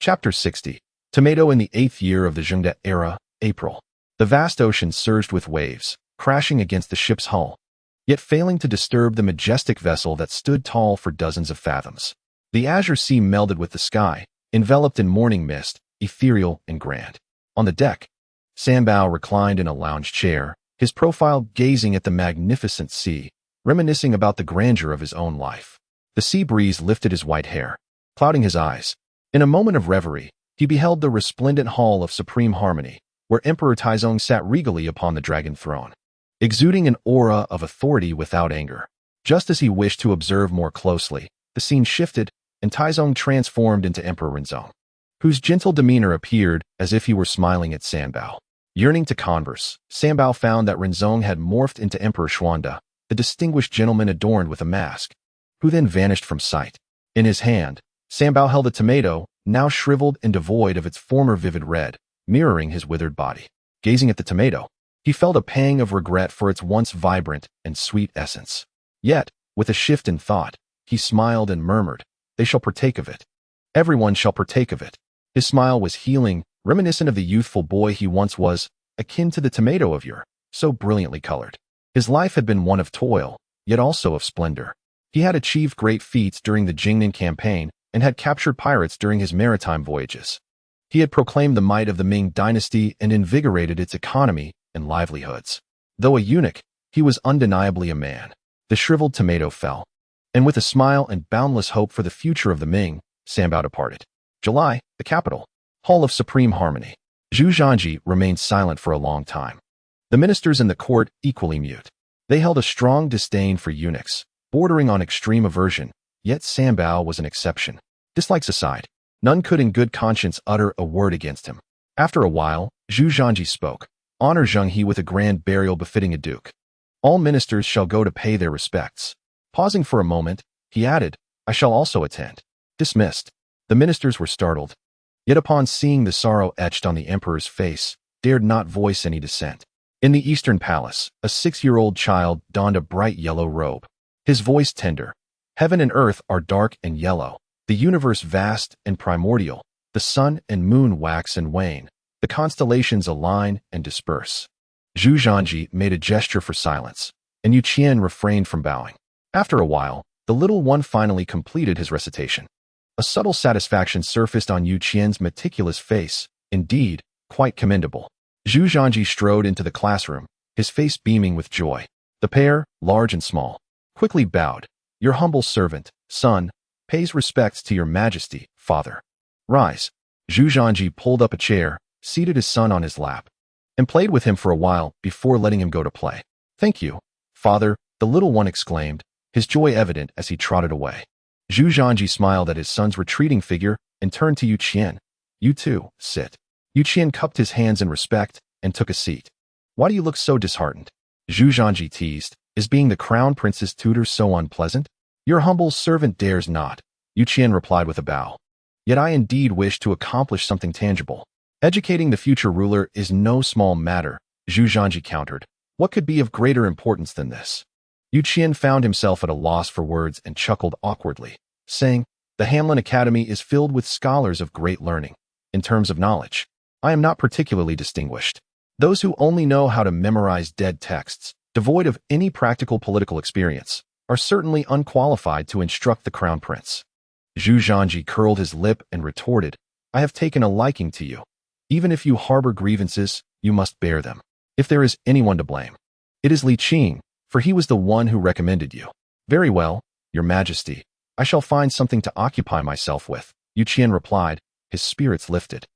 Chapter 60. Tomato in the 8th year of the Zhengde era, April. The vast ocean surged with waves, crashing against the ship's hull, yet failing to disturb the majestic vessel that stood tall for dozens of fathoms. The azure sea melded with the sky, enveloped in morning mist, ethereal and grand. On the deck, Sanbao reclined in a lounge chair, his profile gazing at the magnificent sea, reminiscing about the grandeur of his own life. The sea breeze lifted his white hair, clouding his eyes. In a moment of reverie, he beheld the resplendent hall of supreme harmony, where Emperor Taizong sat regally upon the dragon throne, exuding an aura of authority without anger. Just as he wished to observe more closely, the scene shifted, and Taizong transformed into Emperor Renzong, whose gentle demeanor appeared as if he were smiling at Sanbao. Yearning to converse, Sanbao found that Renzong had morphed into Emperor Xuande, the distinguished gentleman adorned with a mask, who then vanished from sight. In his hand, Sanbao held a tomato, now shriveled and devoid of its former vivid red, mirroring his withered body. Gazing at the tomato, he felt a pang of regret for its once vibrant and sweet essence. Yet, with a shift in thought, he smiled and murmured, "They shall partake of it. Everyone shall partake of it." His smile was healing, reminiscent of the youthful boy he once was, akin to the tomato of yore, so brilliantly colored. His life had been one of toil, yet also of splendor. He had achieved great feats during the Zhengde campaign and had captured pirates during his maritime voyages. He had proclaimed the might of the Ming dynasty and invigorated its economy and livelihoods. Though a eunuch, he was undeniably a man. The shriveled tomato fell, and with a smile and boundless hope for the future of the Ming, Sanbao departed. July, the capital. Hall of Supreme Harmony. Zhengde remained silent for a long time. The ministers in the court equally mute. They held a strong disdain for eunuchs, bordering on extreme aversion, yet Sanbao was an exception. Dislikes aside, none could in good conscience utter a word against him. After a while, Zhengde spoke. "Honor Zhenghe with a grand burial befitting a duke. All ministers shall go to pay their respects." Pausing for a moment, he added, "I shall also attend." Dismissed. The ministers were startled, yet upon seeing the sorrow etched on the emperor's face, dared not voice any dissent. In the eastern palace, a 6-year-old child donned a bright yellow robe. His voice tender. "Heaven and earth are dark and yellow, the universe vast and primordial, the sun and moon wax and wane, the constellations align and disperse." Zhengde made a gesture for silence, and Yuqian refrained from bowing. After a while, the little one finally completed his recitation. A subtle satisfaction surfaced on Yuqian's meticulous face, indeed, quite commendable. Zhengde strode into the classroom, his face beaming with joy. The pair, large and small, quickly bowed. "Your humble servant, son, pays respects to your majesty, father." "Rise." Zhengde pulled up a chair, seated his son on his lap, and played with him for a while before letting him go to play. "Thank you, father," the little one exclaimed, his joy evident as he trotted away. Zhengde smiled at his son's retreating figure and turned to Yuqian. "You too, sit." Yuqian cupped his hands in respect and took a seat. "Why do you look so disheartened?" Zhengde teased. "Is being the crown prince's tutor so unpleasant?" "Your humble servant dares not," Yuqian replied with a bow. "Yet I indeed wish to accomplish something tangible. Educating the future ruler is no small matter," Zhengde countered. "What could be of greater importance than this?" Yuqian found himself at a loss for words and chuckled awkwardly, saying, "The Hamlin Academy is filled with scholars of great learning. In terms of knowledge, I am not particularly distinguished. Those who only know how to memorize dead texts, devoid of any practical political experience, are certainly unqualified to instruct the crown prince." Zhengde curled his lip and retorted, "I have taken a liking to you. Even if you harbor grievances, you must bear them. If there is anyone to blame, it is Li Qing, for he was the one who recommended you." "Very well, your majesty. I shall find something to occupy myself with," Yuqian replied, his spirits lifted.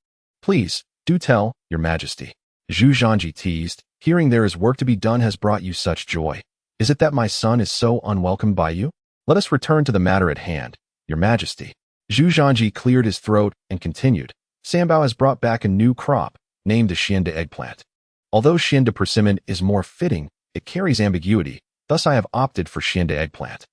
"Please, do tell, your majesty." Zhengde teased, "Hearing there is work to be done has brought you such joy. Is it that my son is so unwelcomed by you? Let us return to the matter at hand, your majesty." Zhengde cleared his throat and continued, "Sanbao has brought back a new crop, named the Xiande eggplant. Although Xiande persimmon is more fitting, it carries ambiguity, thus I have opted for Xiande eggplant."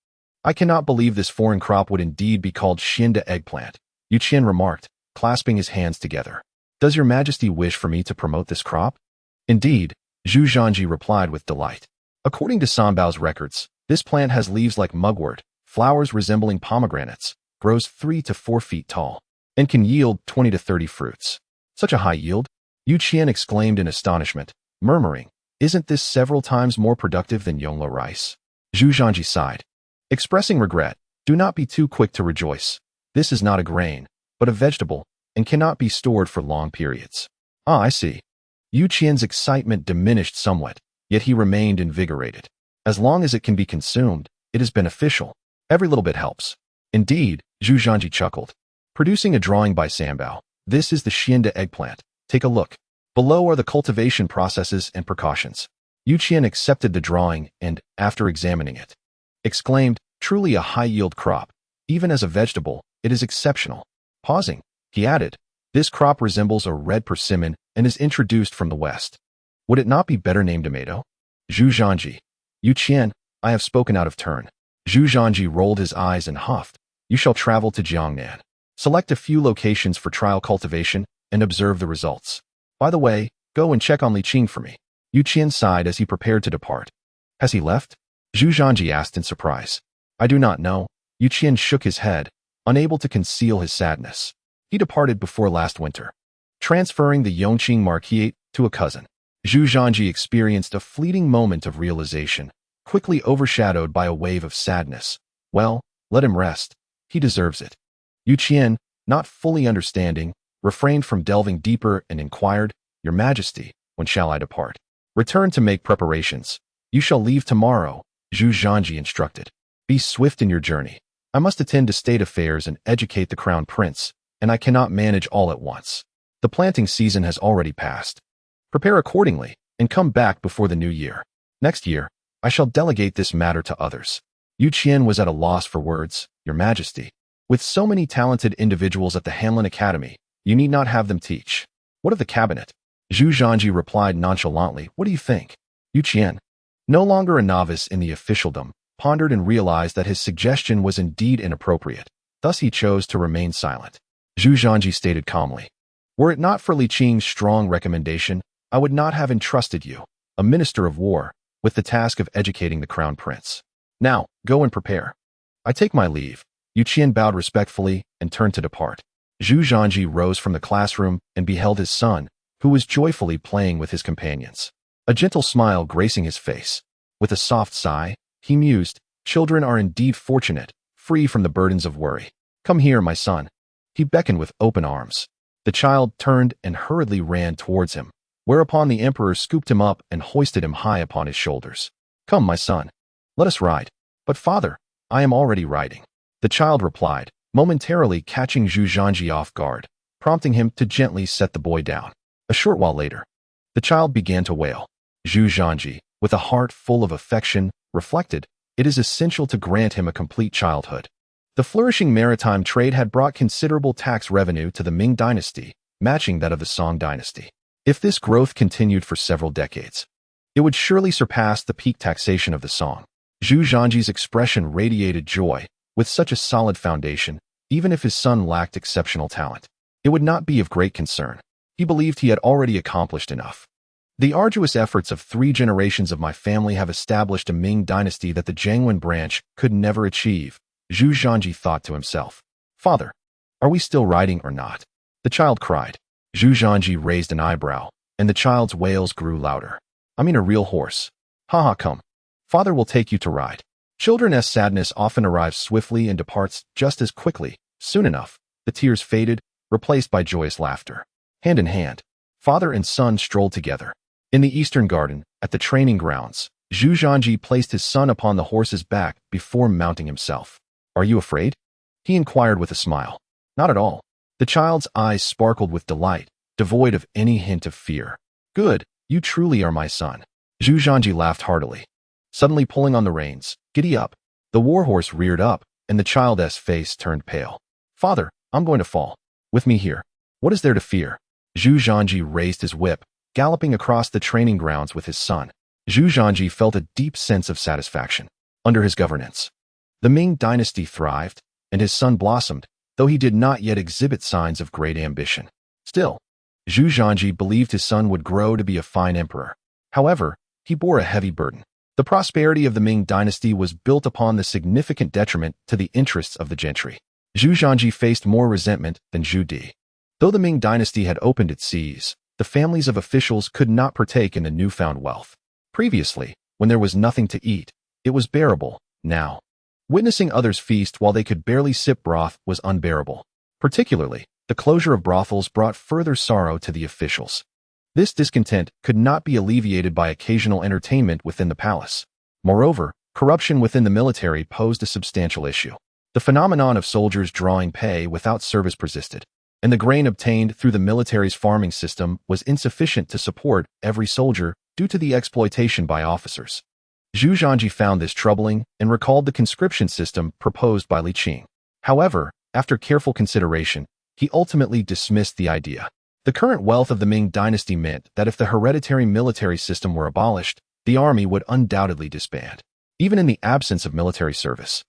"I cannot believe this foreign crop would indeed be called Xiande eggplant," Yuqian remarked, clasping his hands together. "Does your majesty wish for me to promote this crop?" "Indeed," Zhengde replied with delight. "According to Sanbao's records, this plant has leaves like mugwort, flowers resembling pomegranates, grows 3 to 4 feet tall, and can yield 20 to 30 fruits. Such a high yield? Yu Qian exclaimed in astonishment, murmuring, "Isn't this several times more productive than Yongluo rice?" Zhu Zhanji sighed, expressing regret. "Do not be too quick to rejoice. This is not a grain, but a vegetable, and cannot be stored for long periods." "Ah, I see." Yu Qian's excitement diminished somewhat, yet he remained invigorated. "As long as it can be consumed, it is beneficial. Every little bit helps." "Indeed," Zhu Zhanji chuckled, producing a drawing by Sanbao. "This is the Zhengde eggplant. Take a look. Below are the cultivation processes and precautions." Yu Qian accepted the drawing and, after examining it, exclaimed, "Truly a high-yield crop. Even as a vegetable, it is exceptional." Pausing, he added, "This crop resembles a red persimmon and is introduced from the west. Would it not be better named tomato?" Zhu Zhanji. "Yu Qian, I have spoken out of turn." Zhu Zhanji rolled his eyes and huffed. "You shall travel to Jiangnan. Select a few locations for trial cultivation and observe the results. By the way, go and check on Li Qing for me." Yu Qian sighed as he prepared to depart. "Has he left?" Zhu Zhanji asked in surprise. "I do not know." Yu Qian shook his head, unable to conceal his sadness. "He departed before last winter, transferring the Yongqing marquisate to a cousin." Zhu Zhanji experienced a fleeting moment of realization, quickly overshadowed by a wave of sadness. "Well, let him rest. He deserves it." Yu Qian, not fully understanding, refrained from delving deeper and inquired, "Your Majesty, when shall I depart?" "Return to make preparations. You shall leave tomorrow," Zhu Zhanji instructed. "Be swift in your journey. I must attend to state affairs and educate the crown prince, and I cannot manage all at once. The planting season has already passed. Prepare accordingly, and come back before the new year. Next year, I shall delegate this matter to others." Yu Qian was at a loss for words. "Your Majesty, with so many talented individuals at the Hanlin Academy, you need not have them teach. What of the cabinet?" Zhu Zhanji replied nonchalantly, "What do you think?" Yu Qian, no longer a novice in the officialdom, pondered and realized that his suggestion was indeed inappropriate. Thus he chose to remain silent. Zhu Zhanji stated calmly, "Were it not for Li Qing's strong recommendation, I would not have entrusted you, a minister of war, with the task of educating the crown prince. Now, go and prepare. I take my leave." Yu Qian bowed respectfully and turned to depart. Zhu Zhanji rose from the classroom and beheld his son, who was joyfully playing with his companions, a gentle smile gracing his face. With a soft sigh, he mused, "Children are indeed fortunate, free from the burdens of worry. Come here, my son." He beckoned with open arms. The child turned and hurriedly ran towards him, whereupon the emperor scooped him up and hoisted him high upon his shoulders. "Come, my son. Let us ride." "But father, I am already riding," the child replied, momentarily catching Zhu Zhanji off guard, prompting him to gently set the boy down. A short while later, the child began to wail. Zhu Zhanji, with a heart full of affection, reflected, it is essential to grant him a complete childhood. The flourishing maritime trade had brought considerable tax revenue to the Ming dynasty, matching that of the Song dynasty. If this growth continued for several decades, it would surely surpass the peak taxation of the Song. Zhu Zhanji's expression radiated joy. With such a solid foundation, even if his son lacked exceptional talent, it would not be of great concern. He believed he had already accomplished enough. "The arduous efforts of 3 generations of my family have established a Ming dynasty that the Jiangwen branch could never achieve," Zhu Zhanji thought to himself. "Father, are we still riding or not?" the child cried. Zhu Zhanji raised an eyebrow, and the child's wails grew louder. "I mean a real horse. Ha, come. Father will take you to ride." Children's sadness often arrives swiftly and departs just as quickly. Soon enough, the tears faded, replaced by joyous laughter. Hand in hand, father and son strolled together. In the eastern garden, at the training grounds, Zhu Zhanji placed his son upon the horse's back before mounting himself. "Are you afraid?" he inquired with a smile. "Not at all." The child's eyes sparkled with delight, devoid of any hint of fear. "Good, you truly are my son." Zhu Zhanji laughed heartily, suddenly pulling on the reins. "Giddy up." The warhorse reared up, and the child's face turned pale. "Father, I'm going to fall. With me here. What is there to fear?" Zhu Zhanji raised his whip, galloping across the training grounds with his son. Zhu Zhanji felt a deep sense of satisfaction. Under his governance, the Ming dynasty thrived, and his son blossomed, though he did not yet exhibit signs of great ambition. Still, Zhu Zhanji believed his son would grow to be a fine emperor. However, he bore a heavy burden. The prosperity of the Ming dynasty was built upon the significant detriment to the interests of the gentry. Zhu Zhangji faced more resentment than Zhu Di. Though the Ming dynasty had opened its seas, the families of officials could not partake in the newfound wealth. Previously, when there was nothing to eat, it was bearable. Now, witnessing others feast while they could barely sip broth was unbearable. Particularly, the closure of brothels brought further sorrow to the officials. This discontent could not be alleviated by occasional entertainment within the palace. Moreover, corruption within the military posed a substantial issue. The phenomenon of soldiers drawing pay without service persisted, and the grain obtained through the military's farming system was insufficient to support every soldier due to the exploitation by officers. Zhu Zhangji found this troubling and recalled the conscription system proposed by Li Qing. However, after careful consideration, he ultimately dismissed the idea. The current wealth of the Ming dynasty meant that if the hereditary military system were abolished, the army would undoubtedly disband. Even in the absence of military service,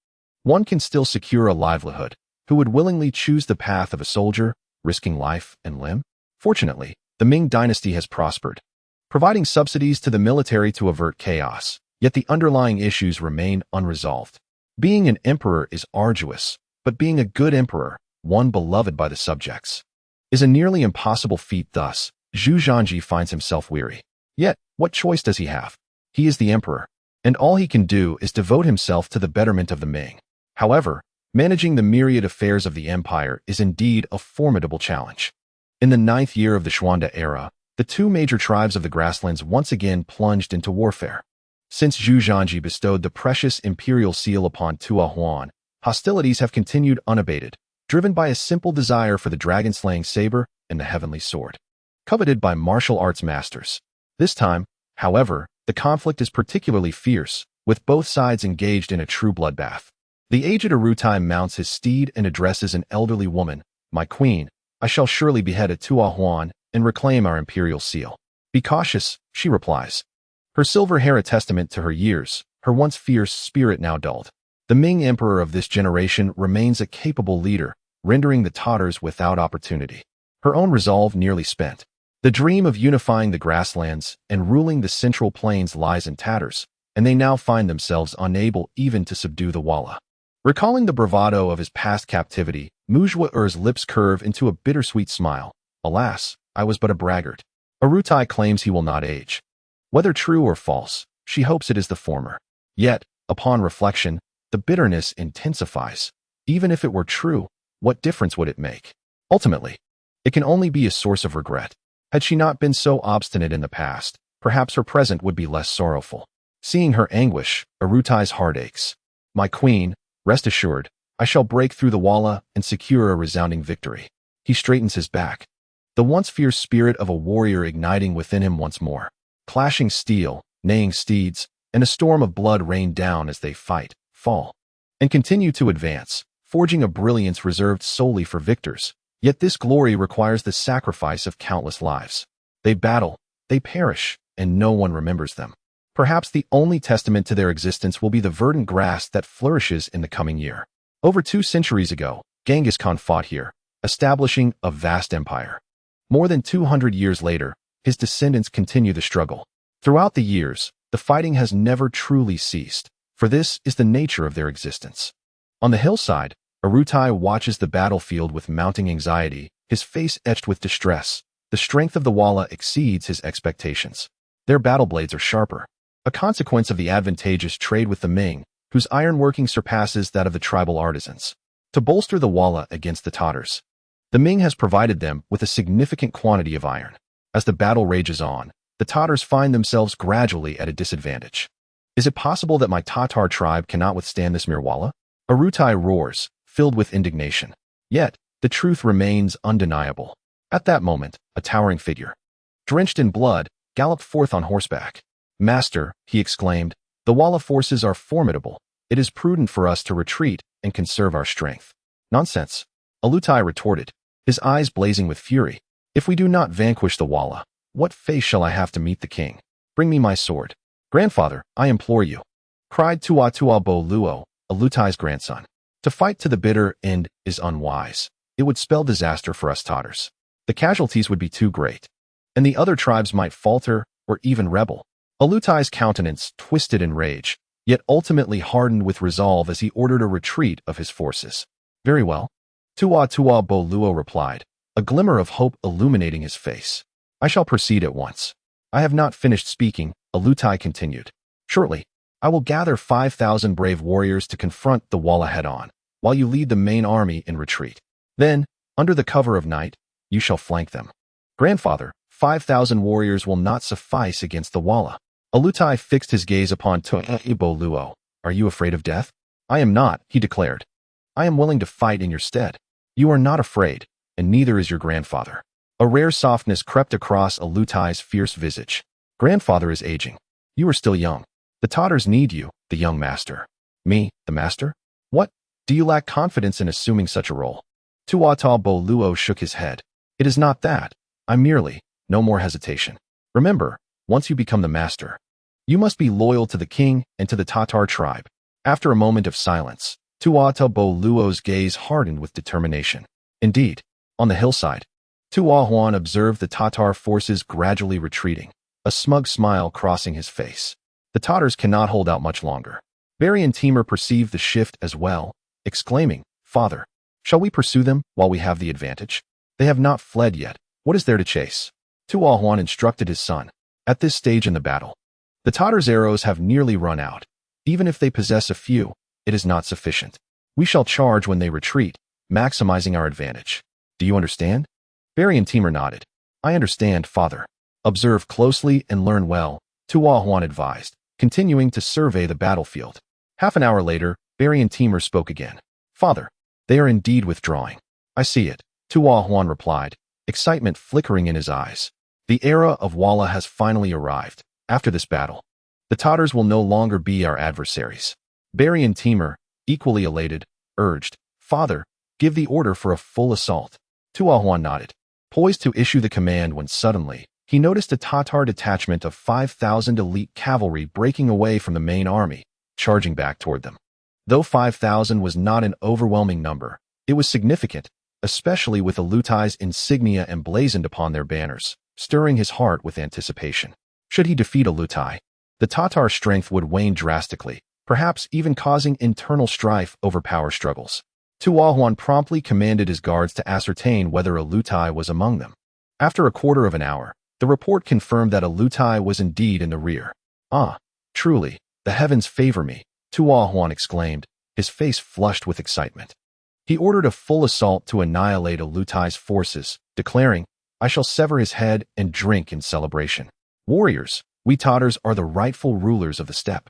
one can still secure a livelihood. Who would willingly choose the path of a soldier, risking life and limb? Fortunately, the Ming dynasty has prospered, providing subsidies to the military to avert chaos, yet the underlying issues remain unresolved. Being an emperor is arduous, but being a good emperor, one beloved by the subjects, is a nearly impossible feat. Thus, Zhu Zhangji finds himself weary. Yet, what choice does he have? He is the emperor, and all he can do is devote himself to the betterment of the Ming. However, managing the myriad affairs of the empire is indeed a formidable challenge. In the 9th year of the Xuande era, the two major tribes of the grasslands once again plunged into warfare. Since Zhu Zhangji bestowed the precious imperial seal upon Tua Huan, hostilities have continued unabated, driven by a simple desire for the dragon-slaying saber and the heavenly sword, coveted by martial arts masters. This time, however, the conflict is particularly fierce, with both sides engaged in a true bloodbath. The aged Arutai mounts his steed and addresses an elderly woman. "My queen, I shall surely behead a Tua Huan and reclaim our imperial seal." "Be cautious," she replies, her silver hair a testament to her years, her once fierce spirit now dulled. The Ming emperor of this generation remains a capable leader, rendering the Tatars without opportunity. Her own resolve nearly spent. The dream of unifying the grasslands and ruling the central plains lies in tatters, and they now find themselves unable even to subdue the Walla. Recalling the bravado of his past captivity, Muzhua's lips curve into a bittersweet smile. "Alas, I was but a braggart." Arutai claims he will not age. Whether true or false, she hopes it is the former. Yet, upon reflection, the bitterness intensifies. Even if it were true, what difference would it make? Ultimately, it can only be a source of regret. Had she not been so obstinate in the past, perhaps her present would be less sorrowful. Seeing her anguish, Arutai's heart aches. "My queen, rest assured, I shall break through the Walla and secure a resounding victory." He straightens his back, the once fierce spirit of a warrior igniting within him once more. Clashing steel, neighing steeds, and a storm of blood rain down as they fight, fall, and continue to advance, forging a brilliance reserved solely for victors. Yet this glory requires the sacrifice of countless lives. They battle, they perish, and no one remembers them. Perhaps the only testament to their existence will be the verdant grass that flourishes in the coming year. Over 2 centuries ago, Genghis Khan fought here, establishing a vast empire. More than 200 years later, his descendants continue the struggle. Throughout the years, the fighting has never truly ceased, for this is the nature of their existence. On the hillside, Arutai watches the battlefield with mounting anxiety, his face etched with distress. The strength of the Walla exceeds his expectations. Their battle blades are sharper, a consequence of the advantageous trade with the Ming, whose ironworking surpasses that of the tribal artisans. To bolster the Walla against the Tatars, the Ming has provided them with a significant quantity of iron. As the battle rages on, the Tatars find themselves gradually at a disadvantage. "Is it possible that my Tatar tribe cannot withstand this mere Walla?" Arutai roars, filled with indignation. Yet, the truth remains undeniable. At that moment, a towering figure, drenched in blood, galloped forth on horseback. "Master," he exclaimed, "the Walla forces are formidable. It is prudent for us to retreat and conserve our strength." "Nonsense," Arutai retorted, his eyes blazing with fury. "If we do not vanquish the Walla, what face shall I have to meet the king? Bring me my sword." "Grandfather, I implore you," cried Tua Bo Luo, Alutai's grandson. "To fight to the bitter end is unwise. It would spell disaster for us Tatars. The casualties would be too great, and the other tribes might falter or even rebel." Alutai's countenance twisted in rage, yet ultimately hardened with resolve as he ordered a retreat of his forces. "Very well, Tua Bo Luo replied, a glimmer of hope illuminating his face. I shall proceed at once. I have not finished speaking, Alutai continued. Shortly, I will gather 5,000 brave warriors to confront the Walla head-on, while you lead the main army in retreat. Then, under the cover of night, you shall flank them. Grandfather, 5,000 warriors will not suffice against the Walla. Alutai fixed his gaze upon Tua Bo Luo. Are you afraid of death? I am not, he declared. I am willing to fight in your stead. You are not afraid, and neither is your grandfather. A rare softness crept across Alutai's fierce visage. Grandfather is aging. You are still young. The Tatars need you, the young master. Me, the master? What? Do you lack confidence in assuming such a role? Tua Bo Luo shook his head. It is not that. I merely, no more hesitation. Remember, once you become the master, you must be loyal to the king and to the Tatar tribe. After a moment of silence, Tua Bo Luo's gaze hardened with determination. Indeed, on the hillside, Tua Huan observed the Tatar forces gradually retreating, a smug smile crossing his face. The Tatars cannot hold out much longer. Varian Timur perceived the shift as well, exclaiming, Father, shall we pursue them while we have the advantage? They have not fled yet. What is there to chase? Tua Huan instructed his son. At this stage in the battle, the Tatars' arrows have nearly run out. Even if they possess a few, it is not sufficient. We shall charge when they retreat, maximizing our advantage. Do you understand? Varian Timur nodded. I understand, father. Observe closely and learn well, Tua Huan advised, continuing to survey the battlefield. Half an hour later, Varian Timur spoke again. Father, they are indeed withdrawing. I see it, Tua Huan replied, excitement flickering in his eyes. The era of Walla has finally arrived. After this battle, the Tatars will no longer be our adversaries. Varian Timur, equally elated, urged, Father, give the order for a full assault. Tua Huan nodded, poised to issue the command when suddenly, he noticed a Tatar detachment of 5,000 elite cavalry breaking away from the main army, charging back toward them. Though 5,000 was not an overwhelming number, it was significant, especially with Alutai's insignia emblazoned upon their banners, stirring his heart with anticipation. Should he defeat Alutai, the Tatar strength would wane drastically, perhaps even causing internal strife over power struggles. Tua Huan promptly commanded his guards to ascertain whether Alutai was among them. After a quarter of an hour, the report confirmed that Alutai was indeed in the rear. Ah, truly, the heavens favor me, Tua Huan exclaimed, his face flushed with excitement. He ordered a full assault to annihilate Alutai's forces, declaring, I shall sever his head and drink in celebration. Warriors, we Tatars are the rightful rulers of the steppe.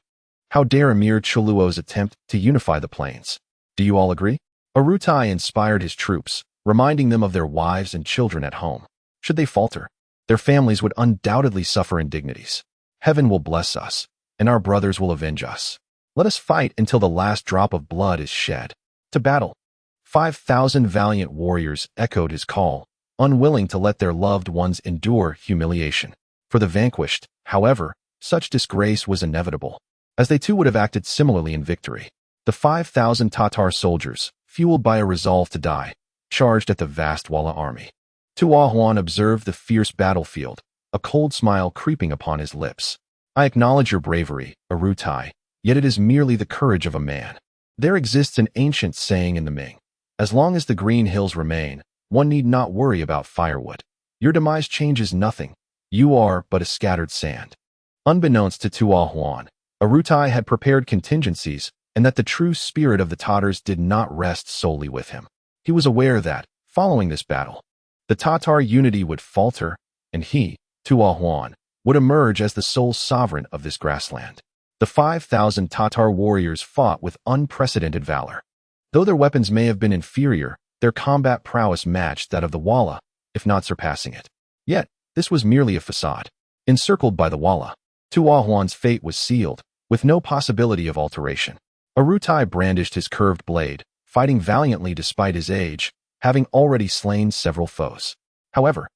How dare Emir Chuluo's attempt to unify the plains? Do you all agree? Arutai inspired his troops, reminding them of their wives and children at home. Should they falter, their families would undoubtedly suffer indignities. Heaven will bless us, and our brothers will avenge us. Let us fight until the last drop of blood is shed. To battle. 5,000 valiant warriors echoed his call, unwilling to let their loved ones endure humiliation. For the vanquished, however, such disgrace was inevitable, as they too would have acted similarly in victory. The 5,000 Tatar soldiers, fueled by a resolve to die, charged at the vast Walla army. Tua Huan observed the fierce battlefield, a cold smile creeping upon his lips. I acknowledge your bravery, Arutai, yet it is merely the courage of a man. There exists an ancient saying in the Ming. As long as the green hills remain, one need not worry about firewood. Your demise changes nothing. You are but a scattered sand. Unbeknownst to Tua Huan, Arutai had prepared contingencies, and that the true spirit of the Tatars did not rest solely with him. He was aware that, following this battle, the Tatar unity would falter, and he, Tua Huan, would emerge as the sole sovereign of this grassland. The 5,000 Tatar warriors fought with unprecedented valor. Though their weapons may have been inferior, their combat prowess matched that of the Walla, if not surpassing it. Yet, this was merely a facade. Encircled by the Walla, Tua Huan's fate was sealed, with no possibility of alteration. Arutai brandished his curved blade, fighting valiantly despite his age, having already slain several foes. However,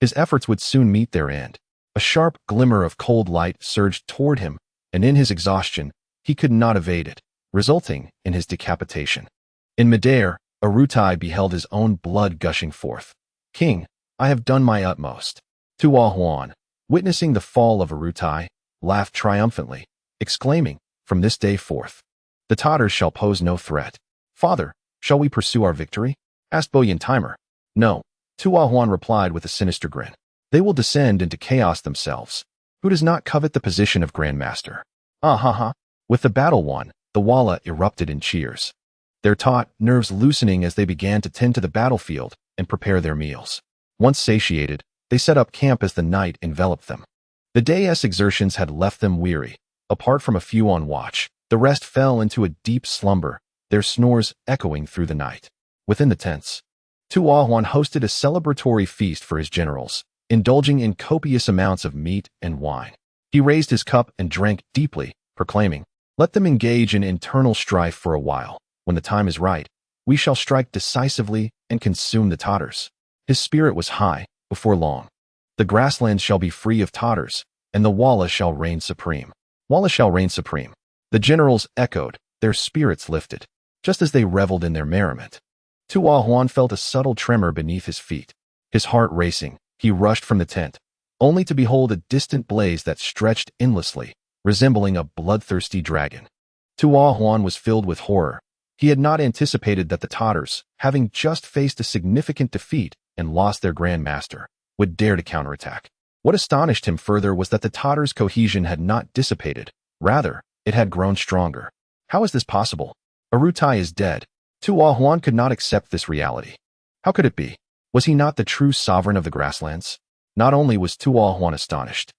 his efforts would soon meet their end. A sharp glimmer of cold light surged toward him, and in his exhaustion, he could not evade it, resulting in his decapitation. In midair, Arutai beheld his own blood gushing forth. King, I have done my utmost. Tua Huan, witnessing the fall of Arutai, laughed triumphantly, exclaiming, from this day forth, the Tatars shall pose no threat. Father, shall we pursue our victory? asked Bo Timer. No, Tua Huan replied with a sinister grin. They will descend into chaos themselves. Who does not covet the position of Grand Master? Ah ha ha. With the battle won, the Walla erupted in cheers. Their taut nerves loosening as they began to tend to the battlefield and prepare their meals. Once satiated, they set up camp as the night enveloped them. The day's exertions had left them weary. Apart from a few on watch, the rest fell into a deep slumber, their snores echoing through the night. Within the tents, Tua Huan hosted a celebratory feast for his generals, indulging in copious amounts of meat and wine. He raised his cup and drank deeply, proclaiming, "Let them engage in internal strife for a while. When the time is right, we shall strike decisively and consume the Tatars." His spirit was high. Before long, the grasslands shall be free of Tatars, and the Walla shall reign supreme. Walla shall reign supreme. The generals echoed, their spirits lifted, just as they reveled in their merriment. Tua Huan felt a subtle tremor beneath his feet. His heart racing, he rushed from the tent, only to behold a distant blaze that stretched endlessly, resembling a bloodthirsty dragon. Tua Huan was filled with horror. He had not anticipated that the Tatars, having just faced a significant defeat and lost their Grand Master, would dare to counterattack. What astonished him further was that the Tatars' cohesion had not dissipated. Rather, it had grown stronger. How is this possible? Arutai is dead. Tua Huan could not accept this reality. How could it be? Was he not the true sovereign of the grasslands? Not only was Tua Huan astonished,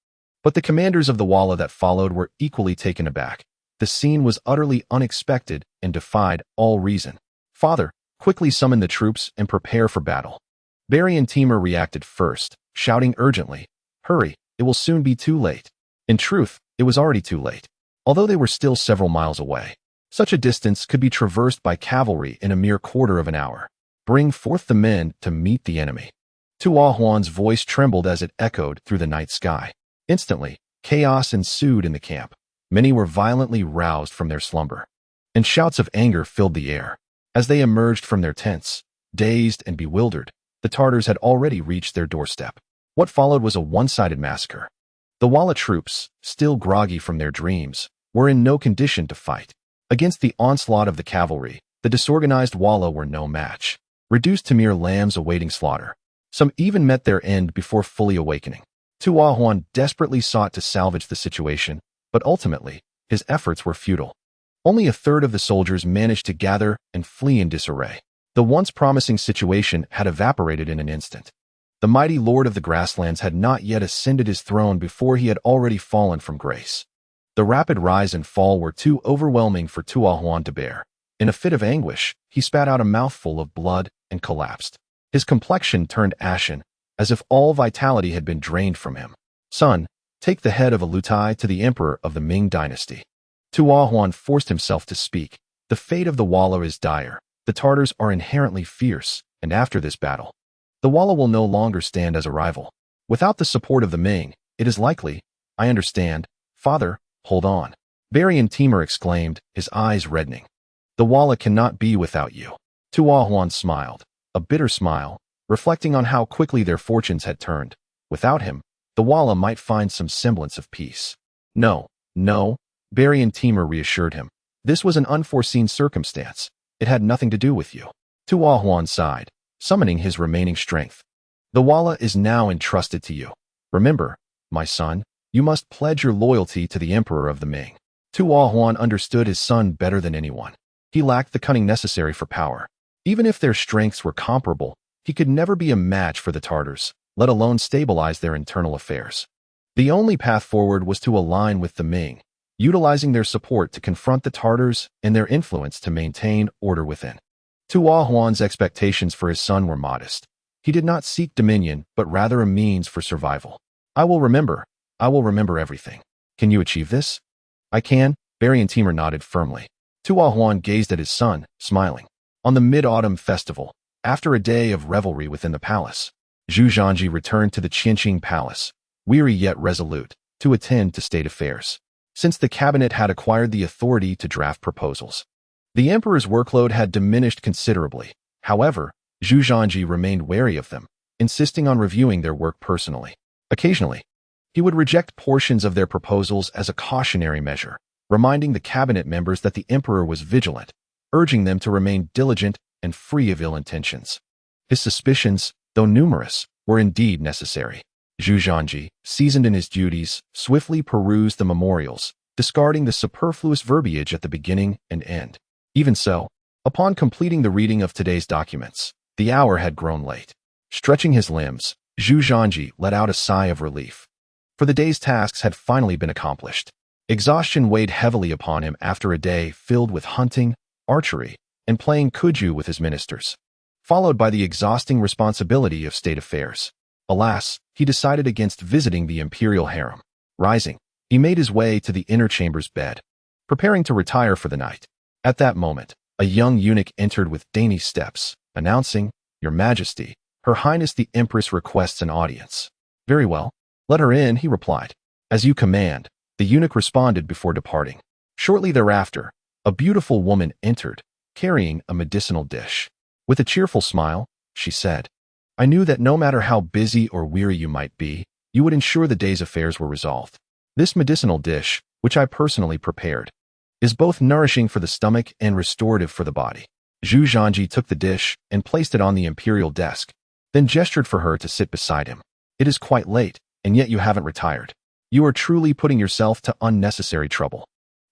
but the commanders of the Walla that followed were equally taken aback. The scene was utterly unexpected and defied all reason. Father, quickly summon the troops and prepare for battle. Barry and Timur reacted first, shouting urgently, "Hurry, it will soon be too late." In truth, it was already too late. Although they were still several miles away, such a distance could be traversed by cavalry in a mere quarter of an hour. Bring forth the men to meet the enemy. Tua Huan's voice trembled as it echoed through the night sky. Instantly, chaos ensued in the camp. Many were violently roused from their slumber, and shouts of anger filled the air. As they emerged from their tents, dazed and bewildered, the Tatars had already reached their doorstep. What followed was a one-sided massacre. The Walla troops, still groggy from their dreams, were in no condition to fight. Against the onslaught of the cavalry, the disorganized Walla were no match. Reduced to mere lambs awaiting slaughter, some even met their end before fully awakening. Tua Huan desperately sought to salvage the situation, but ultimately, his efforts were futile. Only a third of the soldiers managed to gather and flee in disarray. The once promising situation had evaporated in an instant. The mighty lord of the grasslands had not yet ascended his throne before he had already fallen from grace. The rapid rise and fall were too overwhelming for Tua Huan to bear. In a fit of anguish, he spat out a mouthful of blood and collapsed. His complexion turned ashen, as if all vitality had been drained from him. "Son, take the head of Alutai to the emperor of the Ming dynasty." Tua Huan forced himself to speak. "The fate of the Walla is dire. The Tatars are inherently fierce, and after this battle, the Walla will no longer stand as a rival. Without the support of the Ming, it is likely—" "I understand. Father, hold on," Barry and Timur exclaimed, his eyes reddening. "The Walla cannot be without you." Tua Huan smiled, a bitter smile, reflecting on how quickly their fortunes had turned. Without him, the Walla might find some semblance of peace. "No, no," Barry and Timur reassured him. "This was an unforeseen circumstance. It had nothing to do with you." Tua Huan sighed, summoning his remaining strength. "The Walla is now entrusted to you. Remember, my son, you must pledge your loyalty to the Emperor of the Ming." Tua Huan understood his son better than anyone. He lacked the cunning necessary for power. Even if their strengths were comparable, he could never be a match for the Tatars, let alone stabilize their internal affairs. The only path forward was to align with the Ming, utilizing their support to confront the Tatars and their influence to maintain order within. Tua Huan's expectations for his son were modest. He did not seek dominion, but rather a means for survival. I will remember everything." "Can you achieve this?" "I can," Barry and Timur nodded firmly. Tua Huan gazed at his son, smiling. On the mid-autumn festival, after a day of revelry within the palace, Zhengde returned to the Qianqing Palace, weary yet resolute, to attend to state affairs. Since the cabinet had acquired the authority to draft proposals, the emperor's workload had diminished considerably. However, Zhengde remained wary of them, insisting on reviewing their work personally. Occasionally, he would reject portions of their proposals as a cautionary measure, reminding the cabinet members that the emperor was vigilant, urging them to remain diligent and free of ill intentions. His suspicions, though numerous, were indeed necessary. Zhu Zhanji, seasoned in his duties, swiftly perused the memorials, discarding the superfluous verbiage at the beginning and end. Even so, upon completing the reading of today's documents, the hour had grown late. Stretching his limbs, Zhu Zhanji let out a sigh of relief. For the day's tasks had finally been accomplished. Exhaustion weighed heavily upon him after a day filled with hunting, archery, and playing kuju with his ministers, followed by the exhausting responsibility of state affairs. Alas, he decided against visiting the imperial harem. Rising, he made his way to the inner chamber's bed, preparing to retire for the night. At that moment, a young eunuch entered with dainty steps, announcing, "Your Majesty, Her Highness the Empress requests an audience." "Very well. Let her in," he replied. "As you command," the eunuch responded before departing. Shortly thereafter, a beautiful woman entered, carrying a medicinal dish. With a cheerful smile, she said, "I knew that no matter how busy or weary you might be, you would ensure the day's affairs were resolved. This medicinal dish, which I personally prepared, is both nourishing for the stomach and restorative for the body." Zhu Zhanji took the dish and placed it on the imperial desk, then gestured for her to sit beside him. "It is quite late, and yet you haven't retired. You are truly putting yourself to unnecessary trouble.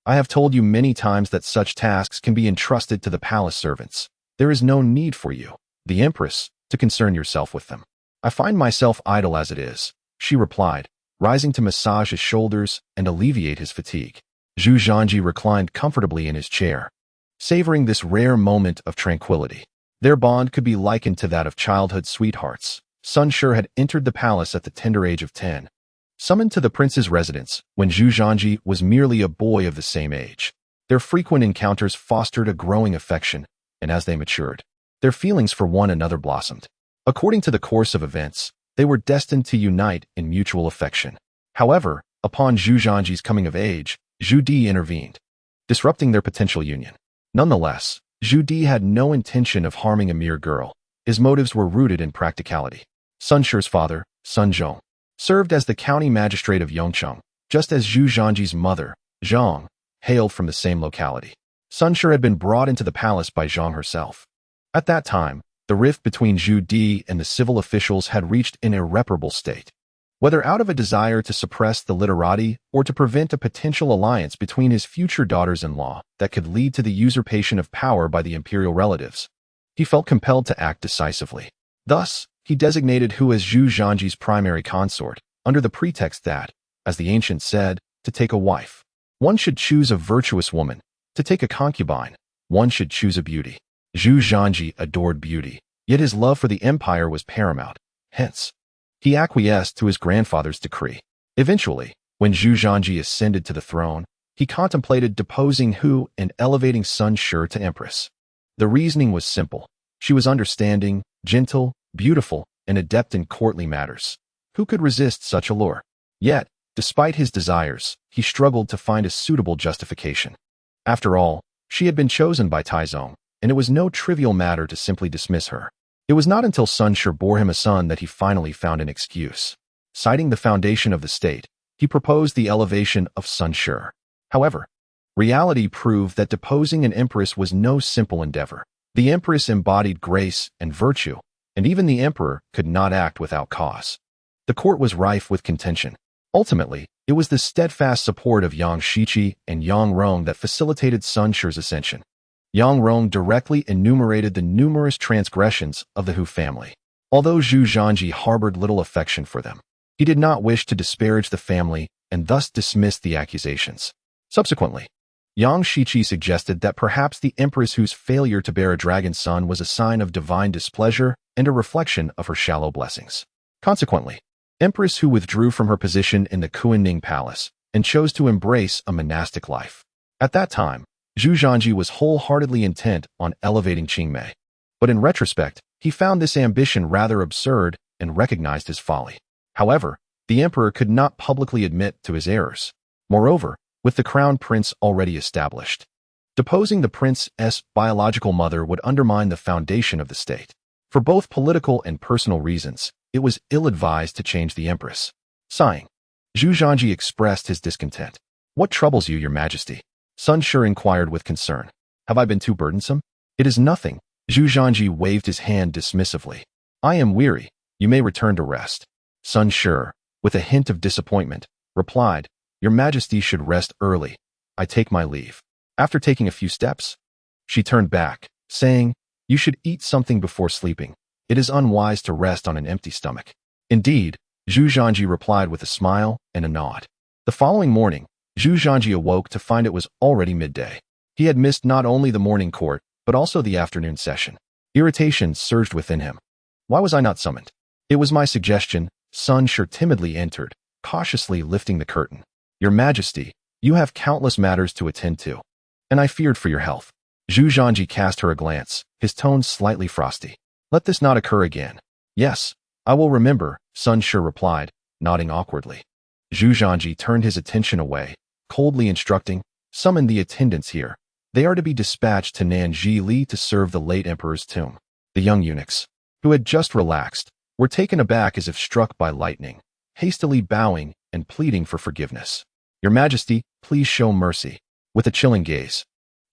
I have told you many times that such tasks can be entrusted to the palace servants. There is no need for you, the Empress, to concern yourself with them." "I find myself idle as it is," she replied, rising to massage his shoulders and alleviate his fatigue. Zhu Zhanji reclined comfortably in his chair, savoring this rare moment of tranquility. Their bond could be likened to that of childhood sweethearts. Sun Shi had entered the palace at the tender age of 10, summoned to the prince's residence when Zhu Zhanji was merely a boy of the same age. Their frequent encounters fostered a growing affection, and as they matured, their feelings for one another blossomed. According to the course of events, they were destined to unite in mutual affection. However, upon Zhu Zhanji's coming of age, Zhu Di intervened, disrupting their potential union. Nonetheless, Zhu Di had no intention of harming a mere girl. His motives were rooted in practicality. Sun Shi's father, Sun Zhong, served as the county magistrate of Yongcheng, just as Zhu Zhanji's mother, Zhang, hailed from the same locality. Sun Shi had been brought into the palace by Zhang herself. At that time, the rift between Zhu Di and the civil officials had reached an irreparable state. Whether out of a desire to suppress the literati or to prevent a potential alliance between his future daughters-in-law that could lead to the usurpation of power by the imperial relatives, he felt compelled to act decisively. Thus, he designated Hu as Zhu Zhanji's primary consort, under the pretext that, as the ancients said, to take a wife, one should choose a virtuous woman. To take a concubine, one should choose a beauty. Zhu Zhanji adored beauty, yet his love for the empire was paramount. Hence, he acquiesced to his grandfather's decree. Eventually, when Zhu Zhanji ascended to the throne, he contemplated deposing Hu and elevating Sun Shi to empress. The reasoning was simple. She was understanding, gentle, beautiful, and adept in courtly matters. Who could resist such allure? Yet, despite his desires, he struggled to find a suitable justification. After all, she had been chosen by Taizong, and it was no trivial matter to simply dismiss her. It was not until Sun Shi bore him a son that he finally found an excuse. Citing the foundation of the state, he proposed the elevation of Sun Shi. However, reality proved that deposing an empress was no simple endeavor. The empress embodied grace and virtue, and even the emperor could not act without cause. The court was rife with contention. Ultimately, it was the steadfast support of Yang Shiqi and Yang Rong that facilitated Sun Shi's ascension. Yang Rong directly enumerated the numerous transgressions of the Hu family. Although Zhu Zhanji harbored little affection for them, he did not wish to disparage the family and thus dismissed the accusations. Subsequently, Yang Shiqi suggested that perhaps the Empress Hu's failure to bear a dragon son was a sign of divine displeasure and a reflection of her shallow blessings. Consequently, Empress Hu withdrew from her position in the Yearning palace and chose to embrace a monastic life. At that time, Zhu Zhanji was wholeheartedly intent on elevating Qingmei. But in retrospect, he found this ambition rather absurd and recognized his folly. However, the emperor could not publicly admit to his errors. Moreover, with the crown prince already established, deposing the prince's biological mother would undermine the foundation of the state. For both political and personal reasons, it was ill-advised to change the empress. Sighing, Zhu Zhanji expressed his discontent. "What troubles you, your majesty?" Sun Shi inquired with concern. "Have I been too burdensome?" "It is nothing. Zhu Zhanji waved his hand dismissively. I am weary. You may return to rest. Sun Shi, with a hint of disappointment, replied, Your Majesty should rest early. I take my leave. After taking a few steps, she turned back, saying, You should eat something before sleeping. It is unwise to rest on an empty stomach. Indeed, Zhu Zhanji replied with a smile and a nod. The following morning, Zhu Zhanji awoke to find it was already midday. He had missed not only the morning court, but also the afternoon session. Irritation surged within him. Why was I not summoned? It was my suggestion. Sun Shi timidly entered, cautiously lifting the curtain. Your Majesty, you have countless matters to attend to, and I feared for your health. Zhu Zhanji cast her a glance, his tone slightly frosty. Let this not occur again. Yes, I will remember, Sun Shi replied, nodding awkwardly. Zhu Zhanji turned his attention away, coldly instructing, Summon the attendants here. They are to be dispatched to Nanji to serve the late emperor's tomb. The young eunuchs, who had just relaxed, were taken aback as if struck by lightning, hastily bowing and pleading for forgiveness. Your Majesty, please show mercy. With a chilling gaze,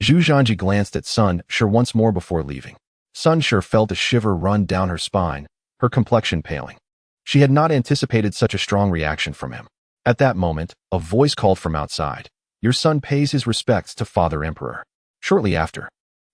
Zhu Zhanji glanced at Sun Shi once more before leaving. Sun Shi felt a shiver run down her spine, her complexion paling. She had not anticipated such a strong reaction from him. At that moment, a voice called from outside. Your son pays his respects to Father Emperor. Shortly after,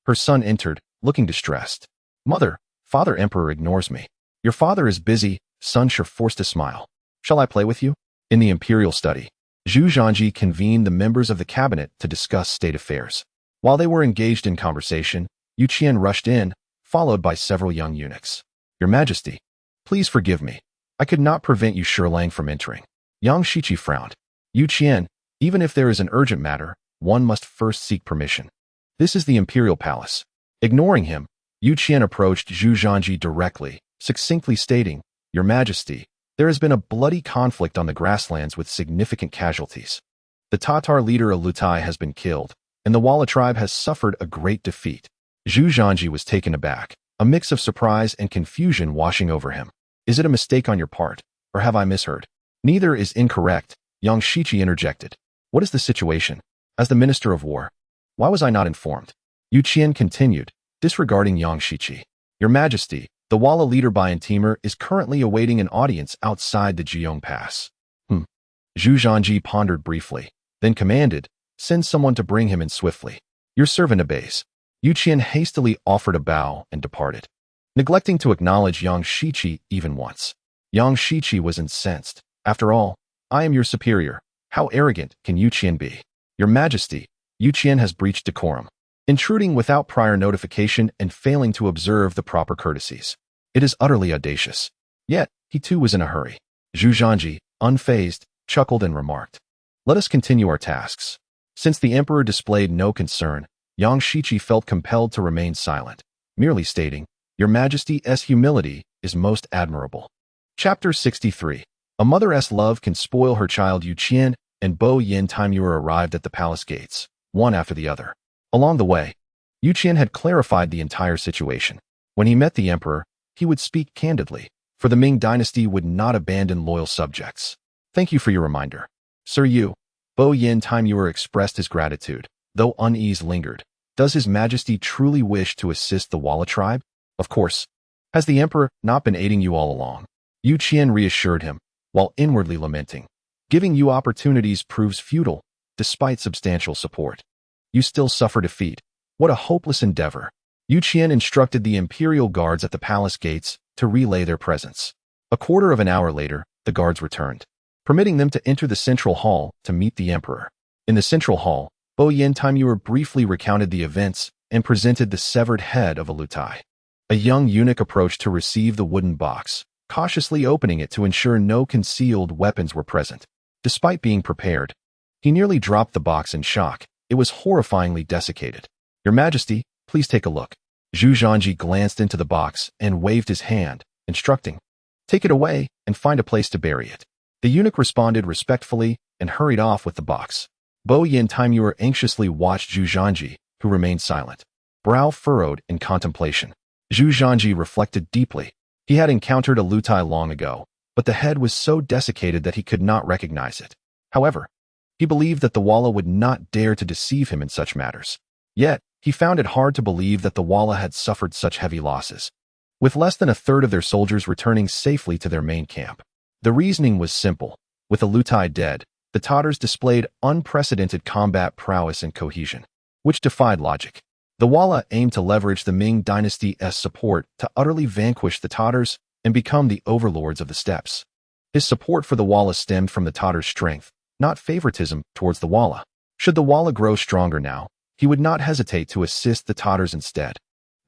her son entered, looking distressed. Mother, Father Emperor ignores me. Your father is busy. Sun Shi forced a smile. Shall I play with you? In the imperial study, Zhu Zhanji convened the members of the cabinet to discuss state affairs. While they were engaged in conversation, Yu Qian rushed in, followed by several young eunuchs. Your Majesty, please forgive me. I could not prevent Yu Shilang from entering. Yang Shiqi frowned. Yu Qian, even if there is an urgent matter, one must first seek permission. This is the imperial palace. Ignoring him, Yu Qian approached Zhu Zhanji directly, succinctly stating, Your Majesty, there has been a bloody conflict on the grasslands with significant casualties. The Tatar leader Alutai has been killed, and the Wala tribe has suffered a great defeat. Zhu Zhanji was taken aback, a mix of surprise and confusion washing over him. Is it a mistake on your part, or have I misheard? Neither is incorrect, Yang Shiqi interjected. What is the situation? As the Minister of War, why was I not informed? Yu Qian continued, disregarding Yang Shiqi. Your Majesty, the Wala leader Bayan Timur is currently awaiting an audience outside the Jiong Pass. Zhu Zhanji pondered briefly, then commanded, Send someone to bring him in swiftly. Your servant obeys. Yu Qian hastily offered a bow and departed, neglecting to acknowledge Yang Shiqi even once. Yang Shiqi was incensed. After all, I am your superior. How arrogant can Yu Qian be? Your Majesty, Yu Qian has breached decorum, intruding without prior notification and failing to observe the proper courtesies. It is utterly audacious. Yet, he too was in a hurry. Zhu Zhanji, unfazed, chuckled and remarked, Let us continue our tasks. Since the emperor displayed no concern, Yang Shiqi felt compelled to remain silent, merely stating, Your Majesty's humility is most admirable. Chapter 63. A mother's love can spoil her child. Yu Qian and Bo Yin Timur arrived at the palace gates, one after the other. Along the way, Yu Qian had clarified the entire situation. When he met the emperor, he would speak candidly, for the Ming dynasty would not abandon loyal subjects. Thank you for your reminder. Sir Yu, Bo Yin Timur expressed his gratitude, though unease lingered. Does His Majesty truly wish to assist the Wala tribe? Of course. Has the emperor not been aiding you all along? Yu Qian reassured him, while inwardly lamenting. Giving you opportunities proves futile, despite substantial support. You still suffer defeat. What a hopeless endeavor. Yu Qian instructed the imperial guards at the palace gates to relay their presence. A quarter of an hour later, the guards returned, permitting them to enter the central hall to meet the emperor. In the central hall, Bo Yin Timur briefly recounted the events and presented the severed head of Alutai. A young eunuch approached to receive the wooden box, cautiously opening it to ensure no concealed weapons were present. Despite being prepared, he nearly dropped the box in shock. It was horrifyingly desiccated. Your Majesty, please take a look. Zhu Zhanji glanced into the box and waved his hand, instructing, Take it away and find a place to bury it. The eunuch responded respectfully and hurried off with the box. Bo Yin Timur anxiously watched Zhu Zhanji, who remained silent, brow furrowed in contemplation. Zhu Zhanji reflected deeply. He had encountered Alutai long ago, but the head was so desiccated that he could not recognize it. However, he believed that the Wala would not dare to deceive him in such matters. Yet, He found it hard to believe that the Walla had suffered such heavy losses, with less than a third of their soldiers returning safely to their main camp. The reasoning was simple. With the Lutai dead, the Tatars displayed unprecedented combat prowess and cohesion, which defied logic. The Walla aimed to leverage the Ming dynasty's support to utterly vanquish the Tatars and become the overlords of the steppes. His support for the Walla stemmed from the Tatars' strength, not favoritism towards the Walla. Should the Walla grow stronger now, he would not hesitate to assist the Tatars instead.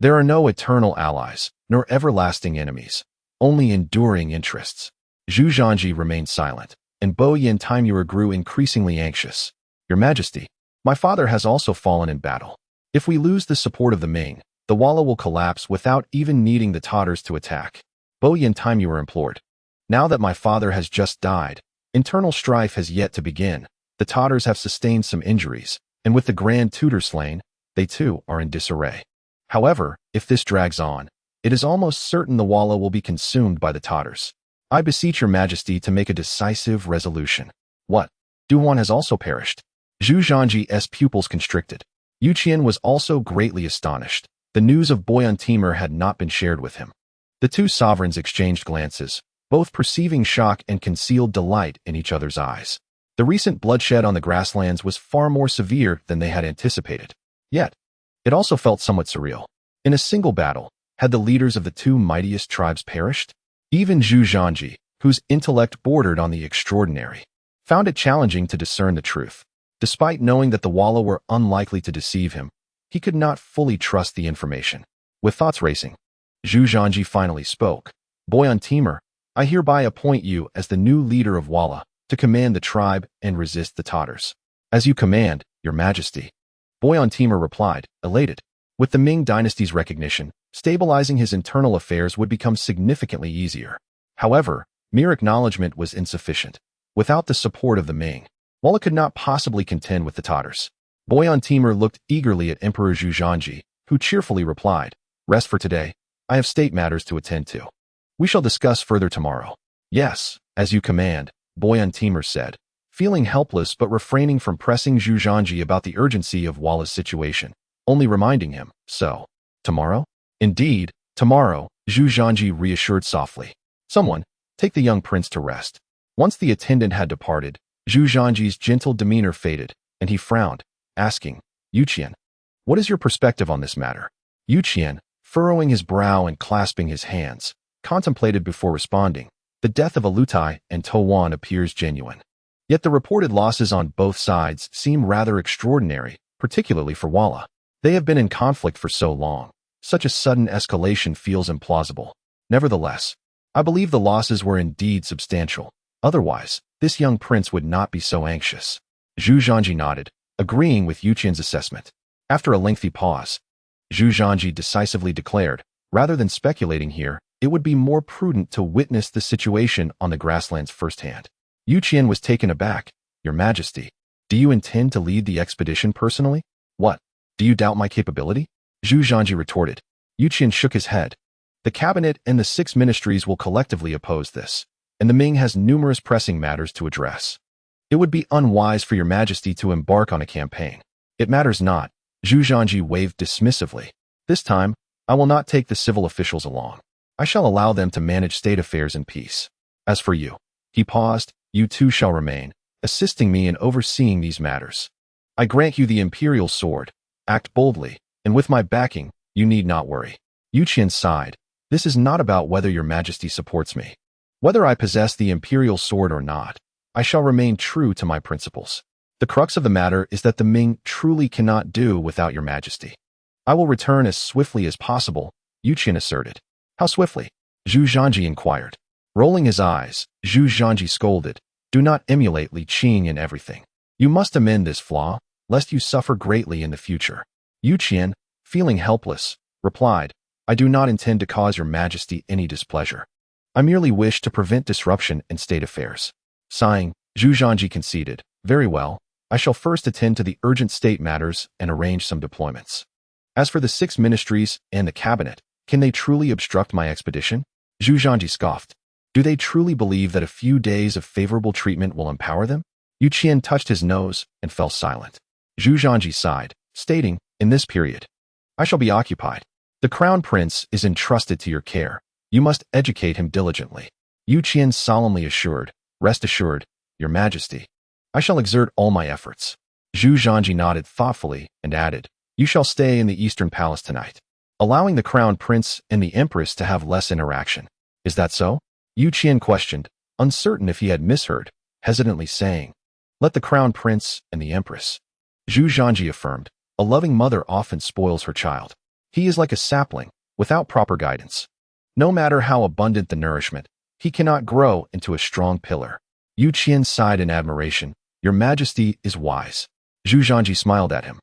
There are no eternal allies, nor everlasting enemies, only enduring interests. Zhu Zhangji remained silent, and Bo Yin Timur grew increasingly anxious. Your Majesty, my father has also fallen in battle. If we lose the support of the Ming, the Walla will collapse without even needing the Tatars to attack. Bo Yin Timur implored. Now that my father has just died, internal strife has yet to begin. The Tatars have sustained some injuries, and with the Grand Tutor slain, they too are in disarray. However, if this drags on, it is almost certain the Walla will be consumed by the Tatars. I beseech your Majesty to make a decisive resolution. What? Duhuan has also perished. Zhu Zhangji's pupils constricted. Yu Qian was also greatly astonished. The news of Boyan Timur had not been shared with him. The two sovereigns exchanged glances, both perceiving shock and concealed delight in each other's eyes. The recent bloodshed on the grasslands was far more severe than they had anticipated. Yet, it also felt somewhat surreal. In a single battle, had the leaders of the two mightiest tribes perished? Even Zhu Zhangji, whose intellect bordered on the extraordinary, found it challenging to discern the truth. Despite knowing that the Walla were unlikely to deceive him, he could not fully trust the information. With thoughts racing, Zhu Zhangji finally spoke. Boyan Timur, I hereby appoint you as the new leader of Walla, to command the tribe and resist the Tatars. As you command, your Majesty. Boyan Timur replied, elated. With the Ming dynasty's recognition, stabilizing his internal affairs would become significantly easier. However, mere acknowledgement was insufficient. Without the support of the Ming, Walla could not possibly contend with the Tatars. Boyan Timur looked eagerly at Emperor Zhu Zhangji, who cheerfully replied, Rest for today. I have state matters to attend to. We shall discuss further tomorrow. Yes, as you command, Boyan Timur said, feeling helpless but refraining from pressing Zhu Zhangji about the urgency of Walla's situation, only reminding him, so, tomorrow? Indeed, tomorrow, Zhu Zhangji reassured softly. Someone, take the young prince to rest. Once the attendant had departed, Zhu Zhangji's gentle demeanor faded, and he frowned, asking, Yu Qian, what is your perspective on this matter? Yu Qian, furrowing his brow and clasping his hands, contemplated before responding. The death of Alutai and Towan appears genuine. Yet the reported losses on both sides seem rather extraordinary, particularly for Walla. They have been in conflict for so long. Such a sudden escalation feels implausible. Nevertheless, I believe the losses were indeed substantial. Otherwise, this young prince would not be so anxious. Zhu Zhangji nodded, agreeing with Yu Qian's assessment. After a lengthy pause, Zhu Zhangji decisively declared, rather than speculating here, it would be more prudent to witness the situation on the grasslands firsthand. Yu Qian was taken aback. Your Majesty, do you intend to lead the expedition personally? What? Do you doubt my capability? Zhu Zhangji retorted. Yu Qian shook his head. The cabinet and the 6 ministries will collectively oppose this, and the Ming has numerous pressing matters to address. It would be unwise for your Majesty to embark on a campaign. It matters not. Zhu Zhangji waved dismissively. This time, I will not take the civil officials along. I shall allow them to manage state affairs in peace. As for you, he paused, you too shall remain, assisting me in overseeing these matters. I grant you the imperial sword. Act boldly, and with my backing, you need not worry. Yu Qian sighed. This is not about whether your Majesty supports me. Whether I possess the imperial sword or not, I shall remain true to my principles. The crux of the matter is that the Ming truly cannot do without your Majesty. I will return as swiftly as possible, Yu Qian asserted. How swiftly? Zhu Zhangji inquired. Rolling his eyes, Zhu Zhangji scolded. Do not emulate Li Qing in everything. You must amend this flaw, lest you suffer greatly in the future. Yu Qian, feeling helpless, replied, I do not intend to cause your Majesty any displeasure. I merely wish to prevent disruption in state affairs. Sighing, Zhu Zhangji conceded, Very well, I shall first attend to the urgent state matters and arrange some deployments. As for the 6 ministries and the cabinet, can they truly obstruct my expedition? Zhu Zhangji scoffed. Do they truly believe that a few days of favorable treatment will empower them? Yu Qian touched his nose and fell silent. Zhu Zhangji sighed, stating, In this period, I shall be occupied. The crown prince is entrusted to your care. You must educate him diligently. Yu Qian solemnly assured, rest assured, your majesty. I shall exert all my efforts. Zhu Zhangji nodded thoughtfully and added, you shall stay in the Eastern Palace tonight, allowing the crown prince and the empress to have less interaction. Is that so? Yu Qian questioned, uncertain if he had misheard, hesitantly saying, let the crown prince and the empress. Zhu Zhangji affirmed, a loving mother often spoils her child. He is like a sapling, without proper guidance. No matter how abundant the nourishment, he cannot grow into a strong pillar. Yu Qian sighed in admiration, your majesty is wise. Zhu Zhangji smiled at him.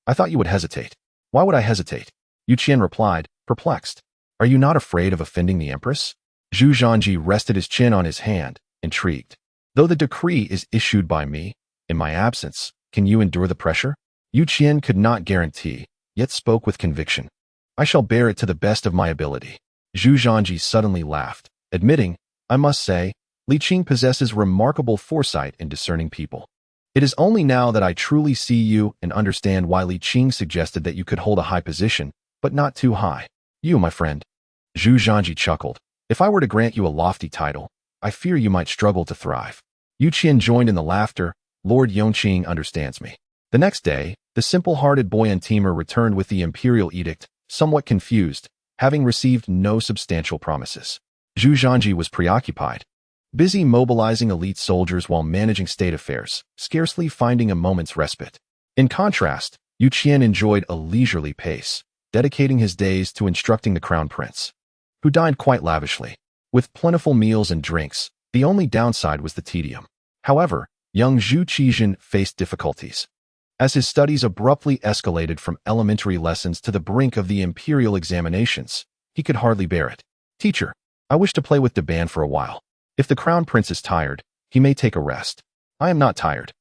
I thought you would hesitate. Why would I hesitate? Yu Qian replied, perplexed. Are you not afraid of offending the empress? Zhu Zhangji rested his chin on his hand, intrigued. Though the decree is issued by me, in my absence, can you endure the pressure? Yu Qian could not guarantee, yet spoke with conviction. I shall bear it to the best of my ability. Zhu Zhangji suddenly laughed, admitting, I must say, Li Qing possesses remarkable foresight in discerning people. It is only now that I truly see you and understand why Li Qing suggested that you could hold a high position, but not too high. You, my friend. Zhu Zhangji chuckled. If I were to grant you a lofty title, I fear you might struggle to thrive. Yu Qian joined in the laughter. Lord Yongqing understands me. The next day, the simple-hearted boy Antimer returned with the imperial edict, somewhat confused, having received no substantial promises. Zhu Zhangji was preoccupied, busy mobilizing elite soldiers while managing state affairs, scarcely finding a moment's respite. In contrast, Yu Qian enjoyed a leisurely pace, dedicating his days to instructing the crown prince, who dined quite lavishly, with plentiful meals and drinks. The only downside was the tedium. However, young Zhu Qizhen faced difficulties, as his studies abruptly escalated from elementary lessons to the brink of the imperial examinations. He could hardly bear it. Teacher, I wish to play with Deban for a while. If the crown prince is tired, he may take a rest. I am not tired.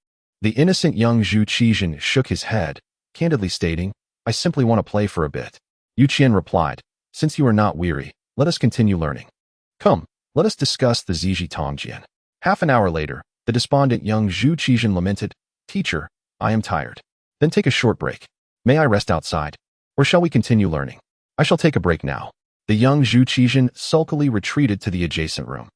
The innocent young Zhu Qizhen shook his head, candidly stating, I simply want to play for a bit. Yu Qian replied, since you are not weary, let us continue learning. Come, let us discuss the Ziji Tongjian. Half an hour later, the despondent young Zhu Qizhen lamented, Teacher, I am tired. Then take a short break. May I rest outside? Or shall we continue learning? I shall take a break now. The young Zhu Qizhen sulkily retreated to the adjacent room.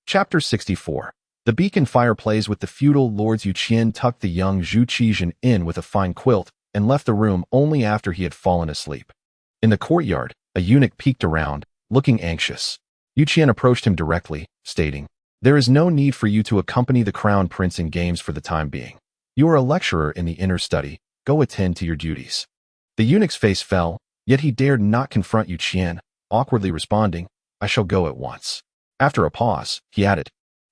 Chapter 64. The beacon fire plays with the feudal lords. Yu Qian tucked the young Zhu Qizhen in with a fine quilt and left the room only after he had fallen asleep. In the courtyard, a eunuch peeked around, looking anxious. Yu Qian approached him directly, stating, there is no need for you to accompany the crown prince in games for the time being. You are a lecturer in the inner study. Go attend to your duties. The eunuch's face fell, yet he dared not confront Yu Qian, awkwardly responding, I shall go at once. After a pause, he added,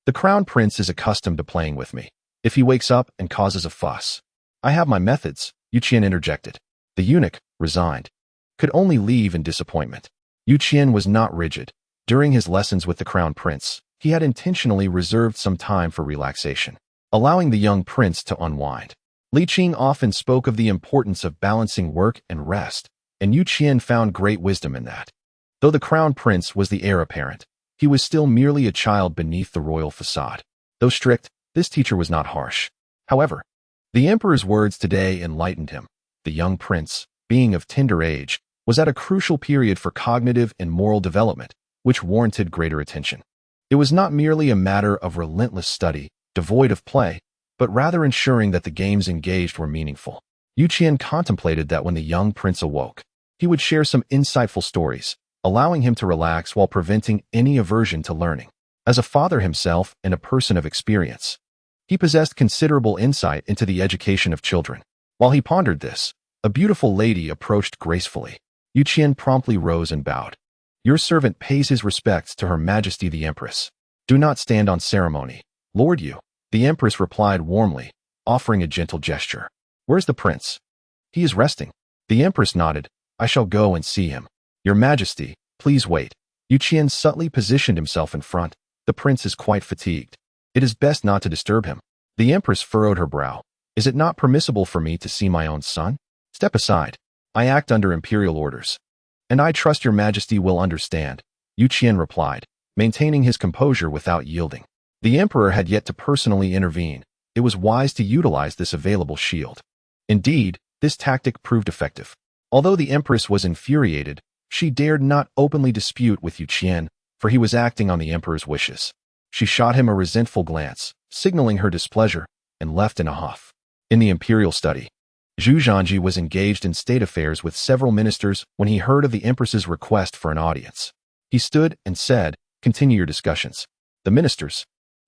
the crown prince is accustomed to playing with me. If he wakes up and causes a fuss, I have my methods. Yu Qian interjected. The eunuch, resigned, could only leave in disappointment. Yu Qian was not rigid. During his lessons with the crown prince, he had intentionally reserved some time for relaxation, allowing the young prince to unwind. Li Qing often spoke of the importance of balancing work and rest, and Yu Qian found great wisdom in that. Though the crown prince was the heir apparent, he was still merely a child beneath the royal facade. Though strict, this teacher was not harsh. However, the emperor's words today enlightened him. The young prince, being of tender age, was at a crucial period for cognitive and moral development, which warranted greater attention. It was not merely a matter of relentless study, devoid of play, but rather ensuring that the games engaged were meaningful. Yu Qian contemplated that when the young prince awoke, he would share some insightful stories, allowing him to relax while preventing any aversion to learning. As a father himself and a person of experience, he possessed considerable insight into the education of children. While he pondered this, a beautiful lady approached gracefully. Yu Qian promptly rose and bowed. Your servant pays his respects to Her Majesty the Empress. Do not stand on ceremony, Lord Yu. The Empress replied warmly, offering a gentle gesture. Where's the prince? He is resting. The Empress nodded. I shall go and see him. Your Majesty, please wait. Yu Qian subtly positioned himself in front. The prince is quite fatigued. It is best not to disturb him. The Empress furrowed her brow. Is it not permissible for me to see my own son? Step aside. I act under imperial orders. And I trust your Majesty will understand, Yu Qian replied, maintaining his composure without yielding. The emperor had yet to personally intervene. It was wise to utilize this available shield. Indeed, This tactic proved effective. Although the empress was infuriated, she dared not openly dispute with Yu Qian, for he was acting on the emperor's wishes. She shot him a resentful glance, signaling her displeasure, and left in a huff. In the imperial study, Zhu Zhanji was engaged in state affairs with several ministers when he heard of the empress's request for an audience. He stood and said, "Continue your discussions." The ministers,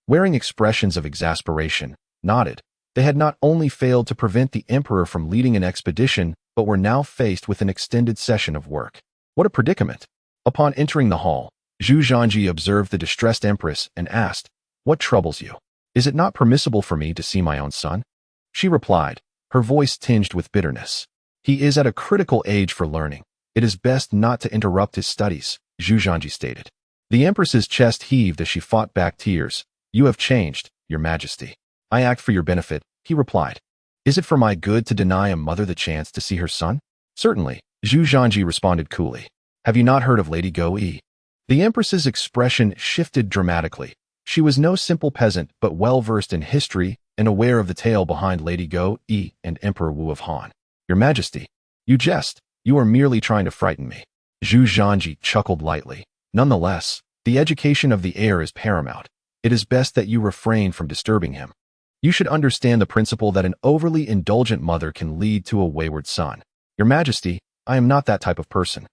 wearing expressions of exasperation, nodded. They had not only failed to prevent the emperor from leading an expedition, but were now faced with an extended session of work. What a predicament! Upon entering the hall, Zhu Zhanji observed the distressed empress and asked, "What troubles you? Is it not permissible for me to see my own son?" She replied, her voice tinged with bitterness. "He is at a critical age for learning. It is best not to interrupt his studies," Zhu Zhanji stated. The empress's chest heaved as she fought back tears. "You have changed, your majesty. I act for your benefit," he replied. "Is it for my good to deny a mother the chance to see her son?" "Certainly," Zhu Zhanji responded coolly. "Have you not heard of Lady Go Yi?" The empress's expression shifted dramatically. She was no simple peasant but well-versed in history and aware of the tale behind Lady Go Yi and Emperor Wu of Han. "Your Majesty, you jest. You are merely trying to frighten me." Zhu Zhanji chuckled lightly. "Nonetheless, the education of the heir is paramount. It is best that you refrain from disturbing him. You should understand the principle that an overly indulgent mother can lead to a wayward son. Your Majesty, I am not that type of person."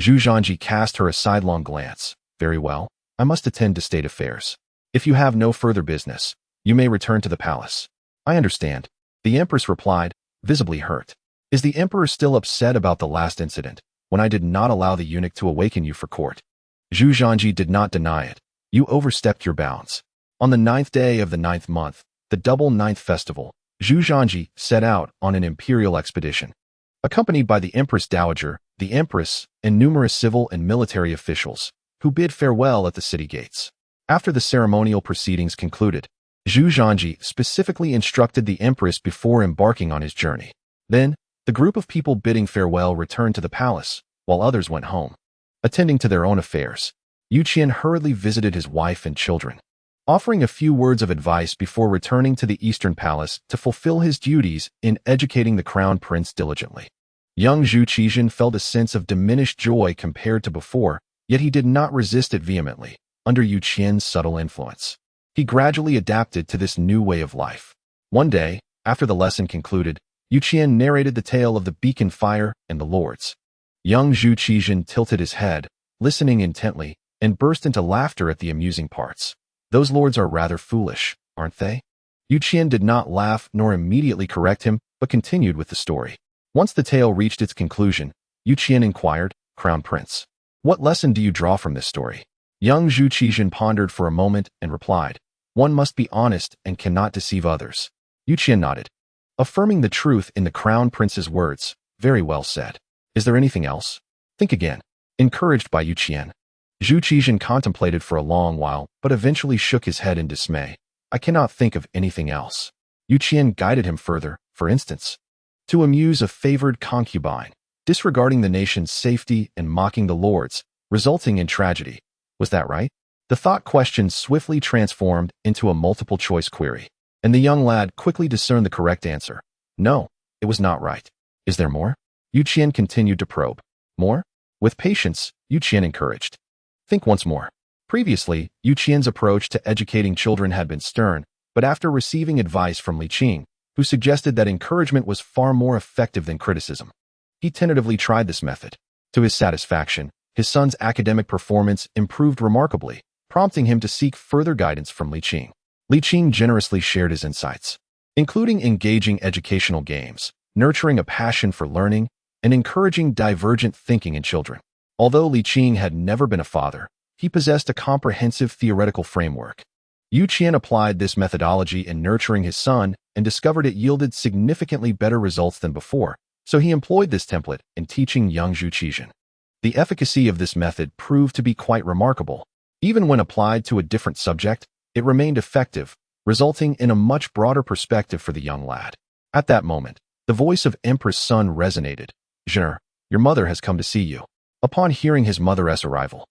Zhu Zhanji cast her a sidelong glance. "Very well, I must attend to state affairs. If you have no further business, you may return to the palace." "I understand," the empress replied, visibly hurt. "Is the emperor still upset about the last incident, when I did not allow the eunuch to awaken you for court?" Zhu Zhanji did not deny it. "You overstepped your bounds. On the 9th day of the 9th month, the double 9th festival, Zhu Zhanji set out on an imperial expedition. Accompanied by the Empress Dowager, the Empress, and numerous civil and military officials, who bid farewell at the city gates. After the ceremonial proceedings concluded, Zhu Zhanji specifically instructed the Empress before embarking on his journey. Then, the group of people bidding farewell returned to the palace, while others went home. Attending to their own affairs, Yu Qian hurriedly visited his wife and children, offering a few words of advice before returning to the Eastern Palace to fulfill his duties in educating the Crown Prince diligently. Young Zhu Qizhan felt a sense of diminished joy compared to before, yet he did not resist it vehemently, under Yu Qian's subtle influence. He gradually adapted to this new way of life. One day, after the lesson concluded, Yu Qian narrated the tale of the beacon fire and the lords. Young Zhu Qizhan tilted his head, listening intently, and burst into laughter at the amusing parts. "Those lords are rather foolish, aren't they?" Yu Qian did not laugh nor immediately correct him, but continued with the story. Once the tale reached its conclusion, Yu Qian inquired, "Crown Prince, what lesson do you draw from this story?" Young Zhu Qizhan pondered for a moment and replied, "One must be honest and cannot deceive others." Yu Qian nodded, affirming the truth in the Crown Prince's words. "Very well said. Is there anything else?" "Think again." Encouraged by Yu Qian, Zhu Qizhan contemplated for a long while, but eventually shook his head in dismay. "I cannot think of anything else." Yu Qian guided him further, for instance, to amuse a favored concubine, disregarding the nation's safety and mocking the lords, resulting in tragedy. Was that right? The thought question swiftly transformed into a multiple-choice query, and the young lad quickly discerned the correct answer. No, it was not right. "Is there more?" Yu Qian continued to probe. "More?" With patience, Yu Qian encouraged. "Think once more." Previously, Yu Qian's approach to educating children had been stern, but after receiving advice from Li Qing, who suggested that encouragement was far more effective than criticism, he tentatively tried this method. To his satisfaction, his son's academic performance improved remarkably, prompting him to seek further guidance from Li Qing. Li Qing generously shared his insights, including engaging educational games, nurturing a passion for learning, and encouraging divergent thinking in children. Although Li Qing had never been a father, he possessed a comprehensive theoretical framework. Yu Qian applied this methodology in nurturing his son and discovered it yielded significantly better results than before, so he employed this template in teaching young Zhu Qizhan. The efficacy of this method proved to be quite remarkable. Even when applied to a different subject, it remained effective, resulting in a much broader perspective for the young lad. At that moment, the voice of Empress Sun resonated. "Zhengde, your mother has come to see you." Upon hearing his mother's arrival,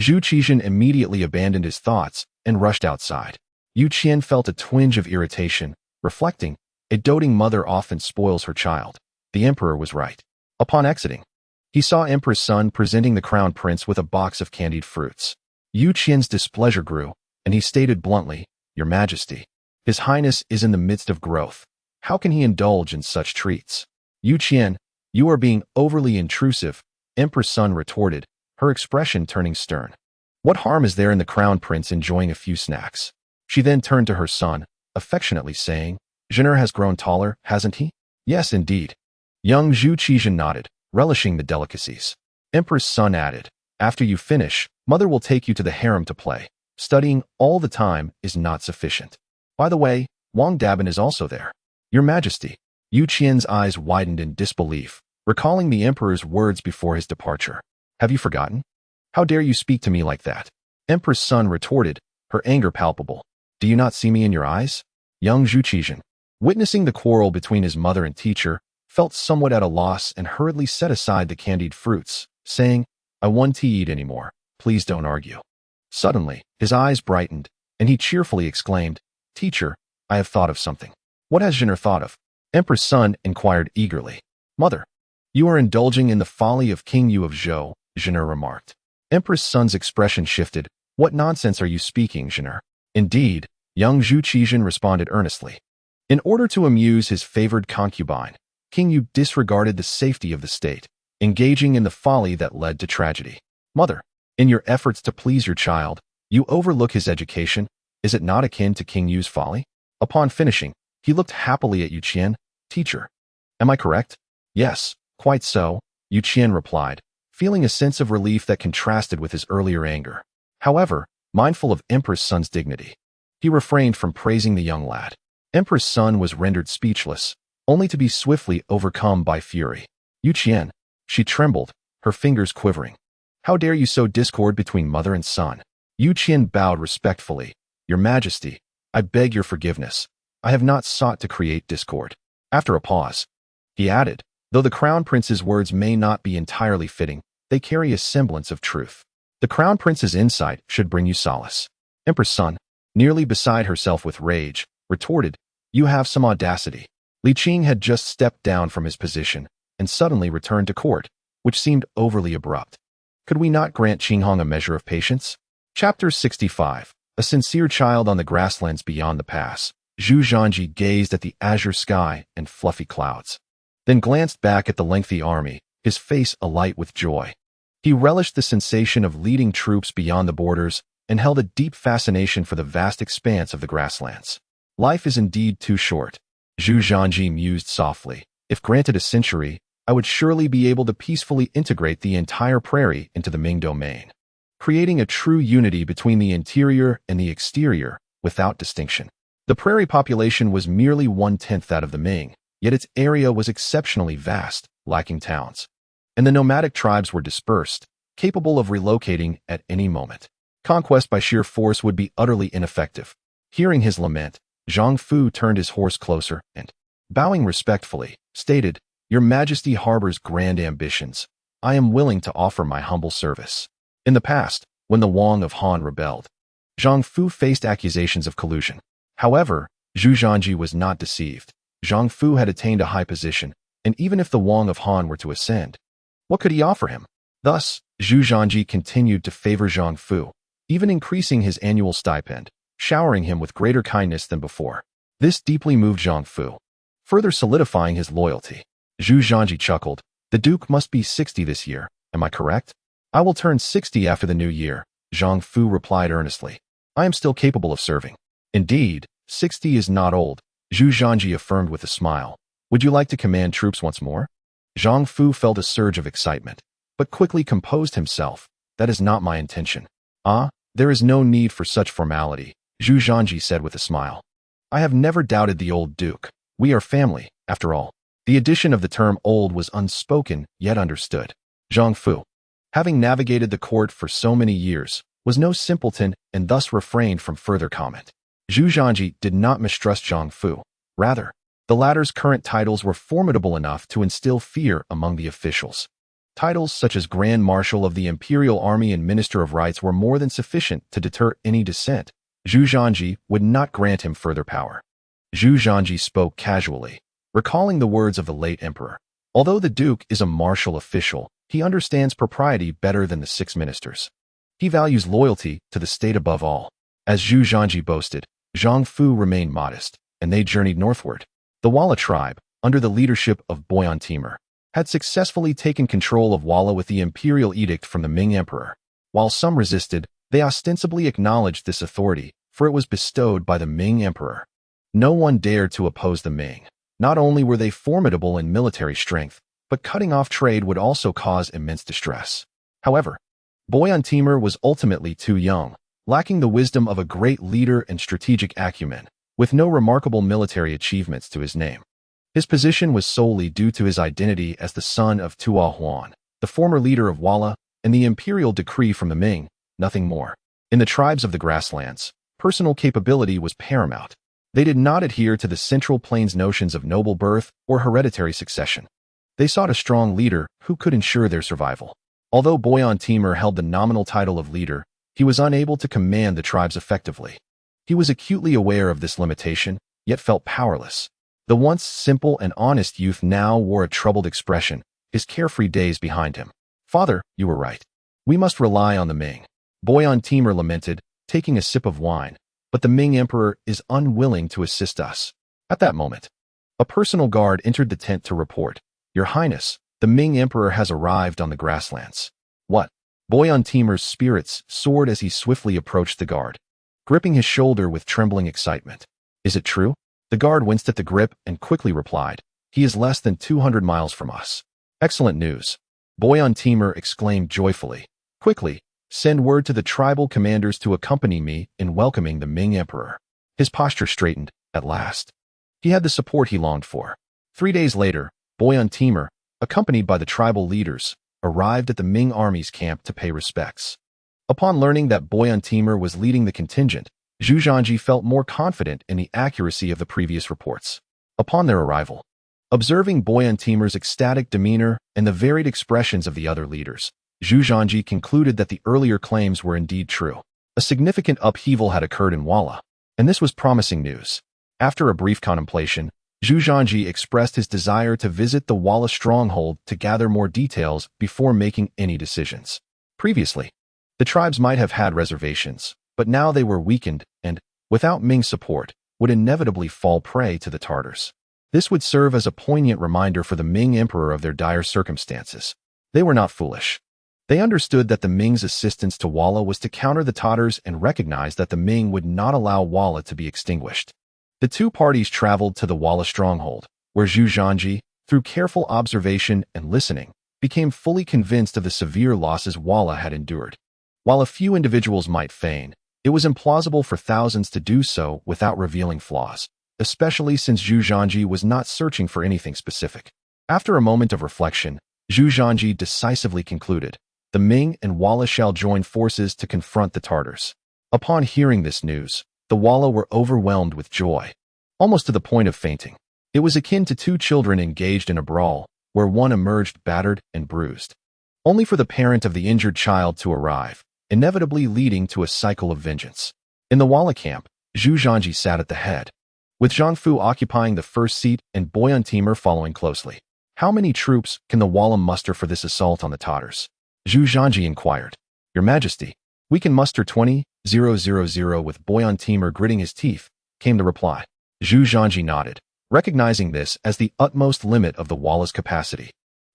Zhu Qizhan immediately abandoned his thoughts and rushed outside. Yu Qian felt a twinge of irritation, reflecting, "A doting mother often spoils her child." The emperor was right. Upon exiting, he saw Emperor Sun presenting the crown prince with a box of candied fruits. Yu Qian's displeasure grew, and he stated bluntly, "Your Majesty, His Highness is in the midst of growth. How can he indulge in such treats?" "Yu Qian, you are being overly intrusive," Emperor Sun retorted, her expression turning stern. "What harm is there in the crown prince enjoying a few snacks?" She then turned to her son, affectionately saying, "Zhengde has grown taller, hasn't he?" "Yes, indeed." Young Zhu Qizhen nodded, relishing the delicacies. Emperor's son added, "After you finish, mother will take you to the harem to play. Studying all the time is not sufficient. By the way, Wang Dabin is also there." "Your Majesty." Yu Qian's eyes widened in disbelief, recalling the emperor's words before his departure. "Have you forgotten? How dare you speak to me like that?" Emperor's son retorted, her anger palpable. "Do you not see me in your eyes?" Young Zhu Qizhen, witnessing the quarrel between his mother and teacher, felt somewhat at a loss and hurriedly set aside the candied fruits, saying, "I want to eat anymore. Please don't argue." Suddenly, his eyes brightened, and he cheerfully exclaimed, "Teacher, I have thought of something." "What has Zhengde thought of?" Emperor's son inquired eagerly. "Mother, you are indulging in the folly of King Yu of Zhou," Zhengde remarked. Emperor's son's expression shifted. "What nonsense are you speaking, Zhengde?" "Indeed," young Zhu Qizhen responded earnestly. "In order to amuse his favored concubine, King Yu disregarded the safety of the state, engaging in the folly that led to tragedy. Mother, in your efforts to please your child, you overlook his education. Is it not akin to King Yu's folly?" Upon finishing, he looked happily at Yu Qian. "Teacher, am I correct?" "Yes, quite so," Yu Qian replied, feeling a sense of relief that contrasted with his earlier anger. However, mindful of Emperor's son's dignity, he refrained from praising the young lad. Emperor's son was rendered speechless, only to be swiftly overcome by fury. "Yu Qian," she trembled, her fingers quivering. "How dare you sow discord between mother and son?" Yu Qian bowed respectfully. "Your Majesty, I beg your forgiveness. I have not sought to create discord." After a pause, he added, "Though the crown prince's words may not be entirely fitting, they carry a semblance of truth. The crown prince's insight should bring you solace." Emperor's son, nearly beside herself with rage, retorted, "You have some audacity." Li Qing had just stepped down from his position and suddenly returned to court, which seemed overly abrupt. Could we not grant Qinghong a measure of patience? Chapter 65. A sincere child on the grasslands beyond the pass. Zhu Zhanji gazed at the azure sky and fluffy clouds, then glanced back at the lengthy army, his face alight with joy. He relished the sensation of leading troops beyond the borders and held a deep fascination for the vast expanse of the grasslands. Life is indeed too short. Zhu Zhanji mused softly. If granted a century, I would surely be able to peacefully integrate the entire prairie into the Ming domain, creating a true unity between the interior and the exterior, without distinction. The prairie population was merely 1/10 that of the Ming, yet its area was exceptionally vast, lacking towns. And the nomadic tribes were dispersed, capable of relocating at any moment. Conquest by sheer force would be utterly ineffective. Hearing his lament, Zhang Fu turned his horse closer and, bowing respectfully, stated, "Your Majesty harbors grand ambitions. I am willing to offer my humble service." In the past, when the Wang of Han rebelled, Zhang Fu faced accusations of collusion. However, Zhu Zhanji was not deceived. Zhang Fu had attained a high position, and even if the Wang of Han were to ascend, what could he offer him? Thus, Zhu Zhanji continued to favor Zhang Fu, even increasing his annual stipend, showering him with greater kindness than before. This deeply moved Zhang Fu, further solidifying his loyalty. Zhu Zhanji chuckled, "The Duke must be 60 this year, am I correct?" "I will turn 60 after the new year," Zhang Fu replied earnestly. "I am still capable of serving." "Indeed, 60 is not old," Zhu Zhanji affirmed with a smile. "Would you like to command troops once more?" Zhang Fu felt a surge of excitement, but quickly composed himself. "That is not my intention." "Ah, there is no need for such formality," Zhu Zhanji said with a smile. "I have never doubted the old Duke. We are family, after all." The addition of the term old was unspoken, yet understood. Zhang Fu, having navigated the court for so many years, was no simpleton and thus refrained from further comment. Zhu Zhanji did not mistrust Zhang Fu. Rather, the latter's current titles were formidable enough to instill fear among the officials. Titles such as Grand Marshal of the Imperial Army and Minister of Rights were more than sufficient to deter any dissent. Zhu Zhanji would not grant him further power. Zhu Zhanji spoke casually, recalling the words of the late emperor. Although the duke is a martial official, he understands propriety better than the 6 ministers. He values loyalty to the state above all. As Zhu Zhanji boasted, Zhang Fu remained modest, and they journeyed northward. The Wala tribe, under the leadership of Boyan Timur, had successfully taken control of Wala with the imperial edict from the Ming emperor. While some resisted, they ostensibly acknowledged this authority, for it was bestowed by the Ming emperor. No one dared to oppose the Ming. Not only were they formidable in military strength, but cutting off trade would also cause immense distress. However, Boyan Timur was ultimately too young, lacking the wisdom of a great leader and strategic acumen, with no remarkable military achievements to his name. His position was solely due to his identity as the son of Tua Huan, the former leader of Wala, and the imperial decree from the Ming, nothing more. In the tribes of the grasslands, personal capability was paramount. They did not adhere to the Central Plains notions of noble birth or hereditary succession. They sought a strong leader who could ensure their survival. Although Boyan Timur held the nominal title of leader, he was unable to command the tribes effectively. He was acutely aware of this limitation, yet felt powerless. The once simple and honest youth now wore a troubled expression, his carefree days behind him. "Father, you were right. We must rely on the Ming," Boyan Timur lamented, taking a sip of wine. "But the Ming emperor is unwilling to assist us." At that moment, a personal guard entered the tent to report, "Your Highness, the Ming emperor has arrived on the grasslands." "What?" Boyan Timur's spirits soared as he swiftly approached the guard, gripping his shoulder with trembling excitement. "Is it true?" The guard winced at the grip and quickly replied, "He is less than 200 miles from us." "Excellent news," Boyan Timur exclaimed joyfully. "Quickly, send word to the tribal commanders to accompany me in welcoming the Ming emperor." His posture straightened, at last. He had the support he longed for. 3 days later, Boyan Timur, accompanied by the tribal leaders, arrived at the Ming army's camp to pay respects. Upon learning that Boyan Timur was leading the contingent, Zhu Zhanji felt more confident in the accuracy of the previous reports. Upon their arrival, observing Boyan Timur's ecstatic demeanor and the varied expressions of the other leaders, Zhu Zhanji concluded that the earlier claims were indeed true. A significant upheaval had occurred in Wala, and this was promising news. After a brief contemplation, Zhu Zhanji expressed his desire to visit the Wala stronghold to gather more details before making any decisions. Previously, the tribes might have had reservations, but now they were weakened and, without Ming support, would inevitably fall prey to the Tartars. This would serve as a poignant reminder for the Ming emperor of their dire circumstances. They were not foolish. They understood that the Ming's assistance to Wala was to counter the Tatars and recognized that the Ming would not allow Wala to be extinguished. The two parties traveled to the Wala stronghold, where Zhu Zhanji, through careful observation and listening, became fully convinced of the severe losses Wala had endured. While a few individuals might feign, it was implausible for thousands to do so without revealing flaws, especially since Zhu Zhanji was not searching for anything specific. After a moment of reflection, Zhu Zhanji decisively concluded, "The Ming and Wala shall join forces to confront the Tartars." Upon hearing this news, the Wala were overwhelmed with joy, almost to the point of fainting. It was akin to two children engaged in a brawl, where one emerged battered and bruised, only for the parent of the injured child to arrive, inevitably leading to a cycle of vengeance. In the Wala camp, Zhu Zhanji sat at the head, with Zhang Fu occupying the first seat and Boyan Timur following closely. "How many troops can the Wala muster for this assault on the Tatars?" Zhu Zhanji inquired. "Your Majesty, we can muster 20,000 with Boyan Timur gritting his teeth," came the reply. Zhu Zhanji nodded, recognizing this as the utmost limit of the Wala's capacity.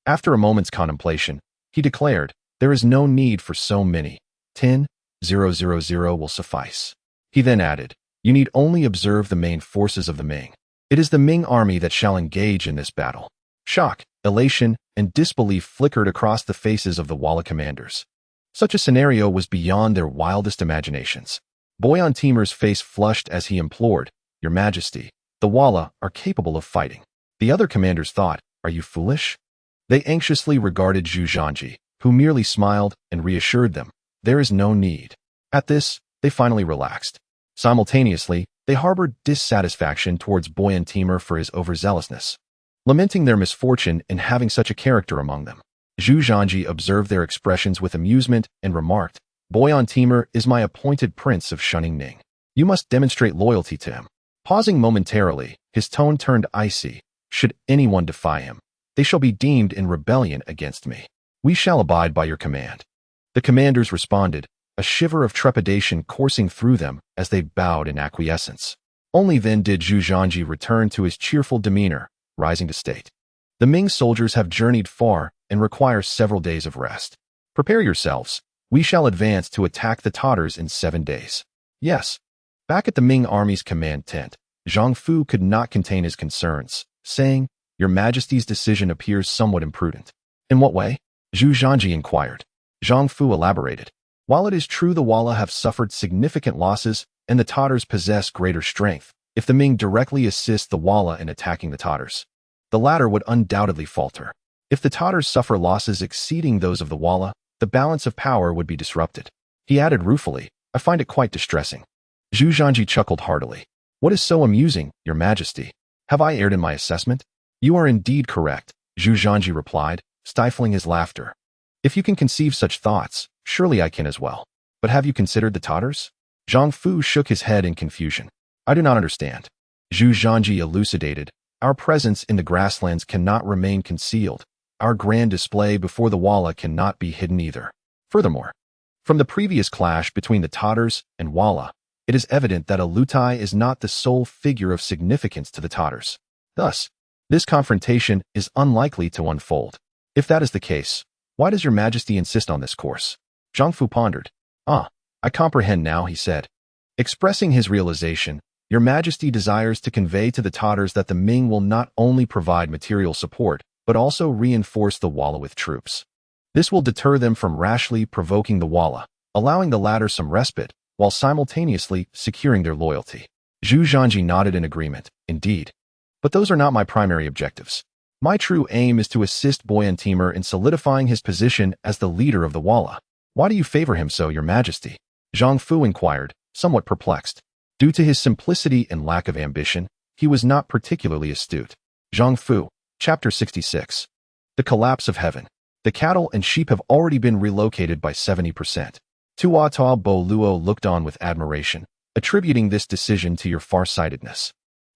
After a moment's contemplation, he declared, "There is no need for so many. 10,000 will suffice." He then added, "You need only observe the main forces of the Ming. It is the Ming army that shall engage in this battle." Shock, elation, and disbelief flickered across the faces of the Wala commanders. Such a scenario was beyond their wildest imaginations. Boyan Timur's face flushed as he implored, "Your Majesty, the Wala are capable of fighting." The other commanders thought, "Are you foolish?" They anxiously regarded Zhu Zhanji, who merely smiled and reassured them, "There is no need." At this, they finally relaxed. Simultaneously, they harbored dissatisfaction towards Boyan Timur for his overzealousness, lamenting their misfortune in having such a character among them. Zhu Zhanji observed their expressions with amusement and remarked, "Boyan Timur is my appointed prince of shunning Ning. You must demonstrate loyalty to him." Pausing momentarily, his tone turned icy. "Should anyone defy him, They shall be deemed in rebellion against me. We shall abide by your command. The commanders responded, a shiver of trepidation coursing through them as they bowed in acquiescence. Only then did Zhu Zhangji return to his cheerful demeanor, rising to state. The Ming soldiers have journeyed far and require several days of rest. Prepare yourselves. We shall advance to attack the Tatars in 7 days. Yes. Back at the Ming army's command tent, Zhang Fu could not contain his concerns, saying, Your Majesty's decision appears somewhat imprudent. In what way? Zhu Zhangji inquired. Zhang Fu elaborated. While it is true the Walla have suffered significant losses and the Tatars possess greater strength, if the Ming directly assist the Walla in attacking the Tatars, the latter would undoubtedly falter. If the Tatars suffer losses exceeding those of the Walla, the balance of power would be disrupted. He added ruefully, I find it quite distressing. Zhu Zhangji chuckled heartily. What is so amusing, Your Majesty? Have I erred in my assessment? You are indeed correct, Zhu Zhangji replied, stifling his laughter. If you can conceive such thoughts, surely I can as well. But have you considered the Tatars? Zhang Fu shook his head in confusion. I do not understand. Zhu Zhangji elucidated. Our presence in the grasslands cannot remain concealed. Our grand display before the Walla cannot be hidden either. Furthermore, from the previous clash between the Tatars and Walla, it is evident that Alutai is not the sole figure of significance to the Tatars. Thus, this confrontation is unlikely to unfold. If that is the case, why does Your Majesty insist on this course? Zhang Fu pondered. I comprehend now, he said. Expressing his realization, Your Majesty desires to convey to the Tatars that the Ming will not only provide material support, but also reinforce the Walla with troops. This will deter them from rashly provoking the Walla, allowing the latter some respite, while simultaneously securing their loyalty. Zhu Zhangji nodded in agreement. Indeed. But those are not my primary objectives. My true aim is to assist Boyan Timur in solidifying his position as the leader of the Walla. Why do you favor him so, Your Majesty? Zhang Fu inquired, somewhat perplexed. Due to his simplicity and lack of ambition, he was not particularly astute. Zhang Fu, Chapter 66. The Collapse of Heaven. The cattle and sheep have already been relocated by 70%. Tua Ta Bo Luo looked on with admiration, attributing this decision to your far-sightedness.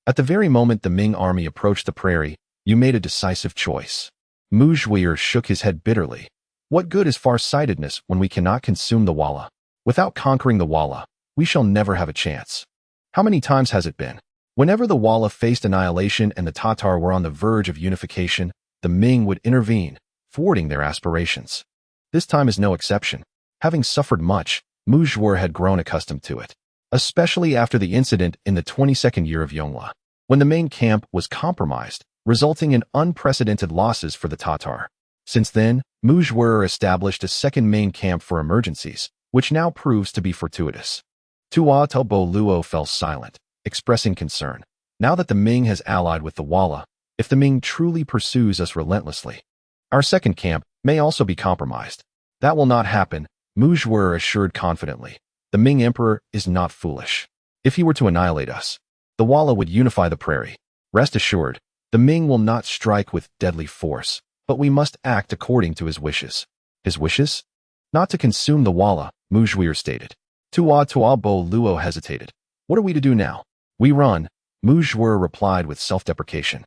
At the very moment the Ming army approached the prairie, you made a decisive choice. Mu Zhuir shook his head bitterly. What good is far-sightedness when we cannot consume the Walla? Without conquering the Walla, we shall never have a chance. How many times has it been? Whenever the Walla faced annihilation and the Tatar were on the verge of unification, the Ming would intervene, thwarting their aspirations. This time is no exception. Having suffered much, Mu Zhuir had grown accustomed to it, especially after the incident in the 22nd year of Yongle, when the main camp was compromised, resulting in unprecedented losses for the Tatar. Since then, Mu Zhuir established a second main camp for emergencies, which now proves to be fortuitous. Tua Ta Bo Luo fell silent, expressing concern. Now that the Ming has allied with the Walla, if the Ming truly pursues us relentlessly, our second camp may also be compromised. That will not happen, Mu Zhuir assured confidently. The Ming Emperor is not foolish. If he were to annihilate us, the Walla would unify the prairie. Rest assured, the Ming will not strike with deadly force, but we must act according to his wishes. His wishes? Not to consume the Walla, Mu Zhuir stated. Tua Bo Luo hesitated. What are we to do now? We run, Mu Zhuir replied with self-deprecation.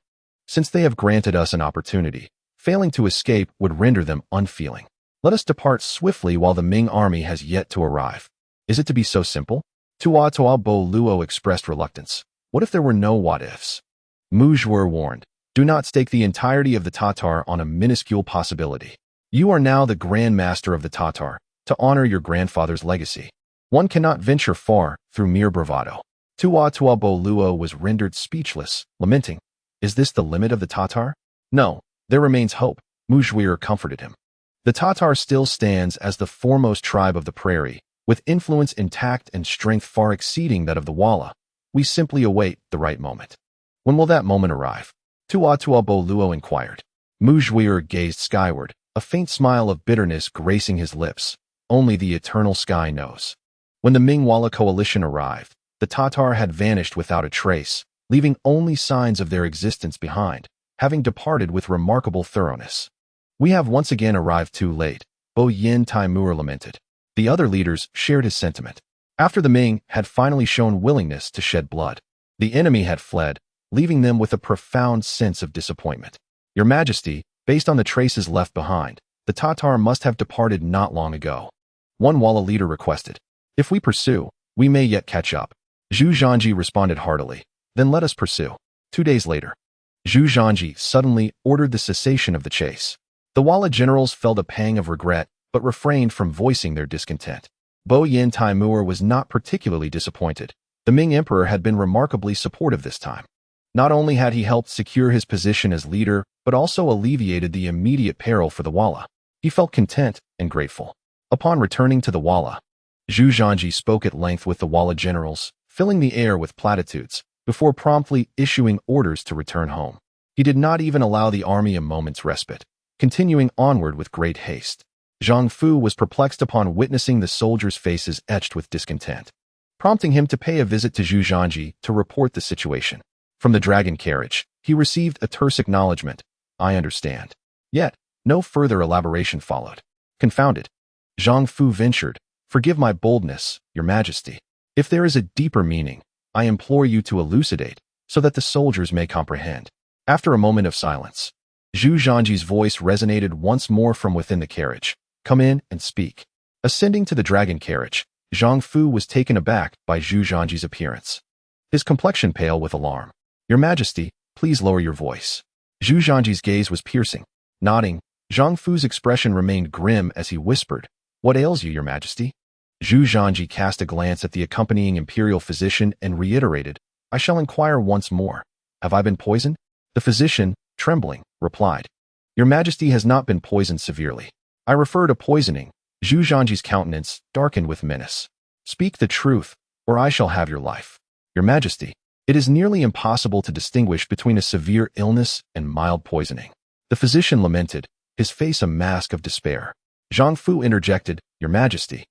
Since they have granted us an opportunity, failing to escape would render them unfeeling. Let us depart swiftly while the Ming army has yet to arrive. Is it to be so simple? Tua Bo Luo expressed reluctance. What if there were no what-ifs? Mu Zhuir warned. Do not stake the entirety of the Tatar on a minuscule possibility. You are now the Grand Master of the Tatar, to honor your grandfather's legacy. One cannot venture far through mere bravado. Tua Bo Luo was rendered speechless, lamenting. Is this the limit of the Tatar? No, there remains hope, Mu Zhuir comforted him. The Tatar still stands as the foremost tribe of the prairie, with influence intact and strength far exceeding that of the Walla. We simply await the right moment. When will that moment arrive? Tua Bo Luo inquired. Mu Zhuir gazed skyward, a faint smile of bitterness gracing his lips. Only the eternal sky knows. When the Ming-Walla coalition arrived, the Tatar had vanished without a trace, leaving only signs of their existence behind, having departed with remarkable thoroughness. We have once again arrived too late, Boyan Timur lamented. The other leaders shared his sentiment. After the Ming had finally shown willingness to shed blood, the enemy had fled, leaving them with a profound sense of disappointment. Your Majesty, based on the traces left behind, the Tatar must have departed not long ago. One Walla leader requested. If we pursue, we may yet catch up. Zhu Zhangji responded heartily. Then let us pursue. 2 days later, Zhu Zhangji suddenly ordered the cessation of the chase. The Walla generals felt a pang of regret, but refrained from voicing their discontent. Bo Yin Taimur was not particularly disappointed. The Ming Emperor had been remarkably supportive this time. Not only had he helped secure his position as leader, but also alleviated the immediate peril for the Walla. He felt content and grateful. Upon returning to the Walla, Zhu Zhangji spoke at length with the Walla generals, filling the air with platitudes, before promptly issuing orders to return home. He did not even allow the army a moment's respite, continuing onward with great haste. Zhang Fu was perplexed upon witnessing the soldiers' faces etched with discontent, prompting him to pay a visit to Zhu Zhangji to report the situation. From the dragon carriage, he received a terse acknowledgement. I understand. Yet, no further elaboration followed. Confounded, Zhang Fu ventured, forgive my boldness, Your Majesty. If there is a deeper meaning, I implore you to elucidate, so that the soldiers may comprehend. After a moment of silence, Zhu Zhangji's voice resonated once more from within the carriage. Come in and speak. Ascending to the dragon carriage, Zhang Fu was taken aback by Zhu Zhangji's appearance. His complexion pale with alarm. Your Majesty, please lower your voice. Zhu Zhangji's gaze was piercing. Nodding, Zhang Fu's expression remained grim as he whispered, What ails you, Your Majesty? Zhu Zhangji cast a glance at the accompanying imperial physician and reiterated, I shall inquire once more. Have I been poisoned? The physician, trembling, replied, Your Majesty has not been poisoned severely. I refer to poisoning. Zhu Zhangji's countenance darkened with menace. Speak the truth, or I shall have your life. Your Majesty, it is nearly impossible to distinguish between a severe illness and mild poisoning. The physician lamented, his face a mask of despair. Zhang Fu interjected, Your Majesty,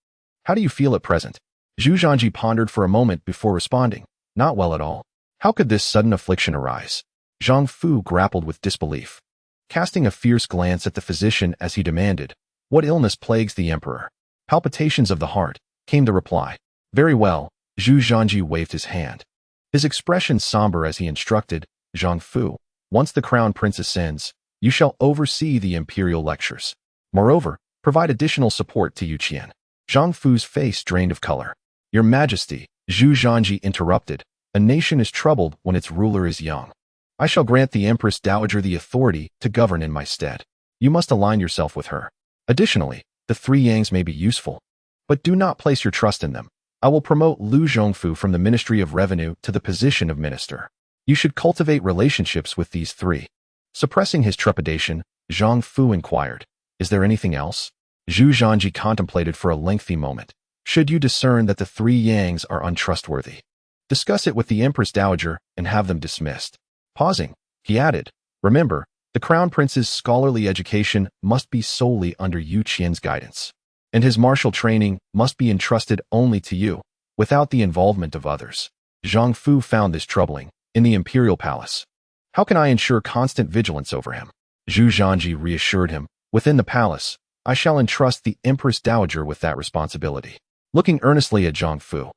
how do you feel at present? Zhu Zhangji pondered for a moment before responding, Not well at all. How could this sudden affliction arise? Zhang Fu grappled with disbelief, casting a fierce glance at the physician as he demanded, What illness plagues the emperor? Palpitations of the heart, came the reply. Very well, Zhu Zhangji waved his hand. His expression somber as he instructed, Zhang Fu, once the crown prince ascends, you shall oversee the imperial lectures. Moreover, provide additional support to Yuqian. Zhang Fu's face drained of color. Your Majesty, Zhu Zhangji interrupted, a nation is troubled when its ruler is young. I shall grant the Empress Dowager the authority to govern in my stead. You must align yourself with her. Additionally, the 3 Yangs may be useful, but do not place your trust in them. I will promote Lu Zhongfu from the Ministry of Revenue to the position of minister. You should cultivate relationships with these 3. Suppressing his trepidation, Zhang Fu inquired, Is there anything else? Zhu Zhangji contemplated for a lengthy moment. Should you discern that the 3 Yangs are untrustworthy, discuss it with the Empress Dowager and have them dismissed. Pausing, he added, Remember, the Crown Prince's scholarly education must be solely under Yu Qian's guidance, and his martial training must be entrusted only to you, without the involvement of others. Zhang Fu found this troubling. In the imperial palace, how can I ensure constant vigilance over him? Zhu Zhangji reassured him, Within the palace, I shall entrust the Empress Dowager with that responsibility. Looking earnestly at Zhang Fu,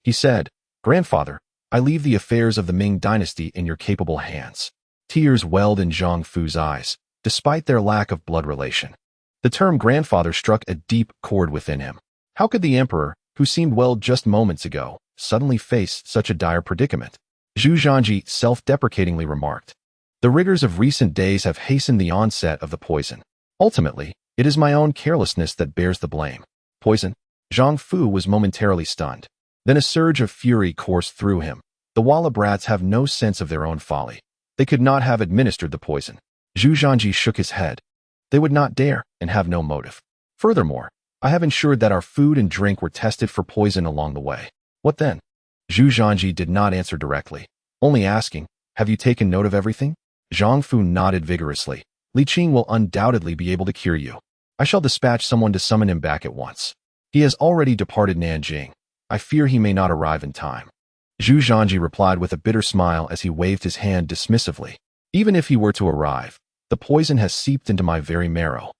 he said, Grandfather, I leave the affairs of the Ming dynasty in your capable hands. Tears welled in Zhang Fu's eyes, despite their lack of blood relation. The term grandfather struck a deep chord within him. How could the emperor, who seemed well just moments ago, suddenly face such a dire predicament? Zhu Zhangji self-deprecatingly remarked, The rigors of recent days have hastened the onset of the poison. Ultimately, it is my own carelessness that bears the blame. Poison? Zhang Fu was momentarily stunned. Then a surge of fury coursed through him. The Walla brats have no sense of their own folly. They could not have administered the poison. Zhu Zhangji shook his head. They would not dare, and have no motive. Furthermore, I have ensured that our food and drink were tested for poison along the way. What then? Zhu Zhangji did not answer directly, only asking, Have you taken note of everything? Zhang Fu nodded vigorously. Li Qing will undoubtedly be able to cure you. I shall dispatch someone to summon him back at once. He has already departed Nanjing. I fear he may not arrive in time. Zhu Zhangji replied with a bitter smile as he waved his hand dismissively. Even if he were to arrive, the poison has seeped into my very marrow.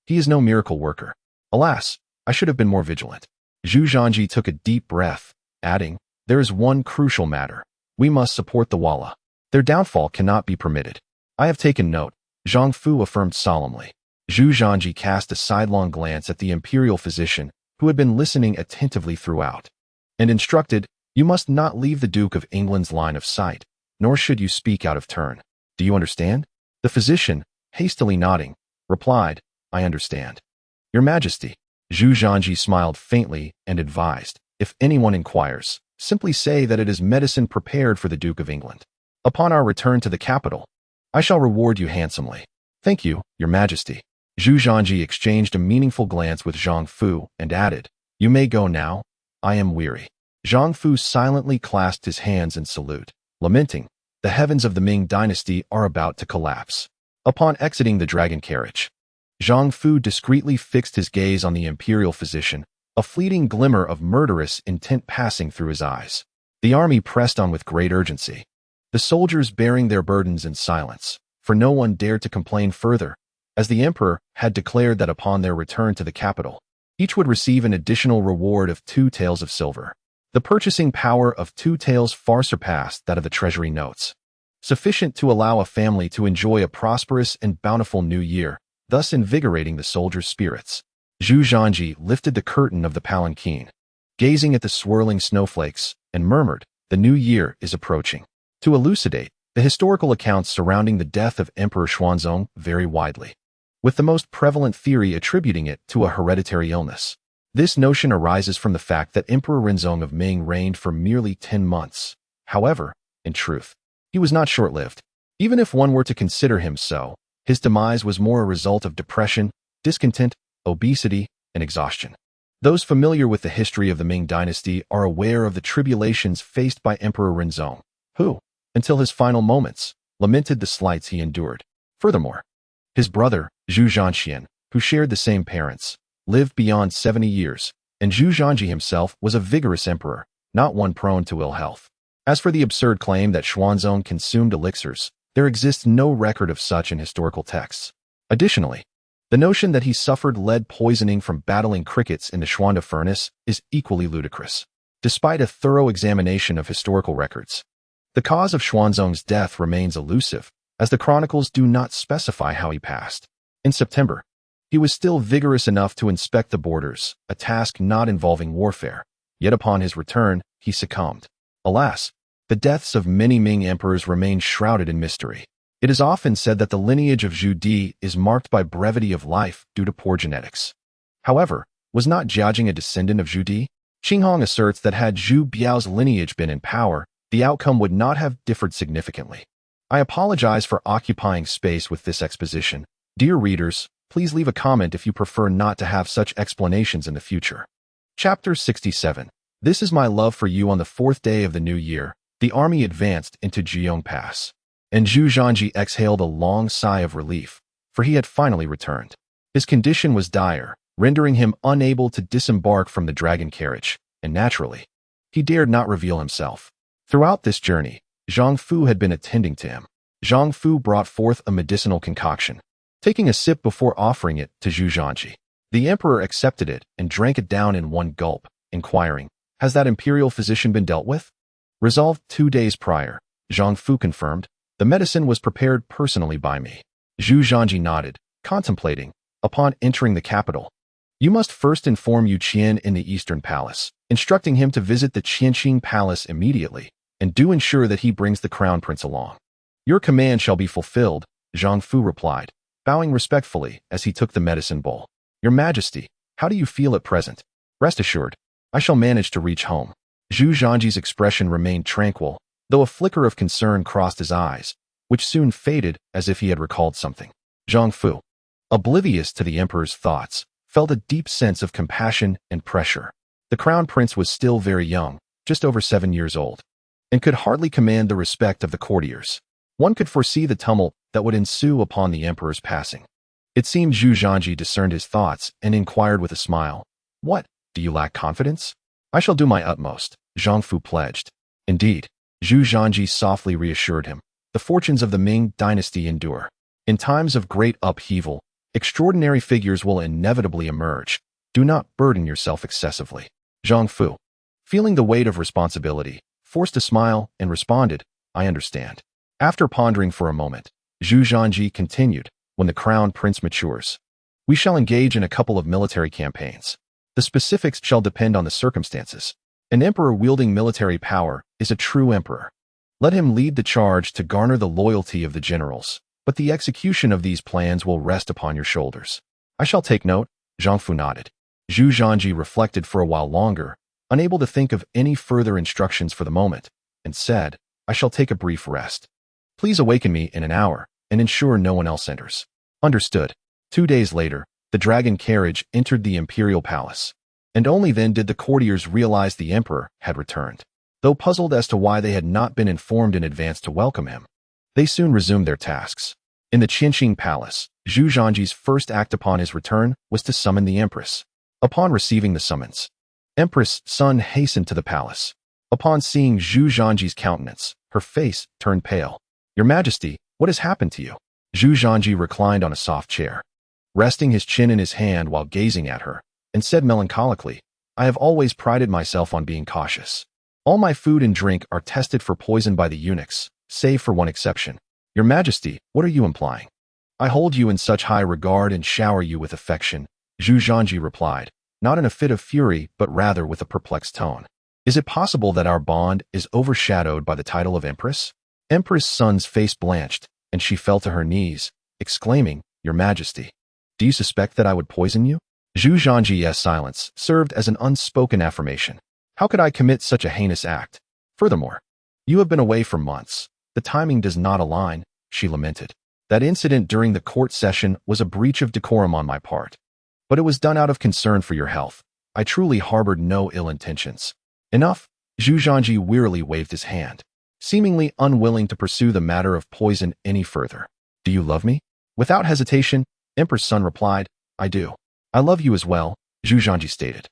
He is no miracle worker. Alas, I should have been more vigilant. Zhu Zhangji took a deep breath, adding, There is one crucial matter. We must support the Walla. Their downfall cannot be permitted. I have taken note. Zhang Fu affirmed solemnly. Zhu Zhanji cast a sidelong glance at the imperial physician, who had been listening attentively throughout, and instructed, "You must not leave the Duke of England's line of sight, nor should you speak out of turn. Do you understand?" The physician, hastily nodding, replied, "I understand. Your Majesty." Zhu Zhanji smiled faintly and advised, "If anyone inquires, simply say that it is medicine prepared for the Duke of England. Upon our return to the capital, I shall reward you handsomely." "Thank you, Your Majesty." Zhu Zhanji exchanged a meaningful glance with Zhang Fu and added, "You may go now. I am weary." Zhang Fu silently clasped his hands in salute, lamenting, "The heavens of the Ming dynasty are about to collapse." Upon exiting the dragon carriage, Zhang Fu discreetly fixed his gaze on the imperial physician, a fleeting glimmer of murderous intent passing through his eyes. The army pressed on with great urgency, the soldiers bearing their burdens in silence, for no one dared to complain further, as the emperor had declared that upon their return to the capital, each would receive an additional reward of 2 taels of silver. The purchasing power of 2 taels far surpassed that of the treasury notes, sufficient to allow a family to enjoy a prosperous and bountiful new year, thus invigorating the soldiers' spirits. Zhu Zhanji lifted the curtain of the palanquin, gazing at the swirling snowflakes, and murmured, "The new year is approaching." To elucidate, the historical accounts surrounding the death of Emperor Xuande vary widely, with the most prevalent theory attributing it to a hereditary illness. This notion arises from the fact that Emperor Renzong of Ming reigned for merely 10 months. However, in truth, he was not short-lived. Even if one were to consider him so, his demise was more a result of depression, discontent, obesity, and exhaustion. Those familiar with the history of the Ming dynasty are aware of the tribulations faced by Emperor Renzong, who, until his final moments, lamented the slights he endured. Furthermore, his brother, Zhu Zhanxian, who shared the same parents, lived beyond 70 years, and Zhu Zhanji himself was a vigorous emperor, not one prone to ill health. As for the absurd claim that Xuanzong consumed elixirs, there exists no record of such in historical texts. Additionally, the notion that he suffered lead poisoning from battling crickets in the Xuande furnace is equally ludicrous. Despite a thorough examination of historical records, the cause of Xuanzong's death remains elusive, as the chronicles do not specify how he passed. In September, he was still vigorous enough to inspect the borders, a task not involving warfare, yet upon his return, he succumbed. Alas, the deaths of many Ming emperors remain shrouded in mystery. It is often said that the lineage of Zhengde is marked by brevity of life due to poor genetics. However, was not Jiajing a descendant of Zhengde? Xinghong asserts that had Zhu Biao's lineage been in power, the outcome would not have differed significantly. I apologize for occupying space with this exposition. Dear readers, please leave a comment if you prefer not to have such explanations in the future. Chapter 67. This is my love for you. On the 4th day of the new year, the army advanced into Jiong Pass, and Zhu Zhanji exhaled a long sigh of relief, for he had finally returned. His condition was dire, rendering him unable to disembark from the dragon carriage, and naturally, he dared not reveal himself. Throughout this journey, Zhang Fu had been attending to him. Zhang Fu brought forth a medicinal concoction, taking a sip before offering it to Zhu Zhanji. The emperor accepted it and drank it down in one gulp, inquiring, "Has that imperial physician been dealt with?" Resolved 2 days prior, Zhang Fu confirmed, "The medicine was prepared personally by me." Zhu Zhanji nodded, contemplating, upon entering the capital, "You must first inform Yu Qian in the Eastern Palace, instructing him to visit the Qianqing Palace immediately, and do ensure that he brings the crown prince along." "Your command shall be fulfilled," Zhang Fu replied, bowing respectfully as he took the medicine bowl. "Your Majesty, how do you feel at present?" "Rest assured, I shall manage to reach home." Zhu Zhanji's expression remained tranquil, though a flicker of concern crossed his eyes, which soon faded as if he had recalled something. Zhang Fu, oblivious to the emperor's thoughts, felt a deep sense of compassion and pressure. The crown prince was still very young, just over 7 years old, and could hardly command the respect of the courtiers. One could foresee the tumult that would ensue upon the emperor's passing. It seemed Zhu Zhanji discerned his thoughts and inquired with a smile, "What, do you lack confidence?" "I shall do my utmost," Zhang Fu pledged. Indeed, Zhu Zhanji softly reassured him, "The fortunes of the Ming dynasty endure. In times of great upheaval, extraordinary figures will inevitably emerge. Do not burden yourself excessively." Zhang Fu, feeling the weight of responsibility, forced a smile and responded, "I understand." After pondering for a moment, Zhu Zhanji continued, when the crown prince matures. We shall engage in a couple of military campaigns. The specifics shall depend on the circumstances. An emperor wielding military power is a true emperor. Let him lead the charge to garner the loyalty of the generals, but the execution of these plans will rest upon your shoulders. I shall take note. Zhang Fu nodded. Zhu Zhanji reflected for a while longer, unable to think of any further instructions for the moment, and said, I shall take a brief rest. Please awaken me in an hour, and ensure no one else enters. Understood. 2 days later, the dragon carriage entered the imperial palace, and only then did the courtiers realize the emperor had returned. Though puzzled as to why they had not been informed in advance to welcome him, they soon resumed their tasks. In the Qianxing Palace, Zhu Zhanji's first act upon his return was to summon the empress. Upon receiving the summons, Empress Sun hastened to the palace. Upon seeing Zhu Zhanji's countenance, her face turned pale. Your Majesty, what has happened to you? Zhu Zhanji reclined on a soft chair, resting his chin in his hand while gazing at her, and said melancholically, I have always prided myself on being cautious. All my food and drink are tested for poison by the eunuchs, save for one exception. Your Majesty, what are you implying? I hold you in such high regard and shower you with affection, Zhu Zhanji replied, not in a fit of fury but rather with a perplexed tone. Is it possible that our bond is overshadowed by the title of Empress? Empress Sun's face blanched, and she fell to her knees, exclaiming, Your Majesty, do you suspect that I would poison you? Zhu Zhanji's silence served as an unspoken affirmation. How could I commit such a heinous act? Furthermore, you have been away for months. The timing does not align, she lamented. That incident during the court session was a breach of decorum on my part. But it was done out of concern for your health. I truly harbored no ill intentions. Enough. Zhu Zhanji wearily waved his hand, seemingly unwilling to pursue the matter of poison any further. Do you love me? Without hesitation, Empress Sun replied, I do. I love you as well, Zhu Zhanji stated.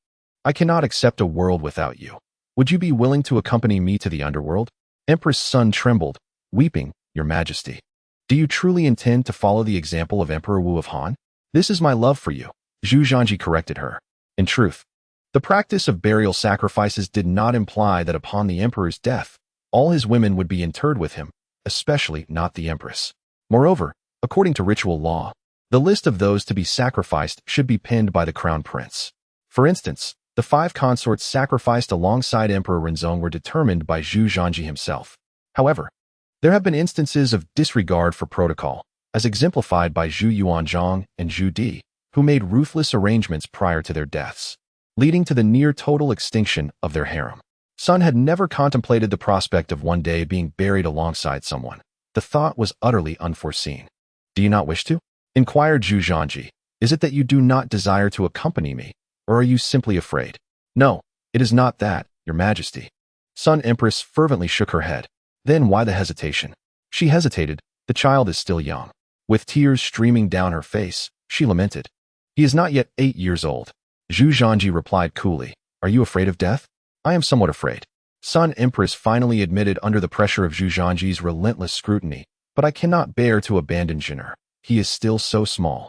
I cannot accept a world without you. Would you be willing to accompany me to the underworld? Empress Sun trembled, weeping, Your Majesty. Do you truly intend to follow the example of Emperor Wu of Han? This is my love for you, Zhu Zhanji corrected her. In truth, the practice of burial sacrifices did not imply that upon the emperor's death, all his women would be interred with him, especially not the empress. Moreover, according to ritual law, the list of those to be sacrificed should be penned by the crown prince. For instance, the 5 consorts sacrificed alongside Emperor Renzong were determined by Zhu Zhanji himself. However, there have been instances of disregard for protocol, as exemplified by Zhu Yuanzhang and Zhu Di, who made ruthless arrangements prior to their deaths, leading to the near total extinction of their harem. Sun had never contemplated the prospect of one day being buried alongside someone. The thought was utterly unforeseen. Do you not wish to? Inquired Zhu Zhanji. Is it that you do not desire to accompany me, or are you simply afraid? No, it is not that, Your Majesty. Sun Empress fervently shook her head. Then why the hesitation? She hesitated. The child is still young. With tears streaming down her face, she lamented. He is not yet 8 years old. Zhu Zhanji replied coolly. Are you afraid of death? I am somewhat afraid. Sun Empress finally admitted under the pressure of Zhu Zhanji's relentless scrutiny, but I cannot bear to abandon Zhener. He is still so small,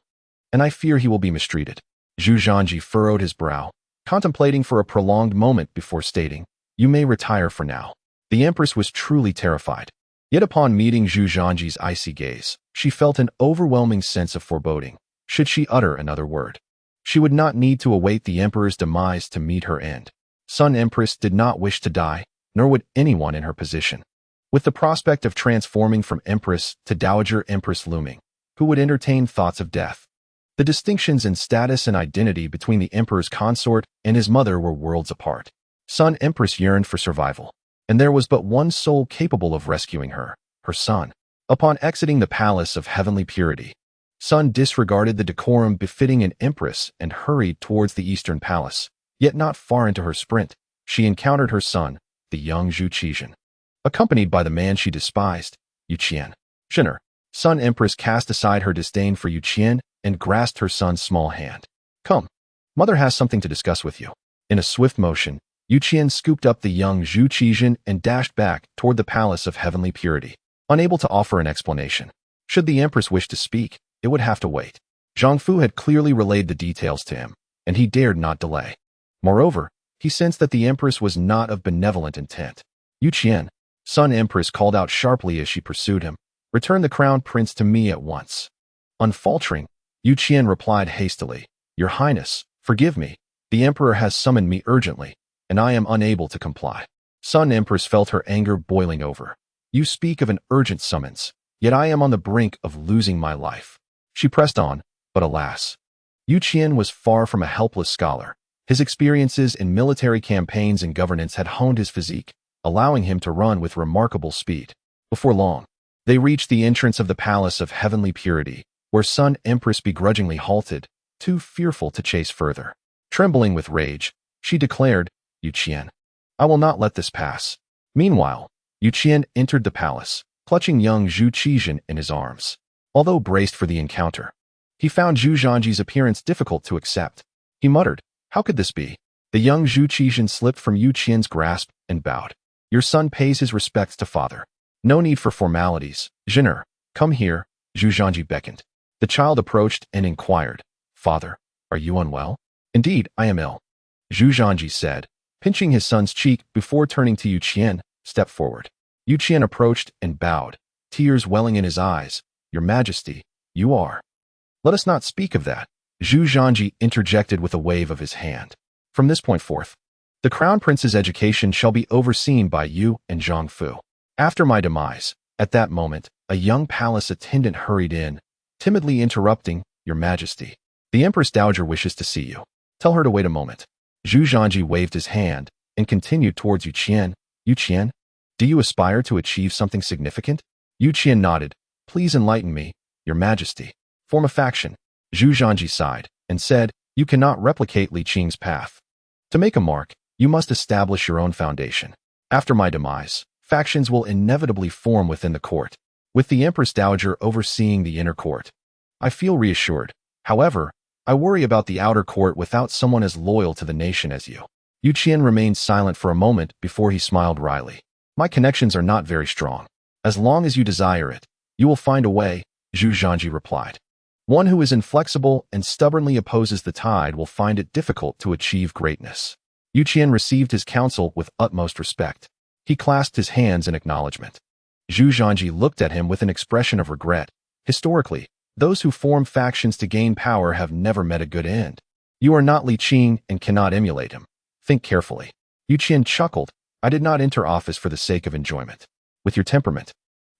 and I fear he will be mistreated. Zhu Zhanji furrowed his brow, contemplating for a prolonged moment before stating, You may retire for now. The Empress was truly terrified. Yet upon meeting Zhu Zhanji's icy gaze, she felt an overwhelming sense of foreboding. Should she utter another word, she would not need to await the Emperor's demise to meet her end. Sun Empress did not wish to die, nor would anyone in her position. With the prospect of transforming from Empress to Dowager Empress looming, who would entertain thoughts of death? The distinctions in status and identity between the Emperor's consort and his mother were worlds apart. Sun Empress yearned for survival, and there was but one soul capable of rescuing her, her son. Upon exiting the palace of heavenly purity, Sun disregarded the decorum befitting an empress and hurried towards the eastern palace. Yet not far into her sprint, she encountered her son, the young Zhu Qizhen, accompanied by the man she despised, Yu Qian. Zhener. Sun Empress cast aside her disdain for Yu Qian and grasped her son's small hand. Come, mother has something to discuss with you. In a swift motion, Yu Qian scooped up the young Zhu Qizhen and dashed back toward the palace of heavenly purity, unable to offer an explanation. Should the Empress wish to speak, it would have to wait. Zhang Fu had clearly relayed the details to him, and he dared not delay. Moreover, he sensed that the Empress was not of benevolent intent. Yu Qian, Sun Empress called out sharply as she pursued him. Return the crown prince to me at once. Unfaltering, Yu Qian replied hastily, Your Highness, forgive me. The emperor has summoned me urgently, and I am unable to comply. Sun Empress felt her anger boiling over. You speak of an urgent summons, yet I am on the brink of losing my life. She pressed on, but alas. Yu Qian was far from a helpless scholar. His experiences in military campaigns and governance had honed his physique, allowing him to run with remarkable speed. Before long, they reached the entrance of the Palace of Heavenly Purity, where Sun Empress begrudgingly halted, too fearful to chase further. Trembling with rage, she declared, Yu Qian, I will not let this pass. Meanwhile, Yu Qian entered the palace, clutching young Zhu Qizhen in his arms. Although braced for the encounter, he found Zhu Zhangji's appearance difficult to accept. He muttered, How could this be? The young Zhu Qizhen slipped from Yu Qian's grasp and bowed. Your son pays his respects to father. No need for formalities. Zhener, come here, Zhu Zhangji beckoned. The child approached and inquired, Father, are you unwell? Indeed, I am ill, Zhu Zhangji said, pinching his son's cheek before turning to Yu Qian. Step forward. Yu Qian approached and bowed, tears welling in his eyes. Your Majesty, you are. Let us not speak of that, Zhu Zhangji interjected with a wave of his hand. From this point forth, the crown prince's education shall be overseen by you and Zhang Fu. After my demise, at that moment, a young palace attendant hurried in, timidly interrupting, Your Majesty. The Empress Dowager wishes to see you. Tell her to wait a moment. Zhu Zhangji waved his hand and continued towards Yu Qian. Yu Qian, do you aspire to achieve something significant? Yu Qian nodded. Please enlighten me, Your Majesty. Form a faction. Zhu Zhangji sighed and said, You cannot replicate Li Qing's path. To make a mark, you must establish your own foundation. After my demise, factions will inevitably form within the court, with the Empress Dowager overseeing the inner court. I feel reassured. However, I worry about the outer court without someone as loyal to the nation as you. Yu Qian remained silent for a moment before he smiled wryly. My connections are not very strong. As long as you desire it, you will find a way, Zhu Zhangji replied. One who is inflexible and stubbornly opposes the tide will find it difficult to achieve greatness. Yu Qian received his counsel with utmost respect. He clasped his hands in acknowledgement. Zhu Zhangji looked at him with an expression of regret. Historically, those who form factions to gain power have never met a good end. You are not Li Qing and cannot emulate him. Think carefully. Yu Qian chuckled. I did not enter office for the sake of enjoyment. With your temperament,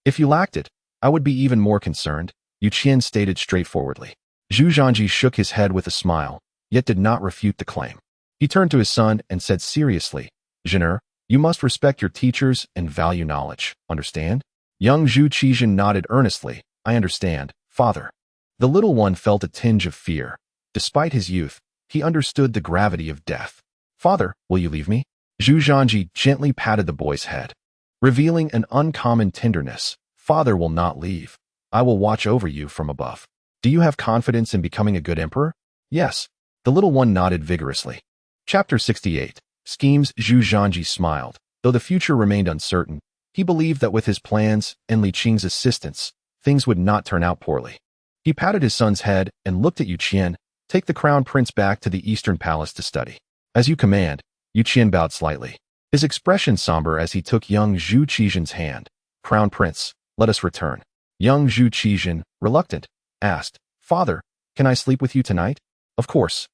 if you lacked it, I would be even more concerned, Yu Qian stated straightforwardly. Zhu Zhangji shook his head with a smile, yet did not refute the claim. He turned to his son and said seriously, Zhener, you must respect your teachers and value knowledge, understand? Young Zhu Qizhen nodded earnestly. I understand, father. The little one felt a tinge of fear. Despite his youth, he understood the gravity of death. Father, will you leave me? Zhu Zhangji gently patted the boy's head, revealing an uncommon tenderness. Father will not leave. I will watch over you from above. Do you have confidence in becoming a good emperor? Yes. The little one nodded vigorously. Chapter 68. Schemes. Zhu Zhangji smiled. Though the future remained uncertain, he believed that with his plans and Li Qing's assistance, things would not turn out poorly. He patted his son's head and looked at Yu Qian. Take the crown prince back to the Eastern Palace to study. As you command. Yu Qian bowed slightly, his expression somber as he took young Zhu Qizhen's hand. Crown Prince, let us return. Young Zhu Qizhen, reluctant, asked, Father, can I sleep with you tonight? Of course.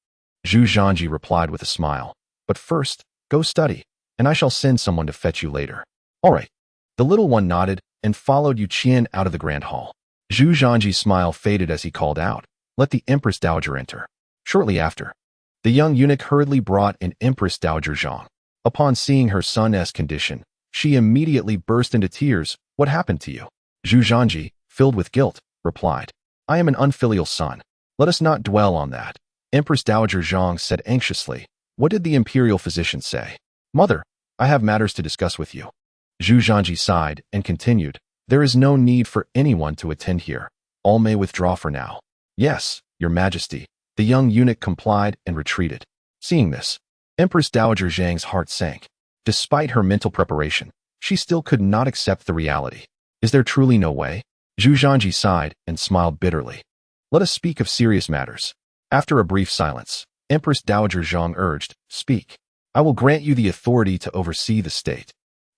Zhu Zhangji replied with a smile. But first, go study, and I shall send someone to fetch you later. All right. The little one nodded and followed Yu Qian out of the grand hall. Zhu Zhangji's smile faded as he called out, Let the Empress Dowager enter. Shortly after, the young eunuch hurriedly brought in Empress Dowager Zhang. Upon seeing her son's condition, she immediately burst into tears. What happened to you? Zhu Zhangji, filled with guilt, replied, I am an unfilial son. Let us not dwell on that. Empress Dowager Zhang said anxiously, What did the imperial physician say? Mother, I have matters to discuss with you. Zhu Zhangji sighed and continued, There is no need for anyone to attend here. All may withdraw for now. Yes, Your Majesty. The young eunuch complied and retreated. Seeing this, Empress Dowager Zhang's heart sank. Despite her mental preparation, she still could not accept the reality. Is there truly no way? Zhu Zhangji sighed and smiled bitterly. Let us speak of serious matters. After a brief silence, Empress Dowager Zhang urged, Speak. I will grant you the authority to oversee the state.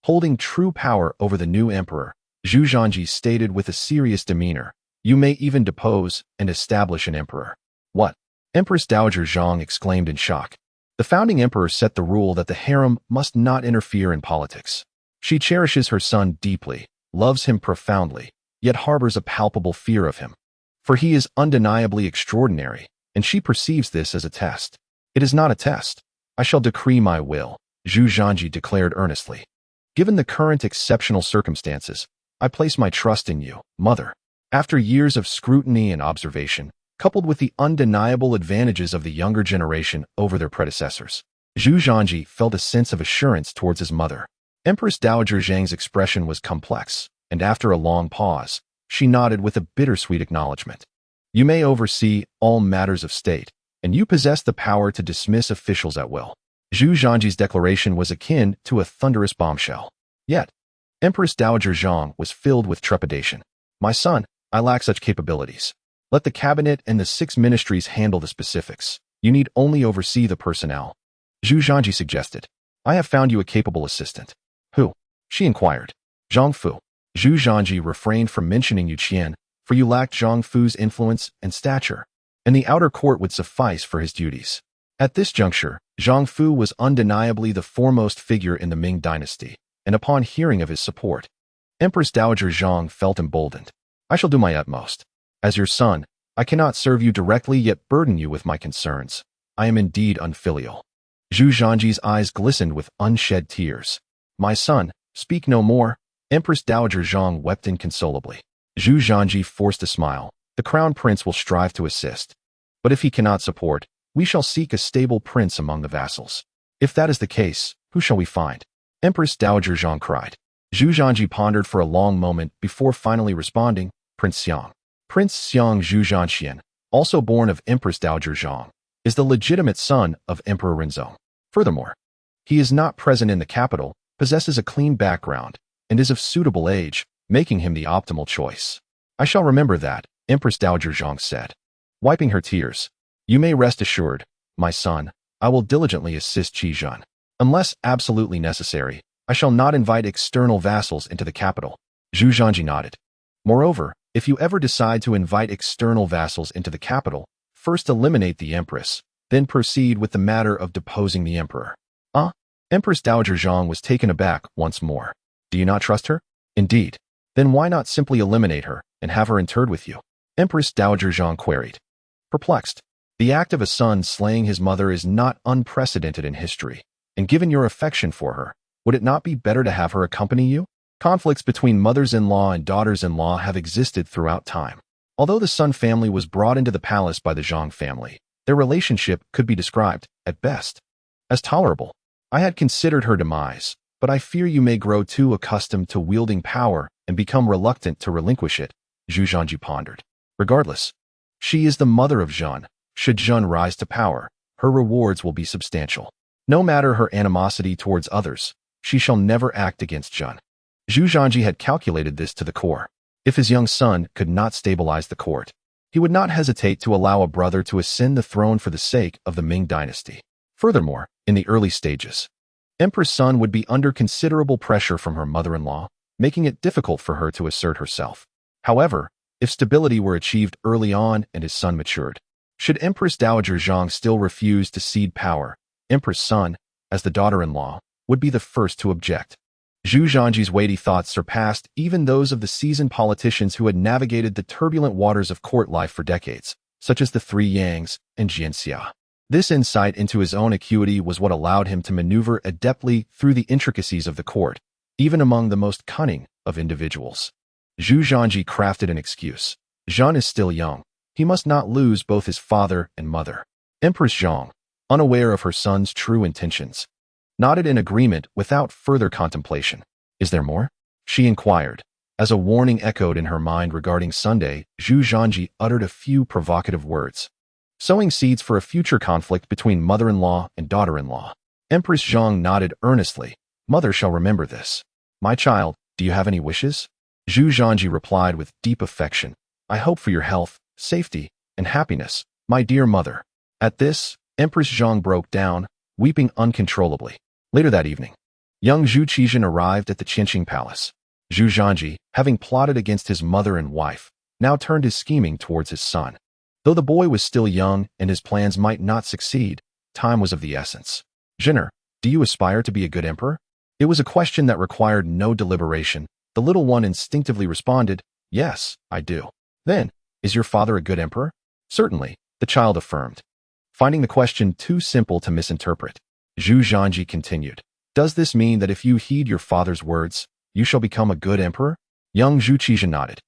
Holding true power over the new emperor, Zhu Zhanji stated with a serious demeanor. You may even depose and establish an emperor. What? Empress Dowager Zhang exclaimed in shock. The founding emperor set the rule that the harem must not interfere in politics. She cherishes her son deeply, loves him profoundly, yet harbors a palpable fear of him. For he is undeniably extraordinary, and she perceives this as a test. It is not a test. I shall decree my will, Zhu Zhanji declared earnestly. Given the current exceptional circumstances, I place my trust in you, mother. After years of scrutiny and observation, coupled with the undeniable advantages of the younger generation over their predecessors, Zhu Zhanji felt a sense of assurance towards his mother. Empress Dowager Zhang's expression was complex, and after a long pause, she nodded with a bittersweet acknowledgement. You may oversee all matters of state, and you possess the power to dismiss officials at will. Zhu Zhanji's declaration was akin to a thunderous bombshell. Yet, Empress Dowager Zhang was filled with trepidation. My son, I lack such capabilities. Let the cabinet and the 6 ministries handle the specifics. You need only oversee the personnel. Zhu Zhanji suggested. I have found you a capable assistant. Who? She inquired. Zhang Fu. Zhu Zhanji refrained from mentioning Yu Qian, for you lacked Zhang Fu's influence and stature, and the outer court would suffice for his duties. At this juncture, Zhang Fu was undeniably the foremost figure in the Ming dynasty, and upon hearing of his support, Empress Dowager Zhang felt emboldened. I shall do my utmost. As your son, I cannot serve you directly yet burden you with my concerns. I am indeed unfilial. Zhu Zhanji's eyes glistened with unshed tears. My son, speak no more. Empress Dowager Zhang wept inconsolably. Zhu Zhanji forced a smile. The crown prince will strive to assist. But if he cannot support, we shall seek a stable prince among the vassals. If that is the case, who shall we find? Empress Dowager Zhang cried. Zhu Zhanji pondered for a long moment before finally responding, Prince Xiang. Prince Xiang Zhu Zhanxian, also born of Empress Dowager Zhang, is the legitimate son of Emperor Renzong. Furthermore, he is not present in the capital, possesses a clean background, and is of suitable age, making him the optimal choice. I shall remember that, Empress Dowager Zhang said. Wiping her tears, you may rest assured, my son, I will diligently assist Qi Zhen. Unless absolutely necessary, I shall not invite external vassals into the capital. Zhu Zhanji nodded. Moreover, if you ever decide to invite external vassals into the capital, first eliminate the empress, then proceed with the matter of deposing the emperor. Empress Dowager Zhang was taken aback once more. Do you not trust her? Indeed. Then why not simply eliminate her and have her interred with you? Empress Dowager Zhang queried. Perplexed. The act of a son slaying his mother is not unprecedented in history, and given your affection for her, would it not be better to have her accompany you? Conflicts between mothers-in-law and daughters-in-law have existed throughout time. Although the Sun family was brought into the palace by the Zhang family, their relationship could be described, at best, as tolerable. I had considered her demise, but I fear you may grow too accustomed to wielding power and become reluctant to relinquish it, Zhu Zhanji pondered. Regardless, she is the mother of Zhen. Should Zhen rise to power, her rewards will be substantial. No matter her animosity towards others, she shall never act against Zhen. Zhu Zhanji had calculated this to the core. If his young son could not stabilize the court, he would not hesitate to allow a brother to ascend the throne for the sake of the Ming dynasty. Furthermore, in the early stages, Empress Sun would be under considerable pressure from her mother-in-law, making it difficult for her to assert herself. However, if stability were achieved early on and his son matured, should Empress Dowager Zhang still refuse to cede power, Empress Sun, as the daughter-in-law, would be the first to object. Zhu Zhanji's weighty thoughts surpassed even those of the seasoned politicians who had navigated the turbulent waters of court life for decades, such as the three Yangs and Jianxia. This insight into his own acuity was what allowed him to maneuver adeptly through the intricacies of the court, even among the most cunning of individuals. Zhu Zhanji crafted an excuse. Zhen is still young. He must not lose both his father and mother. Empress Zhang, unaware of her son's true intentions, nodded in agreement without further contemplation. Is there more? She inquired. As a warning echoed in her mind regarding Sunday, Zhu Zhanji uttered a few provocative words, sowing seeds for a future conflict between mother-in-law and daughter-in-law. Empress Zhang nodded earnestly. Mother shall remember this. My child, do you have any wishes? Zhu Zhanji replied with deep affection. I hope for your health, safety, and happiness, my dear mother. At this, Empress Zhang broke down, weeping uncontrollably. Later that evening, young Zhu Qizhen arrived at the Qianqing Palace. Zhu Zhanji, having plotted against his mother and wife, now turned his scheming towards his son. Though the boy was still young and his plans might not succeed, time was of the essence. Zhener, do you aspire to be a good emperor? It was a question that required no deliberation. The little one instinctively responded, yes, I do. Then, is your father a good emperor? Certainly, the child affirmed. Finding the question too simple to misinterpret, Zhu Zhanji continued, does this mean that if you heed your father's words, you shall become a good emperor? Young Zhu Qizhen nodded.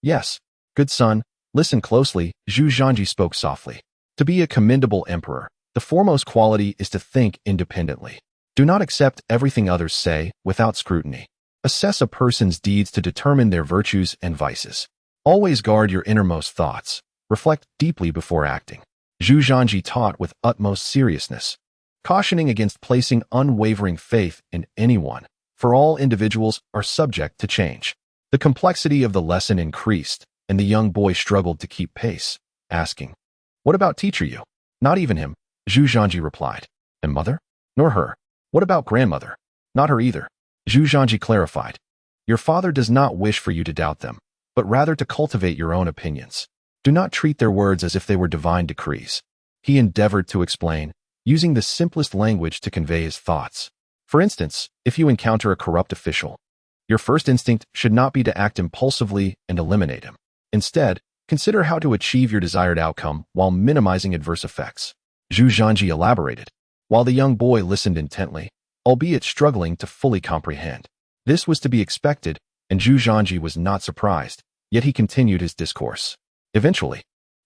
Yes, good son, listen closely, Zhu Zhanji spoke softly. To be a commendable emperor, the foremost quality is to think independently. Do not accept everything others say without scrutiny. Assess a person's deeds to determine their virtues and vices. Always guard your innermost thoughts. Reflect deeply before acting. Zhu Zhanji taught with utmost seriousness, cautioning against placing unwavering faith in anyone, for all individuals are subject to change. The complexity of the lesson increased, and the young boy struggled to keep pace, asking, what about teacher you? Not even him, Zhu Zhanji replied. And mother? Nor her. What about grandmother? Not her either. Zhu Zhanji clarified. Your father does not wish for you to doubt them, but rather to cultivate your own opinions. Do not treat their words as if they were divine decrees. He endeavored to explain, using the simplest language to convey his thoughts. For instance, if you encounter a corrupt official, your first instinct should not be to act impulsively and eliminate him. Instead, consider how to achieve your desired outcome while minimizing adverse effects. Zhu Zhanji elaborated, while the young boy listened intently, albeit struggling to fully comprehend. This was to be expected, and Zhu Zhanji was not surprised, yet he continued his discourse. Eventually,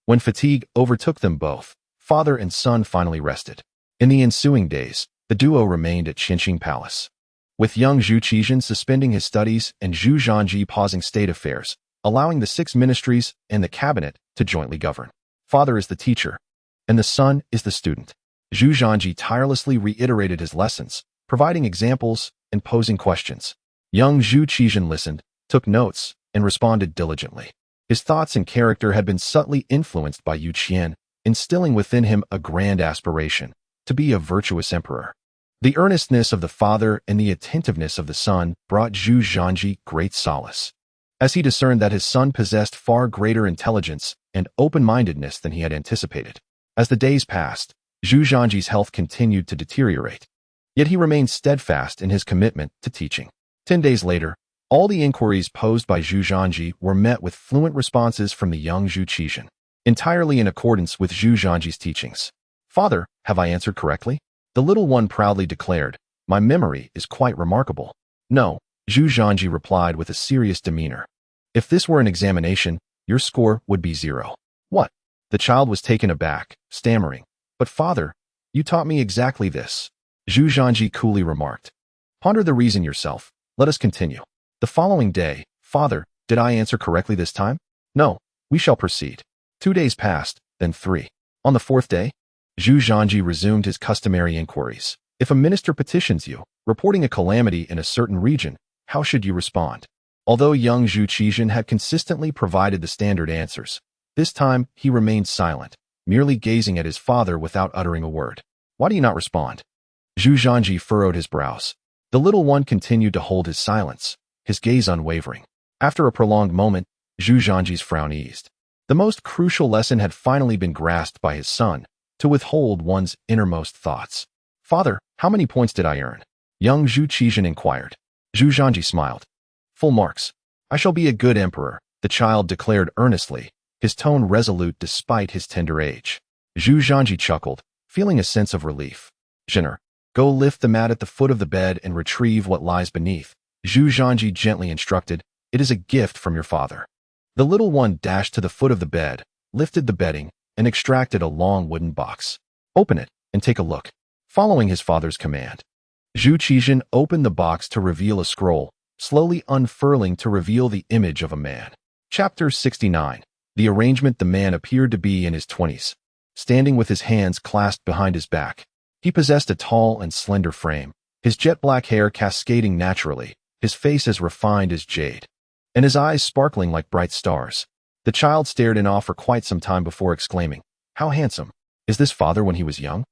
when fatigue overtook them both, father and son finally rested. In the ensuing days, the duo remained at Qinqing Palace, with young Zhu Qizhen suspending his studies and Zhu Zhanji pausing state affairs, allowing the 6 ministries and the cabinet to jointly govern. Father is the teacher, and the son is the student. Zhu Zhanji tirelessly reiterated his lessons, providing examples and posing questions. Young Zhu Qizhen listened, took notes, and responded diligently. His thoughts and character had been subtly influenced by Yu Qian, instilling within him a grand aspiration, to be a virtuous emperor. The earnestness of the father and the attentiveness of the son brought Zhu Zhanji great solace, as he discerned that his son possessed far greater intelligence and open-mindedness than he had anticipated. As the days passed, Zhu Zhanji's health continued to deteriorate, yet he remained steadfast in his commitment to teaching. 10 days later, all the inquiries posed by Zhu Zhanji were met with fluent responses from the young Zhu Qizhen, entirely in accordance with Zhu Zhanji's teachings. Father, have I answered correctly? The little one proudly declared, my memory is quite remarkable. No, Zhu Zhanji replied with a serious demeanor. If this were an examination, your score would be 0. What? The child was taken aback, stammering. But father, you taught me exactly this. Zhu Zhanji coolly remarked. Ponder the reason yourself. Let us continue. The following day, father, did I answer correctly this time? No, we shall proceed. 2 days passed, then 3. On the 4th day, Zhu Zhanji resumed his customary inquiries. If a minister petitions you, reporting a calamity in a certain region, how should you respond? Although young Zhu Qizhen had consistently provided the standard answers, this time he remained silent, merely gazing at his father without uttering a word. Why do you not respond? Zhu Zhanji furrowed his brows. The little one continued to hold his silence, his gaze unwavering. After a prolonged moment, Zhu Zhanji's frown eased. The most crucial lesson had finally been grasped by his son, to withhold one's innermost thoughts. Father, how many points did I earn? Young Zhu Qizhen inquired. Zhu Zhanji smiled. Full marks. I shall be a good emperor, the child declared earnestly, his tone resolute despite his tender age. Zhu Zhanji chuckled, feeling a sense of relief. Zhener, go lift the mat at the foot of the bed and retrieve what lies beneath. Zhu Zhanji gently instructed, it is a gift from your father. The little one dashed to the foot of the bed, lifted the bedding, and extracted a long wooden box. Open it and take a look. Following his father's command, Zhu Qizhen opened the box to reveal a scroll, slowly unfurling to reveal the image of a man. Chapter 69. The arrangement. The man appeared to be in his 20s, standing with his hands clasped behind his back. He possessed a tall and slender frame, his jet black hair cascading naturally, his face as refined as jade, and his eyes sparkling like bright stars. The child stared in awe for quite some time before exclaiming, how handsome! Is this father when he was young?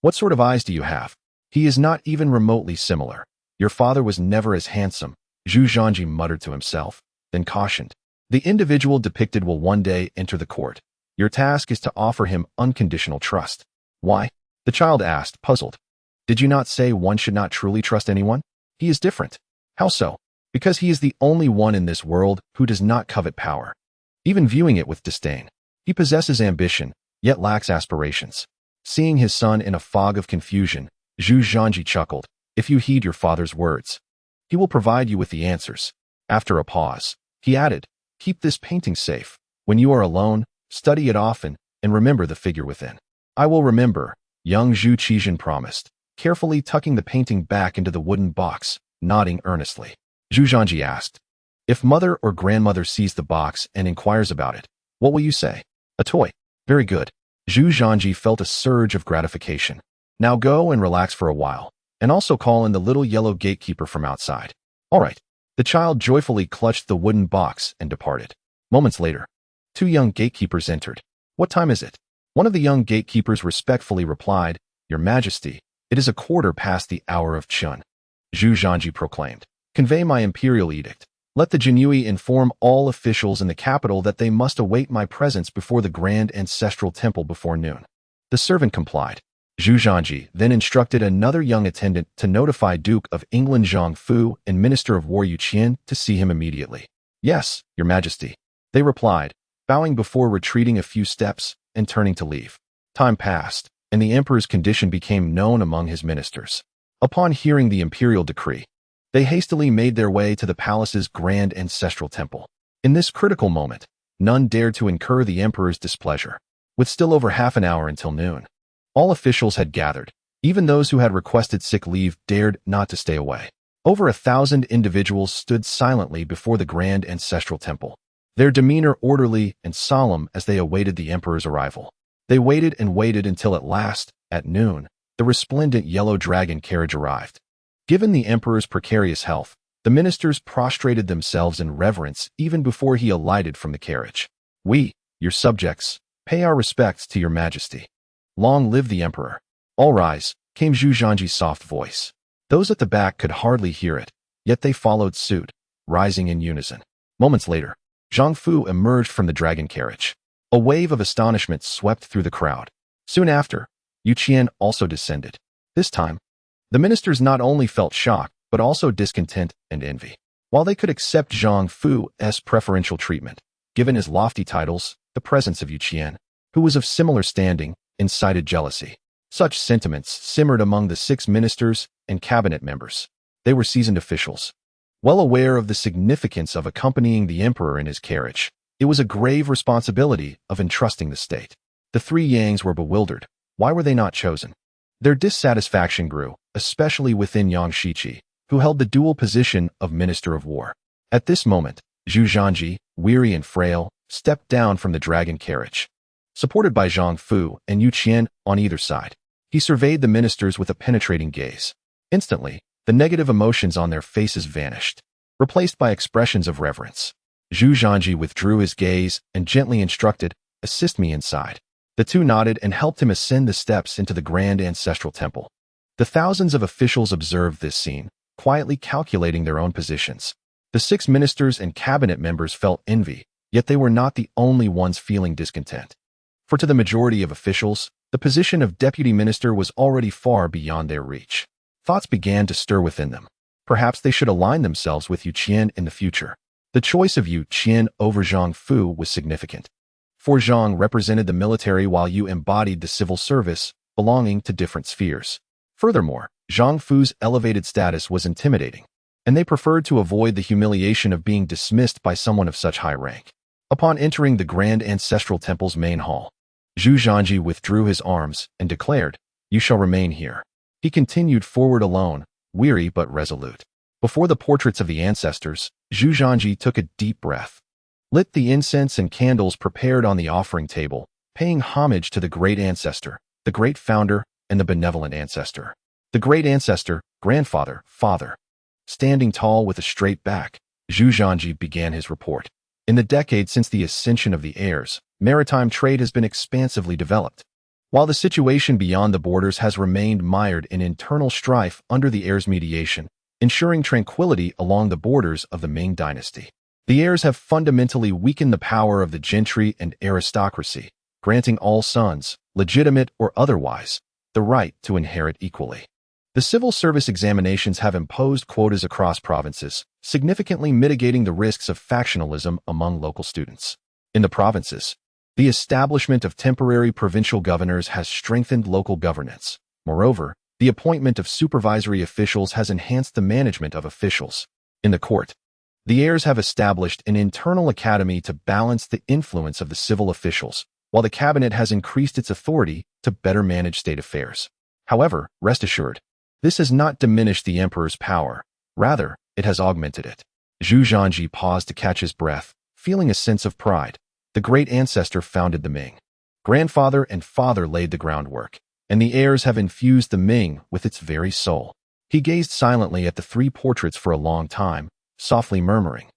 What sort of eyes do you have? He is not even remotely similar. Your father was never as handsome, Zhu Zhanji muttered to himself, then cautioned. The individual depicted will one day enter the court. Your task is to offer him unconditional trust. Why? The child asked, puzzled. Did you not say one should not truly trust anyone? He is different. How so? Because he is the only one in this world who does not covet power, even viewing it with disdain. He possesses ambition, yet lacks aspirations. Seeing his son in a fog of confusion, Zhu Zhanji chuckled. If you heed your father's words, he will provide you with the answers. After a pause, he added, keep this painting safe. When you are alone, study it often, and remember the figure within. I will remember, young Zhu Qizhen promised, carefully tucking the painting back into the wooden box, nodding earnestly. Zhu Zhanji asked, if mother or grandmother sees the box and inquires about it, what will you say? A toy. Very good. Zhu Zhanji felt a surge of gratification. Now go and relax for a while, and also call in the little yellow gatekeeper from outside. All right. The child joyfully clutched the wooden box and departed. Moments later, 2 young gatekeepers entered. What time is it? One of the young gatekeepers respectfully replied, Your Majesty, it is 1/4 the hour of Chun. Zhu Zhanji proclaimed, convey my imperial edict. Let the Jinyui inform all officials in the capital that they must await my presence before the grand ancestral temple before noon. The servant complied. Zhu Zhanji then instructed another young attendant to notify Duke of England Zhang Fu and Minister of War Yu Qian to see him immediately. Yes, Your Majesty, they replied, bowing before retreating a few steps and turning to leave. Time passed, and the emperor's condition became known among his ministers. Upon hearing the imperial decree, they hastily made their way to the palace's grand ancestral temple. In this critical moment, none dared to incur the emperor's displeasure. With still over half an hour until noon, all officials had gathered. Even those who had requested sick leave dared not to stay away. Over 1,000 individuals stood silently before the grand ancestral temple, their demeanor orderly and solemn as they awaited the emperor's arrival. They waited and waited until at last, at noon, the resplendent yellow dragon carriage arrived. Given the emperor's precarious health, the ministers prostrated themselves in reverence even before he alighted from the carriage. We, your subjects, pay our respects to your majesty. Long live the emperor. All rise, came Zhu Zhanji's soft voice. Those at the back could hardly hear it, yet they followed suit, rising in unison. Moments later, Zhang Fu emerged from the dragon carriage. A wave of astonishment swept through the crowd. Soon after, Yu Qian also descended. This time, the ministers not only felt shock, but also discontent and envy. While they could accept Zhang Fu's preferential treatment, given his lofty titles, the presence of Yu Qian, who was of similar standing, incited jealousy. Such sentiments simmered among the 6 ministers and cabinet members. They were seasoned officials, well aware of the significance of accompanying the emperor in his carriage. It was a grave responsibility of entrusting the state. The 3 Yangs were bewildered. Why were they not chosen? Their dissatisfaction grew, especially within Yang Shiqi, who held the dual position of Minister of War. At this moment, Zhu Zhanji, weary and frail, stepped down from the dragon carriage. Supported by Zhang Fu and Yu Qian on either side, he surveyed the ministers with a penetrating gaze. Instantly, the negative emotions on their faces vanished, replaced by expressions of reverence. Zhu Zhanji withdrew his gaze and gently instructed, assist me inside. The 2 nodded and helped him ascend the steps into the grand ancestral temple. The thousands of officials observed this scene, quietly calculating their own positions. The 6 ministers and cabinet members felt envy, yet they were not the only ones feeling discontent. For to the majority of officials, the position of deputy minister was already far beyond their reach. Thoughts began to stir within them. Perhaps they should align themselves with Yu Qian in the future. The choice of Yu Qian over Zhang Fu was significant. For Zhang represented the military while Yu embodied the civil service, belonging to different spheres. Furthermore, Zhang Fu's elevated status was intimidating, and they preferred to avoid the humiliation of being dismissed by someone of such high rank. Upon entering the grand ancestral temple's main hall, Zhu Zhanji withdrew his arms and declared, You shall remain here. He continued forward alone, weary but resolute. Before the portraits of the ancestors, Zhu Zhanji took a deep breath, lit the incense and candles prepared on the offering table, paying homage to the great ancestor, the great founder, and the benevolent ancestor. The great ancestor, grandfather, father. Standing tall with a straight back, Zhu Zhanji began his report. In the decades since the ascension of the heirs, maritime trade has been expansively developed. While the situation beyond the borders has remained mired in internal strife under the heirs' mediation, ensuring tranquility along the borders of the Ming dynasty. The heirs have fundamentally weakened the power of the gentry and aristocracy, granting all sons, legitimate or otherwise, the right to inherit equally. The civil service examinations have imposed quotas across provinces, significantly mitigating the risks of factionalism among local students. In the provinces, the establishment of temporary provincial governors has strengthened local governance. Moreover, the appointment of supervisory officials has enhanced the management of officials. In the court, the heirs have established an internal academy to balance the influence of the civil officials, while the cabinet has increased its authority to better manage state affairs. However, rest assured, this has not diminished the emperor's power. Rather, it has augmented it. Zhengde paused to catch his breath, feeling a sense of pride. The great ancestor founded the Ming. Grandfather and father laid the groundwork, and the heirs have infused the Ming with its very soul. He gazed silently at the three portraits for a long time, softly murmuring,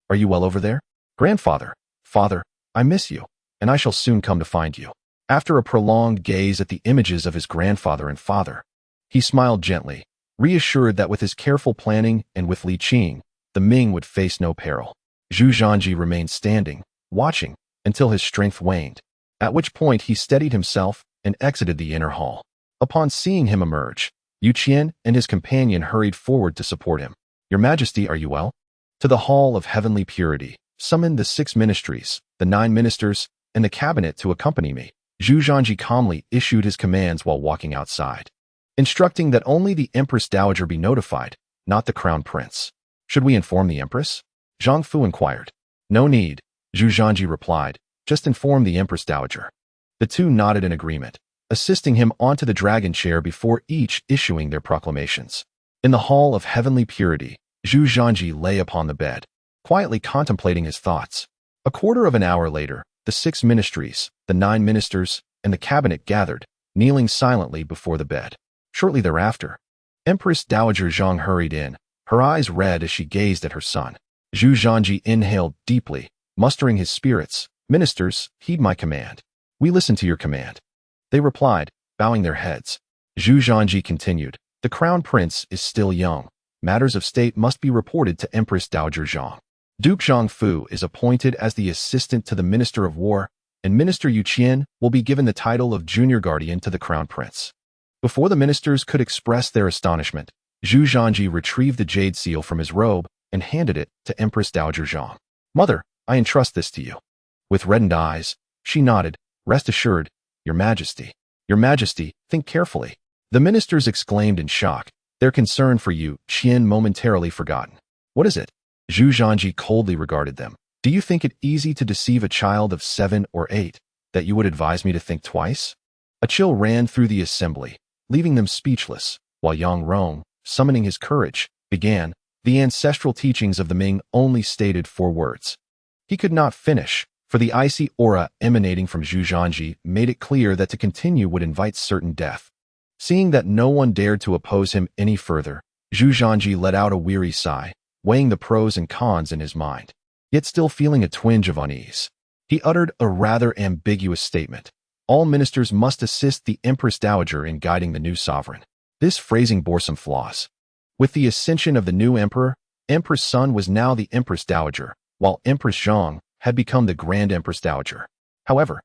"Are you well over there? Grandfather, father, I miss you, and I shall soon come to find you." After a prolonged gaze at the images of his grandfather and father, he smiled gently, reassured that with his careful planning and with Li Qing, the Ming would face no peril. Zhengde remained standing, watching, until his strength waned, at which point he steadied himself and exited the inner hall. Upon seeing him emerge, Yu Qian and his companion hurried forward to support him. "Your Majesty, are you well?" To the hall of heavenly purity, summon the 6 ministries, the 9 ministers, and the cabinet to accompany me. Zhengde calmly issued his commands while walking outside, instructing that only the Empress Dowager be notified, not the Crown Prince. "Should we inform the Empress?" Zhang Fu inquired. "No need," Zhengde replied. "Just inform the Empress Dowager." The two nodded in agreement, assisting him onto the dragon chair before each issuing their proclamations. In the hall of heavenly purity, Zhengde lay upon the bed, quietly contemplating his thoughts. A quarter of an hour later, the 6 ministries, the 9 ministers, and the cabinet gathered, kneeling silently before the bed. Shortly thereafter, Empress Dowager Zhang hurried in, her eyes red as she gazed at her son. Zhengde inhaled deeply, mustering his spirits. "Ministers, heed my command." "We listen to your command," they replied, bowing their heads. Zhengde continued, "The Crown Prince is still young. Matters of state must be reported to Empress Dowager Zhang. Duke Zhangfu is appointed as the assistant to the Minister of War, and Minister Yu Qian will be given the title of Junior Guardian to the Crown Prince." Before the ministers could express their astonishment, Zhengde retrieved the jade seal from his robe and handed it to Empress Dowager Zhang. "Mother, I entrust this to you." With reddened eyes, she nodded. "Rest assured, Your Majesty." "Your Majesty, think carefully." The ministers exclaimed in shock, their concern for Yu Qian momentarily forgotten. "What is it?" Zhengde coldly regarded them. "Do you think it easy to deceive a child of 7 or 8, that you would advise me to think twice?" A chill ran through the assembly, leaving them speechless, while Yang Rong, summoning his courage, began. The ancestral teachings of the Ming only stated 4 words. He could not finish, for the icy aura emanating from Zhengde made it clear that to continue would invite certain death. Seeing that no one dared to oppose him any further, Zhengde let out a weary sigh, weighing the pros and cons in his mind, yet still feeling a twinge of unease. He uttered a rather ambiguous statement. All ministers must assist the Empress Dowager in guiding the new sovereign. This phrasing bore some flaws. With the ascension of the new emperor, Empress Sun was now the Empress Dowager, while Empress Zhang had become the Grand Empress Dowager. However,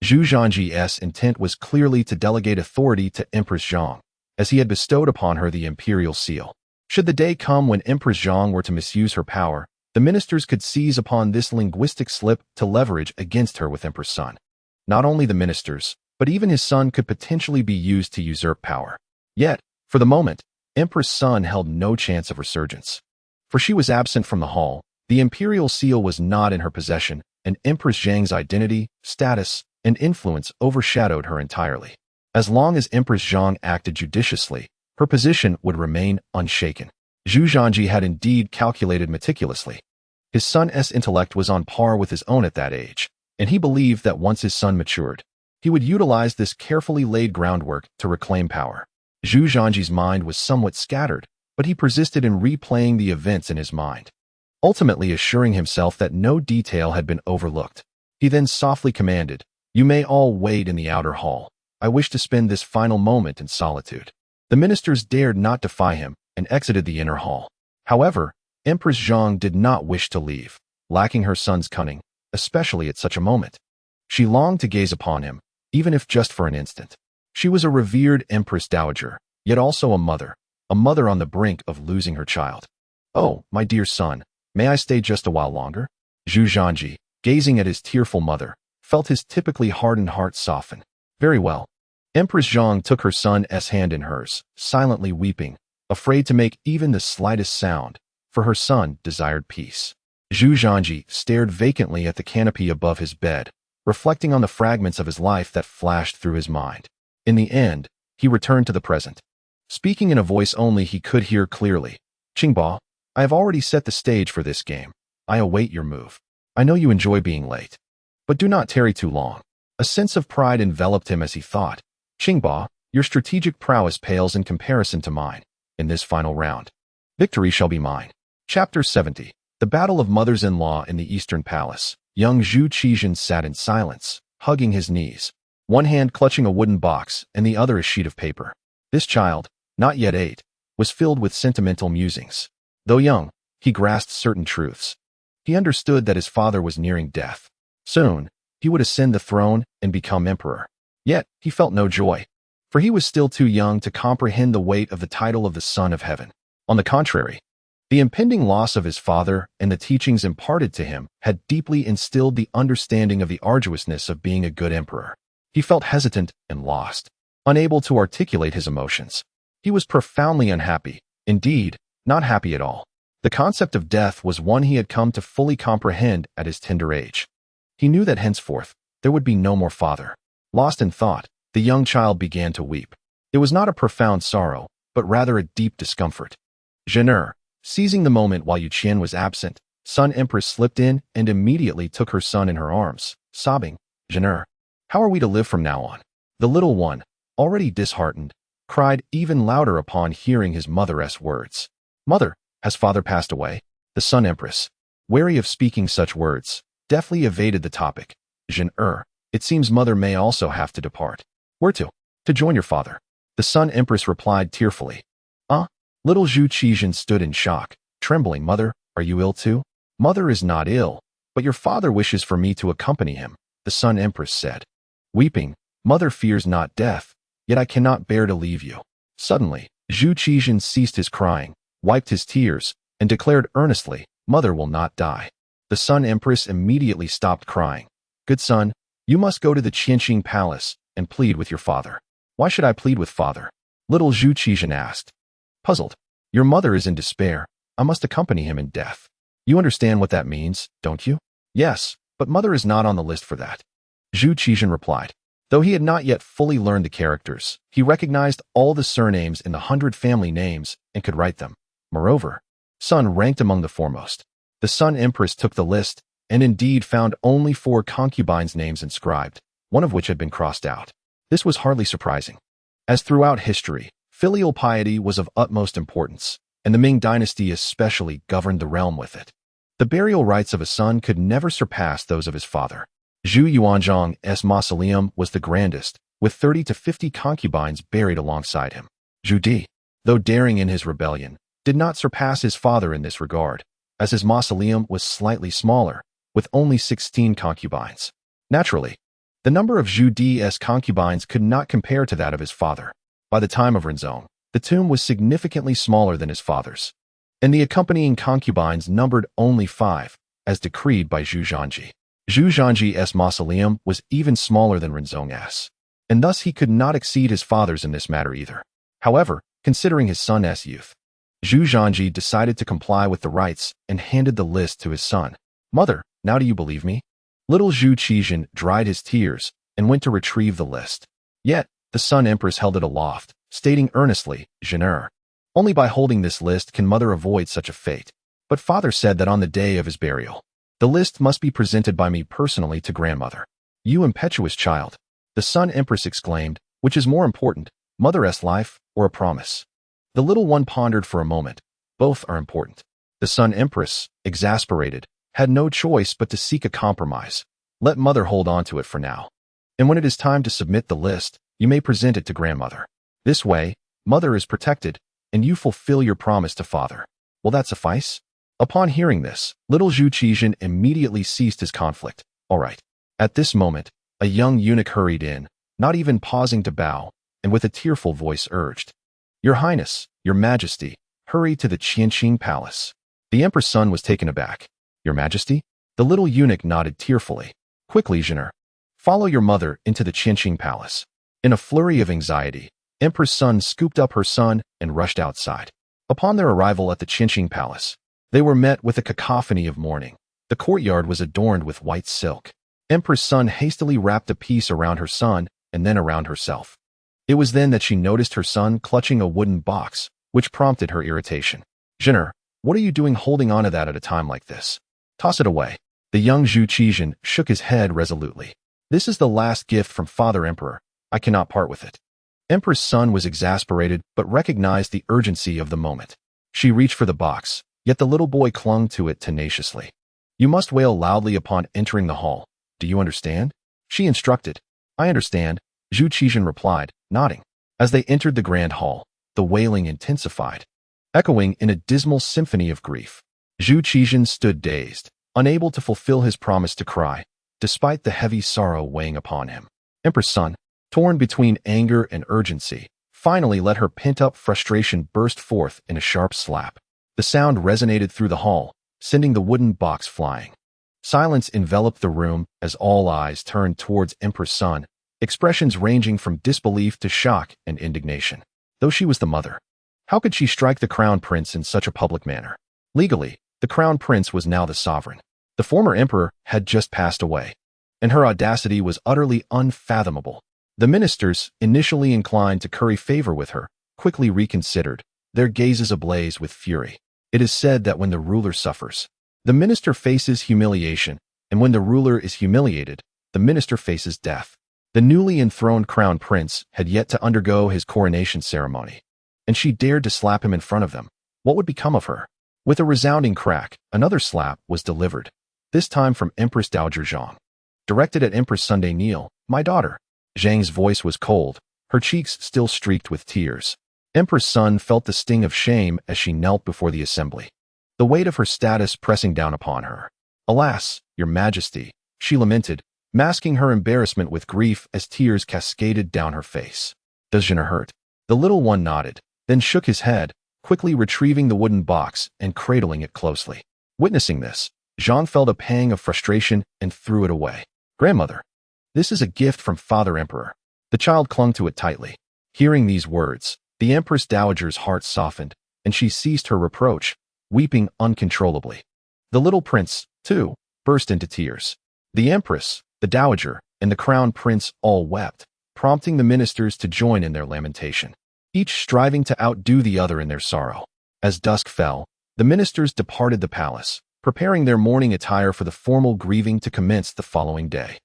Zhengde's intent was clearly to delegate authority to Empress Zhang, as he had bestowed upon her the imperial seal. Should the day come when Empress Zhang were to misuse her power, the ministers could seize upon this linguistic slip to leverage against her with Empress Sun. Not only the ministers, but even his son could potentially be used to usurp power. Yet, for the moment, Empress Sun held no chance of resurgence. For she was absent from the hall, the imperial seal was not in her possession, and Empress Zhang's identity, status, and influence overshadowed her entirely. As long as Empress Zhang acted judiciously, her position would remain unshaken. Zhengde had indeed calculated meticulously. His son's intellect was on par with his own at that age, and he believed that once his son matured, he would utilize this carefully laid groundwork to reclaim power. Zhengde's mind was somewhat scattered, but he persisted in replaying the events in his mind, ultimately assuring himself that no detail had been overlooked. He then softly commanded, "You may all wait in the outer hall. I wish to spend this final moment in solitude." The ministers dared not defy him, and exited the inner hall. However, Empress Zhang did not wish to leave, lacking her son's cunning, especially at such a moment. She longed to gaze upon him, even if just for an instant. She was a revered Empress Dowager, yet also a mother on the brink of losing her child. "Oh, my dear son, may I stay just a while longer?" Zhu Zhanji, gazing at his tearful mother, felt his typically hardened heart soften. "Very well." Empress Zhang took her son's hand in hers, silently weeping, afraid to make even the slightest sound, for her son desired peace. Zhu Zhanji stared vacantly at the canopy above his bed, reflecting on the fragments of his life that flashed through his mind. In the end, he returned to the present. Speaking in a voice only he could hear clearly, "Qingba, I have already set the stage for this game. I await your move. I know you enjoy being late. But do not tarry too long." A sense of pride enveloped him as he thought, "Qingba, your strategic prowess pales in comparison to mine. In this final round, victory shall be mine." Chapter 70. The Battle of Mothers-in-Law in the Eastern Palace. Young Zhu Qizhan sat in silence, hugging his knees, one hand clutching a wooden box and the other a sheet of paper. This child, not yet 8, was filled with sentimental musings. Though young, he grasped certain truths. He understood that his father was nearing death. Soon, he would ascend the throne and become emperor. Yet, he felt no joy, for he was still too young to comprehend the weight of the title of the Son of Heaven. On the contrary, the impending loss of his father and the teachings imparted to him had deeply instilled the understanding of the arduousness of being a good emperor. He felt hesitant and lost, unable to articulate his emotions. He was profoundly unhappy, indeed, not happy at all. The concept of death was one he had come to fully comprehend at his tender age. He knew that henceforth, there would be no more father. Lost in thought, the young child began to weep. It was not a profound sorrow, but rather a deep discomfort. Zhengde, seizing the moment while Yu Qian was absent, Sun Empress slipped in and immediately took her son in her arms, sobbing, "Zhengde, how are we to live from now on?" The little one, already disheartened, cried even louder upon hearing his mother's words. "Mother, has father passed away?" The Sun Empress, wary of speaking such words, deftly evaded the topic. "Zhengde, it seems mother may also have to depart." "Where to?" "To join your father." The Sun Empress replied tearfully. Little Zhu Qizhan stood in shock, trembling. "Mother, are you ill too?" "Mother is not ill, but your father wishes for me to accompany him," the Sun Empress said. Weeping, "Mother fears not death, yet I cannot bear to leave you." Suddenly, Zhu Qizhan ceased his crying, wiped his tears, and declared earnestly, "Mother will not die." The Sun Empress immediately stopped crying. "Good son, you must go to the Qianxing Palace and plead with your father." "Why should I plead with father?" little Zhu Qizhan asked. Puzzled, "Your mother is in despair. I must accompany him in death. You understand what that means, don't you?" "Yes, but mother is not on the list for that," Zhu Qizhan replied. Though he had not yet fully learned the characters, he recognized all the surnames in the 100 family names and could write them. Moreover, Sun ranked among the foremost. The Sun Empress took the list and indeed found only 4 concubines' names inscribed, one of which had been crossed out. This was hardly surprising, as throughout history, filial piety was of utmost importance, and the Ming dynasty especially governed the realm with it. The burial rites of a son could never surpass those of his father. Zhu Yuanzhang's mausoleum was the grandest, with 30 to 50 concubines buried alongside him. Zhu Di, though daring in his rebellion, did not surpass his father in this regard, as his mausoleum was slightly smaller, with only 16 concubines. Naturally, the number of Zhu Di's concubines could not compare to that of his father. By the time of Renzong, the tomb was significantly smaller than his father's, and the accompanying concubines numbered only 5, as decreed by Zhu Zhanji. Zhu Zhanji's mausoleum was even smaller than Renzong's, and thus he could not exceed his father's in this matter either. However, considering his son's youth, Zhu Zhanji decided to comply with the rites and handed the list to his son. "Mother, now do you believe me?" Little Zhu Qizhan dried his tears and went to retrieve the list. Yet, the Sun Empress held it aloft, stating earnestly, "Zhengde, only by holding this list can mother avoid such a fate." But father said that on the day of his burial, the list must be presented by me personally to grandmother. "You impetuous child," the Sun Empress exclaimed, "which is more important, mother's life or a promise?" The little one pondered for a moment. "Both are important." The Sun Empress, exasperated, had no choice but to seek a compromise. "Let mother hold on to it for now. And when it is time to submit the list, you may present it to grandmother. This way, mother is protected, and you fulfill your promise to father. Will that suffice? Upon hearing this, little Zhu Qizhen immediately ceased his conflict. All right. At this moment, a young eunuch hurried in, not even pausing to bow, and with a tearful voice urged, Your Highness, Your Majesty, hurry to the Qianqing Palace. The Emperor's son was taken aback. Your Majesty? The little eunuch nodded tearfully. Quickly, Zhener. Follow your mother into the Qianqing Palace. In a flurry of anxiety, Emperor's son scooped up her son and rushed outside. Upon their arrival at the Qianqing Palace, they were met with a cacophony of mourning. The courtyard was adorned with white silk. Emperor's son hastily wrapped a piece around her son and then around herself. It was then that she noticed her son clutching a wooden box, which prompted her irritation. Zhener, what are you doing holding on to that at a time like this? Toss it away. The young Zhu Qizhen shook his head resolutely. This is the last gift from Father Emperor. I cannot part with it. Emperor's son was exasperated but recognized the urgency of the moment. She reached for the box, yet the little boy clung to it tenaciously. You must wail loudly upon entering the hall. Do you understand? She instructed. I understand, Zhu Qizhen replied, nodding. As they entered the grand hall, the wailing intensified, echoing in a dismal symphony of grief. Zhu Qizhen stood dazed, unable to fulfill his promise to cry, despite the heavy sorrow weighing upon him. Emperor's son, torn between anger and urgency, finally let her pent-up frustration burst forth in a sharp slap. The sound resonated through the hall, sending the wooden box flying. Silence enveloped the room as all eyes turned towards Emperor's son, expressions ranging from disbelief to shock and indignation. Though she was the mother, how could she strike the crown prince in such a public manner? Legally, the crown prince was now the sovereign. The former emperor had just passed away, and her audacity was utterly unfathomable. The ministers, initially inclined to curry favor with her, quickly reconsidered, their gazes ablaze with fury. It is said that when the ruler suffers, the minister faces humiliation, and when the ruler is humiliated, the minister faces death. The newly enthroned crown prince had yet to undergo his coronation ceremony, and she dared to slap him in front of them. What would become of her? With a resounding crack, another slap was delivered, this time from Empress Dowager Zhang. Directed at Empress Xuande, kneel, my daughter. Zhang's voice was cold, her cheeks still streaked with tears. Empress Sun felt the sting of shame as she knelt before the assembly, the weight of her status pressing down upon her. Alas, your majesty, she lamented, masking her embarrassment with grief as tears cascaded down her face. Does Zhener hurt? The little one nodded, then shook his head, quickly retrieving the wooden box and cradling it closely. Witnessing this, Zhang felt a pang of frustration and threw it away. Grandmother, this is a gift from Father Emperor. The child clung to it tightly. Hearing these words, the Empress Dowager's heart softened, and she ceased her reproach, weeping uncontrollably. The little prince, too, burst into tears. The Empress, the Dowager, and the Crown Prince all wept, prompting the ministers to join in their lamentation, each striving to outdo the other in their sorrow. As dusk fell, the ministers departed the palace, preparing their mourning attire for the formal grieving to commence the following day.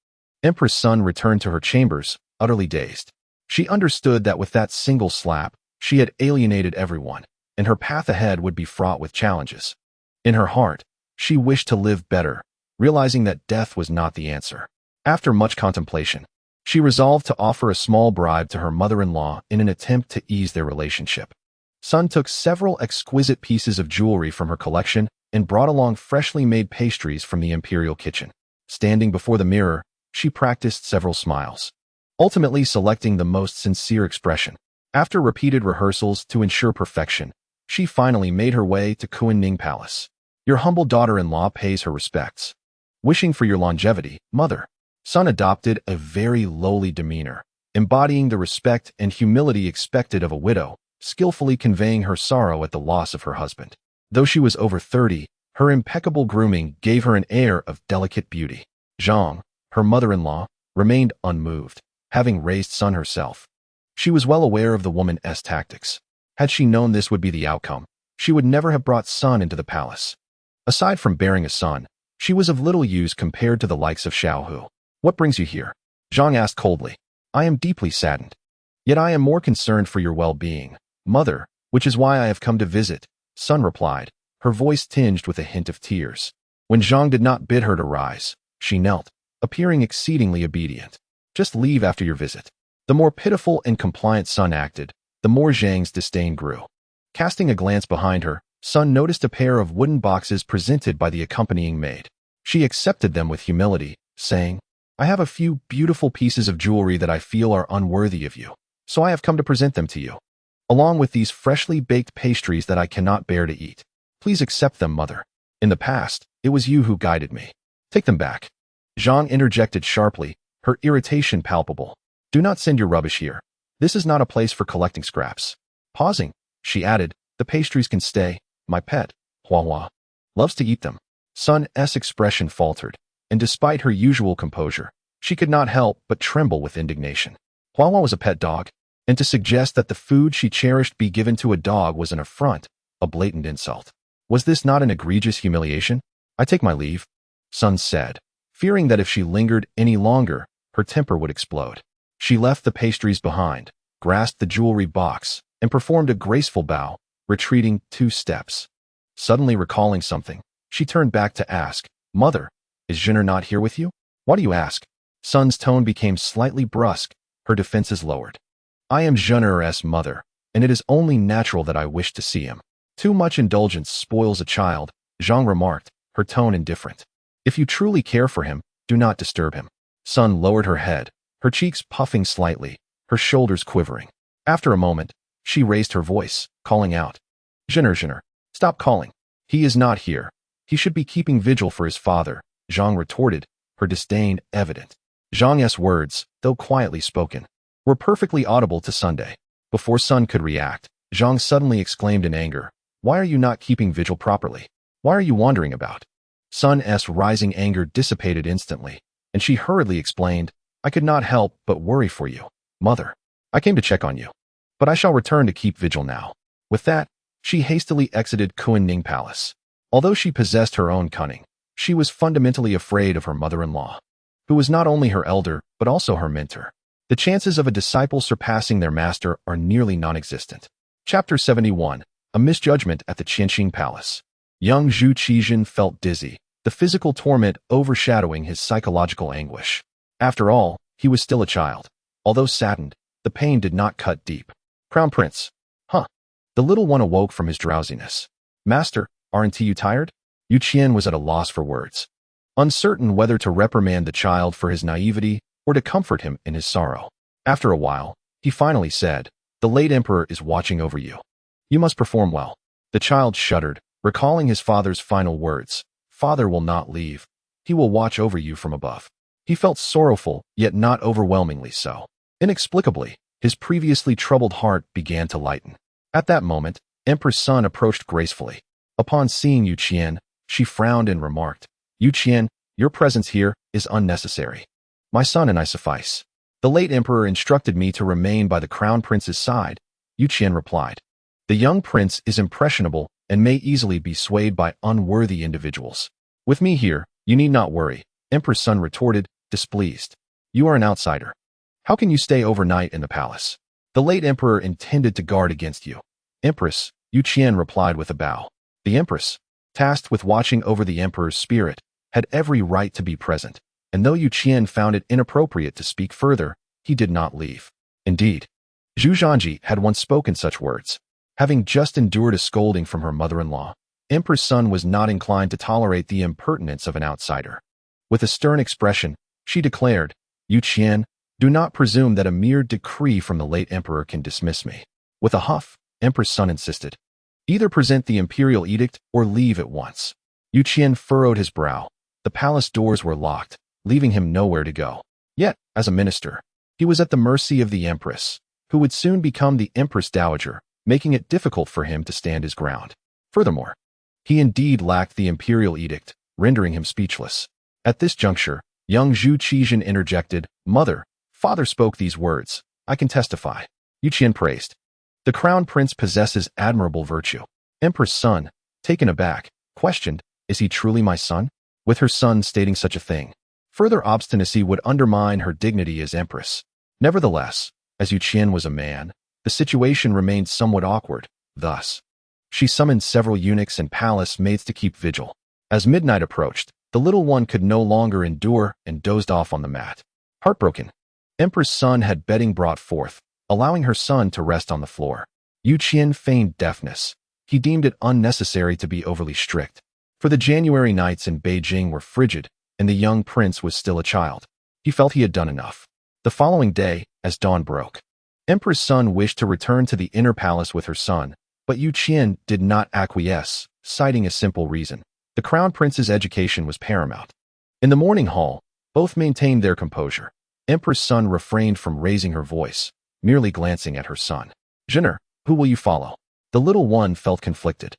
Empress Sun returned to her chambers, utterly dazed. She understood that with that single slap, she had alienated everyone, and her path ahead would be fraught with challenges. In her heart, she wished to live better, realizing that death was not the answer. After much contemplation, she resolved to offer a small bribe to her mother-in-law in an attempt to ease their relationship. Sun took several exquisite pieces of jewelry from her collection and brought along freshly made pastries from the imperial kitchen. Standing before the mirror, she practiced several smiles, ultimately selecting the most sincere expression. After repeated rehearsals to ensure perfection, she finally made her way to Yearning Palace. Your humble daughter-in-law pays her respects. Wishing for your longevity, mother. Sun adopted a very lowly demeanor, embodying the respect and humility expected of a widow, skillfully conveying her sorrow at the loss of her husband. Though she was over 30, her impeccable grooming gave her an air of delicate beauty. Zhang, her mother-in-law, remained unmoved, having raised Sun herself. She was well aware of the woman's tactics. Had she known this would be the outcome, she would never have brought Sun into the palace. Aside from bearing a son, she was of little use compared to the likes of Xiaohu. What brings you here? Zhang asked coldly. I am deeply saddened. Yet I am more concerned for your well-being, mother, which is why I have come to visit, Sun replied, her voice tinged with a hint of tears. When Zhang did not bid her to rise, she knelt, appearing exceedingly obedient. Just leave after your visit. The more pitiful and compliant Sun acted, the more Zhang's disdain grew. Casting a glance behind her, Sun noticed a pair of wooden boxes presented by the accompanying maid. She accepted them with humility, saying, "I have a few beautiful pieces of jewelry that I feel are unworthy of you, so I have come to present them to you, along with these freshly baked pastries that I cannot bear to eat. Please accept them, mother. In the past, it was you who guided me. Take them back." Zhang interjected sharply, her irritation palpable. "Do not send your rubbish here. This is not a place for collecting scraps." Pausing, she added, "The pastries can stay. My pet, Hua, loves to eat them." Sun's expression faltered, and despite her usual composure, she could not help but tremble with indignation. Hua was a pet dog, and to suggest that the food she cherished be given to a dog was an affront, a blatant insult. Was this not an egregious humiliation? "I take my leave," Sun said, fearing that if she lingered any longer, her temper would explode. She left the pastries behind, grasped the jewelry box, and performed a graceful bow, retreating 2 steps. Suddenly recalling something, she turned back to ask, "Mother, is Zhengde not here with you?" "Why do you ask?" Sun's tone became slightly brusque, her defenses lowered. "I am Zhengde's mother, and it is only natural that I wish to see him." "Too much indulgence spoils a child," Zhang remarked, her tone indifferent. "If you truly care for him, do not disturb him." Sun lowered her head, her cheeks puffing slightly, her shoulders quivering. After a moment, she raised her voice, calling out, Zhengde, stop calling. He is not here. He should be keeping vigil for his father," Zhang retorted, her disdain evident. Zhang's words, though quietly spoken, were perfectly audible to Sunday. Before Sun could react, Zhang suddenly exclaimed in anger, "Why are you not keeping vigil properly? Why are you wandering about?" Sun's rising anger dissipated instantly, and she hurriedly explained, "I could not help but worry for you, mother. I came to check on you, but I shall return to keep vigil now." With that, she hastily exited Yearning Palace. Although she possessed her own cunning, she was fundamentally afraid of her mother-in-law, who was not only her elder but also her mentor. The chances of a disciple surpassing their master are nearly non-existent. Chapter 71. A Misjudgment at the Qianxing Palace. Young Zhu Qizhen felt dizzy, the physical torment overshadowing his psychological anguish. After all, he was still a child. Although saddened, the pain did not cut deep. "Crown Prince." "Huh." The little one awoke from his drowsiness. "Master, aren't you tired?" Yu Qian was at a loss for words, uncertain whether to reprimand the child for his naivety or to comfort him in his sorrow. After a while, he finally said, "The late emperor is watching over you. You must perform well." The child shuddered, recalling his father's final words, "Father will not leave. He will watch over you from above." He felt sorrowful, yet not overwhelmingly so. Inexplicably, his previously troubled heart began to lighten. At that moment, Emperor Sun approached gracefully. Upon seeing Yu Qian, she frowned and remarked, "Yu Qian, your presence here is unnecessary. My son and I suffice. The late emperor instructed me to remain by the crown prince's side," Yu Qian replied. "The young prince is impressionable and may easily be swayed by unworthy individuals. With me here, you need not worry," Emperor Sun retorted, displeased. "You are an outsider. How can you stay overnight in the palace? The late emperor intended to guard against you." "Empress," Yu Qian replied with a bow. The empress, tasked with watching over the emperor's spirit, had every right to be present, and though Yu Qian found it inappropriate to speak further, he did not leave. Indeed, Zhu Zhanji had once spoken such words. Having just endured a scolding from her mother-in-law, Empress Sun was not inclined to tolerate the impertinence of an outsider. With a stern expression, she declared, "Yu Qian, do not presume that a mere decree from the late emperor can dismiss me." With a huff, Empress Sun insisted, "Either present the imperial edict or leave at once." Yu Qian furrowed his brow. The palace doors were locked, leaving him nowhere to go. Yet, as a minister, he was at the mercy of the empress, who would soon become the empress dowager, making it difficult for him to stand his ground. Furthermore, he indeed lacked the imperial edict, rendering him speechless. At this juncture, young Zhu Qizhen interjected, "Mother, father spoke these words. I can testify." Yu Qian praised. "The crown prince possesses admirable virtue." Empress Sun, taken aback, questioned, "Is he truly my son?" With her son stating such a thing, further obstinacy would undermine her dignity as empress. Nevertheless, as Yu Qian was a man, the situation remained somewhat awkward. Thus, she summoned several eunuchs and palace maids to keep vigil. As midnight approached, the little one could no longer endure and dozed off on the mat. Heartbroken, Empress Sun had bedding brought forth, allowing her son to rest on the floor. Yu Qian feigned deafness. He deemed it unnecessary to be overly strict, for the January nights in Beijing were frigid, and the young prince was still a child. He felt he had done enough. The following day, as dawn broke, Empress Sun wished to return to the inner palace with her son, but Yu Qian did not acquiesce, citing a simple reason. The crown prince's education was paramount. In the morning hall, both maintained their composure. Empress Sun refrained from raising her voice, merely glancing at her son. Zhengde, who will you follow? The little one felt conflicted.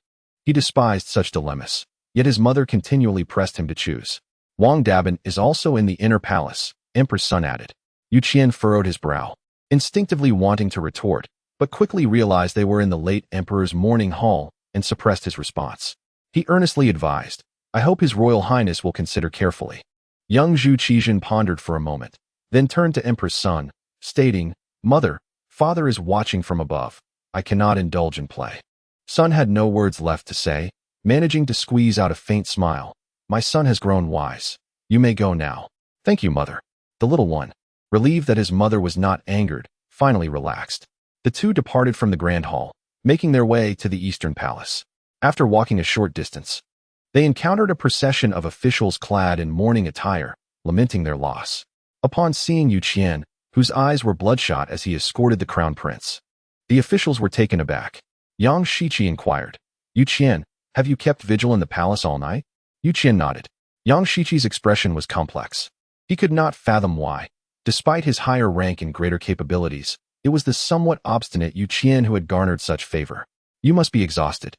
He despised such dilemmas, yet his mother continually pressed him to choose. Wang Daban is also in the inner palace, Empress Sun added. Yu Qian furrowed his brow, instinctively wanting to retort, but quickly realized they were in the late emperor's morning hall and suppressed his response. He earnestly advised, I hope His Royal Highness will consider carefully. Young Zhu Qizhen pondered for a moment, then turned to Empress Sun, stating, Mother, father is watching from above. I cannot indulge in play. Sun had no words left to say, managing to squeeze out a faint smile. My son has grown wise. You may go now. Thank you, mother. The little one, relieved that his mother was not angered, finally relaxed. The two departed from the grand hall, making their way to the eastern palace. After walking a short distance, they encountered a procession of officials clad in mourning attire, lamenting their loss. Upon seeing Yu Qian, whose eyes were bloodshot as he escorted the crown prince, the officials were taken aback. Yang Shiqi inquired, Yu Qian, have you kept vigil in the palace all night? Yu Qian nodded. Yang Shiqi's expression was complex. He could not fathom why. Despite his higher rank and greater capabilities, it was the somewhat obstinate Yu Qian who had garnered such favor. You must be exhausted.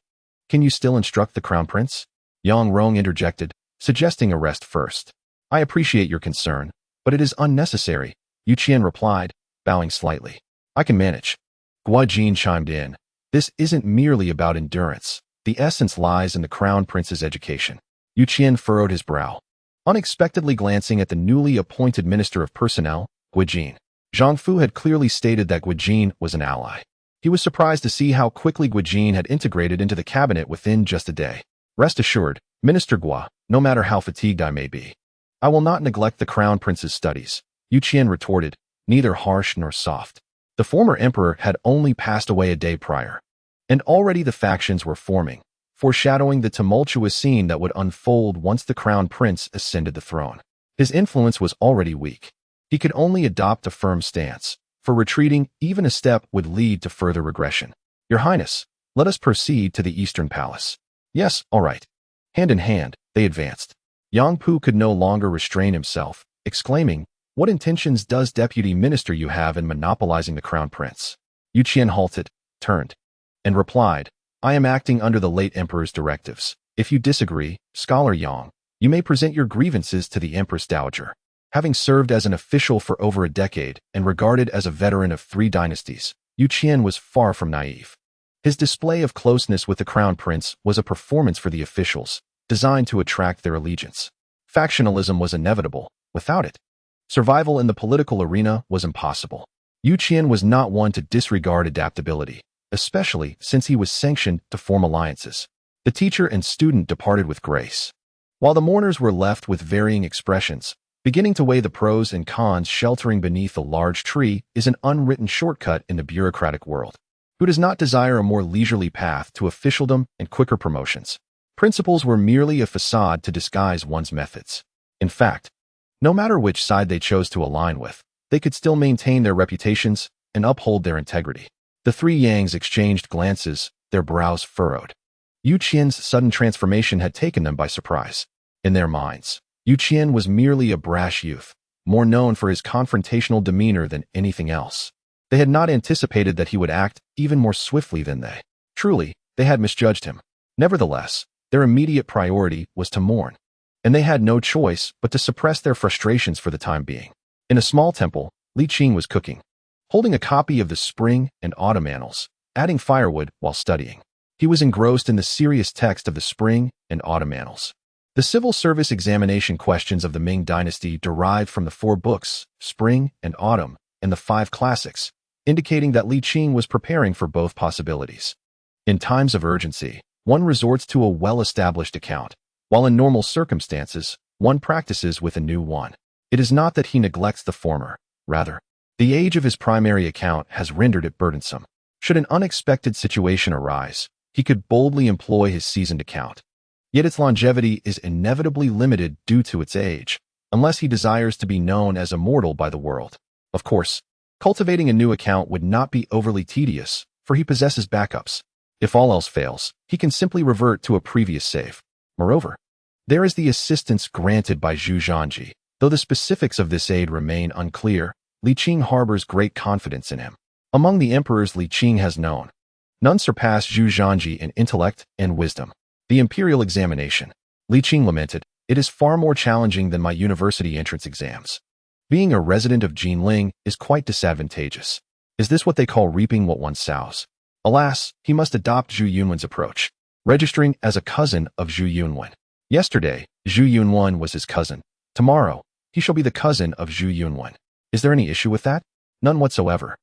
Can you still instruct the crown prince? Yang Rong interjected, suggesting a rest first. I appreciate your concern, but it is unnecessary, Yu Qian replied, bowing slightly. I can manage. Gua Jin chimed in. This isn't merely about endurance. The essence lies in the crown prince's education. Yu Qian furrowed his brow, unexpectedly glancing at the newly appointed Minister of Personnel, Gua Jin. Zhang Fu had clearly stated that Gua Jin was an ally. He was surprised to see how quickly Gua Jin had integrated into the cabinet within just a day. Rest assured, Minister Gua, no matter how fatigued I may be, I will not neglect the crown prince's studies, Yu Qian retorted, neither harsh nor soft. The former emperor had only passed away a day prior, and already the factions were forming, foreshadowing the tumultuous scene that would unfold once the crown prince ascended the throne. His influence was already weak. He could only adopt a firm stance, for retreating even a step would lead to further regression. Your Highness, let us proceed to the Eastern Palace. Yes, all right. Hand in hand, they advanced. Yang Pu could no longer restrain himself, exclaiming, What intentions does Deputy Minister you have in monopolizing the crown prince? Yu Qian halted, turned, and replied, I am acting under the late emperor's directives. If you disagree, Scholar Yang, you may present your grievances to the Empress Dowager. Having served as an official for over a decade and regarded as a veteran of 3 dynasties, Yu Qian was far from naive. His display of closeness with the crown prince was a performance for the officials, designed to attract their allegiance. Factionalism was inevitable. Without it, survival in the political arena was impossible. Yu Qian was not one to disregard adaptability, especially since he was sanctioned to form alliances. The teacher and student departed with grace, while the mourners were left with varying expressions. Beginning to weigh the pros and cons, sheltering beneath a large tree is an unwritten shortcut in the bureaucratic world. Who does not desire a more leisurely path to officialdom and quicker promotions? Principles were merely a facade to disguise one's methods. In fact, no matter which side they chose to align with, they could still maintain their reputations and uphold their integrity. The 3 Yangs exchanged glances, their brows furrowed. Yu Qian's sudden transformation had taken them by surprise. In their minds, Yu Qian was merely a brash youth, more known for his confrontational demeanor than anything else. They had not anticipated that he would act even more swiftly than they. Truly, they had misjudged him. Nevertheless, their immediate priority was to mourn, and they had no choice but to suppress their frustrations for the time being. In a small temple, Li Qing was cooking, holding a copy of the Spring and Autumn Annals, adding firewood while studying. He was engrossed in the serious text of the Spring and Autumn Annals. The civil service examination questions of the Ming dynasty derived from the 4 books, Spring and Autumn, and the 5 classics, indicating that Li Qing was preparing for both possibilities. In times of urgency, one resorts to a well-established account, while in normal circumstances, one practices with a new one. It is not that he neglects the former, rather, the age of his primary account has rendered it burdensome. Should an unexpected situation arise, he could boldly employ his seasoned account. Yet its longevity is inevitably limited due to its age, unless he desires to be known as immortal by the world. Of course, cultivating a new account would not be overly tedious, for he possesses backups. If all else fails, he can simply revert to a previous save. Moreover, there is the assistance granted by Zhu Zhanji. Though the specifics of this aid remain unclear, Li Qing harbors great confidence in him. Among the emperors Li Qing has known, none surpass Zhu Zhanji in intellect and wisdom. The imperial examination, Li Qing lamented, it is far more challenging than my university entrance exams. Being a resident of Jinling is quite disadvantageous. Is this what they call reaping what one sows? Alas, he must adopt Zhu Yunwen's approach, registering as a cousin of Zhu Yunwen. Yesterday, Zhu Yunwen was his cousin. Tomorrow, he shall be the cousin of Zhu Yunwen. Is there any issue with that? None whatsoever.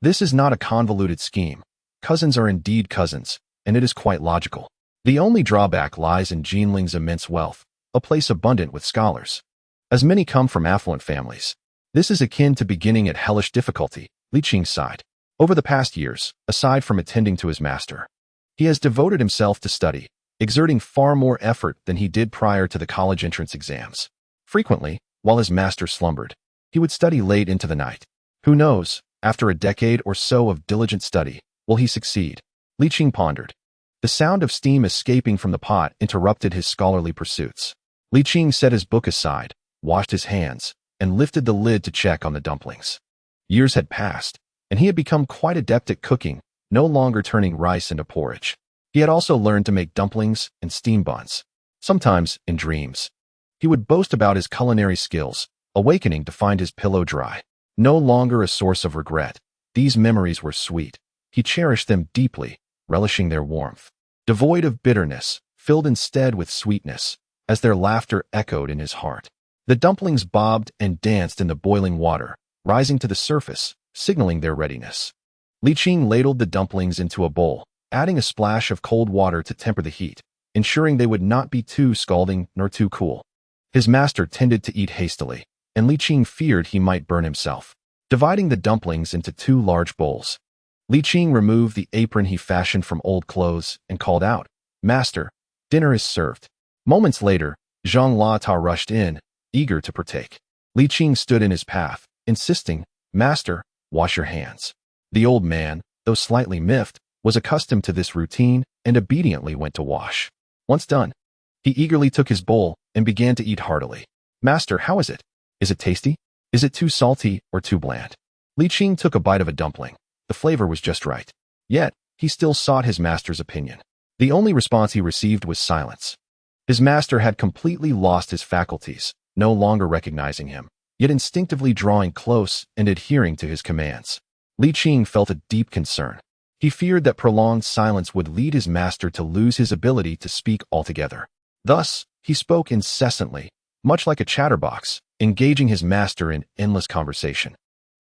This is not a convoluted scheme. Cousins are indeed cousins, and it is quite logical. The only drawback lies in Jinling's immense wealth, a place abundant with scholars. As many come from affluent families, this is akin to beginning at hellish difficulty, Li Qing sighed. Over the past years, aside from attending to his master, he has devoted himself to study, exerting far more effort than he did prior to the college entrance exams. Frequently, while his master slumbered, he would study late into the night. Who knows, after a decade or so of diligent study, will he succeed? Li Qing pondered. The sound of steam escaping from the pot interrupted his scholarly pursuits. Li Qing set his book aside, washed his hands, and lifted the lid to check on the dumplings. Years had passed, and he had become quite adept at cooking, no longer turning rice into porridge. He had also learned to make dumplings and steam buns. Sometimes, in dreams, he would boast about his culinary skills, awakening to find his pillow dry. No longer a source of regret, these memories were sweet. He cherished them deeply, relishing their warmth. Devoid of bitterness, filled instead with sweetness, as their laughter echoed in his heart. The dumplings bobbed and danced in the boiling water, rising to the surface, signaling their readiness. Li Qing ladled the dumplings into a bowl, adding a splash of cold water to temper the heat, ensuring they would not be too scalding nor too cool. His master tended to eat hastily, and Li Qing feared he might burn himself. Dividing the dumplings into 2 large bowls, Li Qing removed the apron he fashioned from old clothes and called out, "Master, dinner is served." Moments later, Zhang Lata rushed in, eager to partake. Li Qing stood in his path, insisting, "Master, wash your hands." The old man, though slightly miffed, was accustomed to this routine and obediently went to wash. Once done, he eagerly took his bowl and began to eat heartily. "Master, how is it? Is it tasty? Is it too salty or too bland?" Li Qing took a bite of a dumpling. The flavor was just right. Yet, he still sought his master's opinion. The only response he received was silence. His master had completely lost his faculties, no longer recognizing him, yet instinctively drawing close and adhering to his commands. Li Qing felt a deep concern. He feared that prolonged silence would lead his master to lose his ability to speak altogether. Thus, he spoke incessantly, much like a chatterbox, engaging his master in endless conversation.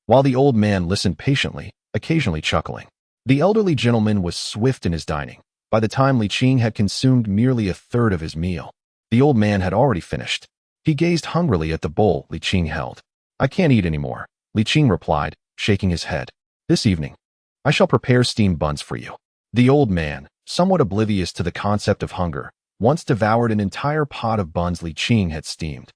While the old man listened patiently, occasionally chuckling. The elderly gentleman was swift in his dining. By the time Li Qing had consumed merely a third of his meal, the old man had already finished. He gazed hungrily at the bowl Li Qing held. "I can't eat anymore," Li Qing replied, shaking his head. "This evening, I shall prepare steamed buns for you." The old man, somewhat oblivious to the concept of hunger, once devoured an entire pot of buns Li Qing had steamed,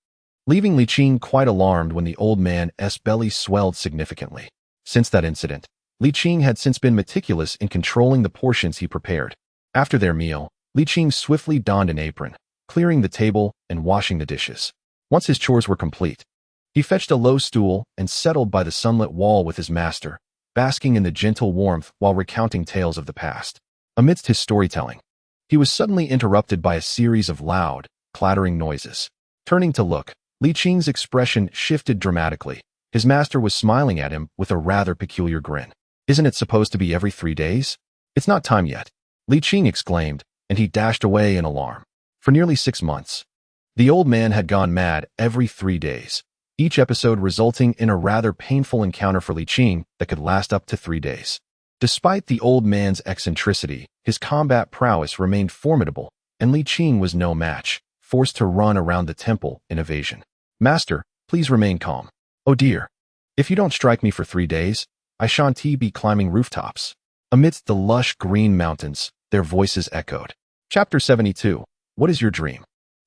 leaving Li Qing quite alarmed when the old man's belly swelled significantly. Since that incident, Li Qing had since been meticulous in controlling the portions he prepared. After their meal, Li Qing swiftly donned an apron, clearing the table and washing the dishes. Once his chores were complete, he fetched a low stool and settled by the sunlit wall with his master, basking in the gentle warmth while recounting tales of the past. Amidst his storytelling, he was suddenly interrupted by a series of loud, clattering noises. Turning to look, Li Qing's expression shifted dramatically. His master was smiling at him with a rather peculiar grin. "Isn't it supposed to be every 3 days? It's not time yet," Li Qing exclaimed, and he dashed away in alarm. For nearly 6 months, the old man had gone mad every 3 days, each episode resulting in a rather painful encounter for Li Qing that could last up to 3 days. Despite the old man's eccentricity, his combat prowess remained formidable, and Li Qing was no match, forced to run around the temple in evasion. "Master, please remain calm. Oh dear. If you don't strike me for 3 days, I shan't be climbing rooftops." Amidst the lush green mountains, their voices echoed. Chapter 72. What is your dream?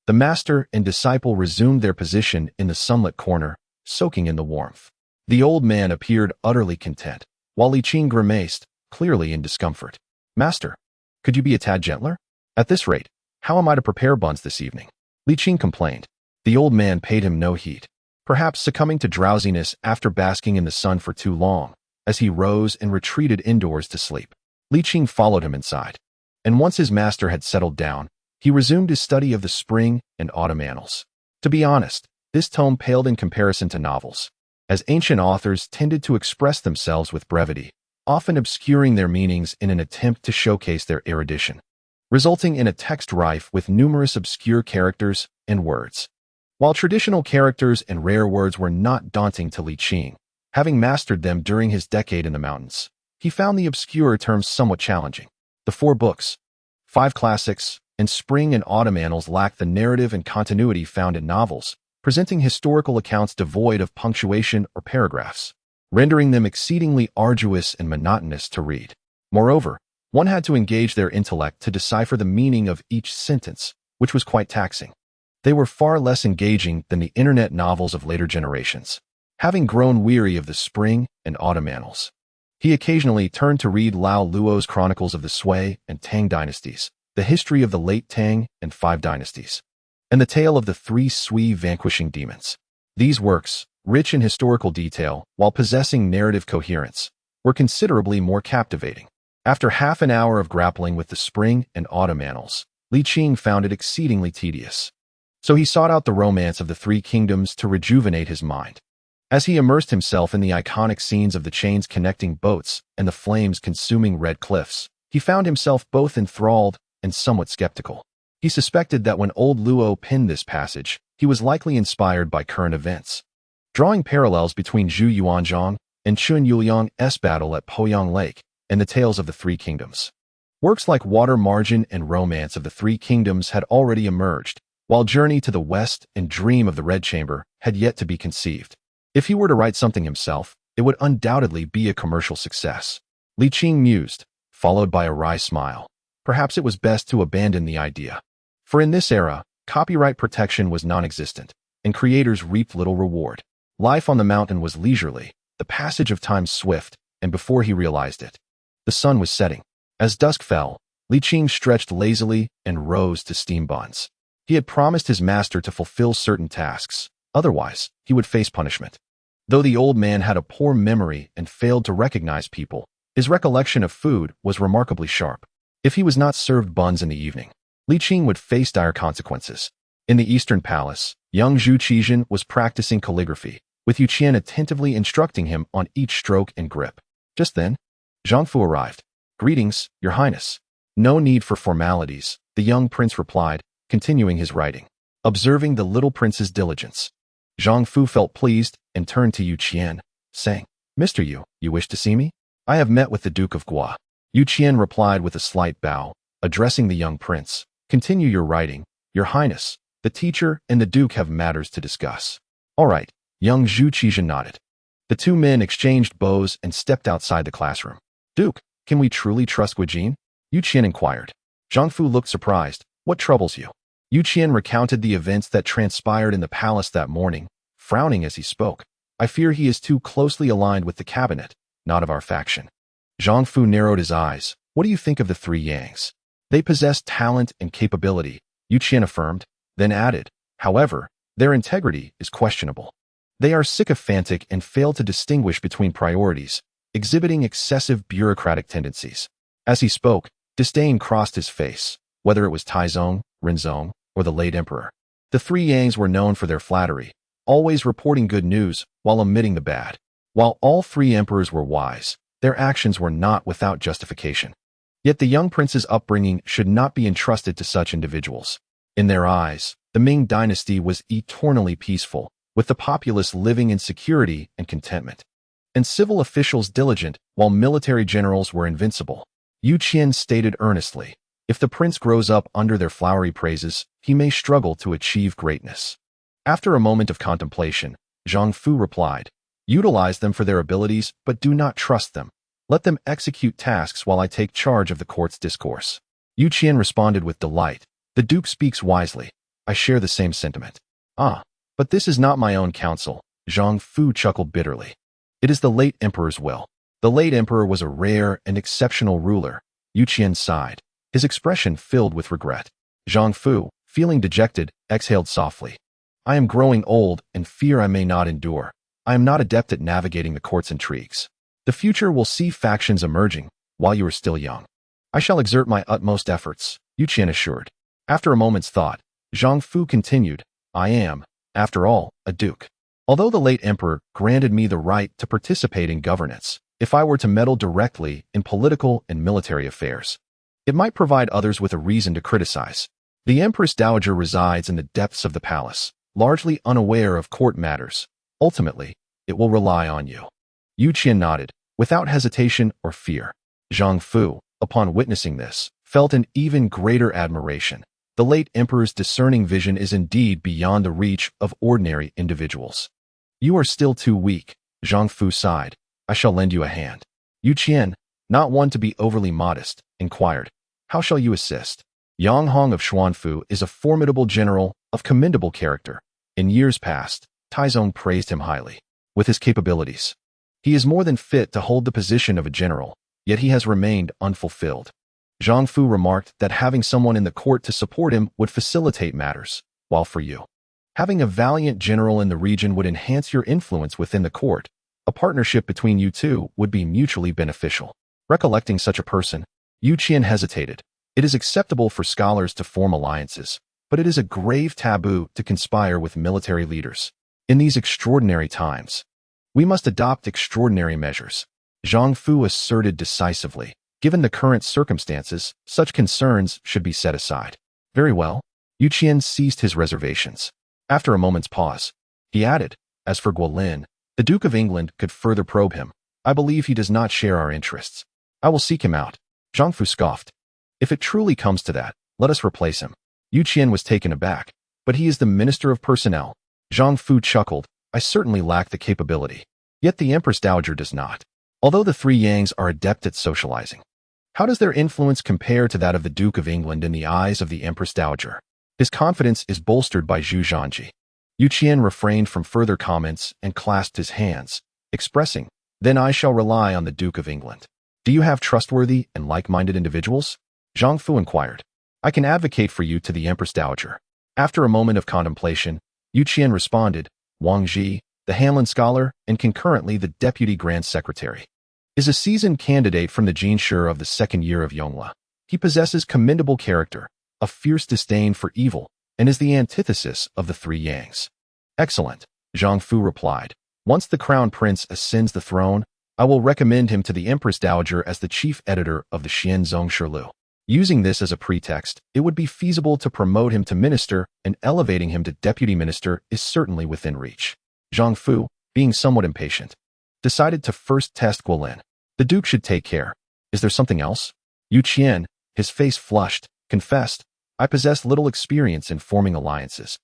The master and disciple resumed their position in the sunlit corner, soaking in the warmth. The old man appeared utterly content, while Li Qing grimaced, clearly in discomfort. Master, could you be a tad gentler? At this rate, how am I to prepare buns this evening? Li Qing complained. The old man paid him no heed, perhaps succumbing to drowsiness after basking in the sun for too long, as he rose and retreated indoors to sleep. Li Qing followed him inside, and once his master had settled down, he resumed his study of the spring and autumn annals. To be honest, this tome paled in comparison to novels, as ancient authors tended to express themselves with brevity, often obscuring their meanings in an attempt to showcase their erudition, resulting in a text rife with numerous obscure characters and words. While traditional characters and rare words were not daunting to Li Qing, having mastered them during his decade in the mountains, he found the obscure terms somewhat challenging. The 4 books, 5 classics, and spring and autumn annals lacked the narrative and continuity found in novels, presenting historical accounts devoid of punctuation or paragraphs, rendering them exceedingly arduous and monotonous to read. Moreover, one had to engage their intellect to decipher the meaning of each sentence, which was quite taxing. They were far less engaging than the internet novels of later generations. Having grown weary of the spring and autumn annals, he occasionally turned to read Lao Luo's Chronicles of the Sui and Tang dynasties, the history of the late Tang and 5 dynasties, and the tale of the 3 Sui vanquishing demons. These works, rich in historical detail while possessing narrative coherence, were considerably more captivating. After half an hour of grappling with the spring and autumn annals, Li Qing found it exceedingly tedious. So he sought out the romance of the 3 kingdoms to rejuvenate his mind. As he immersed himself in the iconic scenes of the chains connecting boats and the flames consuming red cliffs, he found himself both enthralled and somewhat skeptical. He suspected that when old Luo penned this passage, he was likely inspired by current events, drawing parallels between Zhu Yuanzhang and Chun Yuliang's battle at Poyang Lake and the tales of the 3 kingdoms. Works like Water Margin and Romance of the 3 Kingdoms had already emerged, while Journey to the West and Dream of the Red Chamber had yet to be conceived. If he were to write something himself, it would undoubtedly be a commercial success. Li Qing mused, followed by a wry smile. Perhaps it was best to abandon the idea. For in this era, copyright protection was non-existent, and creators reaped little reward. Life on the mountain was leisurely, the passage of time swift, and before he realized it, the sun was setting. As dusk fell, Li Qing stretched lazily and rose to steam buns. He had promised his master to fulfill certain tasks, otherwise, he would face punishment. Though the old man had a poor memory and failed to recognize people, his recollection of food was remarkably sharp. If he was not served buns in the evening, Li Qing would face dire consequences. In the Eastern Palace, young Zhu Qizhen was practicing calligraphy, with Yu Qian attentively instructing him on each stroke and grip. Just then, Zhang Fu arrived. "Greetings, Your Highness." "No need for formalities," the young prince replied, continuing his writing. Observing the little prince's diligence, Zhang Fu felt pleased and turned to Yu Qian, saying, "Mr. Yu, you wish to see me? I have met with the Duke of Gua." Yu Qian replied with a slight bow, addressing the young prince. "Continue your writing, Your Highness. The teacher and the Duke have matters to discuss." "All right," young Zhu Qizhen nodded. The 2 men exchanged bows and stepped outside the classroom. "Duke, can we truly trust Guijin?" Yu Qian inquired. Zhang Fu looked surprised. "What troubles you?" Yu Qian recounted the events that transpired in the palace that morning, frowning as he spoke. "I fear he is too closely aligned with the cabinet, not of our faction." Zhang Fu narrowed his eyes. "What do you think of the 3 Yangs?" "They possess talent and capability," Yu Qian affirmed, then added, "However, their integrity is questionable. They are sycophantic and fail to distinguish between priorities, exhibiting excessive bureaucratic tendencies." As he spoke, disdain crossed his face, whether it was Taizong, Renzong, or the late emperor. The 3 Yangs were known for their flattery, always reporting good news while omitting the bad. While all 3 emperors were wise, their actions were not without justification. Yet the young prince's upbringing should not be entrusted to such individuals. In their eyes, the Ming dynasty was eternally peaceful, with the populace living in security and contentment, and civil officials diligent while military generals were invincible. Yu Qian stated earnestly, "If the prince grows up under their flowery praises, he may struggle to achieve greatness." After a moment of contemplation, Zhang Fu replied, "Utilize them for their abilities, but do not trust them. Let them execute tasks while I take charge of the court's discourse. Yu Qian responded with delight. The Duke speaks wisely. I share the same sentiment. Ah, but this is not my own counsel. Zhang Fu chuckled bitterly. It is the late emperor's will. The late emperor was a rare and exceptional ruler. Yu Qian sighed, his expression filled with regret. Zhang Fu, feeling dejected, exhaled softly. I am growing old and fear I may not endure. I am not adept at navigating the court's intrigues. The future will see factions emerging while you are still young. I shall exert my utmost efforts, Yu Qian assured. After a moment's thought, Zhang Fu continued, I am, after all, a duke. Although the late emperor granted me the right to participate in governance, if I were to meddle directly in political and military affairs, it might provide others with a reason to criticize. The Empress Dowager resides in the depths of the palace, largely unaware of court matters. Ultimately, it will rely on you. Yu Qian nodded, without hesitation or fear. Zhang Fu, upon witnessing this, felt an even greater admiration. The late emperor's discerning vision is indeed beyond the reach of ordinary individuals. You are still too weak, Zhang Fu sighed. I shall lend you a hand. Yu Qian, not one to be overly modest, inquired, how shall you assist? Yang Hong of Xuanfu is a formidable general of commendable character. In years past, Taizong praised him highly. With his capabilities, he is more than fit to hold the position of a general, yet he has remained unfulfilled. Zhang Fu remarked that having someone in the court to support him would facilitate matters, while for you, having a valiant general in the region would enhance your influence within the court. A partnership between you two would be mutually beneficial. Recollecting such a person, Yu Qian hesitated. It is acceptable for scholars to form alliances, but it is a grave taboo to conspire with military leaders. In these extraordinary times, we must adopt extraordinary measures. Zhang Fu asserted decisively. Given the current circumstances, such concerns should be set aside. Very well. Yu Qian ceased his reservations. After a moment's pause, he added, as for Guolin, the Duke of England could further probe him. I believe he does not share our interests. I will seek him out. Zhang Fu scoffed. If it truly comes to that, let us replace him. Yu Qian was taken aback. But he is the Minister of Personnel. Zhang Fu chuckled. I certainly lack the capability. Yet the Empress Dowager does not. Although the three Yangs are adept at socializing, how does their influence compare to that of the Duke of England in the eyes of the Empress Dowager? His confidence is bolstered by Zhu Zhanji. Yu Qian refrained from further comments and clasped his hands, expressing, then I shall rely on the Duke of England. Do you have trustworthy and like-minded individuals? Zhang Fu inquired. I can advocate for you to the Empress Dowager. After a moment of contemplation, Yu Qian responded, Wang Ji, the Hanlin scholar, and concurrently the Deputy Grand Secretary, is a seasoned candidate from the Jinshi of the second year of Yongle. He possesses commendable character, a fierce disdain for evil, and is the antithesis of the three Yangs. Excellent, Zhang Fu replied. Once the Crown Prince ascends the throne, I will recommend him to the Empress Dowager as the chief editor of the Xianzong Shilu. Using this as a pretext, it would be feasible to promote him to minister, and elevating him to deputy minister is certainly within reach. Zhang Fu, being somewhat impatient, decided to first test Guolin. The Duke should take care. Is there something else? Yu Qian, his face flushed, confessed, I possess little experience in forming alliances,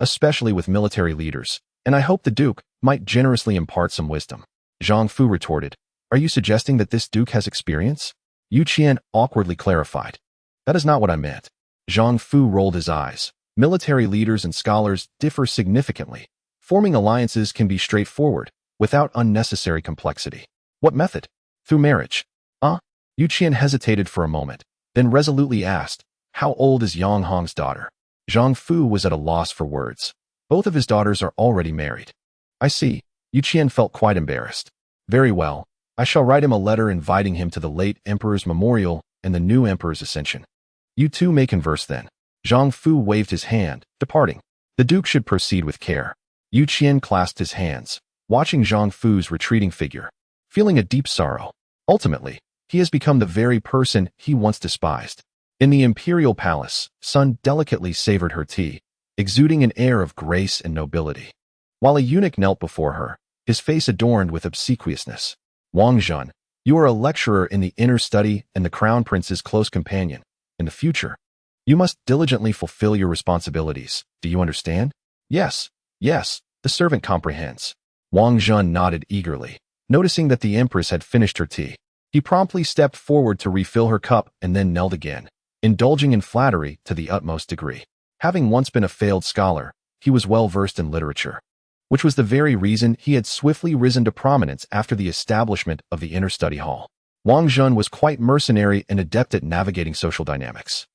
especially with military leaders, and I hope the Duke might generously impart some wisdom. Zhang Fu retorted, are you suggesting that this Duke has experience? Yu Qian awkwardly clarified. That is not what I meant. Zhang Fu rolled his eyes. Military leaders and scholars differ significantly. Forming alliances can be straightforward, without unnecessary complexity. What method? Through marriage. Yu Qian hesitated for a moment, then resolutely asked, how old is Yang Hong's daughter? Zhang Fu was at a loss for words. Both of his daughters are already married. I see. Yu Qian felt quite embarrassed. Very well. I shall write him a letter inviting him to the late emperor's memorial and the new emperor's ascension. You two may converse then. Zhang Fu waved his hand, departing. The Duke should proceed with care. Yu Qian clasped his hands, watching Zhang Fu's retreating figure, feeling a deep sorrow. Ultimately, he has become the very person he once despised. In the imperial palace, Sun delicately savored her tea, exuding an air of grace and nobility, while a eunuch knelt before her, his face adorned with obsequiousness. Wang Zhen, you are a lecturer in the inner study and the Crown Prince's close companion. In the future, you must diligently fulfill your responsibilities. Do you understand? Yes, the servant comprehends. Wang Zhen nodded eagerly, noticing that the Empress had finished her tea. He promptly stepped forward to refill her cup and then knelt again, indulging in flattery to the utmost degree. Having once been a failed scholar, he was well versed in literature, which was the very reason he had swiftly risen to prominence after the establishment of the inner study hall. Wang Zhen was quite mercenary and adept at navigating social dynamics,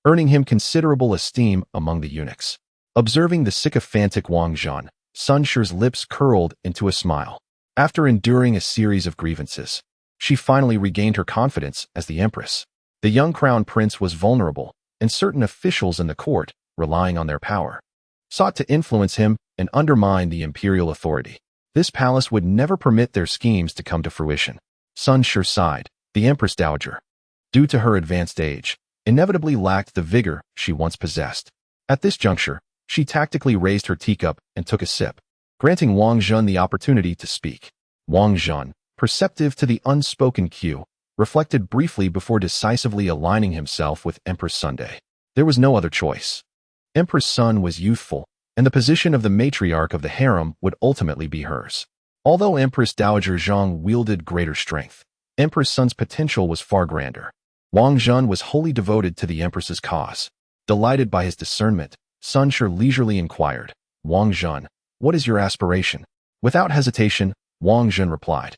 earning him considerable esteem among the eunuchs. Observing the sycophantic Wang Zhen, Sun Shi's lips curled into a smile. After enduring a series of grievances, she finally regained her confidence as the empress. The young crown prince was vulnerable, and certain officials in the court, relying on their power, sought to influence him and undermine the imperial authority. This palace would never permit their schemes to come to fruition. Sun Shi sighed. The Empress Dowager, due to her advanced age, inevitably lacked the vigor she once possessed. At this juncture, she tactically raised her teacup and took a sip, granting Wang Zhen the opportunity to speak. Wang Zhen, perceptive to the unspoken cue, reflected briefly before decisively aligning himself with Empress Xuande. There was no other choice. Empress Sun was youthful, and the position of the matriarch of the harem would ultimately be hers. Although Empress Dowager Zhang wielded greater strength, Empress Sun's potential was far grander. Wang Zhen was wholly devoted to the Empress's cause. Delighted by his discernment, Sun Shi leisurely inquired, Wang Zhen, what is your aspiration? Without hesitation, Wang Zhen replied,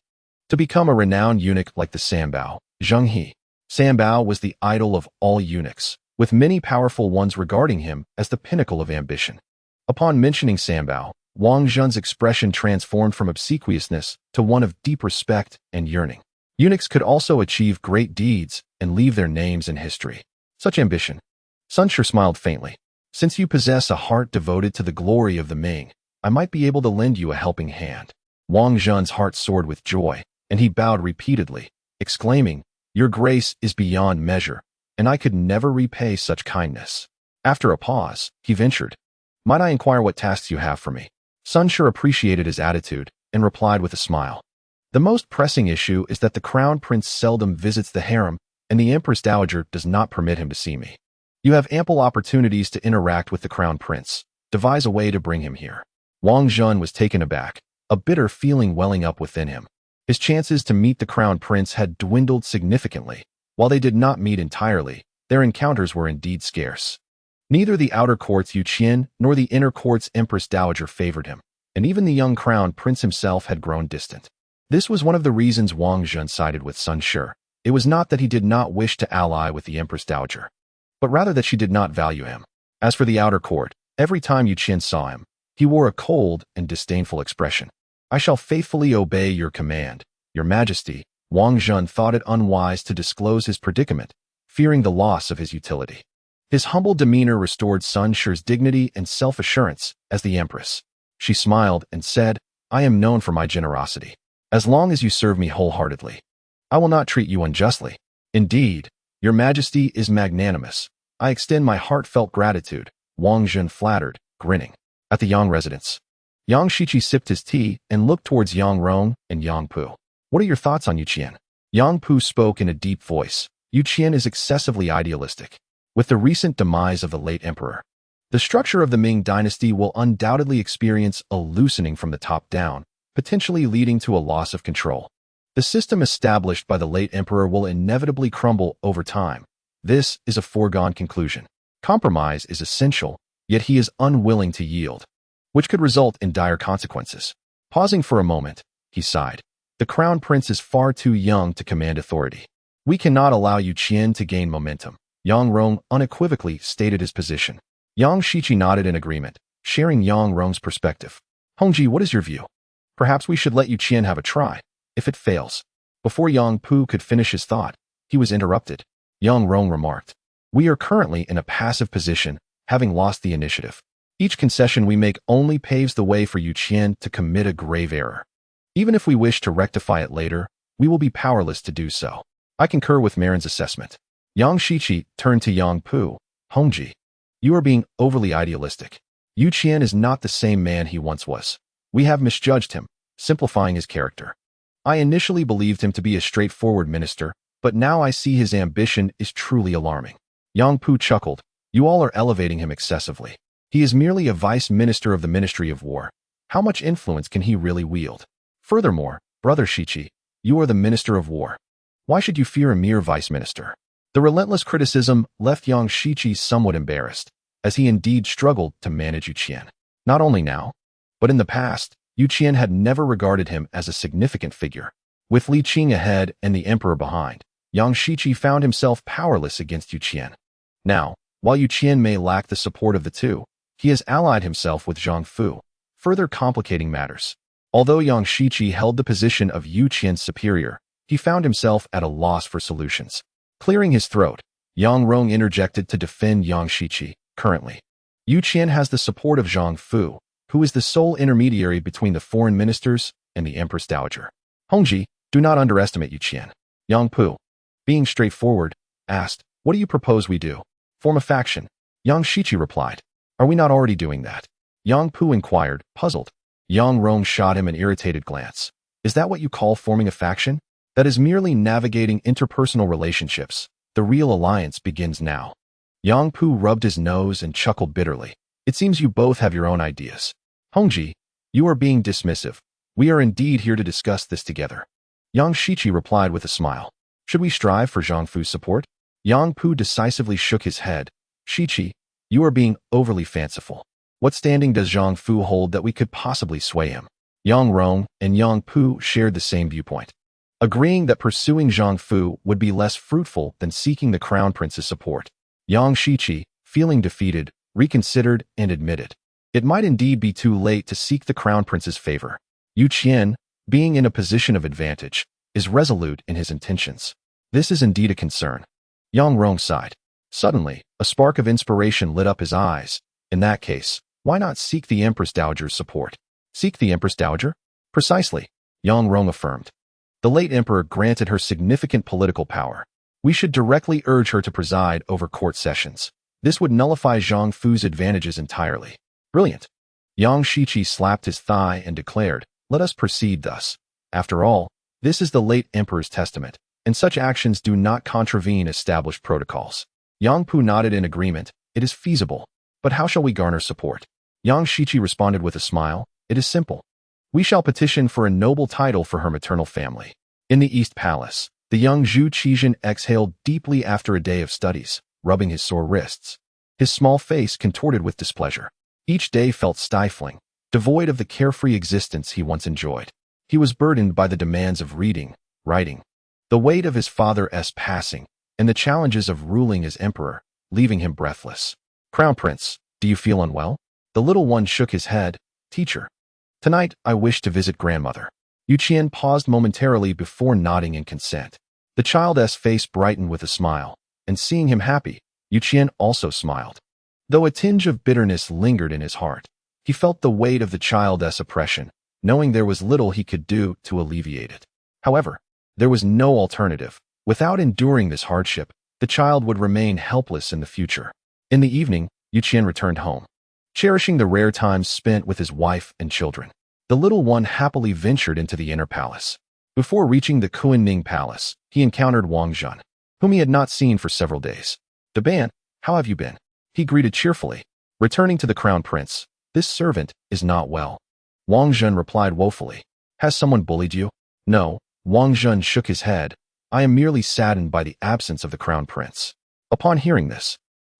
to become a renowned eunuch like the Sanbao, Zhengde. Sanbao was the idol of all eunuchs, with many powerful ones regarding him as the pinnacle of ambition. Upon mentioning Sanbao, Wang Zhen's expression transformed from obsequiousness to one of deep respect and yearning. Eunuchs could also achieve great deeds and leave their names in history. Such ambition. Sun Shi smiled faintly. Since you possess a heart devoted to the glory of the Ming, I might be able to lend you a helping hand. Wang Zhen's heart soared with joy, and he bowed repeatedly, exclaiming, Your grace is beyond measure, and I could never repay such kindness. After a pause, he ventured, Might I inquire what tasks you have for me? Sun Shi appreciated his attitude and replied with a smile. The most pressing issue is that the crown prince seldom visits the harem, and the Empress Dowager does not permit him to see me. You have ample opportunities to interact with the crown prince. Devise a way to bring him here. Wang Zhen was taken aback, a bitter feeling welling up within him. His chances to meet the crown prince had dwindled significantly. While they did not meet entirely, their encounters were indeed scarce. Neither the outer court's Yuqian nor the inner court's Empress Dowager favored him, and even the young crown prince himself had grown distant. This was one of the reasons Wang Zhen sided with Sun Shi. It was not that he did not wish to ally with the Empress Dowager, but rather that she did not value him. As for the outer court, every time Yuqian saw him, he wore a cold and disdainful expression. I shall faithfully obey your command, Your Majesty. Wang Zhen thought it unwise to disclose his predicament, fearing the loss of his utility. His humble demeanor restored Sun Shi's dignity and self-assurance as the Empress. She smiled and said, I am known for my generosity. As long as you serve me wholeheartedly, I will not treat you unjustly. Indeed, Your Majesty is magnanimous. I extend my heartfelt gratitude, Wang Zhen flattered, grinning. At the Yang residence, Yang Shiqi sipped his tea and looked towards Yang Rong and Yang Pu. What are your thoughts on Yuqian? Yang Pu spoke in a deep voice. Yuqian is excessively idealistic. With the recent demise of the late emperor, the structure of the Ming dynasty will undoubtedly experience a loosening from the top down, potentially leading to a loss of control. The system established by the late emperor will inevitably crumble over time. This is a foregone conclusion. Compromise is essential, yet he is unwilling to yield, which could result in dire consequences. Pausing for a moment, he sighed. The crown prince is far too young to command authority. We cannot allow Yuqian to gain momentum. Yang Rong unequivocally stated his position. Yang Shiqi nodded in agreement, sharing Yang Rong's perspective. Hongji, what is your view? Perhaps we should let Yuqian have a try. If it fails. Before Yang Pu could finish his thought, he was interrupted. Yang Rong remarked, We are currently in a passive position, having lost the initiative. Each concession we make only paves the way for Yuqian to commit a grave error. Even if we wish to rectify it later, we will be powerless to do so. I concur with Marin's assessment. Yang Shiqi turned to Yang Pu. Hongji, you are being overly idealistic. Yuqian is not the same man he once was. We have misjudged him, simplifying his character. I initially believed him to be a straightforward minister, but now I see his ambition is truly alarming. Yang Pu chuckled. You all are elevating him excessively. He is merely a vice minister of the Ministry of War. How much influence can he really wield? Furthermore, Brother Shiqi, you are the Minister of War. Why should you fear a mere vice minister? The relentless criticism left Yang Shiqi somewhat embarrassed, as he indeed struggled to manage Yu Qian. Not only now, but in the past, Yu Qian had never regarded him as a significant figure. With Li Qing ahead and the emperor behind, Yang Shiqi found himself powerless against Yu Qian. Now, while Yu Qian may lack the support of the two, he has allied himself with Zhang Fu, further complicating matters. Although Yang Shiqi held the position of Yu Qian's superior, he found himself at a loss for solutions. Clearing his throat, Yang Rong interjected to defend Yang Shiqi. Currently, Yu Qian has the support of Zhang Fu, who is the sole intermediary between the foreign ministers and the Empress Dowager. Hongji, do not underestimate Yu Qian. Yang Pu, being straightforward, asked, what do you propose we do? Form a faction. Yang Shiqi replied, are we not already doing that? Yang Pu inquired, puzzled. Yang Rong shot him an irritated glance. Is that what you call forming a faction? That is merely navigating interpersonal relationships. The real alliance begins now. Yang Pu rubbed his nose and chuckled bitterly. It seems you both have your own ideas. Hongji, you are being dismissive. We are indeed here to discuss this together. Yang Shiqi replied with a smile. Should we strive for Zhang Fu's support? Yang Pu decisively shook his head. Shiqi, you are being overly fanciful. What standing does Zhang Fu hold that we could possibly sway him? Yang Rong and Yang Pu shared the same viewpoint, agreeing that pursuing Zhang Fu would be less fruitful than seeking the crown prince's support. Yang Shiqi, feeling defeated, reconsidered and admitted, it might indeed be too late to seek the crown prince's favor. Yu Qian, being in a position of advantage, is resolute in his intentions. This is indeed a concern. Yang Rong sighed. Suddenly, a spark of inspiration lit up his eyes. In that case, why not seek the Empress Dowager's support? Seek the Empress Dowager? Precisely, Yang Rong affirmed. The late emperor granted her significant political power. We should directly urge her to preside over court sessions. This would nullify Zhang Fu's advantages entirely. Brilliant. Yang Shiqi slapped his thigh and declared, let us proceed thus. After all, this is the late emperor's testament, and such actions do not contravene established protocols. Yang Pu nodded in agreement. It is feasible. But how shall we garner support? Yang Shiqi responded with a smile. It is simple. We shall petition for a noble title for her maternal family. In the East Palace, the young Zhu Qizhen exhaled deeply after a day of studies, rubbing his sore wrists. His small face contorted with displeasure. Each day felt stifling, devoid of the carefree existence he once enjoyed. He was burdened by the demands of reading, writing, the weight of his father's passing, and the challenges of ruling as emperor, leaving him breathless. Crown Prince, do you feel unwell? The little one shook his head. Teacher, tonight I wish to visit grandmother. Yu Qian paused momentarily before nodding in consent. The child's face brightened with a smile, and seeing him happy, Yu Qian also smiled. Though a tinge of bitterness lingered in his heart, he felt the weight of the child's oppression, knowing there was little he could do to alleviate it. However, there was no alternative. Without enduring this hardship, the child would remain helpless in the future. In the evening, Yu Qian returned home, cherishing the rare times spent with his wife and children. The little one happily ventured into the inner palace. Before reaching the Yearning palace, he encountered Wang Zhen, whom he had not seen for several days. Daban, how have you been? He greeted cheerfully. Returning to the crown prince, this servant is not well. Wang Zhen replied woefully. Has someone bullied you? No, Wang Zhen shook his head. I am merely saddened by the absence of the crown prince. Upon hearing this,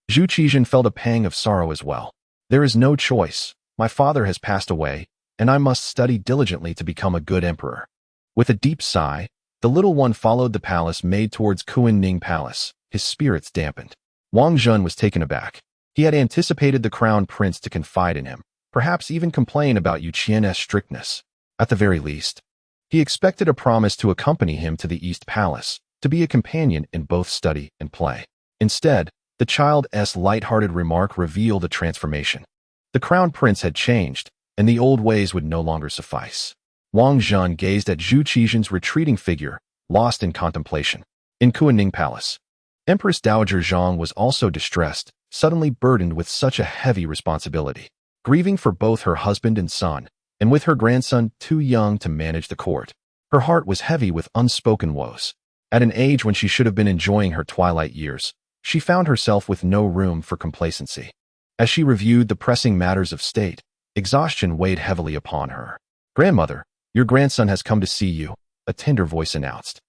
Zhu Qizhen felt a pang of sorrow as well. There is no choice. My father has passed away, and I must study diligently to become a good emperor. With a deep sigh, the little one followed the palace maid towards Yearning Palace, his spirits dampened. Wang Zhen was taken aback. He had anticipated the crown prince to confide in him, perhaps even complain about Yu Qian's strictness. At the very least, he expected a promise to accompany him to the East Palace, to be a companion in both study and play. Instead, the child's light-hearted remark revealed a transformation. The crown prince had changed, and the old ways would no longer suffice. Wang Zhen gazed at Zhu Qizhen's retreating figure, lost in contemplation. In Yearning Palace, Empress Dowager Zhang was also distressed, suddenly burdened with such a heavy responsibility. Grieving for both her husband and son, and with her grandson too young to manage the court, her heart was heavy with unspoken woes. At an age when she should have been enjoying her twilight years, she found herself with no room for complacency. As she reviewed the pressing matters of state, exhaustion weighed heavily upon her. Grandmother, your grandson has come to see you, a tender voice announced.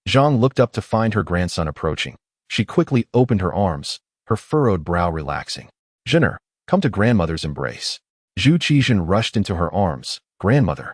Zhang looked up to find her grandson approaching. She quickly opened her arms, her furrowed brow relaxing. "Zhener, come to grandmother's embrace." Zhu Qizhen rushed into her arms. "Grandmother,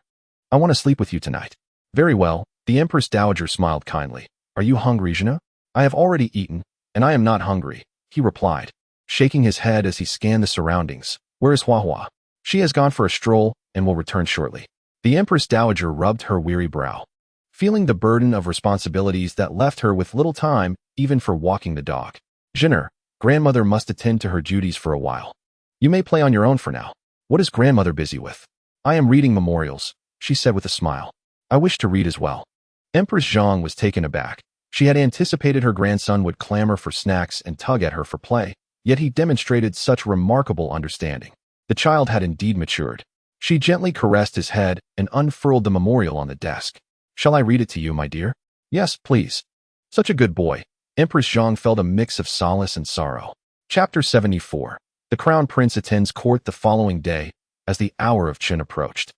I want to sleep with you tonight." "Very well." The Empress Dowager smiled kindly. "Are you hungry, Zhena?" "I have already eaten, and I am not hungry," he replied, shaking his head as he scanned the surroundings. "Where is Huahua?" "She has gone for a stroll and will return shortly." The Empress Dowager rubbed her weary brow, feeling the burden of responsibilities that left her with little time even for walking the dog. "Zhener, grandmother must attend to her duties for a while. You may play on your own for now." "What is grandmother busy with?" "I am reading memorials," she said with a smile. "I wish to read as well." Empress Zhang was taken aback. She had anticipated her grandson would clamor for snacks and tug at her for play, yet he demonstrated such remarkable understanding. The child had indeed matured. She gently caressed his head and unfurled the memorial on the desk. "Shall I read it to you, my dear?" "Yes, please." "Such a good boy." Empress Zhang felt a mix of solace and sorrow. Chapter 74. The Crown Prince attends court the following day, as the hour of Qin approached.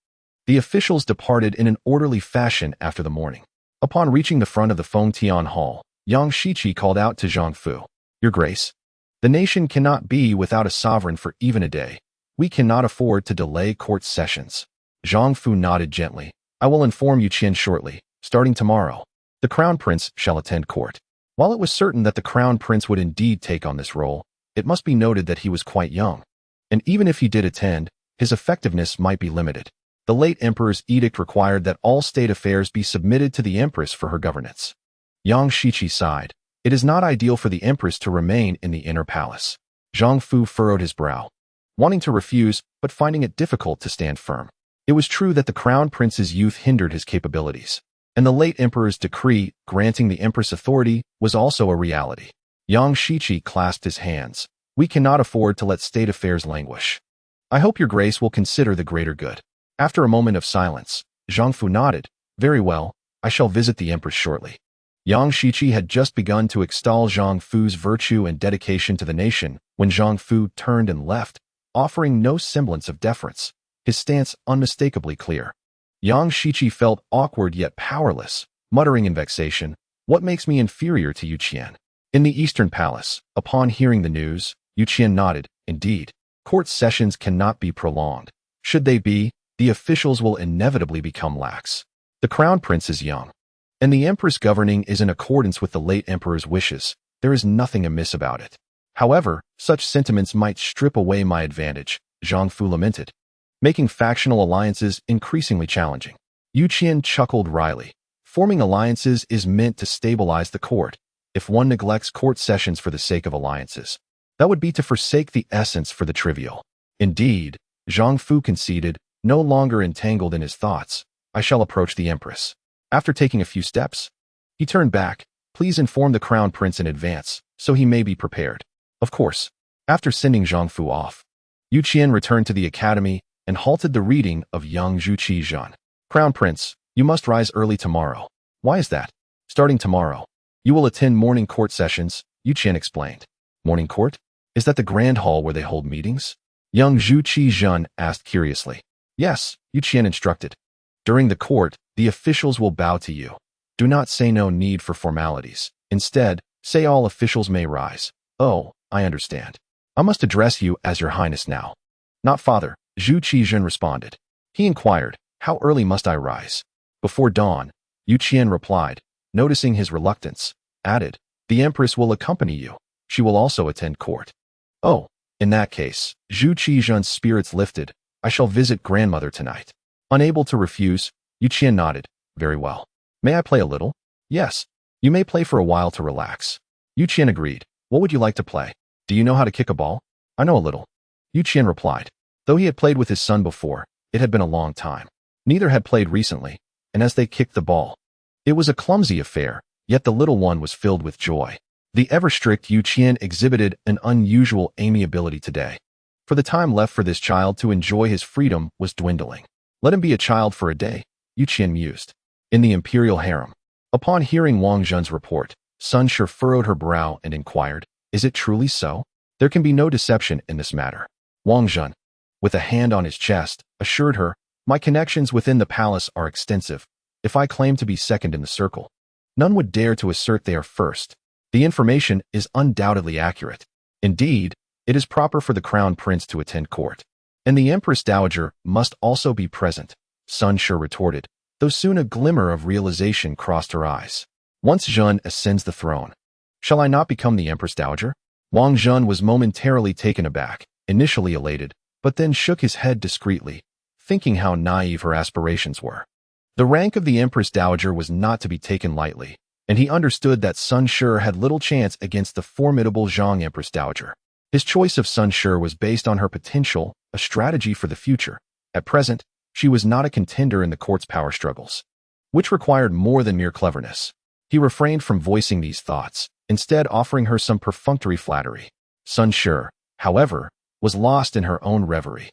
The officials departed in an orderly fashion after the morning. Upon reaching the front of the Fengtian Hall, Yang Shiqi called out to Zhang Fu, "Your Grace, the nation cannot be without a sovereign for even a day. We cannot afford to delay court sessions." Zhang Fu nodded gently. "I will inform you Qin shortly. Starting tomorrow, the Crown Prince shall attend court." While it was certain that the Crown Prince would indeed take on this role, it must be noted that he was quite young. And even if he did attend, his effectiveness might be limited. The late emperor's edict required that all state affairs be submitted to the empress for her governance. Yang Shiqi sighed. It is not ideal for the empress to remain in the inner palace. Zhang Fu furrowed his brow, wanting to refuse, but finding it difficult to stand firm. It was true that the crown prince's youth hindered his capabilities, and the late emperor's decree granting the empress authority was also a reality. Yang Shiqi clasped his hands. "We cannot afford to let state affairs languish. I hope your grace will consider the greater good." After a moment of silence, Zhang Fu nodded. "Very well, I shall visit the empress shortly." Yang Shiqi had just begun to extol Zhang Fu's virtue and dedication to the nation when Zhang Fu turned and left, offering no semblance of deference, his stance unmistakably clear. Yang Shiqi felt awkward yet powerless, muttering in vexation, "What makes me inferior to Yu Qian?" In the Eastern Palace, upon hearing the news, Yu Qian nodded. "Indeed, court sessions cannot be prolonged. Should they be, the officials will inevitably become lax. The crown prince is young, and the empress governing is in accordance with the late emperor's wishes. There is nothing amiss about it. However, such sentiments might strip away my advantage," Zhang Fu lamented, making factional alliances increasingly challenging. Yu Qian chuckled wryly. "Forming alliances is meant to stabilize the court. If one neglects court sessions for the sake of alliances, that would be to forsake the essence for the trivial." "Indeed," Zhang Fu conceded, no longer entangled in his thoughts. "I shall approach the empress." After taking a few steps, he turned back. "Please inform the crown prince in advance, so he may be prepared." "Of course." After sending Zhang Fu off, Yu Qian returned to the academy and halted the reading of young Zhu Qizhen. "Crown Prince, you must rise early tomorrow." "Why is that?" "Starting tomorrow, you will attend morning court sessions," Yu Qian explained. "Morning court? Is that the grand hall where they hold meetings?" Young Zhu Qizhen asked curiously. "Yes," Yu Qian instructed. "During the court, the officials will bow to you. Do not say no need for formalities. Instead, say all officials may rise." "Oh, I understand. I must address you as your highness now." "Not father," Zhu Qizhen responded. He inquired, "How early must I rise?" "Before dawn," Yu Qian replied, noticing his reluctance, added, "The empress will accompany you. She will also attend court." "Oh, in that case," Zhu Qizhen's spirits lifted, "I shall visit grandmother tonight." Unable to refuse, Yu Qian nodded. "Very well. May I play a little?" "Yes. You may play for a while to relax." Yu Qian agreed. "What would you like to play? Do you know how to kick a ball?" "I know a little," Yu Qian replied. Though he had played with his son before, it had been a long time. Neither had played recently, and as they kicked the ball, it was a clumsy affair, yet the little one was filled with joy. The ever-strict Yu Qian exhibited an unusual amiability today, for the time left for this child to enjoy his freedom was dwindling. Let him be a child for a day, Yu Qian mused. In the imperial harem, upon hearing Wang Zhen's report, Sun Shi furrowed her brow and inquired, "Is it truly so?" "There can be no deception in this matter." Wang Zhen, with a hand on his chest, assured her, "My connections within the palace are extensive. If I claim to be second in the circle, None would dare to assert they are first. The information is undoubtedly accurate. Indeed, it is proper for the crown prince to attend court. And the Empress Dowager must also be present, Sun Shi retorted, though soon a glimmer of realization crossed her eyes. Once Zhun ascends the throne, shall I not become the Empress Dowager? Wang Zhun was momentarily taken aback, initially elated, but then shook his head discreetly, thinking how naive her aspirations were. The rank of the Empress Dowager was not to be taken lightly, and he understood that Sun Shi had little chance against the formidable Zhang Empress Dowager. His choice of Sun Shi was based on her potential, a strategy for the future. At present, she was not a contender in the court's power struggles, which required more than mere cleverness. He refrained from voicing these thoughts, instead offering her some perfunctory flattery. Sun Shi, however, was lost in her own reverie,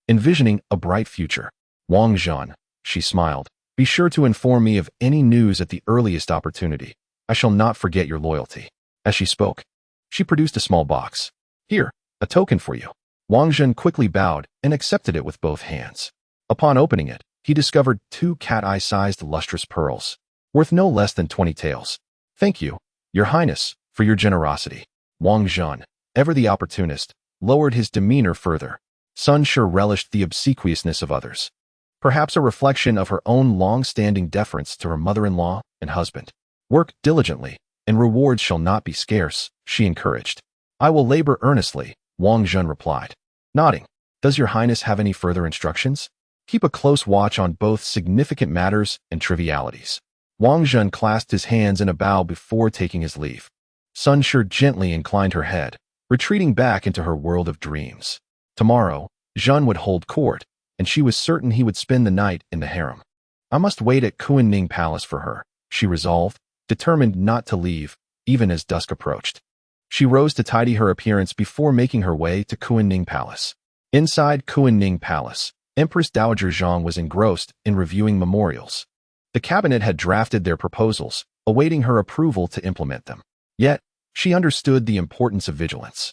envisioning a bright future. Wang Zhun, she smiled, be sure to inform me of any news at the earliest opportunity. I shall not forget your loyalty. As she spoke, she produced a small box. Here, a token for you. Wang Zhun quickly bowed and accepted it with both hands. Upon opening it, he discovered 2 cat-eye-sized lustrous pearls, worth no less than 20 taels. Thank you, Your Highness, for your generosity. Wang Zhun, ever the opportunist, lowered his demeanor further. Sun Shi relished the obsequiousness of others, perhaps a reflection of her own long-standing deference to her mother-in-law and husband. Work diligently, and rewards shall not be scarce, she encouraged. I will labor earnestly, Wang Zhun replied. Nodding, does Your Highness have any further instructions? Keep a close watch on both significant matters and trivialities. Wang Zhun clasped his hands in a bow before taking his leave. Sun Shi gently inclined her head, retreating back into her world of dreams. Tomorrow, Zhun would hold court, and she was certain he would spend the night in the harem. I must wait at Yearning Palace for her, she resolved, determined not to leave, even as dusk approached. She rose to tidy her appearance before making her way to Yearning Palace. Inside Yearning Palace, Empress Dowager Zhang was engrossed in reviewing memorials. The cabinet had drafted their proposals, awaiting her approval to implement them. Yet, she understood the importance of vigilance.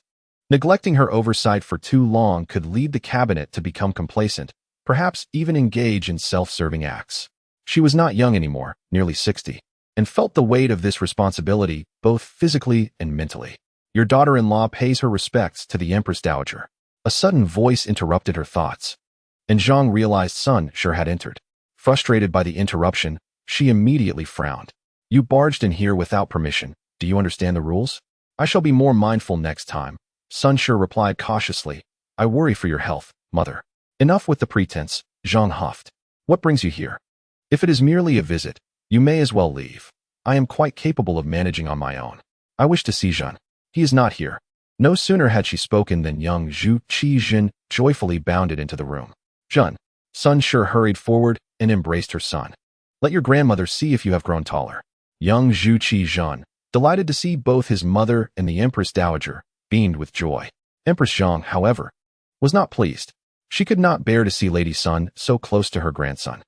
Neglecting her oversight for too long could lead the cabinet to become complacent, perhaps even engage in self-serving acts. She was not young anymore, nearly 60, and felt the weight of this responsibility both physically and mentally. Your daughter-in-law pays her respects to the Empress Dowager. A sudden voice interrupted her thoughts, and Zhang realized Sun Shi had entered. Frustrated by the interruption, she immediately frowned. You barged in here without permission. Do you understand the rules? I shall be more mindful next time. Sun Shi replied cautiously. I worry for your health, mother. Enough with the pretense, Zhang huffed. What brings you here? If it is merely a visit, you may as well leave. I am quite capable of managing on my own. I wish to see Zhun. He is not here. No sooner had she spoken than young Zhu Qijin joyfully bounded into the room. Zhun. Sun Shi hurried forward and embraced her son. Let your grandmother see if you have grown taller. Young Zhu Qijin, delighted to see both his mother and the Empress Dowager, beamed with joy. Empress Zhang, however, was not pleased. She could not bear to see Lady Sun so close to her grandson,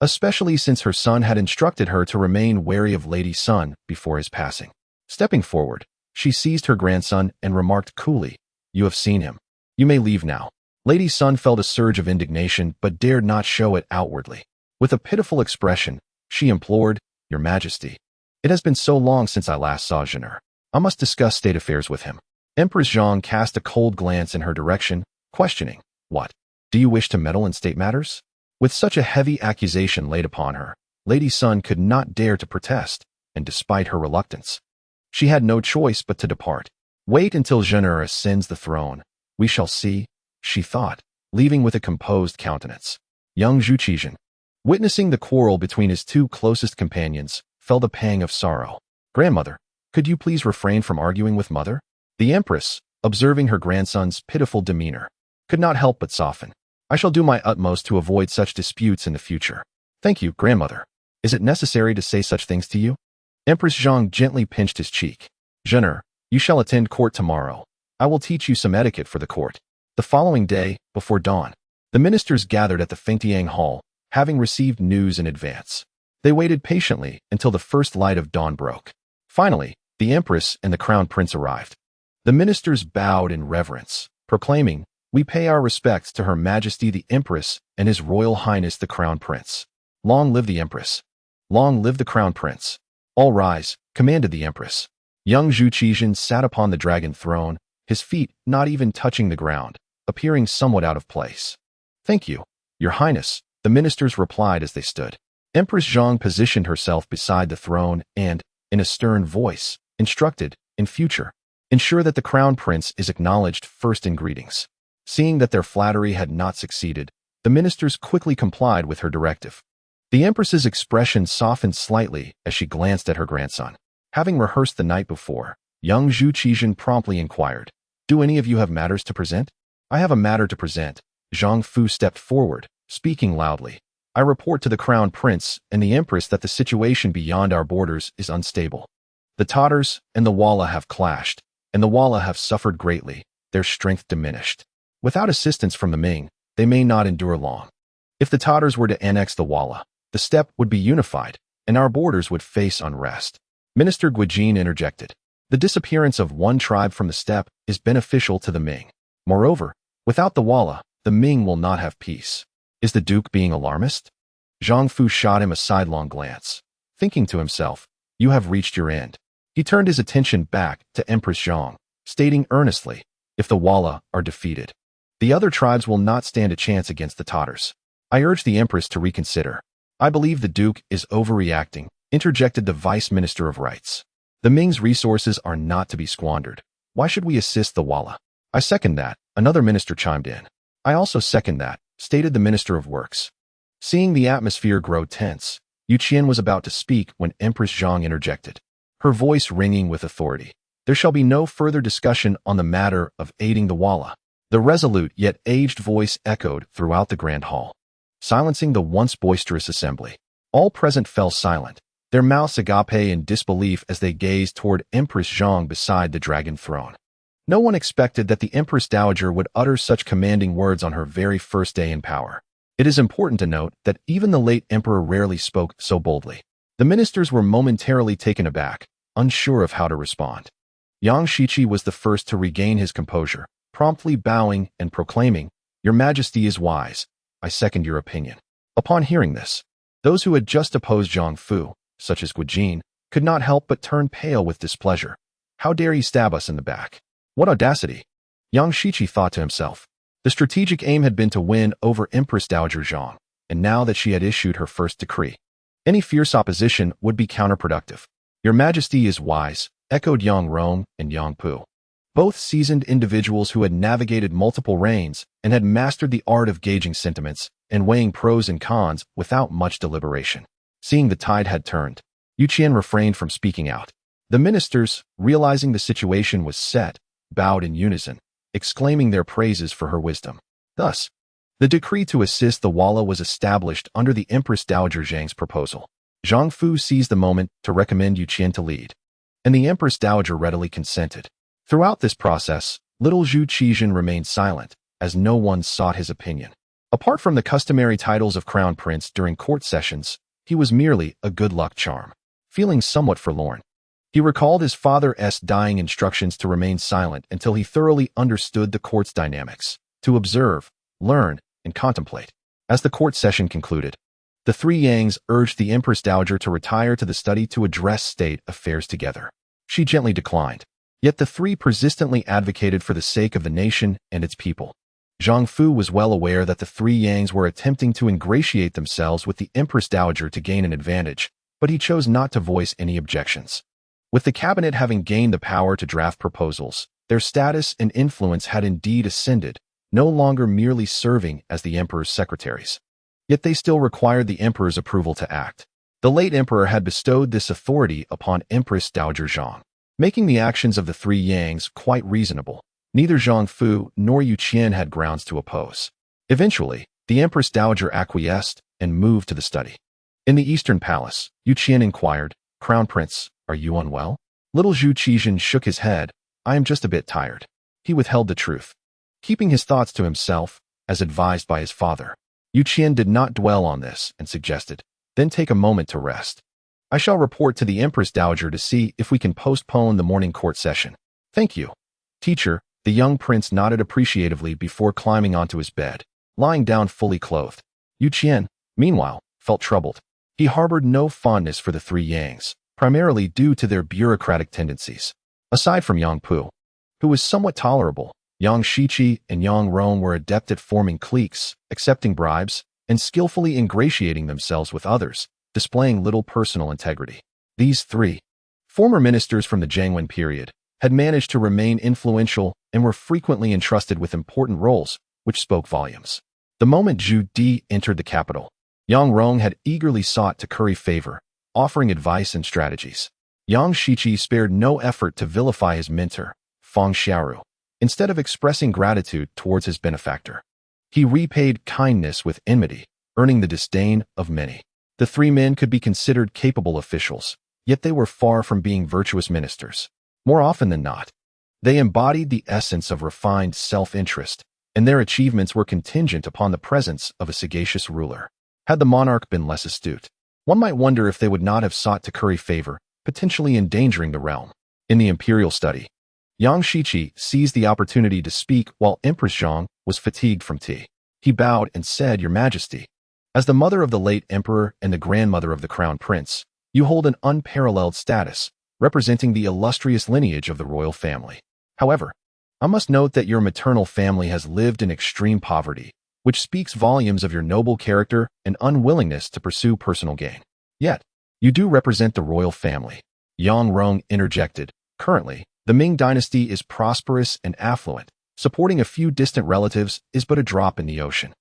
especially since her son had instructed her to remain wary of Lady Sun before his passing. Stepping forward, she seized her grandson and remarked coolly, You have seen him. You may leave now. Lady Sun felt a surge of indignation but dared not show it outwardly. With a pitiful expression, she implored, Your Majesty, it has been so long since I last saw Zhengde. I must discuss state affairs with him. Empress Zhang cast a cold glance in her direction, questioning, What? Do you wish to meddle in state matters? With such a heavy accusation laid upon her, Lady Sun could not dare to protest, and despite her reluctance, she had no choice but to depart. Wait until Zhengde ascends the throne. We shall see, she thought, leaving with a composed countenance. Young Zhu Qijin, witnessing the quarrel between his 2 closest companions, felt a pang of sorrow. Grandmother, could you please refrain from arguing with mother? The Empress, observing her grandson's pitiful demeanor, could not help but soften. I shall do my utmost to avoid such disputes in the future. Thank you, grandmother. Is it necessary to say such things to you? Empress Zhang gently pinched his cheek. Zhengde, you shall attend court tomorrow. I will teach you some etiquette for the court. The following day, before dawn, the ministers gathered at the Fengtiang Hall, having received news in advance. They waited patiently until the first light of dawn broke. Finally, the Empress and the Crown Prince arrived. The ministers bowed in reverence, proclaiming, We pay our respects to Her Majesty the Empress and His Royal Highness the Crown Prince. Long live the Empress. Long live the Crown Prince. All rise, commanded the empress. Young Zhu Qizhen sat upon the dragon throne, his feet not even touching the ground, appearing somewhat out of place. Thank you, Your Highness, the ministers replied as they stood. Empress Zhang positioned herself beside the throne and, in a stern voice, instructed, in future, ensure that the crown prince is acknowledged first in greetings. Seeing that their flattery had not succeeded, the ministers quickly complied with her directive. The empress's expression softened slightly as she glanced at her grandson. Having rehearsed the night before, young Zhu Qizhen promptly inquired, "Do any of you have matters to present?" "I have a matter to present." Zhang Fu stepped forward, speaking loudly. "I report to the crown prince and the empress that the situation beyond our borders is unstable. The Tatars and the Walla have clashed, and the Walla have suffered greatly, their strength diminished. Without assistance from the Ming, they may not endure long. If the Tatars were to annex the Walla, the steppe would be unified, and our borders would face unrest." Minister Guijin interjected. "The disappearance of one tribe from the steppe is beneficial to the Ming. Moreover, without the Walla, the Ming will not have peace." "Is the Duke being alarmist?" Zhang Fu shot him a sidelong glance, thinking to himself, "You have reached your end." He turned his attention back to Empress Zhang, stating earnestly, "If the Walla are defeated, the other tribes will not stand a chance against the Tatars. I urge the Empress to reconsider." "I believe the Duke is overreacting," interjected the Vice Minister of Rights. "The Ming's resources are not to be squandered. Why should we assist the Walla?" "I second that," another minister chimed in. "I also second that," stated the Minister of Works. Seeing the atmosphere grow tense, Yu Qian was about to speak when Empress Zhang interjected, her voice ringing with authority. "There shall be no further discussion on the matter of aiding the Walla." The resolute yet aged voice echoed throughout the grand hall, silencing the once boisterous assembly. All present fell silent, their mouths agape in disbelief as they gazed toward Empress Zhang beside the dragon throne. No one expected that the Empress Dowager would utter such commanding words on her very first day in power. It is important to note that even the late emperor rarely spoke so boldly. The ministers were momentarily taken aback, unsure of how to respond. Yang Shiqi was the first to regain his composure, promptly bowing and proclaiming, "Your Majesty is wise. I second your opinion." Upon hearing this, those who had just opposed Zhang Fu, such as Guijin, could not help but turn pale with displeasure. How dare he stab us in the back? What audacity! Yang Shiqi thought to himself. The strategic aim had been to win over Empress Dowager Zhang, and now that she had issued her first decree, any fierce opposition would be counterproductive. "Your Majesty is wise," echoed Yang Rong and Yang Pu, both seasoned individuals who had navigated multiple reigns and had mastered the art of gauging sentiments and weighing pros and cons without much deliberation. Seeing the tide had turned, Yu Qian refrained from speaking out. The ministers, realizing the situation was set, bowed in unison, exclaiming their praises for her wisdom. Thus, the decree to assist the Walla was established under the Empress Dowager Zhang's proposal. Zhang Fu seized the moment to recommend Yu Qian to lead, and the Empress Dowager readily consented. Throughout this process, little Zhu Qizhen remained silent, as no one sought his opinion. Apart from the customary titles of crown prince during court sessions, he was merely a good luck charm. Feeling somewhat forlorn, he recalled his father's dying instructions to remain silent until he thoroughly understood the court's dynamics, to observe, learn, and contemplate. As the court session concluded, the three Yangs urged the Empress Dowager to retire to the study to address state affairs together. She gently declined. Yet the three persistently advocated for the sake of the nation and its people. Zhang Fu was well aware that the three Yangs were attempting to ingratiate themselves with the Empress Dowager to gain an advantage, but he chose not to voice any objections. With the cabinet having gained the power to draft proposals, their status and influence had indeed ascended, no longer merely serving as the emperor's secretaries. Yet they still required the emperor's approval to act. The late emperor had bestowed this authority upon Empress Dowager Zhang, making the actions of the three Yangs quite reasonable. Neither Zhang Fu nor Yu Qian had grounds to oppose. Eventually, the Empress Dowager acquiesced and moved to the study. In the Eastern Palace, Yu Qian inquired, "Crown Prince, are you unwell?" Little Zhu Qizhen shook his head. "I am just a bit tired." He withheld the truth, keeping his thoughts to himself, as advised by his father. Yu Qian did not dwell on this and suggested, "Then take a moment to rest. I shall report to the Empress Dowager to see if we can postpone the morning court session." "Thank you, teacher." The young prince nodded appreciatively before climbing onto his bed, lying down fully clothed. Yu Qian, meanwhile, felt troubled. He harbored no fondness for the three Yangs, primarily due to their bureaucratic tendencies. Aside from Yang Pu, who was somewhat tolerable, Yang Shiqi and Yang Rong were adept at forming cliques, accepting bribes, and skillfully ingratiating themselves with others, displaying little personal integrity. These three, former ministers from the Zhengwen period, had managed to remain influential and were frequently entrusted with important roles, which spoke volumes. The moment Zhu Di entered the capital, Yang Rong had eagerly sought to curry favor, offering advice and strategies. Yang Shiqi spared no effort to vilify his mentor, Fang Xiaoru. Instead of expressing gratitude towards his benefactor, he repaid kindness with enmity, earning the disdain of many. The three men could be considered capable officials, yet they were far from being virtuous ministers. More often than not, they embodied the essence of refined self-interest, and their achievements were contingent upon the presence of a sagacious ruler. Had the monarch been less astute, one might wonder if they would not have sought to curry favor, potentially endangering the realm. In the imperial study, Yang Shiqi seized the opportunity to speak while Empress Zhang was fatigued from tea. He bowed and said, "Your Majesty, as the mother of the late emperor and the grandmother of the crown prince, you hold an unparalleled status, representing the illustrious lineage of the royal family. However, I must note that your maternal family has lived in extreme poverty, which speaks volumes of your noble character and unwillingness to pursue personal gain. Yet, you do represent the royal family." Yang Rong interjected. "Currently, the Ming dynasty is prosperous and affluent. Supporting a few distant relatives is but a drop in the ocean.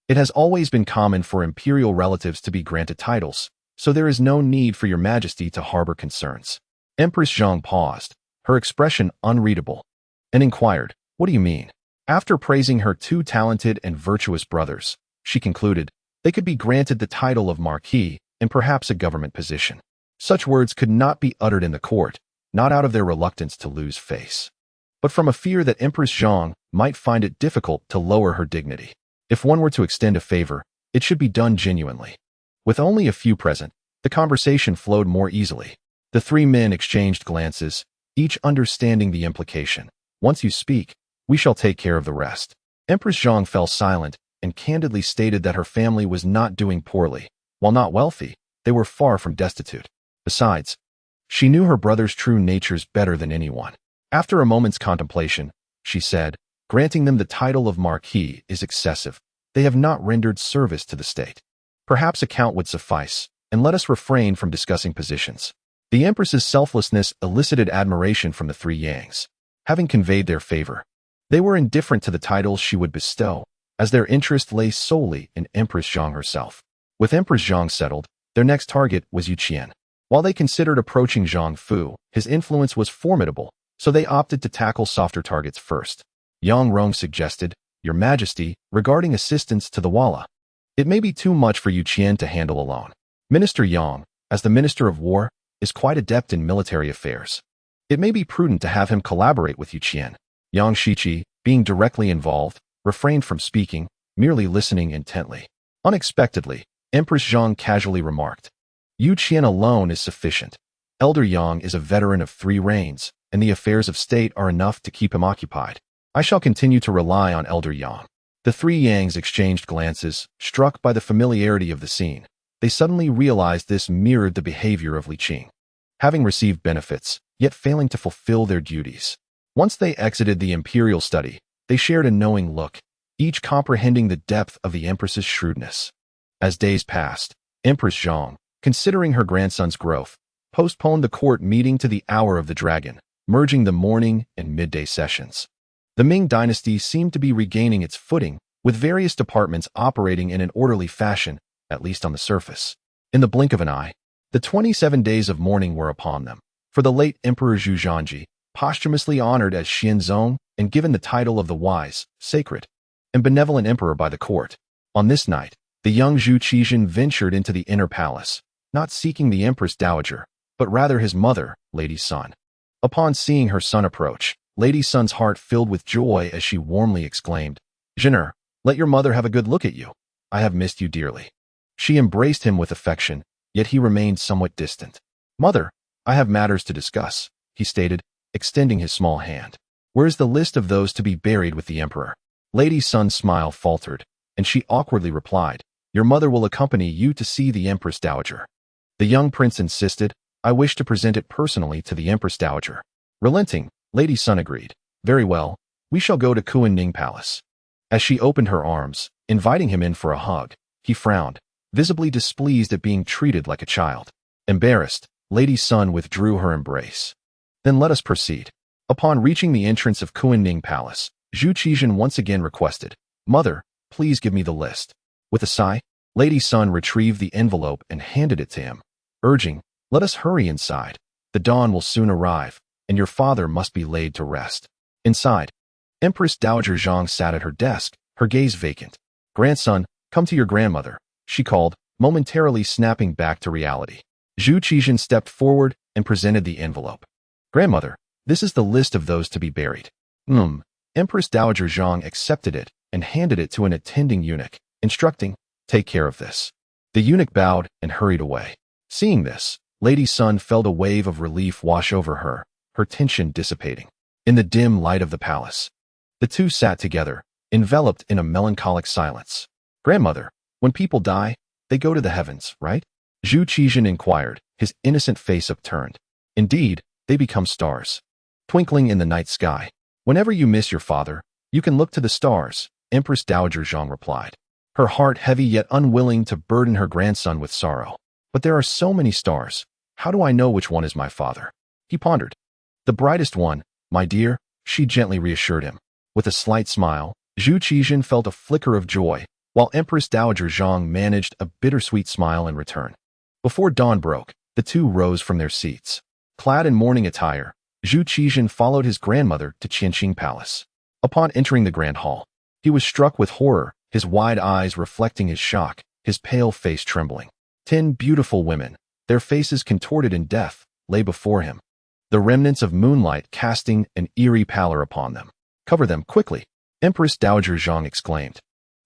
It has always been common for imperial relatives to be granted titles, so there is no need for your Majesty to harbor concerns." Empress Zhang paused, her expression unreadable, and inquired, "What do you mean?" After praising her two talented and virtuous brothers, she concluded, they could be granted the title of Marquis and perhaps a government position. Such words could not be uttered in the court, not out of their reluctance to lose face, but from a fear that Empress Zhang might find it difficult to lower her dignity. If one were to extend a favor, it should be done genuinely. With only a few present, the conversation flowed more easily. The three men exchanged glances, each understanding the implication. "Once you speak, we shall take care of the rest." Empress Zhang fell silent and candidly stated that her family was not doing poorly. While not wealthy, they were far from destitute. Besides, she knew her brothers' true natures better than anyone. After a moment's contemplation, she said, "Granting them the title of Marquis is excessive. They have not rendered service to the state. Perhaps a count would suffice, and let us refrain from discussing positions." The Empress's selflessness elicited admiration from the three Yangs. Having conveyed their favor, they were indifferent to the titles she would bestow, as their interest lay solely in Empress Zhang herself. With Empress Zhang settled, their next target was Yuqian. While they considered approaching Zhang Fu, his influence was formidable, so they opted to tackle softer targets first. Yang Rong suggested, "Your Majesty, regarding assistance to the Walla, it may be too much for Yuqian to handle alone. Minister Yang, as the Minister of War, is quite adept in military affairs. It may be prudent to have him collaborate with Yuqian." Yang Shiqi, being directly involved, refrained from speaking, merely listening intently. Unexpectedly, Empress Zhang casually remarked, "Yuqian alone is sufficient. Elder Yang is a veteran of 3 reigns, and the affairs of state are enough to keep him occupied. I shall continue to rely on Elder Yang." The three Yangs exchanged glances, struck by the familiarity of the scene. They suddenly realized this mirrored the behavior of Li Qing, having received benefits, yet failing to fulfill their duties. Once they exited the imperial study, they shared a knowing look, each comprehending the depth of the Empress's shrewdness. As days passed, Empress Zhang, considering her grandson's growth, postponed the court meeting to the hour of the dragon, merging the morning and midday sessions. The Ming dynasty seemed to be regaining its footing, with various departments operating in an orderly fashion, at least on the surface. In the blink of an eye, the 27 days of mourning were upon them. For the late Emperor Zhuzhanji, posthumously honored as Xianzong and given the title of the wise, sacred, and benevolent emperor by the court. On this night, the young Zhu Qizhen ventured into the inner palace, not seeking the Empress Dowager, but rather his mother, Lady Sun. Upon seeing her son approach, Lady Sun's heart filled with joy as she warmly exclaimed, "Zhener, let your mother have a good look at you. I have missed you dearly." She embraced him with affection, yet he remained somewhat distant. "Mother, I have matters to discuss," he stated, extending his small hand. "Where is the list of those to be buried with the emperor?" Lady Sun's smile faltered, and she awkwardly replied, "Your mother will accompany you to see the Empress Dowager." The young prince insisted, I wish to present it personally to the Empress Dowager. Relenting, Lady Sun agreed. Very well, we shall go to Yearning Palace. As she opened her arms, inviting him in for a hug, he frowned, visibly displeased at being treated like a child. Embarrassed, Lady Sun withdrew her embrace. Then let us proceed. Upon reaching the entrance of Yearning Palace, Zhu Qizhen once again requested, Mother, please give me the list. With a sigh, Lady Sun retrieved the envelope and handed it to him, urging, let us hurry inside. The dawn will soon arrive, and your father must be laid to rest. Inside, Empress Dowager Zhang sat at her desk, her gaze vacant. Grandson, come to your grandmother, she called, momentarily snapping back to reality. Zhu Qizhen stepped forward and presented the envelope. Grandmother, this is the list of those to be buried. Empress Dowager Zhang accepted it and handed it to an attending eunuch, instructing, take care of this. The eunuch bowed and hurried away. Seeing this, Lady Sun felt a wave of relief wash over her, her tension dissipating. In the dim light of the palace, the two sat together, enveloped in a melancholic silence. Grandmother, when people die, they go to the heavens, right? Zhu Qizhen inquired, his innocent face upturned. Indeed, they become stars, twinkling in the night sky. Whenever you miss your father, you can look to the stars, Empress Dowager Zhang replied, her heart heavy yet unwilling to burden her grandson with sorrow. But there are so many stars. How do I know which one is my father? He pondered. The brightest one, my dear, she gently reassured him. With a slight smile, Zhu Qizhen felt a flicker of joy, while Empress Dowager Zhang managed a bittersweet smile in return. Before dawn broke, the two rose from their seats. Clad in mourning attire, Zhu Qizhen followed his grandmother to Yearning Palace. Upon entering the grand hall, he was struck with horror, his wide eyes reflecting his shock, his pale face trembling. 10 beautiful women, their faces contorted in death, lay before him, the remnants of moonlight casting an eerie pallor upon them. Cover them quickly, Empress Dowager Zhang exclaimed,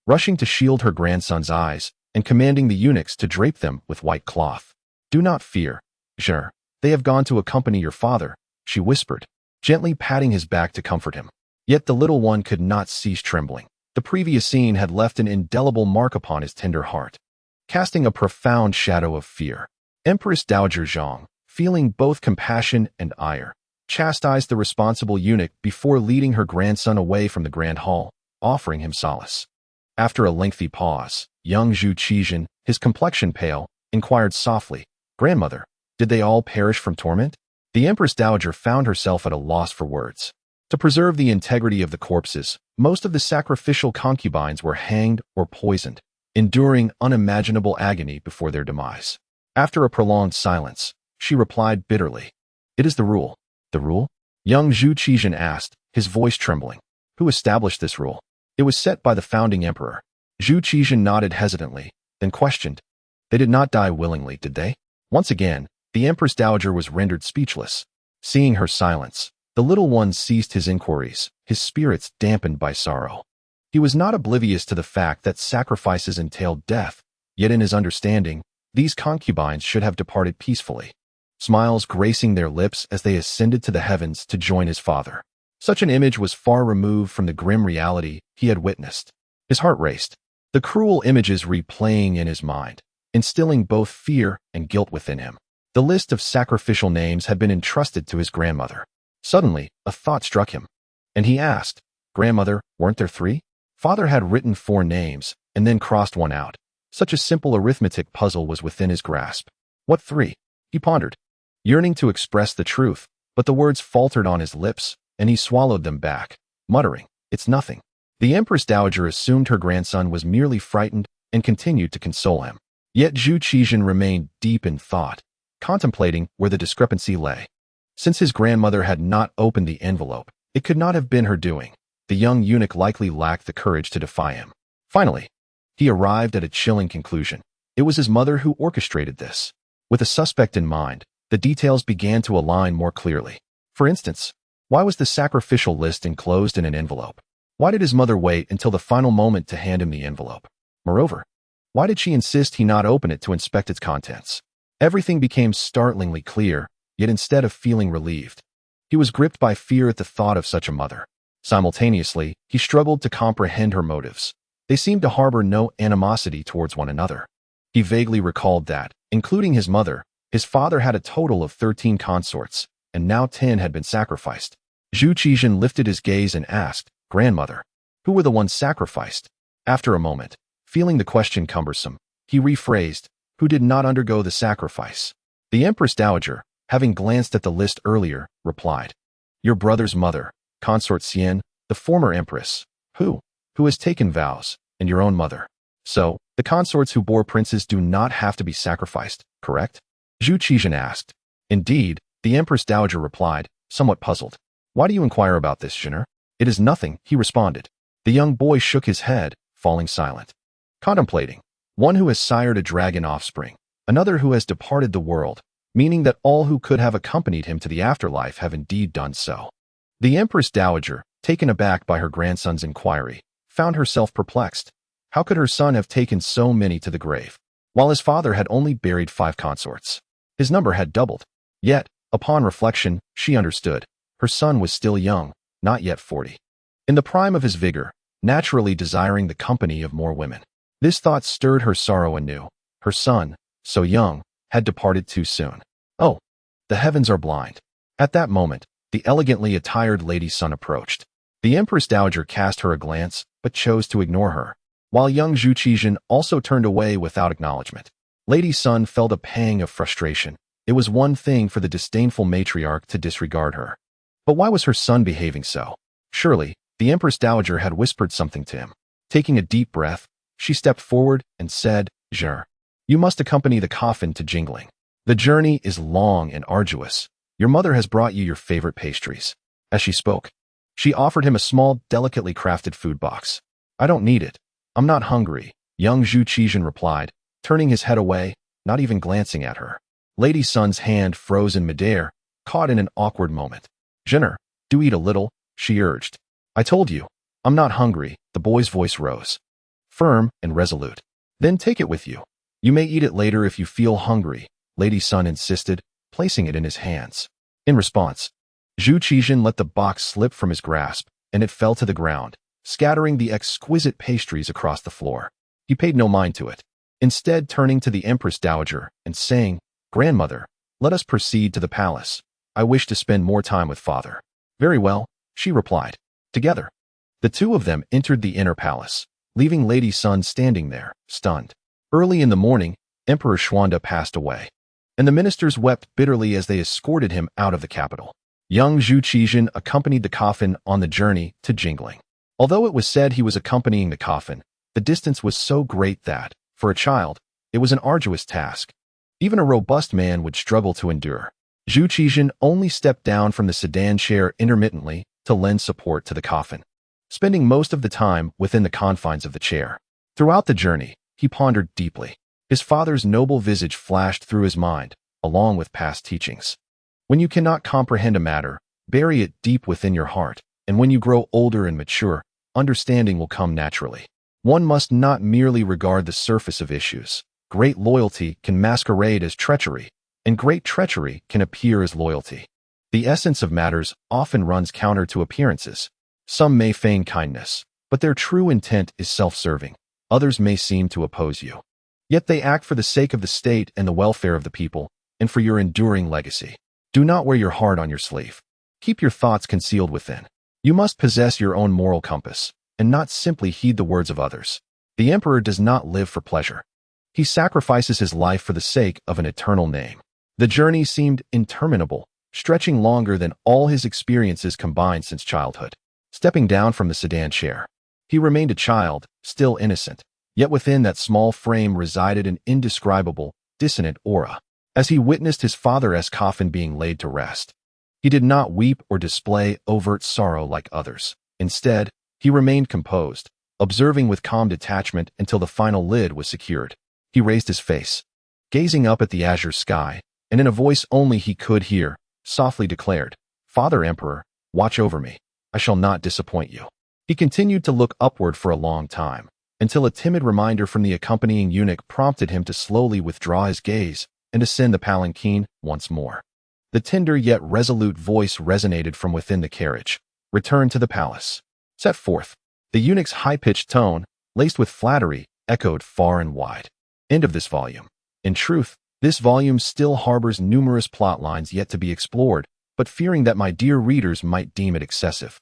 rushing to shield her grandson's eyes and commanding the eunuchs to drape them with white cloth. Do not fear, Zhe, they have gone to accompany your father, she whispered, gently patting his back to comfort him. Yet the little one could not cease trembling. The previous scene had left an indelible mark upon his tender heart, casting a profound shadow of fear. Empress Dowager Zhang, feeling both compassion and ire, chastised the responsible eunuch before leading her grandson away from the grand hall, offering him solace. After a lengthy pause, young Zhu Qizhen, his complexion pale, inquired softly, Grandmother, did they all perish from torment? The Empress Dowager found herself at a loss for words. To preserve the integrity of the corpses, most of the sacrificial concubines were hanged or poisoned, enduring unimaginable agony before their demise. After a prolonged silence, she replied bitterly, It is the rule. The rule? Young Zhu Qizhen asked, his voice trembling. Who established this rule? It was set by the founding emperor. Zhu Qizhen nodded hesitantly, then questioned. They did not die willingly, did they? Once again, the Empress Dowager was rendered speechless. Seeing her silence, the little one ceased his inquiries, his spirits dampened by sorrow. He was not oblivious to the fact that sacrifices entailed death, yet in his understanding, these concubines should have departed peacefully, smiles gracing their lips as they ascended to the heavens to join his father. Such an image was far removed from the grim reality he had witnessed. His heart raced, the cruel images replaying in his mind, instilling both fear and guilt within him. The list of sacrificial names had been entrusted to his grandmother. Suddenly, a thought struck him, and he asked, Grandmother, weren't there 3? Father had written 4 names, and then crossed one out. Such a simple arithmetic puzzle was within his grasp. What 3? He pondered, yearning to express the truth, but the words faltered on his lips, and he swallowed them back, muttering, It's nothing. The Empress Dowager assumed her grandson was merely frightened and continued to console him. Yet Zhu Qizhen remained deep in thought, contemplating where the discrepancy lay. Since his grandmother had not opened the envelope, it could not have been her doing. The young eunuch likely lacked the courage to defy him. Finally, he arrived at a chilling conclusion. It was his mother who orchestrated this. With a suspect in mind, the details began to align more clearly. For instance, why was the sacrificial list enclosed in an envelope? Why did his mother wait until the final moment to hand him the envelope? Moreover, why did she insist he not open it to inspect its contents? Everything became startlingly clear, yet instead of feeling relieved, he was gripped by fear at the thought of such a mother. Simultaneously, he struggled to comprehend her motives. They seemed to harbor no animosity towards one another. He vaguely recalled that, including his mother, His father had a total of 13 consorts, and now 10 had been sacrificed. Zhu Qizhen lifted his gaze and asked, "Grandmother, who were the ones sacrificed?" After a moment, feeling the question cumbersome, he rephrased, "Who did not undergo the sacrifice?" The Empress Dowager, having glanced at the list earlier, replied, "Your brother's mother, Consort Xian, the former empress, who has taken vows, and your own mother. So, the consorts who bore princes do not have to be sacrificed, correct?" Zhu Qizhen asked. "Indeed," the Empress Dowager replied, somewhat puzzled. "Why do you inquire about this, Zhener?" "It is nothing," he responded. The young boy shook his head, falling silent. Contemplating, one who has sired a dragon offspring, another who has departed the world, meaning that all who could have accompanied him to the afterlife have indeed done so. The Empress Dowager, taken aback by her grandson's inquiry, found herself perplexed. How could her son have taken so many to the grave, while his father had only buried 5 consorts? His number had doubled. Yet, upon reflection, she understood. Her son was still young, not yet 40. In the prime of his vigor, naturally desiring the company of more women. This thought stirred her sorrow anew. Her son, so young, had departed too soon. Oh, the heavens are blind. At that moment, the elegantly attired Lady Sun approached. The Empress Dowager cast her a glance, but chose to ignore her, while young Zhu Qizhen also turned away without acknowledgement. Lady Sun felt a pang of frustration. It was one thing for the disdainful matriarch to disregard her. But why was her son behaving so? Surely, the Empress Dowager had whispered something to him. Taking a deep breath, she stepped forward and said, "Zhener, you must accompany the coffin to Jingling. The journey is long and arduous. Your mother has brought you your favorite pastries." As she spoke, she offered him a small, delicately crafted food box. "I don't need it. I'm not hungry," young Zhu Qizhen replied, turning his head away, not even glancing at her. Lady Sun's hand froze in midair, caught in an awkward moment. "Zhener, do eat a little," she urged. "I told you, I'm not hungry," the boy's voice rose, firm and resolute. "Then take it with you. You may eat it later if you feel hungry," Lady Sun insisted, placing it in his hands. In response, Zhu Qizhen let the box slip from his grasp, and it fell to the ground, scattering the exquisite pastries across the floor. He paid no mind to it, instead turning to the Empress Dowager and saying, "Grandmother, let us proceed to the palace. I wish to spend more time with father." "Very well," she replied. Together, the two of them entered the inner palace, leaving Lady Sun standing there, stunned. Early in the morning, Emperor Xuande passed away, and the ministers wept bitterly as they escorted him out of the capital. Young Zhu Qizhen accompanied the coffin on the journey to Jingling. Although it was said he was accompanying the coffin, the distance was so great that, for a child, it was an arduous task. Even a robust man would struggle to endure. Zhu Qizhen only stepped down from the sedan chair intermittently to lend support to the coffin, spending most of the time within the confines of the chair. Throughout the journey, he pondered deeply. His father's noble visage flashed through his mind, along with past teachings. When you cannot comprehend a matter, bury it deep within your heart, and when you grow older and mature, understanding will come naturally. One must not merely regard the surface of issues. Great loyalty can masquerade as treachery, and great treachery can appear as loyalty. The essence of matters often runs counter to appearances. Some may feign kindness, but their true intent is self-serving. Others may seem to oppose you, yet they act for the sake of the state and the welfare of the people, and for your enduring legacy. Do not wear your heart on your sleeve. Keep your thoughts concealed within. You must possess your own moral compass, and not simply heed the words of others. The emperor does not live for pleasure. He sacrifices his life for the sake of an eternal name. The journey seemed interminable, stretching longer than all his experiences combined since childhood. Stepping down from the sedan chair, he remained a child, still innocent, yet within that small frame resided an indescribable, dissonant aura. As he witnessed his father's coffin being laid to rest, he did not weep or display overt sorrow like others. Instead, he remained composed, observing with calm detachment until the final lid was secured. He raised his face, gazing up at the azure sky, and in a voice only he could hear, softly declared, "Father Emperor, watch over me. I shall not disappoint you." He continued to look upward for a long time, until a timid reminder from the accompanying eunuch prompted him to slowly withdraw his gaze and ascend the palanquin once more. The tender yet resolute voice resonated from within the carriage. "Return to the palace. Set forth." The eunuch's high-pitched tone, laced with flattery, echoed far and wide. End of this volume. In truth, This volume still harbors numerous plot lines yet to be explored, but fearing that my dear readers might deem it excessive,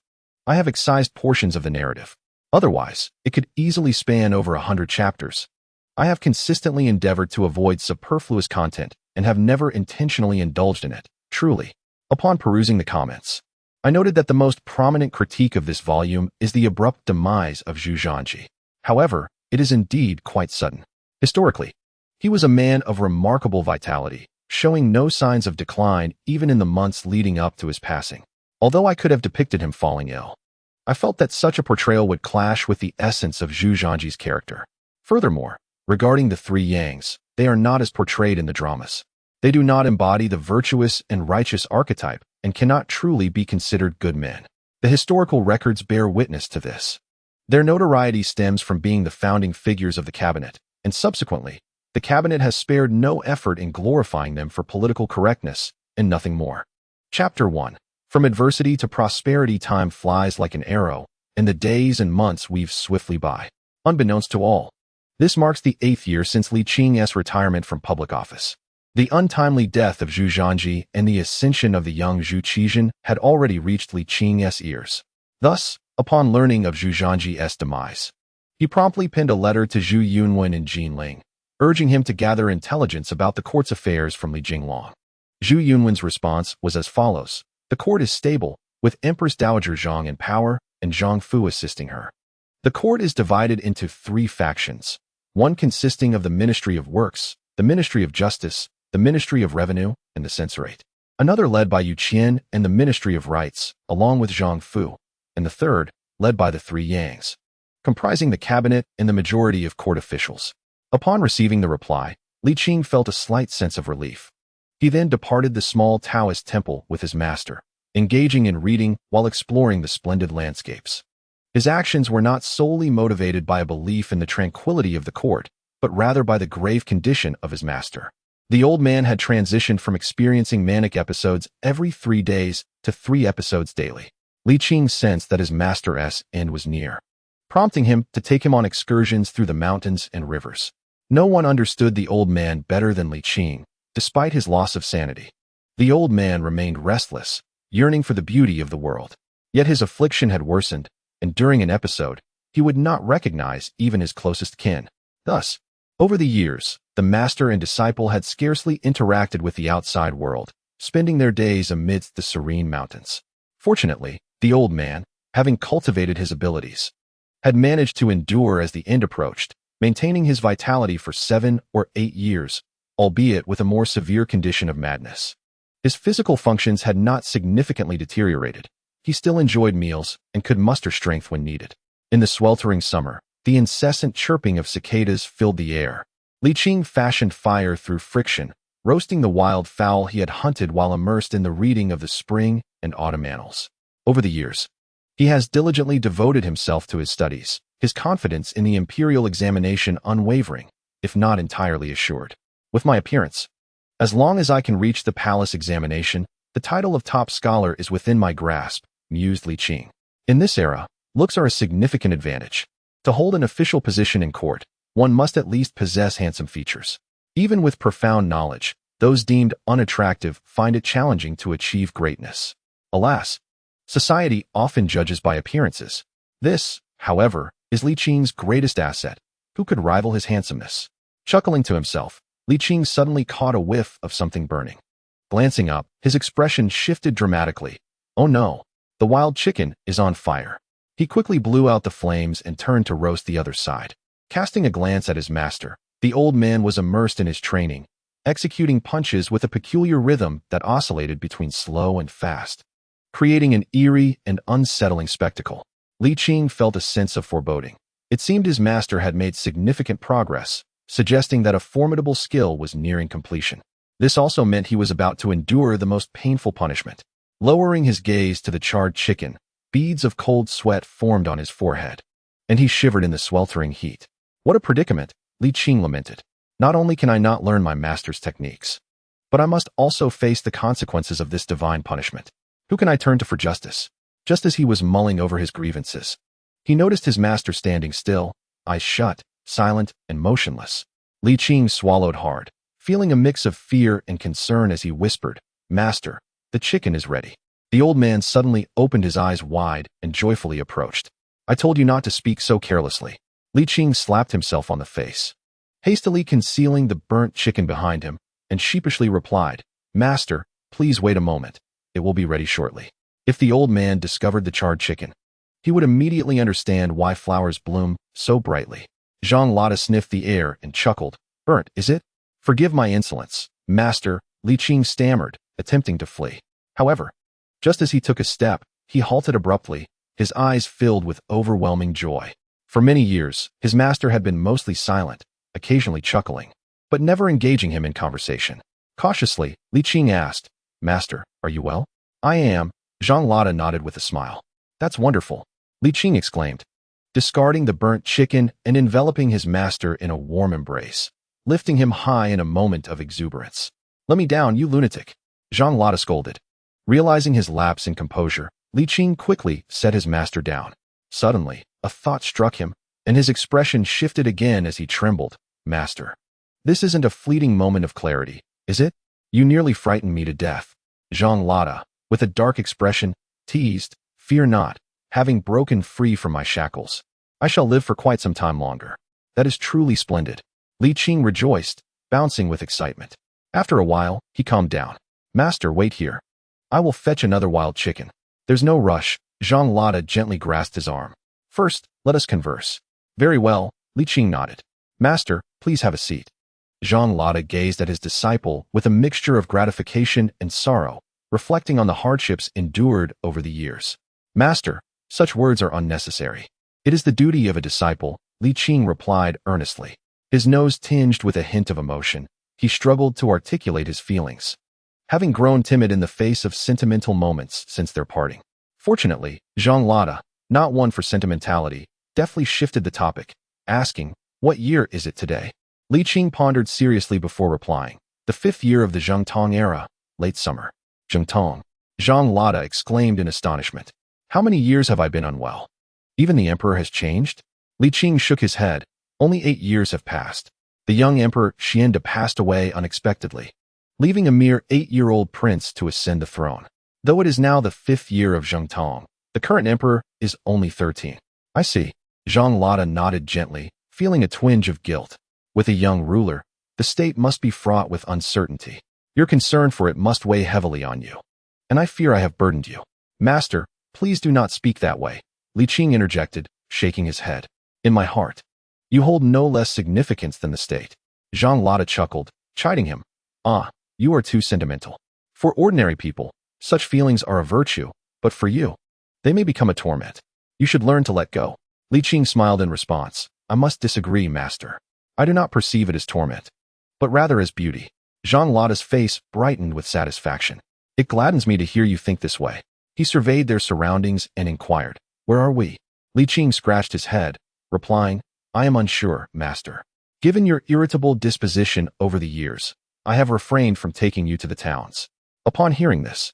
I have excised portions of the narrative. Otherwise, it could easily span over 100 chapters. I have consistently endeavored to avoid superfluous content and have never intentionally indulged in it, truly. Upon perusing the comments, I noted that the most prominent critique of this volume is the abrupt demise of Zhu Zhanji. However, it is indeed quite sudden. Historically, he was a man of remarkable vitality, showing no signs of decline even in the months leading up to his passing. Although I could have depicted him falling ill, I felt that such a portrayal would clash with the essence of Zhu Zhanji's character. Furthermore, regarding the three Yangs, they are not as portrayed in the dramas. They do not embody the virtuous and righteous archetype and cannot truly be considered good men. The historical records bear witness to this. Their notoriety stems from being the founding figures of the cabinet, and subsequently, the cabinet has spared no effort in glorifying them for political correctness and nothing more. Chapter 1. From adversity to prosperity, time flies like an arrow, and the days and months weave swiftly by. Unbeknownst to all, this marks the 8th year since Li Qing's retirement from public office. The untimely death of Zhu Zhanji and the ascension of the young Zhu Qizhen had already reached Li Qing's ears. Thus, upon learning of Zhu Zhanji's demise, he promptly penned a letter to Zhu Yunwen and Yearning, urging him to gather intelligence about the court's affairs from Li Jinglong. Zhu Yunwen's response was as follows: "The court is stable, with Empress Dowager Zhang in power and Zhang Fu assisting her. The court is divided into 3 factions, one consisting of the Ministry of Works, the Ministry of Justice, the Ministry of Revenue, and the Censorate. Another led by Yu Qian and the Ministry of Rights, along with Zhang Fu, and the third, led by the 3 Yangs, comprising the cabinet and the majority of court officials." Upon receiving the reply, Li Qing felt a slight sense of relief. He then departed the small Taoist temple with his master, engaging in reading while exploring the splendid landscapes. His actions were not solely motivated by a belief in the tranquility of the court, but rather by the grave condition of his master. The old man had transitioned from experiencing manic episodes every 3 days to 3 episodes daily. Li Qing sensed that his master's end was near, prompting him to take him on excursions through the mountains and rivers. No one understood the old man better than Li Qing, despite his loss of sanity. The old man remained restless, yearning for the beauty of the world. Yet his affliction had worsened, and during an episode, he would not recognize even his closest kin. Thus, over the years, the master and disciple had scarcely interacted with the outside world, spending their days amidst the serene mountains. Fortunately, the old man, having cultivated his abilities, had managed to endure as the end approached, maintaining his vitality for 7 or 8 years, albeit with a more severe condition of madness. His physical functions had not significantly deteriorated. He still enjoyed meals and could muster strength when needed. In the sweltering summer, the incessant chirping of cicadas filled the air. Li Qing fashioned fire through friction, roasting the wild fowl he had hunted while immersed in the reading of the spring and autumn annals. Over the years, he has diligently devoted himself to his studies, his confidence in the imperial examination unwavering, if not entirely assured. With my appearance, as long as I can reach the palace examination, the title of top scholar is within my grasp, mused Li Qing. In this era, looks are a significant advantage. To hold an official position in court, one must at least possess handsome features. Even with profound knowledge, those deemed unattractive find it challenging to achieve greatness. Alas, society often judges by appearances. This, however, is Li Qing's greatest asset. Who could rival his handsomeness? Chuckling to himself, Li Qing suddenly caught a whiff of something burning. Glancing up, his expression shifted dramatically. Oh no, the wild chicken is on fire. He quickly blew out the flames and turned to roast the other side. Casting a glance at his master, the old man was immersed in his training, executing punches with a peculiar rhythm that oscillated between slow and fast, creating an eerie and unsettling spectacle. Li Qing felt a sense of foreboding. It seemed his master had made significant progress, suggesting that a formidable skill was nearing completion. This also meant he was about to endure the most painful punishment. Lowering his gaze to the charred chicken, beads of cold sweat formed on his forehead, and he shivered in the sweltering heat. What a predicament, Li Qing lamented. Not only can I not learn my master's techniques, but I must also face the consequences of this divine punishment. Who can I turn to for justice? Just as he was mulling over his grievances, he noticed his master standing still, eyes shut, silent and motionless. Li Qing swallowed hard, feeling a mix of fear and concern as he whispered, "Master, the chicken is ready." The old man suddenly opened his eyes wide and joyfully approached. "I told you not to speak so carelessly." Li Qing slapped himself on the face, hastily concealing the burnt chicken behind him, and sheepishly replied, "Master, please wait a moment. It will be ready shortly." If the old man discovered the charred chicken, he would immediately understand why flowers bloom so brightly. Zhang Lada sniffed the air and chuckled. "Burnt, is it? Forgive my insolence, master," Li Qing stammered, attempting to flee. However, just as he took a step, he halted abruptly, his eyes filled with overwhelming joy. For many years, his master had been mostly silent, occasionally chuckling, but never engaging him in conversation. Cautiously, Li Qing asked, "Master, are you well?" "I am," Zhang Lada nodded with a smile. "That's wonderful," Li Qing exclaimed, discarding the burnt chicken and enveloping his master in a warm embrace, lifting him high in a moment of exuberance. "Let me down, you lunatic," Zhang Lada scolded. Realizing his lapse in composure, Li Qing quickly set his master down. Suddenly, a thought struck him, and his expression shifted again as he trembled. "Master, this isn't a fleeting moment of clarity, is it? You nearly frightened me to death." Zhang Lada, with a dark expression, teased, "Fear not, having broken free from my shackles, I shall live for quite some time longer." "That is truly splendid." Li Qing rejoiced, bouncing with excitement. After a while, he calmed down. "Master, wait here. I will fetch another wild chicken." "There's no rush," Zhang Lada gently grasped his arm. "First, let us converse." "Very well," Li Qing nodded. "Master, please have a seat." Zhang Lada gazed at his disciple with a mixture of gratification and sorrow, reflecting on the hardships endured over the years. "Master, such words are unnecessary. It is the duty of a disciple," Li Qing replied earnestly. His nose tinged with a hint of emotion, he struggled to articulate his feelings, having grown timid in the face of sentimental moments since their parting. Fortunately, Zhang Lada, not one for sentimentality, deftly shifted the topic, asking, "What year is it today?" Li Qing pondered seriously before replying, "The 5th year of the Zhengtong era, late summer." "Zhengtong," Zhang Lada exclaimed in astonishment. "How many years have I been unwell? Even the emperor has changed?" Li Qing shook his head. "Only 8 years have passed. The young Emperor Xuande passed away unexpectedly, leaving a mere 8-year-old prince to ascend the throne. Though it is now the 5th year of Zhengtong, the current emperor is only 13. "I see." Zhang Lada nodded gently, feeling a twinge of guilt. With a young ruler, the state must be fraught with uncertainty. Your concern for it must weigh heavily on you, and I fear I have burdened you. "Master, please do not speak that way," Li Qing interjected, shaking his head. "In my heart, you hold no less significance than the state." Zhang Lada chuckled, chiding him. "Ah, you are too sentimental. For ordinary people, such feelings are a virtue, but for you, they may become a torment. You should learn to let go." Li Qing smiled in response. "I must disagree, master. I do not perceive it as torment, but rather as beauty." Zhang Lada's face brightened with satisfaction. "It gladdens me to hear you think this way." He surveyed their surroundings and inquired, "Where are we?" Li Qing scratched his head, replying, "I am unsure, master. Given your irritable disposition over the years, I have refrained from taking you to the towns." Upon hearing this,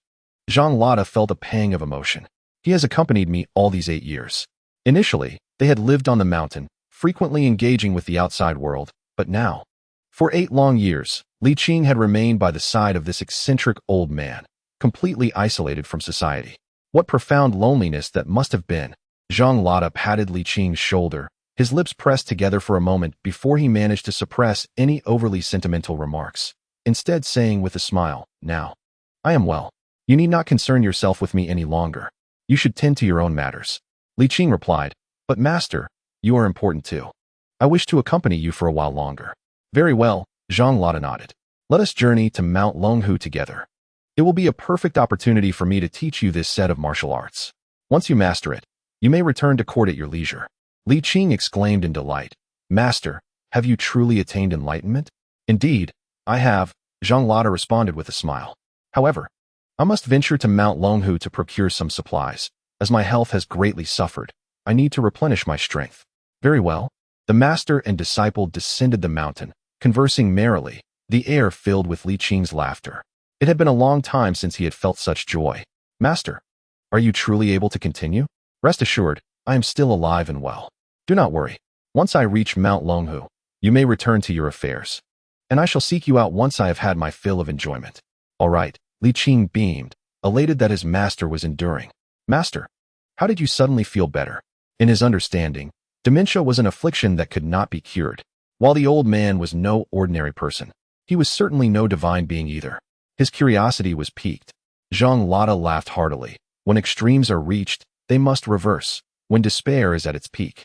Zhang Lada felt a pang of emotion. He has accompanied me all these 8 years. Initially, they had lived on the mountain, frequently engaging with the outside world, but now, for 8 long years, Li Qing had remained by the side of this eccentric old man, completely isolated from society. What profound loneliness that must have been. Zhang Lada patted Li Qing's shoulder, his lips pressed together for a moment before he managed to suppress any overly sentimental remarks, instead saying with a smile, "Now, I am well. You need not concern yourself with me any longer. You should tend to your own matters." Li Qing replied, "But master, you are important too. I wish to accompany you for a while longer." "Very well," Zhang Lada nodded. "Let us journey to Mount Longhu together. It will be a perfect opportunity for me to teach you this set of martial arts. Once you master it, you may return to court at your leisure." Li Qing exclaimed in delight, "Master, have you truly attained enlightenment?" "Indeed, I have," Zhang Lada responded with a smile. "However, I must venture to Mount Longhu to procure some supplies. As my health has greatly suffered, I need to replenish my strength." "Very well." The master and disciple descended the mountain, conversing merrily, the air filled with Li Qing's laughter. It had been a long time since he had felt such joy. "Master, are you truly able to continue?" "Rest assured, I am still alive and well. Do not worry. Once I reach Mount Longhu, you may return to your affairs." and I shall seek you out once I have had my fill of enjoyment. All right, Li Qing beamed, elated that his master was enduring. Master, how did you suddenly feel better? In his understanding, dementia was an affliction that could not be cured. While the old man was no ordinary person, he was certainly no divine being either. His curiosity was piqued. Zhang Lada laughed heartily. When extremes are reached, they must reverse. When despair is at its peak,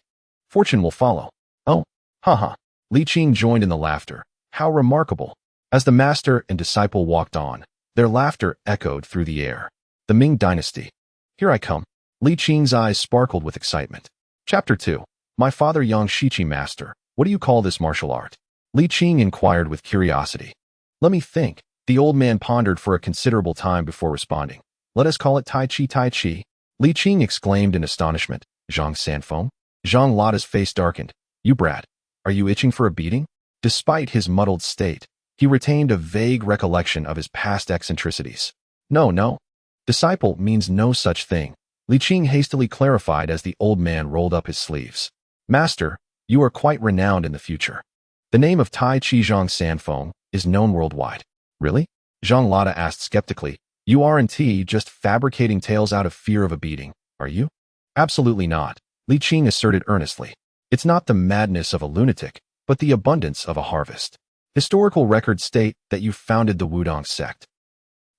fortune will follow. Oh, haha. Li Qing joined in the laughter. How remarkable. As the master and disciple walked on, their laughter echoed through the air. The Ming dynasty. Here I come. Li Qing's eyes sparkled with excitement. Chapter 2. My father Yang Shiqi Master, what do you call this martial art? Li Qing inquired with curiosity. Let me think. The old man pondered for a considerable time before responding. Let us call it Tai Chi Tai Chi. Li Qing exclaimed in astonishment. Zhang Sanfeng? Zhang Lada's face darkened. You brat, are you itching for a beating? Despite his muddled state, he retained a vague recollection of his past eccentricities. No. Disciple means no such thing. Li Qing hastily clarified as the old man rolled up his sleeves. Master, you are quite renowned in the future. The name of Tai Chi Zhang Sanfeng is known worldwide. Really? Zhang Lada asked skeptically. You aren't just fabricating tales out of fear of a beating, are you? Absolutely not, Li Qing asserted earnestly. It's not the madness of a lunatic, but the abundance of a harvest. Historical records state that you founded the Wudong sect.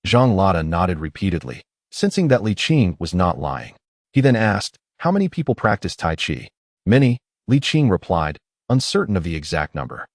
Zhang Lada nodded repeatedly, sensing that Li Qing was not lying. He then asked, how many people practice Tai Chi? Many, Li Qing replied, uncertain of the exact number.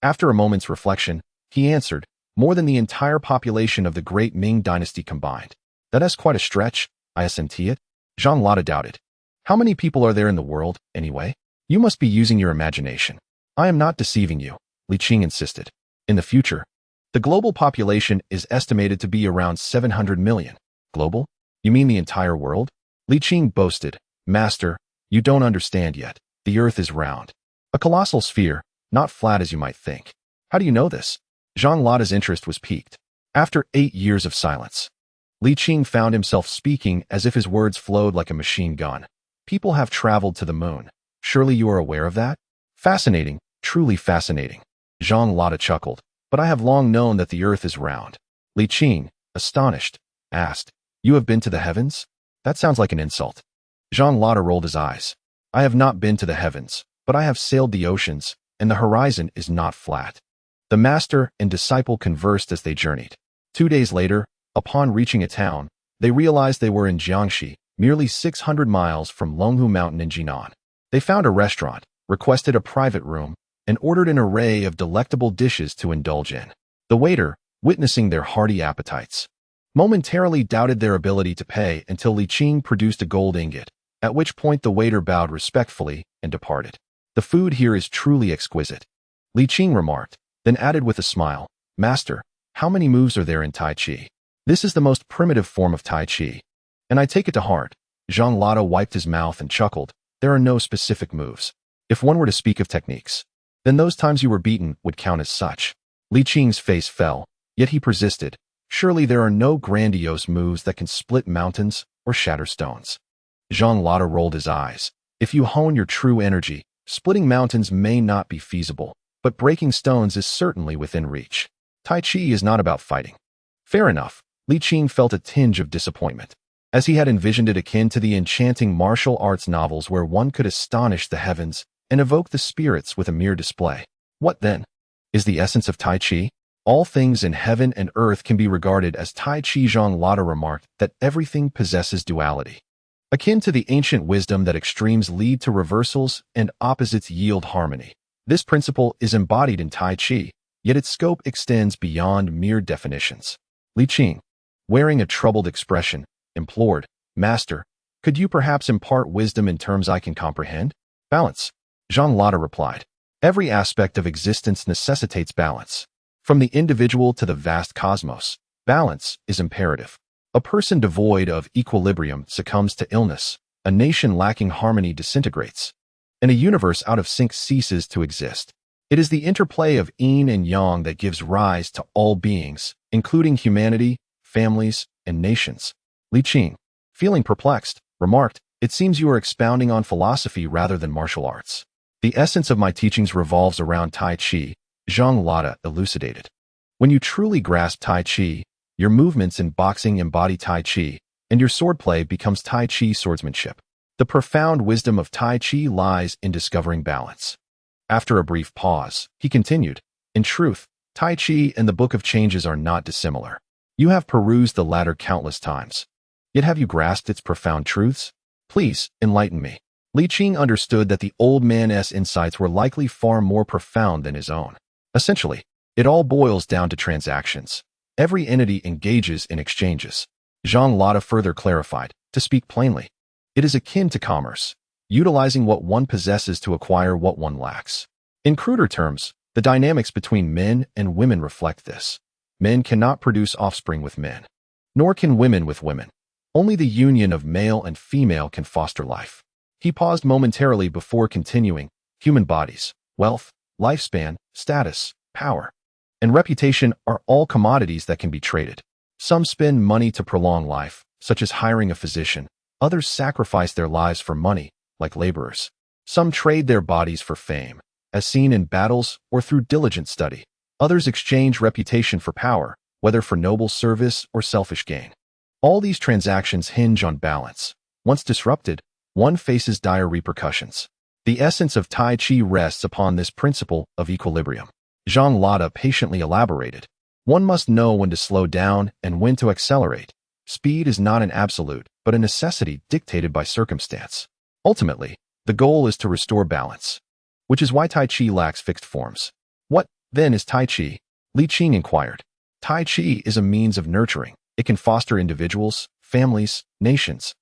After a moment's reflection, he answered, more than the entire population of the great Ming dynasty combined. That's quite a stretch, I assent it. Zhang Lada doubted. How many people are there in the world, anyway? You must be using your imagination. I am not deceiving you, Li Qing insisted. In the future, the global population is estimated to be around 700 million. Global? You mean the entire world? Li Qing boasted. Master, you don't understand yet. The earth is round. A colossal sphere, not flat as you might think. How do you know this? Zhang Lada's interest was piqued. After 8 years of silence, Li Qing found himself speaking as if his words flowed like a machine gun. People have traveled to the moon. Surely you are aware of that? Fascinating, truly fascinating. Zhang Lada chuckled. But I have long known that the earth is round. Li Qing, astonished, asked, you have been to the heavens? That sounds like an insult. Zhang Lada rolled his eyes. I have not been to the heavens, but I have sailed the oceans, and the horizon is not flat. The master and disciple conversed as they journeyed. 2 days later, upon reaching a town, they realized they were in Jiangxi, merely 600 miles from Longhu Mountain in Jinan. They found a restaurant, requested a private room, and ordered an array of delectable dishes to indulge in. The waiter, witnessing their hearty appetites, momentarily doubted their ability to pay until Li Qing produced a gold ingot, at which point the waiter bowed respectfully and departed. The food here is truly exquisite, Li Qing remarked, then added with a smile, Master, how many moves are there in Tai Chi? This is the most primitive form of Tai Chi, and I take it to heart. Zhang Lada wiped his mouth and chuckled. There are no specific moves. If one were to speak of techniques, then those times you were beaten would count as such. Li Qing's face fell, yet he persisted. Surely there are no grandiose moves that can split mountains or shatter stones. Zhang Lada rolled his eyes. If you hone your true energy, splitting mountains may not be feasible, but breaking stones is certainly within reach. Tai Chi is not about fighting. Fair enough. Li Qing felt a tinge of disappointment, as he had envisioned it akin to the enchanting martial arts novels where one could astonish the heavens and evoke the spirits with a mere display. What then is the essence of Tai Chi? All things in heaven and earth can be regarded as Tai Chi. Zhang Lada remarked that everything possesses duality, akin to the ancient wisdom that extremes lead to reversals and opposites yield harmony. This principle is embodied in Tai Chi, yet its scope extends beyond mere definitions. Li Qing, wearing a troubled expression, implored, Master, could you perhaps impart wisdom in terms I can comprehend? Balance. Zhang Lada replied. Every aspect of existence necessitates balance. From the individual to the vast cosmos, balance is imperative. A person devoid of equilibrium succumbs to illness, a nation lacking harmony disintegrates, and a universe out of sync ceases to exist. It is the interplay of yin and yang that gives rise to all beings, including humanity, families, and nations. Li Qing, feeling perplexed, remarked, it seems you are expounding on philosophy rather than martial arts. The essence of my teachings revolves around Tai Chi. Zhang Lada elucidated. When you truly grasp Tai Chi, your movements in boxing embody Tai Chi, and your swordplay becomes Tai Chi swordsmanship. The profound wisdom of Tai Chi lies in discovering balance. After a brief pause, he continued, in truth, Tai Chi and the Book of Changes are not dissimilar. You have perused the latter countless times. Yet have you grasped its profound truths? Please, enlighten me. Li Qing understood that the old man's insights were likely far more profound than his own. Essentially, it all boils down to transactions. Every entity engages in exchanges. Zhang Lada further clarified, to speak plainly. It is akin to commerce, utilizing what one possesses to acquire what one lacks. In cruder terms, the dynamics between men and women reflect this. Men cannot produce offspring with men, nor can women with women. Only the union of male and female can foster life. He paused momentarily before continuing. Human bodies, wealth, lifespan, status, power, and reputation are all commodities that can be traded. Some spend money to prolong life, such as hiring a physician. Others sacrifice their lives for money, like laborers. Some trade their bodies for fame, as seen in battles or through diligent study. Others exchange reputation for power, whether for noble service or selfish gain. All these transactions hinge on balance. Once disrupted, one faces dire repercussions. The essence of Tai Chi rests upon this principle of equilibrium. Zhang Lada patiently elaborated. One must know when to slow down and when to accelerate. Speed is not an absolute, but a necessity dictated by circumstance. Ultimately, the goal is to restore balance, which is why Tai Chi lacks fixed forms. What, then, is Tai Chi? Li Qing inquired. Tai Chi is a means of nurturing. It can foster individuals, families, nations,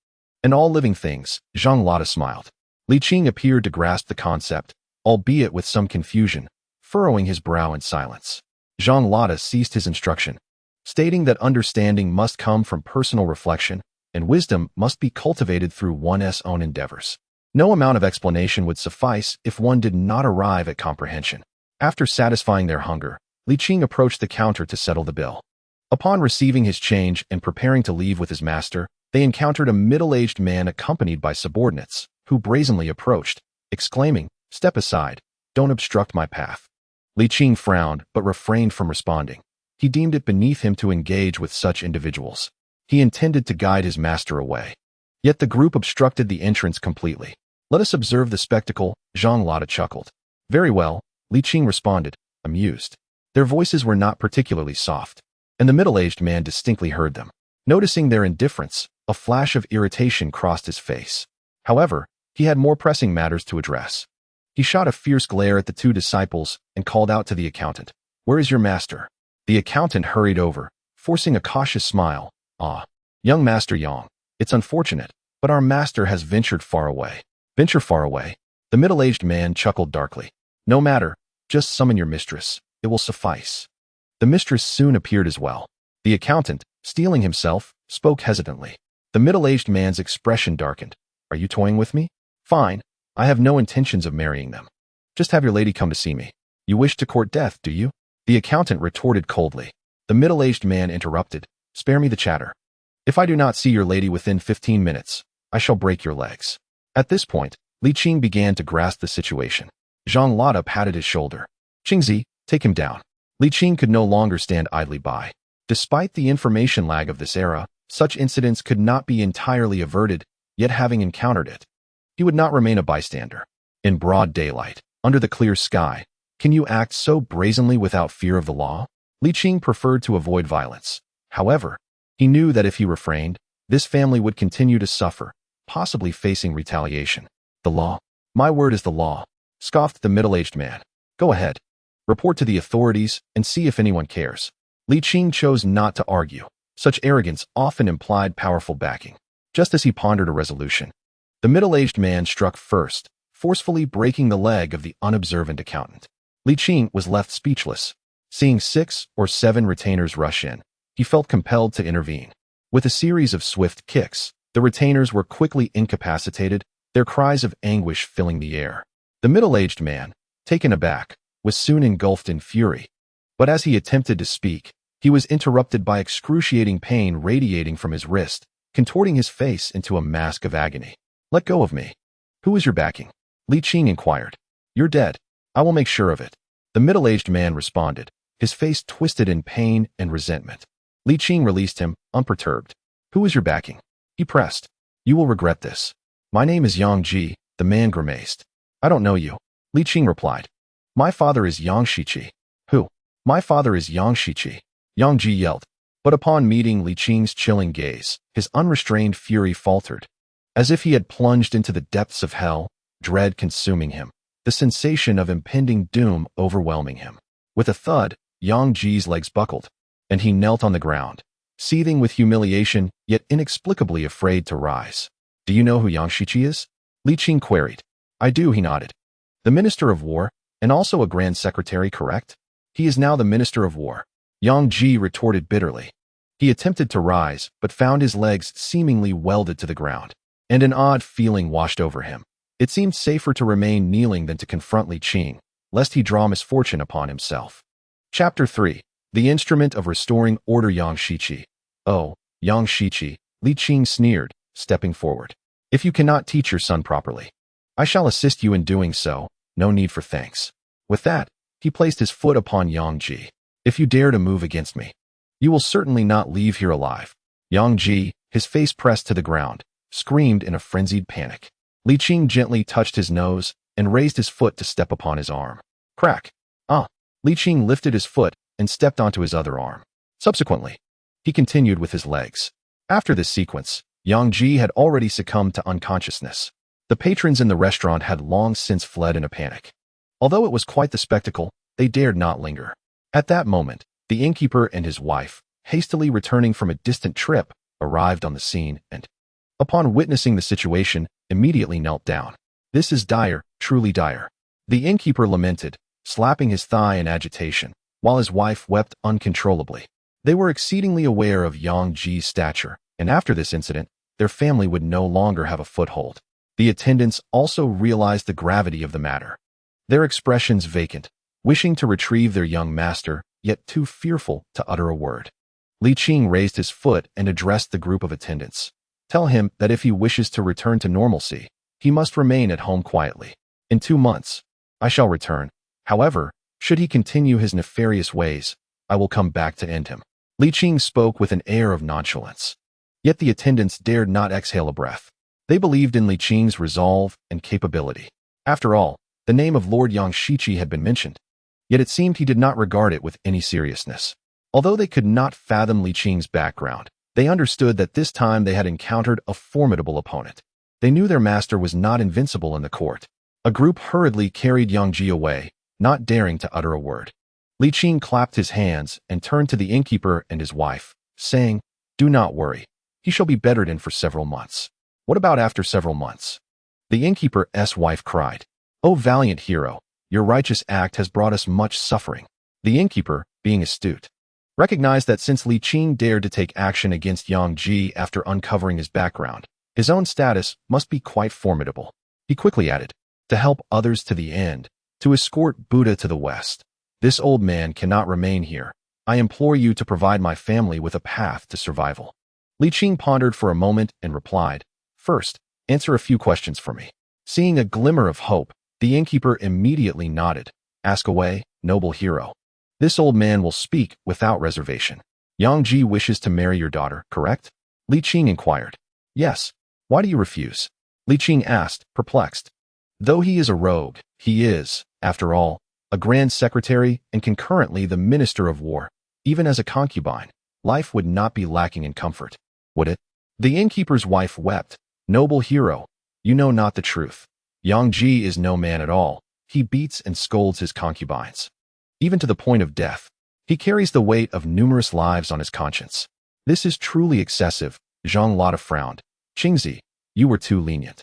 and all living things. Zhang Lada smiled. Li Qing appeared to grasp the concept, albeit with some confusion, furrowing his brow in silence. Zhang Lada ceased his instruction, stating that understanding must come from personal reflection, and wisdom must be cultivated through one's own endeavors. No amount of explanation would suffice if one did not arrive at comprehension. After satisfying their hunger, Li Qing approached the counter to settle the bill. Upon receiving his change and preparing to leave with his master, they encountered a middle-aged man accompanied by subordinates, who brazenly approached, exclaiming, "Step aside, don't obstruct my path." Li Qing frowned but refrained from responding. He deemed it beneath him to engage with such individuals. He intended to guide his master away. Yet the group obstructed the entrance completely. "Let us observe the spectacle," Zhang Lada chuckled. "Very well," Li Qing responded, amused. Their voices were not particularly soft, and the middle-aged man distinctly heard them. Noticing their indifference, a flash of irritation crossed his face. However, he had more pressing matters to address. He shot a fierce glare at the two disciples and called out to the accountant, "Where is your master?" The accountant hurried over, forcing a cautious smile. "Ah, young Master Yang, it's unfortunate, but our master has ventured far away." "Venture far away?" The middle-aged man chuckled darkly. "No matter, just summon your mistress. It will suffice." The mistress soon appeared as well. The accountant, steeling himself, spoke hesitantly. The middle-aged man's expression darkened. "Are you toying with me? Fine. I have no intentions of marrying them. Just have your lady come to see me. You wish to court death, do you?" The accountant retorted coldly. The middle-aged man interrupted. "Spare me the chatter. If I do not see your lady within 15 minutes, I shall break your legs." At this point, Li Qing began to grasp the situation. Zhang Lada patted his shoulder. "Qingzi, take him down." Li Qing could no longer stand idly by. Despite the information lag of this era, such incidents could not be entirely averted, yet having encountered it, he would not remain a bystander. In broad daylight, under the clear sky, can you act so brazenly without fear of the law? Li Qing preferred to avoid violence. However, he knew that if he refrained, this family would continue to suffer, possibly facing retaliation. "The law? My word is the law," scoffed the middle-aged man. "Go ahead. Report to the authorities and see if anyone cares." Li Qing chose not to argue. Such arrogance often implied powerful backing. Just as he pondered a resolution, the middle-aged man struck first, forcefully breaking the leg of the unobservant accountant. Li Qing was left speechless. Seeing 6 or 7 retainers rush in, he felt compelled to intervene. With a series of swift kicks, the retainers were quickly incapacitated, their cries of anguish filling the air. The middle-aged man, taken aback, was soon engulfed in fury. But as he attempted to speak, he was interrupted by excruciating pain radiating from his wrist, contorting his face into a mask of agony. "Let go of me." "Who is your backing?" Li Qing inquired. "You're dead. I will make sure of it." The middle-aged man responded, his face twisted in pain and resentment. Li Qing released him, unperturbed. Who is your backing? He pressed. You will regret this. My name is Yang Ji, the man grimaced. I don't know you. Li Qing replied. My father is Yang Shiqi. Who? My father is Yang Shiqi. Yang Ji yelled. But upon meeting Li Qing's chilling gaze, his unrestrained fury faltered. As if he had plunged into the depths of hell, dread consuming him, the sensation of impending doom overwhelming him. With a thud, Yang Ji's legs buckled, and he knelt on the ground, seething with humiliation, yet inexplicably afraid to rise. Do you know who Yang Shiqi is? Li Qing queried. I do, he nodded. The Minister of War, and also a Grand Secretary, correct? He is now the Minister of War. Yang Ji retorted bitterly. He attempted to rise, but found his legs seemingly welded to the ground, and an odd feeling washed over him. It seemed safer to remain kneeling than to confront Li Qing, lest he draw misfortune upon himself. Chapter 3. The Instrument of Restoring Order. Yang Shiqi. Oh, Yang Shiqi, Li Qing sneered, stepping forward. If you cannot teach your son properly, I shall assist you in doing so, no need for thanks. With that, he placed his foot upon Yang Ji. If you dare to move against me, you will certainly not leave here alive. Yang Ji, his face pressed to the ground, screamed in a frenzied panic. Li Qing gently touched his nose and raised his foot to step upon his arm. Crack. Li Qing lifted his foot and stepped onto his other arm. Subsequently, he continued with his legs. After this sequence, Yang Ji had already succumbed to unconsciousness. The patrons in the restaurant had long since fled in a panic. Although it was quite the spectacle, they dared not linger. At that moment, the innkeeper and his wife, hastily returning from a distant trip, arrived on the scene and, upon witnessing the situation, immediately knelt down. This is dire, truly dire. The innkeeper lamented, slapping his thigh in agitation, while his wife wept uncontrollably. They were exceedingly aware of Yang Ji's stature, and after this incident, their family would no longer have a foothold. The attendants also realized the gravity of the matter. Their expressions vacant, wishing to retrieve their young master, yet too fearful to utter a word. Li Qing raised his foot and addressed the group of attendants. Tell him that if he wishes to return to normalcy, he must remain at home quietly. In 2 months, I shall return. However, should he continue his nefarious ways, I will come back to end him. Li Qing spoke with an air of nonchalance. Yet the attendants dared not exhale a breath. They believed in Li Qing's resolve and capability. After all, the name of Lord Yang Shiqi had been mentioned. Yet it seemed he did not regard it with any seriousness. Although they could not fathom Li Qing's background, they understood that this time they had encountered a formidable opponent. They knew their master was not invincible in the court. A group hurriedly carried Yang Ji away, not daring to utter a word. Li Qing clapped his hands and turned to the innkeeper and his wife, saying, Do not worry. He shall be bettered in for several months. What about after several months? The innkeeper's wife cried. O valiant hero, your righteous act has brought us much suffering. The innkeeper, being astute, recognized that since Li Qing dared to take action against Yang Ji after uncovering his background, his own status must be quite formidable. He quickly added, to help others to the end, to escort Buddha to the west. This old man cannot remain here. I implore you to provide my family with a path to survival. Li Qing pondered for a moment and replied, First, answer a few questions for me. Seeing a glimmer of hope, the innkeeper immediately nodded. Ask away, noble hero. This old man will speak without reservation. Yang Ji wishes to marry your daughter, correct? Li Qing inquired. Yes. Why do you refuse? Li Qing asked, perplexed. Though he is a rogue, he is, after all, a grand secretary and concurrently the minister of war. Even as a concubine, life would not be lacking in comfort, would it? The innkeeper's wife wept. Noble hero, you know not the truth. Yang Ji is no man at all. He beats and scolds his concubines, even to the point of death. He carries the weight of numerous lives on his conscience. This is truly excessive. Zhang Lada frowned. Qingzi, you were too lenient.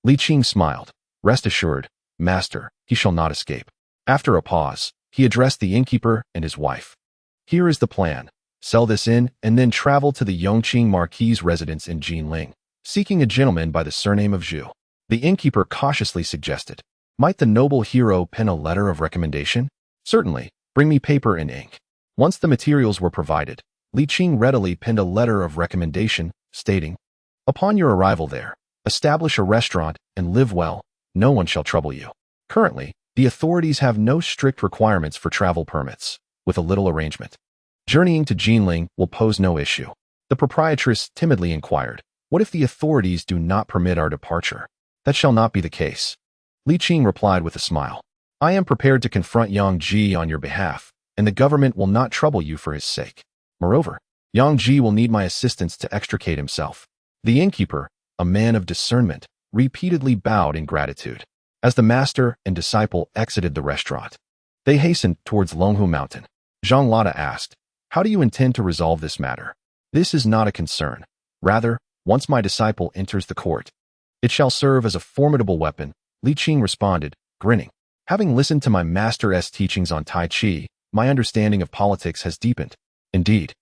Li Qing smiled. Rest assured, master, he shall not escape. After a pause, he addressed the innkeeper and his wife. Here is the plan. Sell this inn and then travel to the Yongqing Marquis' residence in Jianling, seeking a gentleman by the surname of Zhu. The innkeeper cautiously suggested, Might the noble hero pen a letter of recommendation? Certainly, bring me paper and ink. Once the materials were provided, Li Qing readily penned a letter of recommendation, stating, Upon your arrival there, establish a restaurant and live well, no one shall trouble you. Currently, The authorities have no strict requirements for travel permits, with a little arrangement. Journeying to Yearning will pose no issue. The proprietress timidly inquired, "What if the authorities do not permit our departure?" "That shall not be the case." Li Qing replied with a smile. "I am prepared to confront Yang Ji on your behalf, and the government will not trouble you for his sake. Moreover, Yang Ji will need my assistance to extricate himself." The innkeeper, a man of discernment, repeatedly bowed in gratitude. As the master and disciple exited the restaurant, they hastened towards Longhu Mountain. Zhang Lada asked, "How do you intend to resolve this matter?" "This is not a concern. Rather, once my disciple enters the court, it shall serve as a formidable weapon," Li Qing responded, grinning. "Having listened to my master's teachings on Tai Chi, my understanding of politics has deepened." "Indeed."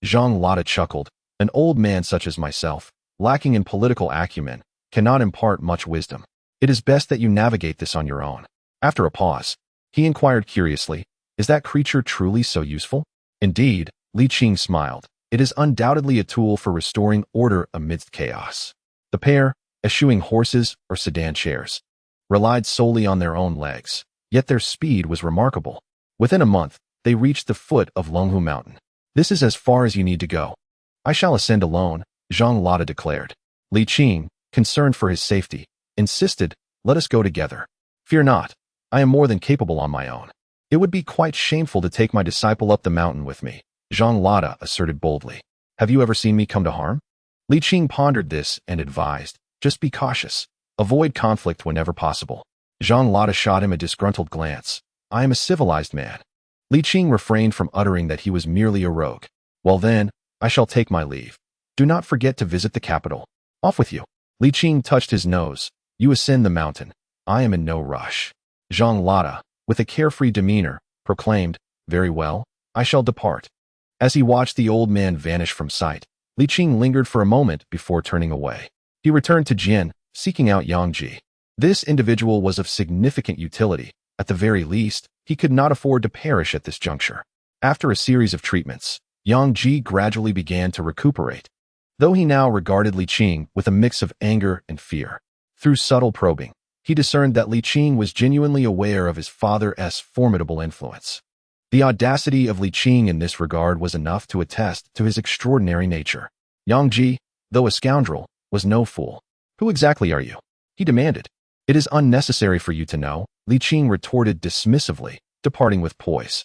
Zhang Lada chuckled. "An old man such as myself, lacking in political acumen, cannot impart much wisdom. It is best that you navigate this on your own." After a pause, he inquired curiously, "Is that creature truly so useful?" "Indeed," Li Qing smiled. "It is undoubtedly a tool for restoring order amidst chaos." The pair, eschewing horses or sedan chairs, relied solely on their own legs, yet their speed was remarkable. Within a month, they reached the foot of Longhu Mountain. "This is as far as you need to go." "I shall ascend alone," Zhang Lada declared. Li Qing, concerned for his safety, insisted, "Let us go together." "Fear not. I am more than capable on my own." "It would be quite shameful to take my disciple up the mountain with me," Zhang Lada asserted boldly. "Have you ever seen me come to harm?" Li Qing pondered this and advised, "Just be cautious. Avoid conflict whenever possible." Zhang Lada shot him a disgruntled glance. "I am a civilized man." Li Qing refrained from uttering that he was merely a rogue. "Well then, I shall take my leave. Do not forget to visit the capital. Off with you." Li Qing touched his nose. "You ascend the mountain. I am in no rush." Zhang Lada, with a carefree demeanor, proclaimed, "Very well, I shall depart." As he watched the old man vanish from sight, Li Qing lingered for a moment before turning away. He returned to Jian, seeking out Yang Ji. This individual was of significant utility. At the very least, he could not afford to perish at this juncture. After a series of treatments, Yang Ji gradually began to recuperate, though he now regarded Li Qing with a mix of anger and fear. Through subtle probing, he discerned that Li Qing was genuinely aware of his father's formidable influence. The audacity of Li Qing in this regard was enough to attest to his extraordinary nature. Yang Ji, though a scoundrel, was no fool. "Who exactly are you?" he demanded. "It is unnecessary for you to know," Li Qing retorted dismissively, departing with poise.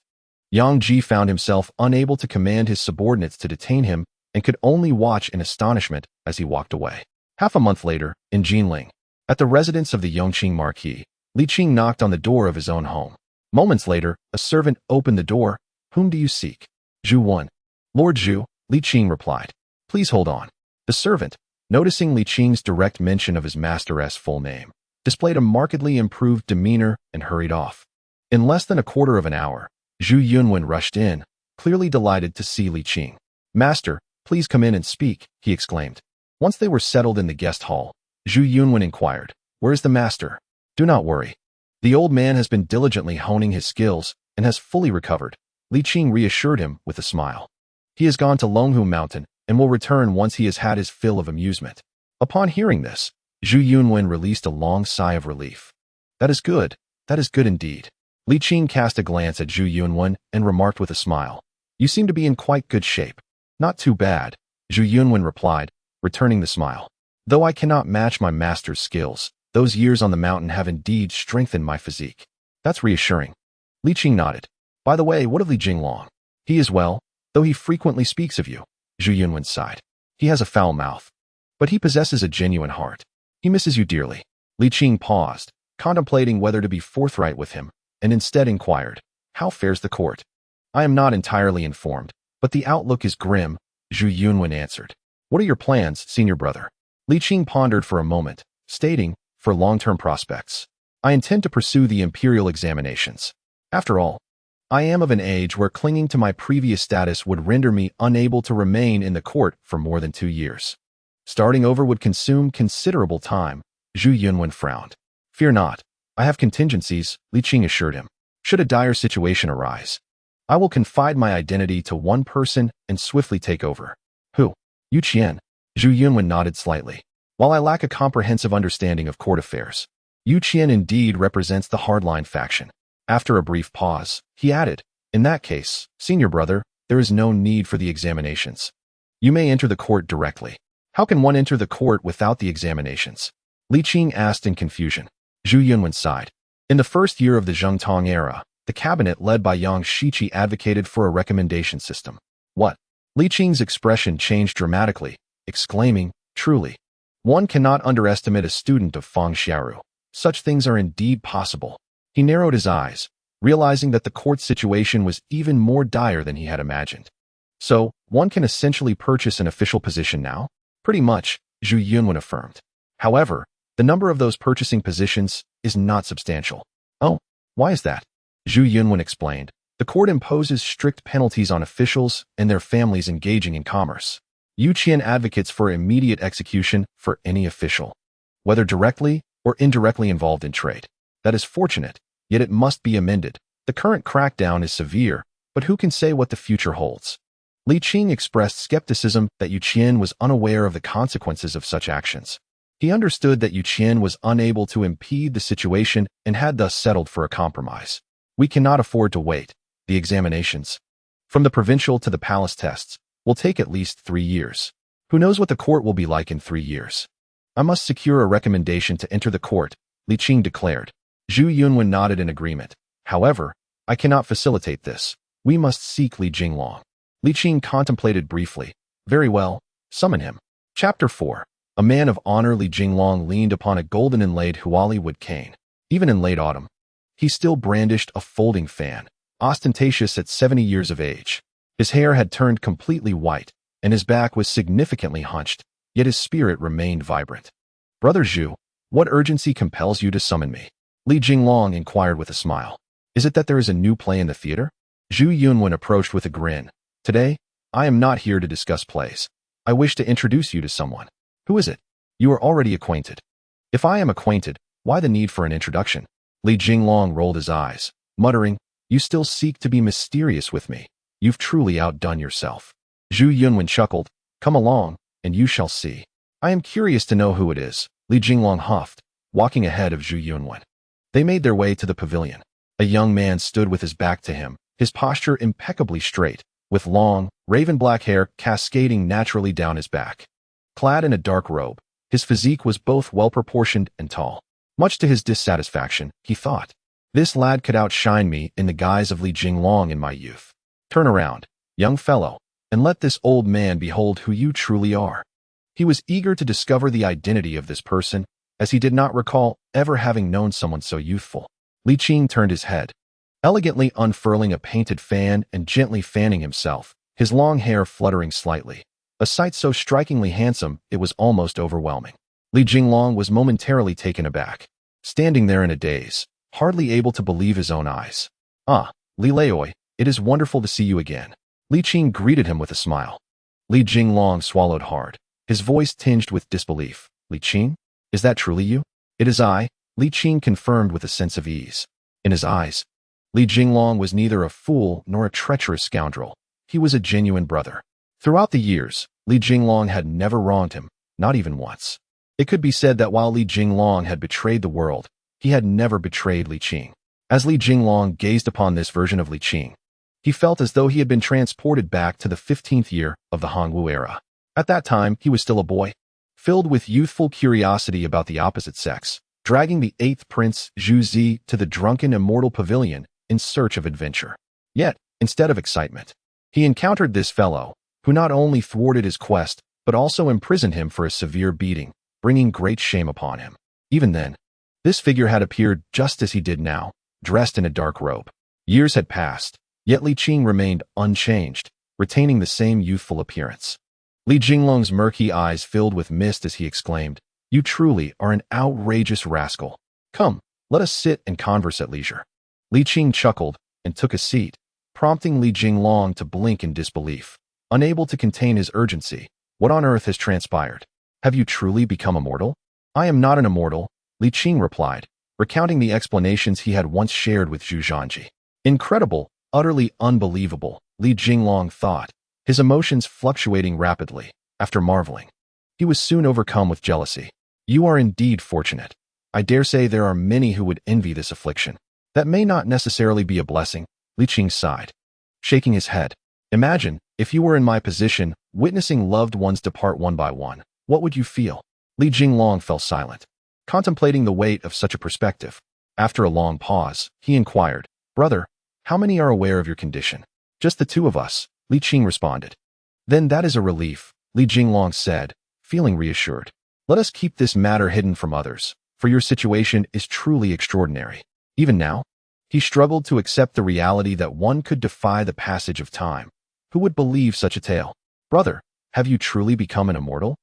Yang Ji found himself unable to command his subordinates to detain him and could only watch in astonishment as he walked away. Half a month later, in Yearning, at the residence of the Yongqing Marquis, Li Qing knocked on the door of his own home. Moments later, a servant opened the door. "Whom do you seek?" "Zhu Wan." "Lord Zhu," Li Qing replied. "Please hold on." The servant, noticing Li Qing's direct mention of his master's full name, displayed a markedly improved demeanor and hurried off. In less than a quarter of an hour, Zhu Yunwen rushed in, clearly delighted to see Li Qing. "Master, please come in and speak," he exclaimed. Once they were settled in the guest hall, Zhu Yunwen inquired, "Where is the master?" "Do not worry. The old man has been diligently honing his skills and has fully recovered," Li Qing reassured him with a smile. "He has gone to Longhu Mountain and will return once he has had his fill of amusement." Upon hearing this, Zhu Yunwen released a long sigh of relief. That is good indeed." Li Qing cast a glance at Zhu Yunwen and remarked with a smile, "You seem to be in quite good shape." "Not too bad," Zhu Yunwen replied, returning the smile. "Though I cannot match my master's skills, those years on the mountain have indeed strengthened my physique." "That's reassuring." Li Qing nodded. "By the way, what of Li Jinglong?" "He is well, though he frequently speaks of you." Zhu Yunwen sighed. "He has a foul mouth, but he possesses a genuine heart. He misses you dearly." Li Qing paused, contemplating whether to be forthright with him, and instead inquired, "How fares the court?" "I am not entirely informed, but the outlook is grim," Zhu Yunwen answered. "What are your plans, senior brother?" Li Qing pondered for a moment, stating, "For long-term prospects, I intend to pursue the imperial examinations. After all, I am of an age where clinging to my previous status would render me unable to remain in the court for more than 2 years. Starting over would consume considerable time." Zhu Yunwen frowned. "Fear not. I have contingencies," Li Qing assured him. "Should a dire situation arise, I will confide my identity to one person and swiftly take over." "Who?" "Yu Qian." Zhu Yunwen nodded slightly. "While I lack a comprehensive understanding of court affairs, Yu Qian indeed represents the hardline faction. After a brief pause, he added, in that case, senior brother, there is no need for the examinations. You may enter the court directly. How can one enter the court without the examinations? Li Qing asked in confusion. Zhu Yunwen sighed. In the first year of the Zhengde era, the cabinet led by Yang Shiqi advocated for a recommendation system. What? Li Qing's expression changed dramatically, exclaiming, truly. One cannot underestimate a student of Feng Xiaoru. Such things are indeed possible. He narrowed his eyes, realizing that the court situation was even more dire than he had imagined. So, one can essentially purchase an official position now? Pretty much, Zhu Yunwen affirmed. However, the number of those purchasing positions is not substantial. Oh, why is that? Zhu Yunwen explained. The court imposes strict penalties on officials and their families engaging in commerce. Yu Qian advocates for immediate execution for any official, whether directly or indirectly involved in trade. That is fortunate, yet it must be amended. The current crackdown is severe, but who can say what the future holds? Li Qing expressed skepticism that Yu Qian was unaware of the consequences of such actions. He understood that Yu Qian was unable to impede the situation and had thus settled for a compromise. We cannot afford to wait. The examinations, from the provincial to the palace tests, will take at least 3 years. Who knows what the court will be like in 3 years? I must secure a recommendation to enter the court, Li Qing declared. Zhu Yunwen nodded in agreement. However, I cannot facilitate this. We must seek Li Jinglong. Li Qing contemplated briefly. Very well, summon him. Chapter 4. A man of honor. Li Jinglong leaned upon a golden inlaid huali wood cane. Even in late autumn, he still brandished a folding fan, ostentatious at 70 years of age. His hair had turned completely white, and his back was significantly hunched, yet his spirit remained vibrant. Brother Zhu, what urgency compels you to summon me? Li Jinglong inquired with a smile. Is it that there is a new play in the theater? Zhu Yunwen approached with a grin. Today, I am not here to discuss plays. I wish to introduce you to someone. Who is it? You are already acquainted. If I am acquainted, why the need for an introduction? Li Jinglong rolled his eyes, muttering, you still seek to be mysterious with me. You've truly outdone yourself. Zhu Yunwen chuckled. Come along, and you shall see. I am curious to know who it is, Li Jinglong huffed, walking ahead of Zhu Yunwen. They made their way to the pavilion. A young man stood with his back to him, his posture impeccably straight, with long, raven-black hair cascading naturally down his back. Clad in a dark robe, his physique was both well-proportioned and tall. Much to his dissatisfaction, he thought, this lad could outshine me in the guise of Li Jinglong in my youth. Turn around, young fellow, and let this old man behold who you truly are. He was eager to discover the identity of this person, as he did not recall ever having known someone so youthful. Li Qing turned his head, elegantly unfurling a painted fan and gently fanning himself, his long hair fluttering slightly. A sight so strikingly handsome, it was almost overwhelming. Li Jinglong was momentarily taken aback, standing there in a daze, hardly able to believe his own eyes. Ah, Li Leoi, it is wonderful to see you again. Li Qing greeted him with a smile. Li Jinglong swallowed hard, his voice tinged with disbelief. Li Qing? Is that truly you? It is I, Li Qing confirmed with a sense of ease. In his eyes, Li Jinglong was neither a fool nor a treacherous scoundrel. He was a genuine brother. Throughout the years, Li Jinglong had never wronged him, not even once. It could be said that while Li Jinglong had betrayed the world, he had never betrayed Li Qing. As Li Jinglong gazed upon this version of Li Qing, he felt as though he had been transported back to the 15th year of the Hongwu era. At that time, he was still a boy, filled with youthful curiosity about the opposite sex, dragging the 8th prince, Zhu Zi, to the drunken immortal pavilion in search of adventure. Yet, instead of excitement, he encountered this fellow, who not only thwarted his quest, but also imprisoned him for a severe beating, bringing great shame upon him. Even then, this figure had appeared just as he did now, dressed in a dark robe. Years had passed, yet Li Qing remained unchanged, retaining the same youthful appearance. Li Jinglong's murky eyes filled with mist as he exclaimed, you truly are an outrageous rascal. Come, let us sit and converse at leisure. Li Qing chuckled and took a seat, prompting Li Jinglong to blink in disbelief. Unable to contain his urgency, what on earth has transpired? Have you truly become immortal? I am not an immortal, Li Qing replied, recounting the explanations he had once shared with Zhu Zhanji. Incredible, utterly unbelievable, Li Jinglong thought, his emotions fluctuating rapidly. After marveling, he was soon overcome with jealousy. You are indeed fortunate. I dare say there are many who would envy this affliction. That may not necessarily be a blessing, Li Qing sighed, shaking his head. Imagine, if you were in my position, witnessing loved ones depart one by one, what would you feel? Li Jinglong fell silent, contemplating the weight of such a perspective. After a long pause, he inquired, Brother, how many are aware of your condition? Just the two of us, Li Qing responded. Then that is a relief, Li Jinglong said, feeling reassured. Let us keep this matter hidden from others, for your situation is truly extraordinary. Even now, he struggled to accept the reality that one could defy the passage of time. Who would believe such a tale? Brother, have you truly become an immortal?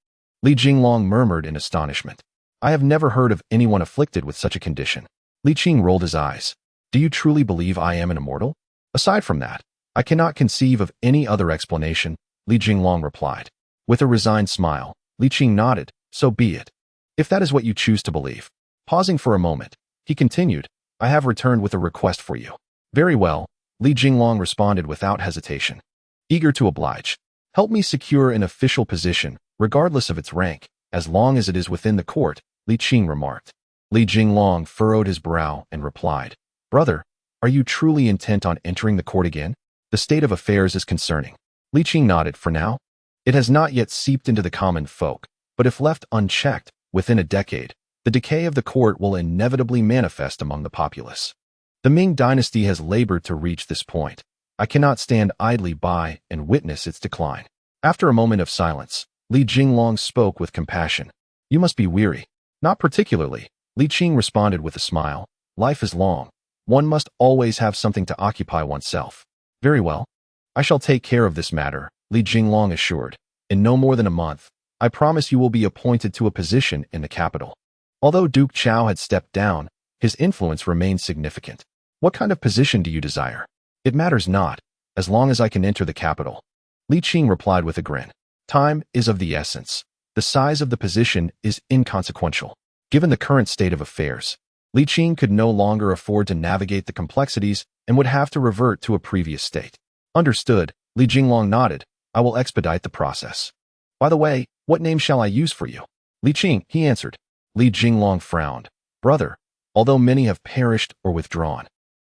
Li Jinglong murmured in astonishment. I have never heard of anyone afflicted with such a condition. Li Qing rolled his eyes. Do you truly believe I am an immortal? Aside from that, I cannot conceive of any other explanation, Li Jinglong replied. With a resigned smile, Li Qing nodded, so be it. If that is what you choose to believe. Pausing for a moment, he continued, I have returned with a request for you. Very well, Li Jinglong responded without hesitation. Eager to oblige. Help me secure an official position, regardless of its rank, as long as it is within the court, Li Qing remarked. Li Jinglong furrowed his brow and replied, Brother, are you truly intent on entering the court again? The state of affairs is concerning. Li Qing nodded. For now, it has not yet seeped into the common folk, but if left unchecked, within a decade, the decay of the court will inevitably manifest among the populace. The Ming dynasty has labored to reach this point. I cannot stand idly by and witness its decline. After a moment of silence, Li Jinglong spoke with compassion. You must be weary. Not particularly, Li Qing responded with a smile. Life is long. One must always have something to occupy oneself. Very well. I shall take care of this matter, Li Jinglong assured. In no more than a month, I promise you will be appointed to a position in the capital. Although Duke Chao had stepped down, his influence remained significant. What kind of position do you desire? It matters not, as long as I can enter the capital. Li Qing replied with a grin. Time is of the essence. The size of the position is inconsequential. Given the current state of affairs, Li Qing could no longer afford to navigate the complexities and would have to revert to a previous state. Understood, Li Jinglong nodded. I will expedite the process. By the way, what name shall I use for you? Li Qing, he answered. Li Jinglong frowned. Brother, although many have perished or withdrawn,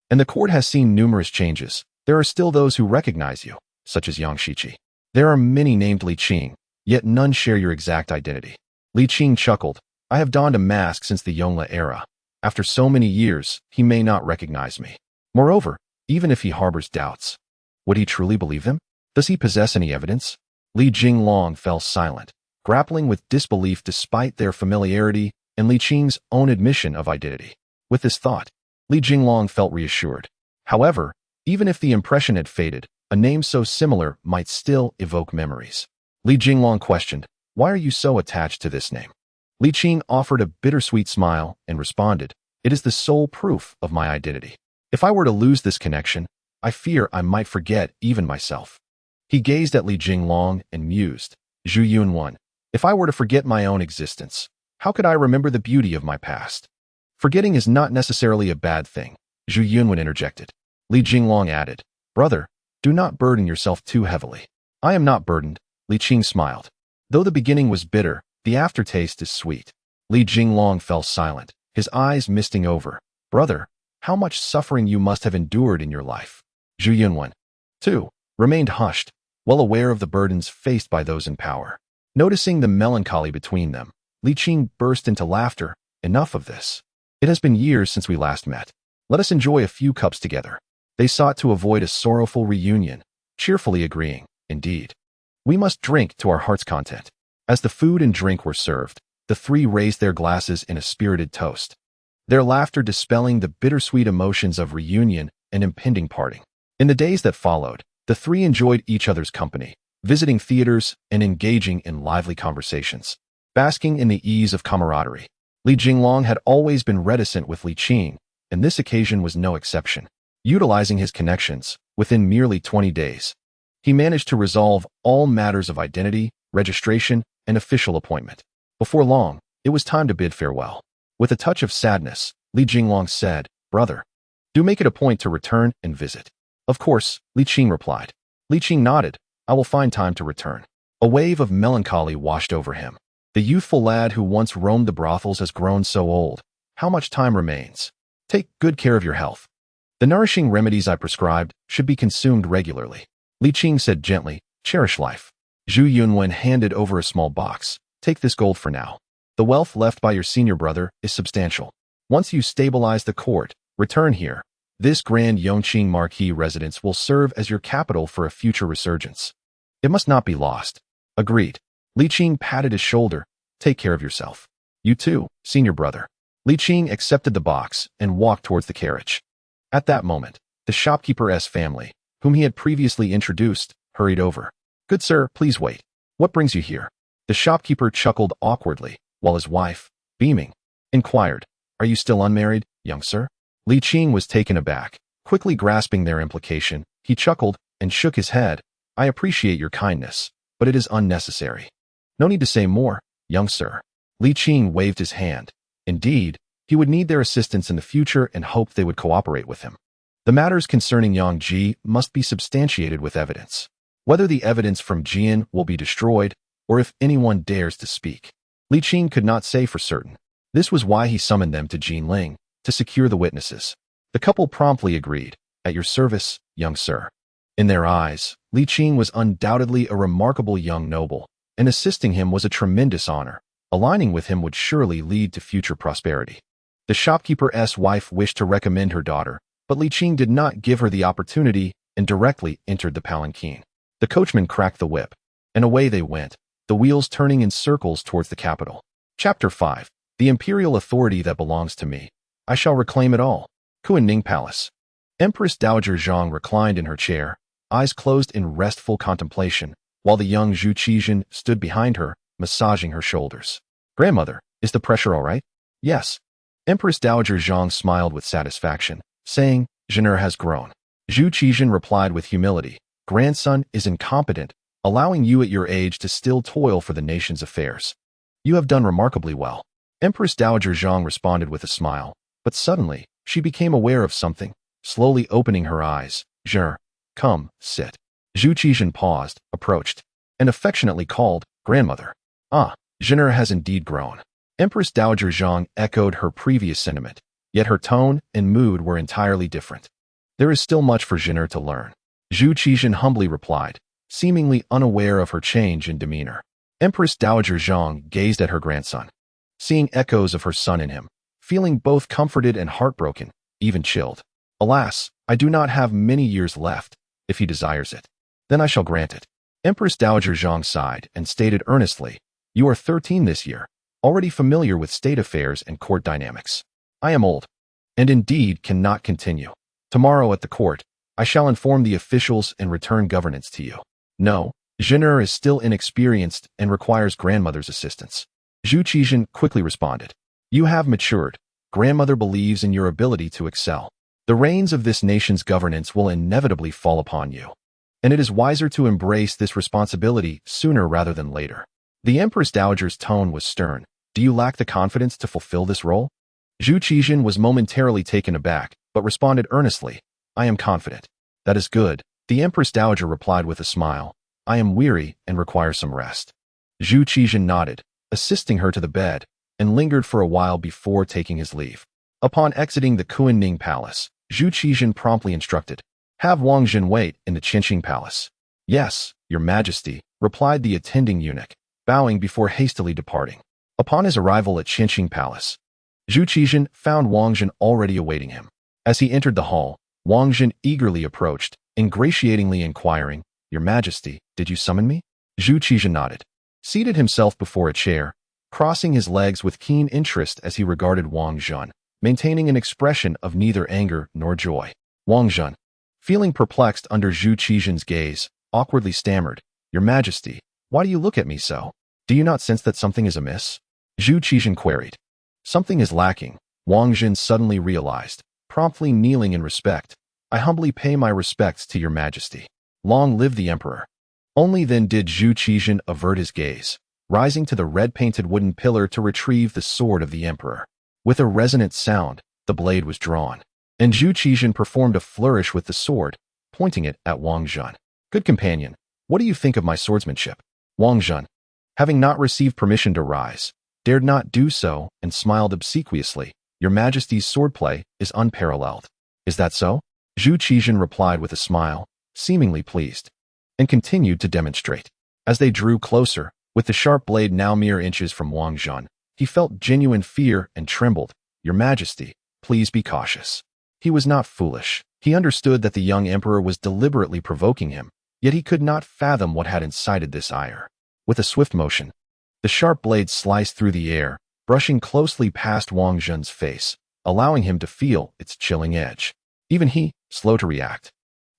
and the court has seen numerous changes, there are still those who recognize you, such as Yang Shiqi. There are many named Li Qing, yet none share your exact identity. Li Qing chuckled. I have donned a mask since the Yongle era. After so many years, he may not recognize me. Moreover, even if he harbors doubts, would he truly believe them? Does he possess any evidence? Li Jinglong fell silent, grappling with disbelief despite their familiarity and Li Qing's own admission of identity. With this thought, Li Jinglong felt reassured. However, even if the impression had faded, a name so similar might still evoke memories. Li Jinglong questioned, Why are you so attached to this name? Li Qing offered a bittersweet smile and responded, It is the sole proof of my identity. If I were to lose this connection, I fear I might forget even myself. He gazed at Li Jinglong and mused, Zhu Yunwen, if I were to forget my own existence, how could I remember the beauty of my past? Forgetting is not necessarily a bad thing, Zhu Yunwen interjected. Li Jinglong added, Brother, do not burden yourself too heavily. I am not burdened, Li Qing smiled. Though the beginning was bitter, the aftertaste is sweet. Li Jinglong fell silent, his eyes misting over. Brother, how much suffering you must have endured in your life. Zhu Yunwen, too, remained hushed, well aware of the burdens faced by those in power. Noticing the melancholy between them, Li Qing burst into laughter. Enough of this. It has been years since we last met. Let us enjoy a few cups together. They sought to avoid a sorrowful reunion, cheerfully agreeing, Indeed. We must drink to our heart's content. As the food and drink were served, the three raised their glasses in a spirited toast, their laughter dispelling the bittersweet emotions of reunion and impending parting. In the days that followed, the three enjoyed each other's company, visiting theaters and engaging in lively conversations, basking in the ease of camaraderie. Li Jinglong had always been reticent with Li Qing, and this occasion was no exception. Utilizing his connections, within merely 20 days, he managed to resolve all matters of identity, registration, and official appointment. Before long, it was time to bid farewell. With a touch of sadness, Li Jinglong said, Brother, do make it a point to return and visit. Of course, Li Qing replied. Li Qing nodded. I will find time to return. A wave of melancholy washed over him. The youthful lad who once roamed the brothels has grown so old, How much time remains? Take good care of your health. The nourishing remedies I prescribed should be consumed regularly. Li Qing said gently, cherish life. Zhu Yunwen handed over a small box. Take this gold for now. The wealth left by your senior brother is substantial. Once you stabilize the court, return here. This grand Yongqing marquis residence will serve as your capital for a future resurgence. It must not be lost. Agreed. Li Qing patted his shoulder. Take care of yourself. You too, senior brother. Li Qing accepted the box and walked towards the carriage. At that moment, the shopkeeper's family, whom he had previously introduced, hurried over. Good sir, please wait. What brings you here? The shopkeeper chuckled awkwardly, while his wife, beaming, inquired, Are you still unmarried, young sir? Li Qing was taken aback. Quickly grasping their implication, he chuckled and shook his head. I appreciate your kindness, but it is unnecessary. No need to say more, young sir. Li Qing waved his hand. Indeed, he would need their assistance in the future and hoped they would cooperate with him. The matters concerning Yang Ji must be substantiated with evidence. Whether the evidence from Jian will be destroyed, or if anyone dares to speak, Li Qing could not say for certain. This was why he summoned them to Jinling, to secure the witnesses. The couple promptly agreed, at your service, young sir. In their eyes, Li Qing was undoubtedly a remarkable young noble, and assisting him was a tremendous honor. Aligning with him would surely lead to future prosperity. The shopkeeper's wife wished to recommend her daughter, but Li Qing did not give her the opportunity and directly entered the palanquin. The coachman cracked the whip, and away they went, the wheels turning in circles towards the capital. Chapter 5. The imperial authority that belongs to me. I shall reclaim it all. Yearning Palace. Empress Dowager Zhang reclined in her chair, eyes closed in restful contemplation, while the young Zhu Qizhen stood behind her, massaging her shoulders. Grandmother, is the pressure all right? Yes. Empress Dowager Zhang smiled with satisfaction, saying, Zhengde has grown. Zhu Qizhen replied with humility, Grandson is incompetent, allowing you at your age to still toil for the nation's affairs. You have done remarkably well. Empress Dowager Zhang responded with a smile, but suddenly, she became aware of something, slowly opening her eyes. Zhengde, come, sit. Zhu Qizhen paused, approached, and affectionately called, Grandmother. Ah, Zhengde has indeed grown. Empress Dowager Zhang echoed her previous sentiment, yet her tone and mood were entirely different. There is still much for Zhengde to learn. Zhu Qizhen humbly replied, seemingly unaware of her change in demeanor. Empress Dowager Zhang gazed at her grandson, seeing echoes of her son in him, feeling both comforted and heartbroken, even chilled. Alas, I do not have many years left. If he desires it, then I shall grant it. Empress Dowager Zhang sighed and stated earnestly, You are 13 this year, already familiar with state affairs and court dynamics. I am old, and indeed cannot continue. Tomorrow at the court, I shall inform the officials and return governance to you. No, Zhengde is still inexperienced and requires grandmother's assistance. Zhu Qizhen quickly responded, You have matured. Grandmother believes in your ability to excel. The reins of this nation's governance will inevitably fall upon you, and it is wiser to embrace this responsibility sooner rather than later. The Empress Dowager's tone was stern. Do you lack the confidence to fulfill this role? Zhu Qizhen was momentarily taken aback, but responded earnestly, I am confident. That is good. The Empress Dowager replied with a smile, I am weary and require some rest. Zhu Qizhen nodded, assisting her to the bed, and lingered for a while before taking his leave. Upon exiting the Yearning Palace, Zhu Qizhen promptly instructed, Have Wang Zhen wait in the Qinqing Palace. Yes, your majesty, replied the attending eunuch, bowing before hastily departing. Upon his arrival at Qinqing Palace, Zhu Qizhen found Wang Zhen already awaiting him. As he entered the hall, Wang Zhen eagerly approached, ingratiatingly inquiring, Your majesty, did you summon me? Zhu Qizhen nodded, seated himself before a chair, crossing his legs with keen interest as he regarded Wang Zhen, maintaining an expression of neither anger nor joy. Wang Zhen, feeling perplexed under Zhu Qizhen's gaze, awkwardly stammered, Your majesty, why do you look at me so? Do you not sense that something is amiss? Zhu Qizhen queried. Something is lacking, Wang Zhen suddenly realized, promptly kneeling in respect. I humbly pay my respects to your majesty. Long live the emperor. Only then did Zhu Qizhen avert his gaze, rising to the red-painted wooden pillar to retrieve the sword of the emperor. With a resonant sound, the blade was drawn, and Zhu Qizhen performed a flourish with the sword, pointing it at Wang Zhen. Good companion, what do you think of my swordsmanship? Wang Zhen, having not received permission to rise, dared not do so and smiled obsequiously. Your Majesty's swordplay is unparalleled. Is that so? Zhu Qizhen replied with a smile, seemingly pleased, and continued to demonstrate. As they drew closer, with the sharp blade now mere inches from Wang Zhun, he felt genuine fear and trembled. Your Majesty, please be cautious. He was not foolish. He understood that the young emperor was deliberately provoking him, yet he could not fathom what had incited this ire. With a swift motion, the sharp blade sliced through the air, brushing closely past Wang Zhun's face, allowing him to feel its chilling edge. Even he, slow to react,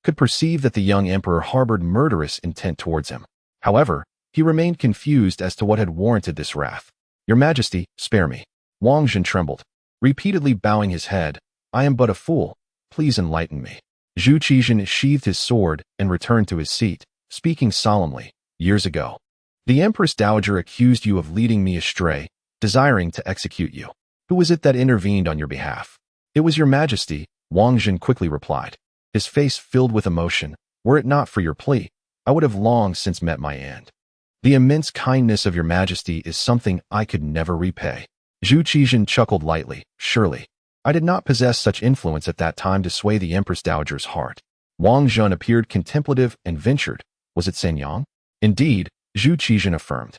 could perceive that the young emperor harbored murderous intent towards him. However, he remained confused as to what had warranted this wrath. Your Majesty, spare me. Wang Zhun trembled, repeatedly bowing his head. I am but a fool. Please enlighten me. Zhu Qizhen sheathed his sword and returned to his seat, speaking solemnly. Years ago, the Empress Dowager accused you of leading me astray, desiring to execute you. Who was it that intervened on your behalf? It was your Majesty, Wang Zhun quickly replied, his face filled with emotion. Were it not for your plea, I would have long since met my end. The immense kindness of your Majesty is something I could never repay. Zhu Qizhen chuckled lightly. Surely, I did not possess such influence at that time to sway the Empress Dowager's heart. Wang Zhun appeared contemplative and ventured. Was it Sanyang? Indeed, Zhu Qizhen affirmed.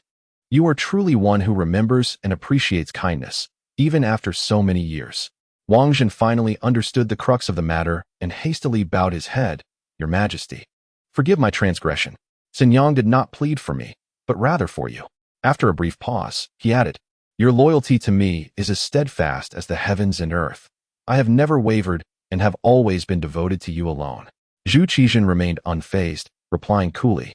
You are truly one who remembers and appreciates kindness, even after so many years. Wang Zhun finally understood the crux of the matter and hastily bowed his head. Your Majesty, forgive my transgression. Sanyang did not plead for me, but rather for you. After a brief pause, he added, your loyalty to me is as steadfast as the heavens and earth. I have never wavered and have always been devoted to you alone. Zhu Qizhen remained unfazed, replying coolly,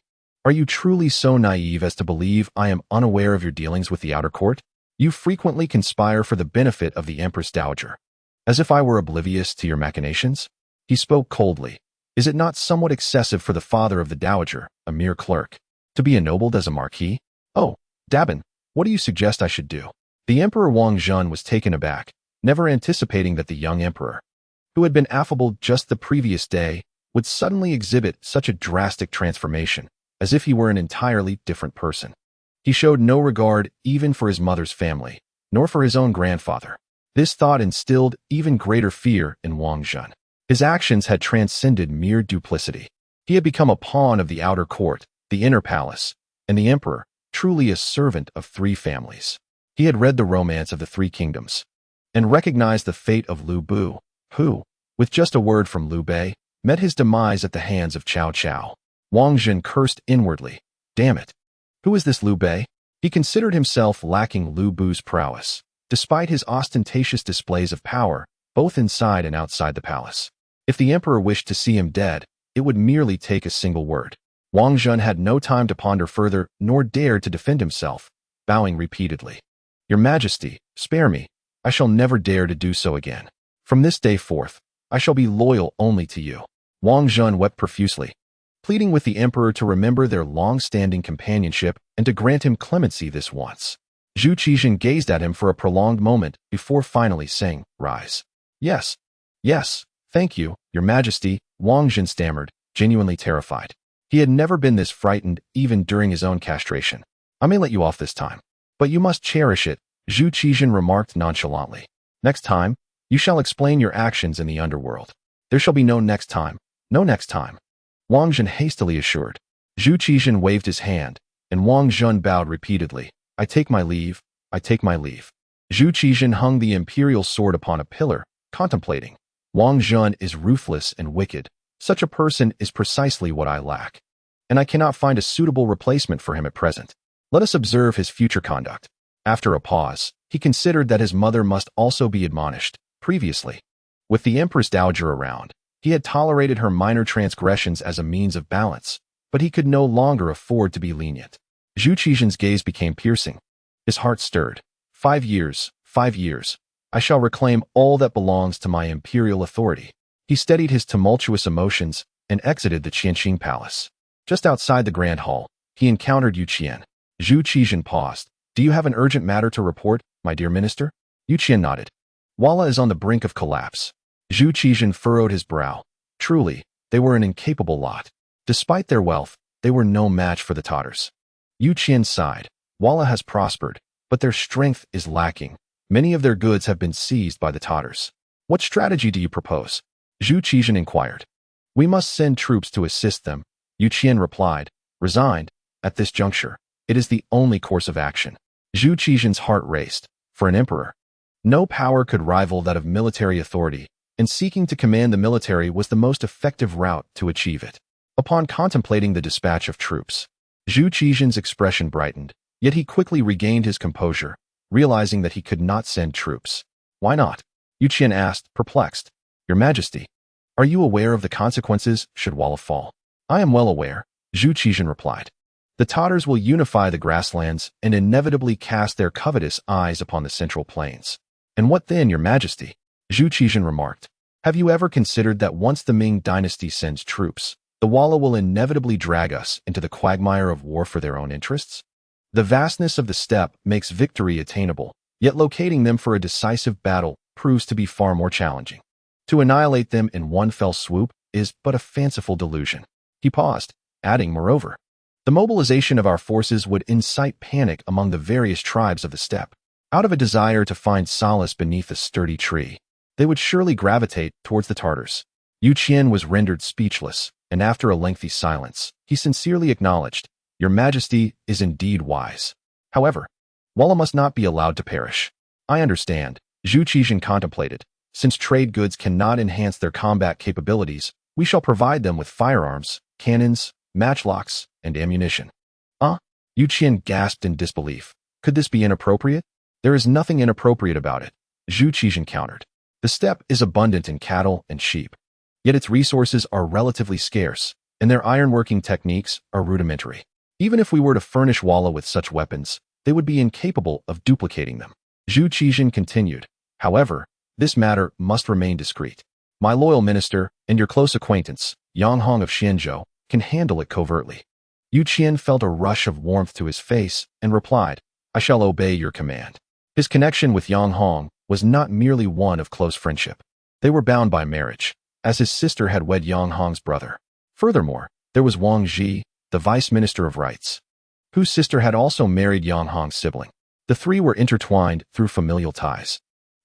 are you truly so naive as to believe I am unaware of your dealings with the outer court? You frequently conspire for the benefit of the Empress Dowager. As if I were oblivious to your machinations? He spoke coldly. Is it not somewhat excessive for the father of the Dowager, a mere clerk, to be ennobled as a marquis? Oh, Dabin, what do you suggest I should do? The Emperor Wang Zhun was taken aback, never anticipating that the young emperor, who had been affable just the previous day, would suddenly exhibit such a drastic transformation, as if he were an entirely different person. He showed no regard even for his mother's family, nor for his own grandfather. This thought instilled even greater fear in Wang Zhun. His actions had transcended mere duplicity. He had become a pawn of the outer court, the inner palace, and the emperor, truly a servant of three families. He had read the romance of the three kingdoms, and recognized the fate of Lu Bu, who, with just a word from Liu Bei, met his demise at the hands of Cao Cao. Wang Zhun cursed inwardly. Damn it. Who is this Liu Bei? He considered himself lacking Lu Bu's prowess, despite his ostentatious displays of power, both inside and outside the palace. If the emperor wished to see him dead, it would merely take a single word. Wang Zhun had no time to ponder further, nor dared to defend himself, bowing repeatedly. Your Majesty, spare me. I shall never dare to do so again. From this day forth, I shall be loyal only to you. Wang Zhun wept profusely, pleading with the emperor to remember their long-standing companionship and to grant him clemency this once. Zhu Qizhen gazed at him for a prolonged moment before finally saying, rise. Yes, thank you, Your Majesty, Wang Zhun stammered, genuinely terrified. He had never been this frightened even during his own castration. I may let you off this time, but you must cherish it, Zhu Qizhen remarked nonchalantly. Next time, you shall explain your actions in the underworld. There shall be no next time, no next time. Wang Zhun hastily assured. Zhu Qizhen waved his hand, and Wang Zhun bowed repeatedly. I take my leave, I take my leave. Zhu Qizhen hung the imperial sword upon a pillar, contemplating. Wang Zhun is ruthless and wicked. Such a person is precisely what I lack, and I cannot find a suitable replacement for him at present. Let us observe his future conduct. After a pause, he considered that his mother must also be admonished. Previously, with the Empress Dowager around, he had tolerated her minor transgressions as a means of balance, but he could no longer afford to be lenient. Zhu Qizhen's gaze became piercing. His heart stirred. 5 years, 5 years. I shall reclaim all that belongs to my imperial authority. He steadied his tumultuous emotions and exited the Qianxing Palace. Just outside the Grand Hall, he encountered Yu Qian. Zhu Qizhen paused. Do you have an urgent matter to report, my dear minister? Yu Qian nodded. Walla is on the brink of collapse. Zhu Qizhen furrowed his brow. Truly, they were an incapable lot. Despite their wealth, they were no match for the Tatars. Yu Qian sighed. Walla has prospered, but their strength is lacking. Many of their goods have been seized by the Tatars. What strategy do you propose? Zhu Qizhen inquired. We must send troops to assist them, Yu Qian replied, resigned. At this juncture, it is the only course of action. Zhu Qizhen's heart raced. For an emperor, no power could rival that of military authority, and seeking to command the military was the most effective route to achieve it. Upon contemplating the dispatch of troops, Zhu Qizhen's expression brightened, yet he quickly regained his composure, realizing that he could not send troops. Why not? Yu Qian asked, perplexed. Your Majesty, are you aware of the consequences should Walla fall? I am well aware, Zhu Qizhen replied. The Tatars will unify the grasslands and inevitably cast their covetous eyes upon the central plains. And what then, Your Majesty? Zhu Qizhen remarked. Have you ever considered that once the Ming dynasty sends troops, the Walla will inevitably drag us into the quagmire of war for their own interests? The vastness of the steppe makes victory attainable, yet locating them for a decisive battle proves to be far more challenging. To annihilate them in one fell swoop is but a fanciful delusion. He paused, adding, moreover, the mobilization of our forces would incite panic among the various tribes of the steppe. Out of a desire to find solace beneath a sturdy tree, they would surely gravitate towards the Tatars. Yu Qian was rendered speechless, and after a lengthy silence, he sincerely acknowledged, Your Majesty is indeed wise. However, Walla must not be allowed to perish. I understand, Zhu Qizhen contemplated. Since trade goods cannot enhance their combat capabilities, we shall provide them with firearms, cannons, matchlocks, and ammunition. Yu Qian gasped in disbelief. Could this be inappropriate? There is nothing inappropriate about it, Zhu Qizhen countered. The steppe is abundant in cattle and sheep, yet its resources are relatively scarce, and their ironworking techniques are rudimentary. Even if we were to furnish Walla with such weapons, they would be incapable of duplicating them. Zhu Qizhen continued. However, this matter must remain discreet. My loyal minister and your close acquaintance, Yang Hong of Xianzhou, can handle it covertly. Yu Qian felt a rush of warmth to his face and replied, I shall obey your command. His connection with Yang Hong was not merely one of close friendship. They were bound by marriage, as his sister had wed Yang Hong's brother. Furthermore, there was Wang Zhi, the vice minister of rights, whose sister had also married Yang Hong's sibling. The three were intertwined through familial ties.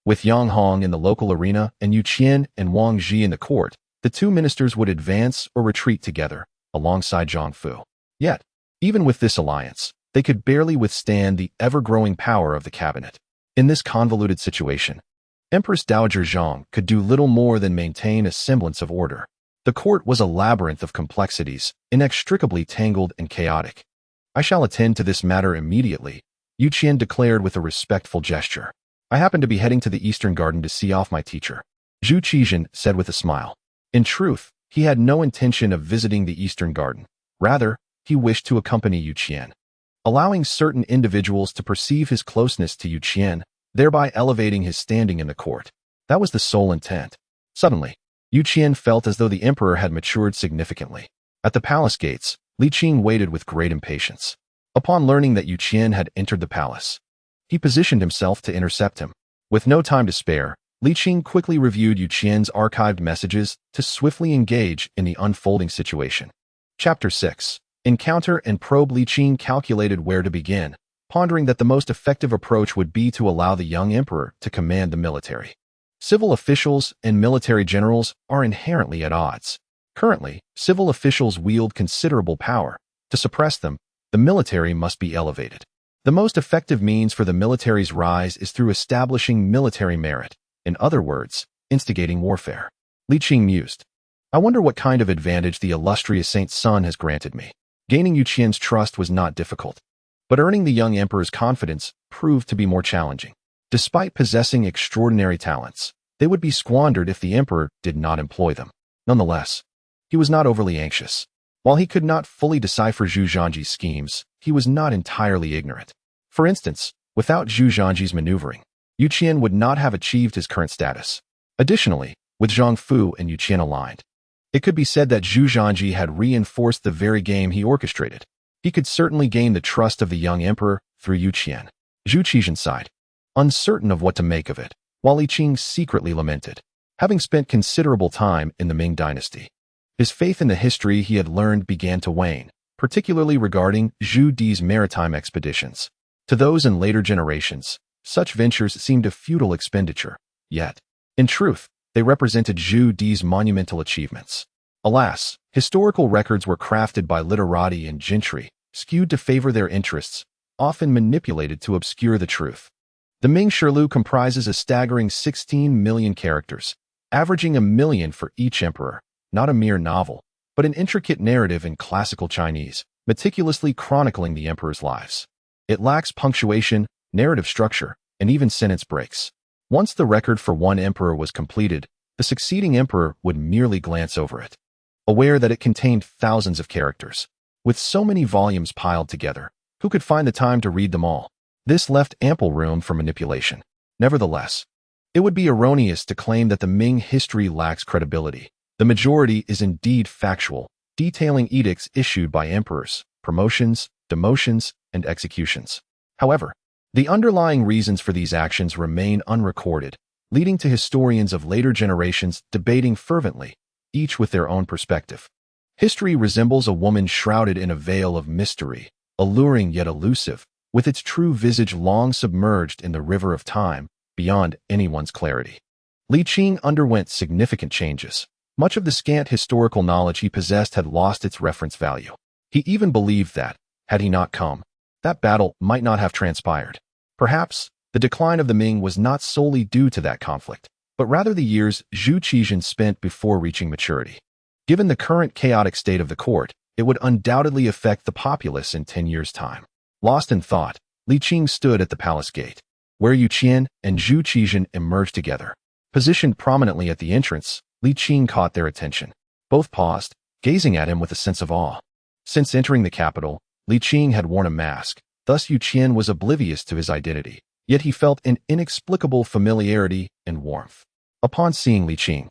With Yang Hong in the local arena and Yu Qian and Wang Zhi in the court, the two ministers would advance or retreat together, alongside Zhang Fu. Yet, even with this alliance, they could barely withstand the ever-growing power of the cabinet. In this convoluted situation, Empress Dowager Zhang could do little more than maintain a semblance of order. The court was a labyrinth of complexities, inextricably tangled and chaotic. I shall attend to this matter immediately, Yu Qian declared with a respectful gesture. I happen to be heading to the Eastern Garden to see off my teacher, Zhu Qizhen said with a smile. In truth, he had no intention of visiting the Eastern Garden. Rather, he wished to accompany Yu Qian, allowing certain individuals to perceive his closeness to Yu Qian, thereby elevating his standing in the court. That was the sole intent. Suddenly, Yu Qian felt as though the emperor had matured significantly. At the palace gates, Li Qing waited with great impatience. Upon learning that Yu Qian had entered the palace, he positioned himself to intercept him. With no time to spare, Li Qing quickly reviewed Yu Qian's archived messages to swiftly engage in the unfolding situation. Chapter 6. Encounter and probe. Li Qing calculated where to begin, pondering that the most effective approach would be to allow the young emperor to command the military. Civil officials and military generals are inherently at odds. Currently, civil officials wield considerable power. To suppress them, the military must be elevated. The most effective means for the military's rise is through establishing military merit, in other words, instigating warfare. Li Qing mused. I wonder what kind of advantage the illustrious Saint's son has granted me. Gaining Yu Qian's trust was not difficult, but earning the young emperor's confidence proved to be more challenging. Despite possessing extraordinary talents, they would be squandered if the emperor did not employ them. Nonetheless, he was not overly anxious. While he could not fully decipher Zhu Zhangji's schemes, he was not entirely ignorant. For instance, without Zhu Zhangji's maneuvering, Yu Qian would not have achieved his current status. Additionally, with Zhang Fu and Yu Qian aligned, it could be said that Zhu Zhangji had reinforced the very game he orchestrated. He could certainly gain the trust of the young emperor through Yu Qian. Zhu Qizhen sighed, uncertain of what to make of it, while Li Qing secretly lamented, having spent considerable time in the Ming dynasty. His faith in the history he had learned began to wane, particularly regarding Zhu Di's maritime expeditions. To those in later generations, Such ventures seemed a futile expenditure, yet, in truth, they represented Zhengde's monumental achievements. Alas, historical records were crafted by literati and gentry, skewed to favor their interests, often manipulated to obscure the truth. The Ming Shirlu comprises a staggering 16 million characters, averaging 1 million for each emperor, not a mere novel, but an intricate narrative in classical Chinese, meticulously chronicling the emperor's lives. It lacks punctuation, narrative structure, and even sentence breaks. Once the record for one emperor was completed, the succeeding emperor would merely glance over it, aware that it contained thousands of characters. With so many volumes piled together, who could find the time to read them all? This left ample room for manipulation. Nevertheless, it would be erroneous to claim that the Ming history lacks credibility. The majority is indeed factual, detailing edicts issued by emperors, promotions, demotions, and executions. However, the underlying reasons for these actions remain unrecorded, leading to historians of later generations debating fervently, each with their own perspective. History resembles a woman shrouded in a veil of mystery, alluring yet elusive, with its true visage long submerged in the river of time, beyond anyone's clarity. Li Qing underwent significant changes. Much of the scant historical knowledge he possessed had lost its reference value. He even believed that, had he not come, that battle might not have transpired. Perhaps, the decline of the Ming was not solely due to that conflict, but rather the years Zhu Qizhan spent before reaching maturity. Given the current chaotic state of the court, it would undoubtedly affect the populace in 10 years' time. Lost in thought, Li Qing stood at the palace gate, where Yu Qian and Zhu Qizhan emerged together. Positioned prominently at the entrance, Li Qing caught their attention. Both paused, gazing at him with a sense of awe. Since entering the capital, Li Qing had worn a mask, thus Yu Qian was oblivious to his identity, yet he felt an inexplicable familiarity and warmth. Upon seeing Li Qing,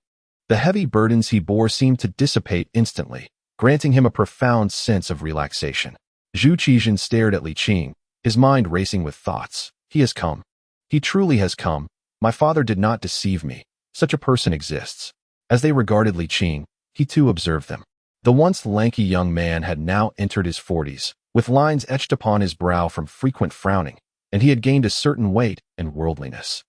the heavy burdens he bore seemed to dissipate instantly, granting him a profound sense of relaxation. Zhu Qizhan stared at Li Qing, his mind racing with thoughts. He has come. He truly has come. My father did not deceive me. Such a person exists. As they regarded Li Qing, he too observed them. The once lanky young man had now entered his 40s, with lines etched upon his brow from frequent frowning, and he had gained a certain weight and worldliness.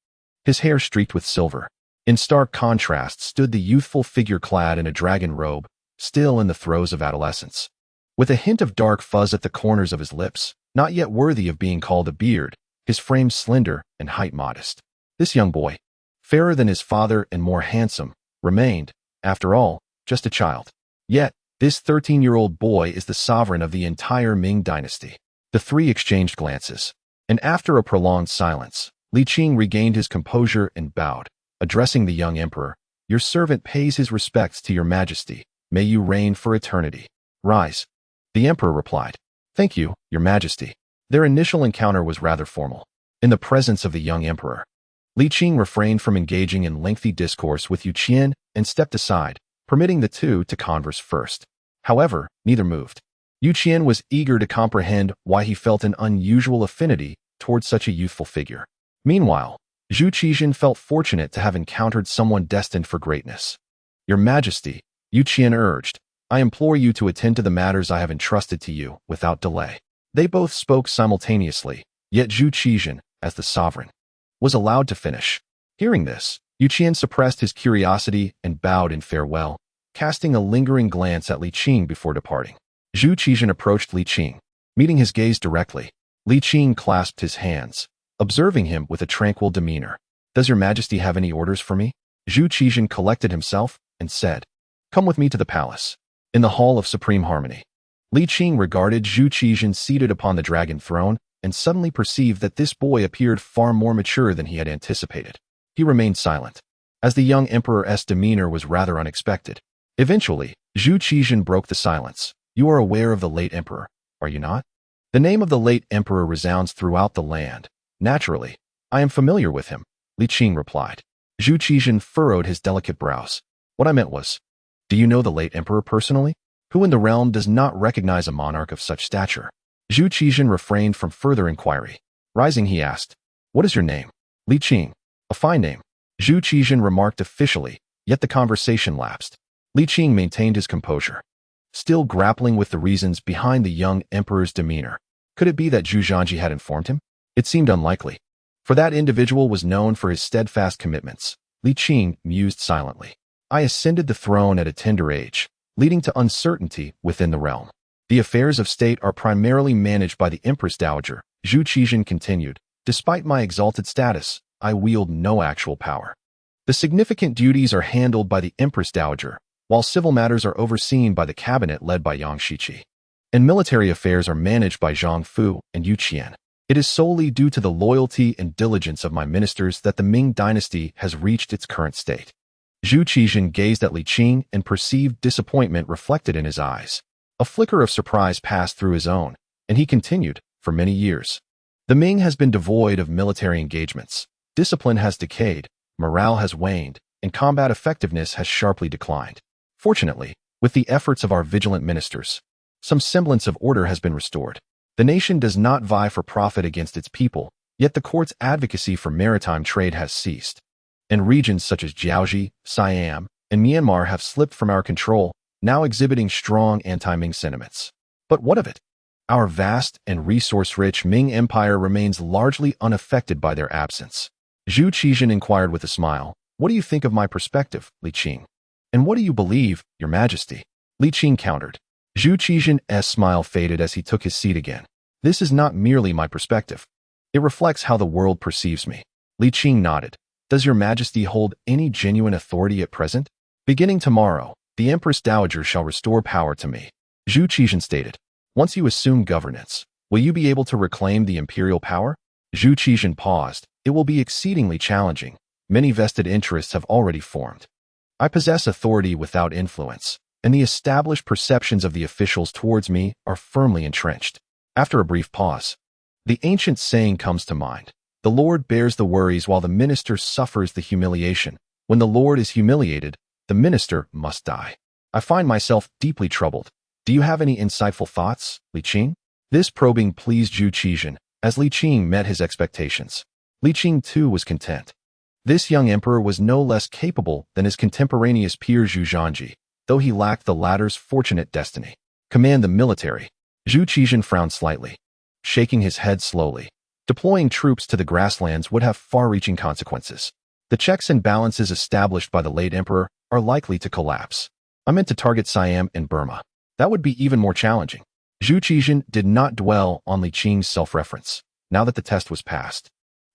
His hair streaked with silver. In stark contrast stood the youthful figure clad in a dragon robe, still in the throes of adolescence. With a hint of dark fuzz at the corners of his lips, not yet worthy of being called a beard, his frame slender and height modest. This young boy, fairer than his father and more handsome, remained, after all, just a child. Yet, this 13-year-old boy is the sovereign of the entire Ming dynasty. The three exchanged glances, and after a prolonged silence, Li Qing regained his composure and bowed, addressing the young emperor. Your servant pays his respects to your majesty. May you reign for eternity. Rise. The emperor replied. Thank you, your majesty. Their initial encounter was rather formal. In the presence of the young emperor, Li Qing refrained from engaging in lengthy discourse with Yu Qian and stepped aside, permitting the two to converse first. However, neither moved. Yu Qian was eager to comprehend why he felt an unusual affinity toward such a youthful figure. Meanwhile, Zhu Qizhan felt fortunate to have encountered someone destined for greatness. Your Majesty, Yu Qian urged, I implore you to attend to the matters I have entrusted to you without delay. They both spoke simultaneously, yet Zhu Qizhan, as the sovereign, was allowed to finish. Hearing this, Yu Qian suppressed his curiosity and bowed in farewell, casting a lingering glance at Li Qing before departing. Zhu Qizhan approached Li Qing. Meeting his gaze directly, Li Qing clasped his hands, observing him with a tranquil demeanor. Does your majesty have any orders for me? Zhu Qizhan collected himself and said, Come with me to the palace. In the Hall of Supreme Harmony, Li Qing regarded Zhu Qizhan seated upon the dragon throne and suddenly perceived that this boy appeared far more mature than he had anticipated. He remained silent, as the young emperor's demeanor was rather unexpected. Eventually, Zhu Qizhan broke the silence. You are aware of the late emperor, are you not? The name of the late emperor resounds throughout the land. Naturally, I am familiar with him, Li Qing replied. Zhu Qizhan furrowed his delicate brows. What I meant was, do you know the late emperor personally? Who in the realm does not recognize a monarch of such stature? Zhu Qizhan refrained from further inquiry. Rising, he asked, What is your name? Li Qing. A fine name, Zhu Qizhan remarked officially, yet the conversation lapsed. Li Qing maintained his composure, still grappling with the reasons behind the young emperor's demeanor. Could it be that Zhu Zhanji had informed him? It seemed unlikely. For that individual was known for his steadfast commitments. Li Qing mused silently. I ascended the throne at a tender age, leading to uncertainty within the realm. The affairs of state are primarily managed by the Empress Dowager, Zhu Qizhen continued. Despite my exalted status, I wield no actual power. The significant duties are handled by the Empress Dowager, while civil matters are overseen by the cabinet led by Yang Shiqi. And military affairs are managed by Zhang Fu and Yu Qian. It is solely due to the loyalty and diligence of my ministers that the Ming dynasty has reached its current state. Zhu Qizhen gazed at Li Qing and perceived disappointment reflected in his eyes. A flicker of surprise passed through his own, and he continued, for many years. The Ming has been devoid of military engagements. Discipline has decayed, morale has waned, and combat effectiveness has sharply declined. Fortunately, with the efforts of our vigilant ministers, some semblance of order has been restored. The nation does not vie for profit against its people, yet the court's advocacy for maritime trade has ceased. And regions such as Jiaoji, Siam, and Myanmar have slipped from our control, now exhibiting strong anti-Ming sentiments. But what of it? Our vast and resource-rich Ming Empire remains largely unaffected by their absence. Zhu Qizhen inquired with a smile, What do you think of my perspective, Li Qing? And what do you believe, Your Majesty? Li Qing countered. Zhu Qizhen's smile faded as he took his seat again. This is not merely my perspective. It reflects how the world perceives me. Li Qing nodded. Does Your Majesty hold any genuine authority at present? Beginning tomorrow, the Empress Dowager shall restore power to me. Zhu Qizhen stated. Once you assume governance, will you be able to reclaim the imperial power? Zhu Qizhen paused. It will be exceedingly challenging. Many vested interests have already formed. I possess authority without influence, and the established perceptions of the officials towards me are firmly entrenched. After a brief pause, the ancient saying comes to mind. The Lord bears the worries while the minister suffers the humiliation. When the Lord is humiliated, the minister must die. I find myself deeply troubled. Do you have any insightful thoughts, Li Qing? This probing pleased Zhu Qizhen, as Li Qing met his expectations. Li Qing too was content. This young emperor was no less capable than his contemporaneous peer Zhu Zhangji, though he lacked the latter's fortunate destiny. Command the military. Zhu Qizhen frowned slightly, shaking his head slowly. Deploying troops to the grasslands would have far-reaching consequences. The checks and balances established by the late emperor are likely to collapse. I meant to target Siam and Burma. That would be even more challenging. Zhu Qizhen did not dwell on Li Qing's self-reference. Now that the test was passed,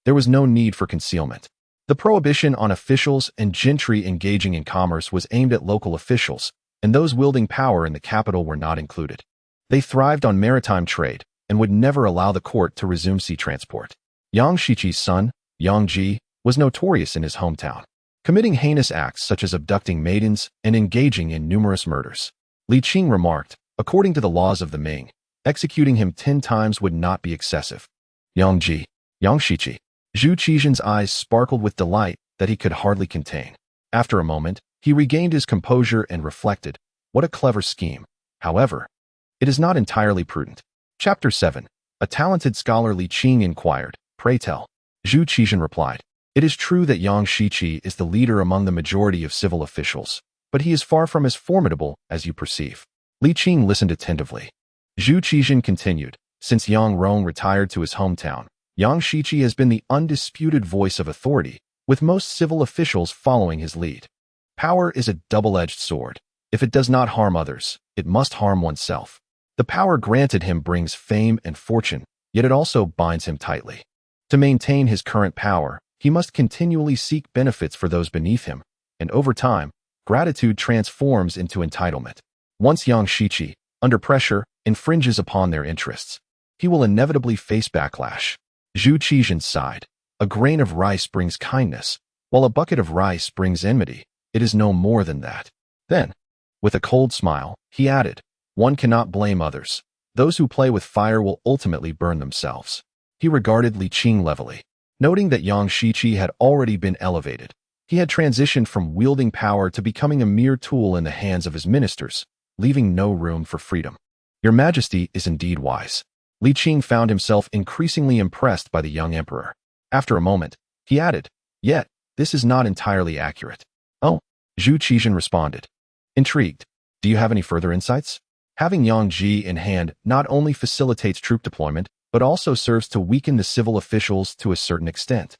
there was no need for concealment. The prohibition on officials and gentry engaging in commerce was aimed at local officials, and those wielding power in the capital were not included. They thrived on maritime trade and would never allow the court to resume sea transport. Yang Shiqi's son, Yang Ji, was notorious in his hometown, committing heinous acts such as abducting maidens and engaging in numerous murders. Li Qing remarked, according to the laws of the Ming, executing him 10 times would not be excessive. Yang Ji, Yang Shiqi. Zhu Qizhen's eyes sparkled with delight that he could hardly contain. After a moment, he regained his composure and reflected, what a clever scheme. However, it is not entirely prudent. Chapter 7. A talented scholar Li Qing inquired, Pray tell. Zhu Qizhen replied, It is true that Yang Shiqi is the leader among the majority of civil officials, but he is far from as formidable as you perceive. Li Qing listened attentively. Zhu Qizhen continued, Since Yang Rong retired to his hometown, Yang Shiqi has been the undisputed voice of authority, with most civil officials following his lead. Power is a double-edged sword. If it does not harm others, it must harm oneself. The power granted him brings fame and fortune, yet it also binds him tightly. To maintain his current power, he must continually seek benefits for those beneath him, and over time, gratitude transforms into entitlement. Once Yang Shiqi, under pressure, infringes upon their interests, he will inevitably face backlash. Zhu Qizhen sighed. A grain of rice brings kindness, while a bucket of rice brings enmity. It is no more than that. Then, with a cold smile, he added, One cannot blame others. Those who play with fire will ultimately burn themselves. He regarded Li Qing levelly. Noting that Yang Shiqi had already been elevated, he had transitioned from wielding power to becoming a mere tool in the hands of his ministers, leaving no room for freedom. Your Majesty is indeed wise. Li Qing found himself increasingly impressed by the young emperor. After a moment, he added, Yet, this is not entirely accurate. Oh, Zhu Qizhen responded. Intrigued. Do you have any further insights? Having Yang Ji in hand not only facilitates troop deployment, but also serves to weaken the civil officials to a certain extent.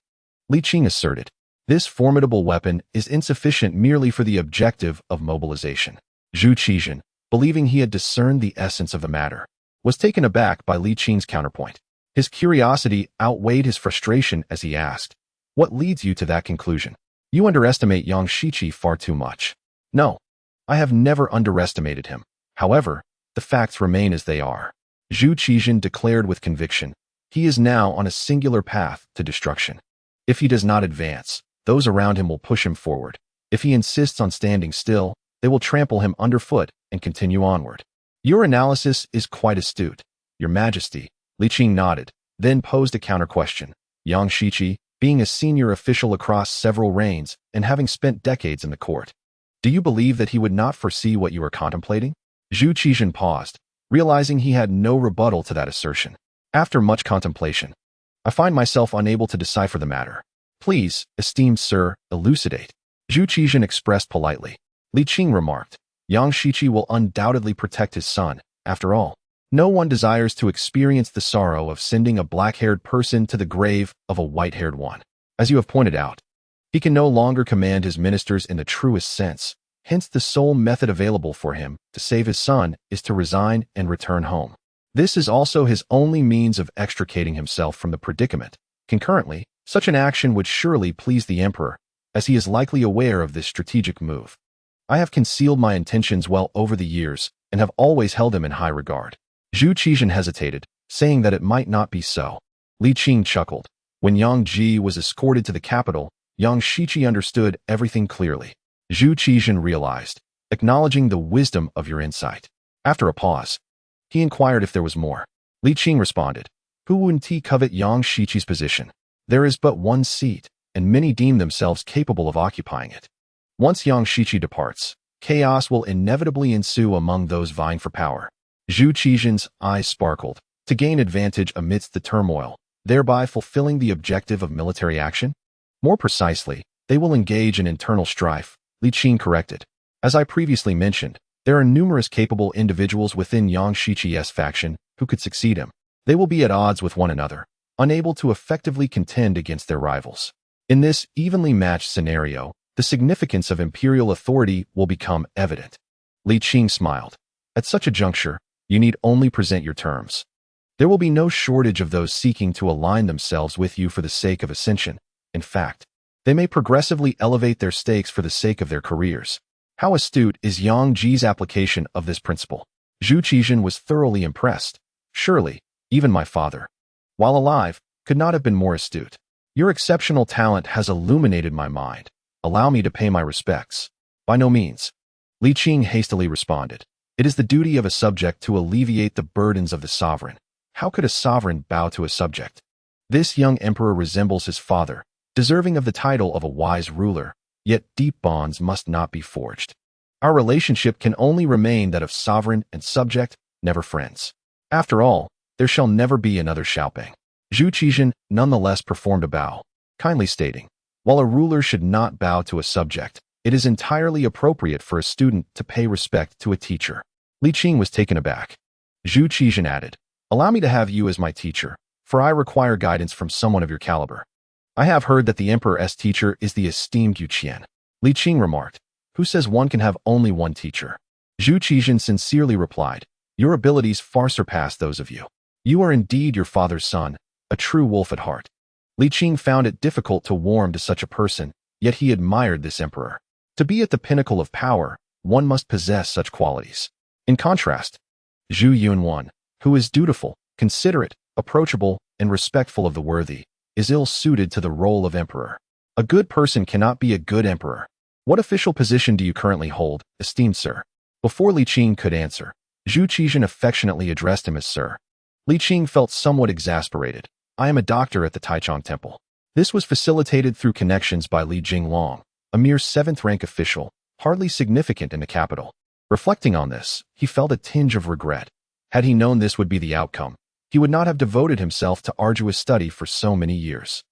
Li Qing asserted. This formidable weapon is insufficient merely for the objective of mobilization. Zhu Qizhen, believing he had discerned the essence of the matter, was taken aback by Li Qing's counterpoint. His curiosity outweighed his frustration as he asked, "What leads you to that conclusion? You underestimate Yang Shiqi far too much." "No, I have never underestimated him. However, the facts remain as they are." Zhu Qizhen declared with conviction. He is now on a singular path to destruction. If he does not advance, those around him will push him forward. If he insists on standing still, they will trample him underfoot and continue onward. Your analysis is quite astute, Your Majesty. Li Qing nodded, then posed a counter-question. Yang Shiqi, being a senior official across several reigns and having spent decades in the court, do you believe that he would not foresee what you are contemplating? Zhu Qizhen paused, realizing he had no rebuttal to that assertion. After much contemplation, I find myself unable to decipher the matter. Please, esteemed sir, elucidate. Zhu Qizhen expressed politely. Li Qing remarked, Yang Shiqi will undoubtedly protect his son. After all, no one desires to experience the sorrow of sending a black-haired person to the grave of a white-haired one. As you have pointed out, he can no longer command his ministers in the truest sense. Hence, the sole method available for him to save his son is to resign and return home. This is also his only means of extricating himself from the predicament. Concurrently, such an action would surely please the emperor, as he is likely aware of this strategic move. I have concealed my intentions well over the years and have always held him in high regard. Zhu Qizhen hesitated, saying that it might not be so. Li Qing chuckled. When Yang Ji was escorted to the capital, Yang Shiqi understood everything clearly. Zhu Qizhen realized, acknowledging the wisdom of your insight. After a pause, he inquired if there was more. Li Qing responded, Who wouldn't covet Yang Shiqi's position? There is but one seat, and many deem themselves capable of occupying it. Once Yang Shiqi departs, chaos will inevitably ensue among those vying for power. Zhu Qizhen's eyes sparkled, to gain advantage amidst the turmoil, thereby fulfilling the objective of military action? More precisely, they will engage in internal strife, Li Qing corrected. As I previously mentioned, there are numerous capable individuals within Yang Shiqi's faction who could succeed him. They will be at odds with one another, unable to effectively contend against their rivals. In this evenly matched scenario, the significance of imperial authority will become evident. Li Qing smiled. At such a juncture, you need only present your terms. There will be no shortage of those seeking to align themselves with you for the sake of ascension. In fact, they may progressively elevate their stakes for the sake of their careers. How astute is Yang Ji's application of this principle? Zhu Qizhen was thoroughly impressed. Surely, even my father, while alive, could not have been more astute. Your exceptional talent has illuminated my mind. Allow me to pay my respects. By no means. Li Qing hastily responded. It is the duty of a subject to alleviate the burdens of the sovereign. How could a sovereign bow to a subject? This young emperor resembles his father, deserving of the title of a wise ruler, yet deep bonds must not be forged. Our relationship can only remain that of sovereign and subject, never friends. After all, there shall never be another Xiaoping. Zhu Qizhen nonetheless performed a bow, kindly stating, while a ruler should not bow to a subject, it is entirely appropriate for a student to pay respect to a teacher. Li Qing was taken aback. Zhu Qizhen added, Allow me to have you as my teacher, for I require guidance from someone of your caliber. I have heard that the emperor's teacher is the esteemed Yu Qian. Li Qing remarked, Who says one can have only one teacher? Zhu Qizhen sincerely replied, Your abilities far surpass those of you. You are indeed your father's son, a true wolf at heart. Li Qing found it difficult to warm to such a person, yet he admired this emperor. To be at the pinnacle of power, one must possess such qualities. In contrast, Zhu Yunwan, who is dutiful, considerate, approachable, and respectful of the worthy, is ill-suited to the role of emperor. A good person cannot be a good emperor. What official position do you currently hold, esteemed sir? Before Li Qing could answer, Zhu Qizhen affectionately addressed him as sir. Li Qing felt somewhat exasperated. I am a doctor at the Taichung Temple. This was facilitated through connections by Li Jinglong, a mere 7th-rank official, hardly significant in the capital. Reflecting on this, he felt a tinge of regret. Had he known this would be the outcome, he would not have devoted himself to arduous study for so many years.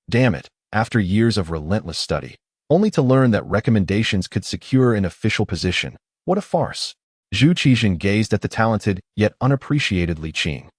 Damn it, after years of relentless study, only to learn that recommendations could secure an official position. What a farce. Zhu Qizhen gazed at the talented yet unappreciated Li Qing.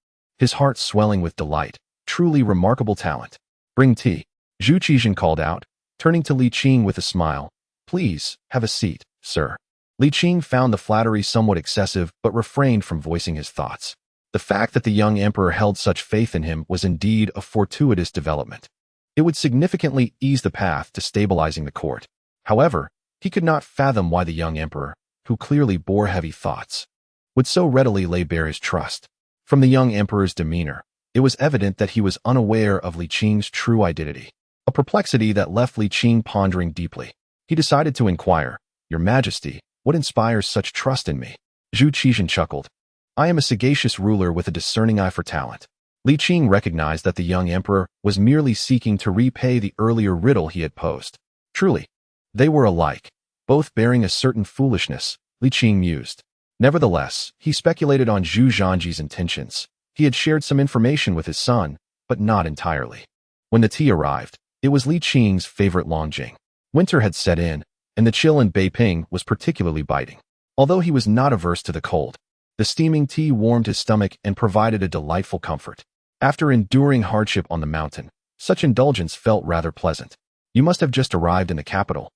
his heart swelling with delight. Truly remarkable talent. Bring tea. Zhu Qizhen called out, turning to Li Qing with a smile. Please, have a seat, sir. Li Qing found the flattery somewhat excessive but refrained from voicing his thoughts. The fact that the young emperor held such faith in him was indeed a fortuitous development. It would significantly ease the path to stabilizing the court. However, he could not fathom why the young emperor, who clearly bore heavy thoughts, would so readily lay bare his trust. From the young emperor's demeanor, it was evident that he was unaware of Li Qing's true identity, a perplexity that left Li Qing pondering deeply. He decided to inquire, Your Majesty, what inspires such trust in me? Zhu Qizhen chuckled. I am a sagacious ruler with a discerning eye for talent. Li Qing recognized that the young emperor was merely seeking to repay the earlier riddle he had posed. Truly, they were alike, both bearing a certain foolishness, Li Qing mused. Nevertheless, he speculated on Zhu Zhangji's intentions. He had shared some information with his son, but not entirely. When the tea arrived, it was Li Qing's favorite Longjing. Winter had set in, and the chill in Beiping was particularly biting. Although he was not averse to the cold, the steaming tea warmed his stomach and provided a delightful comfort. After enduring hardship on the mountain, such indulgence felt rather pleasant. You must have just arrived in the capital.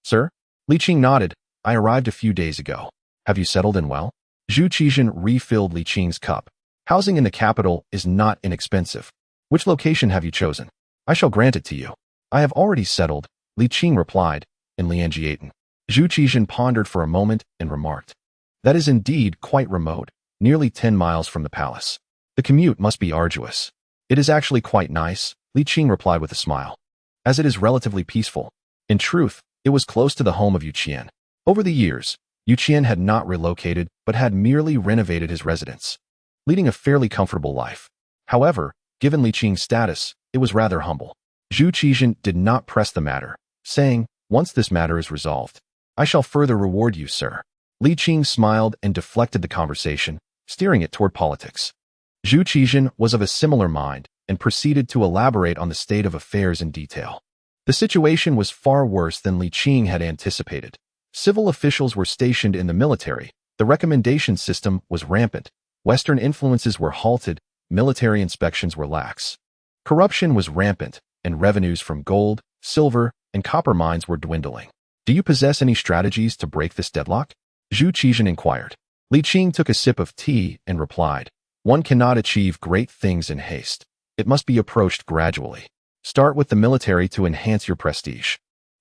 Sir? Li Qing nodded. I arrived a few days ago. Have you settled in well? Zhu Qizhen refilled Li Qing's cup. Housing in the capital is not inexpensive. Which location have you chosen? I shall grant it to you. I have already settled, Li Qing replied, in Lianjiaten. Zhu Qizhen pondered for a moment and remarked. That is indeed quite remote, nearly 10 miles from the palace. The commute must be arduous. It is actually quite nice, Li Qing replied with a smile, as it is relatively peaceful. In truth, it was close to the home of Yu Qian. Over the years, Yu Qian had not relocated but had merely renovated his residence, leading a fairly comfortable life. However, given Li Qing's status, it was rather humble. Zhu Qizhen did not press the matter, saying, Once this matter is resolved, I shall further reward you, sir. Li Qing smiled and deflected the conversation, steering it toward politics. Zhu Qizhen was of a similar mind and proceeded to elaborate on the state of affairs in detail. The situation was far worse than Li Qing had anticipated. Civil officials were stationed in the military, the recommendation system was rampant, Western influences were halted, military inspections were lax. Corruption was rampant, and revenues from gold, silver, and copper mines were dwindling. Do you possess any strategies to break this deadlock? Zhu Qizhen inquired. Li Qing took a sip of tea and replied, One cannot achieve great things in haste. It must be approached gradually. Start with the military to enhance your prestige.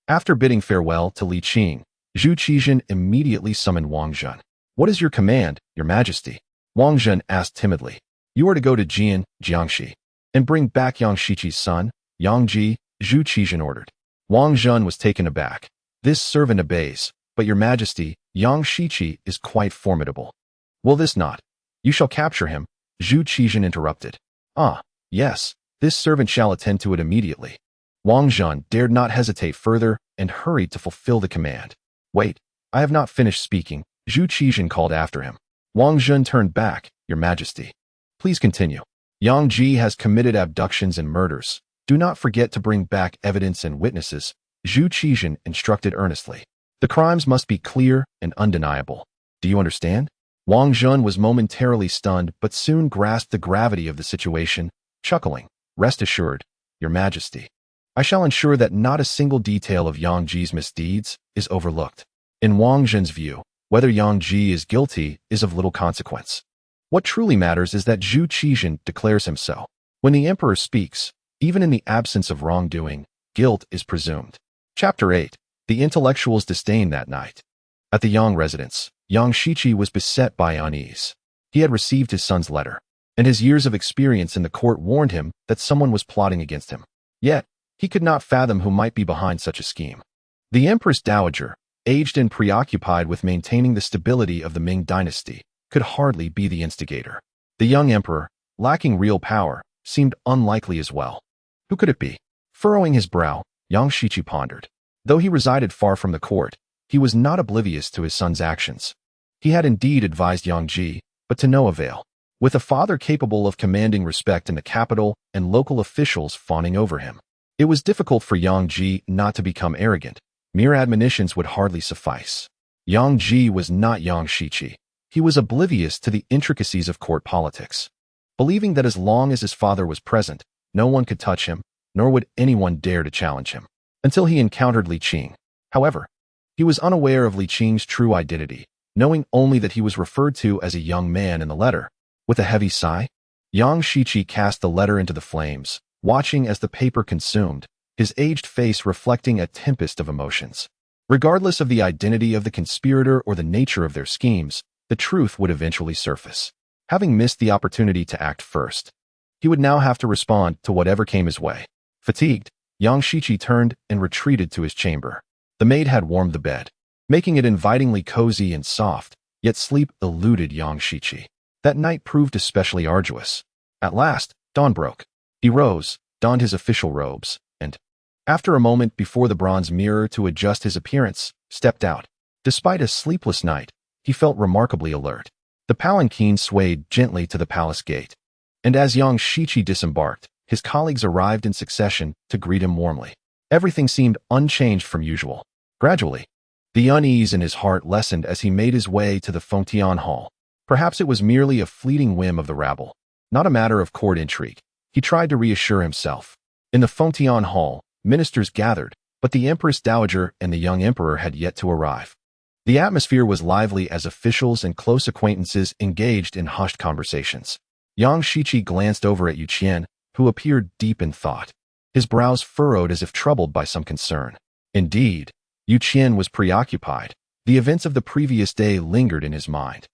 After bidding farewell to Li Qing, Zhu Qizhen immediately summoned Wang Zhen. What is your command, Your Majesty? Wang Zhen asked timidly. You are to go to Jian, Jiangxi, and bring back Yang Shiqi's son, Yang Ji, Zhu Qizhen ordered. Wang Zhen was taken aback. This servant obeys, but Your Majesty, Yang Shiqi is quite formidable. Will this not? You shall capture him, Zhu Qizhen interrupted. Ah, yes, this servant shall attend to it immediately. Wang Zhen dared not hesitate further and hurried to fulfill the command. Wait, I have not finished speaking, Zhu Qizhen called after him. Wang Zhen turned back, Your Majesty. Please continue. Yang Ji has committed abductions and murders. Do not forget to bring back evidence and witnesses, Zhu Qizhen instructed earnestly. The crimes must be clear and undeniable. Do you understand? Wang Zhen was momentarily stunned but soon grasped the gravity of the situation, chuckling. Rest assured, Your Majesty. I shall ensure that not a single detail of Yang Ji's misdeeds is overlooked. In Wang Zhen's view, whether Yang Ji is guilty is of little consequence. What truly matters is that Zhu Qizhen declares him so. When the emperor speaks, even in the absence of wrongdoing, guilt is presumed. Chapter 8. The intellectual's disdain that night. At the Yang residence, Yang Shiqi was beset by unease. He had received his son's letter, and his years of experience in the court warned him that someone was plotting against him. Yet, he could not fathom who might be behind such a scheme. The Empress Dowager, aged and preoccupied with maintaining the stability of the Ming dynasty, could hardly be the instigator. The young emperor, lacking real power, seemed unlikely as well. Who could it be? Furrowing his brow, Yang Shiqi pondered. Though he resided far from the court, he was not oblivious to his son's actions. He had indeed advised Yang Ji, but to no avail. With a father capable of commanding respect in the capital and local officials fawning over him, it was difficult for Yang Ji not to become arrogant. Mere admonitions would hardly suffice. Yang Ji was not Yang Shiqi. He was oblivious to the intricacies of court politics. believing that as long as his father was present, no one could touch him, nor would anyone dare to challenge him, until he encountered Li Qing. However, he was unaware of Li Qing's true identity, knowing only that he was referred to as a young man in the letter. With a heavy sigh, Yang Shiqi cast the letter into the flames, watching as the paper consumed, his aged face reflecting a tempest of emotions. Regardless of the identity of the conspirator or the nature of their schemes, the truth would eventually surface. Having missed the opportunity to act first, he would now have to respond to whatever came his way. Fatigued, Yang Shiqi turned and retreated to his chamber. The maid had warmed the bed, making it invitingly cozy and soft, yet sleep eluded Yang Shiqi. That night proved especially arduous. At last, dawn broke. He rose, donned his official robes, and, after a moment before the bronze mirror to adjust his appearance, stepped out. Despite a sleepless night, he felt remarkably alert. The palanquin swayed gently to the palace gate, and as Yang Shiqi disembarked, his colleagues arrived in succession to greet him warmly. Everything seemed unchanged from usual. Gradually, the unease in his heart lessened as he made his way to the Fengtian Hall. Perhaps it was merely a fleeting whim of the rabble, not a matter of court intrigue. He tried to reassure himself. In the Fengtian Hall, ministers gathered, but the Empress Dowager and the young emperor had yet to arrive. The atmosphere was lively as officials and close acquaintances engaged in hushed conversations. Yang Shiqi glanced over at Yu Qian, who appeared deep in thought, his brows furrowed as if troubled by some concern. Indeed, Yu Qian was preoccupied. The events of the previous day lingered in his mind.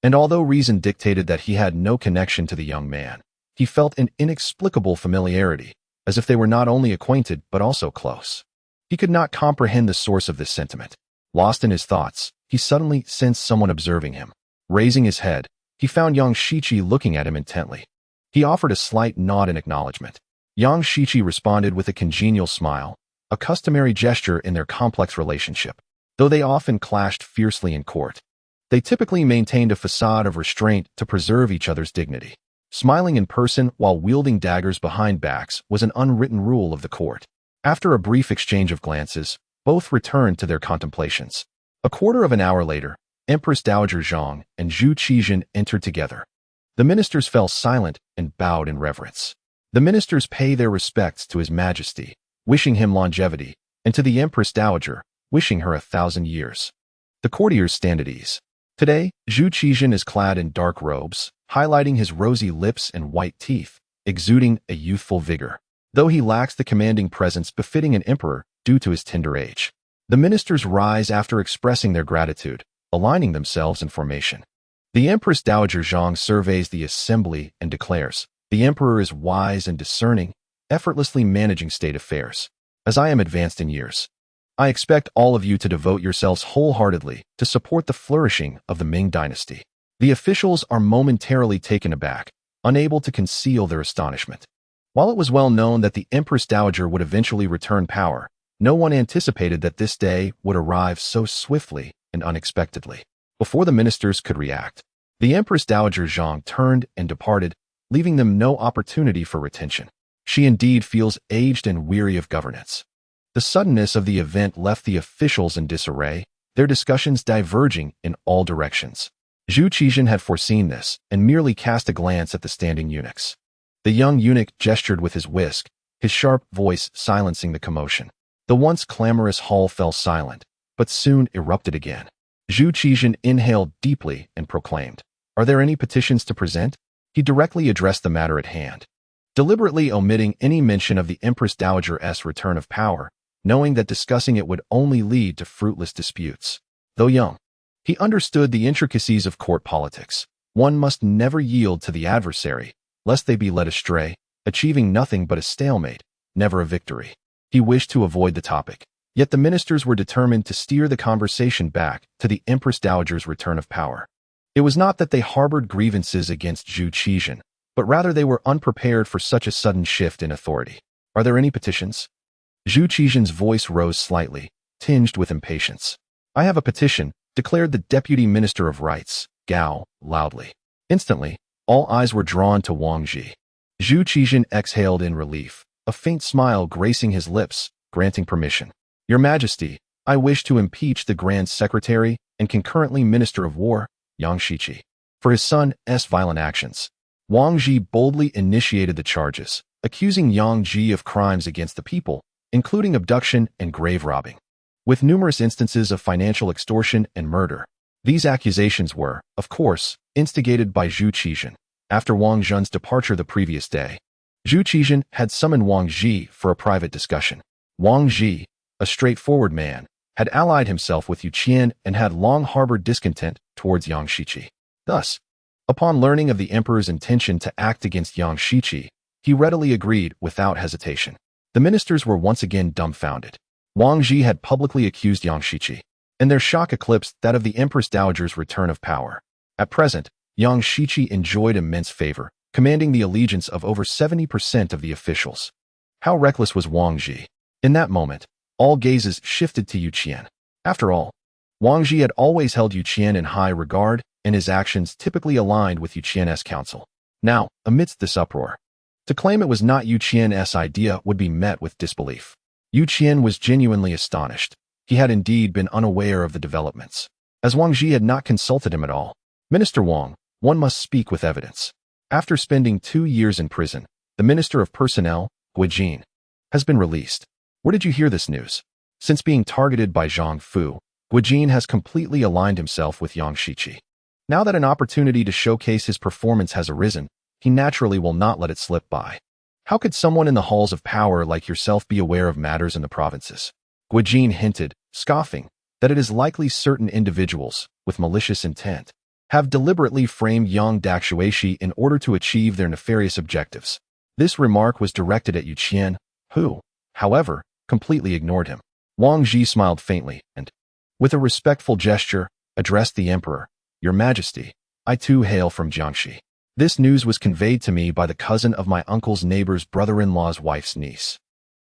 And although reason dictated that he had no connection to the young man, he felt an inexplicable familiarity, as if they were not only acquainted but also close. He could not comprehend the source of this sentiment. Lost in his thoughts, he suddenly sensed someone observing him. Raising his head, he found Yang Shiqi looking at him intently. He offered a slight nod in acknowledgement. Yang Shiqi responded with a congenial smile, a customary gesture in their complex relationship. Though they often clashed fiercely in court, they typically maintained a facade of restraint to preserve each other's dignity. Smiling in person while wielding daggers behind backs was an unwritten rule of the court. After a brief exchange of glances, both returned to their contemplations. A quarter of an hour later, Empress Dowager Zhang and Zhu Qizhen entered together. The ministers fell silent and bowed in reverence. The ministers pay their respects to His Majesty, wishing him longevity, and to the Empress Dowager, wishing her 1,000 years. The courtiers stand at ease. Today, Zhu Qizhen is clad in dark robes, highlighting his rosy lips and white teeth, exuding a youthful vigor, though he lacks the commanding presence befitting an emperor due to his tender age. The ministers rise after expressing their gratitude, aligning themselves in formation. The Empress Dowager Zhang surveys the assembly and declares, "The emperor is wise and discerning, effortlessly managing state affairs. As I am advanced in years, I expect all of you to devote yourselves wholeheartedly to support the flourishing of the Ming dynasty." The officials are momentarily taken aback, unable to conceal their astonishment. While it was well known that the Empress Dowager would eventually return power, no one anticipated that this day would arrive so swiftly and unexpectedly. Before the ministers could react, the Empress Dowager Zhang turned and departed, leaving them no opportunity for retention. She indeed feels aged and weary of governance. The suddenness of the event left the officials in disarray, their discussions diverging in all directions. Zhu Qizhen had foreseen this and merely cast a glance at the standing eunuchs. The young eunuch gestured with his whisk, his sharp voice silencing the commotion. The once clamorous hall fell silent, but soon erupted again. Zhu Qizhen inhaled deeply and proclaimed, "Are there any petitions to present?" He directly addressed the matter at hand, deliberately omitting any mention of the Empress Dowager's return of power, knowing that discussing it would only lead to fruitless disputes. Though young, he understood the intricacies of court politics. One must never yield to the adversary, lest they be led astray, achieving nothing but a stalemate, never a victory. He wished to avoid the topic, yet the ministers were determined to steer the conversation back to the Empress Dowager's return of power. It was not that they harbored grievances against Zhu Qizhen, but rather they were unprepared for such a sudden shift in authority. "Are there any petitions?" Zhu Qizhen's voice rose slightly, tinged with impatience. "I have a petition," declared the Deputy Minister of Rights, Gao, loudly. Instantly, all eyes were drawn to Wang Ji. Zhu Qizhen exhaled in relief, a faint smile gracing his lips, granting permission. "Your Majesty, I wish to impeach the Grand Secretary and concurrently Minister of War, Yang Shiqi, for his son's violent actions." Wang Ji boldly initiated the charges, accusing Yang Ji of crimes against the people, including abduction and grave robbing, with numerous instances of financial extortion and murder. These accusations were, of course, instigated by Zhu Qizhen. After Wang Zhen's departure the previous day, Zhu Qizhen had summoned Wang Ji for a private discussion. Wang Ji, a straightforward man, had allied himself with Yu Qian and had long harbored discontent towards Yang Shiqi. Thus, upon learning of the emperor's intention to act against Yang Shiqi, he readily agreed without hesitation. The ministers were once again dumbfounded. Wang Ji had publicly accused Yang Shiqi, and their shock eclipsed that of the Empress Dowager's return of power. At present, Yang Shiqi enjoyed immense favor, commanding the allegiance of over 70% of the officials. How reckless was Wang Ji? In that moment, all gazes shifted to Yu Qian. After all, Wang Ji had always held Yu Qian in high regard, and his actions typically aligned with Yu Qian's counsel. Now, amidst this uproar, to claim it was not Yu Qian's idea would be met with disbelief. Yu Qian was genuinely astonished. He had indeed been unaware of the developments, as Wang Ji had not consulted him at all. Minister Wang, one must speak with evidence. After spending 2 years in prison, the Minister of Personnel, Guijin, has been released. Where did you hear this news? Since being targeted by Zhang Fu, Guijin has completely aligned himself with Yang Shiqi. Now that an opportunity to showcase his performance has arisen, he naturally will not let it slip by. How could someone in the halls of power like yourself be aware of matters in the provinces? Guijin hinted, scoffing, that it is likely certain individuals, with malicious intent, have deliberately framed Yang Daxueshi in order to achieve their nefarious objectives. This remark was directed at Yu Qian, who, however, completely ignored him. Wang Ji smiled faintly and, with a respectful gesture, addressed the emperor. Your Majesty, I too hail from Jiangxi. This news was conveyed to me by the cousin of my uncle's neighbor's brother-in-law's wife's niece.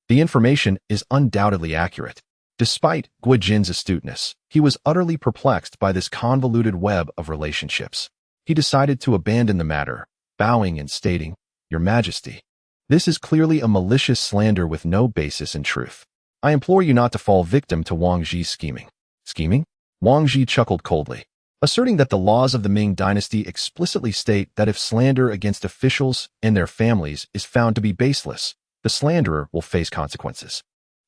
The information is undoubtedly accurate. Despite Guijin's astuteness, he was utterly perplexed by this convoluted web of relationships. He decided to abandon the matter, bowing and stating, Your Majesty, this is clearly a malicious slander with no basis in truth. I implore you not to fall victim to Wang Ji's scheming. Scheming? Wang Ji chuckled coldly, asserting that the laws of the Ming dynasty explicitly state that if slander against officials and their families is found to be baseless, the slanderer will face consequences.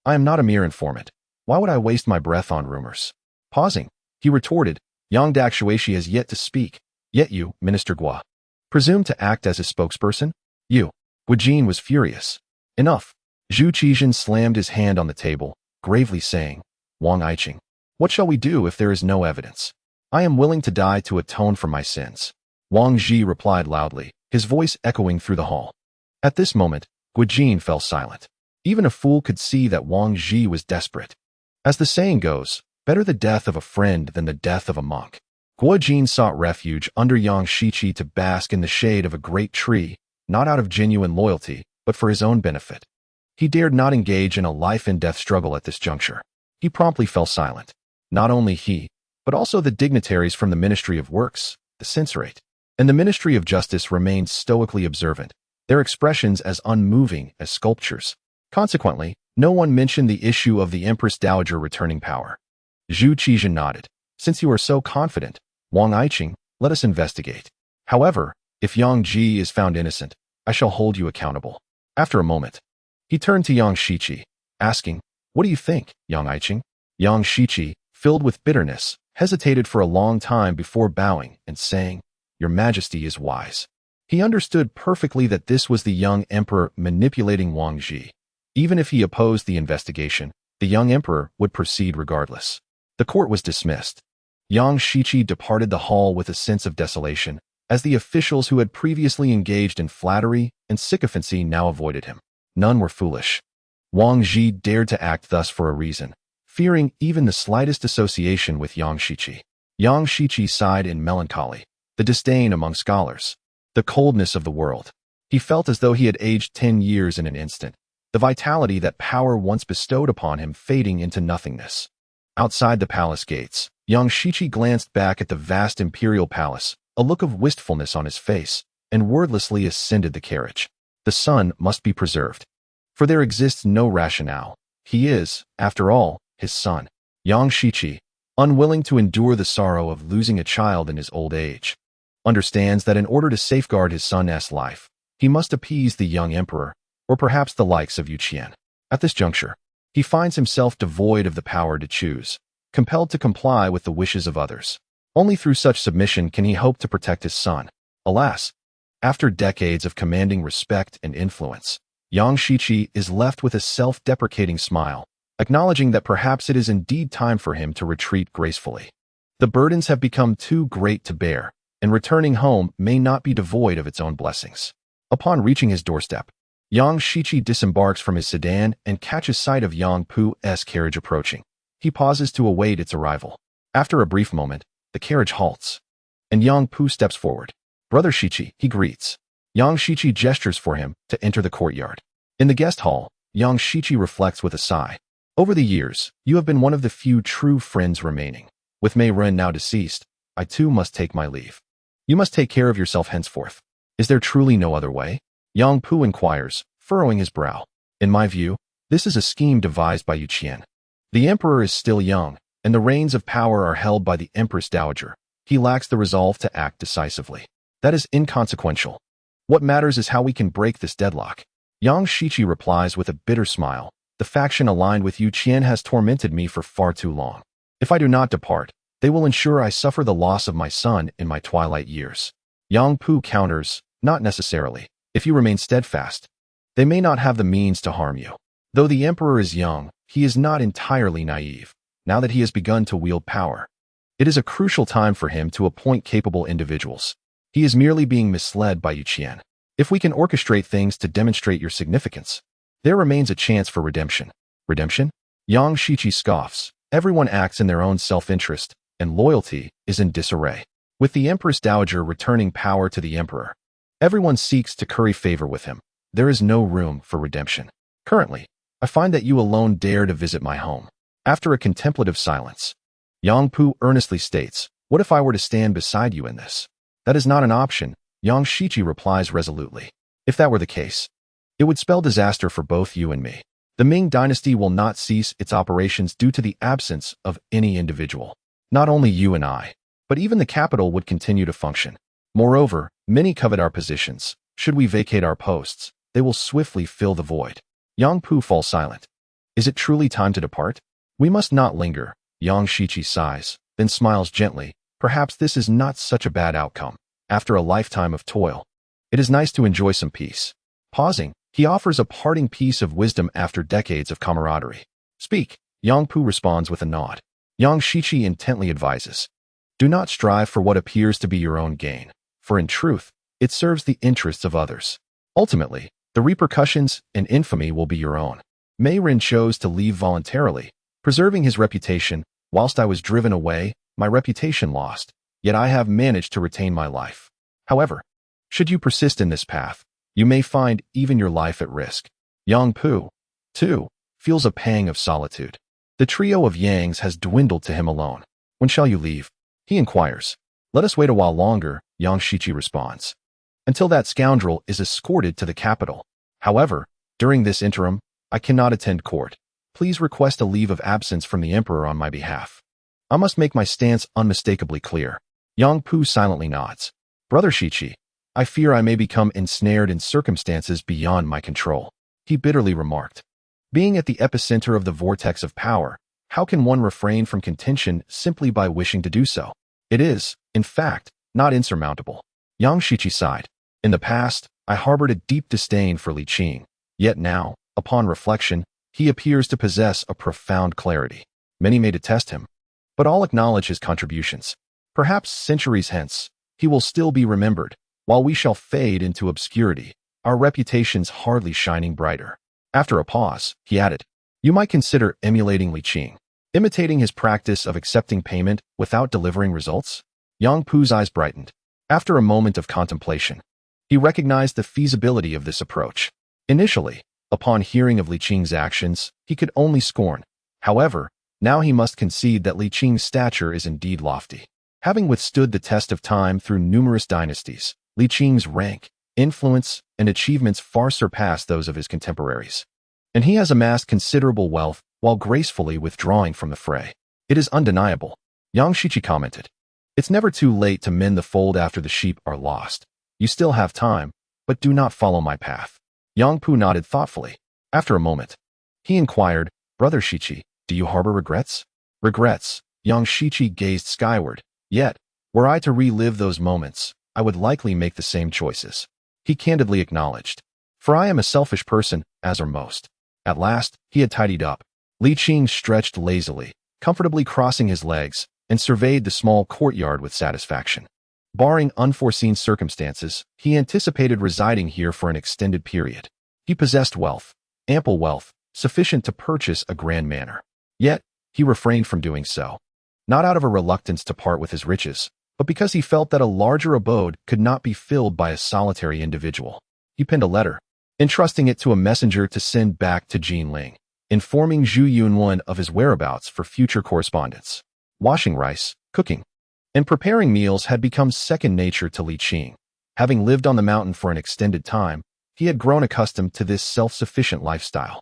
I am not a mere informant. Why would I waste my breath on rumors? Pausing, he retorted, Yang Daxueshi has yet to speak, yet you, Minister Gua, presume to act as his spokesperson? You. Guijin was furious. Enough. Zhu Qizhen slammed his hand on the table, gravely saying, Wang Aiqing, what shall we do if there is no evidence? I am willing to die to atone for my sins. Wang Ji replied loudly, his voice echoing through the hall. At this moment, Guijin fell silent. Even a fool could see that Wang Ji was desperate. As the saying goes, better the death of a friend than the death of a monk. Guijin sought refuge under Yang Shiqi to bask in the shade of a great tree, not out of genuine loyalty, but for his own benefit. He dared not engage in a life-and-death struggle at this juncture. He promptly fell silent. Not only he, but also the dignitaries from the Ministry of Works, the Censorate, and the Ministry of Justice remained stoically observant, their expressions as unmoving as sculptures. Consequently, no one mentioned the issue of the Empress Dowager returning power. Zhu Qizhen nodded. Since you are so confident, Wang Aiqing, let us investigate. However, if Yang Ji is found innocent, I shall hold you accountable. After a moment, he turned to Yang Shiqi, asking, What do you think, Yang Aiqing? Yang Shiqi, filled with bitterness, hesitated for a long time before bowing and saying, Your Majesty is wise. He understood perfectly that this was the young emperor manipulating Wang Ji. Even if he opposed the investigation, the young emperor would proceed regardless. The court was dismissed. Yang Shiqi departed the hall with a sense of desolation, as the officials who had previously engaged in flattery and sycophancy now avoided him. None were foolish. Wang Ji dared to act thus for a reason, fearing even the slightest association with Yang Shiqi. Yang Shiqi sighed in melancholy, the disdain among scholars, the coldness of the world. He felt as though he had aged 10 years in an instant, the vitality that power once bestowed upon him fading into nothingness. Outside the palace gates, Yang Shiqi glanced back at the vast imperial palace, a look of wistfulness on his face, and wordlessly ascended the carriage. The son must be preserved. For there exists no rationale. He is, after all, his son. Yang Shiqi, unwilling to endure the sorrow of losing a child in his old age, understands that in order to safeguard his son's life, he must appease the young emperor, or perhaps the likes of Yuqian. At this juncture, he finds himself devoid of the power to choose, compelled to comply with the wishes of others. Only through such submission can he hope to protect his son. Alas, after decades of commanding respect and influence, Yang Shiqi is left with a self-deprecating smile, acknowledging that perhaps it is indeed time for him to retreat gracefully. The burdens have become too great to bear, and returning home may not be devoid of its own blessings. Upon reaching his doorstep, Yang Shiqi disembarks from his sedan and catches sight of Yang Pu's carriage approaching. He pauses to await its arrival. After a brief moment, the carriage halts, and Yang Pu steps forward. "Brother Shiqi," he greets. Yang Shiqi gestures for him to enter the courtyard. In the guest hall, Yang Shiqi reflects with a sigh. "Over the years, you have been one of the few true friends remaining. With Mei Ren now deceased, I too must take my leave. You must take care of yourself henceforth. Is there truly no other way?" Yang Pu inquires, furrowing his brow. "In my view, this is a scheme devised by Yuqian. The emperor is still young, and the reins of power are held by the Empress Dowager. He lacks the resolve to act decisively. That is inconsequential. What matters is how we can break this deadlock." Yang Shiqi replies with a bitter smile. "The faction aligned with Yuqian has tormented me for far too long. If I do not depart, they will ensure I suffer the loss of my son in my twilight years." Yang Pu counters, "Not necessarily. If you remain steadfast, they may not have the means to harm you. Though the emperor is young, he is not entirely naive. Now that he has begun to wield power, it is a crucial time for him to appoint capable individuals. He is merely being misled by Yuqian. If we can orchestrate things to demonstrate your significance, there remains a chance for redemption." "Redemption?" Yang Shiqi scoffs. "Everyone acts in their own self-interest, and loyalty is in disarray. With the Empress Dowager returning power to the emperor, everyone seeks to curry favor with him. There is no room for redemption. Currently, I find that you alone dare to visit my home." After a contemplative silence, Yang Pu earnestly states, "What if I were to stand beside you in this?" "That is not an option," Yang Shiqi replies resolutely. "If that were the case, it would spell disaster for both you and me. The Ming dynasty will not cease its operations due to the absence of any individual. Not only you and I, but even the capital would continue to function. Moreover, many covet our positions. Should we vacate our posts, they will swiftly fill the void." Yang Pu falls silent. "Is it truly time to depart?" "We must not linger." Yang Shiqi sighs, then smiles gently. "Perhaps this is not such a bad outcome. After a lifetime of toil, it is nice to enjoy some peace." Pausing, he offers a parting piece of wisdom after decades of camaraderie. "Speak." Yang Pu responds with a nod. Yang Shiqi intently advises, "Do not strive for what appears to be your own gain, for in truth, it serves the interests of others. Ultimately, the repercussions and infamy will be your own. Mei Ren chose to leave voluntarily, preserving his reputation. Whilst I was driven away, my reputation lost, yet I have managed to retain my life. However, should you persist in this path, you may find even your life at risk." Yang Pu, too, feels a pang of solitude. The trio of Yangs has dwindled to him alone. "When shall you leave?" he inquires. "Let us wait a while longer," Yang Shiqi responds, "until that scoundrel is escorted to the capital. However, during this interim, I cannot attend court. Please request a leave of absence from the emperor on my behalf. I must make my stance unmistakably clear." Yang Pu silently nods. "Brother Shiqi, I fear I may become ensnared in circumstances beyond my control," he bitterly remarked. "Being at the epicenter of the vortex of power, how can one refrain from contention simply by wishing to do so? It is, in fact, not insurmountable." Yang Shiqi sighed. "In the past, I harbored a deep disdain for Li Qing, yet now, upon reflection, he appears to possess a profound clarity. Many may detest him, but all acknowledge his contributions. Perhaps centuries hence, he will still be remembered, while we shall fade into obscurity, our reputations hardly shining brighter." After a pause, he added, "You might consider emulating Li Qing, imitating his practice of accepting payment without delivering results." Yang Pu's eyes brightened. After a moment of contemplation, he recognized the feasibility of this approach. Initially, upon hearing of Li Qing's actions, he could only scorn. However, now he must concede that Li Qing's stature is indeed lofty. Having withstood the test of time through numerous dynasties, Li Qing's rank, influence, and achievements far surpass those of his contemporaries. And he has amassed considerable wealth while gracefully withdrawing from the fray. "It is undeniable," Yang Shiqi commented. It's never too late to mend the fold after the sheep are lost. You still have time, but do not follow my path. Yangpu nodded thoughtfully. After a moment, he inquired, Brother Shichi, do you harbor regrets? Regrets? Yang Shichi gazed skyward. Yet, were I to relive those moments, I would likely make the same choices. He candidly acknowledged. For I am a selfish person, as are most. At last, he had tidied up. Li Qing stretched lazily, comfortably crossing his legs, and surveyed the small courtyard with satisfaction. Barring unforeseen circumstances, he anticipated residing here for an extended period. He possessed wealth, ample wealth, sufficient to purchase a grand manor. Yet, he refrained from doing so. Not out of a reluctance to part with his riches, but because he felt that a larger abode could not be filled by a solitary individual. He penned a letter, entrusting it to a messenger to send back to Yearning, informing Zhu Yunwen of his whereabouts for future correspondence. Washing rice, cooking, and preparing meals had become second nature to Li Qing. Having lived on the mountain for an extended time, he had grown accustomed to this self-sufficient lifestyle.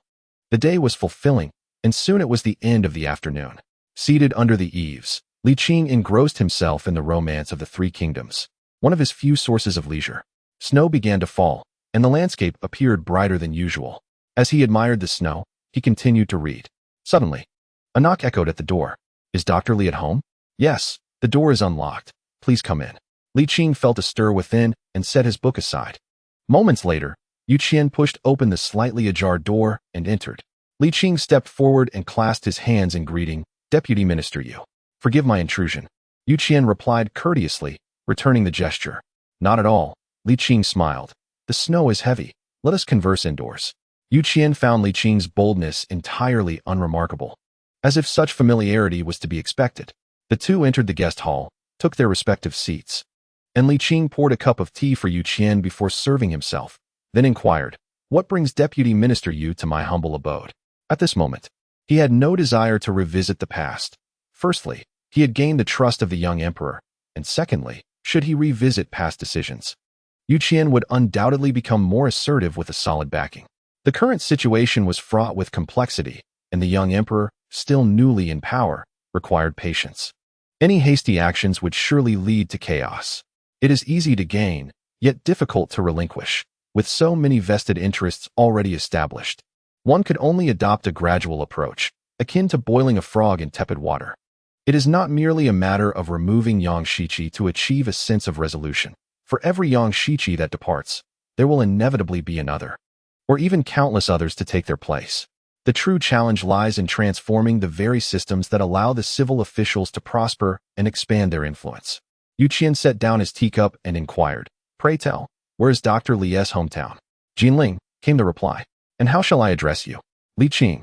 The day was fulfilling, and soon it was the end of the afternoon. Seated under the eaves, Li Qing engrossed himself in the romance of the Three Kingdoms, one of his few sources of leisure. Snow began to fall, and the landscape appeared brighter than usual. As he admired the snow, he continued to read. Suddenly, a knock echoed at the door. Is Dr. Li at home? Yes, the door is unlocked. Please come in. Li Qing felt a stir within and set his book aside. Moments later, Yu Qian pushed open the slightly ajar door and entered. Li Qing stepped forward and clasped his hands in greeting. Deputy Minister Yu. Forgive my intrusion. Yu Qian replied courteously, returning the gesture. Not at all. Li Qing smiled. The snow is heavy. Let us converse indoors. Yu Qian found Li Qing's boldness entirely unremarkable. As if such familiarity was to be expected, the two entered the guest hall, took their respective seats, and Li Qing poured a cup of tea for Yu Qian before serving himself, then inquired, What brings Deputy Minister Yu to my humble abode? At this moment, he had no desire to revisit the past. Firstly, he had gained the trust of the young emperor, and secondly, should he revisit past decisions, Yu Qian would undoubtedly become more assertive with a solid backing. The current situation was fraught with complexity, and the young emperor, still newly in power, required patience. Any hasty actions would surely lead to chaos. It is easy to gain, yet difficult to relinquish. With so many vested interests already established, one could only adopt a gradual approach, akin to boiling a frog in tepid water. It is not merely a matter of removing Yang Shichi to achieve a sense of resolution. For every Yang Shichi that departs, there will inevitably be another, or even countless others to take their place. The true challenge lies in transforming the very systems that allow the civil officials to prosper and expand their influence. Yu Qian set down his teacup and inquired, Pray tell, where is Dr. Li's hometown? Yearning, came the reply. And how shall I address you? Li Qing.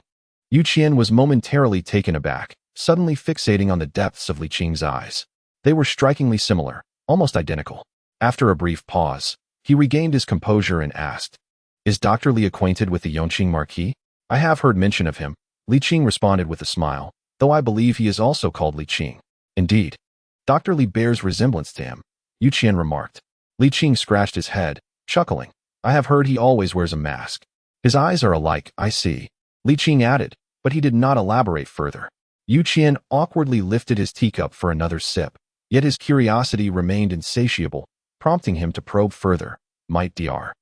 Yu Qian was momentarily taken aback, suddenly fixating on the depths of Li Qing's eyes. They were strikingly similar, almost identical. After a brief pause, he regained his composure and asked, Is Dr. Li acquainted with the Yongqing Marquis? I have heard mention of him, Li Qing responded with a smile, though I believe he is also called Li Qing. Indeed. Dr. Li bears resemblance to him, Yu Qian remarked. Li Qing scratched his head, chuckling. I have heard he always wears a mask. His eyes are alike, I see. Li Qing added, but he did not elaborate further. Yu Qian awkwardly lifted his teacup for another sip, yet his curiosity remained insatiable, prompting him to probe further. Might Dr.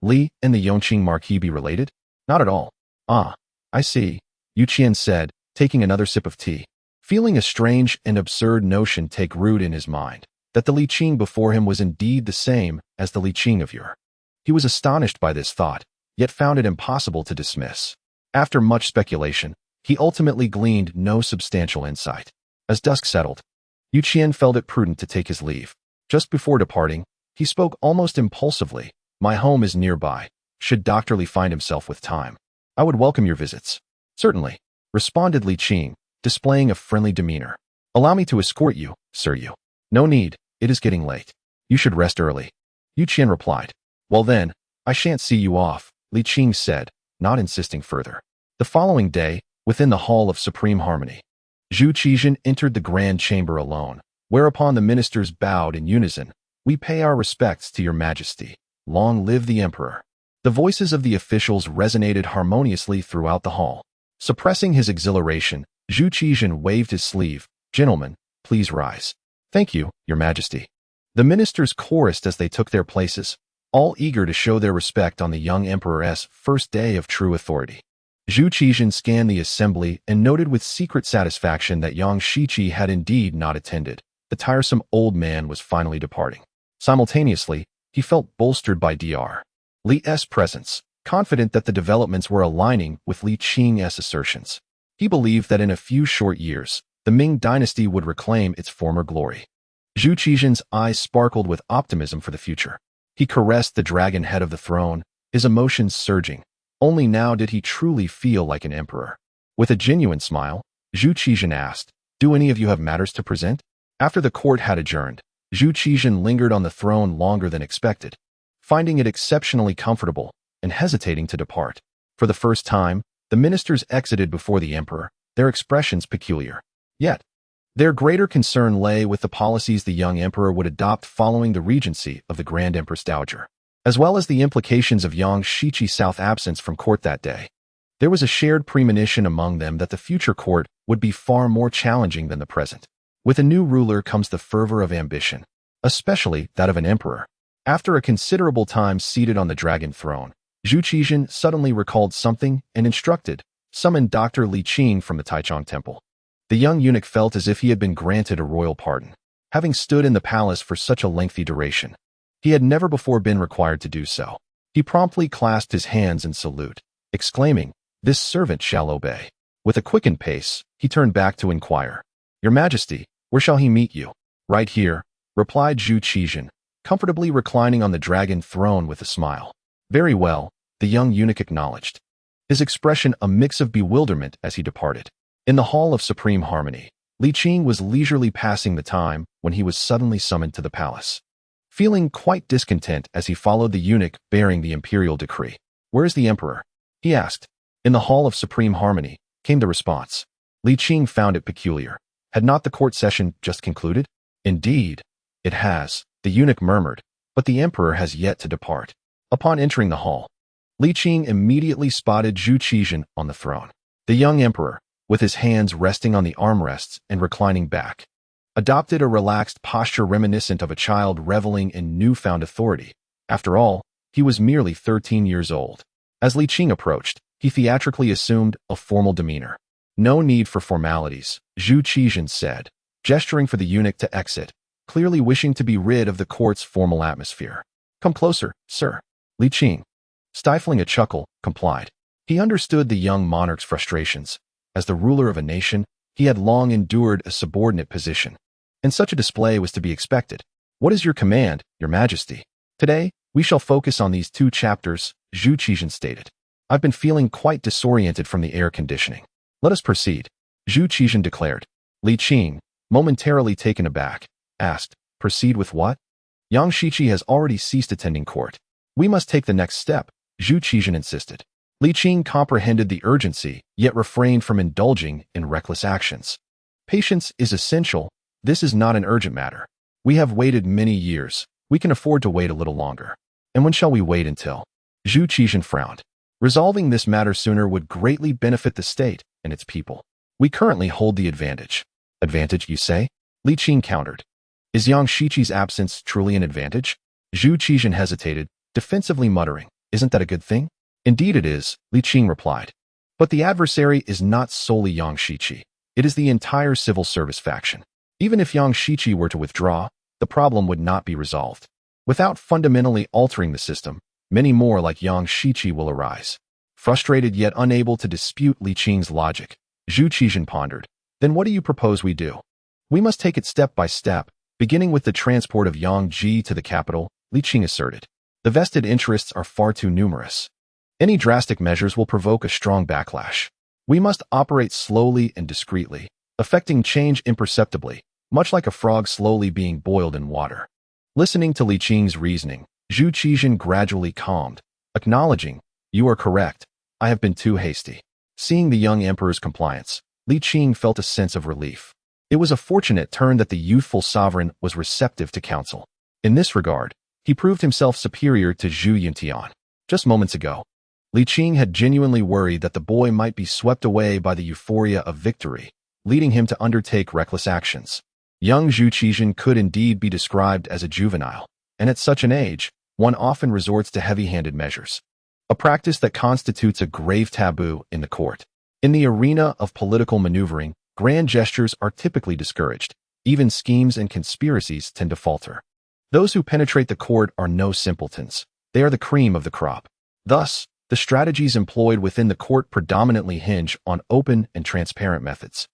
Li and the Yongqing Marquis be related? Not at all. Ah, I see, Yu Qian said, taking another sip of tea, feeling a strange and absurd notion take root in his mind, that the Li Qing before him was indeed the same as the Li Qing of yore. He was astonished by this thought, yet found it impossible to dismiss. After much speculation, he ultimately gleaned no substantial insight. As dusk settled, Yu Qian felt it prudent to take his leave. Just before departing, he spoke almost impulsively. My home is nearby. Should Dr. Li find himself with time, I would welcome your visits. Certainly, responded Li Qing, displaying a friendly demeanor. Allow me to escort you, Sir Yu. No need, it is getting late. You should rest early. Yu Qian replied. Well then, I shan't see you off, Li Qing said, not insisting further. The following day, within the Hall of Supreme Harmony, Zhu Qizhen entered the grand chamber alone, whereupon the ministers bowed in unison. We pay our respects to your majesty. Long live the emperor. The voices of the officials resonated harmoniously throughout the hall. Suppressing his exhilaration, Zhu Qizhen waved his sleeve. Gentlemen, please rise. Thank you, Your Majesty. The ministers chorused as they took their places, all eager to show their respect on the young emperor's first day of true authority. Zhu Qizhen scanned the assembly and noted with secret satisfaction that Yang Shiqi had indeed not attended. The tiresome old man was finally departing. Simultaneously, he felt bolstered by Dr. Li's presence, confident that the developments were aligning with Li Qing's assertions. He believed that in a few short years, the Ming dynasty would reclaim its former glory. Zhu Qizhen's eyes sparkled with optimism for the future. He caressed the dragon head of the throne, his emotions surging. Only now did he truly feel like an emperor. With a genuine smile, Zhu Qizhen asked, "Do any of you have matters to present?" After the court had adjourned, Zhu Qizhen lingered on the throne longer than expected, finding it exceptionally comfortable and hesitating to depart. For the first time, the ministers exited before the emperor, their expressions peculiar. Yet, their greater concern lay with the policies the young emperor would adopt following the regency of the Grand Empress Dowager, as well as the implications of Yang Shiqi's south absence from court that day. There was a shared premonition among them that the future court would be far more challenging than the present. With a new ruler comes the fervor of ambition, especially that of an emperor. After a considerable time seated on the dragon throne, Zhu Qizhen suddenly recalled something and instructed, "Summon Dr. Li Qing from the Taichung temple." The young eunuch felt as if he had been granted a royal pardon. Having stood in the palace for such a lengthy duration, he had never before been required to do so. He promptly clasped his hands in salute, exclaiming, "This servant shall obey." With a quickened pace, he turned back to inquire, "Your Majesty, where shall he meet you?" "Right here," replied Zhu Qizhen, comfortably reclining on the dragon throne with a smile. "Very well," the young eunuch acknowledged, his expression a mix of bewilderment as he departed. In the Hall of Supreme Harmony, Li Qing was leisurely passing the time when he was suddenly summoned to the palace. Feeling quite discontent as he followed the eunuch bearing the imperial decree. "Where is the emperor?" he asked. "In the Hall of Supreme Harmony," came the response. Li Qing found it peculiar. Had not the court session just concluded? "Indeed, it has," the eunuch murmured, "but the emperor has yet to depart." Upon entering the hall, Li Qing immediately spotted Zhu Qizhen on the throne. The young emperor, with his hands resting on the armrests and reclining back, adopted a relaxed posture reminiscent of a child reveling in newfound authority. After all, he was merely 13 years old. As Li Qing approached, he theatrically assumed a formal demeanor. "No need for formalities," Zhu Qizhen said, gesturing for the eunuch to exit, clearly wishing to be rid of the court's formal atmosphere. "Come closer, sir." Li Qing, stifling a chuckle, complied. He understood the young monarch's frustrations. As the ruler of a nation, he had long endured a subordinate position, and such a display was to be expected. "What is your command, Your Majesty?" "Today, we shall focus on these 2 chapters, Zhu Qizhen stated. "I've been feeling quite disoriented from the air conditioning." "Let us proceed," Zhu Qizhen declared. Li Qing, momentarily taken aback, asked, "Proceed with what?" "Yang Shiqi has already ceased attending court. We must take the next step," Zhu Qizhen insisted. Li Qing comprehended the urgency, yet refrained from indulging in reckless actions. "Patience is essential. This is not an urgent matter. We have waited many years. We can afford to wait a little longer." "And when shall we wait until?" Zhu Qizhen frowned. "Resolving this matter sooner would greatly benefit the state and its people. We currently hold the advantage." "Advantage, you say?" Li Qing countered. "Is Yang Shiqi's absence truly an advantage?" Zhu Qizhen hesitated, defensively muttering, "Isn't that a good thing?" "Indeed it is," Li Qing replied. "But the adversary is not solely Yang Shiqi. It is the entire civil service faction. Even if Yang Shiqi were to withdraw, the problem would not be resolved. Without fundamentally altering the system, many more like Yang Shiqi will arise." Frustrated yet unable to dispute Li Qing's logic, Zhu Qizhen pondered. "Then what do you propose we do?" "We must take it step by step, beginning with the transport of Yang Ji to the capital," Li Qing asserted. "The vested interests are far too numerous. Any drastic measures will provoke a strong backlash. We must operate slowly and discreetly, affecting change imperceptibly, much like a frog slowly being boiled in water." Listening to Li Qing's reasoning, Zhu Qizhen gradually calmed, acknowledging, "You are correct. I have been too hasty." Seeing the young emperor's compliance, Li Qing felt a sense of relief. It was a fortunate turn that the youthful sovereign was receptive to counsel. In this regard, he proved himself superior to Zhu Yuntian. Just moments ago, Li Qing had genuinely worried that the boy might be swept away by the euphoria of victory, leading him to undertake reckless actions. Young Zhu Qizhen could indeed be described as a juvenile, and at such an age, one often resorts to heavy-handed measures, a practice that constitutes a grave taboo in the court. In the arena of political maneuvering, grand gestures are typically discouraged. Even schemes and conspiracies tend to falter. Those who penetrate the court are no simpletons. They are the cream of the crop. Thus, the strategies employed within the court predominantly hinge on open and transparent methods.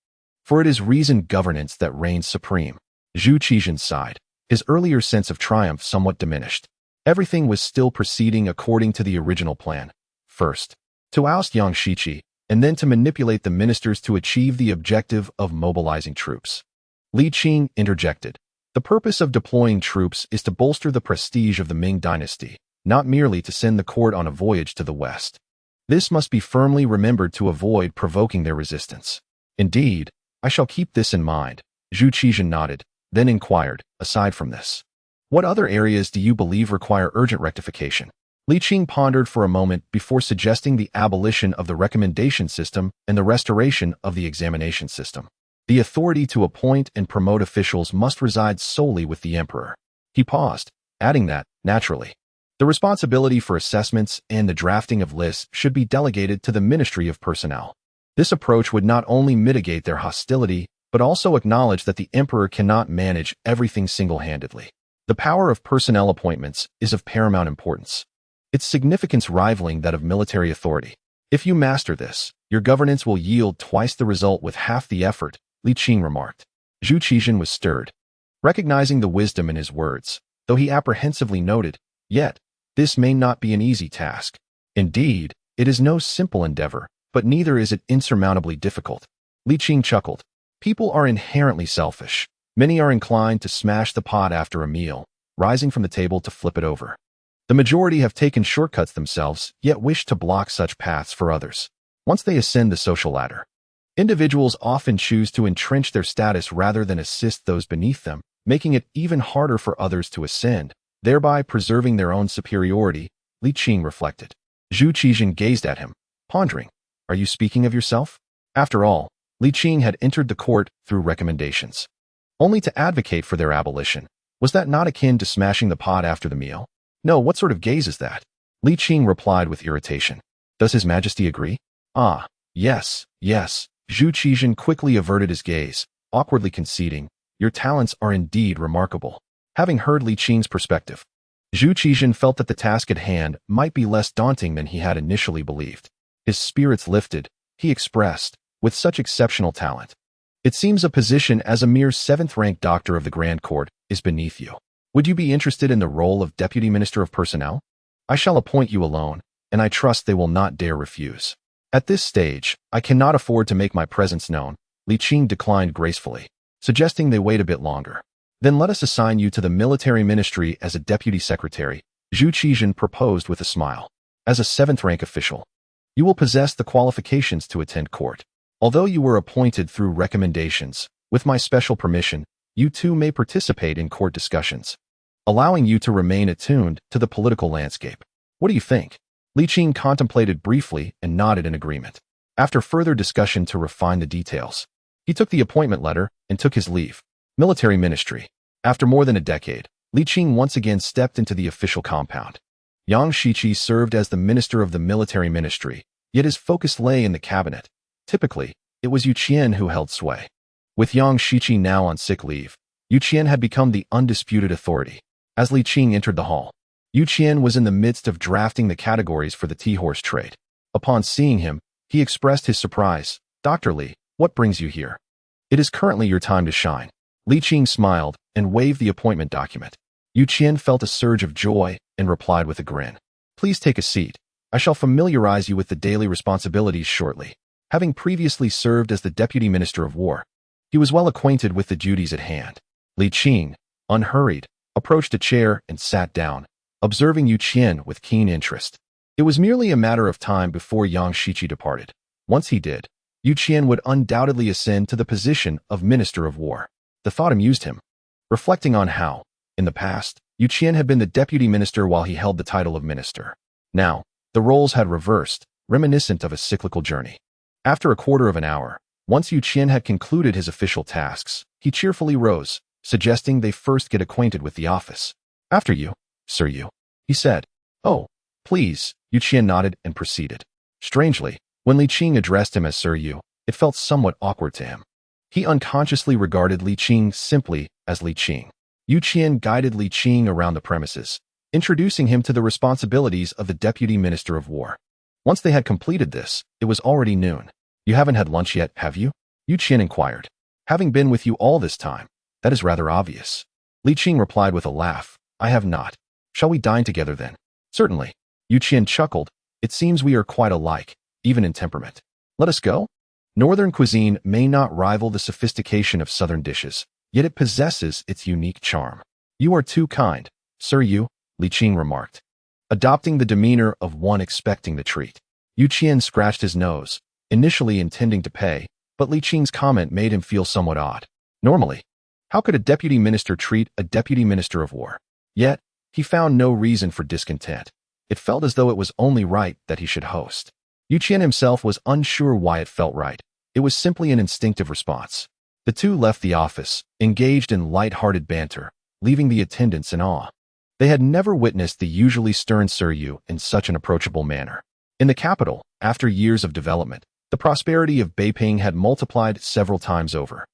For it is reasoned governance that reigns supreme. Zhu Qizhen's side, his earlier sense of triumph somewhat diminished. Everything was still proceeding according to the original plan. First, to oust Yang Shiqi, and then to manipulate the ministers to achieve the objective of mobilizing troops. Li Qing interjected. The purpose of deploying troops is to bolster the prestige of the Ming dynasty, not merely to send the court on a voyage to the west. This must be firmly remembered to avoid provoking their resistance. Indeed, I shall keep this in mind. Zhu Qizhen nodded, then inquired, aside from this, what other areas do you believe require urgent rectification? Li Qing pondered for a moment before suggesting the abolition of the recommendation system and the restoration of the examination system. The authority to appoint and promote officials must reside solely with the emperor. He paused, adding that, naturally, the responsibility for assessments and the drafting of lists should be delegated to the Ministry of Personnel. This approach would not only mitigate their hostility, but also acknowledge that the emperor cannot manage everything single-handedly. The power of personnel appointments is of paramount importance, its significance rivaling that of military authority. If you master this, your governance will yield twice the result with half the effort, Li Qing remarked. Zhu Qizhen was stirred, recognizing the wisdom in his words, though he apprehensively noted, yet, this may not be an easy task. Indeed, it is no simple endeavor, but neither is it insurmountably difficult. Li Qing chuckled. People are inherently selfish. Many are inclined to smash the pot after a meal, rising from the table to flip it over. The majority have taken shortcuts themselves, yet wish to block such paths for others. Once they ascend the social ladder, individuals often choose to entrench their status rather than assist those beneath them, making it even harder for others to ascend, thereby preserving their own superiority, Li Qing reflected. Zhu Qizhen gazed at him, pondering. Are you speaking of yourself? After all, Li Qing had entered the court through recommendations, only to advocate for their abolition. Was that not akin to smashing the pot after the meal? No, what sort of gaze is that? Li Qing replied with irritation. Does His Majesty agree? Ah, yes, yes. Zhu Qizhen quickly averted his gaze, awkwardly conceding, your talents are indeed remarkable. Having heard Li Qing's perspective, Zhu Qizhen felt that the task at hand might be less daunting than he had initially believed. His spirits lifted, he expressed, with such exceptional talent. It seems a position as a mere 7th-rank doctor of the Grand Court is beneath you. Would you be interested in the role of Deputy Minister of Personnel? I shall appoint you alone, and I trust they will not dare refuse. At this stage, I cannot afford to make my presence known, Li Qing declined gracefully, suggesting they wait a bit longer. Then let us assign you to the military ministry as a deputy secretary, Zhu Qizhen proposed with a smile. As a 7th-rank official, you will possess the qualifications to attend court. Although you were appointed through recommendations, with my special permission, you too may participate in court discussions, allowing you to remain attuned to the political landscape. What do you think? Li Qing contemplated briefly and nodded in agreement. After further discussion to refine the details, he took the appointment letter and took his leave. Military Ministry. After more than a decade, Li Qing once again stepped into the official compound. Yang Shiqi served as the minister of the military ministry, yet his focus lay in the cabinet. Typically, it was Yu Qian who held sway. With Yang Shiqi now on sick leave, Yu Qian had become the undisputed authority. As Li Qing entered the hall, Yu Qian was in the midst of drafting the categories for the tea-horse trade. Upon seeing him, he expressed his surprise. Dr. Li, what brings you here? It is currently your time to shine. Li Qing smiled and waved the appointment document. Yu Qian felt a surge of joy and replied with a grin. Please take a seat. I shall familiarize you with the daily responsibilities shortly. Having previously served as the Deputy Minister of War, he was well acquainted with the duties at hand. Li Qing, unhurried, approached a chair and sat down, observing Yu Qian with keen interest. It was merely a matter of time before Yang Shiqi departed. Once he did, Yu Qian would undoubtedly ascend to the position of Minister of War. The thought amused him, reflecting on how, in the past, Yu Qian had been the deputy minister while he held the title of minister. Now, the roles had reversed, reminiscent of a cyclical journey. After a quarter of an hour, Once Yu Qian had concluded his official tasks, he cheerfully rose, suggesting they first get acquainted with the office. After you, Sir Yu, he said. Oh, please, Yu Qian nodded and proceeded. Strangely, when Li Qing addressed him as Sir Yu, it felt somewhat awkward to him. He unconsciously regarded Li Qing simply as Li Qing. Yu Qian guided Li Qing around the premises, introducing him to the responsibilities of the Deputy Minister of War. Once they had completed this, it was already noon. You haven't had lunch yet, have you? Yu Qian inquired. Having been with you all this time, that is rather obvious. Li Qing replied with a laugh. I have not. Shall we dine together then? Certainly. Yu Qian chuckled. It seems we are quite alike, even in temperament. Let us go? Northern cuisine may not rival the sophistication of southern dishes, yet it possesses its unique charm. You are too kind, Sir Yu, Li Qing remarked, adopting the demeanor of one expecting the treat. Yu Qian scratched his nose, initially intending to pay, but Li Qing's comment made him feel somewhat odd. Normally, how could a deputy minister treat a deputy minister of war? Yet, he found no reason for discontent. It felt as though it was only right that he should host. Yu Qian himself was unsure why it felt right. It was simply an instinctive response. The two left the office, engaged in light-hearted banter, leaving the attendants in awe. They had never witnessed the usually stern Sir Yu in such an approachable manner. In the capital, after years of development, the prosperity of Beiping had multiplied several times over.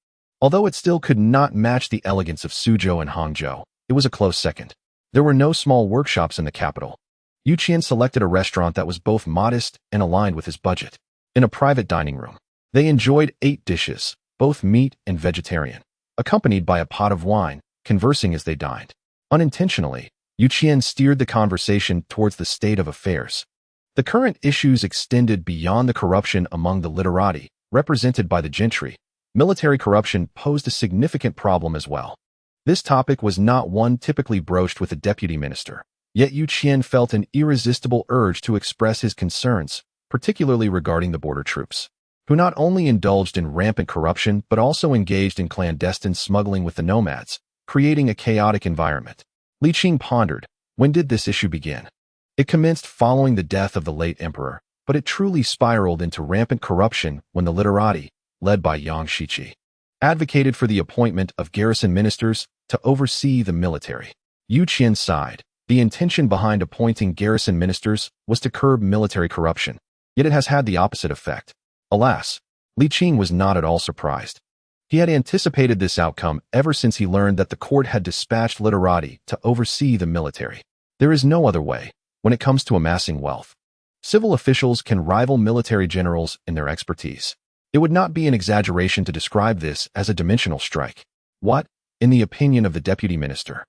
Although it still could not match the elegance of Suzhou and Hangzhou, it was a close second. There were no small workshops in the capital. Yu Qian selected a restaurant that was both modest and aligned with his budget. In a private dining room, they enjoyed 8 dishes, both meat and vegetarian, accompanied by a pot of wine, conversing as they dined. Unintentionally, Yu Qian steered the conversation towards the state of affairs. The current issues extended beyond the corruption among the literati, represented by the gentry. Military corruption posed a significant problem as well. This topic was not one typically broached with a deputy minister. Yet Yu Qian felt an irresistible urge to express his concerns, particularly regarding the border troops, who not only indulged in rampant corruption but also engaged in clandestine smuggling with the nomads, creating a chaotic environment. Li Qing pondered, when did this issue begin? It commenced following the death of the late emperor, but it truly spiraled into rampant corruption when the literati, led by Yang Shiqi, advocated for the appointment of garrison ministers to oversee the military. Yu Qian sighed. The intention behind appointing garrison ministers was to curb military corruption, yet it has had the opposite effect. Alas, Li Qing was not at all surprised. He had anticipated this outcome ever since he learned that the court had dispatched literati to oversee the military. There is no other way when it comes to amassing wealth. Civil officials can rival military generals in their expertise. It would not be an exaggeration to describe this as a dimensional strike. What, in the opinion of the deputy minister,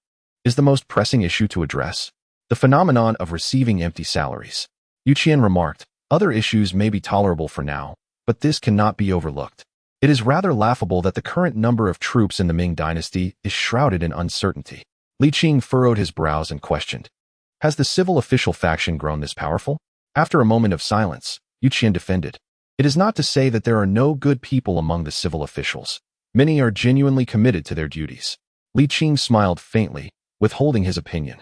is the most pressing issue to address? The phenomenon of receiving empty salaries. Yu Qian remarked, other issues may be tolerable for now, but this cannot be overlooked. It is rather laughable that the current number of troops in the Ming dynasty is shrouded in uncertainty. Li Qing furrowed his brows and questioned, has the civil official faction grown this powerful? After a moment of silence, Yu Qian defended, it is not to say that there are no good people among the civil officials. Many are genuinely committed to their duties. Li Qing smiled faintly, withholding his opinion.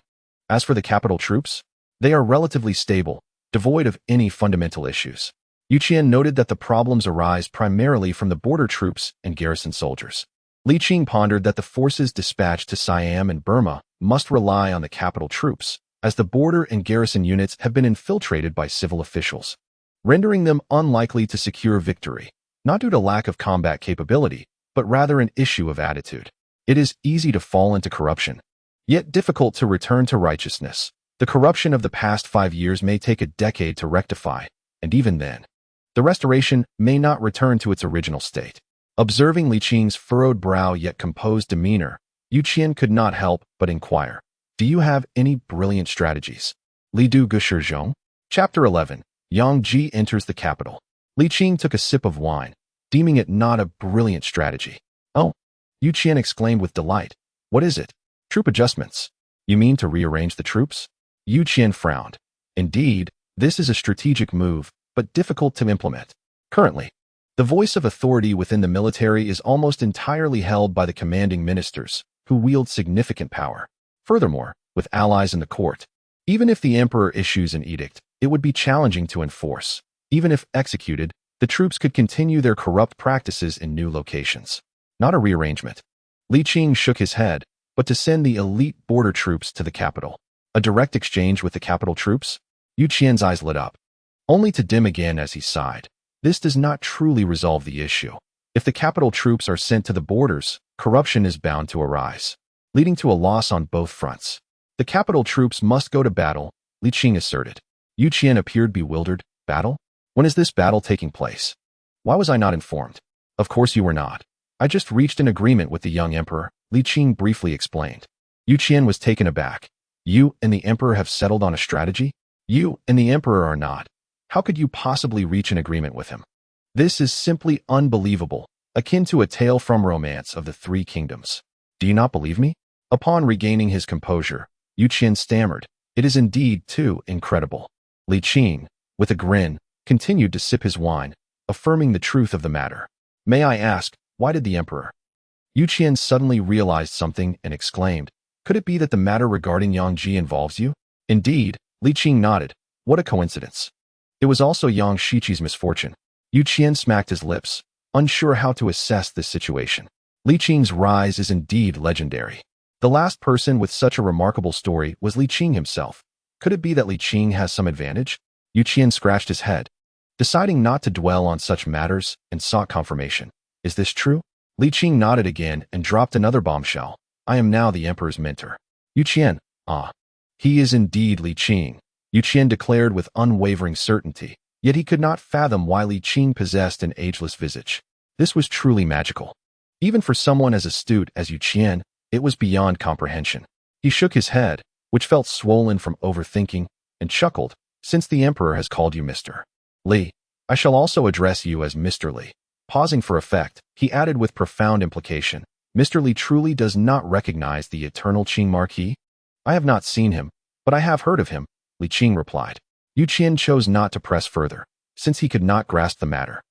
As for the capital troops, they are relatively stable, devoid of any fundamental issues. Yu Qian noted that the problems arise primarily from the border troops and garrison soldiers. Li Qing pondered that the forces dispatched to Siam and Burma must rely on the capital troops, as the border and garrison units have been infiltrated by civil officials, rendering them unlikely to secure victory, not due to lack of combat capability, but rather an issue of attitude. It is easy to fall into corruption, yet difficult to return to righteousness. The corruption of the past 5 years may take a decade to rectify, and even then, the restoration may not return to its original state. Observing Li Qing's furrowed brow yet composed demeanor, Yu Qian could not help but inquire, do you have any brilliant strategies? Li Du Gushi Zhong? Chapter 11. Yang Ji enters the capital. Li Qing took a sip of wine, deeming it not a brilliant strategy. Oh, Yu Qian exclaimed with delight. What is it? Troop adjustments. You mean to rearrange the troops? Yu Qian frowned. Indeed, this is a strategic move, but difficult to implement. Currently, the voice of authority within the military is almost entirely held by the commanding ministers, who wield significant power. Furthermore, with allies in the court, even if the emperor issues an edict, it would be challenging to enforce. Even if executed, The troops could continue their corrupt practices in new locations. Not a rearrangement. Li Qing shook his head, but to send the elite border troops to the capital. A direct exchange with the capital troops? Yu Qian's eyes lit up, only to dim again as he sighed. This does not truly resolve the issue. If the capital troops are sent to the borders, corruption is bound to arise, leading to a loss on both fronts. The capital troops must go to battle, Li Qing asserted. Yu Qian appeared bewildered. Battle? When is this battle taking place? Why was I not informed? Of course you were not. I just reached an agreement with the young emperor, Li Qing briefly explained. Yu Qian was taken aback. You and the emperor have settled on a strategy? You and the emperor are not. How could you possibly reach an agreement with him? This is simply unbelievable, akin to a tale from romance of the Three Kingdoms. Do you not believe me? Upon regaining his composure, Yu Qian stammered. It is indeed too incredible. Li Qing, with a grin, continued to sip his wine, affirming the truth of the matter. May I ask, why did the emperor? Yu Qian suddenly realized something and exclaimed, could it be that the matter regarding Yang Ji involves you? Indeed, Li Qing nodded. What a coincidence. It was also Yang Shiqi's misfortune. Yu Qian smacked his lips, unsure how to assess this situation. Li Qing's rise is indeed legendary. The last person with such a remarkable story was Li Qing himself. Could it be that Li Qing has some advantage? Yu Qian scratched his head, deciding not to dwell on such matters, and sought confirmation. Is this true? Li Qing nodded again and dropped another bombshell. I am now the emperor's mentor. Yu Qian, he is indeed Li Qing, Yu Qian declared with unwavering certainty, yet he could not fathom why Li Qing possessed an ageless visage. This was truly magical. Even for someone as astute as Yu Qian, it was beyond comprehension. He shook his head, which felt swollen from overthinking, and chuckled, since the emperor has called you Mr. Li, I shall also address you as Mr. Li. Pausing for effect, he added with profound implication, Mr. Li truly does not recognize the eternal Qing Marquis? I have not seen him, but I have heard of him, Li Qing replied. Yu Qian chose not to press further, since he could not grasp the matter.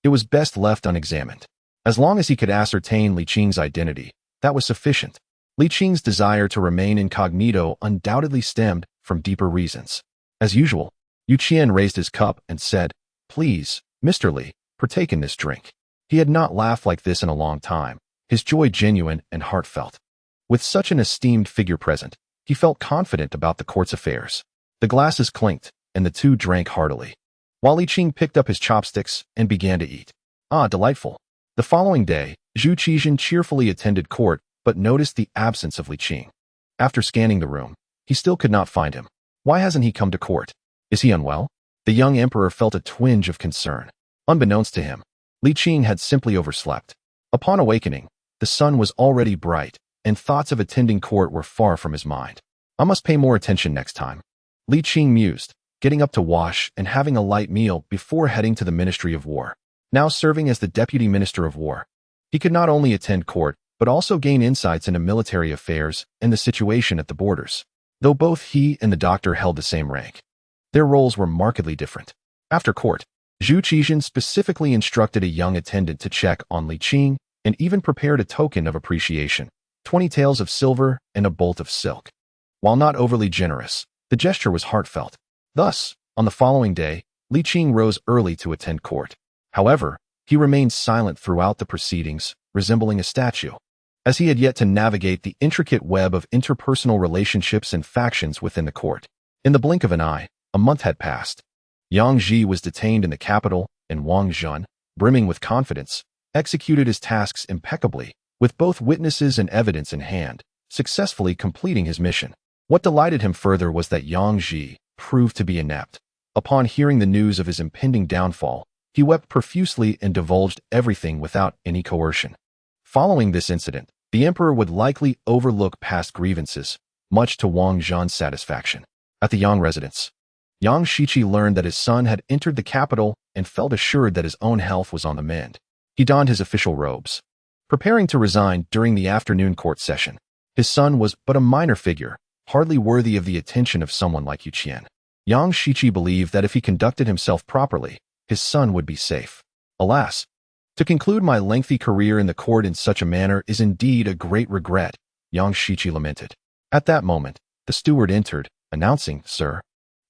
It was best left unexamined. As long as he could ascertain Li Qing's identity, that was sufficient. Li Qing's desire to remain incognito undoubtedly stemmed from deeper reasons. As usual, Yu Qian raised his cup and said, Please, Mr. Li, partake in this drink. He had not laughed like this in a long time, his joy genuine and heartfelt. With such an esteemed figure present, he felt confident about the court's affairs. The glasses clinked, and the two drank heartily, while Li Qing picked up his chopsticks and began to eat. Ah, delightful. The following day, Zhu Qizhen cheerfully attended court, but noticed the absence of Li Qing. After scanning the room, he still could not find him. Why hasn't he come to court? Is he unwell? The young emperor felt a twinge of concern. Unbeknownst to him, Li Qing had simply overslept. Upon awakening, the sun was already bright, and thoughts of attending court were far from his mind. I must pay more attention next time. Li Qing mused, getting up to wash and having a light meal before heading to the Ministry of War. Now serving as the Deputy Minister of War, he could not only attend court, but also gain insights into military affairs and the situation at the borders. Though both he and the doctor held the same rank, their roles were markedly different. After court, Zhu Qizhen specifically instructed a young attendant to check on Li Qing and even prepared a token of appreciation, 20 taels of silver and a bolt of silk. While not overly generous, the gesture was heartfelt. Thus, on the following day, Li Qing rose early to attend court. However, he remained silent throughout the proceedings, resembling a statue, as he had yet to navigate the intricate web of interpersonal relationships and factions within the court. In the blink of an eye, a month had passed. Yang Ji was detained in the capital, and Wang Zhun, brimming with confidence, executed his tasks impeccably, with both witnesses and evidence in hand, successfully completing his mission. What delighted him further was that Yang Ji proved to be inept. Upon hearing the news of his impending downfall, he wept profusely and divulged everything without any coercion. Following this incident, the emperor would likely overlook past grievances, much to Wang Zhun's satisfaction. At the Yang residence, Yang Shiqi learned that his son had entered the capital and felt assured that his own health was on the mend. He donned his official robes, preparing to resign during the afternoon court session. His son was but a minor figure, hardly worthy of the attention of someone like Yu Qian. Yang Shiqi believed that if he conducted himself properly, his son would be safe. Alas, to conclude my lengthy career in the court in such a manner is indeed a great regret, Yang Shiqi lamented. At that moment, the steward entered, announcing, Sir,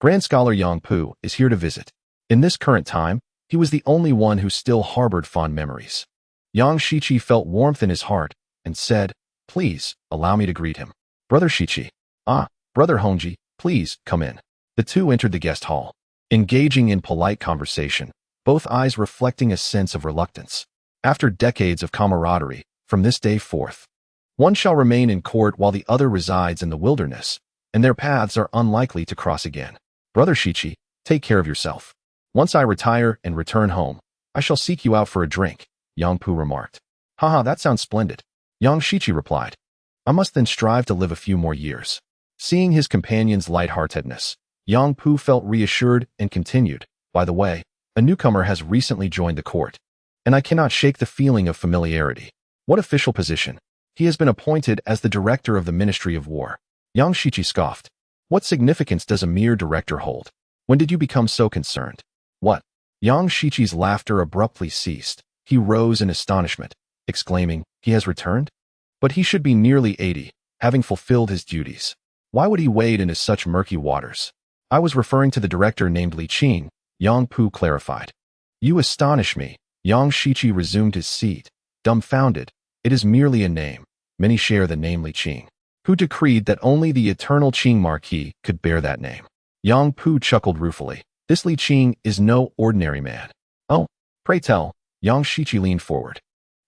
Grand Scholar Yang Pu is here to visit. In this current time, He was the only one who still harbored fond memories. Yang Shiqi felt warmth in his heart and said, "Please, allow me to greet him. Brother Shiqi." "Ah, Brother Hongji, please, come in." The two entered the guest hall, engaging in polite conversation, both eyes reflecting a sense of reluctance. After decades of camaraderie, from this day forth, one shall remain in court while the other resides in the wilderness, and their paths are unlikely to cross again. Brother Shiqi, take care of yourself. Once I retire and return home, I shall seek you out for a drink, Yang Pu remarked. Haha, that sounds splendid, Yang Shiqi replied. I must then strive to live a few more years. Seeing his companion's lightheartedness, Yang Pu felt reassured and continued, by the way, a newcomer has recently joined the court, and I cannot shake the feeling of familiarity. What official position? He has been appointed as the director of the Ministry of War. Yang Shiqi scoffed. What significance does a mere director hold? When did you become so concerned? What? Yang Shiqi's laughter abruptly ceased. He rose in astonishment, exclaiming, he has returned? But he should be nearly 80, having fulfilled his duties. Why would he wade into such murky waters? I was referring to the director named Li Qing, Yang Pu clarified. You astonish me. Yang Shiqi resumed his seat, dumbfounded. It is merely a name. Many share the name Li Qing, who decreed that only the eternal Qing Marquis could bear that name. Yang Pu chuckled ruefully. This Li Qing is no ordinary man. Oh, pray tell, Yang Shiqi leaned forward.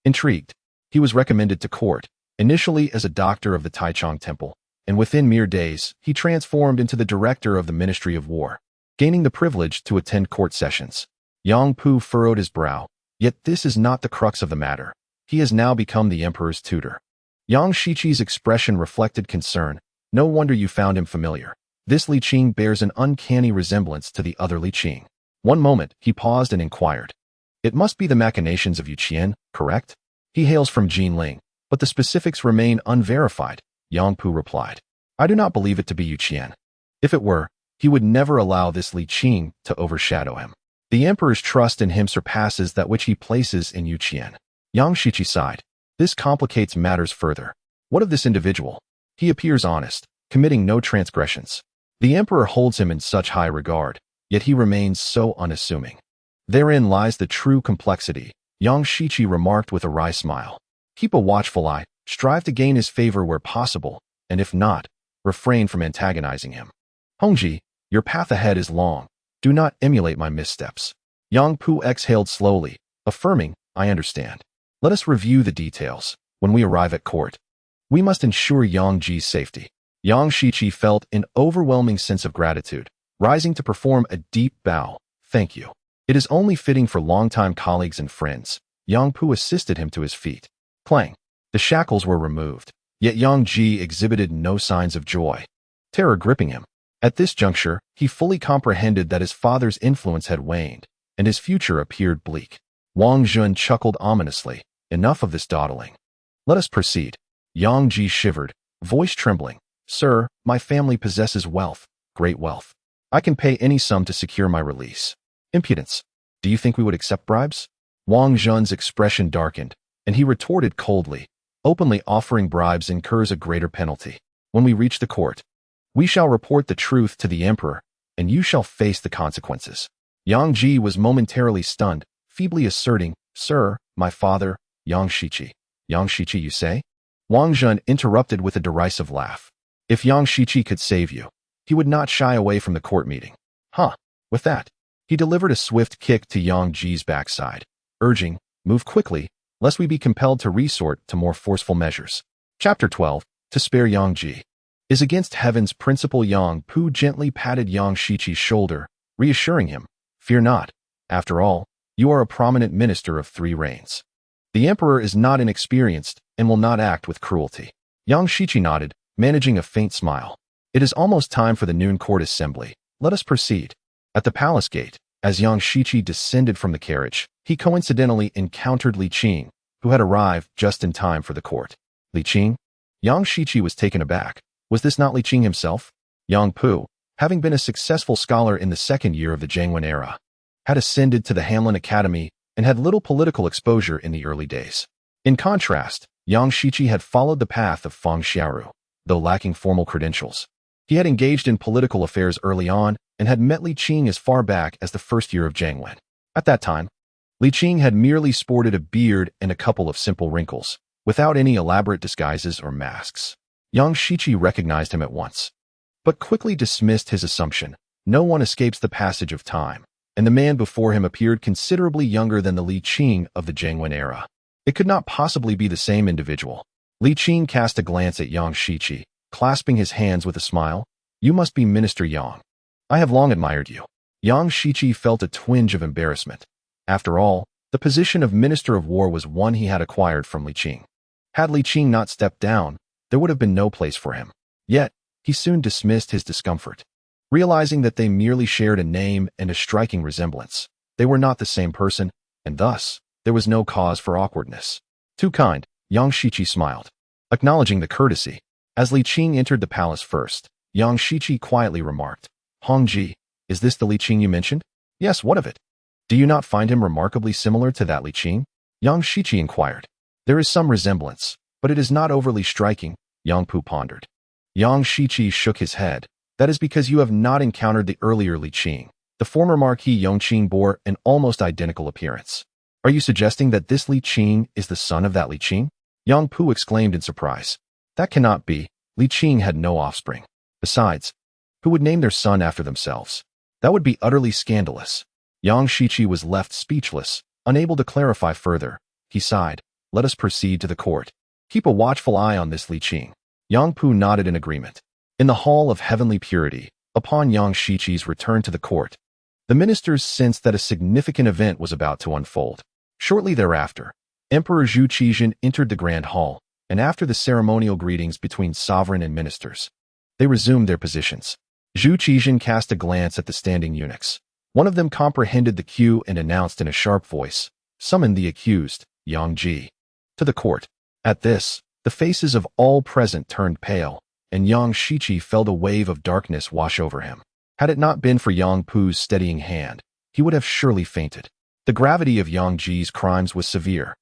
Intrigued, he was recommended to court, initially as a doctor of the Taichung Temple, and within mere days, he transformed into the director of the Ministry of War, gaining the privilege to attend court sessions. Yang Pu furrowed his brow, yet this is not the crux of the matter. He has now become the emperor's tutor. Yang Shiqi's expression reflected concern. No wonder you found him familiar. This Li Qing bears an uncanny resemblance to the other Li Qing. One moment, he paused and inquired. It must be the machinations of Yu Qian, correct? He hails from Jinling, but the specifics remain unverified, Yang Pu replied. I do not believe it to be Yu Qian. If it were, he would never allow this Li Qing to overshadow him. The emperor's trust in him surpasses that which he places in Yu Qian. Yang Shiqi sighed. This complicates matters further. What of this individual? He appears honest, committing no transgressions. The emperor holds him in such high regard, yet he remains so unassuming. Therein lies the true complexity, Yang Shiqi remarked with a wry smile. Keep a watchful eye, strive to gain his favor where possible, and if not, refrain from antagonizing him. Hongji, your path ahead is long. Do not emulate my missteps. Yang Pu exhaled slowly, affirming, I understand. Let us review the details. When we arrive at court, we must ensure Yang Ji's safety. Yang Shiqi felt an overwhelming sense of gratitude, rising to perform a deep bow. Thank you. It is only fitting for longtime colleagues and friends. Yang Pu assisted him to his feet. Clang. The shackles were removed, yet Yang Ji exhibited no signs of joy. Terror gripping him. At this juncture, he fully comprehended that his father's influence had waned, and his future appeared bleak. Wang Jun chuckled ominously. Enough of this dawdling. Let us proceed. Yang Ji shivered, voice trembling. Sir, my family possesses wealth, great wealth. I can pay any sum to secure my release. Impudence. Do you think we would accept bribes? Wang Jun's expression darkened, and he retorted coldly. Openly offering bribes incurs a greater penalty. When we reach the court, we shall report the truth to the emperor, and you shall face the consequences. Yang Ji was momentarily stunned, feebly asserting, Sir, my father, Yang Shiqi. Yang Shiqi, you say? Wang Jun interrupted with a derisive laugh. If Yang Shiqi could save you, he would not shy away from the court meeting. Huh. With that, he delivered a swift kick to Yang Ji's backside, urging, move quickly, lest we be compelled to resort to more forceful measures. Chapter 12, To Spare Yang Ji. Is against heaven's principle. Yang Pu gently patted Yang Shiqi's shoulder, reassuring him, fear not. After all, you are a prominent minister of 3 reigns. The emperor is not inexperienced and will not act with cruelty. Yang Shiqi nodded, managing a faint smile. It is almost time for the noon court assembly. Let us proceed. At the palace gate, as Yang Shiqi descended from the carriage, he coincidentally encountered Li Qing, who had arrived just in time for the court. Li Qing? Yang Shiqi was taken aback. Was this not Li Qing himself? Yang Pu, having been a successful scholar in the 2nd year of the Zhengde era, had ascended to the Hanlin Academy and had little political exposure in the early days. In contrast, Yang Shiqi had followed the path of Feng Xiaoru, though lacking formal credentials. He had engaged in political affairs early on and had met Li Qing as far back as the 1st year of Zhengde. At that time, Li Qing had merely sported a beard and a couple of simple wrinkles, without any elaborate disguises or masks. Yang Shiqi recognized him at once, but quickly dismissed his assumption. No one escapes the passage of time, and the man before him appeared considerably younger than the Li Qing of the Zhengde era. It could not possibly be the same individual. Li Qing cast a glance at Yang Shiqi, clasping his hands with a smile. You must be Minister Yang. I have long admired you. Yang Shiqi felt a twinge of embarrassment. After all, the position of Minister of War was one he had acquired from Li Qing. Had Li Qing not stepped down, there would have been no place for him. Yet, he soon dismissed his discomfort. Realizing that they merely shared a name and a striking resemblance, they were not the same person, and thus, there was no cause for awkwardness. Too kind, Yang Shiqi smiled, acknowledging the courtesy. As Li Qing entered the palace first, Yang Shiqi quietly remarked, Hongji, is this the Li Qing you mentioned? Yes, what of it? Do you not find him remarkably similar to that Li Qing? Yang Shiqi inquired. There is some resemblance, but it is not overly striking, Yang Pu pondered. Yang Shiqi shook his head. That is because you have not encountered the earlier Li Qing. The former Marquis Yongqing bore an almost identical appearance. Are you suggesting that this Li Qing is the son of that Li Qing? Yang Pu exclaimed in surprise. That cannot be. Li Qing had no offspring. Besides, who would name their son after themselves? That would be utterly scandalous. Yang Shiqi was left speechless, unable to clarify further. He sighed. Let us proceed to the court. Keep a watchful eye on this Li Qing. Yang Pu nodded in agreement. In the Hall of Heavenly Purity, upon Yang Shiqi's return to the court, the ministers sensed that a significant event was about to unfold. Shortly thereafter, Emperor Zhu Qizhan entered the Grand Hall, and after the ceremonial greetings between sovereign and ministers, they resumed their positions. Zhu Qizhan cast a glance at the standing eunuchs. One of them comprehended the cue and announced in a sharp voice, Summon the accused, Yang Ji, to the court. At this, the faces of all present turned pale, and Yang Shiqi felt a wave of darkness wash over him. Had it not been for Yang Pu's steadying hand, he would have surely fainted. The gravity of Yang Ji's crimes was severe,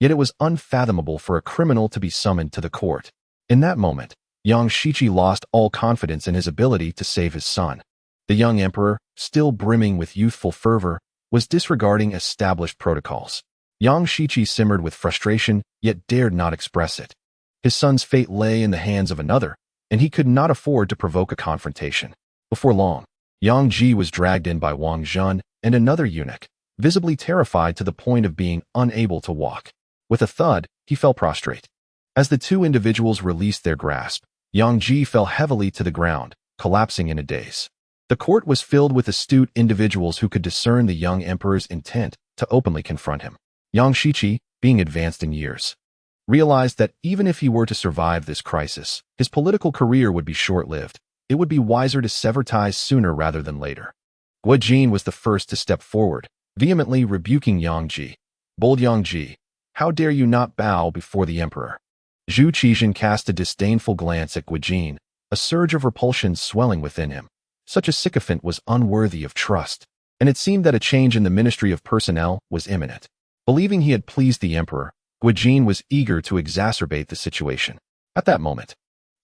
yet it was unfathomable for a criminal to be summoned to the court. In that moment, Yang Shiqi lost all confidence in his ability to save his son. The young emperor, still brimming with youthful fervor, was disregarding established protocols. Yang Shiqi simmered with frustration, yet dared not express it. His son's fate lay in the hands of another, and he could not afford to provoke a confrontation. Before long, Yang Ji was dragged in by Wang Zhun and another eunuch, visibly terrified to the point of being unable to walk. With a thud, he fell prostrate. As the two individuals released their grasp, Yang Ji fell heavily to the ground, collapsing in a daze. The court was filled with astute individuals who could discern the young emperor's intent to openly confront him. Yang Shiqi, being advanced in years, realized that even if he were to survive this crisis, his political career would be short-lived. It would be wiser to sever ties sooner rather than later. Guo Jin was the first to step forward, vehemently rebuking Yang Ji. Bold Yang Ji, how dare you not bow before the emperor? Zhu Qizhan cast a disdainful glance at Guo Jin, a surge of repulsion swelling within him. Such a sycophant was unworthy of trust, and it seemed that a change in the Ministry of Personnel was imminent. Believing he had pleased the emperor, Guo Jin was eager to exacerbate the situation. At that moment,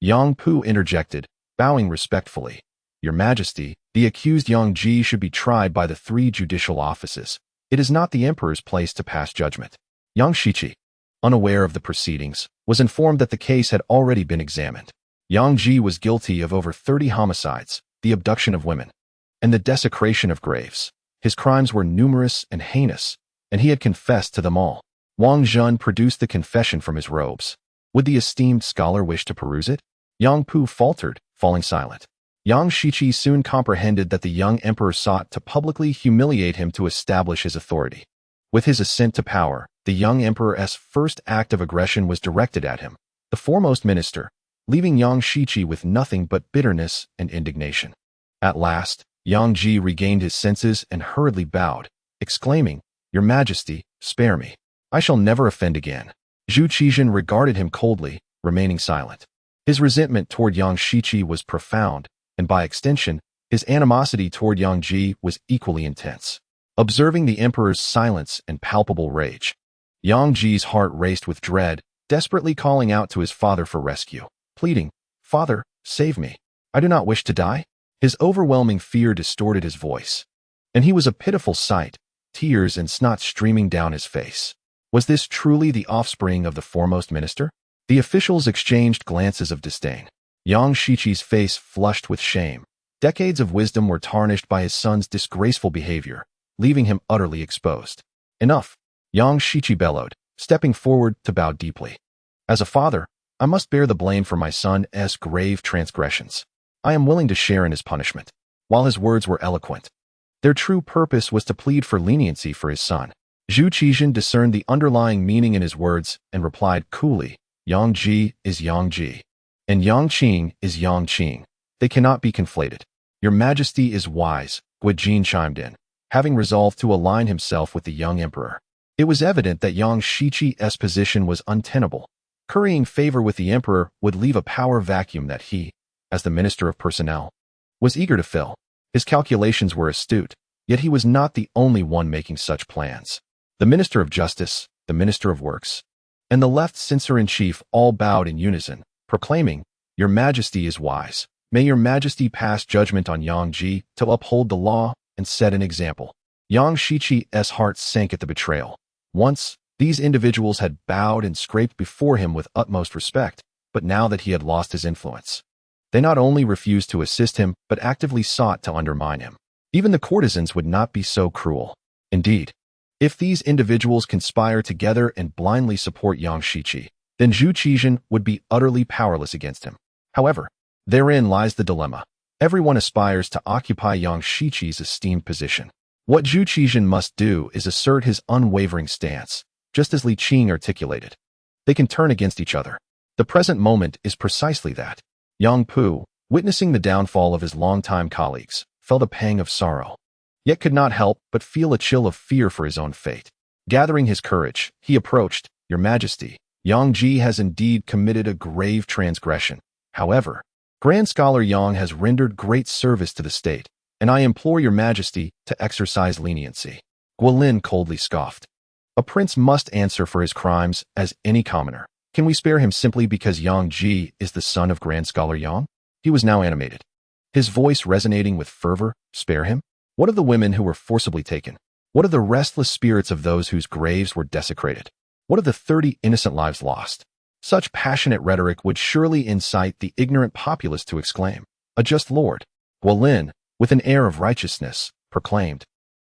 Yang Pu interjected, bowing respectfully. Your Majesty, the accused Yang Ji should be tried by the 3 judicial offices. It is not the emperor's place to pass judgment. Yang Shiqi, unaware of the proceedings, was informed that the case had already been examined. Yang Ji was guilty of over 30 homicides, the abduction of women, and the desecration of graves. His crimes were numerous and heinous, and he had confessed to them all. Wang Zhun produced the confession from his robes. Would the esteemed scholar wish to peruse it? Yang Pu faltered, falling silent. Yang Shiqi soon comprehended that the young emperor sought to publicly humiliate him to establish his authority. With his ascent to power, the young emperor's first act of aggression was directed at him, the foremost minister, leaving Yang Shiqi with nothing but bitterness and indignation. At last, Yang Ji regained his senses and hurriedly bowed, exclaiming, Your Majesty, spare me. I shall never offend again. Zhu Qizhan regarded him coldly, remaining silent. His resentment toward Yang Shiqi was profound, and by extension, his animosity toward Yang Ji was equally intense. Observing the emperor's silence and palpable rage, Yang Ji's heart raced with dread, desperately calling out to his father for rescue, pleading, Father, save me. I do not wish to die. His overwhelming fear distorted his voice, and he was a pitiful sight, tears and snot streaming down his face. Was this truly the offspring of the foremost minister? The officials exchanged glances of disdain. Yang Shiqi's face flushed with shame. Decades of wisdom were tarnished by his son's disgraceful behavior, leaving him utterly exposed. Enough, Yang Shiqi bellowed, stepping forward to bow deeply. As a father, I must bear the blame for my son's grave transgressions. I am willing to share in his punishment. While his words were eloquent, their true purpose was to plead for leniency for his son. Zhu Qizhen discerned the underlying meaning in his words and replied coolly, Yang Ji is Yang Ji, and Yang Qing is Yang Qing. They cannot be conflated. Your Majesty is wise, Guijin chimed in, having resolved to align himself with the young emperor. It was evident that Yang Shiqi's position was untenable. Currying favor with the emperor would leave a power vacuum that he, as the Minister of Personnel, was eager to fill. His calculations were astute, yet he was not the only one making such plans. The Minister of Justice, the Minister of Works, and the left censor-in-chief all bowed in unison, proclaiming, Your Majesty is wise. May Your Majesty pass judgment on Yang Ji to uphold the law and set an example. Yang Shiqi's heart sank at the betrayal. Once, these individuals had bowed and scraped before him with utmost respect, but now that he had lost his influence, they not only refused to assist him, but actively sought to undermine him. Even the courtesans would not be so cruel. Indeed, if these individuals conspire together and blindly support Yang Shiqi, then Zhu Qizhen would be utterly powerless against him. However, therein lies the dilemma. Everyone aspires to occupy Yang Shiqi's esteemed position. What Zhu Qizhen must do is assert his unwavering stance, just as Li Qing articulated. They can turn against each other. The present moment is precisely that. Yang Pu, witnessing the downfall of his longtime colleagues, felt a pang of sorrow, yet could not help but feel a chill of fear for his own fate. Gathering his courage, he approached, Your Majesty, Yang Ji has indeed committed a grave transgression. However, Grand Scholar Yang has rendered great service to the state, and I implore Your Majesty to exercise leniency. Guilin coldly scoffed. A prince must answer for his crimes as any commoner. Can we spare him simply because Yang Ji is the son of Grand Scholar Yang? He was now animated, his voice resonating with fervor. Spare him? What of the women who were forcibly taken? What of the restless spirits of those whose graves were desecrated? What of the 30 innocent lives lost? Such passionate rhetoric would surely incite the ignorant populace to exclaim, A just lord. Guilin, with an air of righteousness, proclaimed,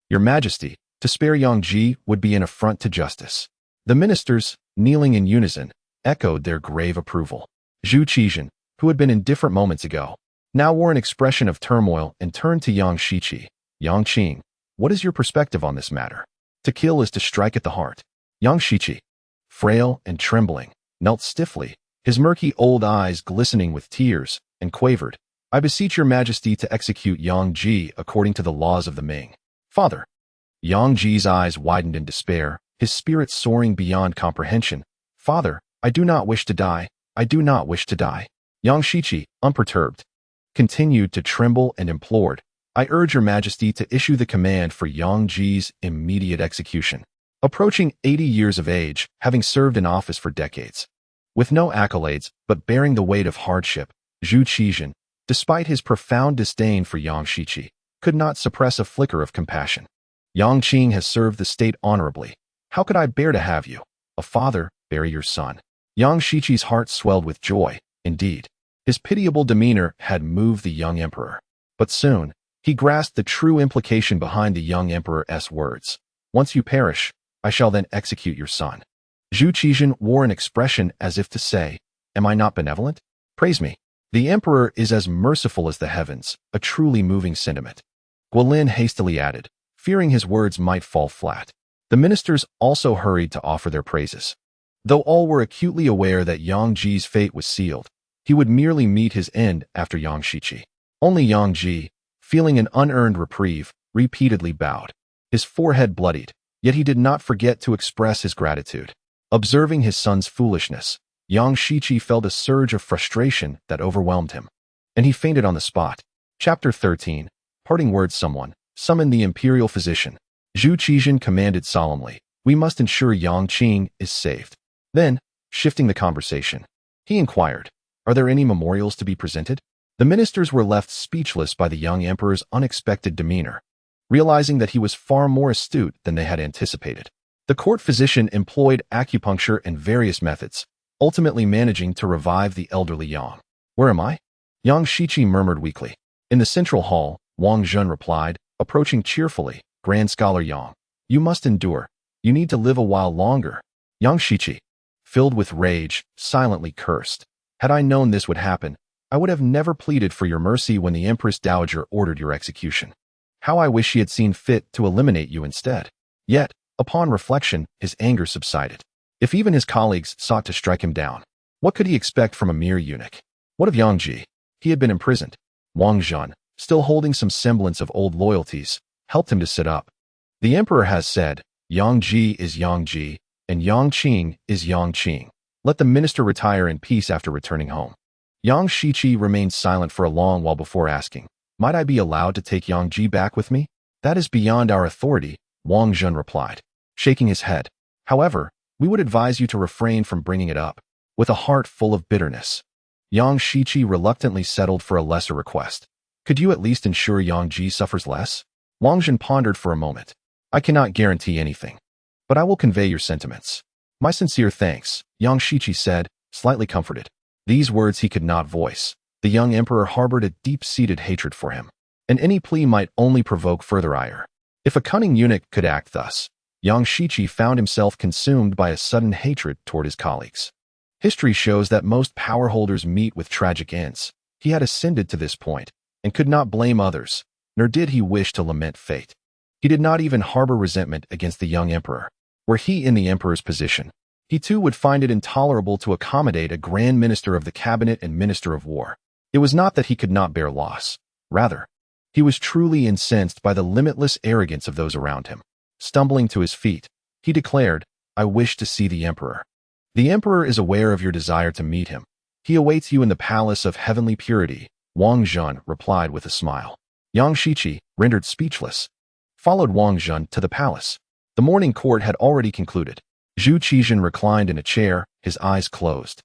Your Majesty, to spare Yang Ji would be an affront to justice. The ministers, kneeling in unison, echoed their grave approval. Zhu Qizhen, who had been indifferent moments ago, now wore an expression of turmoil and turned to Yang Shiqi. Yang Qing, what is your perspective on this matter? To kill is to strike at the heart. Yang Shiqi, frail and trembling, knelt stiffly, his murky old eyes glistening with tears, and quavered, I beseech Your Majesty to execute Yang Ji according to the laws of the Ming. Father. Yang Ji's eyes widened in despair, his spirit soaring beyond comprehension. Father, I do not wish to die. I do not wish to die. Yang Shiqi, unperturbed, continued to tremble and implored, I urge Your Majesty to issue the command for Yang Ji's immediate execution. Approaching 80 years of age, having served in office for decades, with no accolades but bearing the weight of hardship, Zhu Qizhen, despite his profound disdain for Yang Shiqi, could not suppress a flicker of compassion. Yang Qing has served the state honorably. How could I bear to have you, a father, bury your son? Yang Shiqi's heart swelled with joy. Indeed, his pitiable demeanor had moved the young emperor. But soon, he grasped the true implication behind the young emperor's words. Once you perish, I shall then execute your son. Zhu Qizhen wore an expression as if to say, Am I not benevolent? Praise me. The emperor is as merciful as the heavens, a truly moving sentiment. Guilin hastily added, fearing his words might fall flat. The ministers also hurried to offer their praises. Though all were acutely aware that Yang Ji's fate was sealed, he would merely meet his end after Yang Shiqi. Only Yang Ji, feeling an unearned reprieve, repeatedly bowed. His forehead bloodied, yet he did not forget to express his gratitude. Observing his son's foolishness, Yang Shiqi felt a surge of frustration that overwhelmed him, and he fainted on the spot. Chapter 13. Parting words. Someone, summon the imperial physician. Zhu Qizhen commanded solemnly, We must ensure Yang Qing is saved. Then, shifting the conversation, he inquired, Are there any memorials to be presented? The ministers were left speechless by the young emperor's unexpected demeanor. realizing that he was far more astute than they had anticipated. The court physician employed acupuncture and various methods, ultimately managing to revive the elderly Yang. "Where am I?" Yang Shiqi murmured weakly. "In the central hall," Wang Zhen replied, approaching cheerfully. "Grand Scholar Yang, you must endure. You need to live a while longer." Yang Shiqi, filled with rage, silently cursed. "Had I known this would happen, I would have never pleaded for your mercy when the Empress Dowager ordered your execution. How I wish she had seen fit to eliminate you instead." Yet, upon reflection, his anger subsided. If even his colleagues sought to strike him down, what could he expect from a mere eunuch? What of Yang Ji? He had been imprisoned. Wang Zhen, still holding some semblance of old loyalties, helped him to sit up. "The emperor has said, Yang Ji is Yang Ji, and Yang Qing is Yang Qing. Let the minister retire in peace after returning home." Yang Shiqi remained silent for a long while before asking, "Might I be allowed to take Yang Ji back with me?" "That is beyond our authority," Wang Zhen replied, shaking his head. "However, we would advise you to refrain from bringing it up." With a heart full of bitterness, Yang Shiqi reluctantly settled for a lesser request. "Could you at least ensure Yang Ji suffers less?" Wang Zhen pondered for a moment. "I cannot guarantee anything, but I will convey your sentiments." "My sincere thanks," Yang Shiqi said, slightly comforted. These words he could not voice. The young emperor harbored a deep-seated hatred for him, and any plea might only provoke further ire. If a cunning eunuch could act thus, Yang Shiqi found himself consumed by a sudden hatred toward his colleagues. History shows that most power holders meet with tragic ends. He had ascended to this point, and could not blame others, nor did he wish to lament fate. He did not even harbor resentment against the young emperor. Were he in the emperor's position, he too would find it intolerable to accommodate a grand minister of the cabinet and minister of war. It was not that he could not bear loss. Rather, he was truly incensed by the limitless arrogance of those around him. Stumbling to his feet, he declared, "I wish to see the emperor." "The emperor is aware of your desire to meet him. He awaits you in the palace of heavenly purity," Wang Zhen replied with a smile. Yang Shiqi, rendered speechless, followed Wang Zhen to the palace. The morning court had already concluded. Zhu Qizhen reclined in a chair, his eyes closed,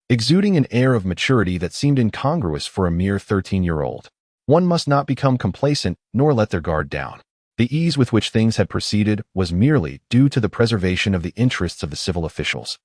exuding an air of maturity that seemed incongruous for a mere 13-year-old. One must not become complacent nor let their guard down. The ease with which things had proceeded was merely due to the preservation of the interests of the civil officials,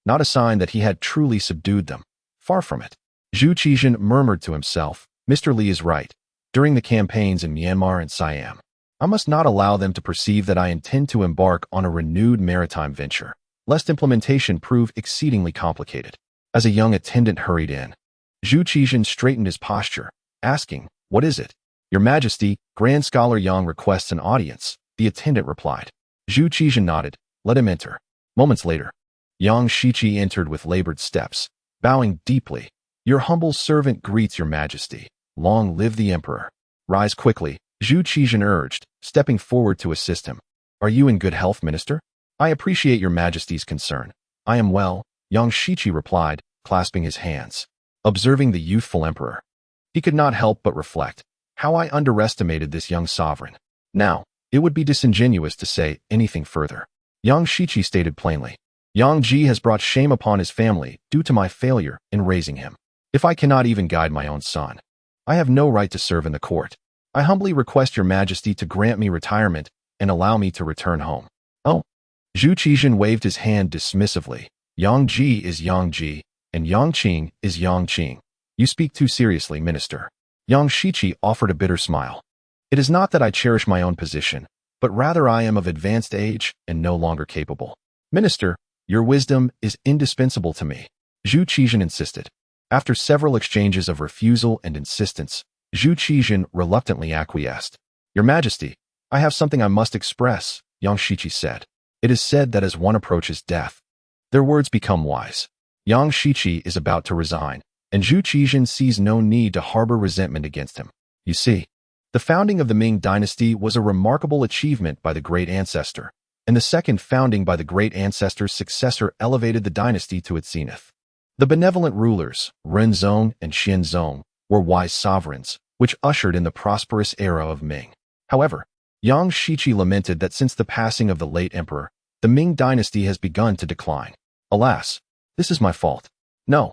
not a sign that he had truly subdued them. Far from it. Zhu Qizhen murmured to himself, "Mr. Li is right. During the campaigns in Myanmar and Siam, I must not allow them to perceive that I intend to embark on a renewed maritime venture, lest implementation prove exceedingly complicated." As a young attendant hurried in, Zhu Qizhen straightened his posture, asking, "What is it?" "Your Majesty, Grand Scholar Yang requests an audience," the attendant replied. Zhu Qizhen nodded. "Let him enter." Moments later, Yang Shiqi entered with labored steps, bowing deeply. "Your humble servant greets your Majesty. Long live the emperor." "Rise quickly," Zhu Qizhen urged, stepping forward to assist him. "Are you in good health, Minister?" "I appreciate your Majesty's concern. I am well," Yang Shiqi replied, clasping his hands. Observing the youthful emperor, he could not help but reflect, "How I underestimated this young sovereign." Now, it would be disingenuous to say anything further. Yang Shiqi stated plainly, "Yang Ji has brought shame upon his family due to my failure in raising him. If I cannot even guide my own son, I have no right to serve in the court. I humbly request your Majesty to grant me retirement and allow me to return home." "Oh." Zhu Qizhen waved his hand dismissively. "Yang Ji is Yang Ji, and Yang Qing is Yang Qing. You speak too seriously, Minister." Yang Shiqi offered a bitter smile. "It is not that I cherish my own position, but rather I am of advanced age and no longer capable. Minister, your wisdom is indispensable to me," Zhu Qizhen insisted. After several exchanges of refusal and insistence, Zhu Qizhen reluctantly acquiesced. "Your Majesty, I have something I must express," Yang Shiqi said. "It is said that as one approaches death, their words become wise." Yang Shiqi is about to resign, and Zhu Qizhen sees no need to harbor resentment against him. "You see, the founding of the Ming dynasty was a remarkable achievement by the great ancestor, and the second founding by the great ancestor's successor elevated the dynasty to its zenith. The benevolent rulers, Renzong and Xianzong, were wise sovereigns, which ushered in the prosperous era of Ming. However, Yang Shiqi lamented that since the passing of the late emperor, the Ming dynasty has begun to decline. "Alas, this is my fault." "No,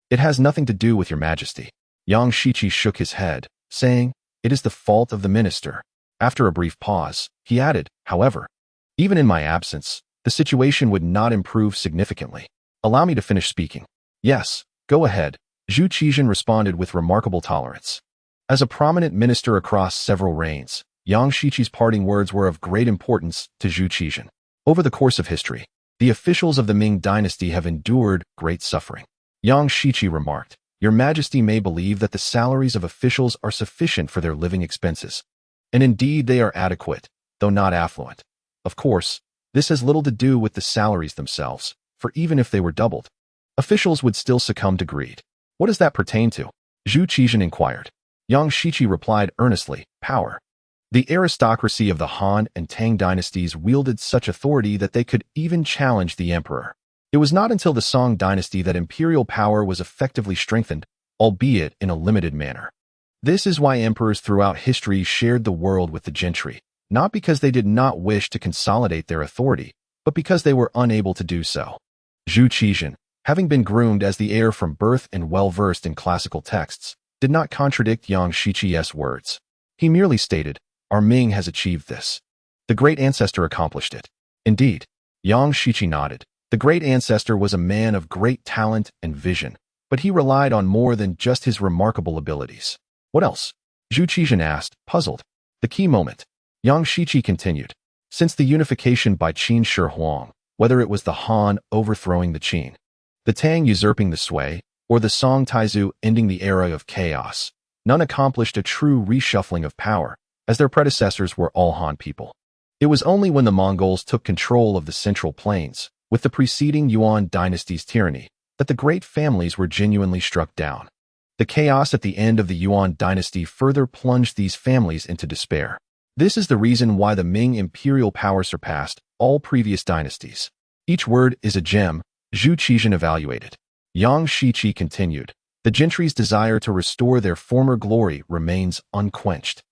it has nothing to do with your Majesty." Yang Shiqi shook his head, saying, "It is the fault of the minister. After a brief pause, he added, however, even in my absence, the situation would not improve significantly. Allow me to finish speaking. Yes, go ahead, Zhu Qizhen responded with remarkable tolerance. As a prominent minister across several reigns, Yang Shiqi's parting words were of great importance to Zhu Qizhen. Over the course of history, the officials of the Ming dynasty have endured great suffering. Yang Shiqi remarked, Your Majesty may believe that the salaries of officials are sufficient for their living expenses. And indeed they are adequate, though not affluent. Of course, this has little to do with the salaries themselves, for even if they were doubled, officials would still succumb to greed. What does that pertain to? Zhu Qizhen inquired. Yang Shiqi replied earnestly, power. The aristocracy of the Han and Tang dynasties wielded such authority that they could even challenge the emperor. It was not until the Song dynasty that imperial power was effectively strengthened, albeit in a limited manner. This is why emperors throughout history shared the world with the gentry, not because they did not wish to consolidate their authority, but because they were unable to do so. Zhu Qizhen, having been groomed as the heir from birth and well-versed in classical texts, did not contradict Yang Shiqi's words. He merely stated, Our Ming has achieved this. The great ancestor accomplished it. Indeed, Yang Shiqi nodded. The great ancestor was a man of great talent and vision, but he relied on more than just his remarkable abilities. What else? Zhu Qizhen asked, puzzled. The key moment. Yang Shiqi continued. Since the unification by Qin Shi Huang, whether it was the Han overthrowing the Qin, the Tang usurping the sway, or the Song Taizu ending the era of chaos, none accomplished a true reshuffling of power, as their predecessors were all Han people. It was only when the Mongols took control of the Central Plains, with the preceding Yuan dynasty's tyranny, that the great families were genuinely struck down. The chaos at the end of the Yuan dynasty further plunged these families into despair. This is the reason why the Ming imperial power surpassed all previous dynasties. Each word is a gem, Zhu Qizhen evaluated. Yang Shiqi continued, the gentry's desire to restore their former glory remains unquenched,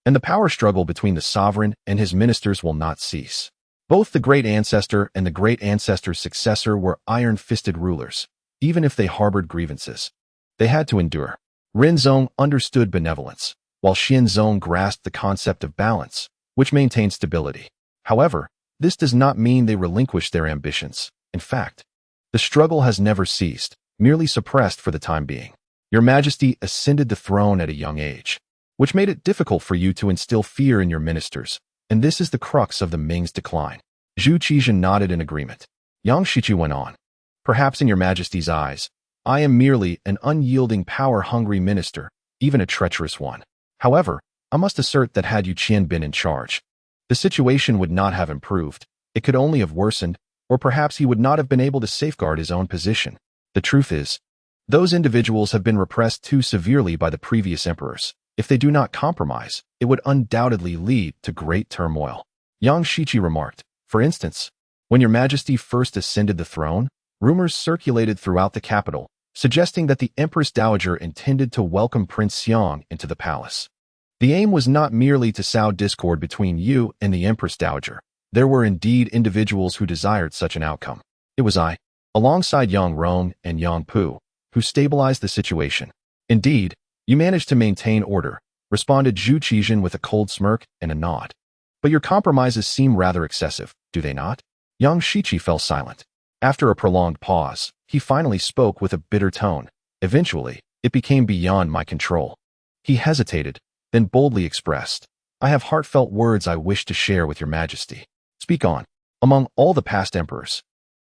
and the power struggle between the sovereign and his ministers will not cease. Both the great ancestor and the great ancestor's successor were iron-fisted rulers, even if they harbored grievances. They had to endure. Renzong understood benevolence, while Xianzong grasped the concept of balance, which maintained stability. However, this does not mean they relinquished their ambitions. In fact, the struggle has never ceased, merely suppressed for the time being. Your Majesty ascended the throne at a young age, which made it difficult for you to instill fear in your ministers, and this is the crux of the Ming's decline. Zhu Qizhen nodded in agreement. Yang Shiqi went on. Perhaps in your Majesty's eyes, I am merely an unyielding, power-hungry minister, even a treacherous one. However, I must assert that had Yu Qian been in charge, the situation would not have improved. It could only have worsened, or perhaps he would not have been able to safeguard his own position. The truth is, those individuals have been repressed too severely by the previous emperors. If they do not compromise, it would undoubtedly lead to great turmoil. Yang Shiqi remarked, for instance, when your Majesty first ascended the throne, rumors circulated throughout the capital, suggesting that the Empress Dowager intended to welcome Prince Xiang into the palace. The aim was not merely to sow discord between you and the Empress Dowager. There were indeed individuals who desired such an outcome. It was I, alongside Yang Rong and Yang Pu, who stabilized the situation. Indeed, you managed to maintain order, responded Zhu Qizhen with a cold smirk and a nod. But your compromises seem rather excessive, do they not? Yang Shiqi fell silent. After a prolonged pause, he finally spoke with a bitter tone. Eventually, it became beyond my control. He hesitated, then boldly expressed, I have heartfelt words I wish to share with your Majesty. Speak on. Among all the past emperors,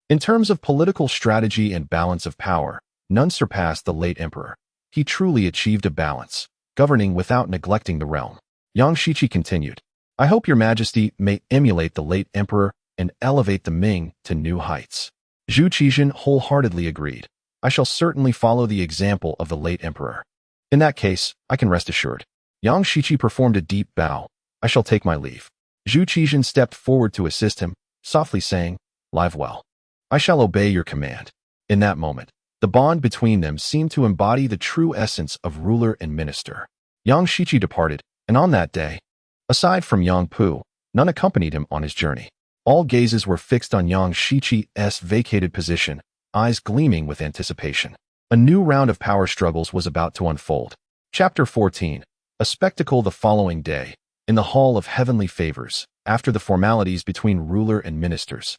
in terms of political strategy and balance of power, none surpassed the late emperor. He truly achieved a balance, governing without neglecting the realm. Yang Shiqi continued, I hope your Majesty may emulate the late emperor and elevate the Ming to new heights. Zhu Qizhen wholeheartedly agreed. I shall certainly follow the example of the late emperor. In that case, I can rest assured. Yang Shiqi performed a deep bow. I shall take my leave. Zhu Qizhen stepped forward to assist him, softly saying, Live well. I shall obey your command. In that moment, the bond between them seemed to embody the true essence of ruler and minister. Yang Shiqi departed, and on that day, aside from Yang Pu, none accompanied him on his journey. All gazes were fixed on Yang Shiqi's vacated position, eyes gleaming with anticipation. A new round of power struggles was about to unfold. Chapter 14. A spectacle the following day. in the Hall of Heavenly Favors, after the formalities between ruler and ministers.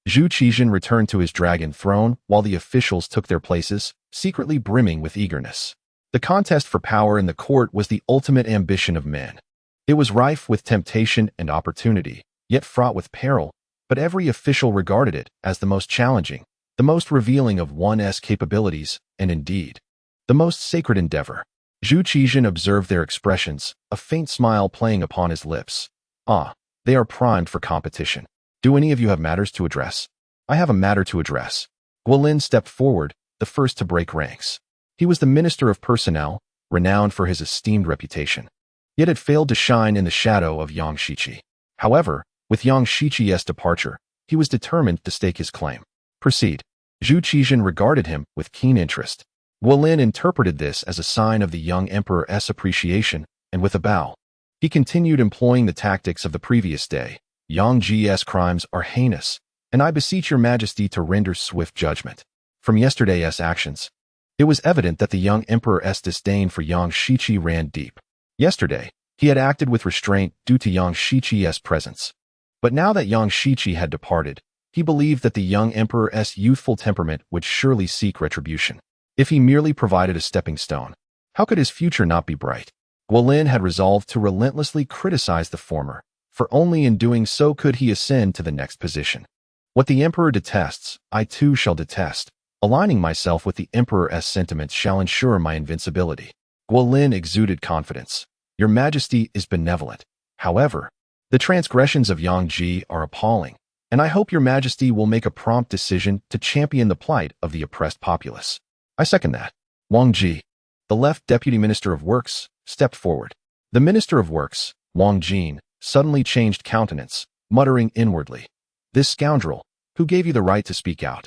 Zhu Qizhen returned to his dragon throne while the officials took their places, secretly brimming with eagerness. The contest for power in the court was the ultimate ambition of men. It was rife with temptation and opportunity, yet fraught with peril, but every official regarded it as the most challenging, the most revealing of one's capabilities, and indeed, the most sacred endeavor. Zhu Qizhen observed their expressions, a faint smile playing upon his lips. Ah, they are primed for competition. Do any of you have matters to address? I have a matter to address. Guolin stepped forward, the first to break ranks. He was the Minister of Personnel, renowned for his esteemed reputation, yet had failed to shine in the shadow of Yang Shiqi. However, with Yang Shiqi's departure, he was determined to stake his claim. Proceed. Zhu Qizhen regarded him with keen interest. Guolin interpreted this as a sign of the young emperor's appreciation, and with a bow, he continued employing the tactics of the previous day. Yang Ji's crimes are heinous, and I beseech your majesty to render swift judgment. From yesterday's actions, it was evident that the young emperor's disdain for Yang Shiqi ran deep. Yesterday, he had acted with restraint due to Yang Shiqi's presence. But now that Yang Shiqi had departed, he believed that the young emperor's youthful temperament would surely seek retribution. If he merely provided a stepping stone, how could his future not be bright? Guolin had resolved to relentlessly criticize the former, for only in doing so could he ascend to the next position. What the emperor detests, I too shall detest. Aligning myself with the emperor's sentiments shall ensure my invincibility. Guolin exuded confidence. Your majesty is benevolent. However, the transgressions of Yang Ji are appalling, and I hope your majesty will make a prompt decision to champion the plight of the oppressed populace. I second that. Wang Ji, the left deputy minister of works, stepped forward. The minister of works, Wang Jin, suddenly changed countenance, muttering inwardly. This scoundrel, who gave you the right to speak out?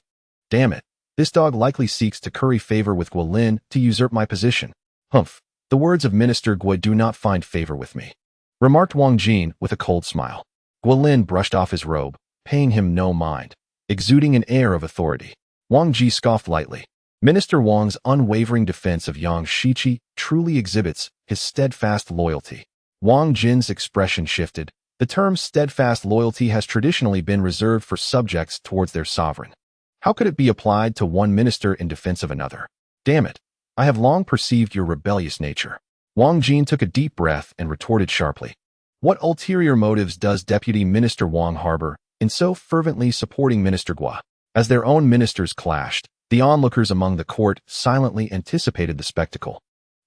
Damn it, this dog likely seeks to curry favor with Guolin to usurp my position. Humph, the words of Minister Gui do not find favor with me, remarked Wang Jin with a cold smile. Guolin brushed off his robe, paying him no mind, exuding an air of authority. Wang Ji scoffed lightly. Minister Wang's unwavering defense of Yang Shiqi truly exhibits his steadfast loyalty. Wang Jin's expression shifted. The term steadfast loyalty has traditionally been reserved for subjects towards their sovereign. How could it be applied to one minister in defense of another? Damn it, I have long perceived your rebellious nature. Wang Jin took a deep breath and retorted sharply. What ulterior motives does Deputy Minister Wang harbor in so fervently supporting Minister Gua? As their own ministers clashed, the onlookers among the court silently anticipated the spectacle.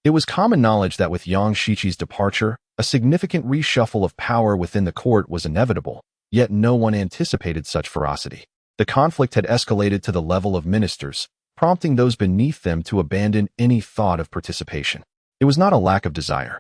It was common knowledge that with Yang Shiqi's departure, a significant reshuffle of power within the court was inevitable, yet no one anticipated such ferocity. The conflict had escalated to the level of ministers, prompting those beneath them to abandon any thought of participation. It was not a lack of desire,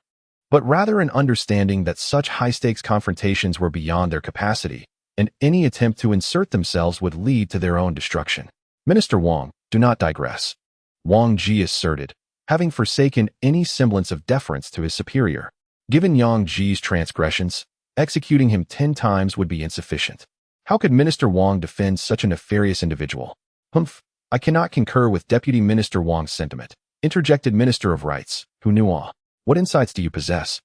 but rather an understanding that such high-stakes confrontations were beyond their capacity, and any attempt to insert themselves would lead to their own destruction. Minister Wang, do not digress. Wang Ji asserted, having forsaken any semblance of deference to his superior. Given Yang Ji's transgressions, executing him 10 times would be insufficient. How could Minister Wang defend such a nefarious individual? Humph, I cannot concur with Deputy Minister Wang's sentiment, interjected Minister of Rights, Hu Nuo. What insights do you possess?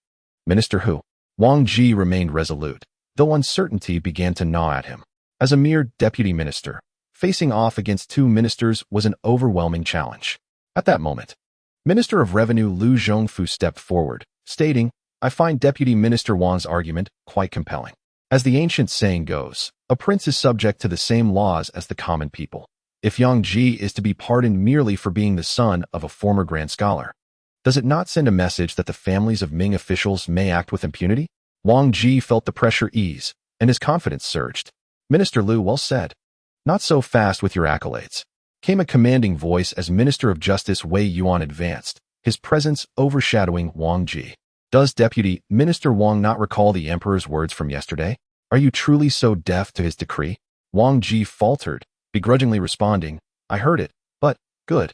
Minister Hu. Wang Ji remained resolute, though uncertainty began to gnaw at him. As a mere deputy minister, facing off against 2 ministers was an overwhelming challenge. At that moment, Minister of Revenue Lu Zhongfu stepped forward, stating, I find Deputy Minister Wang's argument quite compelling. As the ancient saying goes, a prince is subject to the same laws as the common people. If Yang Ji is to be pardoned merely for being the son of a former grand scholar, does it not send a message that the families of Ming officials may act with impunity? Wang Ji felt the pressure ease, and his confidence surged. Minister Lu, well said. Not so fast with your accolades, came a commanding voice as Minister of Justice Wei Yuan advanced, his presence overshadowing Wang Ji. Does Deputy Minister Wang not recall the Emperor's words from yesterday? Are you truly so deaf to his decree? Wang Ji faltered, begrudgingly responding, I heard it, but, good.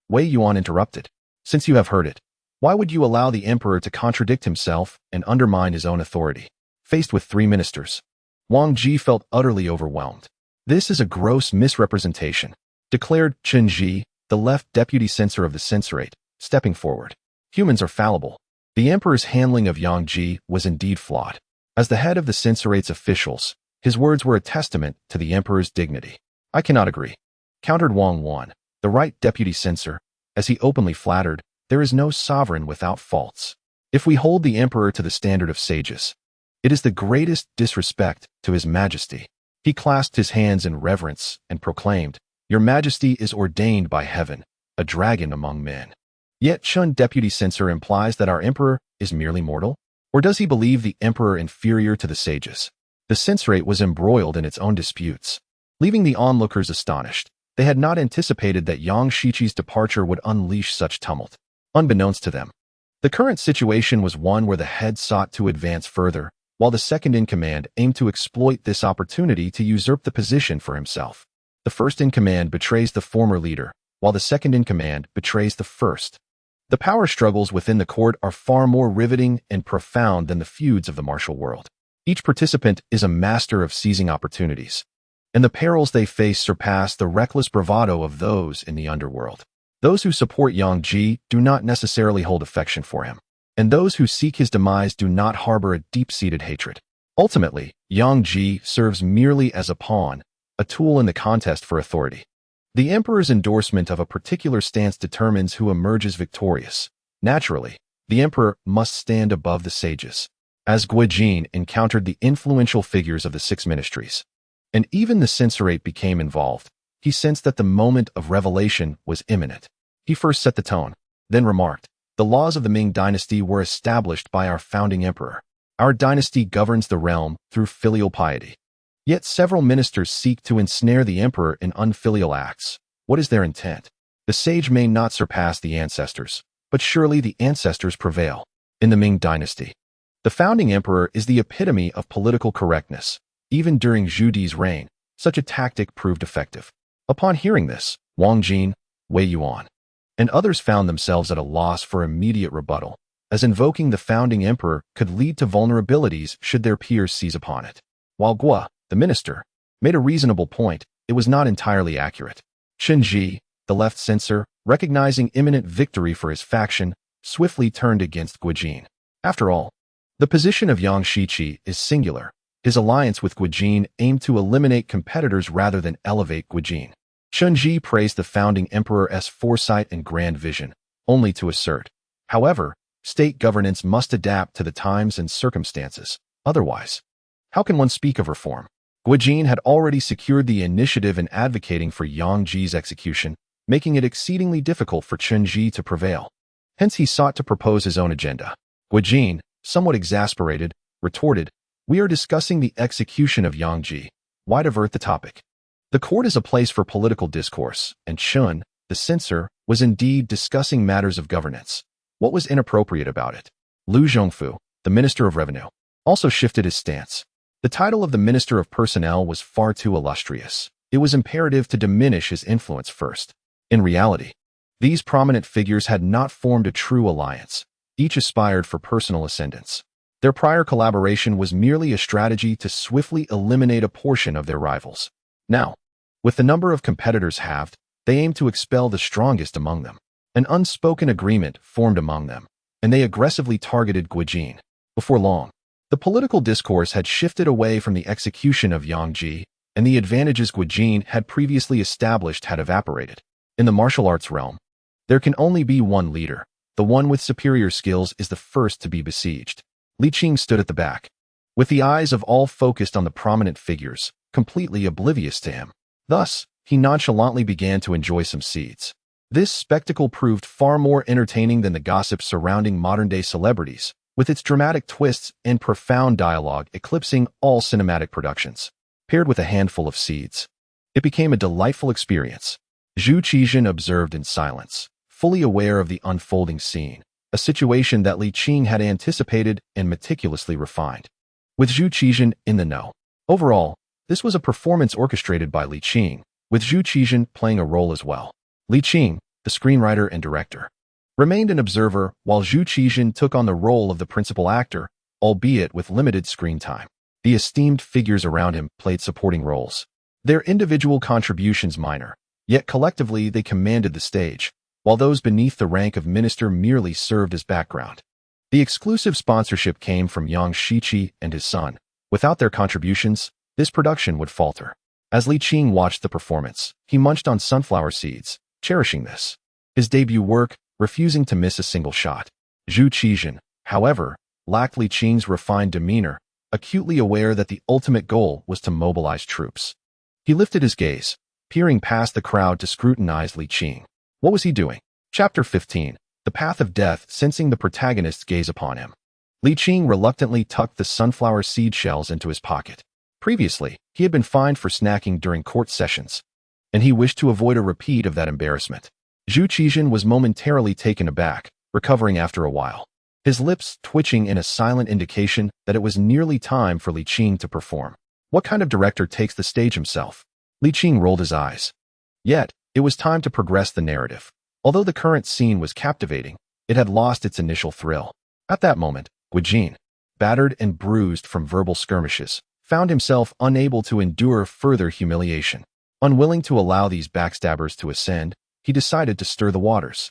Wei Yuan interrupted. Since you have heard it, why would you allow the Emperor to contradict himself and undermine his own authority? Faced with 3 ministers, Wang Ji felt utterly overwhelmed. This is a gross misrepresentation, declared Chen Ji, the left deputy censor of the censorate, stepping forward. Humans are fallible. The emperor's handling of Yang Ji was indeed flawed. As the head of the censorate's officials, his words were a testament to the emperor's dignity. I cannot agree, countered Wang Wan, the right deputy censor, as he openly flattered, there is no sovereign without faults. If we hold the emperor to the standard of sages, it is the greatest disrespect to his majesty. He clasped his hands in reverence and proclaimed, Your Majesty is ordained by heaven, a dragon among men. Yet Chun deputy censor implies that our emperor is merely mortal? Or does he believe the emperor inferior to the sages? The censorate was embroiled in its own disputes, leaving the onlookers astonished. They had not anticipated that Yang Shiqi's departure would unleash such tumult. Unbeknownst to them, the current situation was one where the head sought to advance further, while the second-in-command aimed to exploit this opportunity to usurp the position for himself. The first-in-command betrays the former leader, while the second-in-command betrays the first. The power struggles within the court are far more riveting and profound than the feuds of the martial world. Each participant is a master of seizing opportunities, and the perils they face surpass the reckless bravado of those in the underworld. Those who support Yang Ji do not necessarily hold affection for him, and those who seek his demise do not harbor a deep-seated hatred. Ultimately, Yang Ji serves merely as a pawn, a tool in the contest for authority. The emperor's endorsement of a particular stance determines who emerges victorious. Naturally, the emperor must stand above the sages. As Guijin encountered the influential figures of the six ministries, and even the censorate became involved, he sensed that the moment of revelation was imminent. He first set the tone, then remarked, The laws of the Ming dynasty were established by our founding emperor. Our dynasty governs the realm through filial piety. Yet several ministers seek to ensnare the emperor in unfilial acts. What is their intent? The sage may not surpass the ancestors, but surely the ancestors prevail. In the Ming dynasty, the founding emperor is the epitome of political correctness. Even during Zhengde's reign, such a tactic proved effective. Upon hearing this, Wang Jin, Wei Yuan, and others found themselves at a loss for immediate rebuttal, as invoking the founding emperor could lead to vulnerabilities should their peers seize upon it. While Guo, the minister, made a reasonable point, it was not entirely accurate. Chen Ji, the left censor, recognizing imminent victory for his faction, swiftly turned against Guijin. After all, the position of Yang Shiqi is singular. His alliance with Guijin aimed to eliminate competitors rather than elevate Guijin. Chen Ji praised the founding emperor's foresight and grand vision, only to assert, however, state governance must adapt to the times and circumstances. Otherwise, how can one speak of reform? Guijin had already secured the initiative in advocating for Yang Ji's execution, making it exceedingly difficult for Chen Ji to prevail. Hence he sought to propose his own agenda. Guijin, somewhat exasperated, retorted, We are discussing the execution of Yang Ji. Why divert the topic? The court is a place for political discourse, and Chun, the censor, was indeed discussing matters of governance. What was inappropriate about it? Liu Zhongfu, the Minister of Revenue, also shifted his stance. The title of the Minister of Personnel was far too illustrious. It was imperative to diminish his influence first. In reality, these prominent figures had not formed a true alliance. Each aspired for personal ascendance. Their prior collaboration was merely a strategy to swiftly eliminate a portion of their rivals. Now, with the number of competitors halved, they aimed to expel the strongest among them. An unspoken agreement formed among them, and they aggressively targeted Guijin. Before long, the political discourse had shifted away from the execution of Yang Ji, and the advantages Guijin had previously established had evaporated. In the martial arts realm, there can only be one leader. The one with superior skills is the first to be besieged. Li Qing stood at the back, with the eyes of all focused on the prominent figures, completely oblivious to him. Thus, he nonchalantly began to enjoy some seeds. This spectacle proved far more entertaining than the gossip surrounding modern-day celebrities, with its dramatic twists and profound dialogue eclipsing all cinematic productions. Paired with a handful of seeds, it became a delightful experience. Zhu Qijin observed in silence, fully aware of the unfolding scene, a situation that Li Qing had anticipated and meticulously refined. With Zhu Qijin in the know. Overall, this was a performance orchestrated by Li Qing, with Zhu Qijin playing a role as well. Li Qing, the screenwriter and director, remained an observer while Zhu Qijin took on the role of the principal actor, albeit with limited screen time. The esteemed figures around him played supporting roles, their individual contributions minor, yet collectively they commanded the stage, while those beneath the rank of minister merely served as background. The exclusive sponsorship came from Yang Shiqi and his son. Without their contributions, this production would falter. As Li Qing watched the performance, he munched on sunflower seeds, cherishing this. His debut work, refusing to miss a single shot. Zhu Qizhen, however, lacked Li Qing's refined demeanor, acutely aware that the ultimate goal was to mobilize troops. He lifted his gaze, peering past the crowd to scrutinize Li Qing. What was he doing? Chapter 15. The Path of Death. Sensing the protagonist's gaze upon him, Li Qing reluctantly tucked the sunflower seed shells into his pocket. Previously, he had been fined for snacking during court sessions, and he wished to avoid a repeat of that embarrassment. Zhu Qizhen was momentarily taken aback, recovering after a while, his lips twitching in a silent indication that it was nearly time for Li Qing to perform. What kind of director takes the stage himself? Li Qing rolled his eyes. Yet, it was time to progress the narrative. Although the current scene was captivating, it had lost its initial thrill. At that moment, Guijin, battered and bruised from verbal skirmishes, found himself unable to endure further humiliation. Unwilling to allow these backstabbers to ascend, he decided to stir the waters.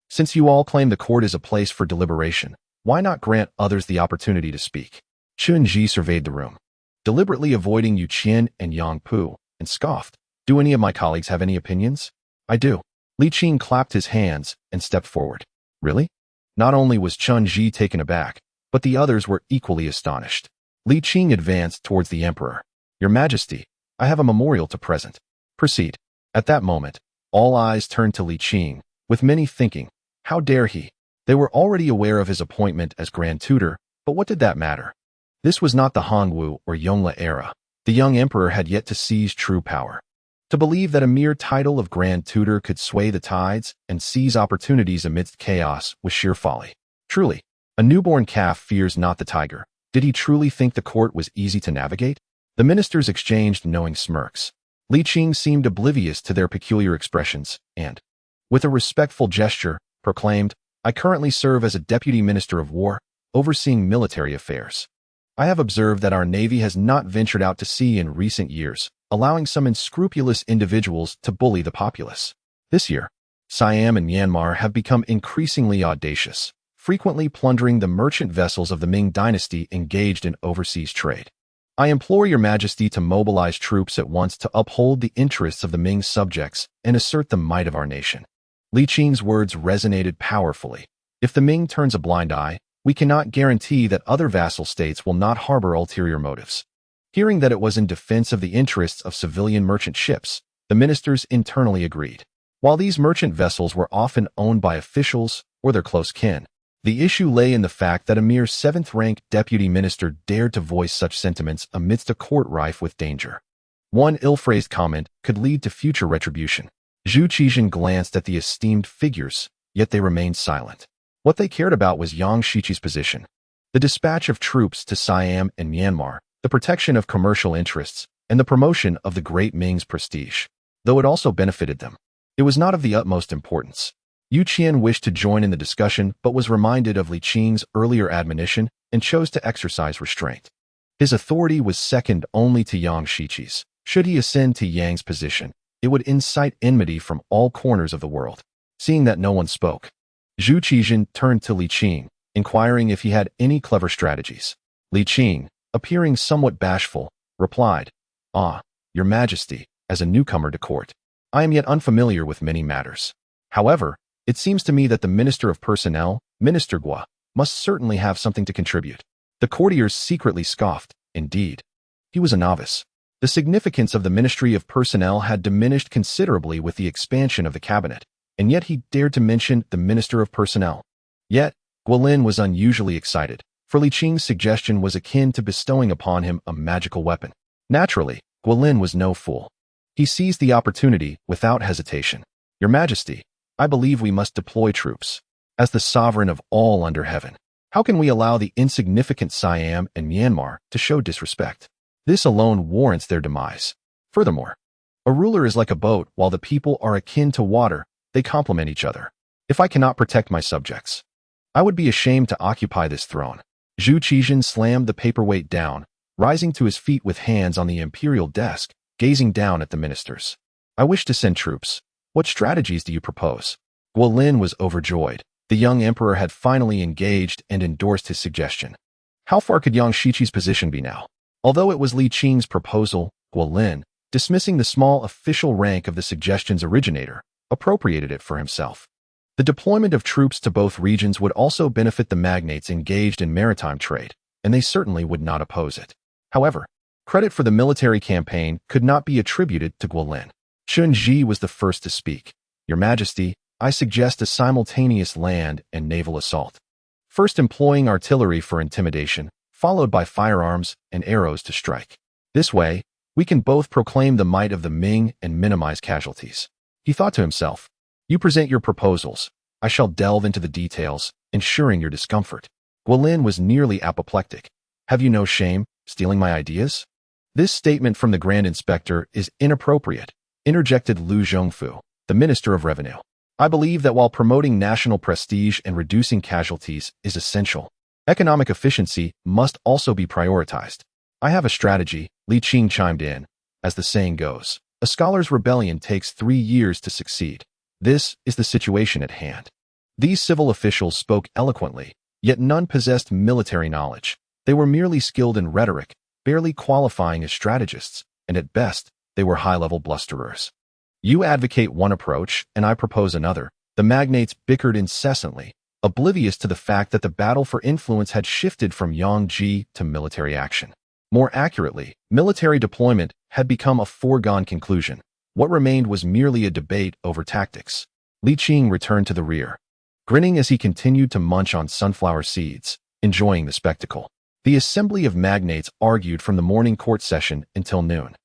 Since you all claim the court is a place for deliberation, why not grant others the opportunity to speak? Chun-Ji surveyed the room, deliberately avoiding Yu Qian and Yang Pu, and scoffed. Do any of my colleagues have any opinions? I do. Li Qing clapped his hands and stepped forward. Really? Not only was Chun-Ji taken aback, but the others were equally astonished. Li Qing advanced towards the emperor. Your Majesty, I have a memorial to present. Proceed. At that moment, all eyes turned to Li Qing, with many thinking, how dare he? They were already aware of his appointment as Grand Tutor, but what did that matter? This was not the Hongwu or Yongle era. The young emperor had yet to seize true power. To believe that a mere title of Grand Tutor could sway the tides and seize opportunities amidst chaos was sheer folly. Truly, a newborn calf fears not the tiger. Did he truly think the court was easy to navigate? The ministers exchanged knowing smirks. Li Qing seemed oblivious to their peculiar expressions and, with a respectful gesture, proclaimed, I currently serve as a deputy minister of war, overseeing military affairs. I have observed that our navy has not ventured out to sea in recent years, allowing some unscrupulous individuals to bully the populace. This year, Siam and Myanmar have become increasingly audacious, frequently plundering the merchant vessels of the Ming dynasty engaged in overseas trade. I implore your Majesty to mobilize troops at once to uphold the interests of the Ming subjects and assert the might of our nation. Li Qing's words resonated powerfully. If the Ming turns a blind eye, we cannot guarantee that other vassal states will not harbor ulterior motives. Hearing that it was in defense of the interests of civilian merchant ships, the ministers internally agreed. While these merchant vessels were often owned by officials or their close kin, the issue lay in the fact that a mere 7th-rank deputy minister dared to voice such sentiments amidst a court rife with danger. One ill-phrased comment could lead to future retribution. Zhu Qizhen glanced at the esteemed figures, yet they remained silent. What they cared about was Yang Shiqi's position. The dispatch of troops to Siam and Myanmar, the protection of commercial interests, and the promotion of the great Ming's prestige. Though it also benefited them, it was not of the utmost importance. Yu Qian wished to join in the discussion but was reminded of Li Qing's earlier admonition and chose to exercise restraint. His authority was second only to Yang Shiqi's. Should he ascend to Yang's position, it would incite enmity from all corners of the world. Seeing that no one spoke, Zhu Qizhen turned to Li Qing, inquiring if he had any clever strategies. Li Qing, appearing somewhat bashful, replied, Your Majesty, as a newcomer to court, I am yet unfamiliar with many matters. However, it seems to me that the Minister of Personnel, Minister Gua, must certainly have something to contribute. The courtiers secretly scoffed. Indeed, he was a novice. The significance of the Ministry of Personnel had diminished considerably with the expansion of the cabinet, and yet he dared to mention the Minister of Personnel. Yet, Guilin was unusually excited, for Li Qing's suggestion was akin to bestowing upon him a magical weapon. Naturally, Guilin was no fool. He seized the opportunity without hesitation. Your Majesty, I believe we must deploy troops. As the sovereign of all under heaven, how can we allow the insignificant Siam and Myanmar to show disrespect? This alone warrants their demise. Furthermore, a ruler is like a boat. While the people are akin to water, they complement each other. If I cannot protect my subjects, I would be ashamed to occupy this throne. Zhu Qizhen slammed the paperweight down, rising to his feet with hands on the imperial desk, gazing down at the ministers. I wish to send troops. What strategies do you propose? Guilin was overjoyed. The young emperor had finally engaged and endorsed his suggestion. How far could Yang Shiqi's position be now? Although it was Li Qing's proposal, Guolin, dismissing the small official rank of the suggestion's originator, appropriated it for himself. The deployment of troops to both regions would also benefit the magnates engaged in maritime trade, and they certainly would not oppose it. However, credit for the military campaign could not be attributed to Guolin. Shunji was the first to speak. Your Majesty, I suggest a simultaneous land and naval assault. First employing artillery for intimidation, followed by firearms and arrows to strike. This way, we can both proclaim the might of the Ming and minimize casualties. He thought to himself, you present your proposals. I shall delve into the details, ensuring your discomfort. Guolin was nearly apoplectic. Have you no shame, stealing my ideas? This statement from the Grand Inspector is inappropriate, interjected Lu Zhongfu, the Minister of Revenue. I believe that while promoting national prestige and reducing casualties is essential, economic efficiency must also be prioritized. I have a strategy, Li Qing chimed in. As the saying goes, a scholar's rebellion takes 3 years to succeed. This is the situation at hand. These civil officials spoke eloquently, yet none possessed military knowledge. They were merely skilled in rhetoric, barely qualifying as strategists, and at best, they were high-level blusterers. You advocate one approach, and I propose another. The magnates bickered incessantly, oblivious to the fact that the battle for influence had shifted from Yangji to military action. More accurately, military deployment had become a foregone conclusion. What remained was merely a debate over tactics. Li Qing returned to the rear, grinning as he continued to munch on sunflower seeds, enjoying the spectacle. The assembly of magnates argued from the morning court session until noon.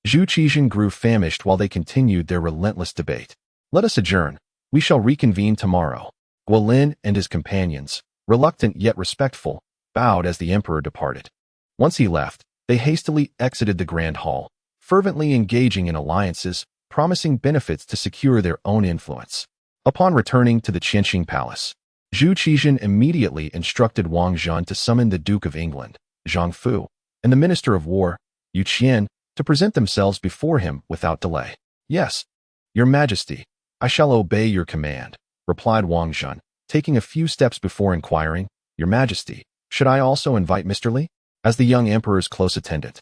Zhu Qizhen grew famished while they continued their relentless debate. Let us adjourn. We shall reconvene tomorrow. Guolin and his companions, reluctant yet respectful, bowed as the emperor departed. Once he left, they hastily exited the grand hall, fervently engaging in alliances, promising benefits to secure their own influence. Upon returning to the Qianqing Palace, Zhu Qizhen immediately instructed Wang Zhun to summon the Duke of England, Zhang Fu, and the Minister of War, Yu Qian, to present themselves before him without delay. Yes, Your Majesty, I shall obey your command, replied Wang Zhun, taking a few steps before inquiring, Your Majesty, should I also invite Mr. Li? As the young emperor's close attendant,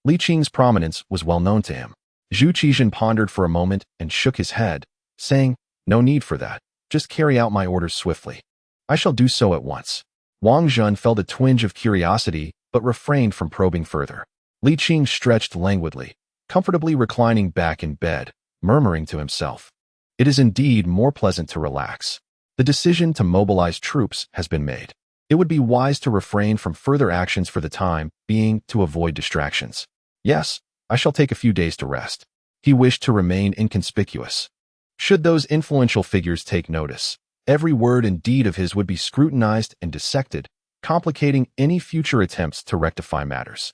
Li Qing's prominence was well known to him. Zhu Qizhen pondered for a moment and shook his head, saying, no need for that. Just carry out my orders swiftly. I shall do so at once. Wang Zhun felt a twinge of curiosity, but refrained from probing further. Li Qing stretched languidly, comfortably reclining back in bed, murmuring to himself, it is indeed more pleasant to relax. The decision to mobilize troops has been made. It would be wise to refrain from further actions for the time being to avoid distractions. Yes, I shall take a few days to rest. He wished to remain inconspicuous. Should those influential figures take notice, every word and deed of his would be scrutinized and dissected, complicating any future attempts to rectify matters.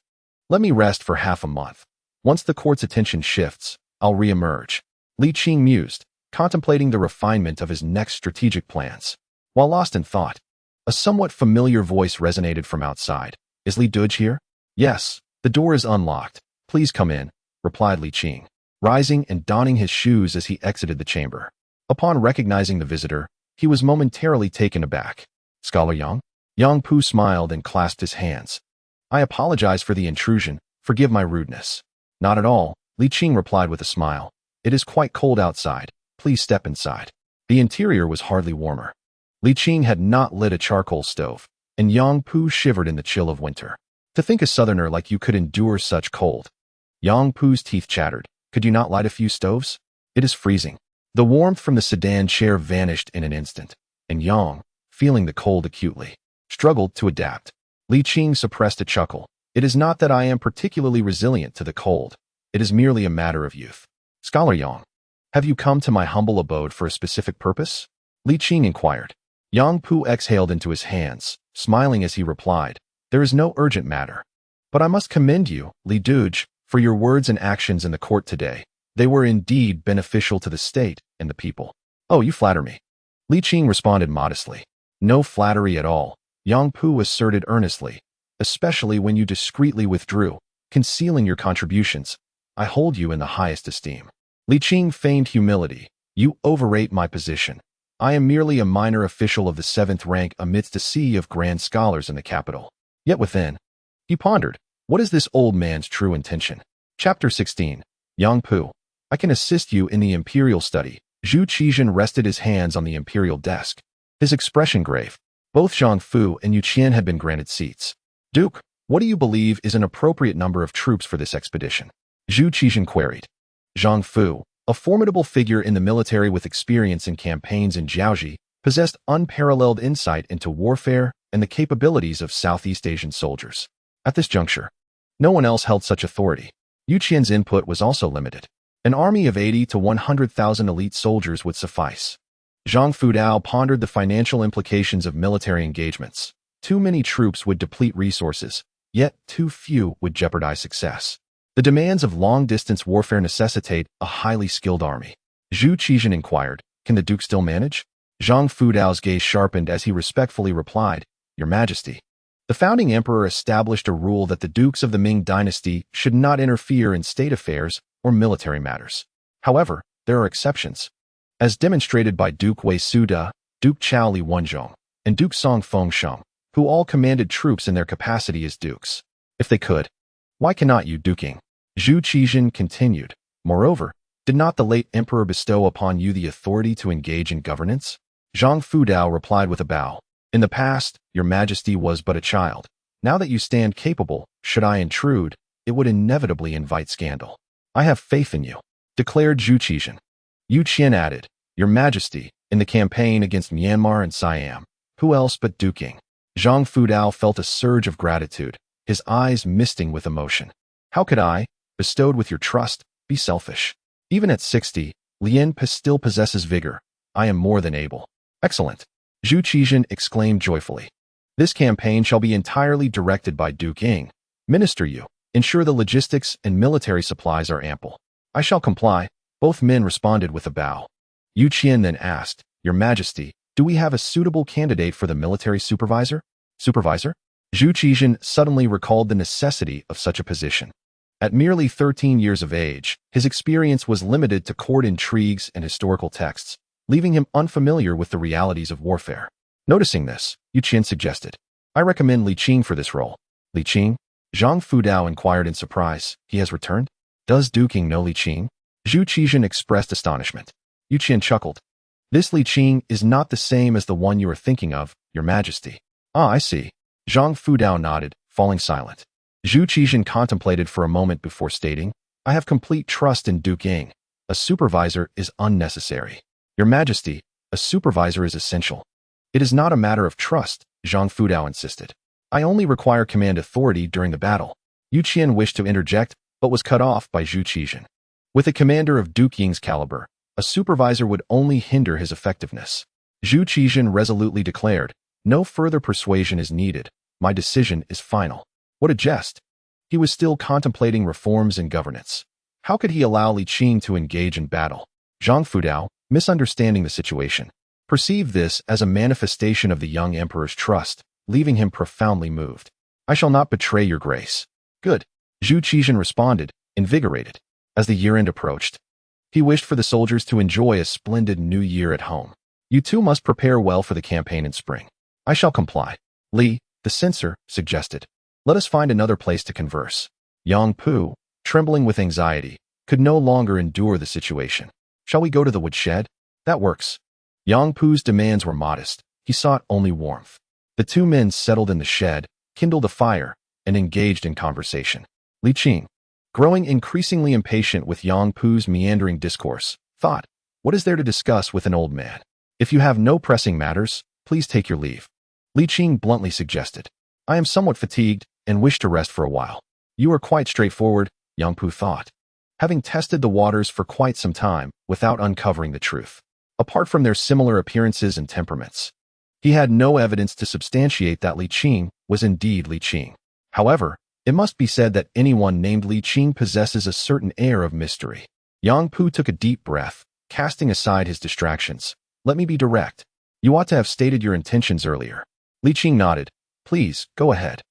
Let me rest for half a month. Once the court's attention shifts, I'll re-emerge. Li Qing mused, contemplating the refinement of his next strategic plans. While lost in thought, a somewhat familiar voice resonated from outside. Is Li Duj here? Yes, the door is unlocked. Please come in, replied Li Qing, rising and donning his shoes as he exited the chamber. Upon recognizing the visitor, he was momentarily taken aback. Scholar Yang? Yang Pu smiled and clasped his hands. I apologize for the intrusion. Forgive my rudeness. Not at all, Li Qing replied with a smile. It is quite cold outside. Please step inside. The interior was hardly warmer. Li Qing had not lit a charcoal stove, and Yang Pu shivered in the chill of winter. To think a southerner like you could endure such cold. Yang Pu's teeth chattered. Could you not light a few stoves? It is freezing. The warmth from the sedan chair vanished in an instant, and Yang, feeling the cold acutely, struggled to adapt. Li Qing suppressed a chuckle. It is not that I am particularly resilient to the cold. It is merely a matter of youth. Scholar Yang, have you come to my humble abode for a specific purpose? Li Qing inquired. Yang Pu exhaled into his hands, smiling as he replied, there is no urgent matter. But I must commend you, Li Duj, for your words and actions in the court today. They were indeed beneficial to the state and the people. Oh, you flatter me. Li Qing responded modestly. No flattery at all, Yang Pu asserted earnestly, especially when you discreetly withdrew, concealing your contributions. I hold you in the highest esteem. Li Qing feigned humility. You overrate my position. I am merely a minor official of the 7th rank amidst a sea of grand scholars in the capital. Yet within, he pondered, what is this old man's true intention? Chapter 16. Yang Pu. I can assist you in the imperial study. Zhu Qizhen rested his hands on the imperial desk, his expression grave. Both Zhang Fu and Yu Qian had been granted seats. Duke, what do you believe is an appropriate number of troops for this expedition? Zhu Qizhen queried. Zhang Fu, a formidable figure in the military with experience in campaigns in Jiaoji, possessed unparalleled insight into warfare and the capabilities of Southeast Asian soldiers. At this juncture, no one else held such authority. Yu Qian's input was also limited. An army of 80 to 100,000 elite soldiers would suffice. Zhang Fudao pondered the financial implications of military engagements. Too many troops would deplete resources, yet too few would jeopardize success. The demands of long-distance warfare necessitate a highly skilled army. Zhu Qizhen inquired, can the Duke still manage? Zhang Fudao's gaze sharpened as he respectfully replied, Your Majesty. The founding emperor established a rule that the dukes of the Ming dynasty should not interfere in state affairs or military matters. However, there are exceptions, as demonstrated by Duke Wei Suda, Duke Chao Li Wenzhong, and Duke Song Fengsheng, who all commanded troops in their capacity as dukes. If they could, why cannot you, Duking? Zhu Qizhen continued. Moreover, did not the late emperor bestow upon you the authority to engage in governance? Zhang Fudao replied with a bow. In the past, your majesty was but a child. Now that you stand capable, should I intrude, it would inevitably invite scandal. I have faith in you, declared Zhu Qizhen. Yu Qian added, Your Majesty, in the campaign against Myanmar and Siam, who else but Duking? Zhang Fudao felt a surge of gratitude, his eyes misting with emotion. How could I, bestowed with your trust, be selfish? Even at 60, Lien still possesses vigor. I am more than able. Excellent. Zhu Qizhen exclaimed joyfully. This campaign shall be entirely directed by Duke Ying. Minister you, ensure the logistics and military supplies are ample. I shall comply. Both men responded with a bow. Yu Qian then asked, Your Majesty, do we have a suitable candidate for the military supervisor? Supervisor? Zhu Qizhen suddenly recalled the necessity of such a position. At merely 13 years of age, his experience was limited to court intrigues and historical texts, leaving him unfamiliar with the realities of warfare. Noticing this, Yu Qian suggested, I recommend Li Qing for this role. Li Qing? Zhang Fudao inquired in surprise. He has returned? Does Duking know Li Qing? Zhu Qizhen expressed astonishment. Yu Qian chuckled. This Li Qing is not the same as the one you are thinking of, Your Majesty. Ah, I see. Zhang Fudao nodded, falling silent. Zhu Qizhen contemplated for a moment before stating, I have complete trust in Duke Ying. A supervisor is unnecessary. Your Majesty, a supervisor is essential. It is not a matter of trust, Zhang Fudao insisted. I only require command authority during the battle. Yu Qian wished to interject, but was cut off by Zhu Qizhen. With a commander of Duke Ying's caliber, a supervisor would only hinder his effectiveness. Zhu Qizhen resolutely declared, No further persuasion is needed. My decision is final. What a jest! He was still contemplating reforms in governance. How could he allow Li Qing to engage in battle? Zhang Fudao, misunderstanding the situation, perceived this as a manifestation of the young emperor's trust, leaving him profoundly moved. I shall not betray your grace. Good. Zhu Qizhen responded, invigorated. As the year-end approached, he wished for the soldiers to enjoy a splendid new year at home. You too must prepare well for the campaign in spring. I shall comply. Li, the censor, suggested. Let us find another place to converse. Yang Pu, trembling with anxiety, could no longer endure the situation. Shall we go to the woodshed? That works. Yang Pu's demands were modest. He sought only warmth. The two men settled in the shed, kindled a fire, and engaged in conversation. Li Qing, growing increasingly impatient with Yang Pu's meandering discourse, thought, what is there to discuss with an old man? If you have no pressing matters, please take your leave. Li Qing bluntly suggested. I am somewhat fatigued and wish to rest for a while. You are quite straightforward, Yang Pu thought, having tested the waters for quite some time without uncovering the truth. Apart from their similar appearances and temperaments, he had no evidence to substantiate that Li Qing was indeed Li Qing. However, it must be said that anyone named Li Qing possesses a certain air of mystery. Yang Pu took a deep breath, casting aside his distractions. Let me be direct. You ought to have stated your intentions earlier. Li Qing nodded. Please, go ahead.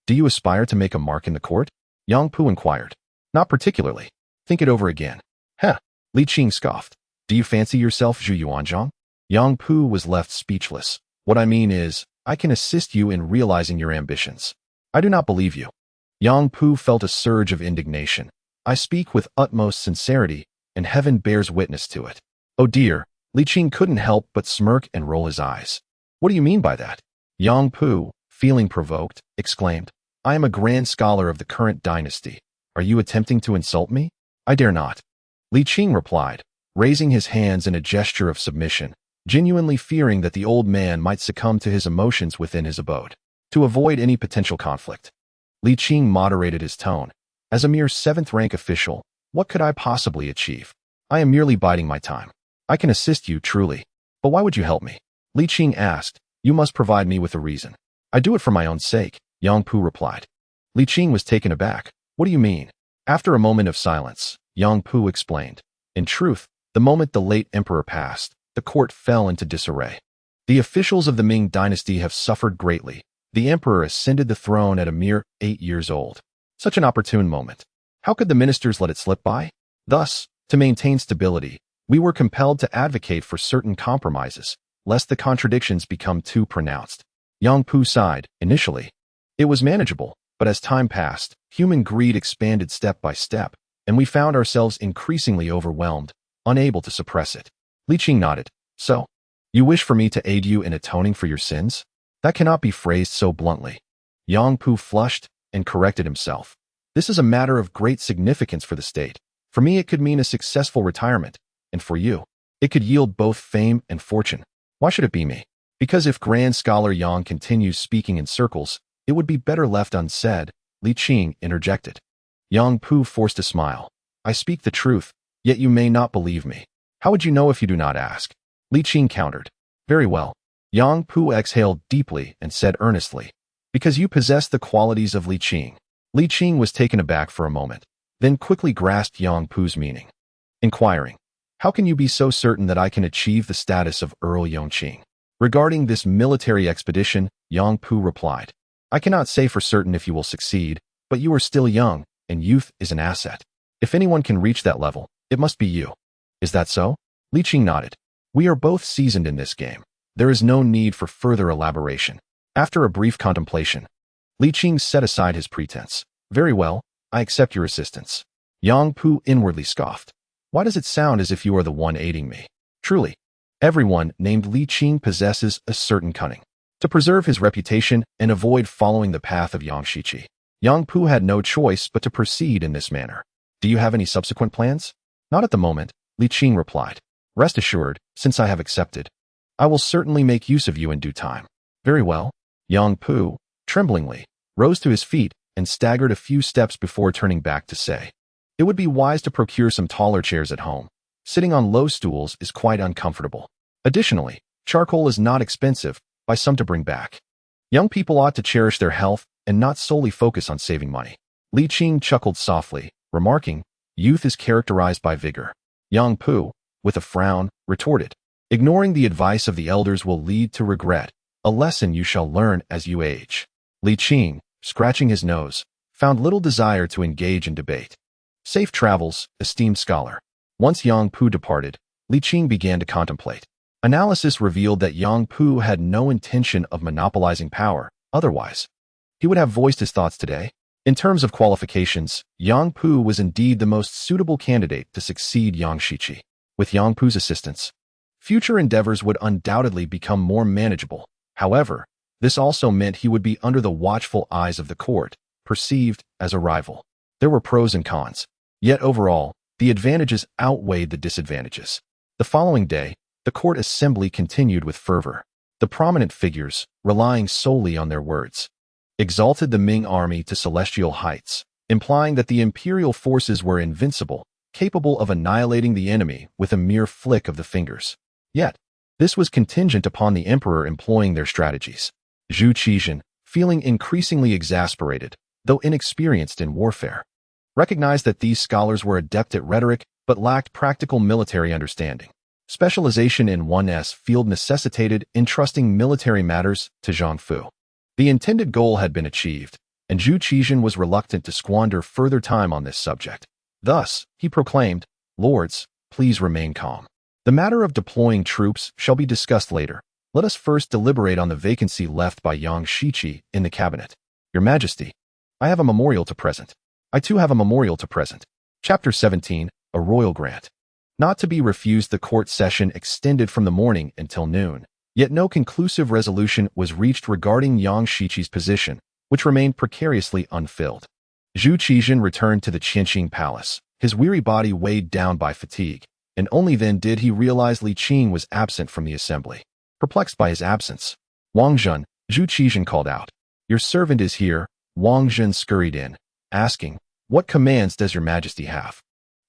Do you aspire to make a mark in the court? Yang Pu inquired. Not particularly. Think it over again. Heh. Li Qing scoffed. Do you fancy yourself Zhu Yuanzhang? Yang Pu was left speechless. What I mean is, I can assist you in realizing your ambitions. I do not believe you. Yang Pu felt a surge of indignation. I speak with utmost sincerity, and heaven bears witness to it. Oh dear, Li Qing couldn't help but smirk and roll his eyes. What do you mean by that? Yang Pu, feeling provoked, exclaimed, I am a grand scholar of the current dynasty. Are you attempting to insult me? I dare not. Li Qing replied, raising his hands in a gesture of submission, genuinely fearing that the old man might succumb to his emotions within his abode. To avoid any potential conflict, Li Qing moderated his tone. As a mere 7th-rank official, what could I possibly achieve? I am merely biding my time. I can assist you, truly. But why would you help me? Li Qing asked. You must provide me with a reason. I do it for my own sake, Yang Pu replied. Li Qing was taken aback. What do you mean? After a moment of silence, Yang Pu explained. In truth, the moment the late emperor passed, the court fell into disarray. The officials of the Ming dynasty have suffered greatly. The emperor ascended the throne at a mere 8 years old. Such an opportune moment. How could the ministers let it slip by? Thus, to maintain stability, we were compelled to advocate for certain compromises, lest the contradictions become too pronounced. Yang Pu sighed. Initially, it was manageable, but as time passed, human greed expanded step by step, and we found ourselves increasingly overwhelmed, unable to suppress it. Li Qing nodded. So, you wish for me to aid you in atoning for your sins? That cannot be phrased so bluntly. Yang Pu flushed and corrected himself. This is a matter of great significance for the state. For me, it could mean a successful retirement, and for you, it could yield both fame and fortune. Why should it be me? Because if Grand Scholar Yang continues speaking in circles, it would be better left unsaid, Li Qing interjected. Yang Pu forced a smile. I speak the truth, yet you may not believe me. How would you know if you do not ask? Li Qing countered. Very well. Yang Pu exhaled deeply and said earnestly, because you possess the qualities of Li Qing. Li Qing was taken aback for a moment, then quickly grasped Yang Pu's meaning. Inquiring, how can you be so certain that I can achieve the status of Earl Yongqing? Regarding this military expedition, Yang Pu replied, I cannot say for certain if you will succeed, but you are still young, and youth is an asset. If anyone can reach that level, it must be you. Is that so? Li Qing nodded. We are both seasoned in this game. There is no need for further elaboration. After a brief contemplation, Li Qing set aside his pretense. Very well, I accept your assistance. Yang Pu inwardly scoffed. Why does it sound as if you are the one aiding me? Truly, everyone named Li Qing possesses a certain cunning. To preserve his reputation and avoid following the path of Yang Shiqi, Yang Pu had no choice but to proceed in this manner. Do you have any subsequent plans? Not at the moment, Li Qing replied. Rest assured, since I have accepted, I will certainly make use of you in due time. Very well. Yang Pu, tremblingly, rose to his feet and staggered a few steps before turning back to say, it would be wise to procure some taller chairs at home. Sitting on low stools is quite uncomfortable. Additionally, charcoal is not expensive, by some to bring back. Young people ought to cherish their health and not solely focus on saving money. Li Qing chuckled softly, remarking, youth is characterized by vigor. Yang Pu, with a frown, retorted, ignoring the advice of the elders will lead to regret, a lesson you shall learn as you age. Li Qing, scratching his nose, found little desire to engage in debate. Safe travels, esteemed scholar. Once Yang Pu departed, Li Qing began to contemplate. Analysis revealed that Yang Pu had no intention of monopolizing power, otherwise, he would have voiced his thoughts today. In terms of qualifications, Yang Pu was indeed the most suitable candidate to succeed Yang Shiqi. With Yang Pu's assistance, future endeavors would undoubtedly become more manageable. However, this also meant he would be under the watchful eyes of the court, perceived as a rival. There were pros and cons. Yet overall, the advantages outweighed the disadvantages. The following day, the court assembly continued with fervor. The prominent figures, relying solely on their words, exalted the Ming army to celestial heights, implying that the imperial forces were invincible, capable of annihilating the enemy with a mere flick of the fingers. Yet, this was contingent upon the emperor employing their strategies. Zhu Qizhen, feeling increasingly exasperated, though inexperienced in warfare, recognized that these scholars were adept at rhetoric but lacked practical military understanding. Specialization in one's field necessitated entrusting military matters to Zhang Fu. The intended goal had been achieved, and Zhu Qizhen was reluctant to squander further time on this subject. Thus, he proclaimed, Lords, please remain calm. The matter of deploying troops shall be discussed later. Let us first deliberate on the vacancy left by Yang Shiqi in the cabinet. Your Majesty, I have a memorial to present. I too have a memorial to present. Chapter 17, A Royal Grant. Not to be refused, the court session extended from the morning until noon, yet no conclusive resolution was reached regarding Yang Shiqi's position, which remained precariously unfilled. Zhu Qizhen returned to the Qianqing palace, his weary body weighed down by fatigue, and only then did he realize Li Qing was absent from the assembly. Perplexed by his absence, Wang Zhen, Zhu Qizhen called out, "Your servant is here." Wang Zhen scurried in, asking, "What commands does your Majesty have?"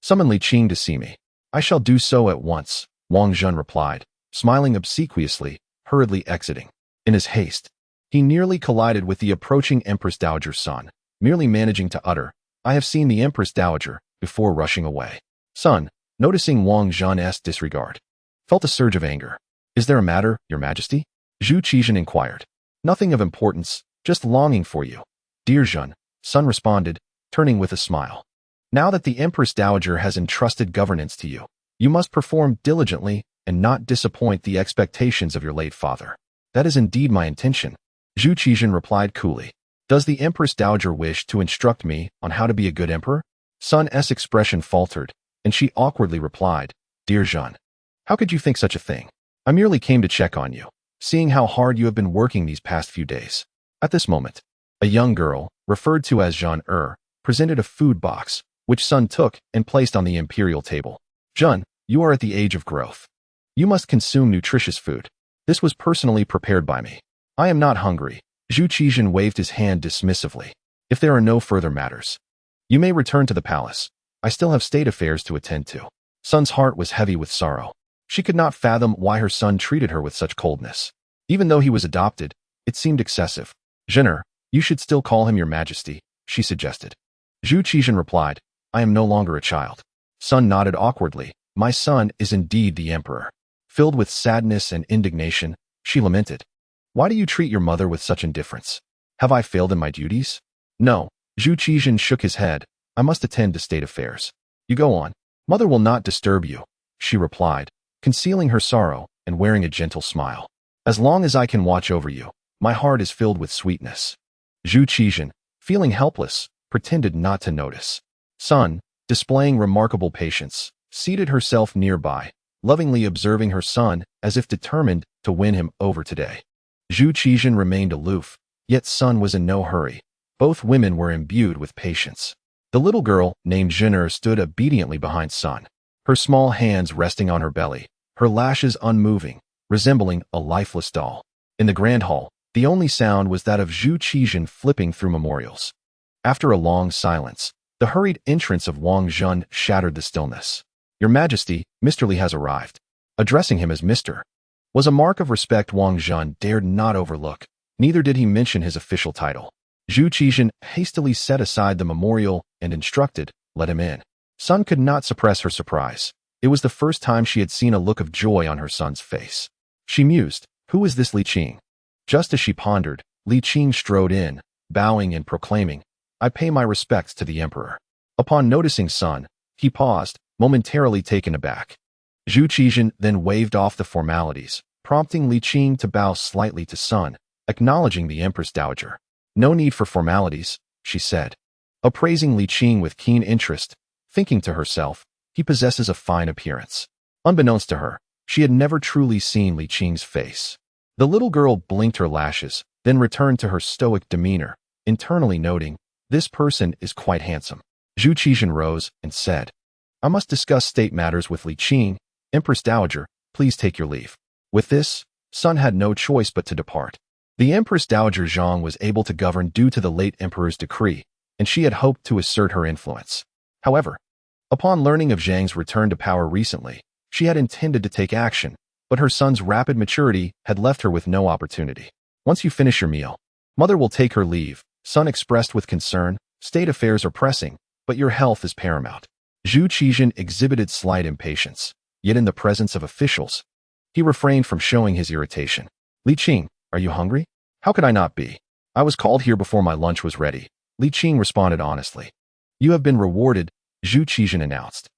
"Summon Li Qing to see me." "I shall do so at once," Wang Zhen replied, smiling obsequiously, hurriedly exiting. In his haste, he nearly collided with the approaching Empress Dowager's son, merely managing to utter, "I have seen the Empress Dowager," before rushing away. Son, noticing Wang Zhen's disregard, felt a surge of anger. "Is there a matter, your Majesty?" Zhu Qizhen inquired. "Nothing of importance, just longing for you." "Dear Zhen," son responded, turning with a smile. "Now that the Empress Dowager has entrusted governance to you, you must perform diligently and not disappoint the expectations of your late father." "That is indeed my intention," Zhu Qizhen replied coolly. "Does the Empress Dowager wish to instruct me on how to be a good emperor?" Sun's expression faltered, and she awkwardly replied, "Dear Zhen, how could you think such a thing? I merely came to check on you, seeing how hard you have been working these past few days." At this moment, a young girl, referred to as Zhen, presented a food box, which Sun took and placed on the imperial table. "Zhen, you are at the age of growth. You must consume nutritious food. This was personally prepared by me. I am not hungry." Zhu Qizhen waved his hand dismissively. "If there are no further matters, you may return to the palace. I still have state affairs to attend to." Sun's heart was heavy with sorrow. She could not fathom why her son treated her with such coldness. Even though he was adopted, it seemed excessive. "Zhener, you should still call him your Majesty," she suggested. Zhu Qizhen replied, "I am no longer a child." Sun nodded awkwardly. "My son is indeed the emperor." Filled with sadness and indignation, she lamented, "Why do you treat your mother with such indifference? Have I failed in my duties?" "No." Zhu Qizhen shook his head. "I must attend to state affairs." "You go on. Mother will not disturb you," she replied, concealing her sorrow and wearing a gentle smile. "As long as I can watch over you, my heart is filled with sweetness." Zhu Qizhen, feeling helpless, pretended not to notice. Sun, displaying remarkable patience, seated herself nearby, lovingly observing her son as if determined to win him over today. Zhu Qizhen remained aloof, yet Sun was in no hurry. Both women were imbued with patience. The little girl, named Zhener, stood obediently behind Sun, her small hands resting on her belly, her lashes unmoving, resembling a lifeless doll. In the grand hall, the only sound was that of Zhu Qizhen flipping through memorials. After a long silence, the hurried entrance of Wang Zhen shattered the stillness. "Your Majesty, Mr. Li has arrived." Addressing him as Mr. was a mark of respect Wang Zhen dared not overlook. Neither did he mention his official title. Zhu Qizhen hastily set aside the memorial and instructed, "Let him in." Sun could not suppress her surprise. It was the first time she had seen a look of joy on her son's face. She mused, "Who is this Li Qing?" Just as she pondered, Li Qing strode in, bowing and proclaiming, "I pay my respects to the emperor." Upon noticing Sun, he paused, momentarily taken aback. Zhu Qizhen then waved off the formalities, prompting Li Qing to bow slightly to Sun, acknowledging the Empress Dowager. "No need for formalities," she said, appraising Li Qing with keen interest, thinking to herself, "He possesses a fine appearance." Unbeknownst to her, she had never truly seen Li Qing's face. The little girl blinked her lashes, then returned to her stoic demeanor, internally noting, "This person is quite handsome." Zhu Qizhen rose and said, "I must discuss state matters with Li Qing. Empress Dowager, please take your leave." With this, Sun had no choice but to depart. The Empress Dowager Zhang was able to govern due to the late emperor's decree, and she had hoped to assert her influence. However, upon learning of Zhang's return to power recently, she had intended to take action, but her son's rapid maturity had left her with no opportunity. "Once you finish your meal, Mother will take her leave," Sun expressed with concern. "State affairs are pressing, but your health is paramount." Zhu Qizhen exhibited slight impatience, yet in the presence of officials, he refrained from showing his irritation. "Li Qing, are you hungry?" "How could I not be? I was called here before my lunch was ready," Li Qing responded honestly. "You have been rewarded," Zhu Qizhen announced.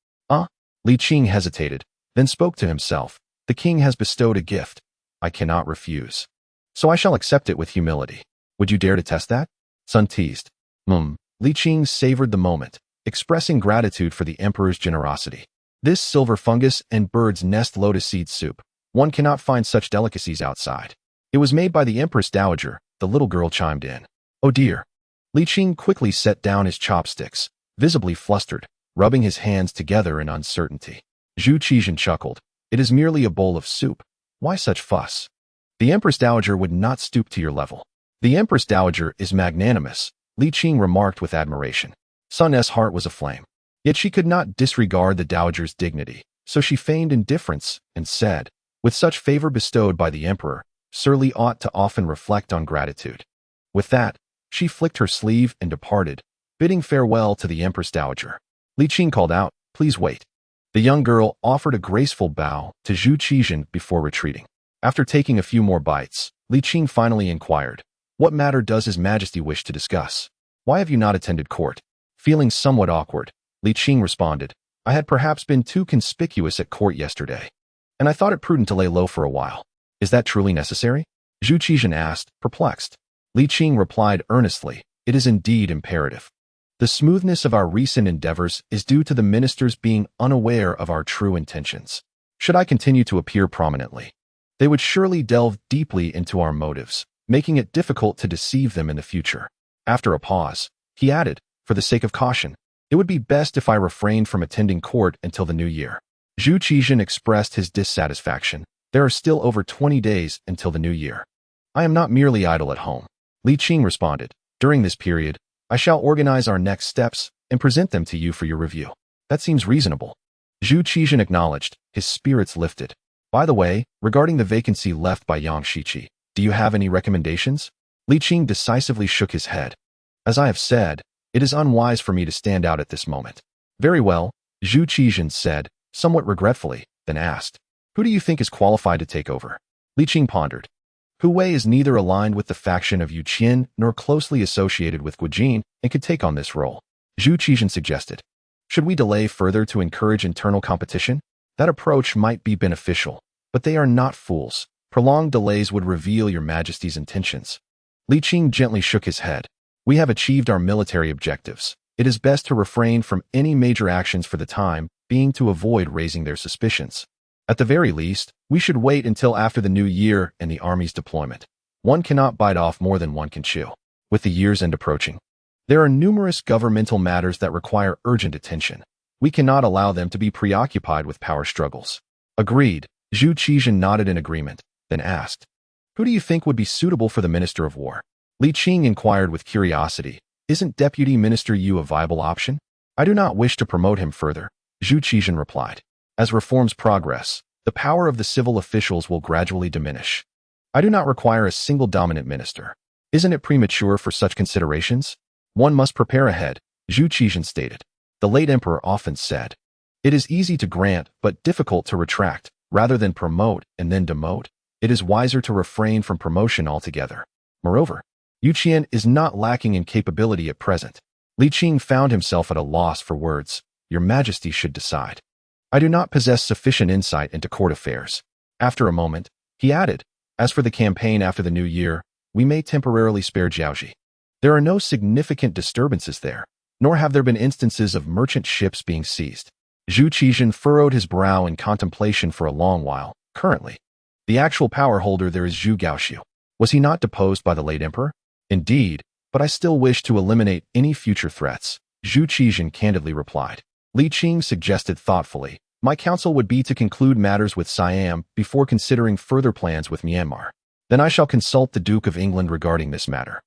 Li Qing hesitated, then spoke to himself. The king has bestowed a gift. I cannot refuse. So I shall accept it with humility. Would you dare to test that? Sun teased. Li Qing savored the moment, expressing gratitude for the emperor's generosity. This silver fungus and bird's nest lotus seed soup. One cannot find such delicacies outside. It was made by the Empress Dowager, the little girl chimed in. Oh dear. Li Qing quickly set down his chopsticks, visibly flustered, rubbing his hands together in uncertainty. Zhu Qizhan chuckled. It is merely a bowl of soup. Why such fuss? The Empress Dowager would not stoop to your level. The Empress Dowager is magnanimous, Li Qing remarked with admiration. Sun's heart was aflame. Yet she could not disregard the Dowager's dignity, so she feigned indifference and said, with such favor bestowed by the emperor, Sir Li ought to often reflect on gratitude. With that, she flicked her sleeve and departed, bidding farewell to the Empress Dowager. Li Qing called out, please wait. The young girl offered a graceful bow to Zhu Qizhan before retreating. After taking a few more bites, Li Qing finally inquired, what matter does His Majesty wish to discuss? Why have you not attended court? Feeling somewhat awkward, Li Qing responded, I had perhaps been too conspicuous at court yesterday, and I thought it prudent to lay low for a while. Is that truly necessary? Zhu Qizhan asked, perplexed. Li Qing replied earnestly, it is indeed imperative. The smoothness of our recent endeavors is due to the ministers being unaware of our true intentions. Should I continue to appear prominently, they would surely delve deeply into our motives, making it difficult to deceive them in the future. After a pause, he added, for the sake of caution, it would be best if I refrained from attending court until the new year. Zhu Qizhan expressed his dissatisfaction. There are still over 20 days until the new year. I am not merely idle at home. Li Qing responded, during this period, I shall organize our next steps and present them to you for your review. That seems reasonable. Zhu Qizhan acknowledged, his spirits lifted. By the way, regarding the vacancy left by Yang Shiqi, do you have any recommendations? Li Qing decisively shook his head. As I have said, it is unwise for me to stand out at this moment. Very well, Zhu Qizhan said, somewhat regretfully, then asked, who do you think is qualified to take over? Li Qing pondered. Hu Wei is neither aligned with the faction of Yu Qian nor closely associated with Guijin and could take on this role. Zhu Qizhan suggested. Should we delay further to encourage internal competition? That approach might be beneficial, but they are not fools. Prolonged delays would reveal your Majesty's intentions. Li Qing gently shook his head. We have achieved our military objectives. It is best to refrain from any major actions for the time being to avoid raising their suspicions. At the very least, we should wait until after the new year and the army's deployment. One cannot bite off more than one can chew. With the year's end approaching, there are numerous governmental matters that require urgent attention. We cannot allow them to be preoccupied with power struggles. Agreed. Zhu Qizhan nodded in agreement, then asked, who do you think would be suitable for the Minister of War? Li Qing inquired with curiosity, isn't Deputy Minister Yu a viable option? I do not wish to promote him further, Zhu Qizhan replied. As reforms progress, the power of the civil officials will gradually diminish. I do not require a single dominant minister. Isn't it premature for such considerations? One must prepare ahead, Zhu Qizhan stated. The late emperor often said, it is easy to grant but difficult to retract. Rather than promote and then demote, it is wiser to refrain from promotion altogether. Moreover, Yu Qian is not lacking in capability at present. Li Qing found himself at a loss for words. Your Majesty should decide. I do not possess sufficient insight into court affairs. After a moment, he added, as for the campaign after the new year, we may temporarily spare Jiaoji. There are no significant disturbances there, nor have there been instances of merchant ships being seized. Zhu Qizhan furrowed his brow in contemplation for a long while. Currently, the actual power holder there is Zhu Gaoxiu. Was he not deposed by the late emperor? Indeed, but I still wish to eliminate any future threats, Zhu Qizhan candidly replied. Li Qing suggested thoughtfully, my counsel would be to conclude matters with Siam before considering further plans with Myanmar. Then I shall consult the Duke of England regarding this matter.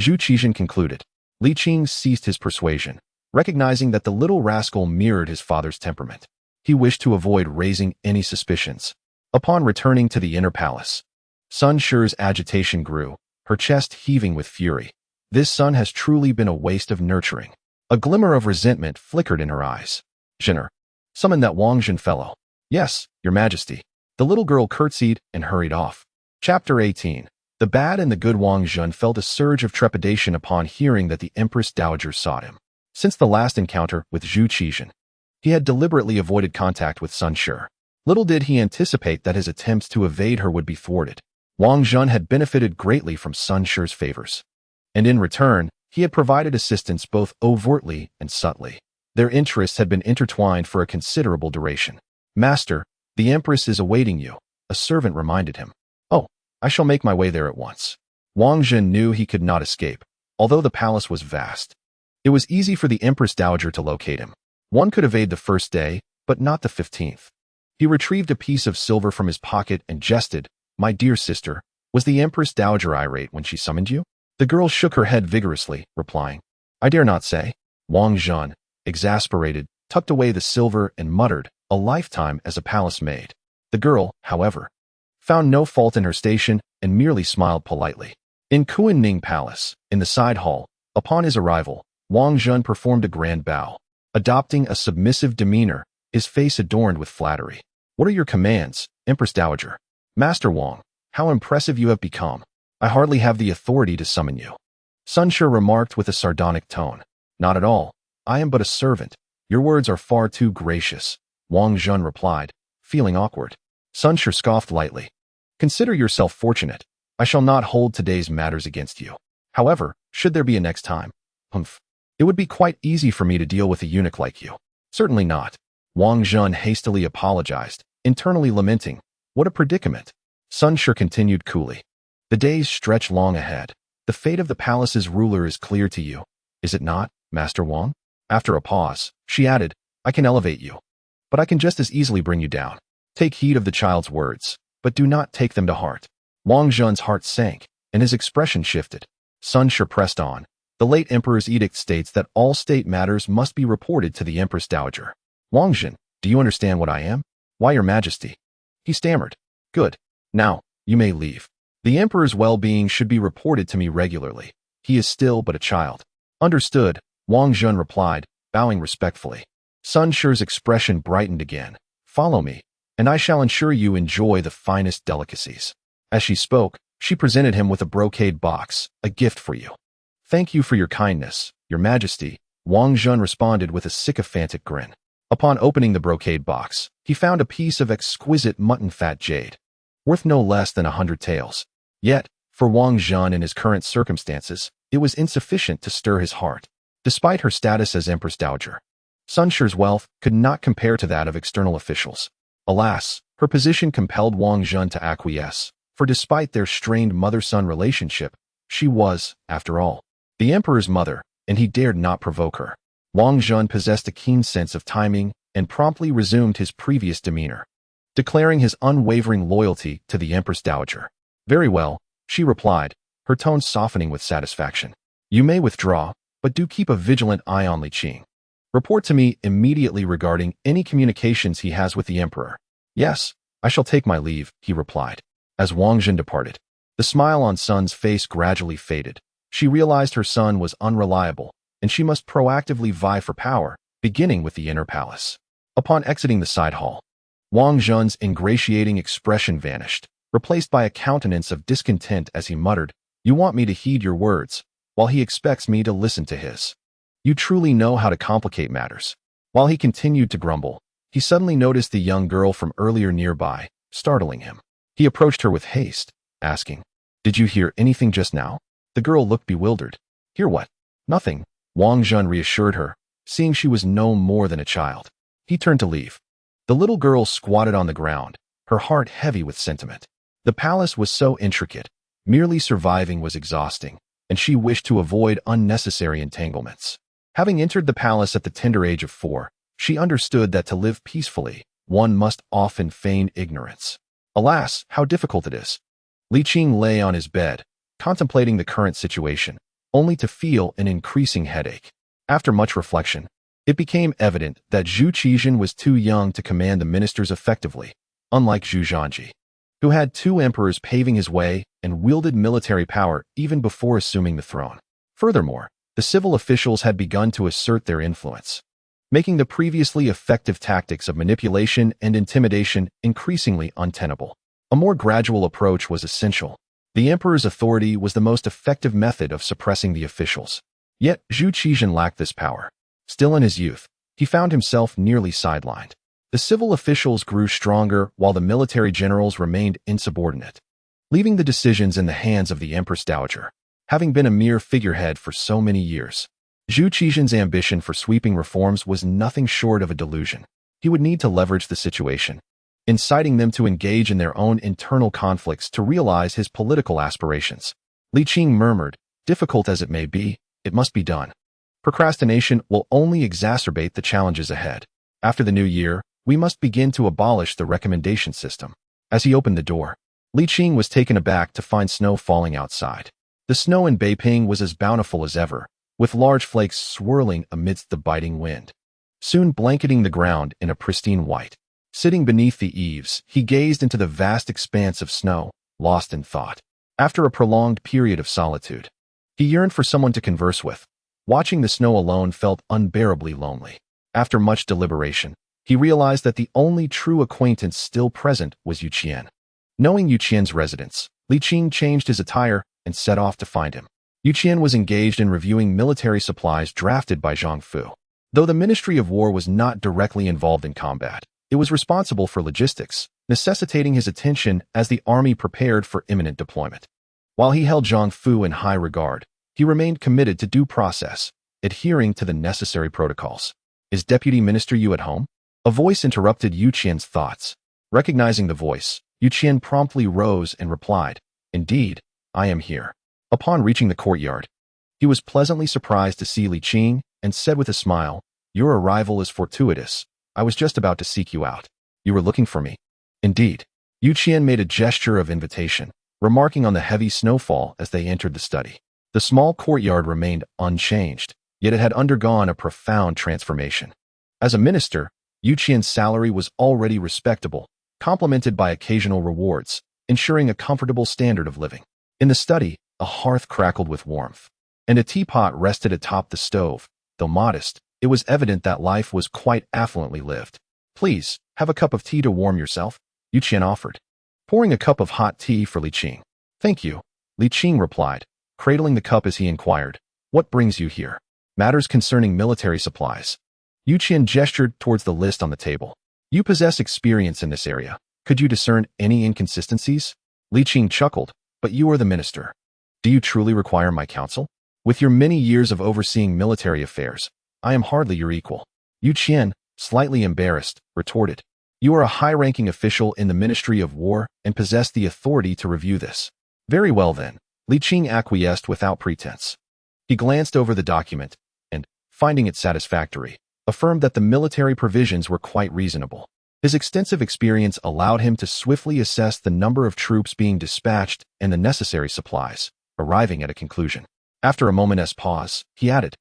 Zhu Qizhan concluded. Li Qing ceased his persuasion, recognizing that the little rascal mirrored his father's temperament. He wished to avoid raising any suspicions. Upon returning to the inner palace, Sun Shi's agitation grew, her chest heaving with fury. This son has truly been a waste of nurturing. A glimmer of resentment flickered in her eyes. Zhener, summon that Wang Zhen fellow. Yes, Your Majesty. The little girl curtsied and hurried off. Chapter 18. The bad and the good Wang Zhen felt a surge of trepidation upon hearing that the Empress Dowager sought him. Since the last encounter with Zhu Qizhan, he had deliberately avoided contact with Sun Shi. Little did he anticipate that his attempts to evade her would be thwarted. Wang Jun had benefited greatly from Sun Shi's favors, and in return, he had provided assistance both overtly and subtly. Their interests had been intertwined for a considerable duration. "Master, the Empress is awaiting you," a servant reminded him. "Oh, I shall make my way there at once." Wang Jun knew he could not escape, although the palace was vast. It was easy for the Empress Dowager to locate him. One could evade the first day, but not the 15th. He retrieved a piece of silver from his pocket and jested, "My dear sister, was the Empress Dowager irate when she summoned you?" The girl shook her head vigorously, replying, "I dare not say." Wang Jun, exasperated, tucked away the silver and muttered, "A lifetime as a palace maid." The girl, however, found no fault in her station and merely smiled politely. In Yearning Palace, in the side hall, upon his arrival, Wang Jun performed a grand bow, adopting a submissive demeanor, his face adorned with flattery. "What are your commands, Empress Dowager?" "Master Wang, how impressive you have become. I hardly have the authority to summon you." Sun Shi remarked with a sardonic tone. "Not at all. I am but a servant. Your words are far too gracious," Wang Jun replied, feeling awkward. Sun Shi scoffed lightly. "Consider yourself fortunate. I shall not hold today's matters against you. However, should there be a next time, it would be quite easy for me to deal with a eunuch like you." "Certainly not." Wang Jun hastily apologized, internally lamenting, "What a predicament." Sun Shi continued coolly. "The days stretch long ahead. The fate of the palace's ruler is clear to you, is it not, Master Wang?" After a pause, she added, "I can elevate you, but I can just as easily bring you down. Take heed of the child's words, but do not take them to heart." Wang Jun's heart sank, and his expression shifted. Sun Shi pressed on. "The late emperor's edict states that all state matters must be reported to the Empress Dowager." "Wang Jun, do you understand what I am?" "Why, Your Majesty?" He stammered. "Good. Now, you may leave. The emperor's well-being should be reported to me regularly. He is still but a child." "Understood," Wang Jun replied, bowing respectfully. Sun Shi's expression brightened again. "Follow me, and I shall ensure you enjoy the finest delicacies." As she spoke, she presented him with a brocade box, "A gift for you." "Thank you for your kindness, Your Majesty," Wang Jun responded with a sycophantic grin. Upon opening the brocade box, he found a piece of exquisite mutton-fat jade, worth no less than 100 taels. Yet, for Wang Jun in his current circumstances, it was insufficient to stir his heart. Despite her status as Empress Dowager, Sun Shi's wealth could not compare to that of external officials. Alas, her position compelled Wang Jun to acquiesce, for despite their strained mother-son relationship, she was, after all, the emperor's mother, and he dared not provoke her. Wang Jun possessed a keen sense of timing and promptly resumed his previous demeanor, declaring his unwavering loyalty to the Empress Dowager. "Very well," she replied, her tone softening with satisfaction. "You may withdraw, but do keep a vigilant eye on Li Qing. Report to me immediately regarding any communications he has with the emperor." "Yes, I shall take my leave," he replied. As Wang Jun departed, the smile on Sun's face gradually faded. She realized her son was unreliable, and she must proactively vie for power, beginning with the inner palace. Upon exiting the side hall, Wang Jun's ingratiating expression vanished, replaced by a countenance of discontent as he muttered, "You want me to heed your words, while he expects me to listen to his. You truly know how to complicate matters." While he continued to grumble, he suddenly noticed the young girl from earlier nearby, startling him. He approached her with haste, asking, "Did you hear anything just now?" The girl looked bewildered. "Hear what?" "Nothing," Wang Jun reassured her, seeing she was no more than a child. He turned to leave. The little girl squatted on the ground, her heart heavy with sentiment. The palace was so intricate, merely surviving was exhausting, and she wished to avoid unnecessary entanglements. Having entered the palace at the tender age of 4, she understood that to live peacefully, one must often feign ignorance. Alas, how difficult it is. Li Qing lay on his bed, contemplating the current situation, only to feel an increasing headache. After much reflection, it became evident that Zhu Qizhen was too young to command the ministers effectively, unlike Zhu Zhanji, who had 2 emperors paving his way and wielded military power even before assuming the throne. Furthermore, the civil officials had begun to assert their influence, making the previously effective tactics of manipulation and intimidation increasingly untenable. A more gradual approach was essential. The emperor's authority was the most effective method of suppressing the officials. Yet Zhu Qizhen lacked this power. Still in his youth, he found himself nearly sidelined. The civil officials grew stronger while the military generals remained insubordinate, leaving the decisions in the hands of the Empress Dowager. Having been a mere figurehead for so many years, Zhu Qixian's ambition for sweeping reforms was nothing short of a delusion. He would need to leverage the situation, inciting them to engage in their own internal conflicts to realize his political aspirations. Li Qing murmured, "Difficult as it may be, it must be done. Procrastination will only exacerbate the challenges ahead. After the new year, we must begin to abolish the recommendation system." As he opened the door, Li Qing was taken aback to find snow falling outside. The snow in Beiping was as bountiful as ever, with large flakes swirling amidst the biting wind, soon blanketing the ground in a pristine white. Sitting beneath the eaves, he gazed into the vast expanse of snow, lost in thought. After a prolonged period of solitude, he yearned for someone to converse with. Watching the snow alone felt unbearably lonely. After much deliberation, he realized that the only true acquaintance still present was Yu Qian. Knowing Yu Qian's residence, Li Qing changed his attire and set off to find him. Yu Qian was engaged in reviewing military supplies drafted by Zhang Fu. Though the Ministry of War was not directly involved in combat, it was responsible for logistics, necessitating his attention as the army prepared for imminent deployment. While he held Zhang Fu in high regard, he remained committed to due process, adhering to the necessary protocols. "Is Deputy Minister Yu at home?" A voice interrupted Yu Qian's thoughts. Recognizing the voice, Yu Qian promptly rose and replied, "Indeed, I am here." Upon reaching the courtyard, he was pleasantly surprised to see Li Qing and said with a smile, "Your arrival is fortuitous. I was just about to seek you out. You were looking for me." "Indeed." Yu Qian made a gesture of invitation, remarking on the heavy snowfall as they entered the study. The small courtyard remained unchanged, yet it had undergone a profound transformation. As a minister, Yu Qian's salary was already respectable, complemented by occasional rewards, ensuring a comfortable standard of living. In the study, a hearth crackled with warmth, and a teapot rested atop the stove. Though modest, it was evident that life was quite affluently lived. "Please, have a cup of tea to warm yourself," Yu Qian offered, pouring a cup of hot tea for Li Qing. "Thank you," Li Qing replied, cradling the cup as he inquired, "What brings you here?" "Matters concerning military supplies." Yu Qian gestured towards the list on the table. "You possess experience in this area. Could you discern any inconsistencies?" Li Qing chuckled, "But you are the minister. Do you truly require my counsel? With your many years of overseeing military affairs, I am hardly your equal." Yu Qian, slightly embarrassed, retorted, "You are a high-ranking official in the Ministry of War and possess the authority to review this." "Very well then," Li Qing acquiesced without pretense. He glanced over the document and, finding it satisfactory, affirmed that the military provisions were quite reasonable. His extensive experience allowed him to swiftly assess the number of troops being dispatched and the necessary supplies, arriving at a conclusion. After a moment's pause, he added,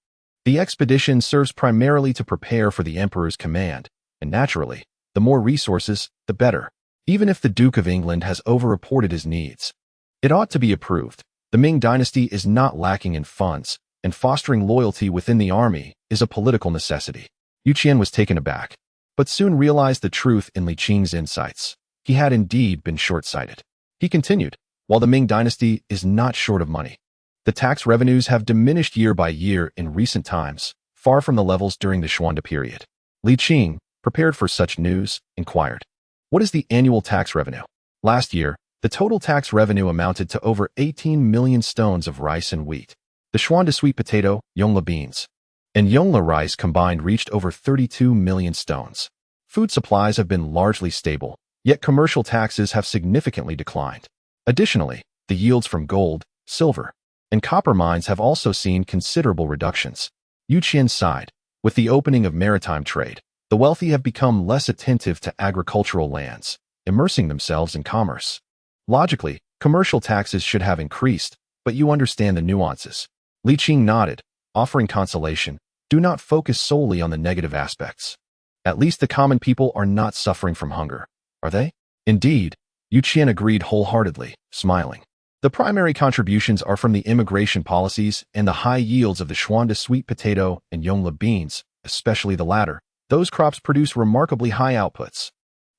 "The expedition serves primarily to prepare for the Emperor's command, and naturally, the more resources, the better. Even if the Duke of England has overreported his needs, it ought to be approved. The Ming dynasty is not lacking in funds, and fostering loyalty within the army is a political necessity." Yu Qian was taken aback, but soon realized the truth in Li Qing's insights. He had indeed been short-sighted. He continued, "While the Ming dynasty is not short of money, the tax revenues have diminished year by year in recent times, far from the levels during the Xuande period." Li Qing, prepared for such news, inquired, "What is the annual tax revenue?" Last year, the total tax revenue amounted to over 18 million stones of rice and wheat. The Xuande sweet potato, Yongla beans, and Yongla rice combined reached over 32 million stones. Food supplies have been largely stable, yet commercial taxes have significantly declined. Additionally, the yields from gold, silver, and copper mines have also seen considerable reductions. Yu Qian sighed. With the opening of maritime trade, the wealthy have become less attentive to agricultural lands, immersing themselves in commerce. Logically, commercial taxes should have increased, but you understand the nuances. Li Qing nodded, offering consolation. "Do not focus solely on the negative aspects. At least the common people are not suffering from hunger, are they?" "Indeed," Yu Qian agreed wholeheartedly, smiling. "The primary contributions are from the immigration policies and the high yields of the Xuande sweet potato and Yongla beans, especially the latter. Those crops produce remarkably high outputs."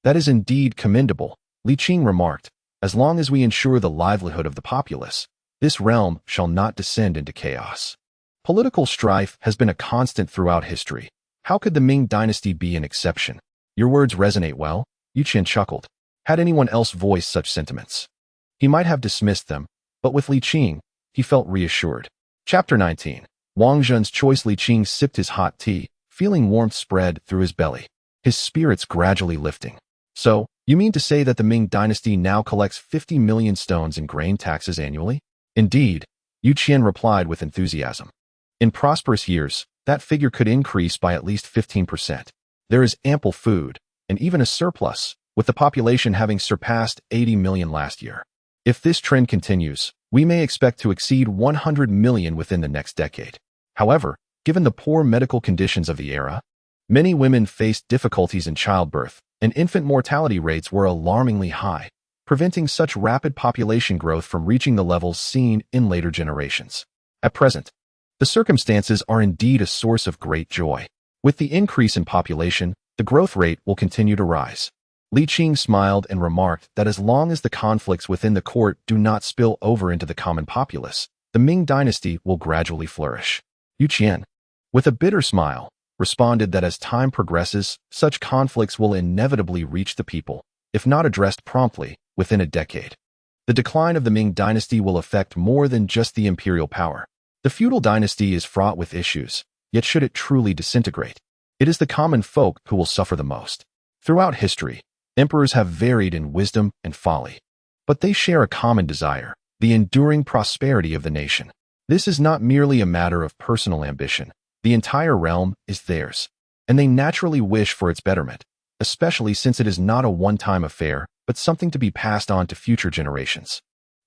"That is indeed commendable," Li Qing remarked. "As long as we ensure the livelihood of the populace, this realm shall not descend into chaos." Political strife has been a constant throughout history. How could the Ming dynasty be an exception? Your words resonate well, Yuqian chuckled. Had anyone else voiced such sentiments, he might have dismissed them, but with Li Qing, he felt reassured. Chapter 19. Wang Zhen's choice. Li Qing sipped his hot tea, feeling warmth spread through his belly, his spirits gradually lifting. So, you mean to say that the Ming dynasty now collects 50 million stones in grain taxes annually? Indeed, Yuqian replied with enthusiasm. In prosperous years, that figure could increase by at least 15%. There is ample food, and even a surplus, with the population having surpassed 80 million last year. If this trend continues, we may expect to exceed 100 million within the next decade. However, given the poor medical conditions of the era, many women faced difficulties in childbirth, and infant mortality rates were alarmingly high, preventing such rapid population growth from reaching the levels seen in later generations. At present, the circumstances are indeed a source of great joy. With the increase in population, the growth rate will continue to rise. Li Qing smiled and remarked that as long as the conflicts within the court do not spill over into the common populace, the Ming dynasty will gradually flourish. Yuqian, with a bitter smile, responded that as time progresses, such conflicts will inevitably reach the people, if not addressed promptly, within a decade. The decline of the Ming dynasty will affect more than just the imperial power. The feudal dynasty is fraught with issues, yet should it truly disintegrate, it is the common folk who will suffer the most. Throughout history, emperors have varied in wisdom and folly, but they share a common desire, the enduring prosperity of the nation. This is not merely a matter of personal ambition. The entire realm is theirs, and they naturally wish for its betterment, especially since it is not a one-time affair, but something to be passed on to future generations.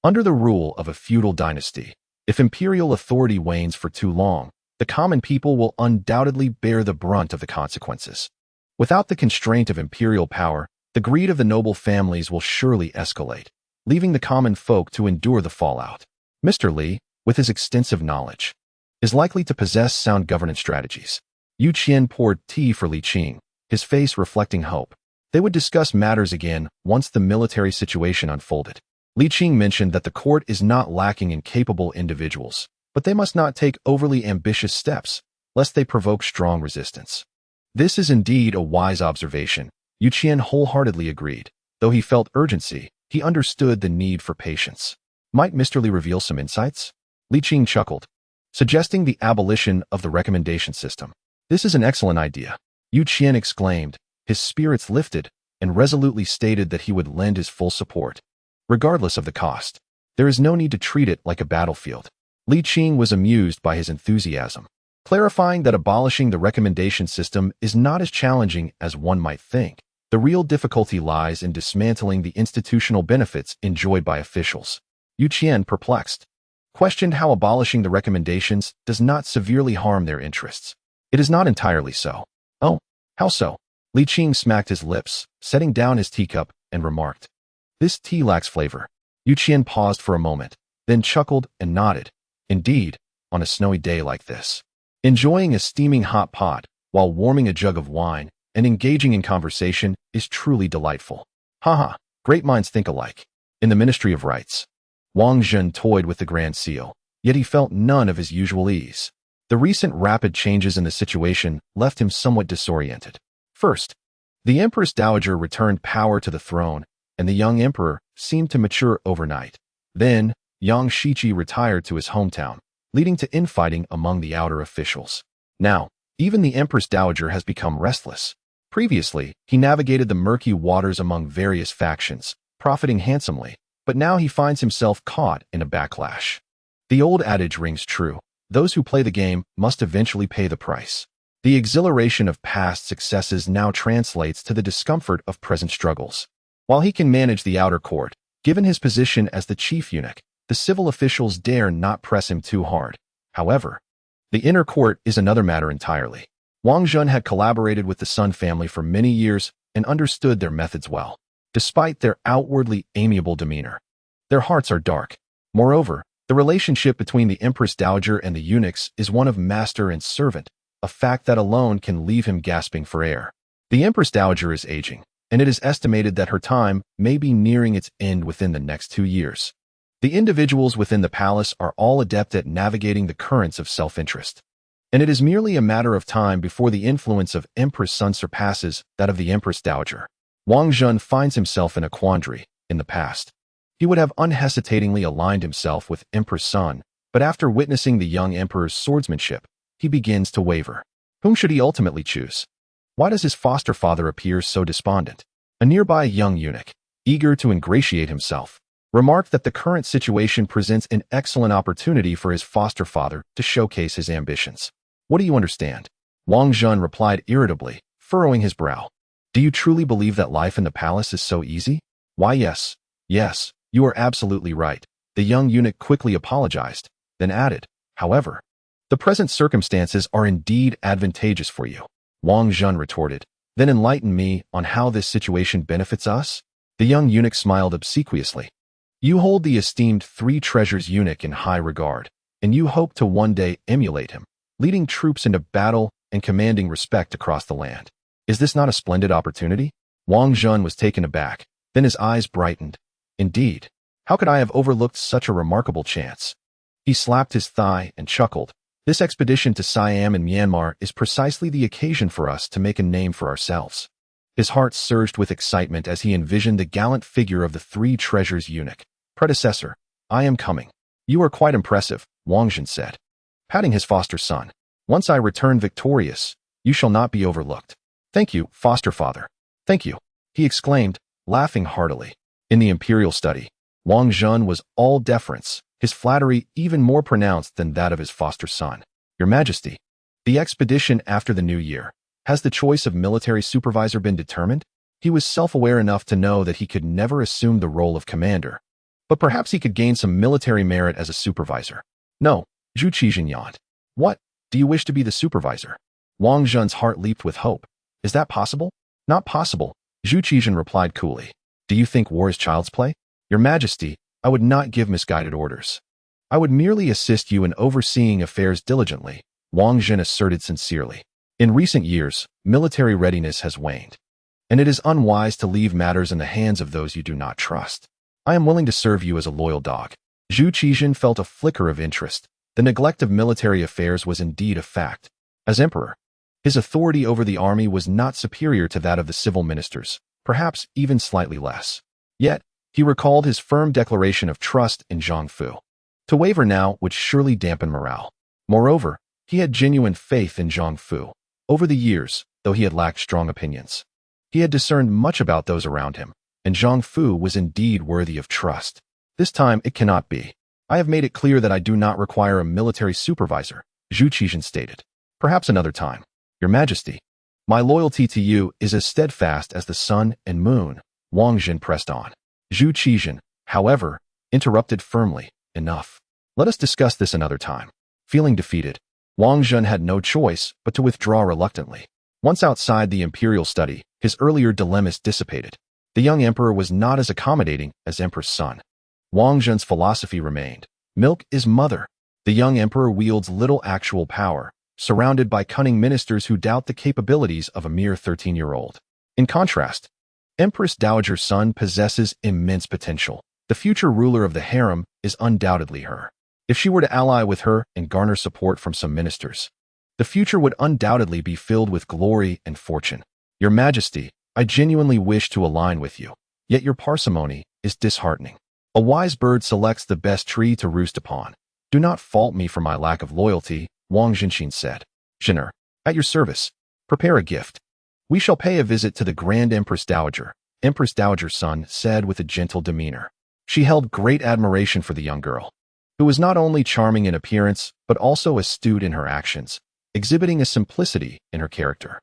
Under the rule of a feudal dynasty, if imperial authority wanes for too long, the common people will undoubtedly bear the brunt of the consequences. Without the constraint of imperial power, the greed of the noble families will surely escalate, leaving the common folk to endure the fallout. Mr. Li, with his extensive knowledge, is likely to possess sound governance strategies. Yuqian poured tea for Li Qing, his face reflecting hope. They would discuss matters again once the military situation unfolded. Li Qing mentioned that the court is not lacking in capable individuals, but they must not take overly ambitious steps, lest they provoke strong resistance. This is indeed a wise observation. Yuqian wholeheartedly agreed. Though he felt urgency, he understood the need for patience. Might Mr. Li reveal some insights? Li Qing chuckled, suggesting the abolition of the recommendation system. This is an excellent idea, Yuqian exclaimed, his spirits lifted, and resolutely stated that he would lend his full support. Regardless of the cost, there is no need to treat it like a battlefield. Li Qing was amused by his enthusiasm, clarifying that abolishing the recommendation system is not as challenging as one might think. The real difficulty lies in dismantling the institutional benefits enjoyed by officials. Yuqian, perplexed, questioned how abolishing the recommendations does not severely harm their interests. It is not entirely so. Oh, how so? Li Qing smacked his lips, setting down his teacup, and remarked, "This tea lacks flavor." Yuqian paused for a moment, then chuckled and nodded. Indeed, on a snowy day like this, enjoying a steaming hot pot while warming a jug of wine and engaging in conversation is truly delightful. Haha, great minds think alike. In the Ministry of Rights, Wang Zhen toyed with the Grand Seal, yet he felt none of his usual ease. The recent rapid changes in the situation left him somewhat disoriented. First, the Empress Dowager returned power to the throne, and the young emperor seemed to mature overnight. Then, Yang Shiqi retired to his hometown, leading to infighting among the outer officials. Now, even the Empress Dowager has become restless. Previously, he navigated the murky waters among various factions, profiting handsomely, but now he finds himself caught in a backlash. The old adage rings true: those who play the game must eventually pay the price. The exhilaration of past successes now translates to the discomfort of present struggles. While he can manage the outer court, given his position as the chief eunuch, the civil officials dare not press him too hard. However, the inner court is another matter entirely. Wang Zhen had collaborated with the Sun family for many years and understood their methods well. Despite their outwardly amiable demeanor, their hearts are dark. Moreover, the relationship between the Empress Dowager and the eunuchs is one of master and servant, a fact that alone can leave him gasping for air. The Empress Dowager is aging, and it is estimated that her time may be nearing its end within the next 2 years. The individuals within the palace are all adept at navigating the currents of self-interest. and it is merely a matter of time before the influence of Empress Sun surpasses that of the Empress Dowager. Wang Zhen finds himself in a quandary. In the past, he would have unhesitatingly aligned himself with Empress Sun, but after witnessing the young emperor's swordsmanship, he begins to waver. Whom should he ultimately choose? Why does his foster father appear so despondent? A nearby young eunuch, eager to ingratiate himself, remarked that the current situation presents an excellent opportunity for his foster father to showcase his ambitions. What do you understand? Wang Zhen replied irritably, furrowing his brow. Do you truly believe that life in the palace is so easy? Why, yes, you are absolutely right. The young eunuch quickly apologized, then added, however, the present circumstances are indeed advantageous for you. Wang Zhen retorted, then enlighten me on how this situation benefits us? The young eunuch smiled obsequiously. You hold the esteemed Three Treasures eunuch in high regard, and you hope to one day emulate him, leading troops into battle and commanding respect across the land. Is this not a splendid opportunity? Wang Zhen was taken aback, then his eyes brightened. Indeed, how could I have overlooked such a remarkable chance? He slapped his thigh and chuckled. This expedition to Siam and Myanmar is precisely the occasion for us to make a name for ourselves. His heart surged with excitement as he envisioned the gallant figure of the Three Treasures eunuch. Predecessor, I am coming. You are quite impressive, Wang Zhen said, patting his foster son. Once I return victorious, you shall not be overlooked. Thank you, foster father. Thank you, he exclaimed, laughing heartily. In the imperial study, Wang Zhen was all deference, his flattery even more pronounced than that of his foster son. Your Majesty, the expedition after the new year, has the choice of military supervisor been determined? He was self-aware enough to know that he could never assume the role of commander, but perhaps he could gain some military merit as a supervisor. No, Zhu Qixin yawned. What? Do you wish to be the supervisor? Wang Zhen's heart leaped with hope. Is that possible? Not possible, Zhu Qixin replied coolly. Do you think war is child's play? Your Majesty, I would not give misguided orders. I would merely assist you in overseeing affairs diligently, Wang Zhen asserted sincerely. In recent years, military readiness has waned, and it is unwise to leave matters in the hands of those you do not trust. I am willing to serve you as a loyal dog. Zhu Qixin felt a flicker of interest. The neglect of military affairs was indeed a fact. As emperor, his authority over the army was not superior to that of the civil ministers, perhaps even slightly less. Yet, he recalled his firm declaration of trust in Zhang Fu. To waver now would surely dampen morale. Moreover, he had genuine faith in Zhang Fu. Over the years, though he had lacked strong opinions, he had discerned much about those around him, and Zhang Fu was indeed worthy of trust. This time it cannot be. I have made it clear that I do not require a military supervisor, Zhu Qixin stated. Perhaps another time. Your Majesty, my loyalty to you is as steadfast as the sun and moon, Wang Zhen pressed on. Zhu Qixin, however, interrupted firmly. Enough. Let us discuss this another time. Feeling defeated, Wang Zhen had no choice but to withdraw reluctantly. Once outside the imperial study, his earlier dilemmas dissipated. The young emperor was not as accommodating as Empress Sun. Wang Zhen's philosophy remained. Milk is mother. The young emperor wields little actual power, surrounded by cunning ministers who doubt the capabilities of a mere 13-year-old. In contrast, Empress Dowager Sun possesses immense potential. The future ruler of the harem is undoubtedly her. If she were to ally with her and garner support from some ministers, the future would undoubtedly be filled with glory and fortune. Your Majesty, I genuinely wish to align with you, yet your parsimony is disheartening. A wise bird selects the best tree to roost upon. Do not fault me for my lack of loyalty, Wang Zhenxin said. Zhener, at your service. Prepare a gift. We shall pay a visit to the Grand Empress Dowager, Empress Dowager Sun said with a gentle demeanor. She held great admiration for the young girl, who was not only charming in appearance, but also astute in her actions, exhibiting a simplicity in her character.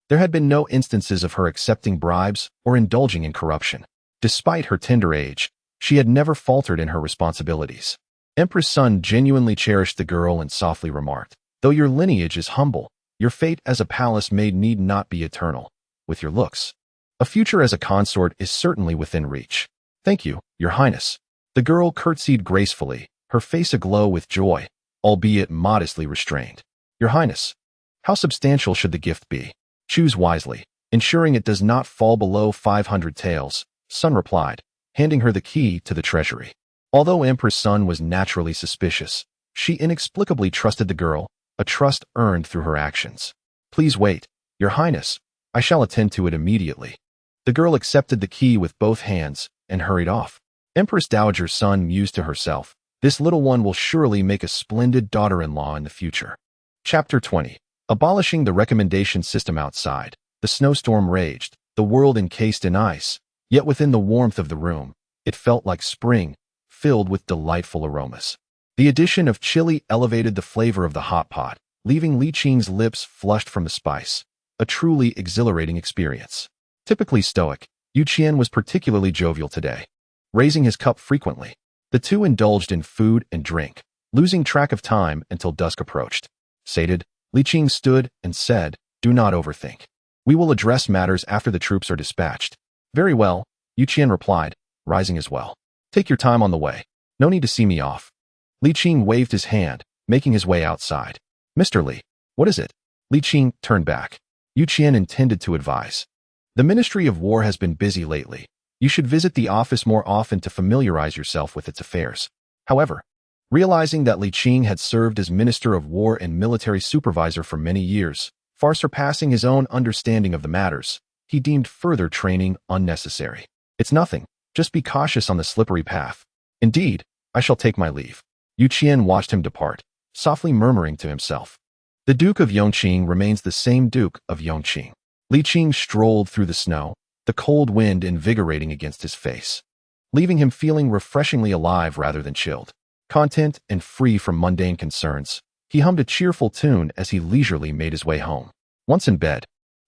There had been no instances of her accepting bribes or indulging in corruption. Despite her tender age, she had never faltered in her responsibilities. Empress Sun genuinely cherished the girl and softly remarked, though your lineage is humble, your fate as a palace maid need not be eternal. With your looks, a future as a consort is certainly within reach. Thank you, Your Highness. The girl curtsied gracefully, her face aglow with joy, albeit modestly restrained. Your Highness, how substantial should the gift be? Choose wisely, ensuring it does not fall below 500 taels, Sun replied, handing her the key to the treasury. Although Empress Sun was naturally suspicious, she inexplicably trusted the girl, a trust earned through her actions. "Please wait, Your Highness. I shall attend to it immediately." The girl accepted the key with both hands and hurried off. Empress Dowager's son mused to herself, "This little one will surely make a splendid daughter-in-law in the future." Chapter 20. Abolishing the recommendation system outside. The snowstorm raged, the world encased in ice, yet within the warmth of the room, it felt like spring, filled with delightful aromas. The addition of chili elevated the flavor of the hot pot, leaving Li Qing's lips flushed from the spice, a truly exhilarating experience. Typically stoic, Yu Qian was particularly jovial today. Raising his cup frequently, the two indulged in food and drink, losing track of time until dusk approached. Sated, Li Qing stood and said, "Do not overthink. We will address matters after the troops are dispatched." "Very well," Yu Qian replied, rising as well. "Take your time on the way. No need to see me off." Li Qing waved his hand, making his way outside. "Mr. Li, what is it?" Li Qing turned back. Yu Qian intended to advise. "The Ministry of War has been busy lately. You should visit the office more often to familiarize yourself with its affairs." However, realizing that Li Qing had served as Minister of War and military supervisor for many years, far surpassing his own understanding of the matters, he deemed further training unnecessary. "It's nothing. Just be cautious on the slippery path." "Indeed, I shall take my leave." Yu Qian watched him depart, softly murmuring to himself. The Duke of Yongqing remains the same Duke of Yongqing. Li Qing strolled through the snow, the cold wind invigorating against his face, leaving him feeling refreshingly alive rather than chilled. Content and free from mundane concerns, he hummed a cheerful tune as he leisurely made his way home. Once in bed,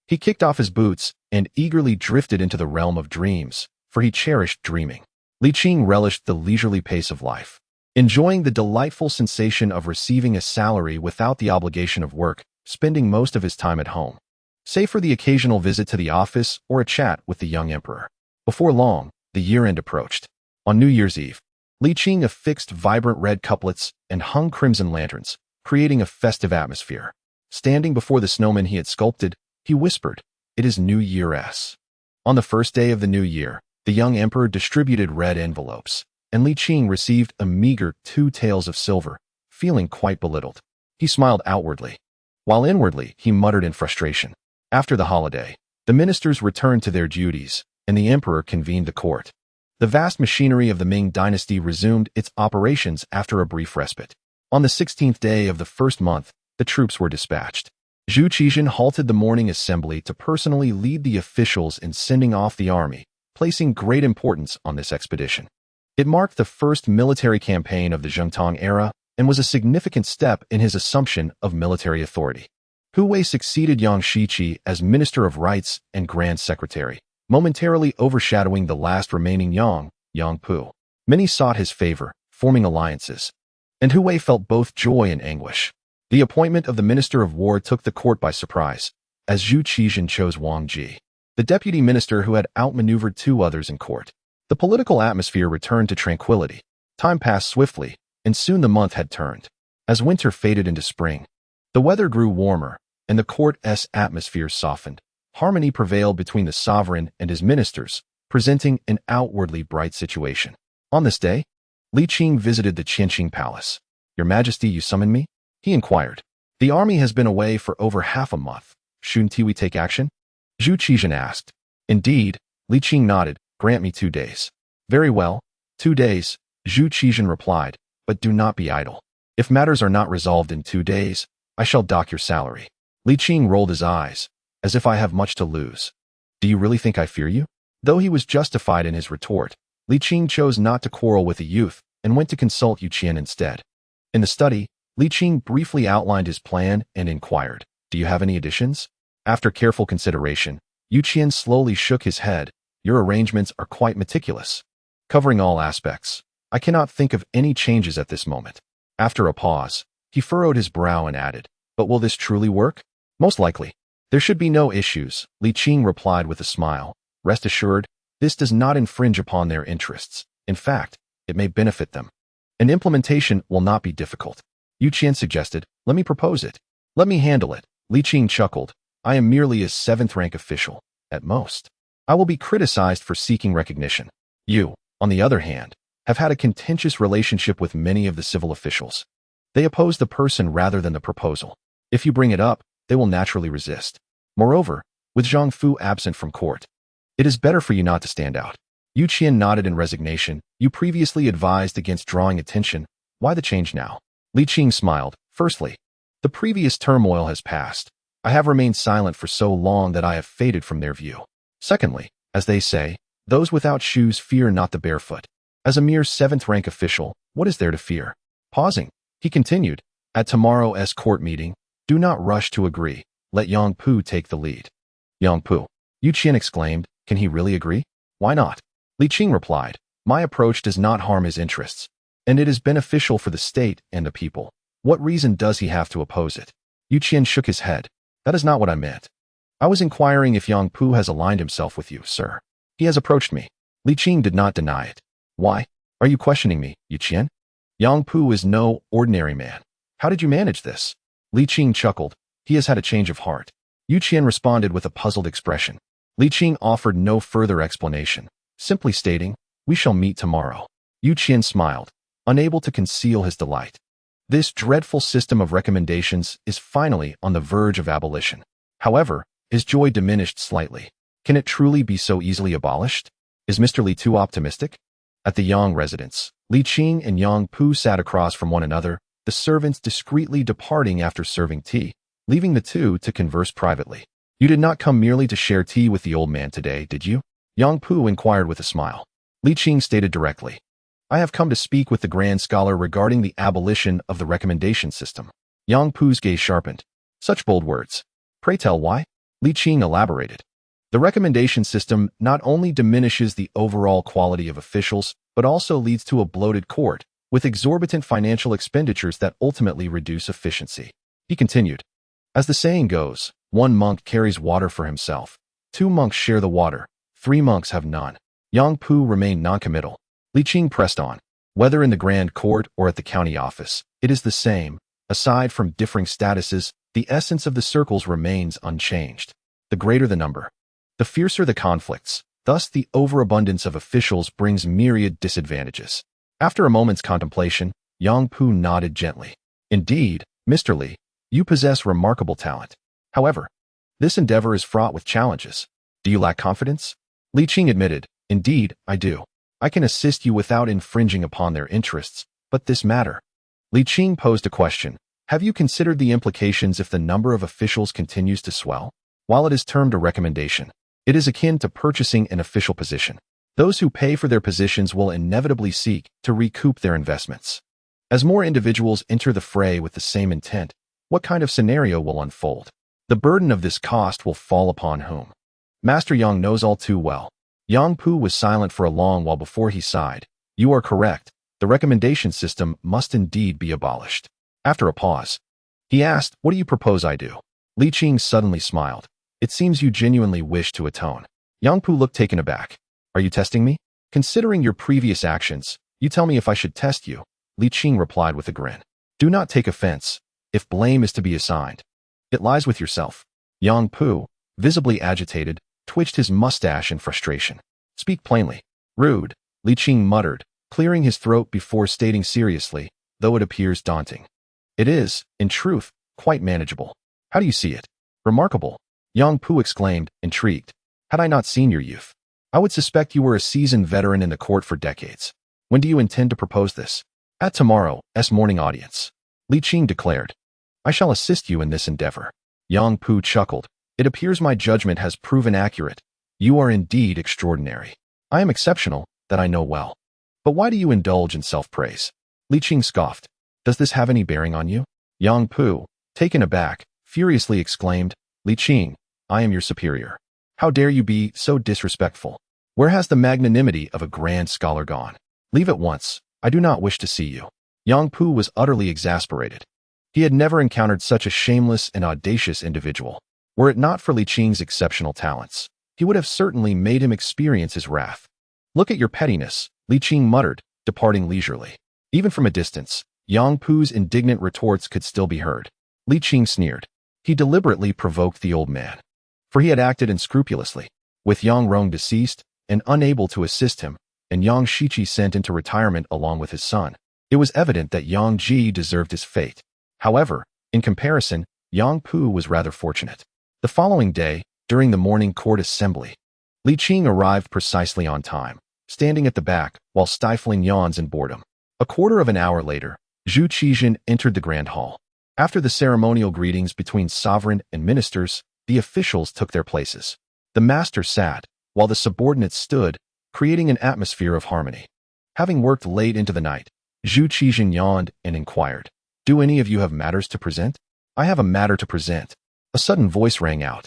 he kicked off his boots and eagerly drifted into the realm of dreams, for he cherished dreaming. Li Qing relished the leisurely pace of life, enjoying the delightful sensation of receiving a salary without the obligation of work, spending most of his time at home, save for the occasional visit to the office or a chat with the young emperor. Before long, the year-end approached. On New Year's Eve, Li Qing affixed vibrant red couplets and hung crimson lanterns, creating a festive atmosphere. Standing before the snowman he had sculpted, he whispered, "It is New Year's." On the first day of the new year, the young emperor distributed red envelopes, and Li Qing received a meager 2 taels of silver, feeling quite belittled. He smiled outwardly, while inwardly he muttered in frustration. After the holiday, the ministers returned to their duties, and the emperor convened the court. The vast machinery of the Ming dynasty resumed its operations after a brief respite. On the 16th day of the first month, the troops were dispatched. Zhu Qizhen halted the morning assembly to personally lead the officials in sending off the army, placing great importance on this expedition. It marked the first military campaign of the Zhengde era and was a significant step in his assumption of military authority. Hu Wei succeeded Yang Shiqi as Minister of Rights and Grand Secretary, momentarily overshadowing the last remaining Yang Pu. Many sought his favor, forming alliances, and Hu Wei felt both joy and anguish. The appointment of the Minister of War took the court by surprise, as Zhu Qizhen chose Wang Ji, the deputy minister who had outmaneuvered 2 others in court. The political atmosphere returned to tranquility. Time passed swiftly, and soon the month had turned. As winter faded into spring, the weather grew warmer, and the court's atmosphere softened. Harmony prevailed between the sovereign and his ministers, presenting an outwardly bright situation. On this day, Li Qing visited the Qianqing Palace. "Your Majesty, you summoned me?" he inquired. "The army has been away for over half a month. Shouldn't we take action?" Zhu Qizhen asked. "Indeed," Li Qing nodded. "Grant me 2 days." "Very well, 2 days," Zhu Qizhen replied, "but do not be idle. If matters are not resolved in 2 days, I shall dock your salary." Li Qing rolled his eyes, as if I have much to lose. "Do you really think I fear you?" Though he was justified in his retort, Li Qing chose not to quarrel with the youth and went to consult Yu Qian instead. In the study, Li Qing briefly outlined his plan and inquired, "Do you have any additions?" After careful consideration, Yu Qian slowly shook his head. "Your arrangements are quite meticulous, covering all aspects. I cannot think of any changes at this moment." After a pause, he furrowed his brow and added, "But will this truly work?" "Most likely. There should be no issues," Li Qing replied with a smile. "Rest assured, this does not infringe upon their interests. In fact, it may benefit them. And implementation will not be difficult." Yu Qian suggested, "Let me propose it." "Let me handle it," Li Qing chuckled. "I am merely a 7th-rank official, at most. I will be criticized for seeking recognition. You, on the other hand, have had a contentious relationship with many of the civil officials. They oppose the person rather than the proposal. If you bring it up, they will naturally resist. Moreover, with Zhang Fu absent from court, it is better for you not to stand out. Yu Qian nodded in resignation. You previously advised against drawing attention. Why the change now? Li Qing smiled. Firstly, the previous turmoil has passed. I have remained silent for so long that I have faded from their view. Secondly, as they say, those without shoes fear not the barefoot. As a mere 7th-rank official, what is there to fear? Pausing, he continued, at tomorrow's court meeting, do not rush to agree. Let Yang Pu take the lead. Yang Pu, Yu Qian exclaimed, can he really agree? Why not? Li Qing replied, my approach does not harm his interests, and it is beneficial for the state and the people. What reason does he have to oppose it? Yu Qian shook his head. That is not what I meant. I was inquiring if Yang Pu has aligned himself with you, sir. He has approached me. Li Qing did not deny it. Why? Are you questioning me, Yu Qian? Yang Pu is no ordinary man. How did you manage this? Li Qing chuckled. He has had a change of heart. Yu Qian responded with a puzzled expression. Li Qing offered no further explanation, simply stating, we shall meet tomorrow. Yu Qian smiled, unable to conceal his delight. This dreadful system of recommendations is finally on the verge of abolition. However, his joy diminished slightly. Can it truly be so easily abolished? Is Mr. Li too optimistic? At the Yang residence, Li Qing and Yang Pu sat across from one another, the servants discreetly departing after serving tea, leaving the two to converse privately. You did not come merely to share tea with the old man today, did you? Yang Pu inquired with a smile. Li Qing stated directly, I have come to speak with the grand scholar regarding the abolition of the recommendation system. Yang Pu's gaze sharpened. Such bold words. Pray tell why? Li Qing elaborated. The recommendation system not only diminishes the overall quality of officials, but also leads to a bloated court, with exorbitant financial expenditures that ultimately reduce efficiency. He continued, as the saying goes, 1 monk carries water for himself, 2 monks share the water, 3 monks have none. Yang Pu remained noncommittal. Li Qing pressed on. Whether in the grand court or at the county office, it is the same. Aside from differing statuses, the essence of the circles remains unchanged. The greater the number, the fiercer the conflicts. Thus, the overabundance of officials brings myriad disadvantages. After a moment's contemplation, Yang Pu nodded gently. Indeed, Mr. Li, you possess remarkable talent. However, this endeavor is fraught with challenges. Do you lack confidence? Li Qing admitted, indeed, I do. I can assist you without infringing upon their interests, but this matter. Li Qing posed a question. Have you considered the implications if the number of officials continues to swell? While it is termed a recommendation, it is akin to purchasing an official position. Those who pay for their positions will inevitably seek to recoup their investments. As more individuals enter the fray with the same intent, what kind of scenario will unfold? The burden of this cost will fall upon whom? Master Yang knows all too well. Yang Pu was silent for a long while before he sighed. You are correct. The recommendation system must indeed be abolished. After a pause, he asked, what do you propose I do? Li Qing suddenly smiled. It seems you genuinely wish to atone. Yang Pu looked taken aback. Are you testing me? Considering your previous actions, you tell me if I should test you. Li Qing replied with a grin. Do not take offense. If blame is to be assigned, it lies with yourself. Yang Pu, visibly agitated, twitched his mustache in frustration. Speak plainly. Rude, Li Qing muttered, clearing his throat before stating seriously, though it appears daunting. It is, in truth, quite manageable. How do you see it? Remarkable. Yang Pu exclaimed, intrigued. Had I not seen your youth, I would suspect you were a seasoned veteran in the court for decades. When do you intend to propose this? At tomorrow's morning audience. Li Qing declared. I shall assist you in this endeavor. Yang Pu chuckled. It appears my judgment has proven accurate. You are indeed extraordinary. I am exceptional, that I know well. But why do you indulge in self-praise? Li Qing scoffed. Does this have any bearing on you? Yang Pu, taken aback, furiously exclaimed, Li Qing, I am your superior. How dare you be so disrespectful? Where has the magnanimity of a grand scholar gone? Leave at once. I do not wish to see you. Yang Pu was utterly exasperated. He had never encountered such a shameless and audacious individual. Were it not for Li Qing's exceptional talents, he would have certainly made him experience his wrath. Look at your pettiness, Li Qing muttered, departing leisurely. Even from a distance, Yang Pu's indignant retorts could still be heard. Li Qing sneered. He deliberately provoked the old man, for he had acted unscrupulously. With Yang Rong deceased and unable to assist him, and Yang Shiqi sent into retirement along with his son, It was evident that Yang Ji deserved his fate. However, in comparison, Yang Pu was rather fortunate. The following day, during the morning court assembly, Li Qing arrived precisely on time, standing at the back while stifling yawns and boredom. A quarter of an hour later, Zhu Qizhen entered the grand hall. After the ceremonial greetings between sovereign and ministers, the officials took their places. The master sat, while the subordinates stood, creating an atmosphere of harmony. Having worked late into the night, Zhu Qizhen yawned and inquired, "Do any of you have matters to present?" "I have a matter to present." A sudden voice rang out.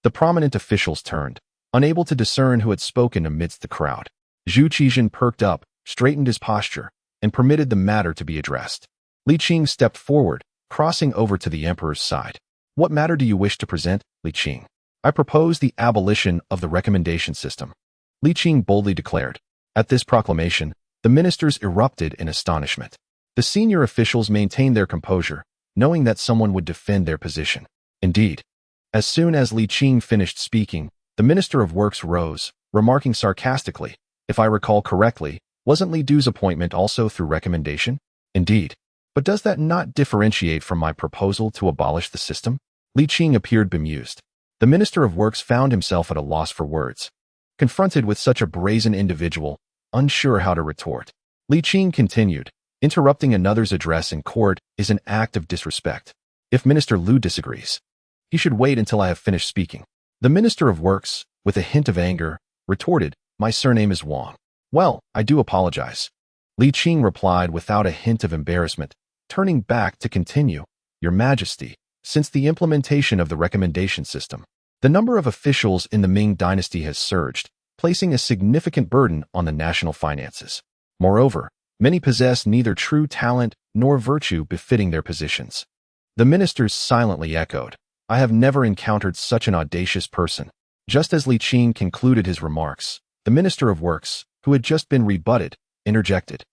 The prominent officials turned, unable to discern who had spoken amidst the crowd. Zhu Qizhen perked up, straightened his posture, and permitted the matter to be addressed. Li Qing stepped forward, crossing over to the emperor's side. "What matter do you wish to present, Li Qing?" "I propose the abolition of the recommendation system," Li Qing boldly declared. At this proclamation, the ministers erupted in astonishment. The senior officials maintained their composure, knowing that someone would defend their position. Indeed, as soon as Li Qing finished speaking, the Minister of Works rose, remarking sarcastically, "If I recall correctly, wasn't Li Du's appointment also through recommendation?" "Indeed. But does that not differentiate from my proposal to abolish the system?" Li Qing appeared bemused. The Minister of Works found himself at a loss for words. Confronted with such a brazen individual, unsure how to retort, Li Qing continued, "Interrupting another's address in court is an act of disrespect. If Minister Lu disagrees, he should wait until I have finished speaking." The Minister of Works, with a hint of anger, retorted, "My surname is Wang." "Well, I do apologize," Li Qing replied without a hint of embarrassment, turning back to continue, "Your Majesty, since the implementation of the recommendation system, the number of officials in the Ming dynasty has surged, placing a significant burden on the national finances. Moreover, many possess neither true talent nor virtue befitting their positions." The ministers silently echoed, "I have never encountered such an audacious person." Just as Li Qing concluded his remarks, the Minister of Works, who had just been rebutted, interjected,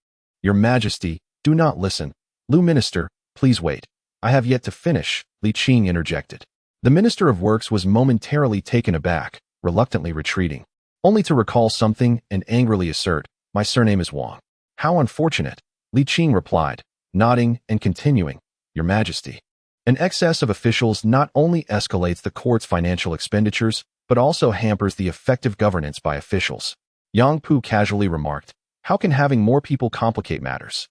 "Your Majesty, do not listen. Lu Minister, please wait. I have yet to finish," Li Qing interjected. The Minister of Works was momentarily taken aback, reluctantly retreating, only to recall something and angrily assert, "My surname is Wang." "How unfortunate," Li Qing replied, nodding and continuing, "Your Majesty. An excess of officials not only escalates the court's financial expenditures, but also hampers the effective governance by officials." Yang Pu casually remarked, "How can having more people complicate matters?"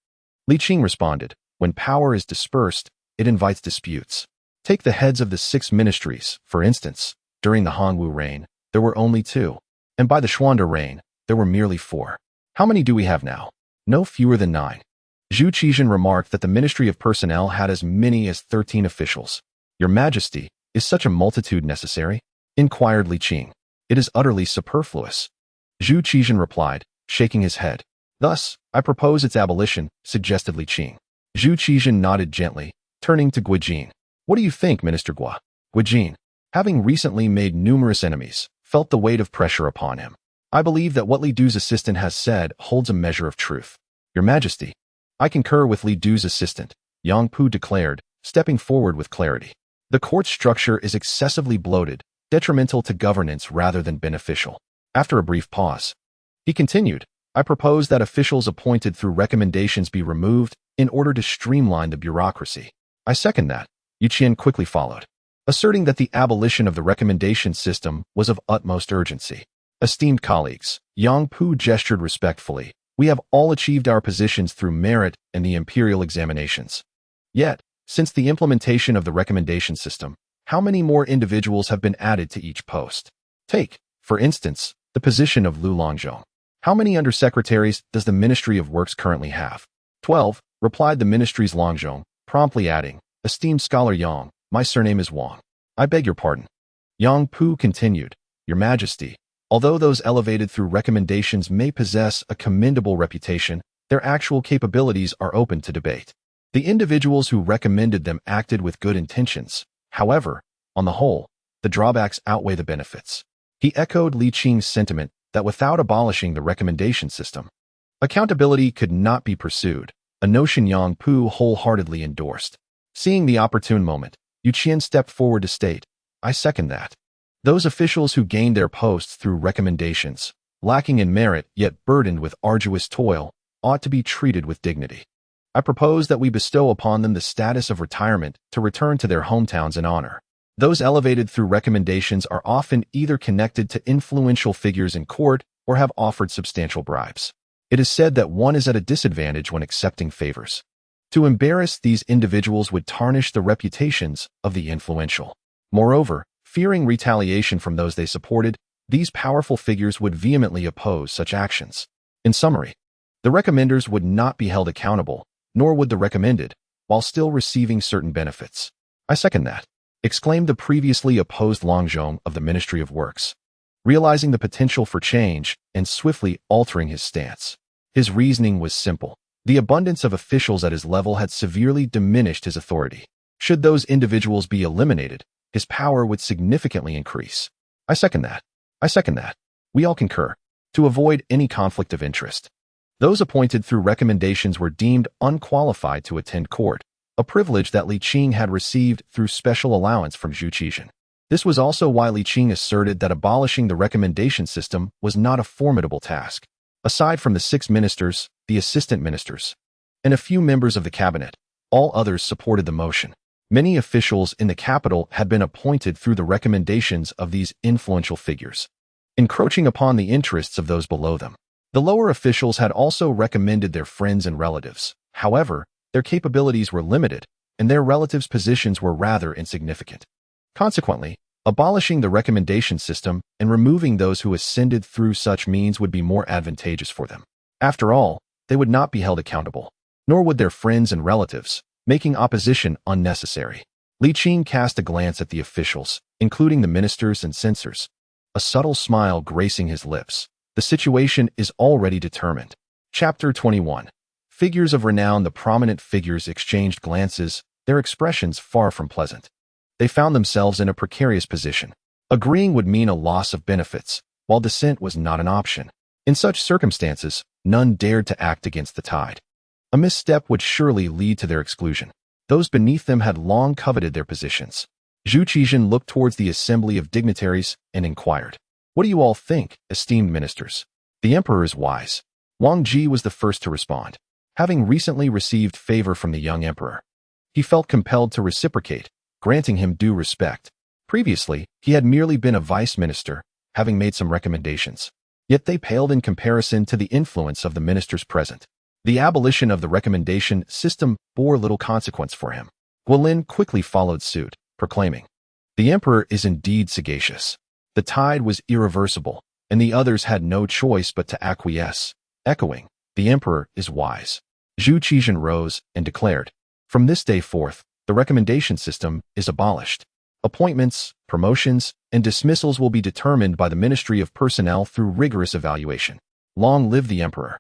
Li Qing responded, "When power is dispersed, it invites disputes. Take the heads of the 6 ministries, for instance. During the Hongwu reign, there were only 2, and by the Xuande reign, there were merely 4. How many do we have now? No fewer than 9. Zhu Qizhen remarked that the Ministry of Personnel had as many as 13 officials. "Your Majesty, is such a multitude necessary?" inquired Li Qing. "It is utterly superfluous," Zhu Qizhen replied, shaking his head. "Thus, I propose its abolition," suggested Li Qing. Zhu Qizhen nodded gently, turning to Guijin. "What do you think, Minister Gua?" Guijin, having recently made numerous enemies, felt the weight of pressure upon him. "I believe that what Li Du's assistant has said holds a measure of truth." "Your Majesty, I concur with Li Du's assistant," Yang Pu declared, stepping forward with clarity. "The court structure is excessively bloated, detrimental to governance rather than beneficial." After a brief pause, he continued, "I propose that officials appointed through recommendations be removed in order to streamline the bureaucracy." "I second that," Yu Qian quickly followed, asserting that the abolition of the recommendation system was of utmost urgency. "Esteemed colleagues," Yang Pu gestured respectfully, "we have all achieved our positions through merit and the imperial examinations. Yet, since the implementation of the recommendation system, how many more individuals have been added to each post? Take, for instance, the position of Lu Longzhong. How many undersecretaries does the Ministry of Works currently have?" 12, replied the ministry's Longzhong, promptly adding, "Esteemed scholar Yang, my surname is Wang." "I beg your pardon." Yang Pu continued, "Your Majesty, although those elevated through recommendations may possess a commendable reputation, their actual capabilities are open to debate. The individuals who recommended them acted with good intentions. However, on the whole, the drawbacks outweigh the benefits." He echoed Li Qing's sentiment that without abolishing the recommendation system, accountability could not be pursued, a notion Yang Pu wholeheartedly endorsed. Seeing the opportune moment, Yu Qian stepped forward to state, "I second that. Those officials who gained their posts through recommendations, lacking in merit yet burdened with arduous toil, ought to be treated with dignity." I propose that we bestow upon them the status of retirement to return to their hometowns in honor. Those elevated through recommendations are often either connected to influential figures in court or have offered substantial bribes. It is said that one is at a disadvantage when accepting favors. To embarrass these individuals would tarnish the reputations of the influential. Moreover, fearing retaliation from those they supported, these powerful figures would vehemently oppose such actions. In summary, the recommenders would not be held accountable, nor would the recommended, while still receiving certain benefits. I second that, exclaimed the previously opposed Longzhong of the Ministry of Works, realizing the potential for change and swiftly altering his stance. His reasoning was simple. The abundance of officials at his level had severely diminished his authority. Should those individuals be eliminated, his power would significantly increase. I second that. We all concur. To avoid any conflict of interest, those appointed through recommendations were deemed unqualified to attend court, a privilege that Li Qing had received through special allowance from Zhu Qizhen. This was also why Li Qing asserted that abolishing the recommendation system was not a formidable task. Aside from the 6 ministers, the assistant ministers, and a few members of the cabinet, all others supported the motion. Many officials in the capital had been appointed through the recommendations of these influential figures, encroaching upon the interests of those below them. The lower officials had also recommended their friends and relatives. However, their capabilities were limited, and their relatives' positions were rather insignificant. Consequently, abolishing the recommendation system and removing those who ascended through such means would be more advantageous for them. After all, they would not be held accountable, nor would their friends and relatives, making opposition unnecessary. Li Qing cast a glance at the officials, including the ministers and censors, a subtle smile gracing his lips. The situation is already determined. Chapter 21. Figures of renown. The prominent figures exchanged glances, their expressions far from pleasant. They found themselves in a precarious position. Agreeing would mean a loss of benefits, while dissent was not an option. In such circumstances, none dared to act against the tide. A misstep would surely lead to their exclusion. Those beneath them had long coveted their positions. Zhu Qizhen looked towards the assembly of dignitaries and inquired, "What do you all think, esteemed ministers?" "The emperor is wise." Wang Ji was the first to respond. Having recently received favor from the young emperor, he felt compelled to reciprocate, granting him due respect. Previously, he had merely been a vice minister, having made some recommendations. Yet they paled in comparison to the influence of the ministers present. The abolition of the recommendation system bore little consequence for him. Guilin quickly followed suit, proclaiming, "The emperor is indeed sagacious." The tide was irreversible, and the others had no choice but to acquiesce, echoing, "The emperor is wise." Zhu Qizhen rose and declared, "From this day forth, the recommendation system is abolished. Appointments, promotions, and dismissals will be determined by the Ministry of Personnel through rigorous evaluation. Long live the emperor."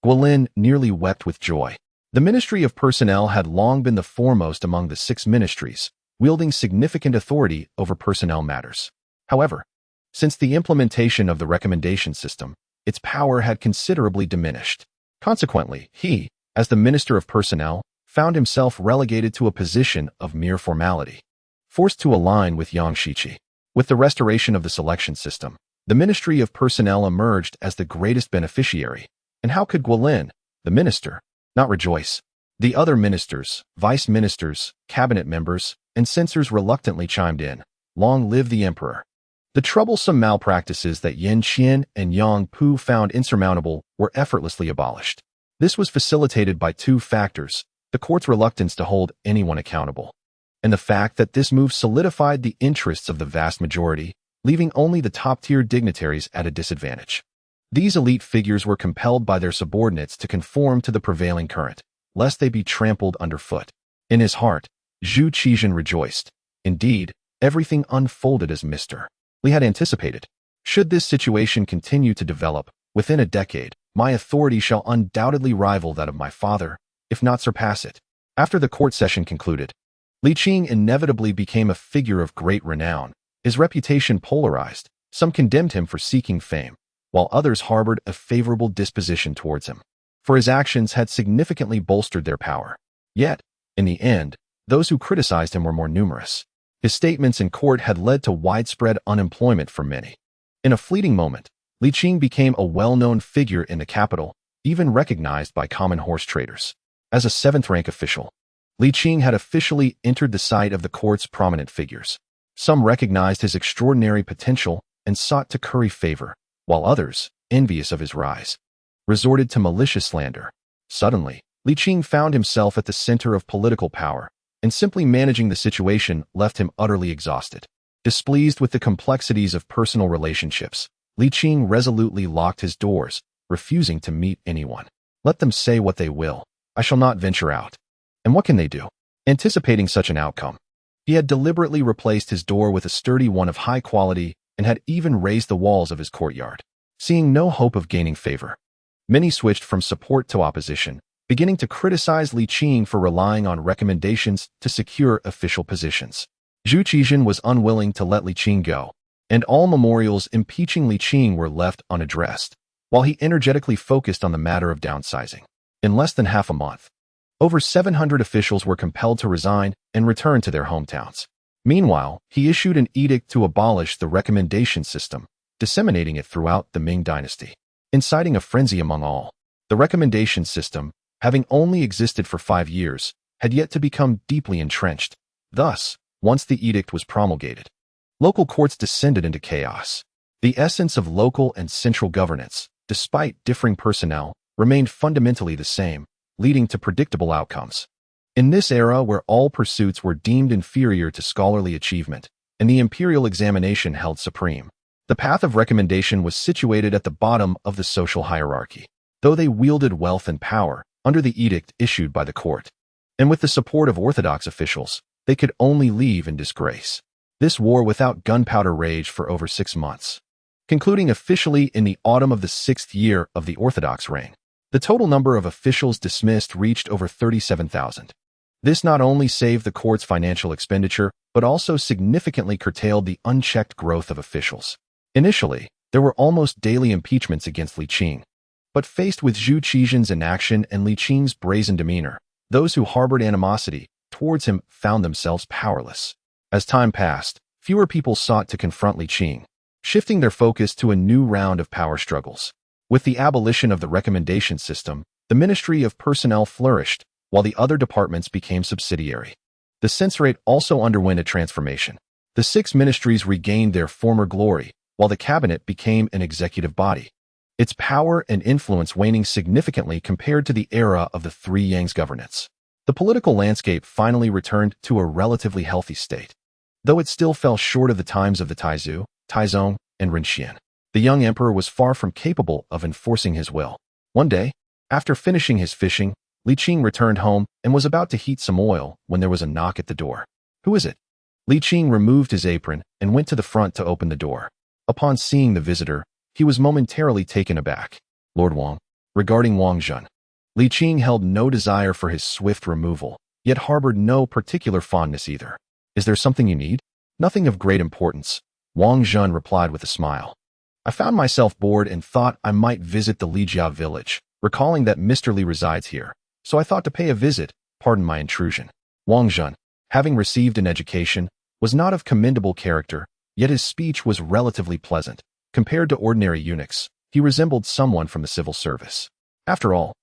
Guilin nearly wept with joy. The Ministry of Personnel had long been the foremost among the 6 ministries, wielding significant authority over personnel matters. However, since the implementation of the recommendation system, its power had considerably diminished. Consequently, he, as the Minister of Personnel, found himself relegated to a position of mere formality, forced to align with Yang Shiqi. With the restoration of the selection system, the Ministry of Personnel emerged as the greatest beneficiary. And how could Guilin, the minister, not rejoice? The other ministers, vice ministers, cabinet members, and censors reluctantly chimed in, "Long live the emperor." The troublesome malpractices that Yan Qian and Yang Pu found insurmountable were effortlessly abolished. This was facilitated by 2 factors: the court's reluctance to hold anyone accountable, and the fact that this move solidified the interests of the vast majority, leaving only the top-tier dignitaries at a disadvantage. These elite figures were compelled by their subordinates to conform to the prevailing current, lest they be trampled underfoot. In his heart, Zhu Qizhen rejoiced. Indeed, everything unfolded as Mr. Li had anticipated. Should this situation continue to develop, within a decade, my authority shall undoubtedly rival that of my father, if not surpass it. After the court session concluded, Li Qing inevitably became a figure of great renown. His reputation polarized. Some condemned him for seeking fame, while others harbored a favorable disposition towards him, for his actions had significantly bolstered their power. Yet, in the end, those who criticized him were more numerous. His statements in court had led to widespread unemployment for many. In a fleeting moment, Li Qing became a well-known figure in the capital, even recognized by common horse traders. As a seventh-rank official, Li Qing had officially entered the sight of the court's prominent figures. Some recognized his extraordinary potential and sought to curry favor, while others, envious of his rise, resorted to malicious slander. Suddenly, Li Qing found himself at the center of political power, and simply managing the situation left him utterly exhausted. Displeased with the complexities of personal relationships, Li Qing resolutely locked his doors, refusing to meet anyone. Let them say what they will. I shall not venture out. And what can they do? Anticipating such an outcome, he had deliberately replaced his door with a sturdy one of high quality and had even raised the walls of his courtyard. Seeing no hope of gaining favor, many switched from support to opposition, beginning to criticize Li Qing for relying on recommendations to secure official positions. Zhu Qizhen was unwilling to let Li Qing go, and all memorials impeaching Li Qing were left unaddressed, while he energetically focused on the matter of downsizing. In less than half a month, over 700 officials were compelled to resign and return to their hometowns. Meanwhile, he issued an edict to abolish the recommendation system, disseminating it throughout the Ming dynasty, inciting a frenzy among all. The recommendation system, having only existed for 5 years, had yet to become deeply entrenched. Thus, once the edict was promulgated, local courts descended into chaos. The essence of local and central governance, despite differing personnel, remained fundamentally the same, leading to predictable outcomes. In this era where all pursuits were deemed inferior to scholarly achievement, and the imperial examination held supreme, the path of recommendation was situated at the bottom of the social hierarchy, though they wielded wealth and power under the edict issued by the court. And with the support of orthodox officials, they could only leave in disgrace. This war without gunpowder raged for over 6 months, concluding officially in the autumn of the 6th year of the orthodox reign. The total number of officials dismissed reached over 37,000. This not only saved the court's financial expenditure, but also significantly curtailed the unchecked growth of officials. Initially, there were almost daily impeachments against Li Qing. But faced with Zhu Qizhen's inaction and Li Qing's brazen demeanor, those who harbored animosity towards him found themselves powerless. As time passed, fewer people sought to confront Li Qing, shifting their focus to a new round of power struggles. With the abolition of the recommendation system, the Ministry of Personnel flourished, while the other departments became subsidiary. The censorate also underwent a transformation. The 6 ministries regained their former glory, while the cabinet became an executive body, its power and influence waning significantly compared to the era of the 3 Yang's governance. The political landscape finally returned to a relatively healthy state, though it still fell short of the times of the Taizong, and Renzong. The young emperor was far from capable of enforcing his will. One day, after finishing his fishing, Li Qing returned home and was about to heat some oil when there was a knock at the door. "Who is it?" Li Qing removed his apron and went to the front to open the door. Upon seeing the visitor, he was momentarily taken aback. "Lord Wang." Regarding Wang Zhen, Li Qing held no desire for his swift removal, yet harbored no particular fondness either. "Is there something you need?" "Nothing of great importance," Wang Zhen replied with a smile. "I found myself bored and thought I might visit the Lijia village, recalling that Mr. Li resides here, so I thought to pay a visit. Pardon my intrusion." Wang Zhen, having received an education, was not of commendable character, yet his speech was relatively pleasant. Compared to ordinary eunuchs, he resembled someone from the civil service. After all,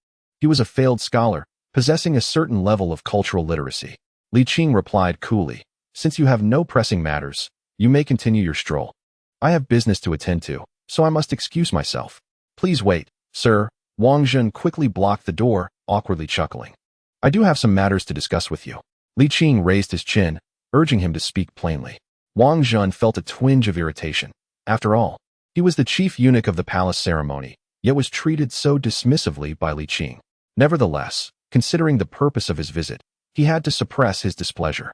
he was a failed scholar, possessing a certain level of cultural literacy. Li Qing replied coolly, "Since you have no pressing matters, you may continue your stroll. I have business to attend to, so I must excuse myself." "Please wait, sir." Wang Zhen quickly blocked the door, awkwardly chuckling. "I do have some matters to discuss with you." Li Qing raised his chin, urging him to speak plainly. Wang Zhen felt a twinge of irritation. After all, he was the chief eunuch of the palace ceremony, yet was treated so dismissively by Li Qing. Nevertheless, considering the purpose of his visit, he had to suppress his displeasure.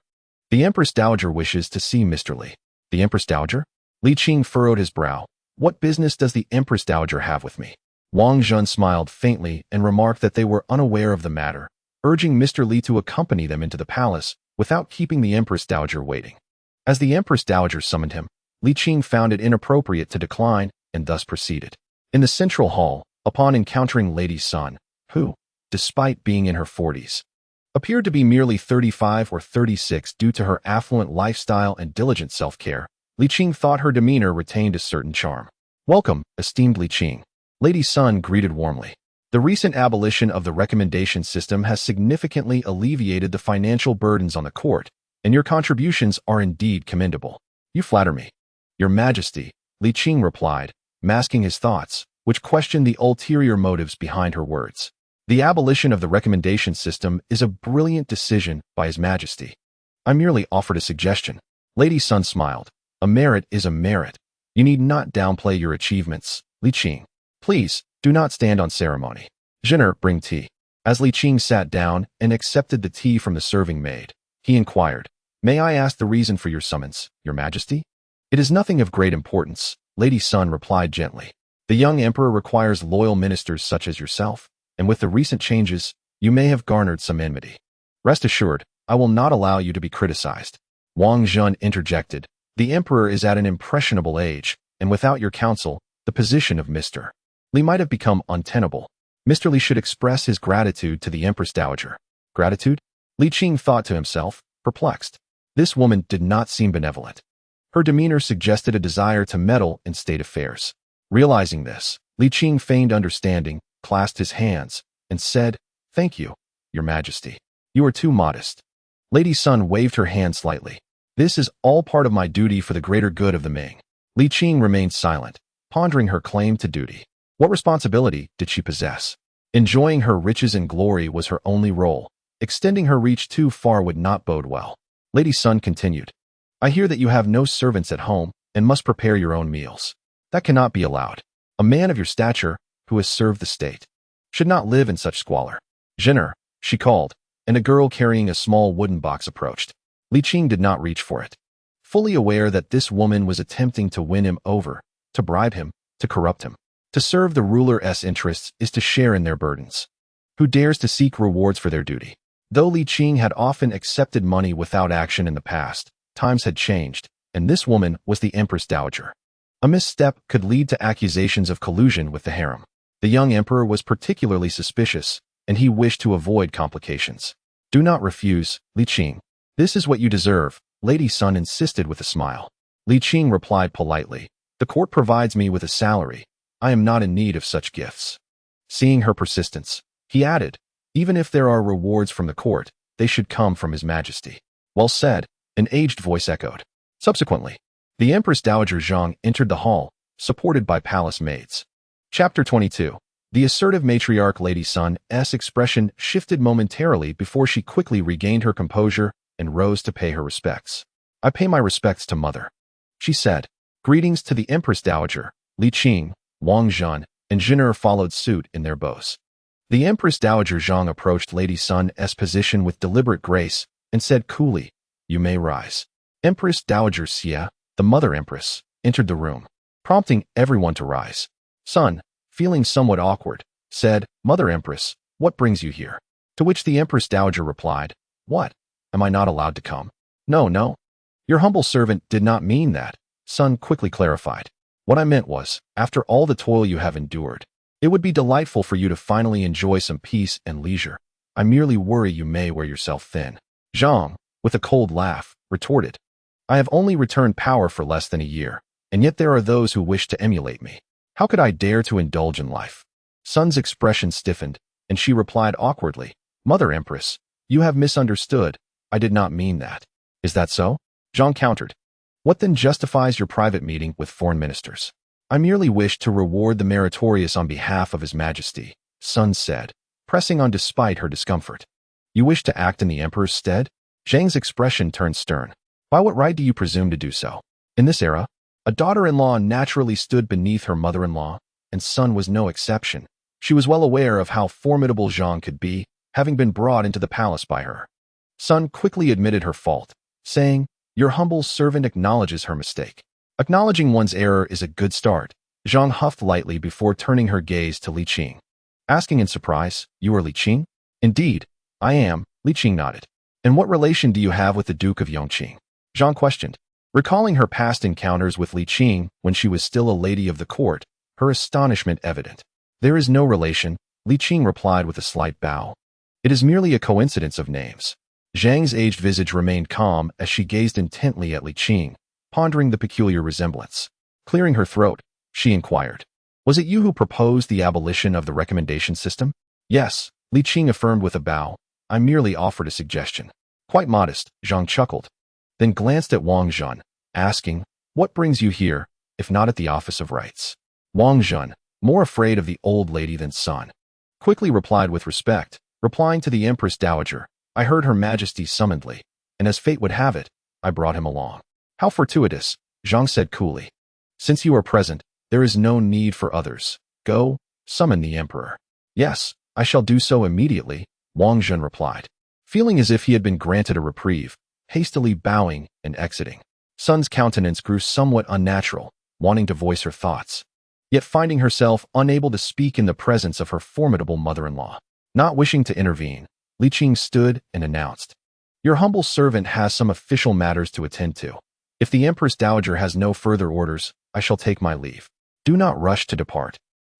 "The Empress Dowager wishes to see Mr. Li." "The Empress Dowager?" Li Qing furrowed his brow. "What business does the Empress Dowager have with me?" Wang Zhen smiled faintly and remarked that they were unaware of the matter, urging Mr. Li to accompany them into the palace without keeping the Empress Dowager waiting. As the Empress Dowager summoned him, Li Qing found it inappropriate to decline and thus proceeded. In the central hall, upon encountering Lady Sun, who, despite being in her 40s, appeared to be merely 35 or 36 due to her affluent lifestyle and diligent self-care, Li Qing thought her demeanor retained a certain charm. "Welcome, esteemed Li Qing." Lady Sun greeted warmly. The recent abolition of the recommendation system has significantly alleviated the financial burdens on the court, and your contributions are indeed commendable. You flatter me. Your Majesty, Li Qing replied, masking his thoughts, which questioned the ulterior motives behind her words. The abolition of the recommendation system is a brilliant decision by His Majesty. I merely offered a suggestion. Lady Sun smiled. A merit is a merit. You need not downplay your achievements, Li Qing. Please, do not stand on ceremony. Zhengde, bring tea. As Li Qing sat down and accepted the tea from the serving maid, he inquired, May I ask the reason for your summons, Your Majesty? It is nothing of great importance, Lady Sun replied gently. The young emperor requires loyal ministers such as yourself, and with the recent changes, you may have garnered some enmity. Rest assured, I will not allow you to be criticized. Wang Zhun interjected, The emperor is at an impressionable age, and without your counsel, the position of Mr. Li might have become untenable. Mr. Li should express his gratitude to the Empress Dowager. Gratitude? Li Qing thought to himself, perplexed. This woman did not seem benevolent. Her demeanor suggested a desire to meddle in state affairs. Realizing this, Li Qing feigned understanding, clasped his hands, and said, Thank you, Your Majesty. You are too modest. Lady Sun waved her hand slightly. This is all part of my duty for the greater good of the Ming. Li Qing remained silent, pondering her claim to duty. What responsibility did she possess? Enjoying her riches and glory was her only role. Extending her reach too far would not bode well. Lady Sun continued, I hear that you have no servants at home and must prepare your own meals. That cannot be allowed. A man of your stature, who has served the state, should not live in such squalor. Zhengde, she called, and a girl carrying a small wooden box approached. Li Qing did not reach for it. Fully aware that this woman was attempting to win him over, to bribe him, to corrupt him. To serve the ruler's interests is to share in their burdens. Who dares to seek rewards for their duty? Though Li Qing had often accepted money without action in the past, times had changed, and this woman was the Empress Dowager. A misstep could lead to accusations of collusion with the harem. The young emperor was particularly suspicious, and he wished to avoid complications. Do not refuse, Li Qing. This is what you deserve, Lady Sun insisted with a smile. Li Qing replied politely, The court provides me with a salary. I am not in need of such gifts. Seeing her persistence, he added, Even if there are rewards from the court, they should come from His Majesty. Well said, an aged voice echoed. Subsequently, the Empress Dowager Zhang entered the hall, supported by palace maids. Chapter 22. The assertive matriarch Lady Sun's expression shifted momentarily before she quickly regained her composure and rose to pay her respects. I pay my respects to Mother, she said. Greetings to the Empress Dowager. Li Qing, Wang Zhun, and Zhengde followed suit in their bows. The Empress Dowager Zhang approached Lady Sun's position with deliberate grace and said coolly, You may rise. Empress Dowager Xia, the Mother Empress, entered the room, prompting everyone to rise. Sun, feeling somewhat awkward, said, Mother Empress, what brings you here? To which the Empress Dowager replied, What? Am I not allowed to come? No. Your humble servant did not mean that, Sun quickly clarified. What I meant was, after all the toil you have endured, it would be delightful for you to finally enjoy some peace and leisure. I merely worry you may wear yourself thin. Zhang, with a cold laugh, retorted, I have only returned power for less than a year, and yet there are those who wish to emulate me. How could I dare to indulge in life? Sun's expression stiffened, and she replied awkwardly, Mother Empress, you have misunderstood. I did not mean that. Is that so? Zhang countered. What then justifies your private meeting with foreign ministers? I merely wish to reward the meritorious on behalf of His Majesty, Sun said, pressing on despite her discomfort. You wish to act in the emperor's stead? Zhang's expression turned stern. By what right do you presume to do so? In this era, a daughter-in-law naturally stood beneath her mother-in-law, and Sun was no exception. She was well aware of how formidable Zhang could be, having been brought into the palace by her. Sun quickly admitted her fault, saying, Your humble servant acknowledges her mistake. Acknowledging one's error is a good start. Zhang huffed lightly before turning her gaze to Li Qing. Asking in surprise, You are Li Qing? Indeed, I am, Li Qing nodded. And what relation do you have with the Duke of Yongqing? Zhang questioned. Recalling her past encounters with Li Qing when she was still a lady of the court, her astonishment evident. There is no relation, Li Qing replied with a slight bow. It is merely a coincidence of names. Zhang's aged visage remained calm as she gazed intently at Li Qing, pondering the peculiar resemblance. Clearing her throat, she inquired, Was it you who proposed the abolition of the recommendation system? Yes, Li Qing affirmed with a bow. I merely offered a suggestion. Quite modest, Zhang chuckled, then glanced at Wang Zhun, asking, what brings you here, if not at the Office of Rights? Wang Zhun, more afraid of the old lady than Sun, quickly replied with respect, replying to the Empress Dowager, I heard Her Majesty summoned Li, and as fate would have it, I brought him along. How fortuitous, Zhang said coolly. Since you are present, there is no need for others. Go, summon the Emperor. Yes, I shall do so immediately, Wang Zhun replied, feeling as if he had been granted a reprieve, hastily bowing and exiting. Sun's countenance grew somewhat unnatural, wanting to voice her thoughts, yet finding herself unable to speak in the presence of her formidable mother-in-law. Not wishing to intervene, Li Qing stood and announced, your humble servant has some official matters to attend to. If the Empress Dowager has no further orders, I shall take my leave. Do not rush to depart.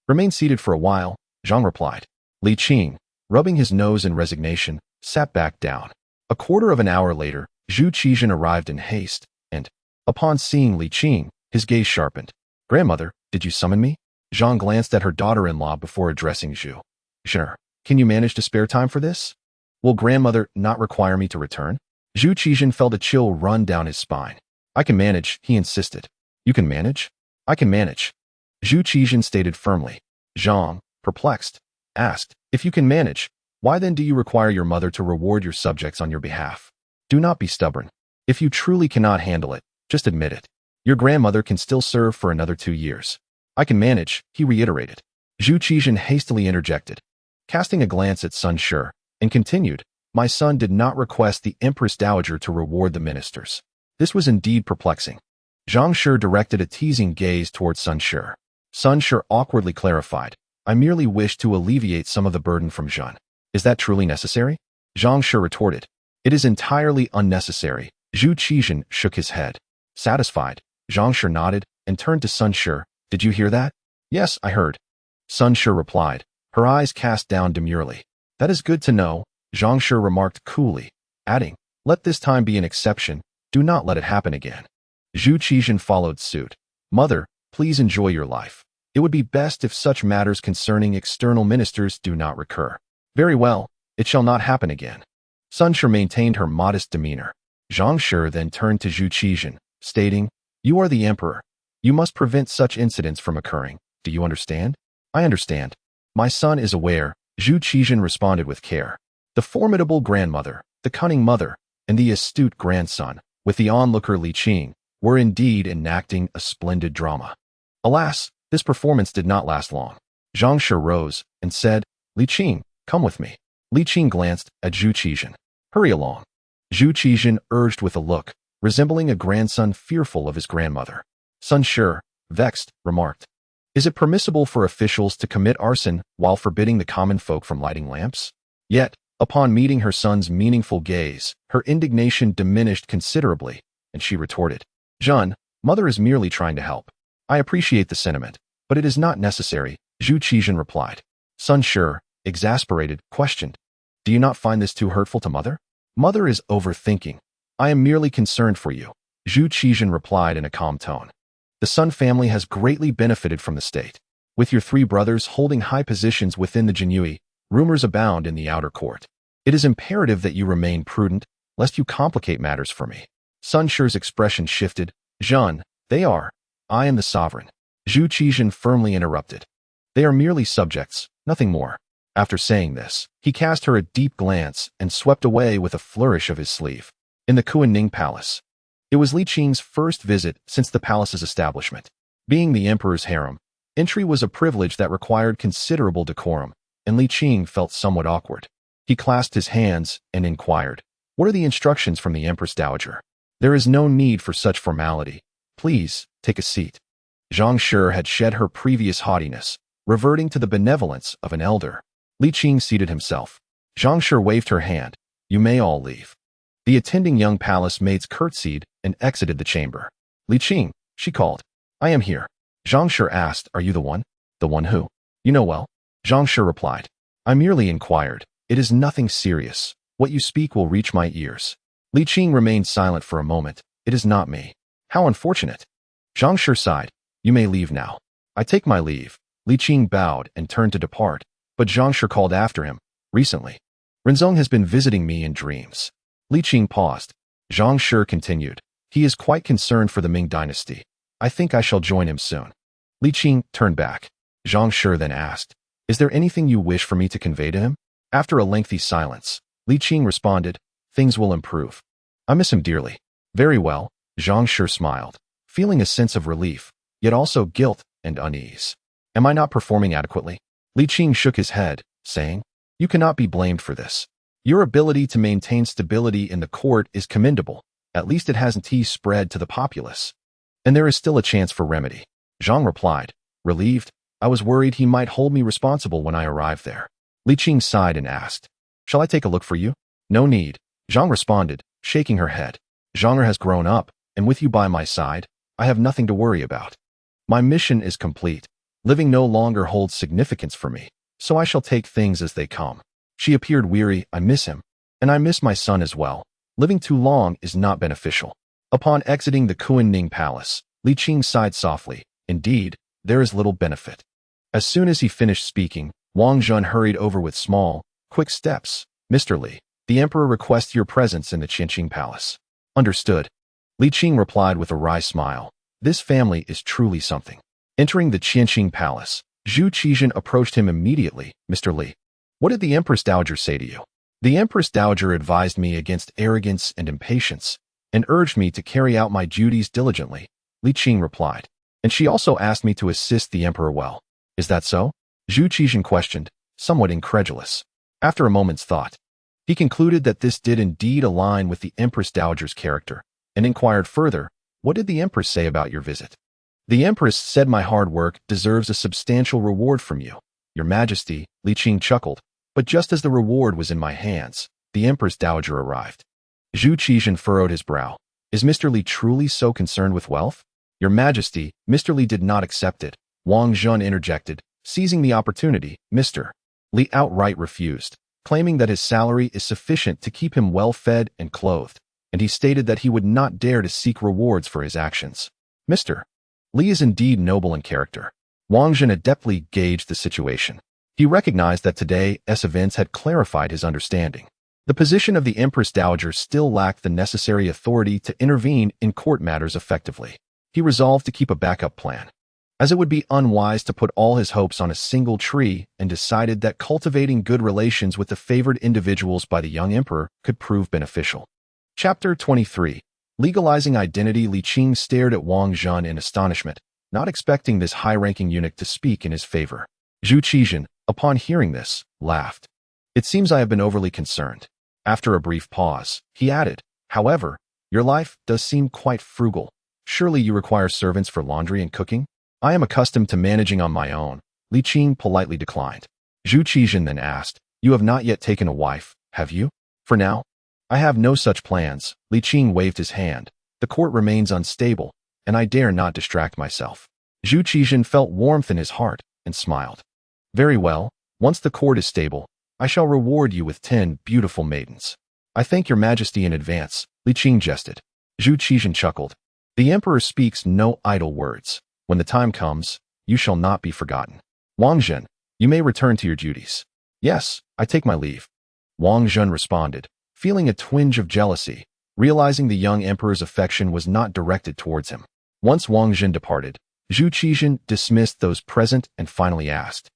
Remain seated for a while, Zhang replied. Li Qing, rubbing his nose in resignation, sat back down. A quarter of an hour later, Zhu Qizhen arrived in haste, and, upon seeing Li Qing, his gaze sharpened. Grandmother, did you summon me? Zhang glanced at her daughter-in-law before addressing Zhu. Sure. Can you manage to spare time for this? Will grandmother not require me to return? Zhu Qizhen felt a chill run down his spine. I can manage, he insisted. You can manage? I can manage. Zhu Qizhen stated firmly. Zhang, perplexed, asked, if you can manage, why then do you require your mother to reward your subjects on your behalf? Do not be stubborn. If you truly cannot handle it, just admit it. Your grandmother can still serve for another 2 years. I can manage, he reiterated. Zhu Qizhen hastily interjected, casting a glance at Sun Shi, and continued, my son did not request the Empress Dowager to reward the ministers. This was indeed perplexing. Zhang Shi directed a teasing gaze towards Sun Shi. Sun Shi awkwardly clarified, I merely wish to alleviate some of the burden from Zhun. Is that truly necessary? Zhang Shi retorted, it is entirely unnecessary. Zhu Qizhen shook his head. Satisfied, Zhang Shi nodded and turned to Sun Shi. Did you hear that? Yes, I heard. Sun Shi replied, her eyes cast down demurely. That is good to know, Zhang Shi remarked coolly, adding, let this time be an exception, do not let it happen again. Zhu Qizhen followed suit. Mother, please enjoy your life. It would be best if such matters concerning external ministers do not recur. Very well, it shall not happen again. Sun Shi maintained her modest demeanor. Zhang Shi then turned to Zhu Qizhen, stating, you are the emperor. You must prevent such incidents from occurring. Do you understand? I understand. My son is aware, Zhu Qizhen responded with care. The formidable grandmother, the cunning mother, and the astute grandson, with the onlooker Li Qing, were indeed enacting a splendid drama. Alas, this performance did not last long. Zhang Shi rose and said, Li Qing, come with me. Li Qing glanced at Zhu Qizhen. Hurry along. Zhu Qizhen urged with a look, resembling a grandson fearful of his grandmother. Sun Shi, vexed, remarked, is it permissible for officials to commit arson while forbidding the common folk from lighting lamps? Yet, upon meeting her son's meaningful gaze, her indignation diminished considerably, and she retorted, Zhun, mother is merely trying to help. I appreciate the sentiment, but it is not necessary, Zhu Qizhen replied. Sun Shi, exasperated, questioned, do you not find this too hurtful to mother? Mother is overthinking. I am merely concerned for you, Zhu Qizhen replied in a calm tone. The Sun family has greatly benefited from the state. With your 3 brothers holding high positions within the Jinyue, rumors abound in the outer court. It is imperative that you remain prudent, lest you complicate matters for me. Sun Shi's expression shifted. Zhun, they are. I am the sovereign. Zhu Qizhen firmly interrupted. They are merely subjects, nothing more. After saying this, he cast her a deep glance and swept away with a flourish of his sleeve. In the Yearning Palace. It was Li Qing's first visit since the palace's establishment. Being the emperor's harem, entry was a privilege that required considerable decorum, and Li Qing felt somewhat awkward. He clasped his hands and inquired, what are the instructions from the Empress Dowager? There is no need for such formality. Please, take a seat. Zhang Shi had shed her previous haughtiness, reverting to the benevolence of an elder. Li Qing seated himself. Zhang Shi waved her hand. You may all leave. The attending young palace maids curtsied and exited the chamber. Li Qing, she called. I am here. Zhang Shi asked, are you the one? The one who? You know well. Zhang Shi replied. I merely inquired. It is nothing serious. What you speak will reach my ears. Li Qing remained silent for a moment. It is not me. How unfortunate. Zhang Shi sighed. You may leave now. I take my leave. Li Qing bowed and turned to depart, but Zhang Shi called after him. Recently, Renzong has been visiting me in dreams. Li Qing paused. Zhang Shi continued. He is quite concerned for the Ming dynasty. I think I shall join him soon. Li Qing turned back. Zhang Shi then asked, Is there anything you wish for me to convey to him? After a lengthy silence, Li Qing responded, Things will improve. I miss him dearly. Very well, Zhang Shi smiled, feeling a sense of relief, yet also guilt and unease. Am I not performing adequately? Li Qing shook his head, saying, You cannot be blamed for this. Your ability to maintain stability in the court is commendable. At least it hasn't spread to the populace. And there is still a chance for remedy. Zhang replied, relieved. I was worried he might hold me responsible when I arrived there. Li Qing sighed and asked, Shall I take a look for you? No need. Zhang responded, shaking her head. Zhang has grown up, and with you by my side, I have nothing to worry about. My mission is complete. Living no longer holds significance for me, so I shall take things as they come. She appeared weary. I miss him, and I miss my son as well. Living too long is not beneficial. Upon exiting the Yearning palace, Li Qing sighed softly. Indeed, there is little benefit. As soon as he finished speaking, Wang Zhun hurried over with small, quick steps. Mr. Li, the emperor requests your presence in the Yearning palace. Understood. Li Qing replied with a wry smile. This family is truly something. Entering the Yearning palace, Zhu Qizhen approached him immediately. Mr. Li, what did the Empress Dowager say to you? The Empress Dowager advised me against arrogance and impatience, and urged me to carry out my duties diligently, Li Qing replied. And she also asked me to assist the emperor well. Is that so? Zhu Qizhen questioned, somewhat incredulous. After a moment's thought, he concluded that this did indeed align with the Empress Dowager's character, and inquired further, What did the Empress say about your visit? The Empress said my hard work deserves a substantial reward from you, Your Majesty, Li Qing chuckled. But just as the reward was in my hands, the Empress Dowager arrived. Zhu Qizhen furrowed his brow. Is Mr. Li truly so concerned with wealth? Your Majesty, Mr. Li did not accept it, Wang Zhun interjected, seizing the opportunity. Mr. Li outright refused, claiming that his salary is sufficient to keep him well fed and clothed, and he stated that he would not dare to seek rewards for his actions. Mr. Li is indeed noble in character. Wang Zhun adeptly gauged the situation. He recognized that today's events had clarified his understanding. The position of the Empress Dowager still lacked the necessary authority to intervene in court matters effectively. He resolved to keep a backup plan, as it would be unwise to put all his hopes on a single tree, and decided that cultivating good relations with the favored individuals by the young emperor could prove beneficial. Chapter 23. Legalizing Identity. Li Qing stared at Wang Zhun in astonishment, not expecting this high-ranking eunuch to speak in his favor. Zhu Qizhen, upon hearing this, laughed. It seems I have been overly concerned. After a brief pause, he added, However, your life does seem quite frugal. Surely you require servants for laundry and cooking? I am accustomed to managing on my own. Li Qing politely declined. Zhu Qizhen then asked, You have not yet taken a wife, have you? For now, I have no such plans. Li Qing waved his hand. The court remains unstable, and I dare not distract myself. Zhu Qizhen felt warmth in his heart and smiled. Very well, once the court is stable, I shall reward you with 10 beautiful maidens. I thank your Majesty in advance, Li Qing jested. Zhu Qizhen chuckled. The emperor speaks no idle words. When the time comes, you shall not be forgotten. Wang Zhun, you may return to your duties. Yes, I take my leave. Wang Zhun responded, feeling a twinge of jealousy, realizing the young emperor's affection was not directed towards him. Once Wang Zhun departed, Zhu Qizhen dismissed those present and finally asked,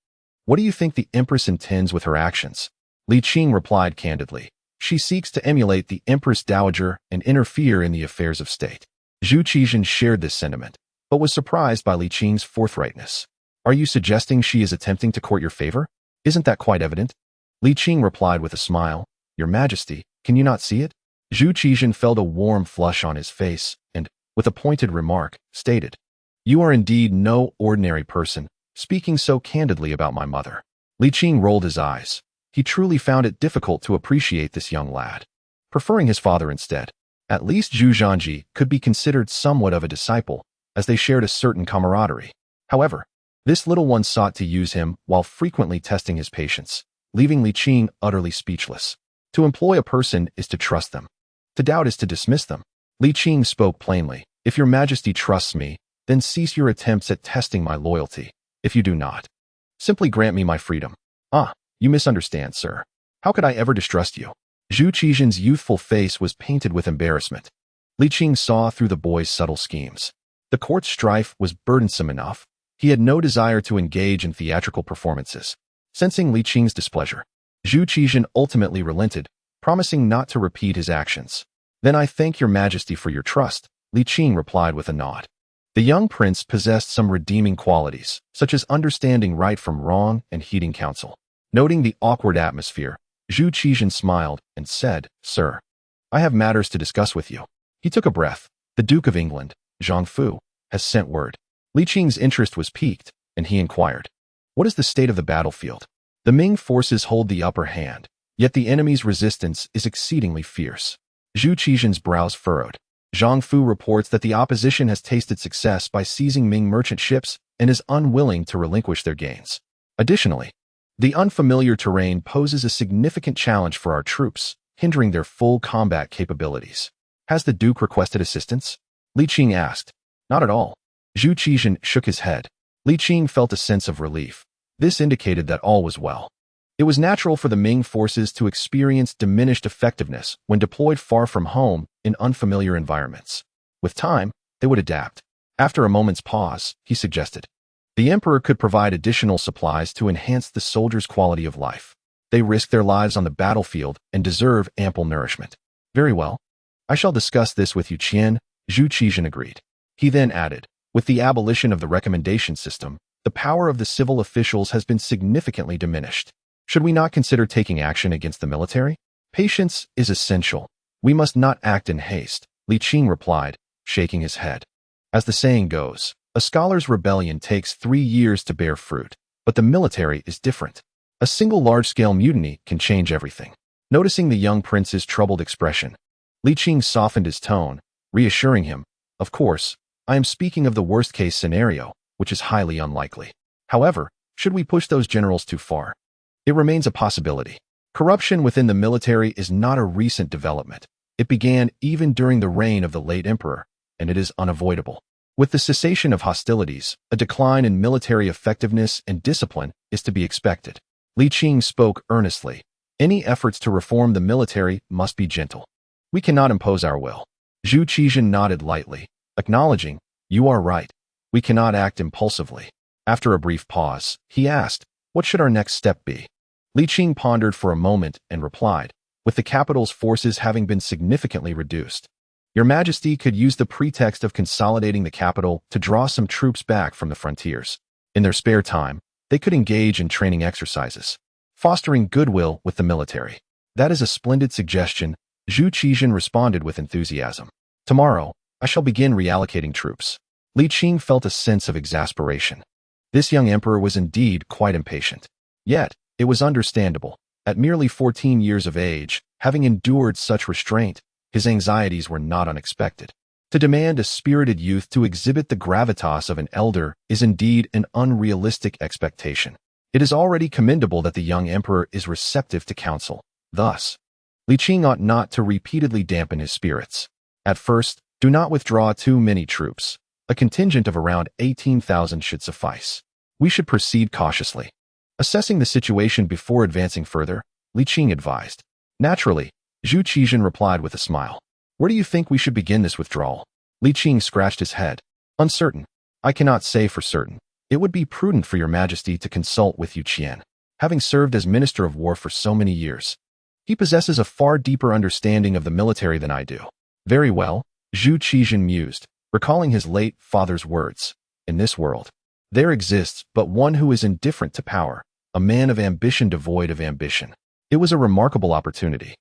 What do you think the empress intends with her actions? Li Qing replied candidly, She seeks to emulate the Empress Dowager and interfere in the affairs of state. Zhu Qizhen shared this sentiment, but was surprised by Li Qing's forthrightness. Are you suggesting she is attempting to court your favor? Isn't that quite evident? Li Qing replied with a smile, Your Majesty, can you not see it? Zhu Qizhen felt a warm flush on his face and, with a pointed remark, stated, You are indeed no ordinary person, speaking so candidly about my mother. Li Qing rolled his eyes. He truly found it difficult to appreciate this young lad, preferring his father instead. At least Zhu Zhanji could be considered somewhat of a disciple, as they shared a certain camaraderie. However, this little one sought to use him while frequently testing his patience, leaving Li Qing utterly speechless. To employ a person is to trust them. To doubt is to dismiss them. Li Qing spoke plainly. If your Majesty trusts me, then cease your attempts at testing my loyalty. If you do not, Simply grant me my freedom. Ah, you misunderstand, sir. How could I ever distrust you? Zhu Qizhen's youthful face was painted with embarrassment. Li Qing saw through the boy's subtle schemes. The court strife was burdensome enough. He had no desire to engage in theatrical performances. Sensing Li Qing's displeasure, Zhu Qizhen ultimately relented, promising not to repeat his actions. Then I thank your majesty for your trust, Li Qing replied with a nod. The young prince possessed some redeeming qualities, such as understanding right from wrong and heeding counsel. Noting the awkward atmosphere, Zhu Qizhen smiled and said, Sir, I have matters to discuss with you. He took a breath. The Duke of England, Zhang Fu, has sent word. Li Qing's interest was piqued, and he inquired, What is the state of the battlefield? The Ming forces hold the upper hand, yet the enemy's resistance is exceedingly fierce. Zhu Qizhen's brows furrowed. Zhang Fu reports that the opposition has tasted success by seizing Ming merchant ships and is unwilling to relinquish their gains. Additionally, the unfamiliar terrain poses a significant challenge for our troops, hindering their full combat capabilities. Has the Duke requested assistance? Li Qing asked. Not at all. Zhu Qizhen shook his head. Li Qing felt a sense of relief. This indicated that all was well. It was natural for the Ming forces to experience diminished effectiveness when deployed far from home in unfamiliar environments. With time, they would adapt. After a moment's pause, he suggested, the Emperor could provide additional supplies to enhance the soldiers' quality of life. They risk their lives on the battlefield and deserve ample nourishment. Very well. I shall discuss this with you, Qian, Zhu Qizhen agreed. He then added, with the abolition of the recommendation system, the power of the civil officials has been significantly diminished. Should we not consider taking action against the military? Patience is essential. We must not act in haste, Li Qing replied, shaking his head. As the saying goes, a scholar's rebellion takes 3 years to bear fruit, but the military is different. A single large-scale mutiny can change everything. Noticing the young prince's troubled expression, Li Qing softened his tone, reassuring him, Of course, I am speaking of the worst-case scenario, which is highly unlikely. However, should we push those generals too far? It remains a possibility. Corruption within the military is not a recent development. It began even during the reign of the late emperor, and it is unavoidable. With the cessation of hostilities, a decline in military effectiveness and discipline is to be expected. Li Qing spoke earnestly. Any efforts to reform the military must be gentle. We cannot impose our will. Zhu Qizhen nodded lightly, acknowledging, You are right. We cannot act impulsively. After a brief pause, he asked, What should our next step be? Li Qing pondered for a moment and replied, With the capital's forces having been significantly reduced, Your Majesty could use the pretext of consolidating the capital to draw some troops back from the frontiers. In their spare time, they could engage in training exercises, fostering goodwill with the military. That is a splendid suggestion, Zhu Qizhen responded with enthusiasm. Tomorrow, I shall begin reallocating troops. Li Qing felt a sense of exasperation. This young emperor was indeed quite impatient. Yet, it was understandable. At merely 14 years of age, having endured such restraint, his anxieties were not unexpected. To demand a spirited youth to exhibit the gravitas of an elder is indeed an unrealistic expectation. It is already commendable that the young emperor is receptive to counsel. Thus, Li Qing ought not to repeatedly dampen his spirits. At first, do not withdraw too many troops. A contingent of around 18,000 should suffice. We should proceed cautiously. Assessing the situation before advancing further, Li Qing advised. Naturally, Zhu Qizhen replied with a smile. Where do you think we should begin this withdrawal? Li Qing scratched his head. Uncertain. I cannot say for certain. It would be prudent for your majesty to consult with Yu Qian. Having served as Minister of War for so many years, he possesses a far deeper understanding of the military than I do. Very well, Zhu Qizhen mused, recalling his late father's words. In this world, there exists but one who is indifferent to power, a man of ambition devoid of ambition. It was a remarkable opportunity.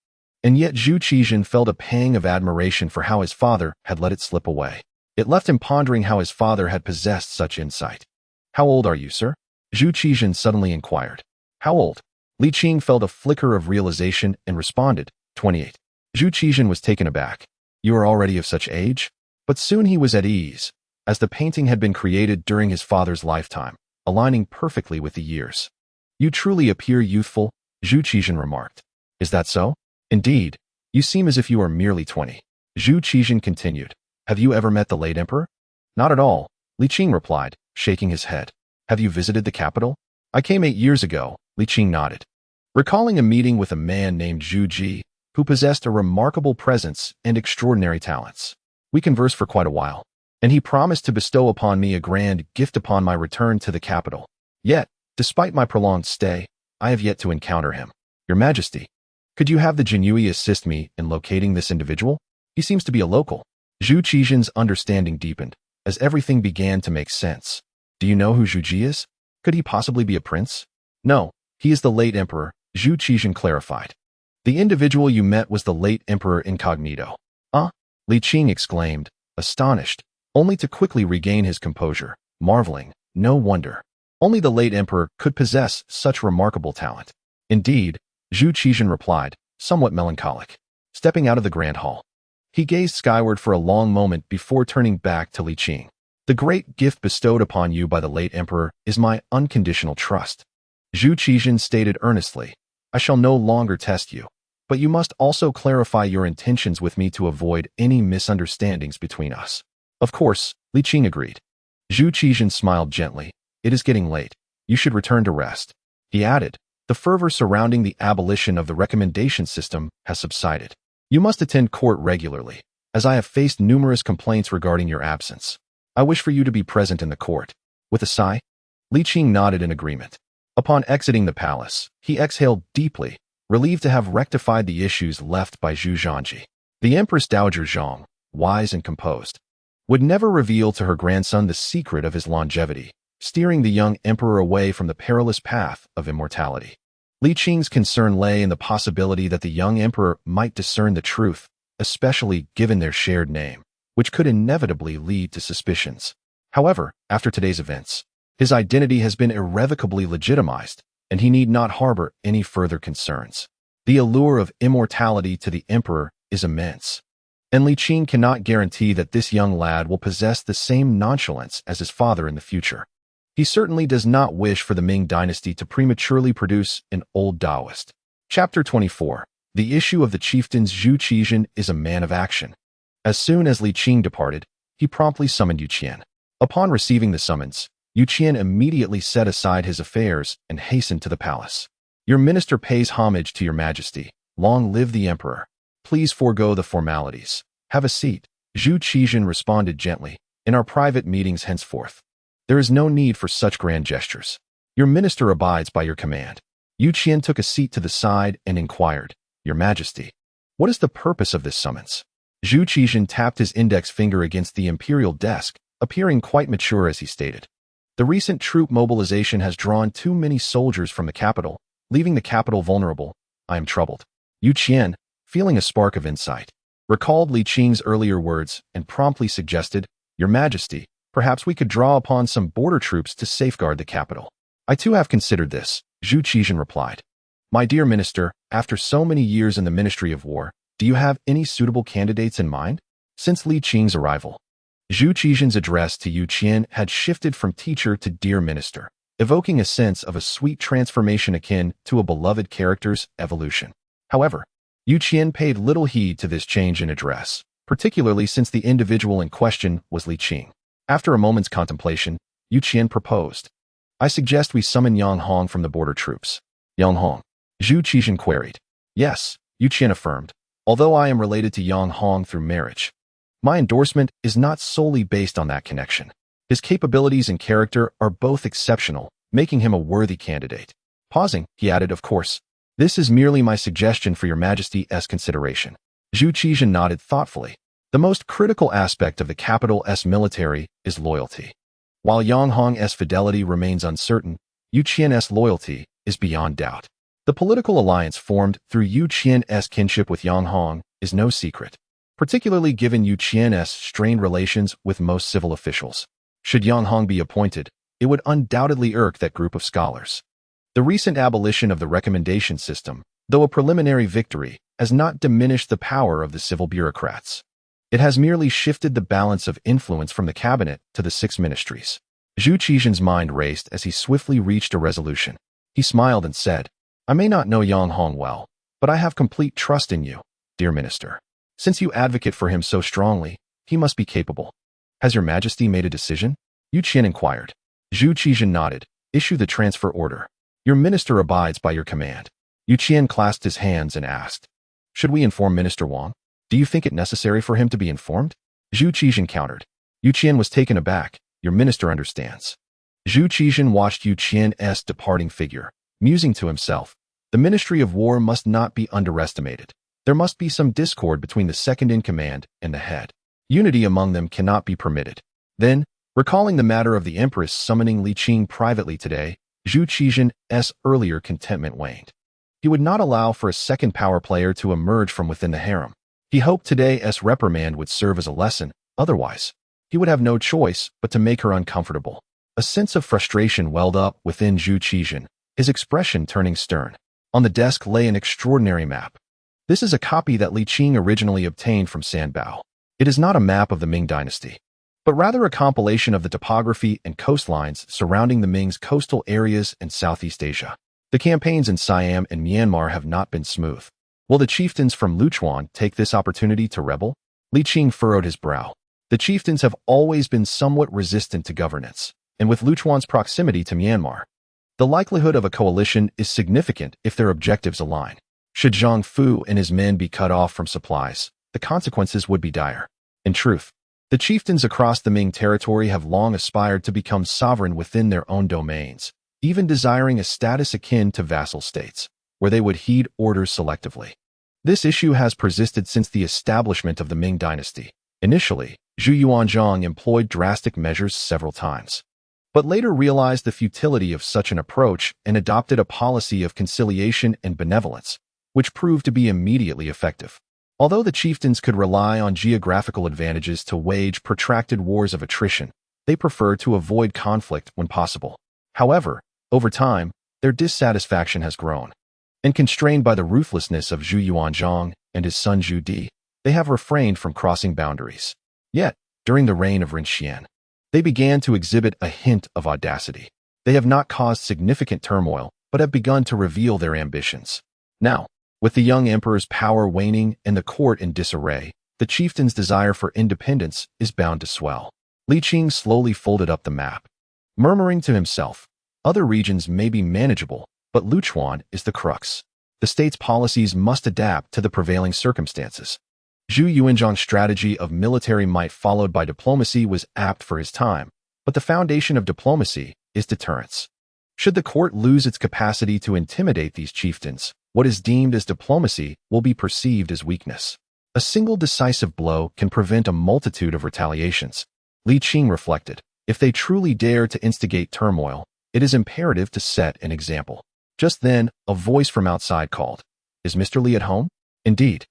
And yet Zhu Qizhen felt a pang of admiration for how his father had let it slip away. It left him pondering how his father had possessed such insight. How old are you, sir? Zhu Qizhen suddenly inquired. How old? Li Qing felt a flicker of realization and responded, 28. Zhu Qizhen was taken aback. You are already of such age? But soon he was at ease, as the painting had been created during his father's lifetime, aligning perfectly with the years. You truly appear youthful, Zhu Qizhen remarked. Is that so? Indeed, you seem as if you are merely 20. Zhu Qizhen continued. Have you ever met the late emperor? Not at all, Li Qing replied, shaking his head. Have you visited the capital? I came 8 years ago, Li Qing nodded, recalling a meeting with a man named Zhu Ji, who possessed a remarkable presence and extraordinary talents. We conversed for quite a while, and he promised to bestow upon me a grand gift upon my return to the capital. Yet, despite my prolonged stay, I have yet to encounter him. Your Majesty, could you have the Jinui assist me in locating this individual? He seems to be a local. Zhu Qizhen's understanding deepened, as everything began to make sense. Do you know who Zhu Ji is? Could he possibly be a prince? No, he is the late emperor, Zhu Qizhen clarified. The individual you met was the late Emperor Incognito. Li Qing exclaimed, astonished, only to quickly regain his composure, marveling, no wonder. Only the late emperor could possess such remarkable talent. Indeed, Zhu Qizhen replied, somewhat melancholic, stepping out of the grand hall. He gazed skyward for a long moment before turning back to Li Qing. The great gift bestowed upon you by the late emperor is my unconditional trust. Zhu Qizhen stated earnestly, I shall no longer test you, but you must also clarify your intentions with me to avoid any misunderstandings between us. Of course, Li Qing agreed. Zhu Qizhen smiled gently. It is getting late. You should return to rest. He added, the fervor surrounding the abolition of the recommendation system has subsided. You must attend court regularly, as I have faced numerous complaints regarding your absence. I wish for you to be present in the court. With a sigh, Li Qing nodded in agreement. Upon exiting the palace, he exhaled deeply, relieved to have rectified the issues left by Zhu Zhangji. The Empress Dowager Zhang, wise and composed, would never reveal to her grandson the secret of his longevity, steering the young emperor away from the perilous path of immortality. Li Qing's concern lay in the possibility that the young emperor might discern the truth, especially given their shared name, which could inevitably lead to suspicions. However, after today's events, his identity has been irrevocably legitimized, and he need not harbor any further concerns. The allure of immortality to the emperor is immense, and Li Qing cannot guarantee that this young lad will possess the same nonchalance as his father in the future. He certainly does not wish for the Ming dynasty to prematurely produce an old Taoist. Chapter 24. The issue of the chieftains. Zhu Qizhen is a man of action. As soon as Li Qing departed, he promptly summoned Yu Qian. Upon receiving the summons, Yu Qian immediately set aside his affairs and hastened to the palace. Your minister pays homage to your majesty. Long live the emperor. Please forego the formalities. Have a seat. Zhu Qizhen responded gently. In our private meetings henceforth, there is no need for such grand gestures. Your minister abides by your command. Yu Qian took a seat to the side and inquired, Your Majesty, what is the purpose of this summons? Zhu Qizhen tapped his index finger against the imperial desk, appearing quite mature as he stated. The recent troop mobilization has drawn too many soldiers from the capital, leaving the capital vulnerable. I am troubled. Yu Qian, feeling a spark of insight, recalled Li Qing's earlier words and promptly suggested, Your Majesty, perhaps we could draw upon some border troops to safeguard the capital. I too have considered this, Zhu Qizhen replied. My dear minister, after so many years in the Ministry of War, do you have any suitable candidates in mind? Since Li Qing's arrival, Zhu Qizhen's address to Yu Qian had shifted from teacher to dear minister, evoking a sense of a sweet transformation akin to a beloved character's evolution. However, Yu Qian paid little heed to this change in address, particularly since the individual in question was Li Qing. After a moment's contemplation, Yu Qian proposed, I suggest we summon Yang Hong from the border troops. Yang Hong? Zhu Qizhen queried. Yes, Yu Qian affirmed, although I am related to Yang Hong through marriage. My endorsement is not solely based on that connection. His capabilities and character are both exceptional, making him a worthy candidate. Pausing, he added, of course, this is merely my suggestion for your Majesty's consideration. Zhu Qizhen nodded thoughtfully. The most critical aspect of the capital's military is loyalty. While Yang Hong's fidelity remains uncertain, Yu Qian's loyalty is beyond doubt. The political alliance formed through Yu Qian's kinship with Yang Hong is no secret, particularly given Yu Qian's strained relations with most civil officials. Should Yang Hong be appointed, it would undoubtedly irk that group of scholars. The recent abolition of the recommendation system, though a preliminary victory, has not diminished the power of the civil bureaucrats. It has merely shifted the balance of influence from the cabinet to the 6 ministries. Zhu Qizhen's mind raced as he swiftly reached a resolution. He smiled and said, I may not know Yang Hong well, but I have complete trust in you, dear minister. Since you advocate for him so strongly, he must be capable. Has your Majesty made a decision? Yu Qian inquired. Zhu Qizhen nodded. Issue the transfer order. Your minister abides by your command. Yu Qian clasped his hands and asked, should we inform Minister Wang? Do you think it necessary for him to be informed? Zhu Qizhen countered. Yu Qian was taken aback. Your minister understands. Zhu Qizhen watched Yu Qian's departing figure, musing to himself. The Ministry of War must not be underestimated. There must be some discord between the second-in-command and the head. Unity among them cannot be permitted. Then, recalling the matter of the Empress summoning Li Qing privately today, Zhu Qizhen's earlier contentment waned. He would not allow for a second power player to emerge from within the harem. He hoped today's reprimand would serve as a lesson, otherwise, he would have no choice but to make her uncomfortable. A sense of frustration welled up within Zhu Qizhen, his expression turning stern. On the desk lay an extraordinary map. This is a copy that Li Qing originally obtained from Sanbao. It is not a map of the Ming dynasty, but rather a compilation of the topography and coastlines surrounding the Ming's coastal areas in Southeast Asia. The campaigns in Siam and Myanmar have not been smooth. Will the chieftains from Luchuan take this opportunity to rebel? Li Qing furrowed his brow. The chieftains have always been somewhat resistant to governance, and with Luchuan's proximity to Myanmar, the likelihood of a coalition is significant if their objectives align. Should Zhang Fu and his men be cut off from supplies, the consequences would be dire. In truth, the chieftains across the Ming territory have long aspired to become sovereign within their own domains, even desiring a status akin to vassal states, where they would heed orders selectively. This issue has persisted since the establishment of the Ming dynasty. Initially, Zhu Yuanzhang employed drastic measures several times, but later realized the futility of such an approach and adopted a policy of conciliation and benevolence, which proved to be immediately effective. Although the chieftains could rely on geographical advantages to wage protracted wars of attrition, they preferred to avoid conflict when possible. However, over time, their dissatisfaction has grown, and constrained by the ruthlessness of Zhu Yuanzhang and his son Zhu Di, they have refrained from crossing boundaries. Yet, during the reign of Ren, they began to exhibit a hint of audacity. They have not caused significant turmoil, but have begun to reveal their ambitions. Now, with the young emperor's power waning and the court in disarray, the chieftain's desire for independence is bound to swell. Li Qing slowly folded up the map, murmuring to himself, other regions may be manageable, but Luchuan is the crux. The state's policies must adapt to the prevailing circumstances. Zhu Yuanzhang's strategy of military might followed by diplomacy was apt for his time, but the foundation of diplomacy is deterrence. Should the court lose its capacity to intimidate these chieftains, what is deemed as diplomacy will be perceived as weakness. A single decisive blow can prevent a multitude of retaliations. Li Qing reflected, if they truly dare to instigate turmoil, it is imperative to set an example. Just then, a voice from outside called, "Is Mr. Li at home?" "Indeed,"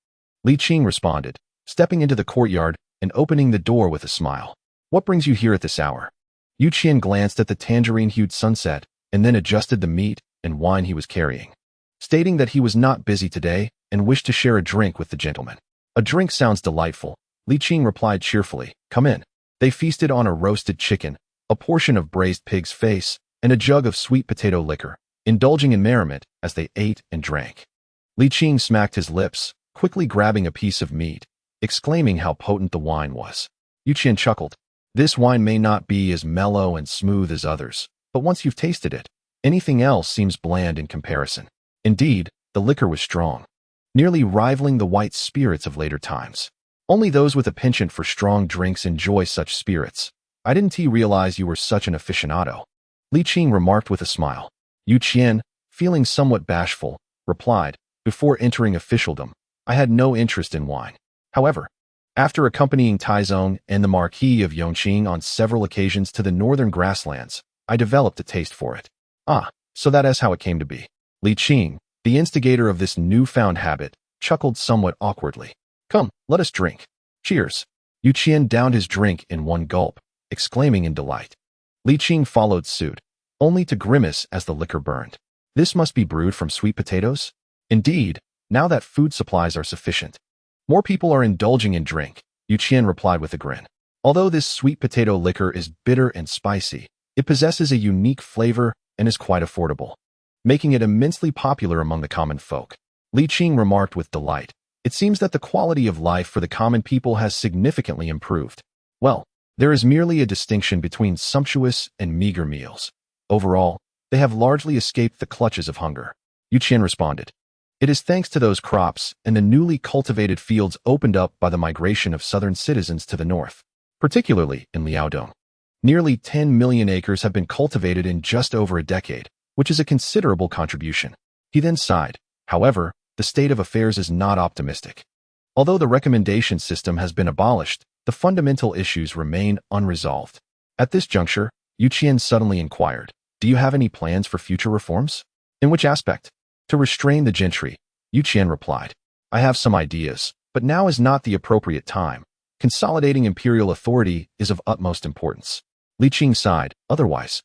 Li Qing responded, stepping into the courtyard and opening the door with a smile. "What brings you here at this hour?" Yu Qian glanced at the tangerine-hued sunset and then adjusted the meat and wine he was carrying, stating that he was not busy today and wished to share a drink with the gentleman. "A drink sounds delightful," Li Qing replied cheerfully. "Come in." They feasted on a roasted chicken, a portion of braised pig's face, and a jug of sweet potato liquor, indulging in merriment as they ate and drank. Li Qing smacked his lips, quickly grabbing a piece of meat, exclaiming how potent the wine was. Yu Qian chuckled. "This wine may not be as mellow and smooth as others, but once you've tasted it, anything else seems bland in comparison." Indeed, the liquor was strong, nearly rivaling the white spirits of later times. Only those with a penchant for strong drinks enjoy such spirits. "I didn't realize you were such an aficionado," Li Qing remarked with a smile. Yu Qian, feeling somewhat bashful, replied, "Before entering officialdom, I had no interest in wine. However, after accompanying Taizong and the Marquis of Yongqing on several occasions to the northern grasslands, I developed a taste for it." "Ah, so that is how it came to be." Li Qing, the instigator of this newfound habit, chuckled somewhat awkwardly. "Come, let us drink." "Cheers." Yu Qian downed his drink in one gulp, exclaiming in delight. Li Qing followed suit, only to grimace as the liquor burned. "This must be brewed from sweet potatoes?" "Indeed, now that food supplies are sufficient, more people are indulging in drink," Yu Qian replied with a grin. "Although this sweet potato liquor is bitter and spicy, it possesses a unique flavor and is quite affordable, making it immensely popular among the common folk." Li Qing remarked with delight. "It seems that the quality of life for the common people has significantly improved. Well, there is merely a distinction between sumptuous and meager meals. Overall, They have largely escaped the clutches of hunger. Yuqian responded. It is thanks to those crops and the newly cultivated fields opened up by the migration of southern citizens to the north, particularly in Liaodong. Nearly 10 million acres have been cultivated in just over a decade, which is a considerable contribution. He then sighed. However, the state of affairs is not optimistic. Although the recommendation system has been abolished, the fundamental issues remain unresolved. At this juncture, Yuqian suddenly inquired, "Do you have any plans for future reforms? In which aspect?" To restrain the gentry, Yuqian replied, "I have some ideas, but now is not the appropriate time. Consolidating imperial authority is of utmost importance." Li Qing sighed, "Otherwise,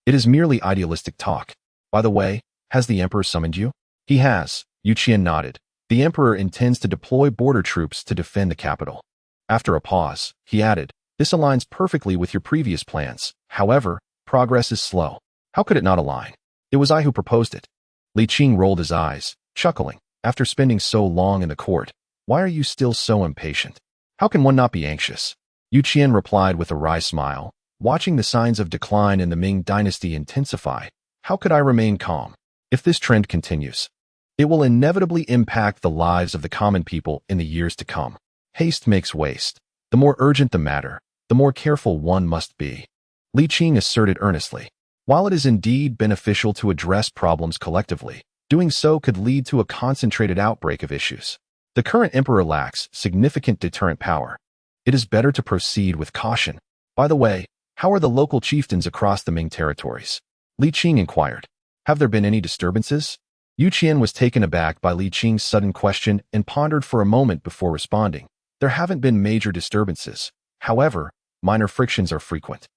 it is merely idealistic talk. By the way, has the emperor summoned you?" "He has," Yuqian nodded. "The emperor intends to deploy border troops to defend the capital." After a pause, he added, "This aligns perfectly with your previous plans. However, progress is slow." "How could it not align? It was I who proposed it." Li Qing rolled his eyes, chuckling. "After spending so long in the court, why are you still so impatient? How can one not be anxious?" Yuqian replied with a wry smile. "Watching the signs of decline in the Ming dynasty intensify, how could I remain calm? If this trend continues, it will inevitably impact the lives of the common people in the years to come. Haste makes waste. The more urgent the matter, the more careful one must be." Li Qing asserted earnestly. While it is indeed beneficial to address problems collectively, doing so could lead to a concentrated outbreak of issues. The current emperor lacks significant deterrent power. It is better to proceed with caution. By the way, how are the local chieftains across the Ming territories? Li Qing inquired. "Have there been any disturbances?" Yuqian was taken aback by Li Qing's sudden question and pondered for a moment before responding. "There haven't been major disturbances. However, minor frictions are frequent.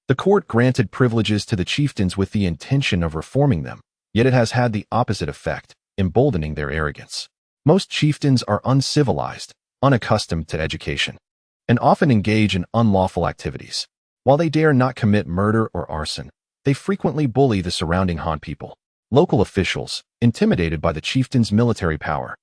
The court granted privileges to the chieftains with the intention of reforming them, yet it has had the opposite effect, emboldening their arrogance. Most chieftains are uncivilized, unaccustomed to education, and often engage in unlawful activities. While they dare not commit murder or arson, they frequently bully the surrounding Han people. Local officials, intimidated by the chieftain's military power,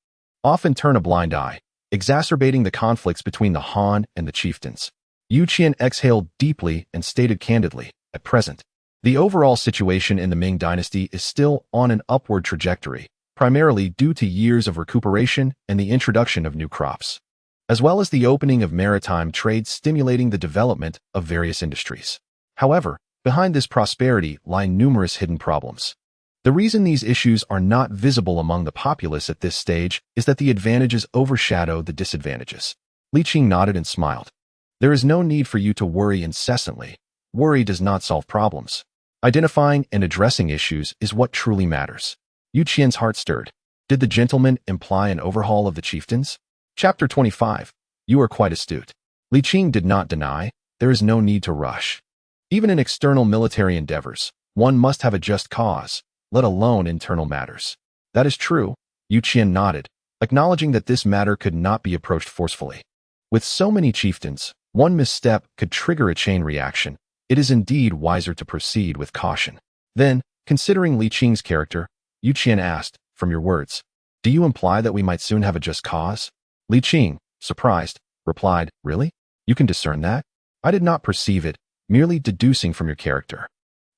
often turn a blind eye, exacerbating the conflicts between the Han and the chieftains." Yuqian exhaled deeply and stated candidly, "At present, the overall situation in the Ming dynasty is still on an upward trajectory, primarily due to years of recuperation and the introduction of new crops, as well as the opening of maritime trade stimulating the development of various industries. However, behind this prosperity lie numerous hidden problems. The reason these issues are not visible among the populace at this stage is that the advantages overshadow the disadvantages." Li Qing nodded and smiled. "There is no need for you to worry incessantly. Worry does not solve problems. Identifying and addressing issues is what truly matters." Yuqian's heart stirred. Did the gentleman imply an overhaul of the chieftains? Chapter 25. You are quite astute. Li Qing did not deny, there is no need to rush. Even in external military endeavors, one must have a just cause, let alone internal matters. That is true, Yuqian nodded, acknowledging that this matter could not be approached forcefully. With so many chieftains, one misstep could trigger a chain reaction. It is indeed wiser to proceed with caution. Then, considering Li Qing's character, Yuqian asked, "From your words, do you imply that we might soon have a just cause?" Li Qing, surprised, replied, "Really? You can discern that? I did not perceive it, merely deducing from your character."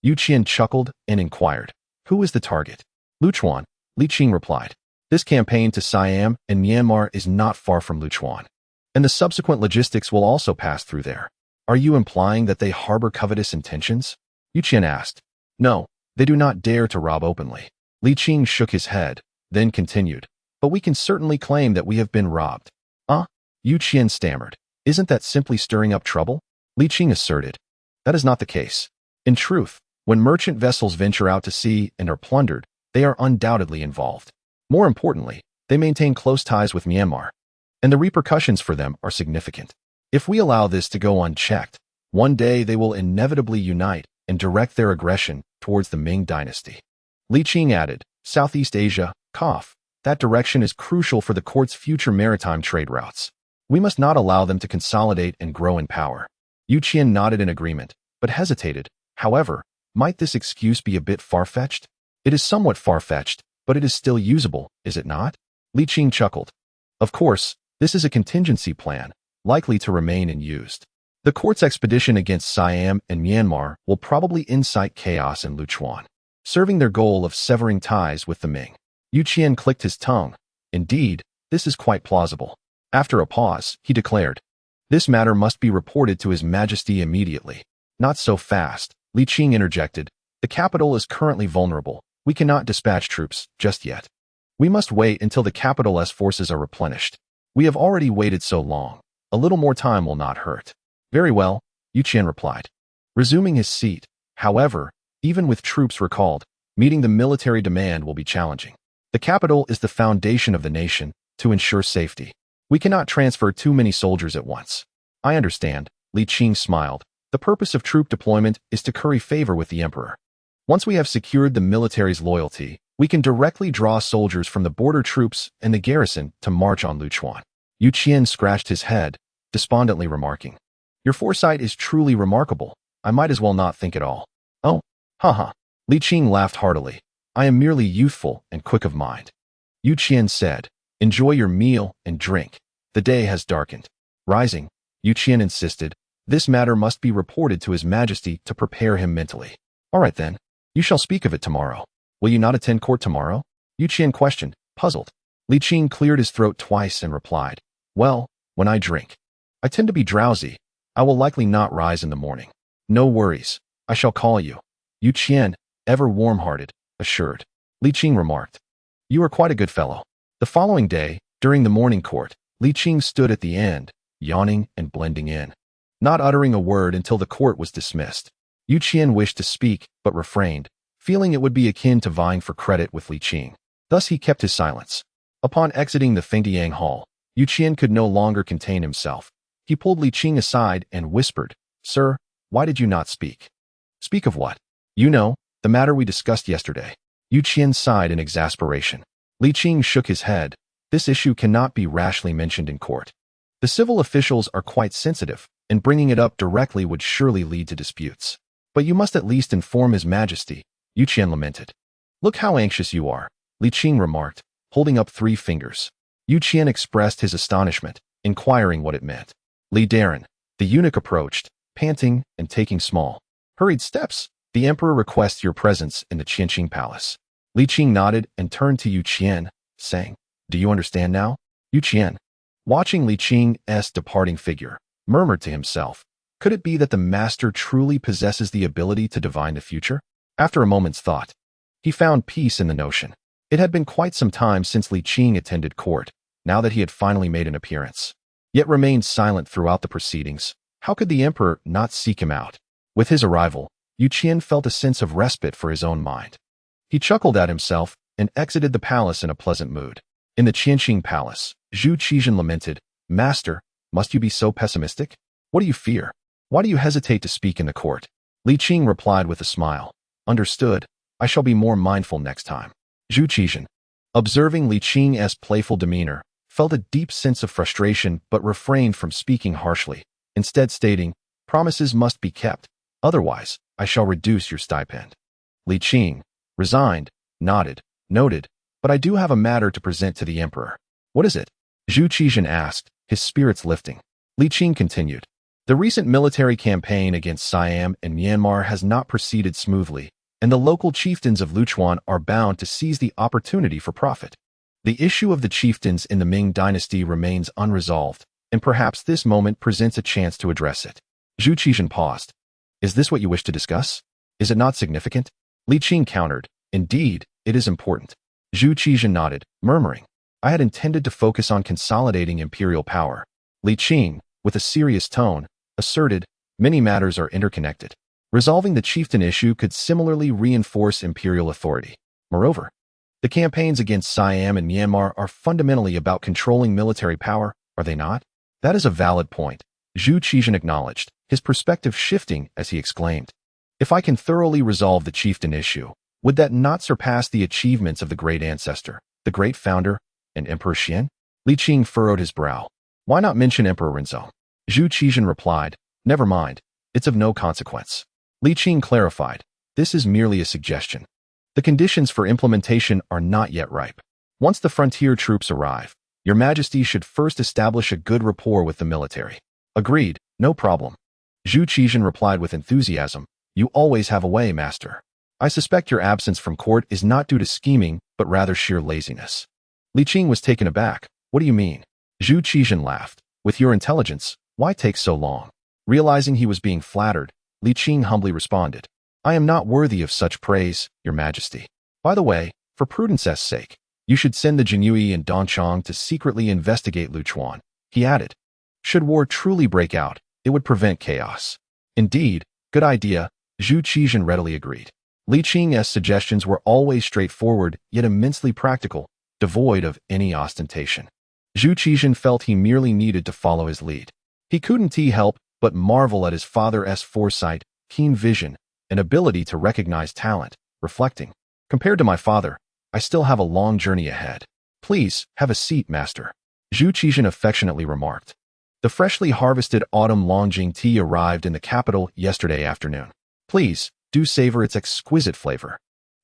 Yuqian chuckled and inquired, "Who is the target?" "Luchuan," Li Qing replied. "This campaign to Siam and Myanmar is not far from Luchuan, and the subsequent logistics will also pass through there. Are you implying that they harbor covetous intentions?" Yuqian asked. "No, they do not dare to rob openly." Li Qing shook his head, then continued, "But we can certainly claim that we have been robbed." Yuqian stammered. "Isn't that simply stirring up trouble?" Li Qing asserted. "That is not the case. In truth, when merchant vessels venture out to sea and are plundered, they are undoubtedly involved. More importantly, they maintain close ties with Myanmar, and the repercussions for them are significant. If we allow this to go unchecked, one day they will inevitably unite and direct their aggression towards the Ming dynasty." Li Qing added, "Southeast Asia, that direction is crucial for the court's future maritime trade routes. We must not allow them to consolidate and grow in power." Yuqian nodded in agreement, but hesitated. "However, might this excuse be a bit far-fetched?" "It is somewhat far-fetched, but it is still usable, is it not?" Li Qing chuckled. "Of course, this is a contingency plan, likely to remain unused. The court's expedition against Siam and Myanmar will probably incite chaos in Luchuan. serving their goal of severing ties with the Ming. Yu Qian clicked his tongue. Indeed, this is quite plausible. After a pause, he declared, "This matter must be reported to His Majesty immediately." "Not so fast," Li Qing interjected. "The capital is currently vulnerable. We cannot dispatch troops just yet. We must wait until the capital's forces are replenished. We have already waited so long. A little more time will not hurt." "Very well," Yu Qian replied. Resuming his seat, however, even with troops recalled, meeting the military demand will be challenging. The capital is the foundation of the nation to ensure safety. We cannot transfer too many soldiers at once. "I understand," Li Qing smiled. "The purpose of troop deployment is to curry favor with the emperor. Once we have secured the military's loyalty, we can directly draw soldiers from the border troops and the garrison to march on Luchuan." Yu Qian scratched his head, despondently remarking, "Your foresight is truly remarkable. I might as well not think at all." "Oh, haha." Li Qing laughed heartily. "I am merely youthful and quick of mind." Yu Qian said, "Enjoy your meal and drink. The day has darkened." Rising, Yu Qian insisted, "This matter must be reported to His Majesty to prepare him mentally." "All right then. You shall speak of it tomorrow." "Will you not attend court tomorrow?" Yu Qian questioned, puzzled. Li Qing cleared his throat twice and replied, "Well, when I drink. I tend to be drowsy. I will likely not rise in the morning." "No worries. I shall call you." Yu Qian, ever warm-hearted, assured. Li Qing remarked, "You are quite a good fellow." The following day, during the morning court, Li Qing stood at the end, yawning and blending in, not uttering a word until the court was dismissed. Yu Qian wished to speak, but refrained, feeling it would be akin to vying for credit with Li Qing. Thus he kept his silence. Upon exiting the Fengdiang Hall, Yu Qian could no longer contain himself. He pulled Li Qing aside and whispered, "Sir, why did you not speak?" "Speak of what?" "You know, the matter we discussed yesterday." Yu Qian sighed in exasperation. Li Qing shook his head. "This issue cannot be rashly mentioned in court. The civil officials are quite sensitive, and bringing it up directly would surely lead to disputes. But you must at least inform His Majesty," Yu Qian lamented. "Look how anxious you are," Li Qing remarked, holding up 3 fingers. Yu Qian expressed his astonishment, inquiring what it meant. "Li Daren," the eunuch approached, panting and taking small, hurried steps. "The emperor requests your presence in the Qianqing Palace." Li Qing nodded and turned to Yu Qian, saying, "Do you understand now?" Yu Qian, watching Li Qing's departing figure, murmured to himself, "Could it be that the master truly possesses the ability to divine the future?" After a moment's thought, he found peace in the notion. It had been quite some time since Li Qing attended court, now that he had finally made an appearance, yet remained silent throughout the proceedings. How could the emperor not seek him out? With his arrival, Yu Qian felt a sense of respite for his own mind. He chuckled at himself and exited the palace in a pleasant mood. In the Qianqing Palace, Zhu Qizhen lamented, "Master, must you be so pessimistic? What do you fear? Why do you hesitate to speak in the court?" Li Qing replied with a smile, "Understood. I shall be more mindful next time." Zhu Qizhen, observing Li Qing's playful demeanor, felt a deep sense of frustration but refrained from speaking harshly, instead stating, "Promises must be kept. Otherwise, I shall reduce your stipend." Li Qing, resigned, nodded, "Noted, but I do have a matter to present to the emperor." "What is it?" Zhu Qizhen asked, his spirits lifting. Li Qing continued, "The recent military campaign against Siam and Myanmar has not proceeded smoothly, and the local chieftains of Luchuan are bound to seize the opportunity for profit. The issue of the chieftains in the Ming dynasty remains unresolved, and perhaps this moment presents a chance to address it." Zhu Qizhen paused. "Is this what you wish to discuss? Is it not significant?" Li Qing countered, "Indeed, it is important." Zhu Qizhen nodded, murmuring, "I had intended to focus on consolidating imperial power." Li Qing, with a serious tone, asserted, "Many matters are interconnected. Resolving the chieftain issue could similarly reinforce imperial authority. Moreover, the campaigns against Siam and Myanmar are fundamentally about controlling military power, are they not?" "That is a valid point," Zhu Qizhen acknowledged, his perspective shifting as he exclaimed, "If I can thoroughly resolve the chieftain issue, would that not surpass the achievements of the great ancestor, the great founder, and Emperor Xian?" Li Qing furrowed his brow. "Why not mention Emperor Renzong?" Zhu Qizhen replied, "Never mind, it's of no consequence." Li Qing clarified, "This is merely a suggestion. The conditions for implementation are not yet ripe. Once the frontier troops arrive, Your Majesty should first establish a good rapport with the military." "Agreed, no problem." Zhu Qizhen replied with enthusiasm, "You always have a way, Master." I suspect your absence from court is not due to scheming, but rather sheer laziness. Li Qing was taken aback. What do you mean? Zhu Qizhen laughed. With your intelligence, why take so long? Realizing he was being flattered, Li Qing humbly responded. I am not worthy of such praise, your majesty. By the way, for prudence's sake, you should send the Jinyue and Dongchong to secretly investigate Lu Chuan, he added. Should war truly break out, it would prevent chaos. Indeed, good idea, Zhu Qizhen readily agreed. Li Qing's suggestions were always straightforward, yet immensely practical, devoid of any ostentation. Zhu Qizhen felt he merely needed to follow his lead. He couldn't help but marvel at his father's foresight, keen vision, and ability to recognize talent, reflecting. Compared to my father, I still have a long journey ahead. Please, have a seat, master. Zhu Qizhen affectionately remarked. The freshly harvested autumn Longjing tea arrived in the capital yesterday afternoon. Please, do savor its exquisite flavor.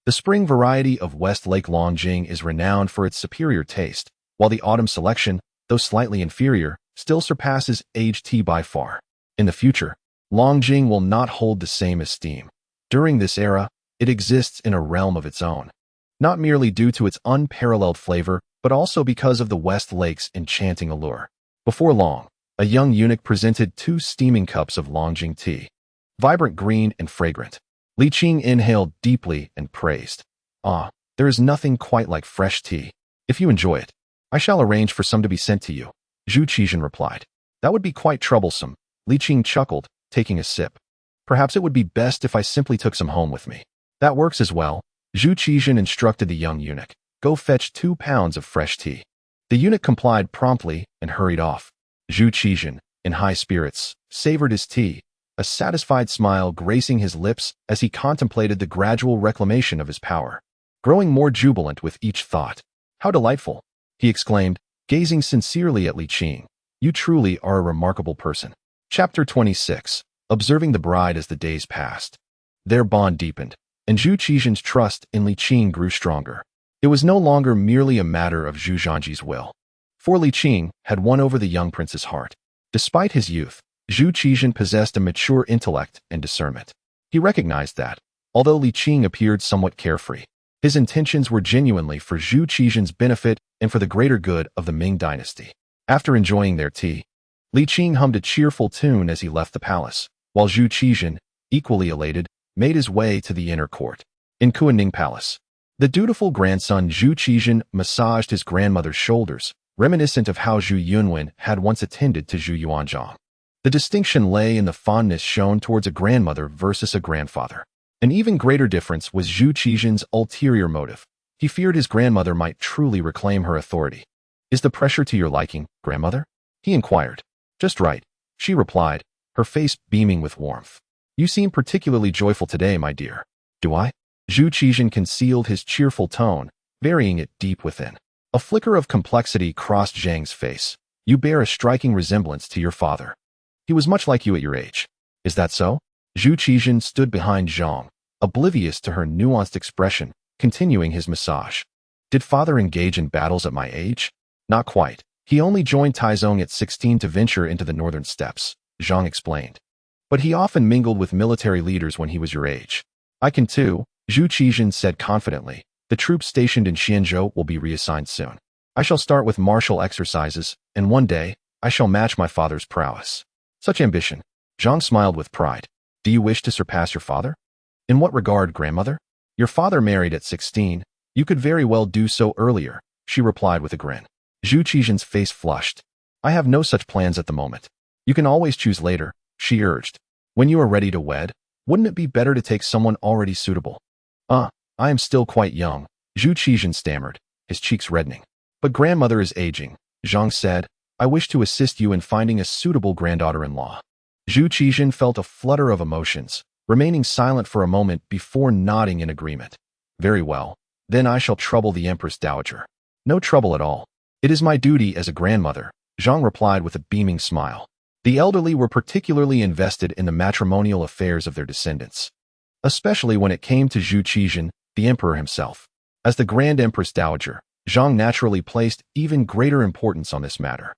The spring variety of West Lake Longjing is renowned for its superior taste, while the autumn selection, though slightly inferior, still surpasses aged tea by far. In the future, Longjing will not hold the same esteem. During this era, it exists in a realm of its own, not merely due to its unparalleled flavor, but also because of the West Lake's enchanting allure. Before long, a young eunuch presented 2 steaming cups of Longjing tea, vibrant green and fragrant. Li Qing inhaled deeply and praised. Ah, there is nothing quite like fresh tea. If you enjoy it, I shall arrange for some to be sent to you, Zhu Qizhen replied. That would be quite troublesome, Li Qing chuckled, taking a sip. Perhaps it would be best if I simply took some home with me. That works as well, Zhu Qizhen instructed the young eunuch. Go fetch 2 pounds of fresh tea. The eunuch complied promptly and hurried off. Zhu Qizhen, in high spirits, savored his tea, a satisfied smile gracing his lips as he contemplated the gradual reclamation of his power. Growing more jubilant with each thought. How delightful, he exclaimed, gazing sincerely at Li Qing. You truly are a remarkable person. Chapter 26. Observing the bride as the days passed. Their bond deepened, and Zhu Qizhen's trust in Li Qing grew stronger. It was no longer merely a matter of Zhu Zhangji's will. For Li Qing had won over the young prince's heart. Despite his youth, Zhu Qizhen possessed a mature intellect and discernment. He recognized that, although Li Qing appeared somewhat carefree, his intentions were genuinely for Zhu Qizhen's benefit and for the greater good of the Ming dynasty. After enjoying their tea, Li Qing hummed a cheerful tune as he left the palace, while Zhu Qizhen, equally elated, made his way to the inner court. In Kuaning Palace, the dutiful grandson Zhu Qizhen massaged his grandmother's shoulders, reminiscent of how Zhu Yunwen had once attended to Zhu Yuanzhang. The distinction lay in the fondness shown towards a grandmother versus a grandfather. An even greater difference was Zhu Qizhen's ulterior motive. He feared his grandmother might truly reclaim her authority. Is the pressure to your liking, grandmother? He inquired. Just right, she replied, her face beaming with warmth. You seem particularly joyful today, my dear. Do I? Zhu Qizhen concealed his cheerful tone, burying it deep within. A flicker of complexity crossed Zhang's face. You bear a striking resemblance to your father. He was much like you at your age. Is that so? Zhu Qizhen stood behind Zhang, oblivious to her nuanced expression, continuing his massage. Did father engage in battles at my age? Not quite. He only joined Taizong at 16 to venture into the northern steppes, Zhang explained. But he often mingled with military leaders when he was your age. I can too, Zhu Qizhen said confidently. The troops stationed in Xianzhou will be reassigned soon. I shall start with martial exercises, and one day, I shall match my father's prowess. Such ambition. Zhang smiled with pride. Do you wish to surpass your father? In what regard, grandmother? Your father married at 16. You could very well do so earlier, she replied with a grin. Zhu Qizhen's face flushed. I have no such plans at the moment. You can always choose later, she urged. When you are ready to wed, wouldn't it be better to take someone already suitable? I am still quite young, Zhu Qizhen stammered, his cheeks reddening. But grandmother is aging, Zhang said. I wish to assist you in finding a suitable granddaughter-in-law. Zhu Qizhen felt a flutter of emotions, remaining silent for a moment before nodding in agreement. Very well, then I shall trouble the Empress Dowager. No trouble at all. It is my duty as a grandmother, Zhang replied with a beaming smile. The elderly were particularly invested in the matrimonial affairs of their descendants, especially when it came to Zhu Qizhen, the emperor himself. As the Grand Empress Dowager, Zhang naturally placed even greater importance on this matter.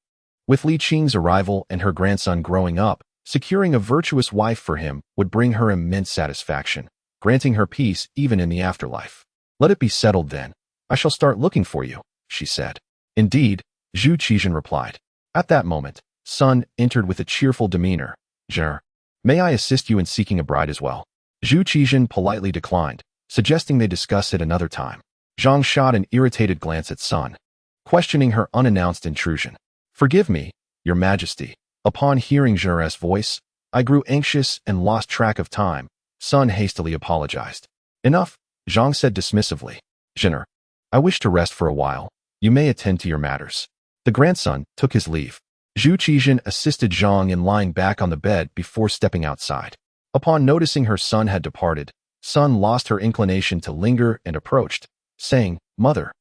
With Li Qing's arrival and her grandson growing up, securing a virtuous wife for him would bring her immense satisfaction. granting her peace even in the afterlife. Let it be settled then. I shall start looking for you, she said. Indeed, Zhu Qizhen replied. At that moment, Sun entered with a cheerful demeanor. Zhengde, may I assist you in seeking a bride as well? Zhu Qizhen politely declined, suggesting they discuss it another time. Zhang shot an irritated glance at Sun, questioning her unannounced intrusion. Forgive me, Your Majesty. Upon hearing Zhengde's voice, I grew anxious and lost track of time. Sun hastily apologized. Enough, Zhang said dismissively. Zhengde, I wish to rest for a while. You may attend to your matters. The grandson took his leave. Zhu Qizhen assisted Zhang in lying back on the bed before stepping outside. Upon noticing her son had departed, Sun lost her inclination to linger and approached, saying, Mother,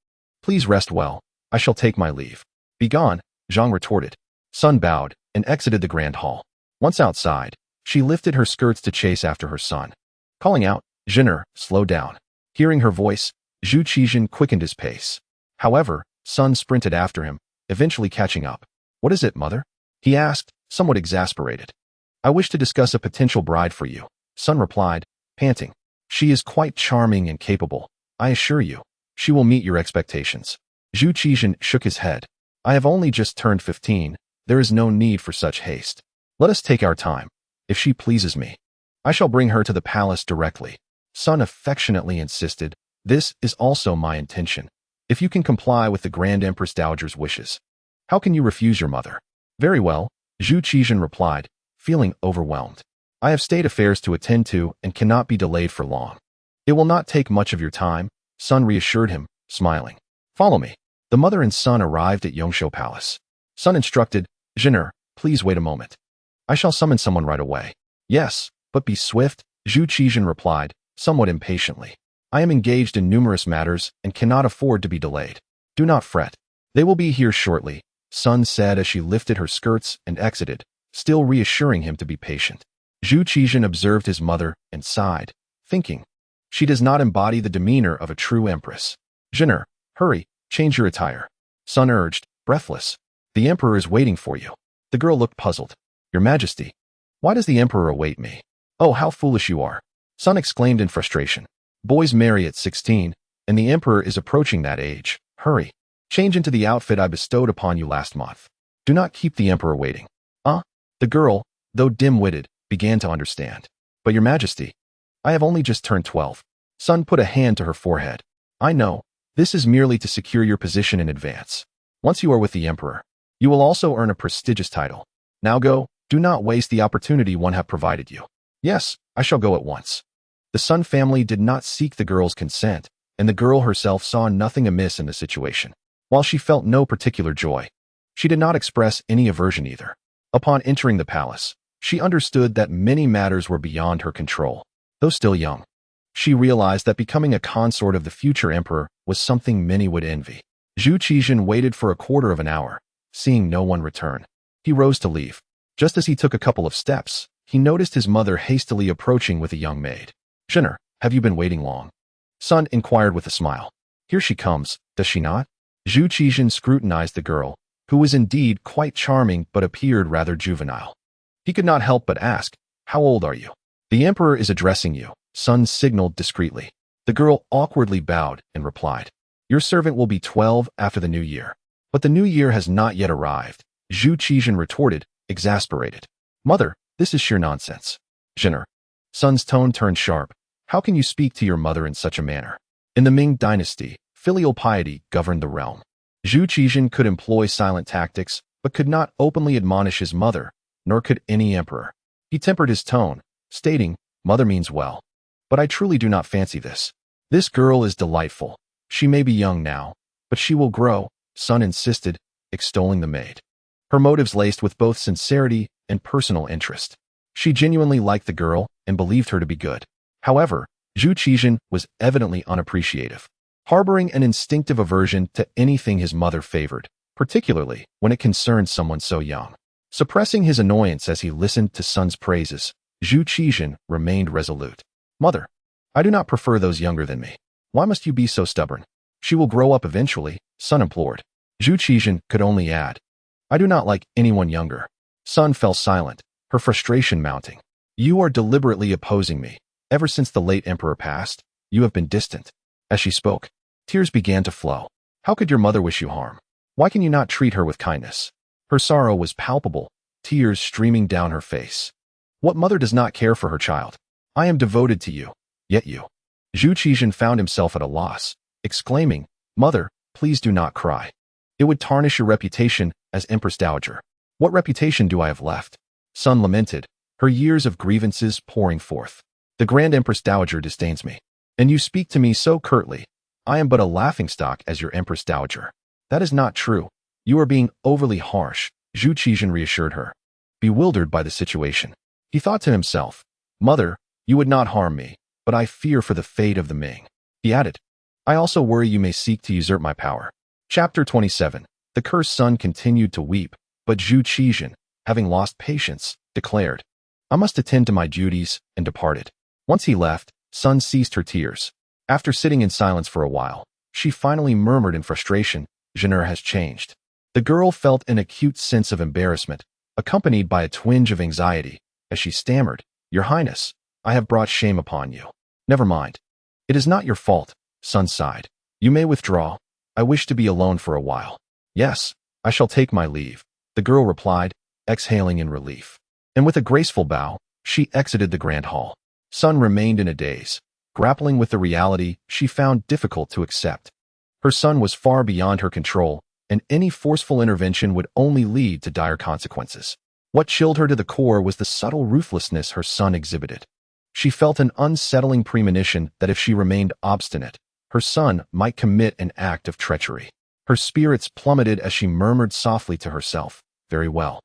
please rest well. I shall take my leave. Begone, Zhang retorted. Sun bowed and exited the grand hall. Once outside, she lifted her skirts to chase after her son, calling out, Zhengde, slow down. Hearing her voice, Zhu Qizhen quickened his pace. However, Sun sprinted after him, eventually catching up. What is it, mother? He asked, somewhat exasperated. I wish to discuss a potential bride for you, Sun replied, panting. She is quite charming and capable. I assure you, she will meet your expectations. Zhu Qizhen shook his head. I have only just turned 15. There is no need for such haste. Let us take our time. If she pleases me, I shall bring her to the palace directly. Sun affectionately insisted. This is also my intention. If you can comply with the Grand Empress Dowager's wishes, how can you refuse your mother? Very well, Zhu Qizhen replied, feeling overwhelmed. I have state affairs to attend to and cannot be delayed for long. It will not take much of your time, Sun reassured him, smiling. Follow me. The mother and son arrived at Yongshou Palace. Sun instructed, Zhengde, please wait a moment. I shall summon someone right away. Yes, but be swift, Zhu Qizhen replied, somewhat impatiently. I am engaged in numerous matters and cannot afford to be delayed. Do not fret. They will be here shortly, Sun said as she lifted her skirts and exited, still reassuring him to be patient. Zhu Qizhen observed his mother and sighed, thinking, she does not embody the demeanor of a true empress. Zhengde, hurry, change your attire. Sun urged, breathless. The emperor is waiting for you. The girl looked puzzled. Your Majesty, why does the emperor await me? Oh, how foolish you are. Sun exclaimed in frustration. Boys marry at 16, and the emperor is approaching that age. Hurry. Change into the outfit I bestowed upon you last month. Do not keep the emperor waiting. The girl, though dim-witted, began to understand. But Your Majesty, I have only just turned 12. Sun put a hand to her forehead. I know, this is merely to secure your position in advance. Once you are with the emperor, you will also earn a prestigious title. Now go, do not waste the opportunity one have provided you. Yes, I shall go at once. The Sun family did not seek the girl's consent, and the girl herself saw nothing amiss in the situation. While she felt no particular joy, she did not express any aversion either. Upon entering the palace, she understood that many matters were beyond her control. Though still young, she realized that becoming a consort of the future emperor was something many would envy. Zhu Qizhen waited for a quarter of an hour, seeing no one return. He rose to leave. Just as he took a couple of steps, he noticed his mother hastily approaching with a young maid. Zhengde, have you been waiting long? Sun inquired with a smile. Here she comes, does she not? Zhu Qizhen scrutinized the girl, who was indeed quite charming but appeared rather juvenile. He could not help but ask, how old are you? The emperor is addressing you, Sun signaled discreetly. The girl awkwardly bowed and replied, your servant will be 12 after the new year. But the new year has not yet arrived, Zhu Qizhen retorted, exasperated. Mother, this is sheer nonsense. Zhengde. Sun's tone turned sharp. How can you speak to your mother in such a manner? In the Ming dynasty, filial piety governed the realm. Zhu Qizhen could employ silent tactics, but could not openly admonish his mother, nor could any emperor. He tempered his tone, stating, Mother means well. But I truly do not fancy this. This girl is delightful. She may be young now, but she will grow, Sun insisted, extolling the maid. Her motives laced with both sincerity and personal interest. She genuinely liked the girl and believed her to be good. However, Zhu Qizhen was evidently unappreciative, harboring an instinctive aversion to anything his mother favored, particularly when it concerned someone so young. Suppressing his annoyance as he listened to Sun's praises, Zhu Qizhen remained resolute. Mother, I do not prefer those younger than me. Why must you be so stubborn? She will grow up eventually, Sun implored. Zhu Qizhen could only add, I do not like anyone younger. Sun fell silent, her frustration mounting. You are deliberately opposing me, Ever since the late emperor passed, you have been distant. As she spoke, tears began to flow. How could your mother wish you harm? Why can you not treat her with kindness? Her sorrow was palpable, tears streaming down her face. What mother does not care for her child? I am devoted to you, yet you. Zhu Qizhen found himself at a loss, exclaiming, Mother, please do not cry. It would tarnish your reputation as Empress Dowager. What reputation do I have left? Sun lamented, her years of grievances pouring forth. The Grand Empress Dowager disdains me. And you speak to me so curtly. I am but a laughingstock as your Empress Dowager. That is not true. You are being overly harsh, Zhu Qizhen reassured her. Bewildered by the situation, he thought to himself, Mother, you would not harm me, but I fear for the fate of the Ming. He added, I also worry you may seek to usurp my power. Chapter 27. The cursed son continued to weep, but Zhu Qizhen, having lost patience, declared, I must attend to my duties, and departed. Once he left, Sun ceased her tears. After sitting in silence for a while, she finally murmured in frustration, Zhengde has changed. The girl felt an acute sense of embarrassment, accompanied by a twinge of anxiety, as she stammered, Your Highness, I have brought shame upon you. Never mind. It is not your fault, Sun sighed. You may withdraw. I wish to be alone for a while. Yes, I shall take my leave, the girl replied, exhaling in relief. And with a graceful bow, she exited the grand hall. Sun remained in a daze, grappling with the reality she found difficult to accept. Her son was far beyond her control, and any forceful intervention would only lead to dire consequences. What chilled her to the core was the subtle ruthlessness her son exhibited. She felt an unsettling premonition that if she remained obstinate, her son might commit an act of treachery. Her spirits plummeted as she murmured softly to herself, Very well.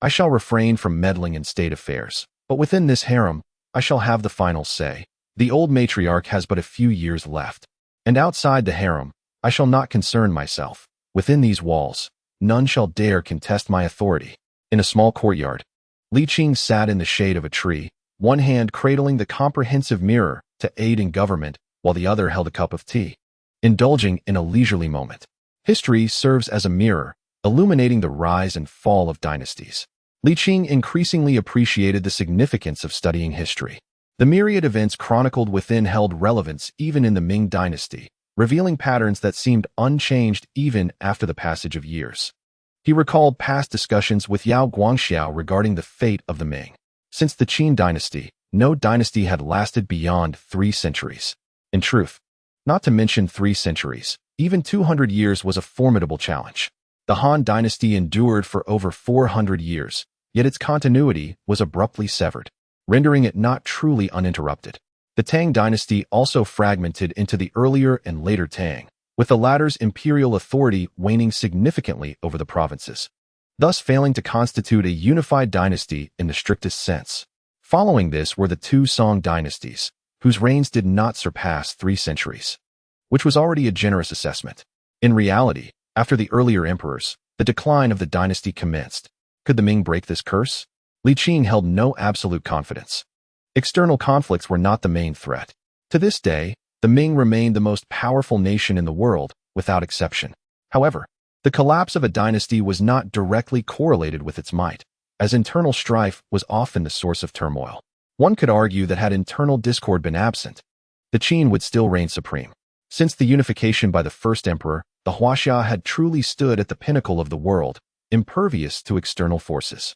I shall refrain from meddling in state affairs, but within this harem, I shall have the final say. The old matriarch has but a few years left. And outside the harem, I shall not concern myself. Within these walls, none shall dare contest my authority. In a small courtyard, Li Qing sat in the shade of a tree, one hand cradling the comprehensive mirror to aid in government, while the other held a cup of tea, indulging in a leisurely moment. History serves as a mirror, illuminating the rise and fall of dynasties. Li Qing increasingly appreciated the significance of studying history. The myriad events chronicled within held relevance even in the Ming dynasty, revealing patterns that seemed unchanged even after the passage of years. He recalled past discussions with Yao Guangxiao regarding the fate of the Ming. Since the Qin dynasty, no dynasty had lasted beyond 3 centuries. In truth, not to mention 3 centuries, even 200 years was a formidable challenge. The Han dynasty endured for over 400 years, yet its continuity was abruptly severed, rendering it not truly uninterrupted. The Tang dynasty also fragmented into the earlier and later Tang, with the latter's imperial authority waning significantly over the provinces, thus failing to constitute a unified dynasty in the strictest sense. Following this were the 2 Song dynasties, whose reigns did not surpass 3 centuries, which was already a generous assessment. In reality, after the earlier emperors, the decline of the dynasty commenced. Could the Ming break this curse? Li Qing held no absolute confidence. External conflicts were not the main threat. To this day, the Ming remained the most powerful nation in the world, without exception. However, the collapse of a dynasty was not directly correlated with its might, as internal strife was often the source of turmoil. One could argue that had internal discord been absent, the Qin would still reign supreme. Since the unification by the first emperor, the Huaxia had truly stood at the pinnacle of the world, impervious to external forces.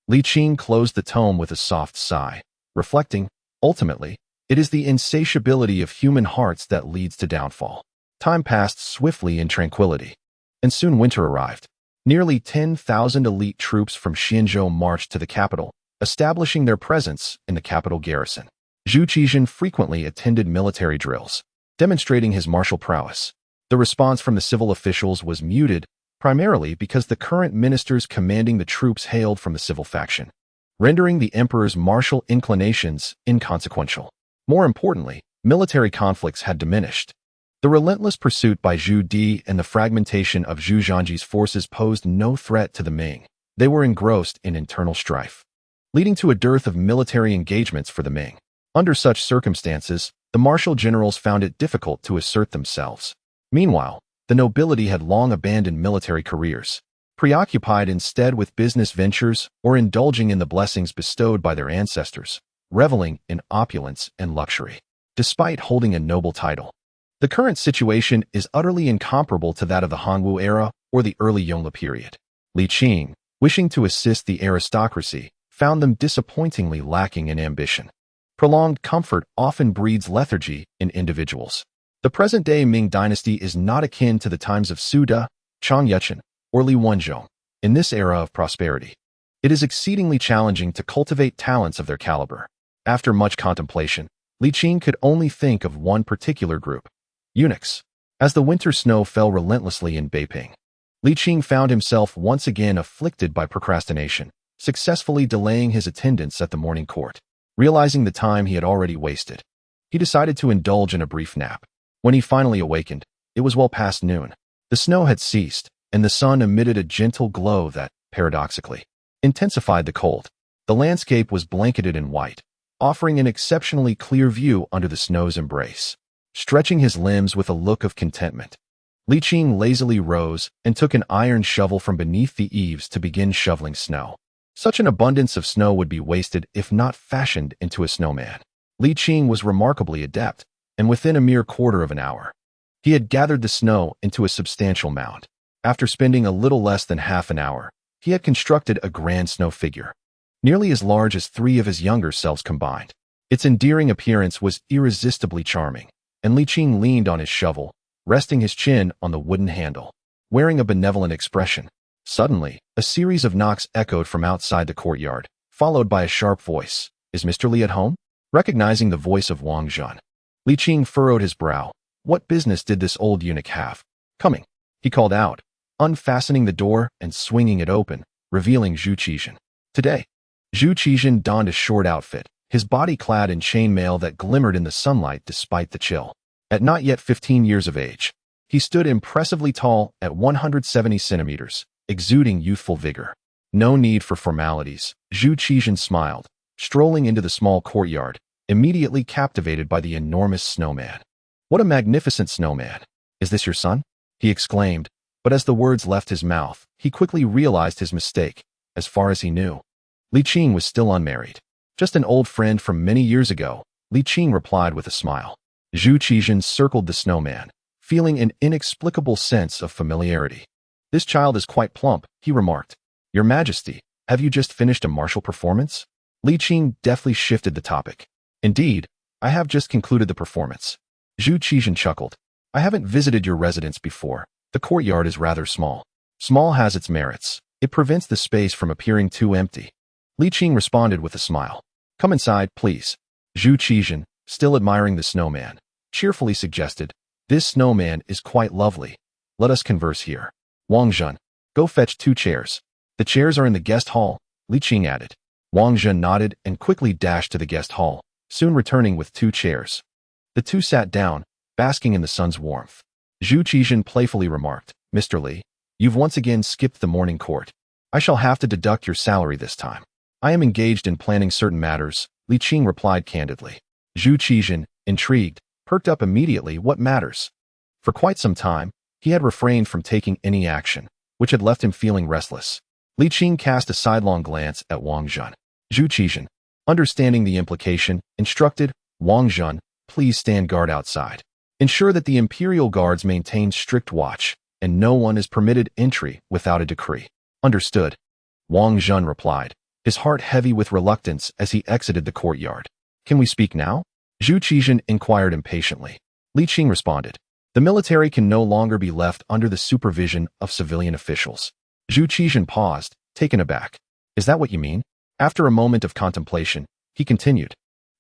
Li Qing closed the tome with a soft sigh, reflecting, ultimately, it is the insatiability of human hearts that leads to downfall. Time passed swiftly in tranquility, and soon winter arrived. Nearly 10,000 elite troops from Xinzhou marched to the capital, establishing their presence in the capital garrison. Zhu Qizhen frequently attended military drills, demonstrating his martial prowess. The response from the civil officials was muted, primarily because the current ministers commanding the troops hailed from the civil faction, rendering the emperor's martial inclinations inconsequential. More importantly, military conflicts had diminished. The relentless pursuit by Zhu Di and the fragmentation of Zhu Zhangji's forces posed no threat to the Ming. They were engrossed in internal strife, leading to a dearth of military engagements for the Ming. Under such circumstances, the martial generals found it difficult to assert themselves. Meanwhile, the nobility had long abandoned military careers, preoccupied instead with business ventures or indulging in the blessings bestowed by their ancestors. reveling in opulence and luxury. Despite holding a noble title, the current situation is utterly incomparable to that of the Hongwu era or the early Yongle period. Li Qing, wishing to assist the aristocracy, found them disappointingly lacking in ambition. Prolonged comfort often breeds lethargy in individuals. The present-day Ming dynasty is not akin to the times of Su De, Chang Yuchen, or Li Wenzhong. In this era of prosperity, it is exceedingly challenging to cultivate talents of their caliber. After much contemplation, Li Qing could only think of one particular group: eunuchs. As the winter snow fell relentlessly in Beiping, Li Qing found himself once again afflicted by procrastination, successfully delaying his attendance at the morning court. Realizing the time he had already wasted, he decided to indulge in a brief nap. When he finally awakened, it was well past noon. The snow had ceased, and the sun emitted a gentle glow that, paradoxically, intensified the cold. The landscape was blanketed in white, offering an exceptionally clear view under the snow's embrace. Stretching his limbs with a look of contentment, Li Qing lazily rose and took an iron shovel from beneath the eaves to begin shoveling snow. Such an abundance of snow would be wasted if not fashioned into a snowman. Li Qing was remarkably adept, and within a mere quarter of an hour, he had gathered the snow into a substantial mound. After spending a little less than half an hour, he had constructed a grand snow figure, nearly as large as 3 of his younger selves combined. Its endearing appearance was irresistibly charming, and Li Qing leaned on his shovel, resting his chin on the wooden handle, wearing a benevolent expression. Suddenly, a series of knocks echoed from outside the courtyard, followed by a sharp voice. "Is Mr. Li at home?" Recognizing the voice of Wang Zhan, Li Qing furrowed his brow. What business did this old eunuch have? "Coming," he called out, unfastening the door and swinging it open, revealing Zhu Qizhen. Today, Zhu Qizhen donned a short outfit, his body clad in chainmail that glimmered in the sunlight despite the chill. At not yet 15 years of age, he stood impressively tall at 170 centimeters, exuding youthful vigor. No need for formalities, Zhu Qizhen smiled, strolling into the small courtyard, immediately captivated by the enormous snowman. "What a magnificent snowman! Is this your son?" he exclaimed, but as the words left his mouth, he quickly realized his mistake. As far as he knew, Li Qing was still unmarried. "Just an old friend from many years ago," Li Qing replied with a smile. Zhu Qizhen circled the snowman, feeling an inexplicable sense of familiarity. "This child is quite plump," he remarked. "Your Majesty, have you just finished a martial performance?" Li Qing deftly shifted the topic. "Indeed, I have just concluded the performance." Zhu Qizhen chuckled. "I haven't visited your residence before. The courtyard is rather small." "Small has its merits. It prevents the space from appearing too empty." Li Qing responded with a smile. "Come inside, please." Zhu Qizhen, still admiring the snowman, cheerfully suggested, "This snowman is quite lovely. Let us converse here. Wang Zhan, go fetch 2 chairs. The chairs are in the guest hall," Li Qing added. Wang Zhan nodded and quickly dashed to the guest hall, soon returning with 2 chairs. The two sat down, basking in the sun's warmth. Zhu Qizhen playfully remarked, "Mr. Li, you've once again skipped the morning court. I shall have to deduct your salary this time." "I am engaged in planning certain matters," Li Qing replied candidly. Zhu Qizhen, intrigued, perked up immediately. What matters? For quite some time, he had refrained from taking any action, which had left him feeling restless. Li Qing cast a sidelong glance at Wang Zhan. Zhu Qizhen, understanding the implication, instructed, "Wang Zhan, please stand guard outside. Ensure that the imperial guards maintain strict watch, and no one is permitted entry without a decree." "Understood," Wang Zhan replied, his heart heavy with reluctance as he exited the courtyard. "Can we speak now?" Zhu Qizhen inquired impatiently. Li Qing responded, "The military can no longer be left under the supervision of civilian officials." Zhu Qizhen paused, taken aback. "Is that what you mean?" After a moment of contemplation, he continued,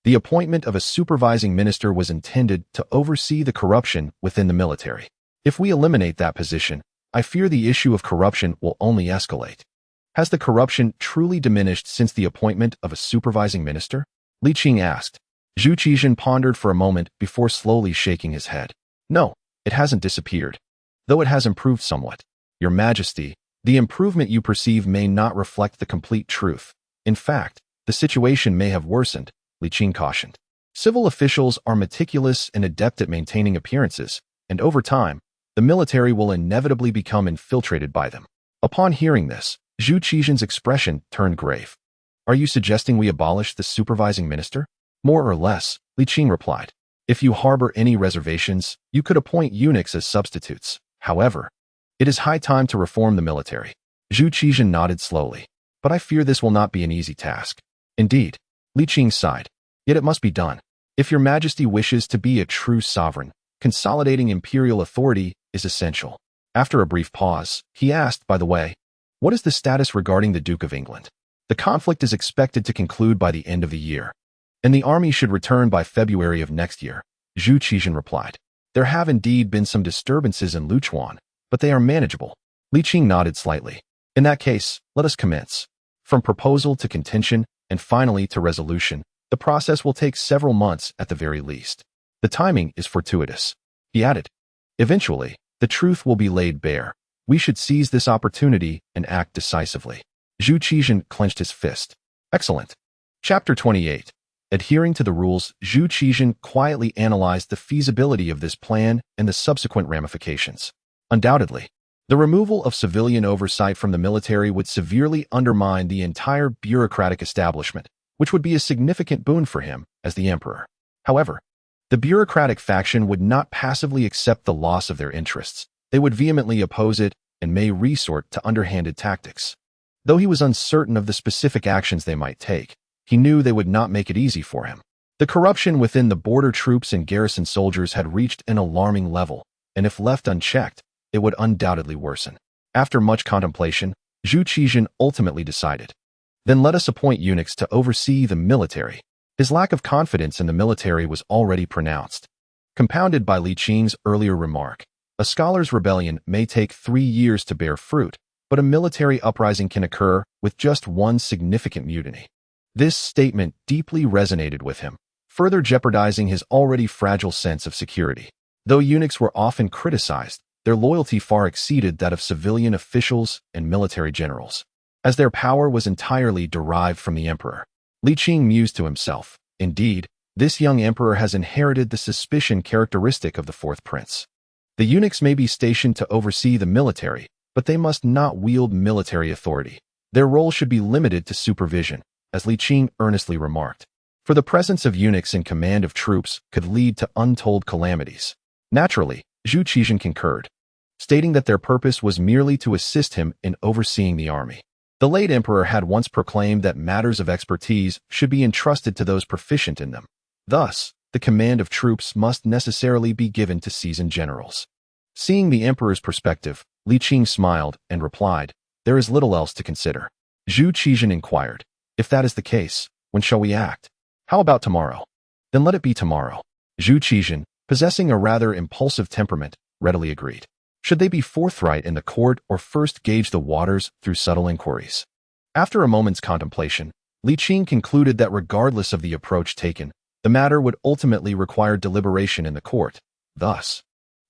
"The appointment of a supervising minister was intended to oversee the corruption within the military. If we eliminate that position, I fear the issue of corruption will only escalate." "Has the corruption truly diminished since the appointment of a supervising minister?" Li Qing asked. Zhu Qizhen pondered for a moment before slowly shaking his head. "No, it hasn't disappeared, though it has improved somewhat. Your Majesty, the improvement you perceive may not reflect the complete truth. In fact, the situation may have worsened," Li Qing cautioned. "Civil officials are meticulous and adept at maintaining appearances, and over time, the military will inevitably become infiltrated by them." Upon hearing this, Zhu Qizhen's expression turned grave. Are you suggesting we abolish the supervising minister? More or less, Li Qing replied. If you harbor any reservations, you could appoint eunuchs as substitutes. However, it is high time to reform the military. Zhu Qizhen nodded slowly. But I fear this will not be an easy task. Indeed, Li Qing sighed. Yet it must be done. If your majesty wishes to be a true sovereign, consolidating imperial authority is essential. After a brief pause, he asked, by the way, what is the status regarding the Duke of England? The conflict is expected to conclude by the end of the year, and the army should return by February of next year, Zhu Qizhen replied. There have indeed been some disturbances in Luchuan, but they are manageable. Li Qing nodded slightly. In that case, let us commence. From proposal to contention, and finally to resolution, the process will take several months at the very least. The timing is fortuitous. He added. Eventually, the truth will be laid bare. We should seize this opportunity and act decisively. Zhu Qizhen clenched his fist. Excellent. Chapter 28. Adhering to the rules, Zhu Qizhen quietly analyzed the feasibility of this plan and the subsequent ramifications. Undoubtedly, the removal of civilian oversight from the military would severely undermine the entire bureaucratic establishment, which would be a significant boon for him as the emperor. However, the bureaucratic faction would not passively accept the loss of their interests. They would vehemently oppose it and may resort to underhanded tactics. Though he was uncertain of the specific actions they might take, he knew they would not make it easy for him. The corruption within the border troops and garrison soldiers had reached an alarming level, and if left unchecked, it would undoubtedly worsen. After much contemplation, Zhu Qizhen ultimately decided. Then let us appoint eunuchs to oversee the military. His lack of confidence in the military was already pronounced. Compounded by Li Qing's earlier remark, a scholar's rebellion may take 3 years to bear fruit, but a military uprising can occur with just one significant mutiny. This statement deeply resonated with him, further jeopardizing his already fragile sense of security. Though eunuchs were often criticized, their loyalty far exceeded that of civilian officials and military generals, as their power was entirely derived from the emperor. Li Qing mused to himself, indeed, this young emperor has inherited the suspicion characteristic of the fourth prince. The eunuchs may be stationed to oversee the military, but they must not wield military authority. Their role should be limited to supervision, as Li Qing earnestly remarked. For the presence of eunuchs in command of troops could lead to untold calamities. Naturally, Zhu Qizhen concurred, stating that their purpose was merely to assist him in overseeing the army. The late emperor had once proclaimed that matters of expertise should be entrusted to those proficient in them. Thus, the command of troops must necessarily be given to seasoned generals. Seeing the emperor's perspective, Li Qing smiled and replied, there is little else to consider. Zhu Qizhen inquired, if that is the case, when shall we act? How about tomorrow? Then let it be tomorrow. Zhu Qizhen, possessing a rather impulsive temperament, readily agreed. Should they be forthright in the court or first gauge the waters through subtle inquiries? After a moment's contemplation, Li Qing concluded that regardless of the approach taken, the matter would ultimately require deliberation in the court. Thus,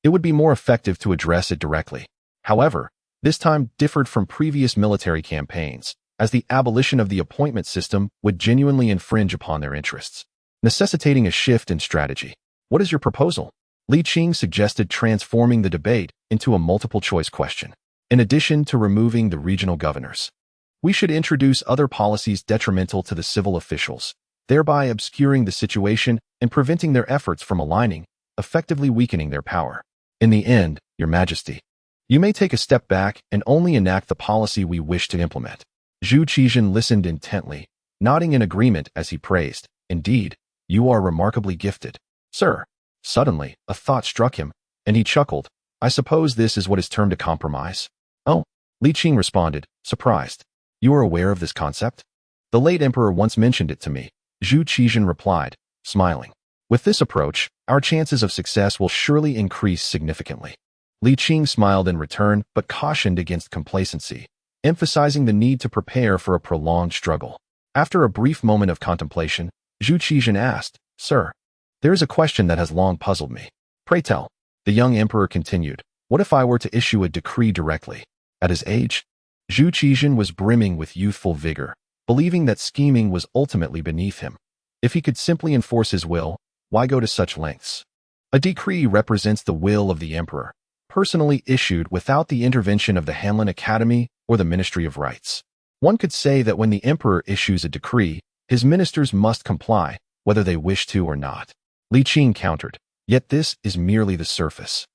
it would be more effective to address it directly. However, this time differed from previous military campaigns, as the abolition of the appointment system would genuinely infringe upon their interests, necessitating a shift in strategy. What is your proposal? Li Qing suggested transforming the debate into a multiple-choice question. In addition to removing the regional governors, we should introduce other policies detrimental to the civil officials, thereby obscuring the situation and preventing their efforts from aligning, effectively weakening their power. In the end, Your Majesty, you may take a step back and only enact the policy we wish to implement. Zhu Qizhen listened intently, nodding in agreement as he praised, indeed, you are remarkably gifted, sir. Suddenly, a thought struck him, and he chuckled. I suppose this is what is termed a compromise? Oh, Li Qing responded, surprised. You are aware of this concept? The late emperor once mentioned it to me, Zhu Qizhen replied, smiling. With this approach, our chances of success will surely increase significantly. Li Qing smiled in return but cautioned against complacency, emphasizing the need to prepare for a prolonged struggle. After a brief moment of contemplation, Zhu Qizhen asked, Sir, there is a question that has long puzzled me. Pray tell. The young emperor continued, what if I were to issue a decree directly? At his age, Zhu Qizhen was brimming with youthful vigor, believing that scheming was ultimately beneath him. If he could simply enforce his will, why go to such lengths? A decree represents the will of the emperor, personally issued without the intervention of the Hanlin Academy or the Ministry of Rights. One could say that when the emperor issues a decree, his ministers must comply, whether they wish to or not. Li Qing countered, yet this is merely the surface.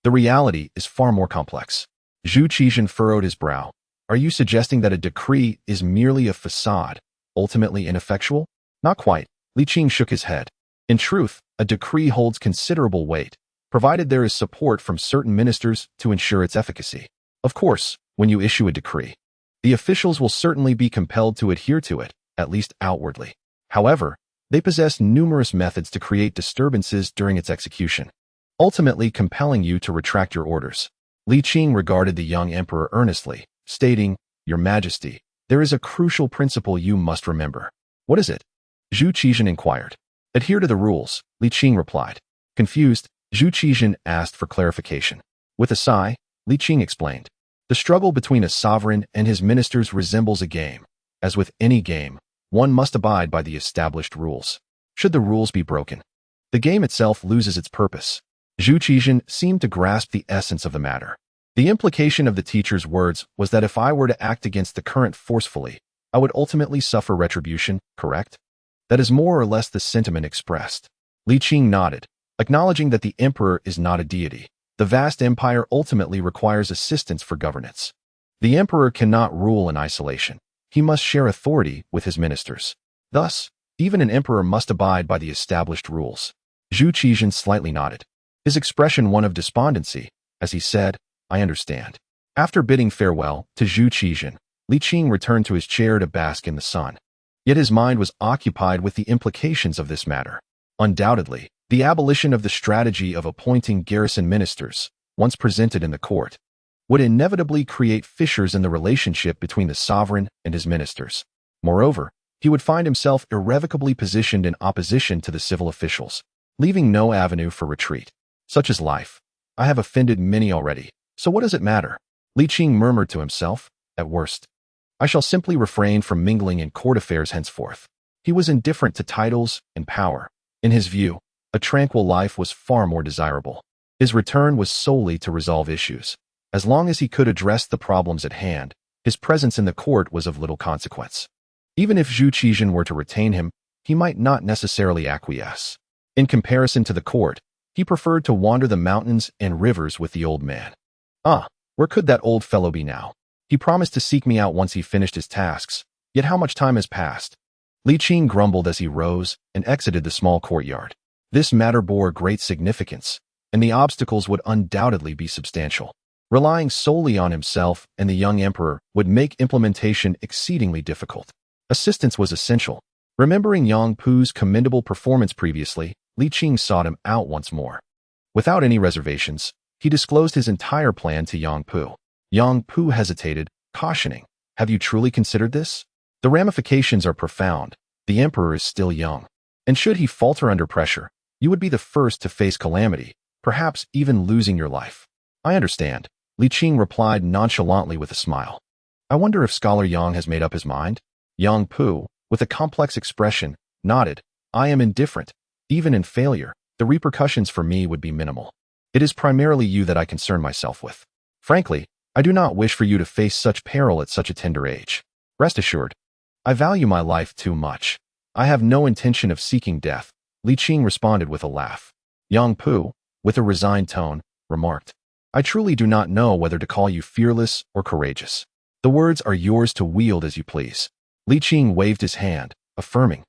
The reality is far more complex. Zhu Qizhen furrowed his brow. Are you suggesting that a decree is merely a facade, ultimately ineffectual? Not quite. Li Qing shook his head. In truth, a decree holds considerable weight, provided there is support from certain ministers to ensure its efficacy. Of course, when you issue a decree, the officials will certainly be compelled to adhere to it, at least outwardly. However, they possess numerous methods to create disturbances during its execution, ultimately compelling you to retract your orders. Li Qing regarded the young emperor earnestly, stating, Your Majesty, there is a crucial principle you must remember. What is it? Zhu Qizhen inquired. Adhere to the rules, Li Qing replied. Confused, Zhu Qizhen asked for clarification. With a sigh, Li Qing explained. The struggle between a sovereign and his ministers resembles a game. As with any game, one must abide by the established rules. Should the rules be broken, the game itself loses its purpose. Zhu Qizhen seemed to grasp the essence of the matter. The implication of the teacher's words was that if I were to act against the current forcefully, I would ultimately suffer retribution, correct? That is more or less the sentiment expressed. Li Qing nodded, acknowledging that the emperor is not a deity. The vast empire ultimately requires assistance for governance. The emperor cannot rule in isolation. He must share authority with his ministers. Thus, even an emperor must abide by the established rules. Zhu Qizhen slightly nodded, his expression one of despondency, as he said, I understand. After bidding farewell to Zhu Qizhen, Li Qing returned to his chair to bask in the sun. Yet his mind was occupied with the implications of this matter. Undoubtedly, the abolition of the strategy of appointing garrison ministers, once presented in the court, would inevitably create fissures in the relationship between the sovereign and his ministers. Moreover, he would find himself irrevocably positioned in opposition to the civil officials, leaving no avenue for retreat. Such is life. I have offended many already, so what does it matter? Li Qing murmured to himself, at worst, I shall simply refrain from mingling in court affairs henceforth. He was indifferent to titles and power. In his view, a tranquil life was far more desirable. His return was solely to resolve issues. As long as he could address the problems at hand, his presence in the court was of little consequence. Even if Zhu Qizhen were to retain him, he might not necessarily acquiesce. In comparison to the court, he preferred to wander the mountains and rivers with the old man. Where could that old fellow be now? He promised to seek me out once he finished his tasks, yet how much time has passed? Li Qing grumbled as he rose and exited the small courtyard. This matter bore great significance, and the obstacles would undoubtedly be substantial. Relying solely on himself and the young emperor would make implementation exceedingly difficult. Assistance was essential. Remembering Yang Pu's commendable performance previously, Li Qing sought him out once more. Without any reservations, he disclosed his entire plan to Yang Pu. Yang Pu hesitated, cautioning, Have you truly considered this? The ramifications are profound. The emperor is still young, and should he falter under pressure, you would be the first to face calamity, perhaps even losing your life. I understand, Li Qing replied nonchalantly with a smile. I wonder if Scholar Yang has made up his mind? Yang Pu, with a complex expression, nodded. I am indifferent. Even in failure, the repercussions for me would be minimal. It is primarily you that I concern myself with. Frankly, I do not wish for you to face such peril at such a tender age. Rest assured, I value my life too much. I have no intention of seeking death, Li Qing responded with a laugh. Yang Pu, with a resigned tone, remarked, I truly do not know whether to call you fearless or courageous. The words are yours to wield as you please. Li Qing waved his hand, affirming,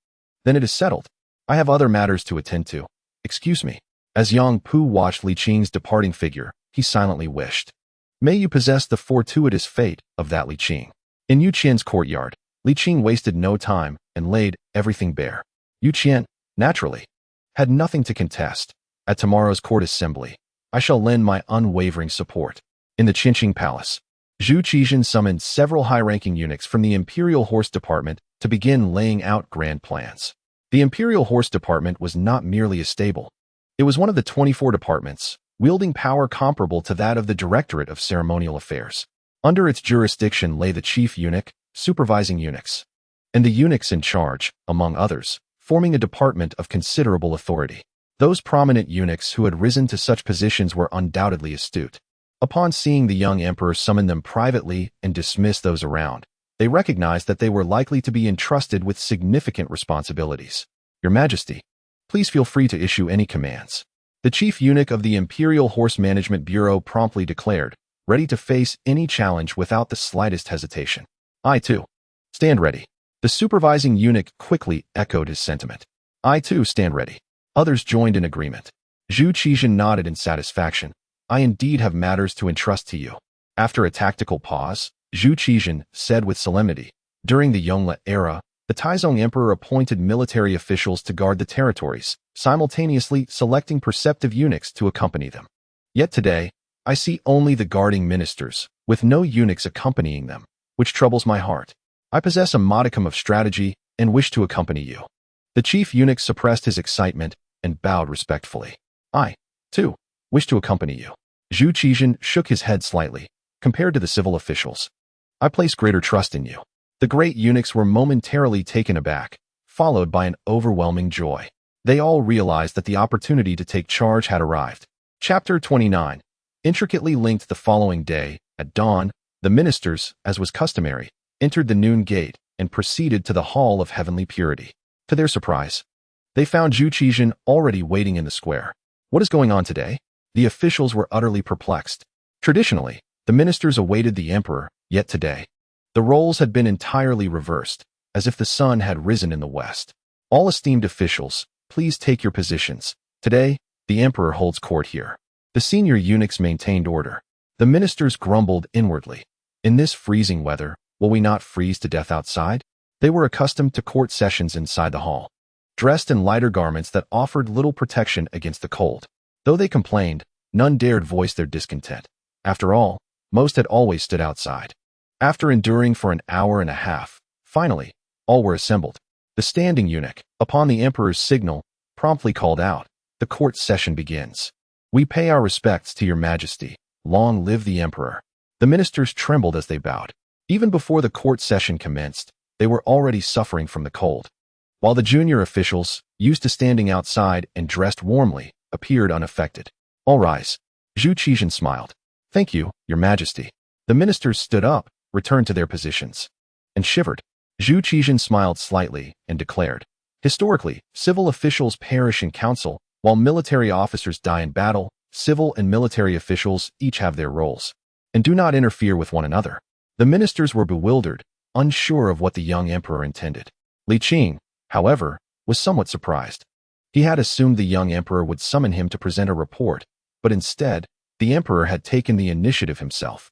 Then it is settled. I have other matters to attend to. Excuse me. As Yang Pu watched Li Qing's departing figure, he silently wished, May you possess the fortuitous fate of that Li Qing. In Yu Qian's courtyard, Li Qing wasted no time and laid everything bare. Yu Qian, naturally, had nothing to contest. At tomorrow's court assembly, I shall lend my unwavering support. In the Qinqing Palace, Zhu Qizhen summoned several high-ranking eunuchs from the Imperial Horse Department to begin laying out grand plans. The Imperial Horse Department was not merely a stable. It was one of the 24 departments, wielding power comparable to that of the Directorate of Ceremonial Affairs. Under its jurisdiction lay the chief eunuch, supervising eunuchs, and the eunuchs in charge, among others, forming a department of considerable authority. Those prominent eunuchs who had risen to such positions were undoubtedly astute. Upon seeing the young emperor summon them privately and dismiss those around, They recognized that they were likely to be entrusted with significant responsibilities. Your Majesty, please feel free to issue any commands. The chief eunuch of the Imperial Horse Management Bureau promptly declared, ready to face any challenge without the slightest hesitation. I too. Stand ready. The supervising eunuch quickly echoed his sentiment. I too stand ready. Others joined in agreement. Zhu Qizhen nodded in satisfaction. I indeed have matters to entrust to you. After a tactical pause, Zhu Qizhen said with solemnity, during the Yongle era, the Taizong Emperor appointed military officials to guard the territories, simultaneously selecting perceptive eunuchs to accompany them. Yet today, I see only the guarding ministers, with no eunuchs accompanying them, which troubles my heart. I possess a modicum of strategy and wish to accompany you. The chief eunuch suppressed his excitement and bowed respectfully. I, too, wish to accompany you. Zhu Qizhen shook his head slightly, compared to the civil officials. I place greater trust in you. The great eunuchs were momentarily taken aback, followed by an overwhelming joy. They all realized that the opportunity to take charge had arrived. Chapter 29. Intricately linked the following day, at dawn, the ministers, as was customary, entered the noon gate and proceeded to the Hall of Heavenly Purity. To their surprise, they found Zhu Qizhen already waiting in the square. What is going on today? The officials were utterly perplexed. Traditionally, the ministers awaited the emperor, yet today, the roles had been entirely reversed, as if the sun had risen in the west. All esteemed officials, please take your positions. Today, the emperor holds court here. The senior eunuchs maintained order. The ministers grumbled inwardly. In this freezing weather, will we not freeze to death outside? They were accustomed to court sessions inside the hall, dressed in lighter garments that offered little protection against the cold. Though they complained, none dared voice their discontent. After all, most had always stood outside. After enduring for an hour and a half, finally, all were assembled. The standing eunuch, upon the emperor's signal, promptly called out, "The court session begins. We pay our respects to your majesty. Long live the emperor." The ministers trembled as they bowed. Even before the court session commenced, they were already suffering from the cold. While the junior officials, used to standing outside and dressed warmly, appeared unaffected. All rise. Zhu Qizhen smiled. Thank you, your majesty. The ministers stood up, returned to their positions, and shivered. Zhu Qizhen smiled slightly and declared, historically, civil officials perish in council, while military officers die in battle. Civil and military officials each have their roles, and do not interfere with one another. The ministers were bewildered, unsure of what the young emperor intended. Li Qing, however, was somewhat surprised. He had assumed the young emperor would summon him to present a report, but instead, the emperor had taken the initiative himself.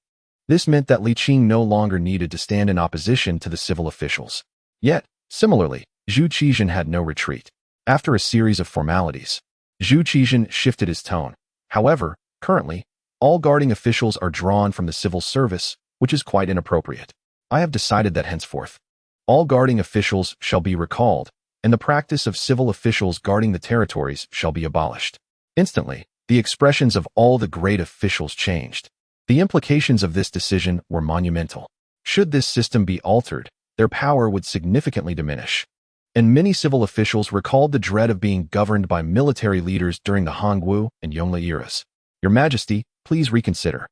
This meant that Li Qing no longer needed to stand in opposition to the civil officials. Yet, similarly, Zhu Qizhen had no retreat. After a series of formalities, Zhu Qizhen shifted his tone. However, currently, all guarding officials are drawn from the civil service, which is quite inappropriate. I have decided that henceforth, all guarding officials shall be recalled, and the practice of civil officials guarding the territories shall be abolished. Instantly, the expressions of all the great officials changed. The implications of this decision were monumental. Should this system be altered, their power would significantly diminish. And many civil officials recalled the dread of being governed by military leaders during the Hongwu and Yongle eras. Your Majesty, please reconsider.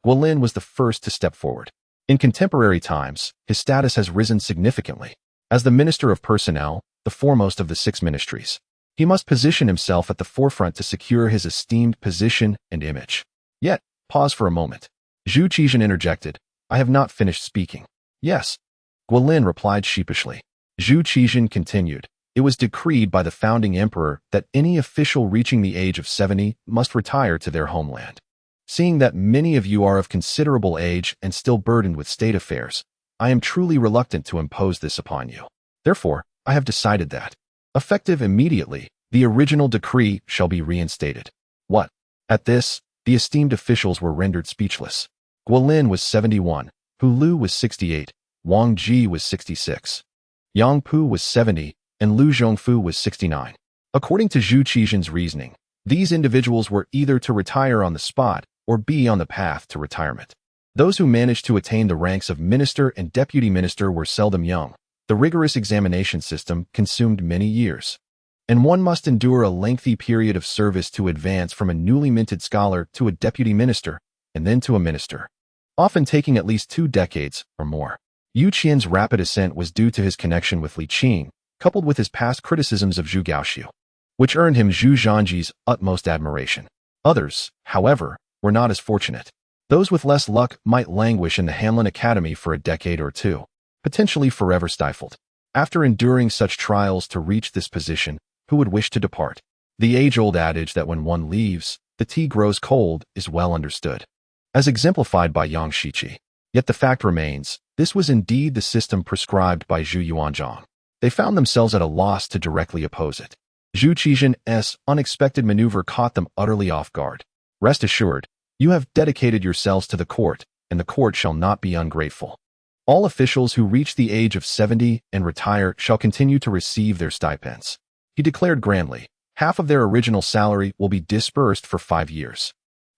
Guilin was the first to step forward. In contemporary times, his status has risen significantly. As the Minister of Personnel, the foremost of the 6 ministries, he must position himself at the forefront to secure his esteemed position and image. Yet, pause for a moment. Zhu Qizhen interjected, I have not finished speaking. Yes. Guilin replied sheepishly. Zhu Qizhen continued, it was decreed by the founding emperor that any official reaching the age of 70 must retire to their homeland. Seeing that many of you are of considerable age and still burdened with state affairs, I am truly reluctant to impose this upon you. Therefore, I have decided that, effective immediately, the original decree shall be reinstated. What? At this, the esteemed officials were rendered speechless. Guilin was 71, Hu Lu was 68, Wang Ji was 66, Yang Pu was 70, and Lu Zhongfu was 69. According to Zhu Qizhen's reasoning, these individuals were either to retire on the spot or be on the path to retirement. Those who managed to attain the ranks of minister and deputy minister were seldom young. The rigorous examination system consumed many years, and one must endure a lengthy period of service to advance from a newly minted scholar to a deputy minister, and then to a minister, often taking at least 2 decades or more. Yu Qian's rapid ascent was due to his connection with Li Qing, coupled with his past criticisms of Zhu Gaoxiu, which earned him Zhu Zhangji's utmost admiration. Others, however, were not as fortunate. Those with less luck might languish in the Hanlin Academy for a decade or two, potentially forever stifled. After enduring such trials to reach this position, who would wish to depart? The age-old adage that when one leaves, the tea grows cold is well understood, as exemplified by Yang Shiqi. Yet the fact remains, this was indeed the system prescribed by Zhu Yuanzhang. They found themselves at a loss to directly oppose it. Zhu Qijian's unexpected maneuver caught them utterly off guard. Rest assured, you have dedicated yourselves to the court, and the court shall not be ungrateful. All officials who reach the age of 70 and retire shall continue to receive their stipends. He declared grandly, half of their original salary will be disbursed for 5 years.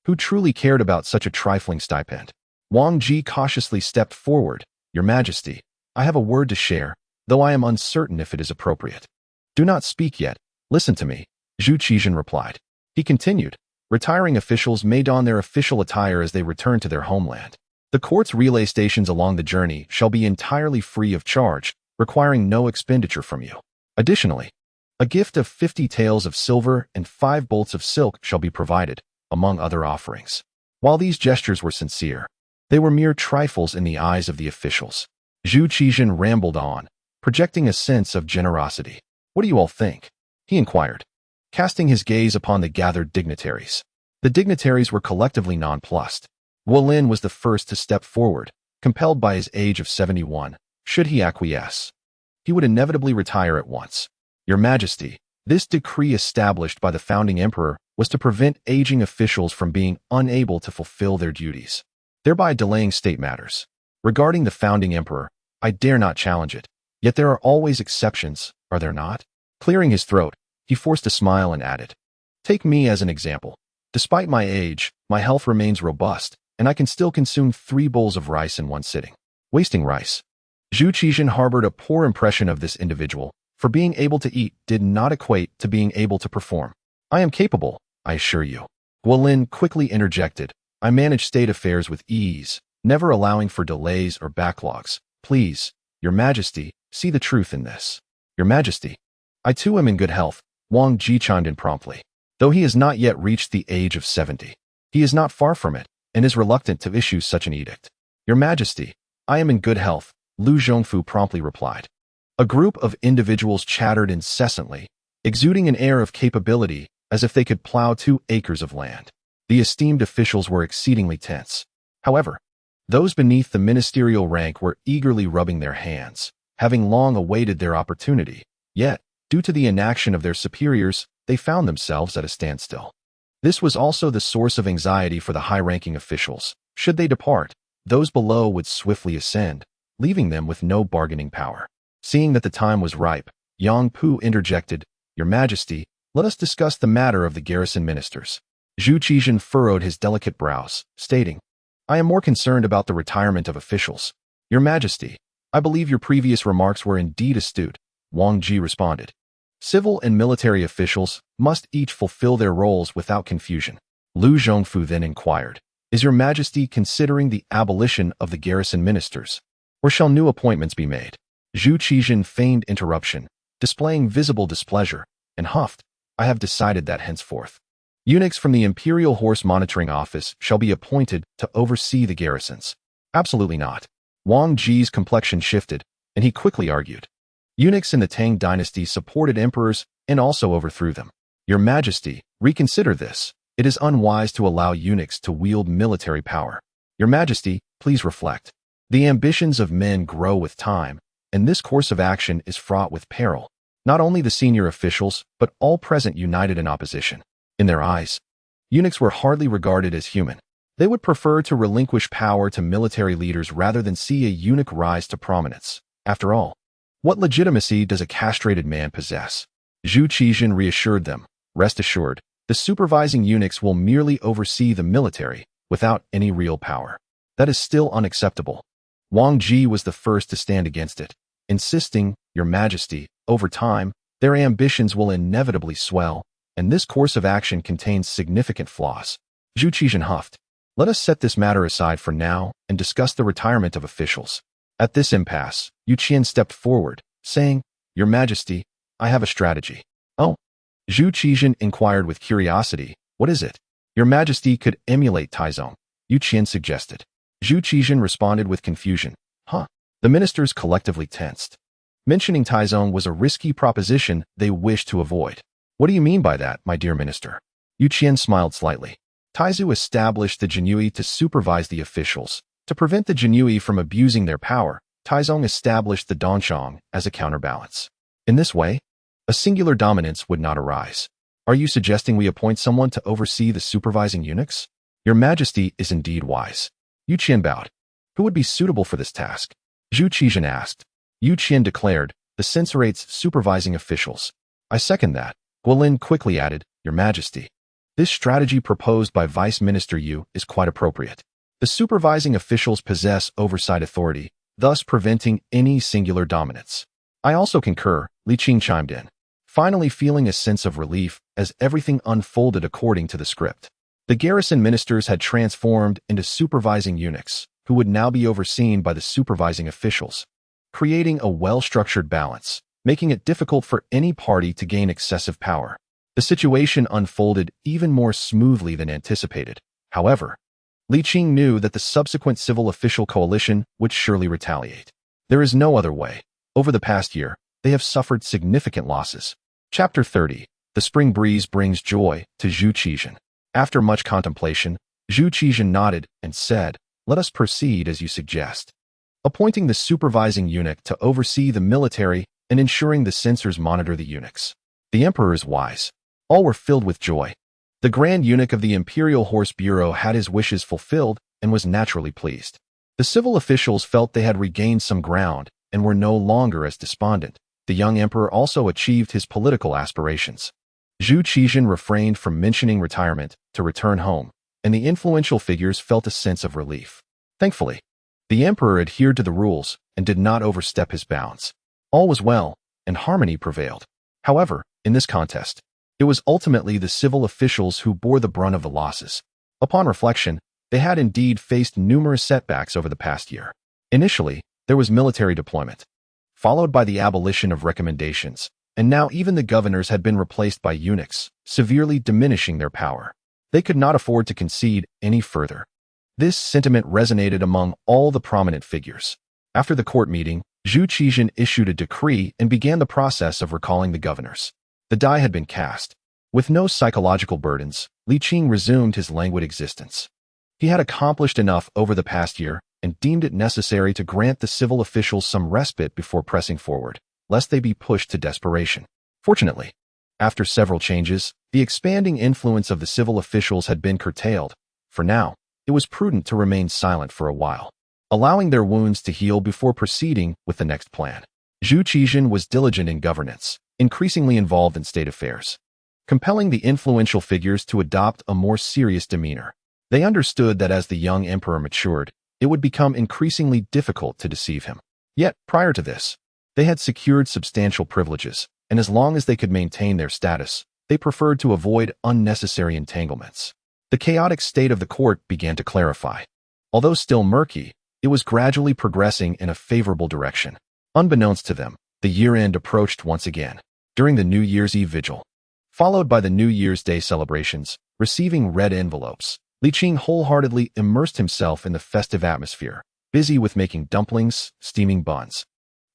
Who truly cared about such a trifling stipend? Wang Ji cautiously stepped forward. Your Majesty, I have a word to share, though I am uncertain if it is appropriate. Do not speak yet. Listen to me, Zhu Qijian replied. He continued, retiring officials may don their official attire as they return to their homeland. The court's relay stations along the journey shall be entirely free of charge, requiring no expenditure from you. Additionally, a gift of 50 taels of silver and 5 bolts of silk shall be provided, among other offerings. While these gestures were sincere, they were mere trifles in the eyes of the officials. Zhu Qijian rambled on, projecting a sense of generosity. What do you all think? He inquired, casting his gaze upon the gathered dignitaries. The dignitaries were collectively nonplussed. Guolin was the first to step forward, compelled by his age of 71. Should he acquiesce, he would inevitably retire at once. Your Majesty, this decree established by the founding emperor was to prevent aging officials from being unable to fulfill their duties, thereby delaying state matters. Regarding the founding emperor, I dare not challenge it, yet there are always exceptions, are there not? Clearing his throat, he forced a smile and added, take me as an example. Despite my age, my health remains robust, and I can still consume 3 bowls of rice in one sitting. Wasting rice. Zhu Qijian harbored a poor impression of this individual, for being able to eat did not equate to being able to perform. I am capable, I assure you. Guolin quickly interjected, I manage state affairs with ease, never allowing for delays or backlogs. Please, Your Majesty, see the truth in this. Your Majesty, I too am in good health, Wang Ji chimed in promptly. Though he has not yet reached the age of 70, he is not far from it, and is reluctant to issue such an edict. Your Majesty, I am in good health, Lu Zhongfu promptly replied. A group of individuals chattered incessantly, exuding an air of capability as if they could plow 2 acres of land. The esteemed officials were exceedingly tense. However, those beneath the ministerial rank were eagerly rubbing their hands, having long awaited their opportunity. Yet, due to the inaction of their superiors, they found themselves at a standstill. This was also the source of anxiety for the high-ranking officials. Should they depart, those below would swiftly ascend, leaving them with no bargaining power. Seeing that the time was ripe, Yang Pu interjected, Your Majesty, let us discuss the matter of the garrison ministers. Zhu Qijian furrowed his delicate brows, stating, I am more concerned about the retirement of officials. Your Majesty, I believe your previous remarks were indeed astute, Wang Ji responded. Civil and military officials must each fulfill their roles without confusion. Lu Zhongfu then inquired, Is Your Majesty considering the abolition of the garrison ministers, or shall new appointments be made? Zhu Qijian feigned interruption, displaying visible displeasure, and huffed, I have decided that henceforth, eunuchs from the Imperial Horse Monitoring Office shall be appointed to oversee the garrisons. Absolutely not. Wang Ji's complexion shifted, and he quickly argued. Eunuchs in the Tang dynasty supported emperors and also overthrew them. Your Majesty, reconsider this. It is unwise to allow eunuchs to wield military power. Your Majesty, please reflect. The ambitions of men grow with time, and this course of action is fraught with peril. Not only the senior officials, but all present united in opposition. In their eyes, eunuchs were hardly regarded as human. They would prefer to relinquish power to military leaders rather than see a eunuch rise to prominence. After all, what legitimacy does a castrated man possess? Zhu Qijian reassured them, rest assured, the supervising eunuchs will merely oversee the military, without any real power. That is still unacceptable. Wang Ji was the first to stand against it, insisting, Your Majesty, over time, their ambitions will inevitably swell, and this course of action contains significant flaws. Zhu Qijian huffed. Let us set this matter aside for now and discuss the retirement of officials. At this impasse, Yu Qian stepped forward, saying, "Your Majesty, I have a strategy." "Oh?" Zhu Qizhen inquired with curiosity. "What is it?" "Your Majesty could emulate Taizong," Yu Qian suggested. Zhu Qizhen responded with confusion. "Huh?" The ministers collectively tensed. Mentioning Taizong was a risky proposition they wished to avoid. "What do you mean by that, my dear minister?" Yu Qian smiled slightly. Taizu established the Jinyui to supervise the officials. To prevent the Jinyui from abusing their power, Taizong established the Dongshang as a counterbalance. In this way, a singular dominance would not arise. "Are you suggesting we appoint someone to oversee the supervising eunuchs?" "Your Majesty is indeed wise." Yu Qian bowed. "Who would be suitable for this task?" Zhu Qizhen asked. Yu Qian declared, "The censorate's supervising officials." "I second that," Guolin quickly added, "Your Majesty. This strategy proposed by Vice Minister Yu is quite appropriate. The supervising officials possess oversight authority, thus preventing any singular dominance." "I also concur," Li Qing chimed in, finally feeling a sense of relief as everything unfolded according to the script. The garrison ministers had transformed into supervising eunuchs, who would now be overseen by the supervising officials, creating a well-structured balance, making it difficult for any party to gain excessive power. The situation unfolded even more smoothly than anticipated. However, Li Qing knew that the subsequent civil official coalition would surely retaliate. There is no other way. Over the past year, they have suffered significant losses. Chapter 30. The spring breeze brings joy to Zhu Qizhen. After much contemplation, Zhu Qizhen nodded and said, "Let us proceed as you suggest." Appointing the supervising eunuch to oversee the military and ensuring the censors monitor the eunuchs. The emperor is wise. All were filled with joy. The grand eunuch of the Imperial Horse Bureau had his wishes fulfilled and was naturally pleased. The civil officials felt they had regained some ground and were no longer as despondent. The young emperor also achieved his political aspirations. Zhu Qizhen refrained from mentioning retirement to return home, and the influential figures felt a sense of relief. Thankfully, the emperor adhered to the rules and did not overstep his bounds. All was well, and harmony prevailed. However, in this contest, it was ultimately the civil officials who bore the brunt of the losses. Upon reflection, they had indeed faced numerous setbacks over the past year. Initially, there was military deployment, followed by the abolition of recommendations, and now even the governors had been replaced by eunuchs, severely diminishing their power. They could not afford to concede any further. This sentiment resonated among all the prominent figures. After the court meeting, Zhu Qizhen issued a decree and began the process of recalling the governors. The die had been cast. With no psychological burdens, Li Qing resumed his languid existence. He had accomplished enough over the past year and deemed it necessary to grant the civil officials some respite before pressing forward, lest they be pushed to desperation. Fortunately, after several changes, the expanding influence of the civil officials had been curtailed. For now, it was prudent to remain silent for a while, allowing their wounds to heal before proceeding with the next plan. Zhu Qizhen was diligent in governance, increasingly involved in state affairs, compelling the influential figures to adopt a more serious demeanor. They understood that as the young emperor matured, it would become increasingly difficult to deceive him. Yet, prior to this, they had secured substantial privileges, and as long as they could maintain their status, they preferred to avoid unnecessary entanglements. The chaotic state of the court began to clarify. Although still murky, it was gradually progressing in a favorable direction. Unbeknownst to them, the year-end approached once again, during the New Year's Eve vigil, followed by the New Year's Day celebrations. Receiving red envelopes, Li Qing wholeheartedly immersed himself in the festive atmosphere, busy with making dumplings, steaming buns,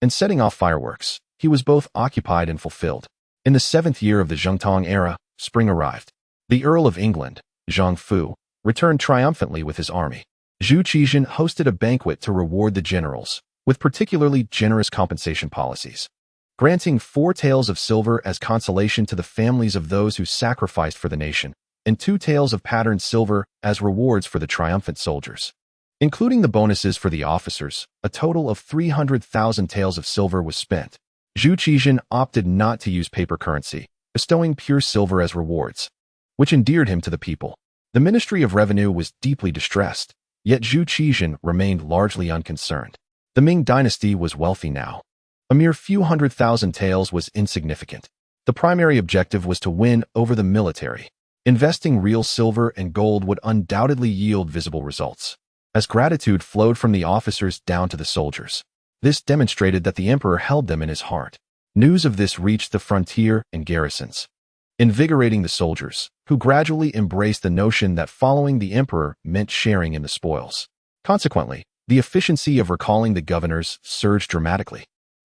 and setting off fireworks. He was both occupied and fulfilled. In the 7th year of the Zhengde era, spring arrived. The Earl of England, Zhang Fu, returned triumphantly with his army. Zhu Qizhen hosted a banquet to reward the generals, with particularly generous compensation policies, granting 4 taels of silver as consolation to the families of those who sacrificed for the nation, and 2 taels of patterned silver as rewards for the triumphant soldiers. Including the bonuses for the officers, a total of 300,000 taels of silver was spent. Zhu Qizhen opted not to use paper currency, bestowing pure silver as rewards, which endeared him to the people. The Ministry of Revenue was deeply distressed, yet Zhu Qizhen remained largely unconcerned. The Ming dynasty was wealthy now. A mere few 100,000 taels was insignificant. The primary objective was to win over the military. Investing real silver and gold would undoubtedly yield visible results, as gratitude flowed from the officers down to the soldiers. This demonstrated that the emperor held them in his heart. News of this reached the frontier and garrisons, invigorating the soldiers, who gradually embraced the notion that following the emperor meant sharing in the spoils. Consequently, the efficiency of recalling the governors surged dramatically.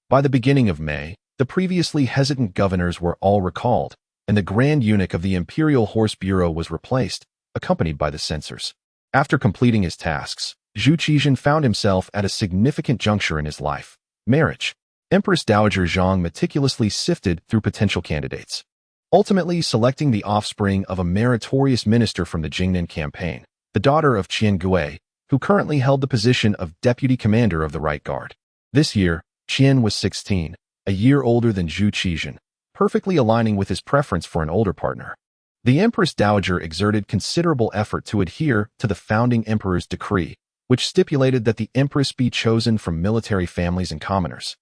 By the beginning of May, the previously hesitant governors were all recalled, and the Grand Eunuch of the Imperial Horse Bureau was replaced, accompanied by the censors. After completing his tasks, Zhu Qizhen found himself at a significant juncture in his life: marriage. Empress Dowager Zhang meticulously sifted through potential candidates, ultimately selecting the offspring of a meritorious minister from the Zhengde campaign, the daughter of Qian Gui, who currently held the position of deputy commander of the Right Guard. This year, Qian was 16, a year older than Zhu Qizhen, perfectly aligning with his preference for an older partner. The Empress Dowager exerted considerable effort to adhere to the founding emperor's decree, which stipulated that the empress be chosen from military families and commoners,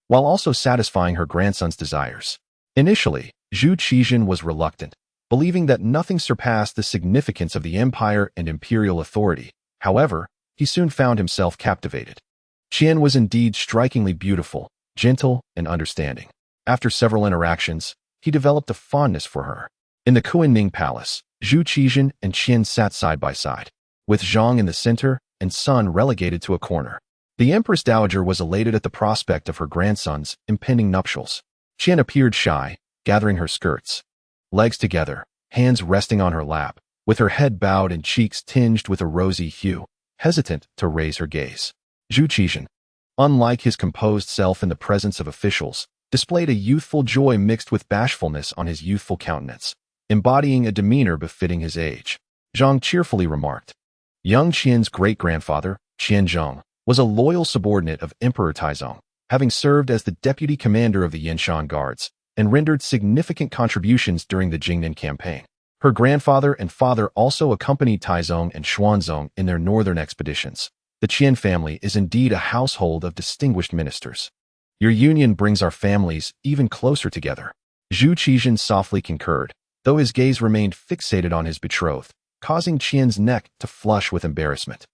while also satisfying her grandson's desires. Initially, Zhu Qizhen was reluctant, believing that nothing surpassed the significance of the empire and imperial authority. However, he soon found himself captivated. Qian was indeed strikingly beautiful, gentle, and understanding. After several interactions, he developed a fondness for her. In the Yearning palace, Zhu Qizhen and Qian sat side by side, with Zhang in the center and Sun relegated to a corner. The Empress Dowager was elated at the prospect of her grandson's impending nuptials. Qian appeared shy, gathering her skirts, legs together, hands resting on her lap, with her head bowed and cheeks tinged with a rosy hue, hesitant to raise her gaze. Zhu Qizhen, unlike his composed self in the presence of officials, displayed a youthful joy mixed with bashfulness on his youthful countenance, embodying a demeanor befitting his age. Zhang cheerfully remarked. Young Qian's great-grandfather, Qian Zheng, was a loyal subordinate of Emperor Taizong, having served as the deputy commander of the Yanshan Guards, and rendered significant contributions during the Zhengde campaign. Her grandfather and father also accompanied Taizong and Xuanzong in their northern expeditions. The Qian family is indeed a household of distinguished ministers. Your union brings our families even closer together. Zhu Qizhen softly concurred, though his gaze remained fixated on his betrothed, causing Qian's neck to flush with embarrassment.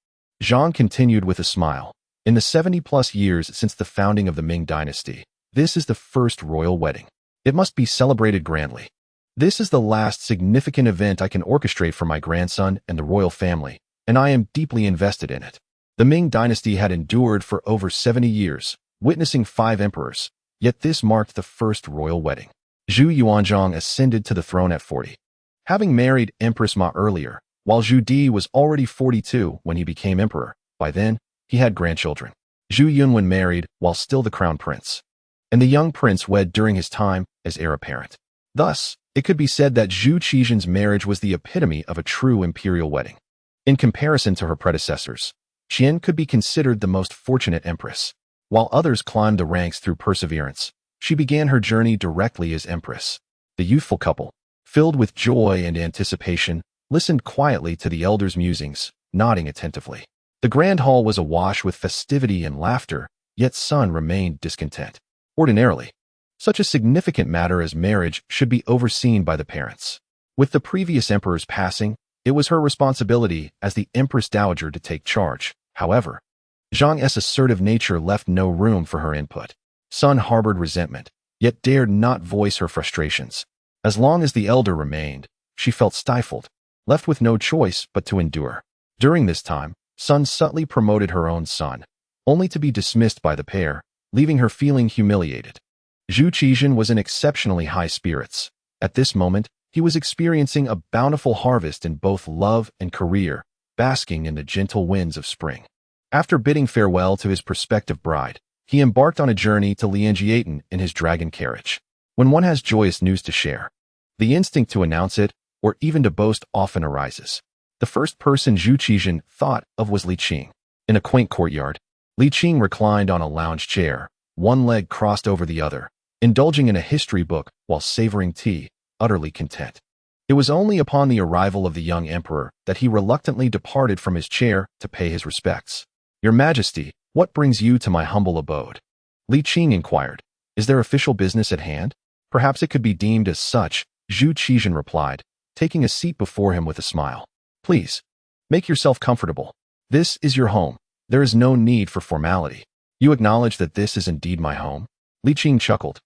Zhang continued with a smile. In the 70-plus years since the founding of the Ming dynasty, this is the first royal wedding. It must be celebrated grandly. This is the last significant event I can orchestrate for my grandson and the royal family, and I am deeply invested in it. The Ming dynasty had endured for over 70 years, witnessing 5 emperors, yet this marked the first royal wedding. Zhu Yuanzhang ascended to the throne at 40. Having married Empress Ma earlier, while Zhu Di was already 42 when he became emperor, by then, he had grandchildren. Zhu Yunwen married while still the crown prince, and the young prince wed during his time as heir apparent. Thus, it could be said that Zhu Qizhen's marriage was the epitome of a true imperial wedding. In comparison to her predecessors, Qian could be considered the most fortunate empress. While others climbed the ranks through perseverance, she began her journey directly as empress. The youthful couple, filled with joy and anticipation, listened quietly to the elders' musings, nodding attentively. The grand hall was awash with festivity and laughter, yet Sun remained discontent. Ordinarily, such a significant matter as marriage should be overseen by the parents. With the previous emperor's passing, it was her responsibility as the Empress Dowager to take charge. However, Zhang's assertive nature left no room for her input. Sun harbored resentment, yet dared not voice her frustrations. As long as the elder remained, she felt stifled, left with no choice but to endure. During this time, Sun subtly promoted her own son, only to be dismissed by the pair, leaving her feeling humiliated. Zhu Qizhen was in exceptionally high spirits. At this moment, he was experiencing a bountiful harvest in both love and career, basking in the gentle winds of spring. After bidding farewell to his prospective bride, he embarked on a journey to Lianjiaten in his dragon carriage. When one has joyous news to share, the instinct to announce it, or even to boast, often arises. The first person Zhu Qizhen thought of was Li Qing. In a quaint courtyard, Li Qing reclined on a lounge chair, one leg crossed over the other, indulging in a history book while savoring tea, utterly content. It was only upon the arrival of the young emperor that he reluctantly departed from his chair to pay his respects. Your Majesty, what brings you to my humble abode? Li Qing inquired. Is there official business at hand? Perhaps it could be deemed as such, Zhu Qizhen replied, taking a seat before him with a smile. Please, make yourself comfortable. This is your home. There is no need for formality. You acknowledge that this is indeed my home? Li Qing chuckled,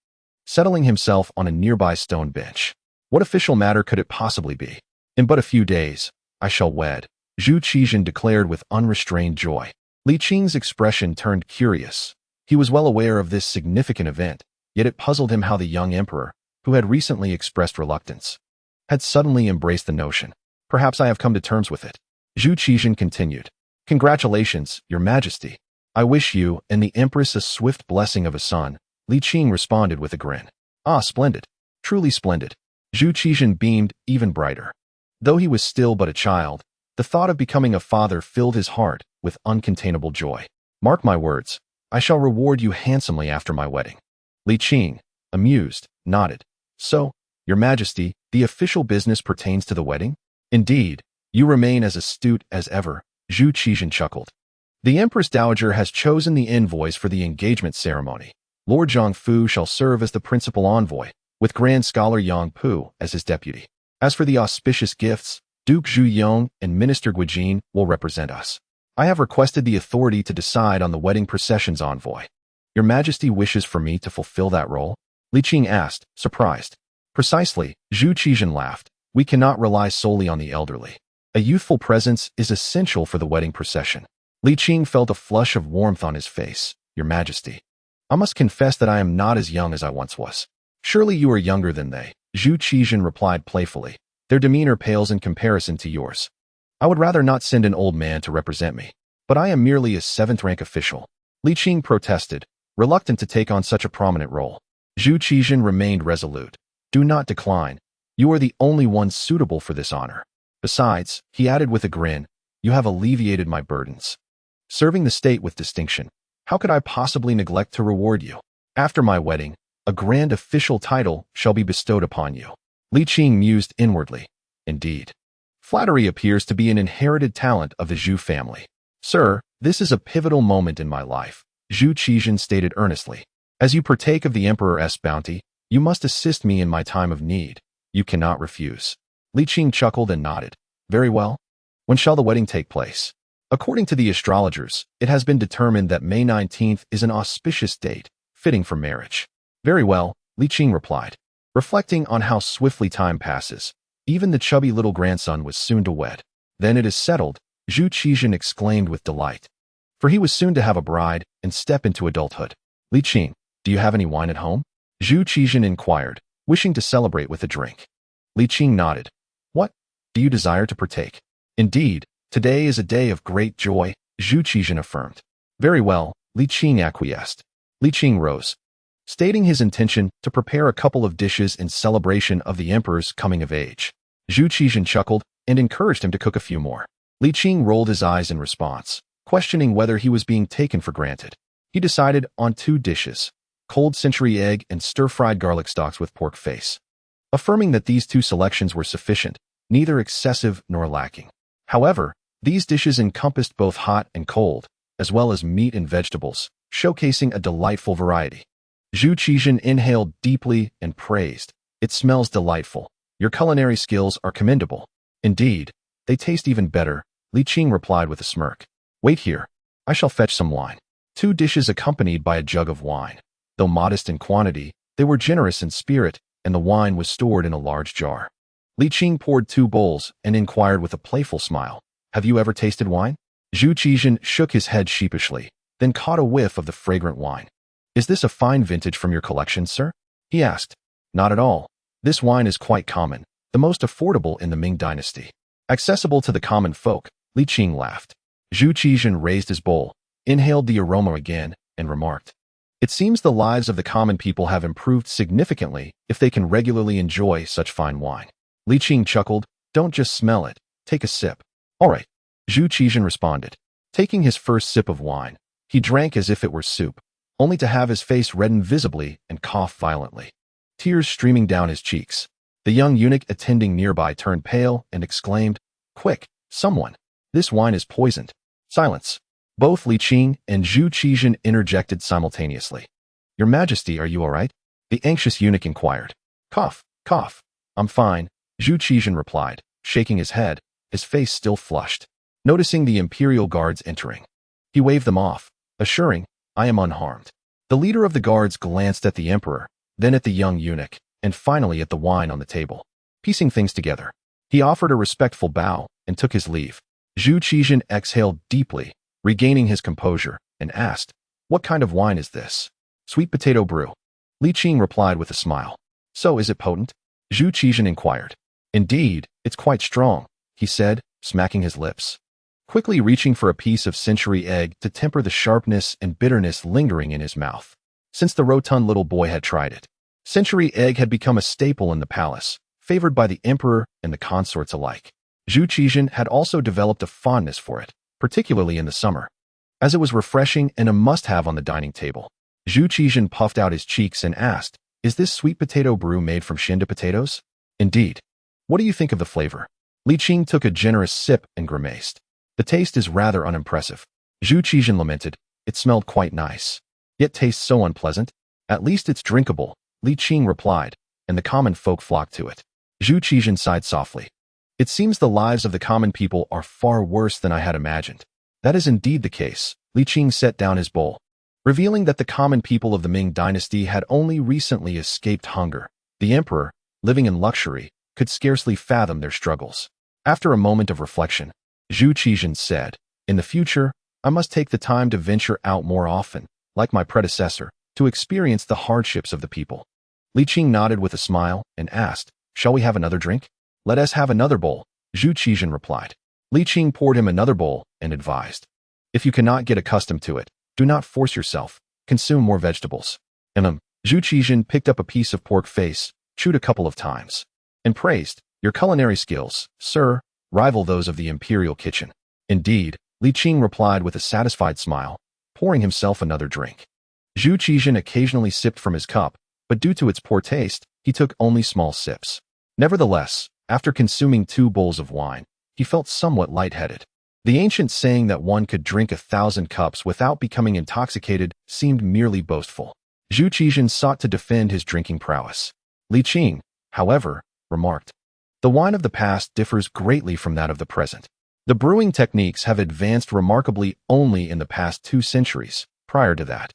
settling himself on a nearby stone bench. What official matter could it possibly be? In but a few days, I shall wed, Zhu Qizhen declared with unrestrained joy. Li Qing's expression turned curious. He was well aware of this significant event, yet it puzzled him how the young emperor, who had recently expressed reluctance, had suddenly embraced the notion. Perhaps I have come to terms with it. Zhu Qizhen continued. Congratulations, Your Majesty. I wish you and the Empress a swift blessing of a son. Li Qing responded with a grin. Ah, splendid. Truly splendid. Zhu Qizhen beamed even brighter. Though he was still but a child, the thought of becoming a father filled his heart with uncontainable joy. Mark my words, I shall reward you handsomely after my wedding. Li Qing, amused, nodded. So, Your Majesty, the official business pertains to the wedding? Indeed, you remain as astute as ever, Zhu Qizhen chuckled. The Empress Dowager has chosen the envoys for the engagement ceremony. Lord Zhongfu shall serve as the principal envoy, with Grand Scholar Yang Pu as his deputy. As for the auspicious gifts, Duke Zhu Yong and Minister Guijin will represent us. I have requested the authority to decide on the wedding procession's envoy. Your Majesty wishes for me to fulfill that role? Li Qing asked, surprised. Precisely, Zhu Qizhen laughed. We cannot rely solely on the elderly. A youthful presence is essential for the wedding procession. Li Qing felt a flush of warmth on his face. Your Majesty, I must confess that I am not as young as I once was. Surely you are younger than they, Zhu Qizhen replied playfully. Their demeanor pales in comparison to yours. I would rather not send an old man to represent me, but I am merely a seventh-rank official. Li Qing protested, reluctant to take on such a prominent role. Zhu Qizhen remained resolute. Do not decline. You are the only one suitable for this honor. Besides, he added with a grin, you have alleviated my burdens. Serving the state with distinction, how could I possibly neglect to reward you? After my wedding, a grand official title shall be bestowed upon you. Li Qing mused inwardly. Indeed. Flattery appears to be an inherited talent of the Zhu family. Sir, this is a pivotal moment in my life, Zhu Qizhen stated earnestly. As you partake of the Emperor's bounty, you must assist me in my time of need. You cannot refuse. Li Qing chuckled and nodded. Very well. When shall the wedding take place? According to the astrologers, it has been determined that May 19th is an auspicious date, fitting for marriage. Very well, Li Qing replied. Reflecting on how swiftly time passes, even the chubby little grandson was soon to wed. Then it is settled, Zhu Qizhen exclaimed with delight. For he was soon to have a bride and step into adulthood. Li Qing, do you have any wine at home? Zhu Qizhen inquired, wishing to celebrate with a drink. Li Qing nodded. What? Do you desire to partake? Indeed, today is a day of great joy, Zhu Qizhen affirmed. Very well, Li Qing acquiesced. Li Qing rose, stating his intention to prepare a couple of dishes in celebration of the emperor's coming of age. Zhu Qizhen chuckled and encouraged him to cook a few more. Li Qing rolled his eyes in response, questioning whether he was being taken for granted. He decided on 2 dishes, cold century egg and stir-fried garlic stalks with pork face, affirming that these 2 selections were sufficient, neither excessive nor lacking. However, these dishes encompassed both hot and cold, as well as meat and vegetables, showcasing a delightful variety. Zhu Qizhen inhaled deeply and praised. It smells delightful. Your culinary skills are commendable. Indeed, they taste even better, Li Qing replied with a smirk. Wait here. I shall fetch some wine. 2 dishes accompanied by a jug of wine. Though modest in quantity, they were generous in spirit, and the wine was stored in a large jar. Li Qing poured 2 bowls and inquired with a playful smile. Have you ever tasted wine? Zhu Qizhen shook his head sheepishly, then caught a whiff of the fragrant wine. Is this a fine vintage from your collection, sir? He asked. Not at all. This wine is quite common, the most affordable in the Ming dynasty. Accessible to the common folk, Li Qing laughed. Zhu Qizhen raised his bowl, inhaled the aroma again, and remarked. It seems the lives of the common people have improved significantly if they can regularly enjoy such fine wine. Li Qing chuckled. Don't just smell it, take a sip. All right, Zhu Qizhen responded. Taking his first sip of wine, he drank as if it were soup, only to have his face redden visibly and cough violently, tears streaming down his cheeks. The young eunuch attending nearby turned pale and exclaimed, Quick, someone! This wine is poisoned. Silence. Both Li Qing and Zhu Qizhen interjected simultaneously. Your Majesty, are you all right? The anxious eunuch inquired. Cough, cough. I'm fine, Zhu Qizhen replied, shaking his head, his face still flushed. Noticing the imperial guards entering, he waved them off, assuring, I am unharmed. The leader of the guards glanced at the emperor, then at the young eunuch, and finally at the wine on the table. Piecing things together, he offered a respectful bow and took his leave. Zhu Qizhen exhaled deeply, regaining his composure, and asked, "What kind of wine is this?" "Sweet potato brew." Li Qing replied with a smile. "So is it potent?" Zhu Qizhen inquired. "Indeed, it's quite strong," he said, smacking his lips. Quickly reaching for a piece of century egg to temper the sharpness and bitterness lingering in his mouth. Since the rotund little boy had tried it, century egg had become a staple in the palace, favored by the emperor and the consorts alike. Zhu Qizhen had also developed a fondness for it, particularly in the summer, as it was refreshing and a must-have on the dining table. Zhu Qizhen puffed out his cheeks and asked, "Is this sweet potato brew made from Zhengde potatoes?" "Indeed." "What do you think of the flavor?" Li Qing took a generous sip and grimaced. "The taste is rather unimpressive." Zhu Qizhen lamented. "It smelled quite nice, yet tastes so unpleasant." "At least it's drinkable," Li Qing replied, "and the common folk flock to it." Zhu Qizhen sighed softly. "It seems the lives of the common people are far worse than I had imagined." "That is indeed the case." Li Qing set down his bowl, revealing that the common people of the Ming dynasty had only recently escaped hunger. The emperor, living in luxury, could scarcely fathom their struggles. After a moment of reflection, Zhu Qizhen said, "In the future, I must take the time to venture out more often, like my predecessor, to experience the hardships of the people." Li Qing nodded with a smile and asked, "Shall we have another drink?" "Let us have another bowl," Zhu Qizhen replied. Li Qing poured him another bowl and advised, "If you cannot get accustomed to it, do not force yourself. Consume more vegetables." Zhu Qizhen picked up a piece of pork face, chewed a couple of times, and praised, "Your culinary skills, sir, rival those of the imperial kitchen." "Indeed," Li Qing replied with a satisfied smile, pouring himself another drink. Zhu Qizhen occasionally sipped from his cup, but due to its poor taste, he took only small sips. Nevertheless, after consuming 2 bowls of wine, he felt somewhat lightheaded. The ancient saying that one could drink 1,000 cups without becoming intoxicated seemed merely boastful. Zhu Qizhen sought to defend his drinking prowess. Li Qing, however, remarked, "The wine of the past differs greatly from that of the present. The brewing techniques have advanced remarkably only in the past 2 centuries. Prior to that,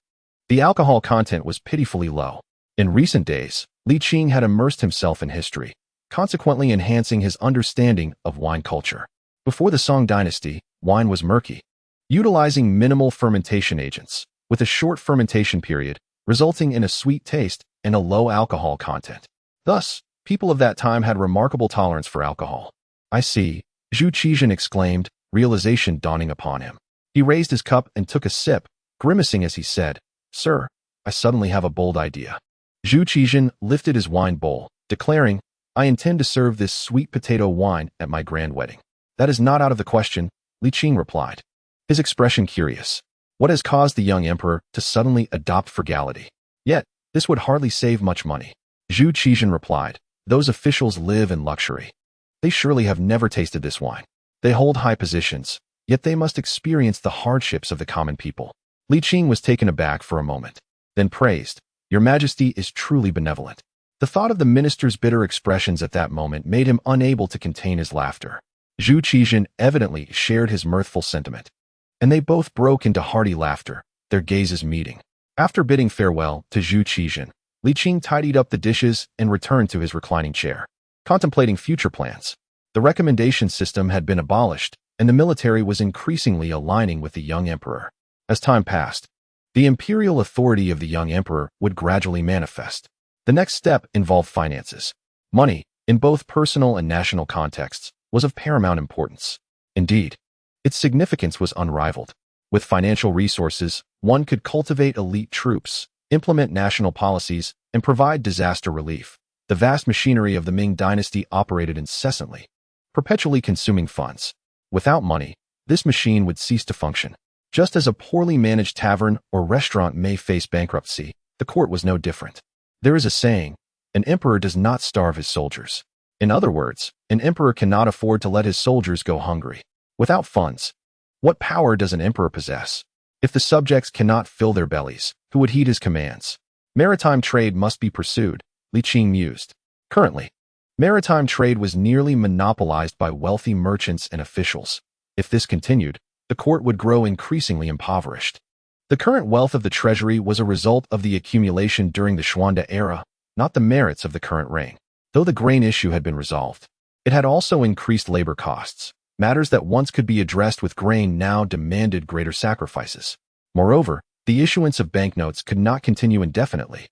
the alcohol content was pitifully low." In recent days, Li Qing had immersed himself in history, consequently enhancing his understanding of wine culture. Before the Song dynasty, wine was murky, utilizing minimal fermentation agents, with a short fermentation period, resulting in a sweet taste and a low alcohol content. Thus, people of that time had remarkable tolerance for alcohol. "I see," Zhu Qizhen exclaimed, realization dawning upon him. He raised his cup and took a sip, grimacing as he said, "Sir, I suddenly have a bold idea." Zhu Qizhen lifted his wine bowl, declaring, "I intend to serve this sweet potato wine at my grand wedding." "That is not out of the question," Li Qing replied, his expression curious. What has caused the young emperor to suddenly adopt frugality? Yet, this would hardly save much money. Zhu Qizhen replied, "Those officials live in luxury. They surely have never tasted this wine. They hold high positions, yet they must experience the hardships of the common people." Li Qing was taken aback for a moment, then praised, "Your Majesty is truly benevolent." The thought of the minister's bitter expressions at that moment made him unable to contain his laughter. Zhu Qizhen evidently shared his mirthful sentiment, and they both broke into hearty laughter, their gazes meeting. After bidding farewell to Zhu Qizhen, Li Qing tidied up the dishes and returned to his reclining chair, contemplating future plans. The recommendation system had been abolished, and the military was increasingly aligning with the young emperor. As time passed, the imperial authority of the young emperor would gradually manifest. The next step involved finances. Money, in both personal and national contexts, was of paramount importance. Indeed, its significance was unrivaled. With financial resources, one could cultivate elite troops, implement national policies, and provide disaster relief. The vast machinery of the Ming dynasty operated incessantly, perpetually consuming funds. Without money, this machine would cease to function. Just as a poorly managed tavern or restaurant may face bankruptcy, the court was no different. There is a saying, "An emperor does not starve his soldiers." In other words, an emperor cannot afford to let his soldiers go hungry. Without funds, what power does an emperor possess? If the subjects cannot fill their bellies, who would heed his commands? Maritime trade must be pursued, Li Qing mused. Currently, maritime trade was nearly monopolized by wealthy merchants and officials. If this continued, the court would grow increasingly impoverished. The current wealth of the treasury was a result of the accumulation during the Xuande era, not the merits of the current reign. Though the grain issue had been resolved, it had also increased labor costs. Matters that once could be addressed with grain now demanded greater sacrifices. Moreover, the issuance of banknotes could not continue indefinitely,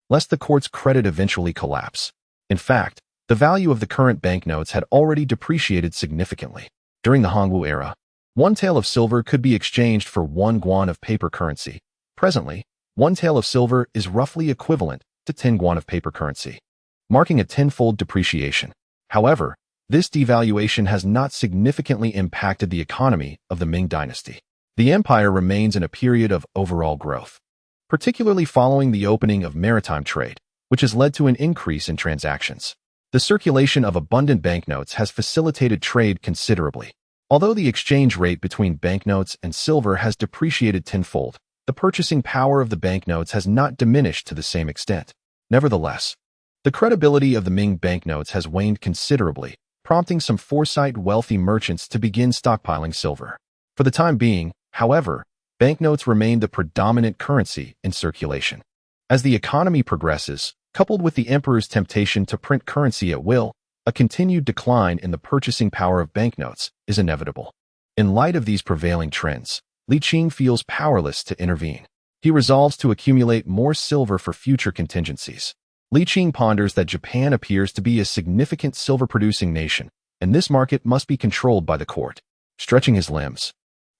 lest the court's credit eventually collapse. In fact, the value of the current banknotes had already depreciated significantly. During the Hongwu era, 1 tael of silver could be exchanged for 1 guan of paper currency. Presently, 1 tael of silver is roughly equivalent to 10 guan of paper currency, marking a tenfold depreciation. However, this devaluation has not significantly impacted the economy of the Ming dynasty. The empire remains in a period of overall growth, particularly following the opening of maritime trade, which has led to an increase in transactions. The circulation of abundant banknotes has facilitated trade considerably. Although the exchange rate between banknotes and silver has depreciated tenfold, the purchasing power of the banknotes has not diminished to the same extent. Nevertheless, the credibility of the Ming banknotes has waned considerably, prompting some foresight wealthy merchants to begin stockpiling silver. For the time being, however, banknotes remain the predominant currency in circulation. As the economy progresses, coupled with the emperor's temptation to print currency at will, a continued decline in the purchasing power of banknotes is inevitable. In light of these prevailing trends, Li Qing feels powerless to intervene. He resolves to accumulate more silver for future contingencies. Li Qing ponders that Japan appears to be a significant silver-producing nation, and this market must be controlled by the court. Stretching his limbs,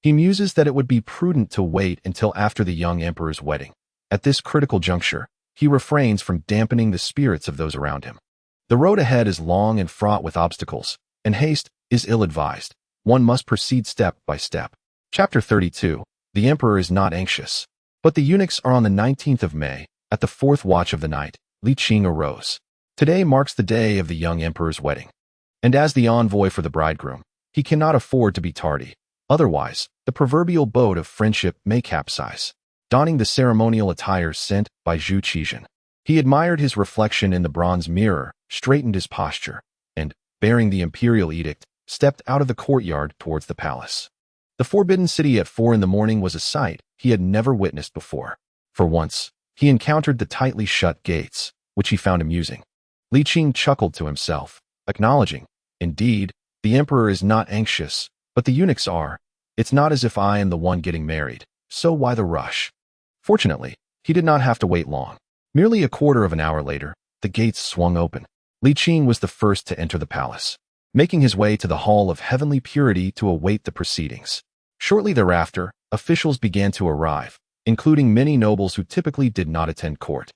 he muses that it would be prudent to wait until after the young emperor's wedding. At this critical juncture, he refrains from dampening the spirits of those around him. The road ahead is long and fraught with obstacles, and haste is ill-advised. One must proceed step by step. Chapter 32. The emperor is not anxious. But the eunuchs are on the 19th of May. At the 4th watch of the night, Li Qing arose. Today marks the day of the young emperor's wedding. And as the envoy for the bridegroom, he cannot afford to be tardy. Otherwise, the proverbial boat of friendship may capsize. Donning the ceremonial attire sent by Zhu Qizhen, he admired his reflection in the bronze mirror, straightened his posture, and, bearing the imperial edict, stepped out of the courtyard towards the palace. The forbidden city at 4 in the morning was a sight he had never witnessed before. For once, he encountered the tightly shut gates, which he found amusing. Li Qing chuckled to himself, acknowledging, indeed, the emperor is not anxious, but the eunuchs are. It's not as if I am the one getting married, so why the rush? Fortunately, he did not have to wait long. Merely a quarter of an hour later, the gates swung open. Li Qing was the first to enter the palace, making his way to the Hall of Heavenly Purity to await the proceedings. Shortly thereafter, officials began to arrive, including many nobles who typically did not attend court,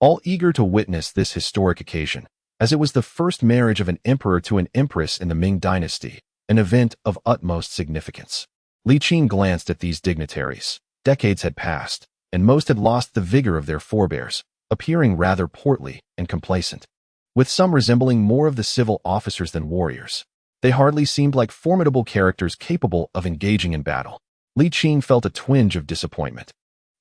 all eager to witness this historic occasion, as it was the first marriage of an emperor to an empress in the Ming dynasty, an event of utmost significance. Li Qing glanced at these dignitaries. Decades had passed, and most had lost the vigor of their forebears, appearing rather portly and complacent, with some resembling more of the civil officers than warriors. They hardly seemed like formidable characters capable of engaging in battle. Li Qing felt a twinge of disappointment.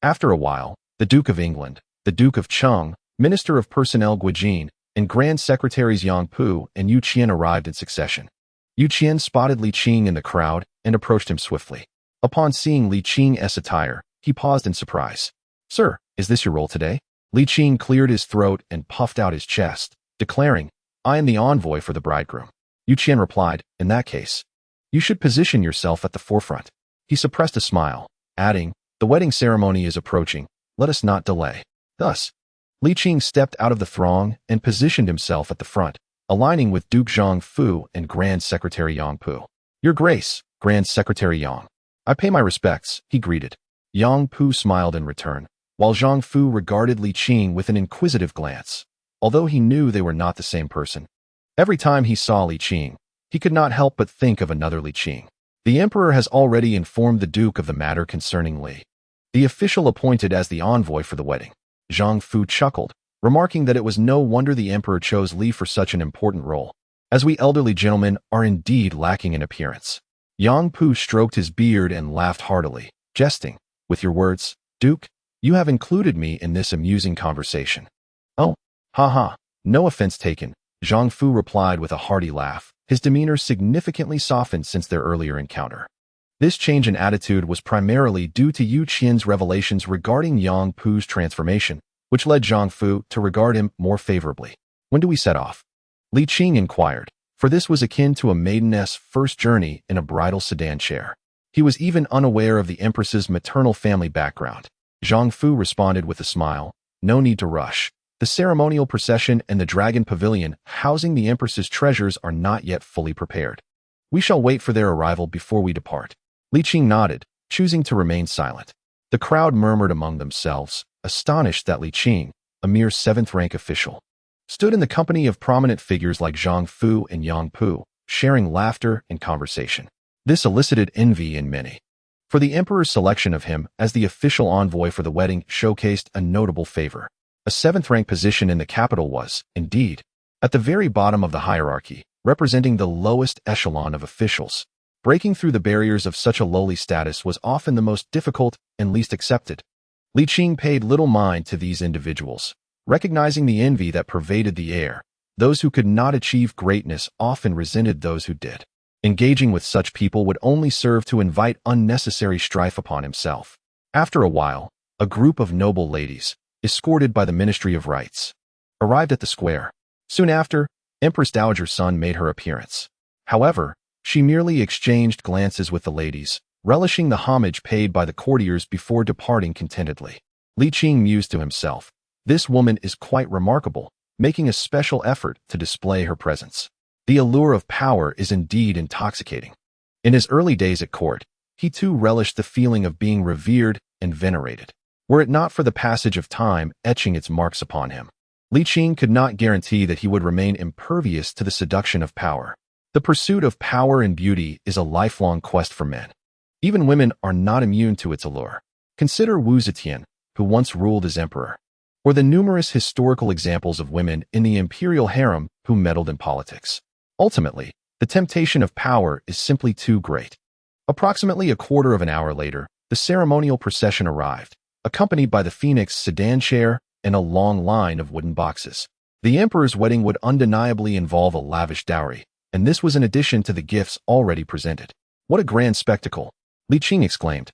After a while, the Duke of England, the Duke of Cheng, Minister of Personnel Guijin, and Grand Secretaries Yang Pu and Yu Qian arrived in succession. Yu Qian spotted Li Qing in the crowd and approached him swiftly. Upon seeing Li Qing's attire, he paused in surprise. "Sir, is this your role today?" Li Qing cleared his throat and puffed out his chest, declaring, "I am the envoy for the bridegroom." Yu Qian replied, "In that case, you should position yourself at the forefront." He suppressed a smile, adding, "The wedding ceremony is approaching. Let us not delay." Thus, Li Qing stepped out of the throng and positioned himself at the front, aligning with Duke Zhang Fu and Grand Secretary Yang Pu. "Your Grace, Grand Secretary Yang. I pay my respects," he greeted. Yang Pu smiled in return, while Zhang Fu regarded Li Qing with an inquisitive glance, although he knew they were not the same person. Every time he saw Li Qing, he could not help but think of another Li Qing. The emperor has already informed the duke of the matter concerning Li, the official appointed as the envoy for the wedding. Zhang Fu chuckled, remarking that it was no wonder the emperor chose Li for such an important role, as we elderly gentlemen are indeed lacking in appearance. Yang Pu stroked his beard and laughed heartily, jesting, "With your words, Duke, you have included me in this amusing conversation." "Oh, ha, no offense taken," Zhang Fu replied with a hearty laugh, his demeanor significantly softened since their earlier encounter. This change in attitude was primarily due to Yu Qian's revelations regarding Yang Pu's transformation, which led Zhang Fu to regard him more favorably. When do we set off? Li Qing inquired, for this was akin to a maiden's first journey in a bridal sedan chair. He was even unaware of the Empress's maternal family background. Zhang Fu responded with a smile, no need to rush. The ceremonial procession and the dragon pavilion housing the Empress's treasures are not yet fully prepared. We shall wait for their arrival before we depart. Li Qing nodded, choosing to remain silent. The crowd murmured among themselves, astonished that Li Qing, a mere 7th-rank official, stood in the company of prominent figures like Zhang Fu and Yang Pu, sharing laughter and conversation. This elicited envy in many. For the emperor's selection of him as the official envoy for the wedding showcased a notable favor. A 7th-rank position in the capital was, indeed, at the very bottom of the hierarchy, representing the lowest echelon of officials. Breaking through the barriers of such a lowly status was often the most difficult and least accepted. Li Qing paid little mind to these individuals, recognizing the envy that pervaded the air. Those who could not achieve greatness often resented those who did. Engaging with such people would only serve to invite unnecessary strife upon himself. After a while, a group of noble ladies, escorted by the Ministry of Rites, arrived at the square. Soon after, Empress Dowager Sun made her appearance. However, she merely exchanged glances with the ladies, relishing the homage paid by the courtiers before departing contentedly. Li Qing mused to himself, this woman is quite remarkable, making a special effort to display her presence. The allure of power is indeed intoxicating. In his early days at court, he too relished the feeling of being revered and venerated. Were it not for the passage of time etching its marks upon him, Li Qing could not guarantee that he would remain impervious to the seduction of power. The pursuit of power and beauty is a lifelong quest for men. Even women are not immune to its allure. Consider Wu Zetian, who once ruled as emperor, or the numerous historical examples of women in the imperial harem who meddled in politics. Ultimately, the temptation of power is simply too great. Approximately a quarter of an hour later, the ceremonial procession arrived, accompanied by the Phoenix sedan chair and a long line of wooden boxes. The emperor's wedding would undeniably involve a lavish dowry, and this was in addition to the gifts already presented. What a grand spectacle, Li Qing exclaimed,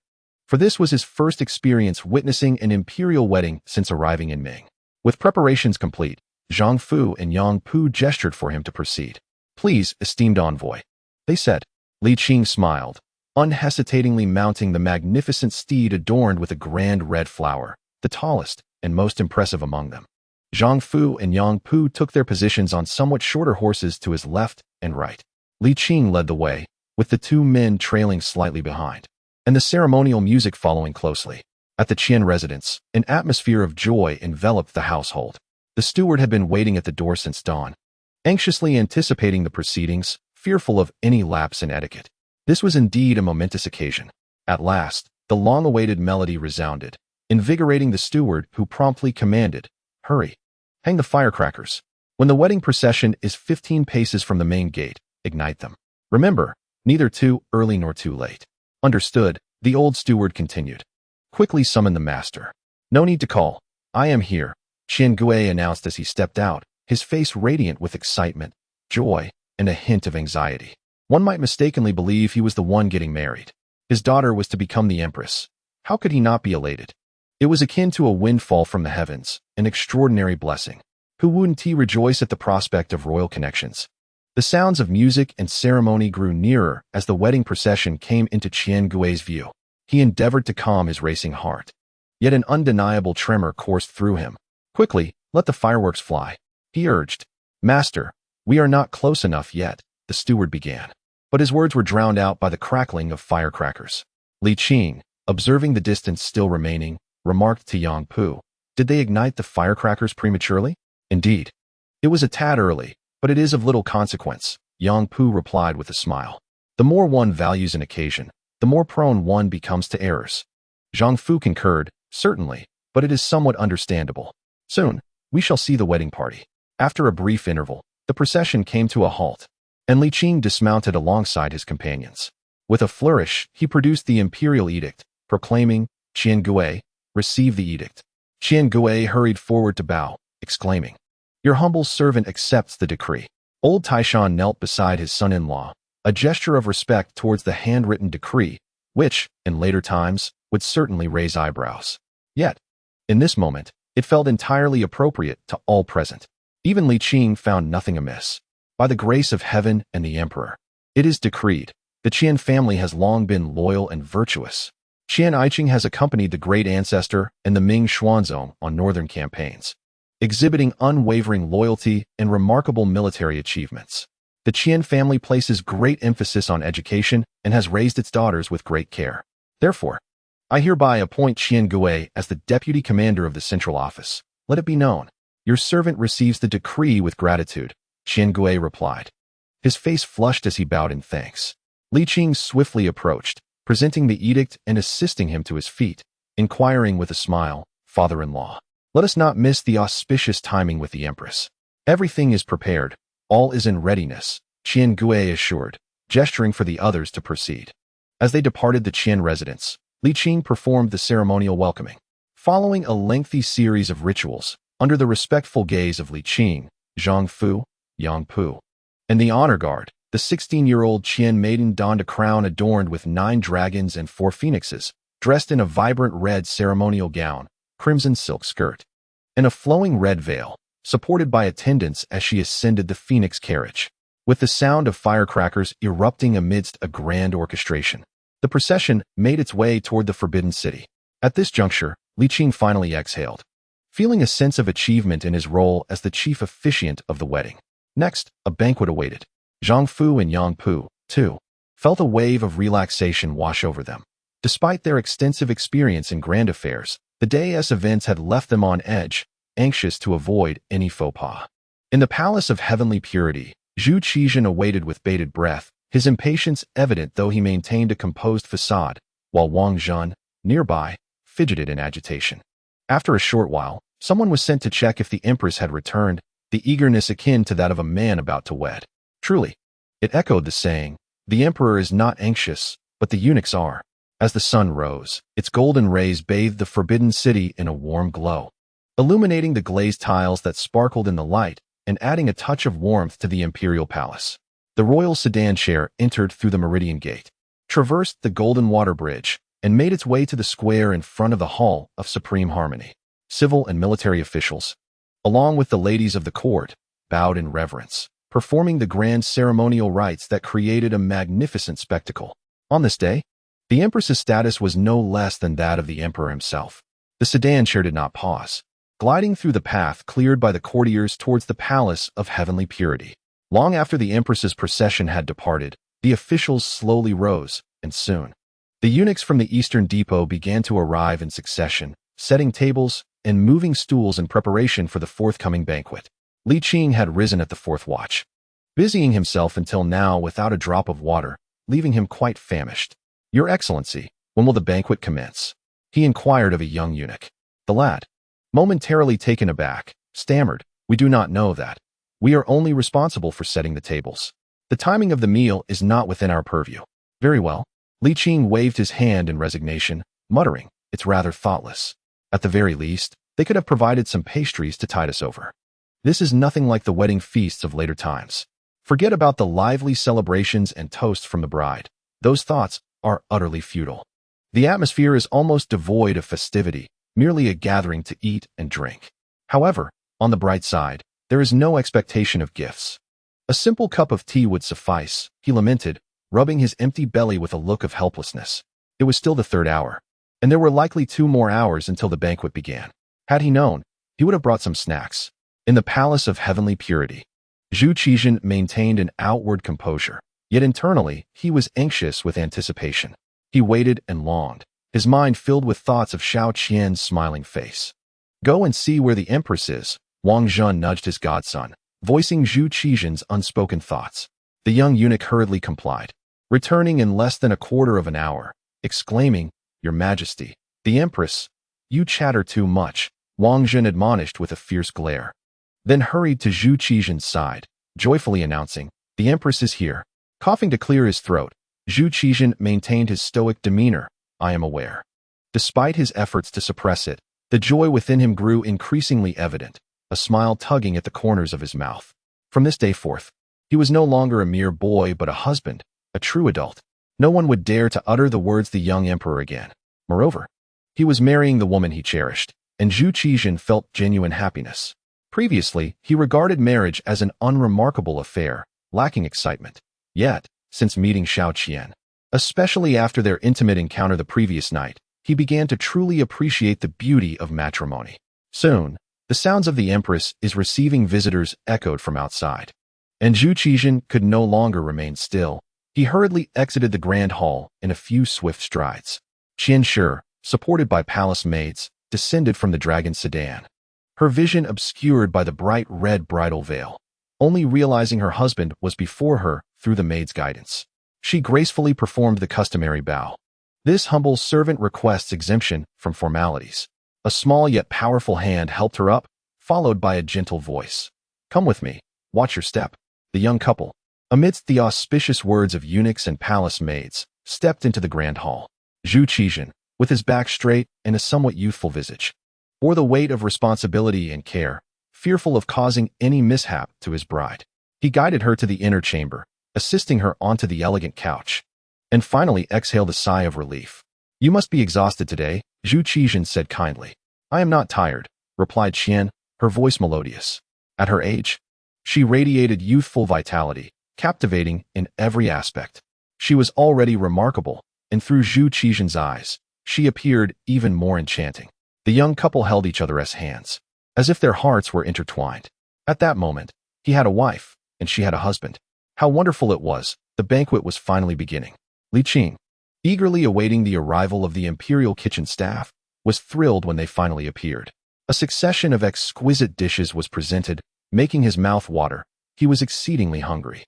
for this was his first experience witnessing an imperial wedding since arriving in Ming. With preparations complete, Zhang Fu and Yang Pu gestured for him to proceed. Please, esteemed envoy, they said. Li Qing smiled, unhesitatingly mounting the magnificent steed adorned with a grand red flower, the tallest and most impressive among them. Zhang Fu and Yang Pu took their positions on somewhat shorter horses to his left and right. Li Qing led the way, with the two men trailing slightly behind, and the ceremonial music following closely. At the Qian residence, an atmosphere of joy enveloped the household. The steward had been waiting at the door since dawn, anxiously anticipating the proceedings, fearful of any lapse in etiquette. This was indeed a momentous occasion. At last, the long-awaited melody resounded, invigorating the steward who promptly commanded, hurry, hang the firecrackers. When the wedding procession is 15 paces from the main gate, ignite them. Remember, neither too early nor too late. Understood, the old steward continued. Quickly summon the master. No need to call. I am here, Qian Gui announced as he stepped out, his face radiant with excitement, joy, and a hint of anxiety. One might mistakenly believe he was the one getting married. His daughter was to become the empress. How could he not be elated? It was akin to a windfall from the heavens, an extraordinary blessing. Who wouldn't he rejoice at the prospect of royal connections? The sounds of music and ceremony grew nearer as the wedding procession came into Qian Gui's view. He endeavored to calm his racing heart. Yet an undeniable tremor coursed through him. Quickly, let the fireworks fly, he urged. Master, we are not close enough yet, the steward began. But his words were drowned out by the crackling of firecrackers. Li Qing, observing the distance still remaining, remarked to Yang Pu, did they ignite the firecrackers prematurely? Indeed. It was a tad early, but it is of little consequence, Yang Pu replied with a smile. The more one values an occasion, the more prone one becomes to errors. Zhang Fu concurred, certainly, but it is somewhat understandable. Soon, we shall see the wedding party. After a brief interval, the procession came to a halt, and Li Qing dismounted alongside his companions. With a flourish, he produced the imperial edict, proclaiming, Qian Gui, receive the edict. Qian Gui hurried forward to bow, exclaiming, your humble servant accepts the decree. Old Taishan knelt beside his son-in-law, a gesture of respect towards the handwritten decree, which, in later times, would certainly raise eyebrows. Yet, in this moment, it felt entirely appropriate to all present. Even Li Qing found nothing amiss. By the grace of heaven and the emperor, it is decreed, the Qian family has long been loyal and virtuous. Qian Aiqing has accompanied the great ancestor and the Ming Xuanzong on northern campaigns, exhibiting unwavering loyalty and remarkable military achievements. The Qian family places great emphasis on education and has raised its daughters with great care. Therefore, I hereby appoint Qian Gui as the deputy commander of the central office. Let it be known, your servant receives the decree with gratitude, Qian Gui replied. His face flushed as he bowed in thanks. Li Qing swiftly approached, presenting the edict and assisting him to his feet, inquiring with a smile, "Father-in-law, let us not miss the auspicious timing with the empress. Everything is prepared, all is in readiness," Qian Gui assured, gesturing for the others to proceed. As they departed the Qian residence, Li Qing performed the ceremonial welcoming. Following a lengthy series of rituals, under the respectful gaze of Li Qing, Zhang Fu, Yang Pu, and the honor guard, the 16-year-old Qian maiden donned a crown adorned with 9 dragons and 4 phoenixes, dressed in a vibrant red ceremonial gown, crimson silk skirt, and a flowing red veil, supported by attendants as she ascended the phoenix carriage. With the sound of firecrackers erupting amidst a grand orchestration, the procession made its way toward the Forbidden City. At this juncture, Li Qing finally exhaled, feeling a sense of achievement in his role as the chief officiant of the wedding. Next, a banquet awaited. Zhang Fu and Yang Pu, too, felt a wave of relaxation wash over them. Despite their extensive experience in grand affairs, the day's events had left them on edge, anxious to avoid any faux pas. In the Palace of Heavenly Purity, Zhu Qizhen awaited with bated breath, his impatience evident though he maintained a composed facade, while Wang Zhen, nearby, fidgeted in agitation. After a short while, someone was sent to check if the empress had returned, the eagerness akin to that of a man about to wed. Truly, it echoed the saying, the emperor is not anxious, but the eunuchs are. As the sun rose, its golden rays bathed the Forbidden City in a warm glow, illuminating the glazed tiles that sparkled in the light and adding a touch of warmth to the imperial palace. The royal sedan chair entered through the Meridian Gate, traversed the Golden Water Bridge, and made its way to the square in front of the Hall of Supreme Harmony. Civil and military officials, along with the ladies of the court, bowed in reverence, performing the grand ceremonial rites that created a magnificent spectacle. On this day, the empress's status was no less than that of the emperor himself. The sedan chair did not pause, gliding through the path cleared by the courtiers towards the Palace of Heavenly Purity. Long after the empress's procession had departed, the officials slowly rose, and soon, the eunuchs from the Eastern Depot began to arrive in succession, setting tables and moving stools in preparation for the forthcoming banquet. Li Qing had risen at the 4th watch, busying himself until now without a drop of water, leaving him quite famished. "Your Excellency, when will the banquet commence?" he inquired of a young eunuch. The lad, momentarily taken aback, stammered, "We do not know that. We are only responsible for setting the tables. The timing of the meal is not within our purview." "Very well." Li Qing waved his hand in resignation, muttering, "It's rather thoughtless. At the very least, they could have provided some pastries to tide us over. This is nothing like the wedding feasts of later times. Forget about the lively celebrations and toasts from the bride. Those thoughts are utterly futile. The atmosphere is almost devoid of festivity, merely a gathering to eat and drink. However, on the bright side, there is no expectation of gifts. A simple cup of tea would suffice," he lamented, rubbing his empty belly with a look of helplessness. It was still the 3rd hour, and there were likely 2 more hours until the banquet began. Had he known, he would have brought some snacks. In the Palace of Heavenly Purity, Zhu Qizhen maintained an outward composure, yet internally he was anxious with anticipation. He waited and longed, his mind filled with thoughts of Xiao Qian's smiling face. "Go and see where the empress is," Wang Zhen nudged his godson, voicing Zhu Qizhen's unspoken thoughts. The young eunuch hurriedly complied, returning in less than a quarter of an hour, exclaiming, "Your Majesty, the empress, you chatter too much," Wang Zhen admonished with a fierce glare, then hurried to Zhu Qizhen's side, joyfully announcing, "The empress is here." Coughing to clear his throat, Zhu Qizhen maintained his stoic demeanor, "I am aware." Despite his efforts to suppress it, the joy within him grew increasingly evident, a smile tugging at the corners of his mouth. From this day forth, he was no longer a mere boy but a husband, a true adult. No one would dare to utter the words the young emperor again. Moreover, he was marrying the woman he cherished, and Zhu Qizhen felt genuine happiness. Previously, he regarded marriage as an unremarkable affair, lacking excitement. Yet, since meeting Xiao Qian, especially after their intimate encounter the previous night, he began to truly appreciate the beauty of matrimony. Soon, the sounds of the empress is receiving visitors echoed from outside, and Zhu Qizhen could no longer remain still. He hurriedly exited the grand hall in a few swift strides. Qian Shi, supported by palace maids, descended from the dragon sedan, her vision obscured by the bright red bridal veil. Only realizing her husband was before her through the maid's guidance, she gracefully performed the customary bow. This humble servant requests exemption from formalities. A small yet powerful hand helped her up, followed by a gentle voice. "Come with me. Watch your step." The young couple, amidst the auspicious words of eunuchs and palace maids, stepped into the grand hall. Zhu Qizhen, with his back straight and a somewhat youthful visage, bore the weight of responsibility and care, fearful of causing any mishap to his bride. He guided her to the inner chamber, assisting her onto the elegant couch, and finally exhaled a sigh of relief. "You must be exhausted today," Zhu Qizhen said kindly. "I am not tired," replied Qian, her voice melodious. At her age, she radiated youthful vitality, captivating in every aspect. She was already remarkable, and through Zhu Qizhen's eyes, she appeared even more enchanting. The young couple held each other's hands, as if their hearts were intertwined. At that moment, he had a wife, and she had a husband. How wonderful it was! The banquet was finally beginning. Li Qing, eagerly awaiting the arrival of the imperial kitchen staff, was thrilled when they finally appeared. A succession of exquisite dishes was presented, making his mouth water. He was exceedingly hungry.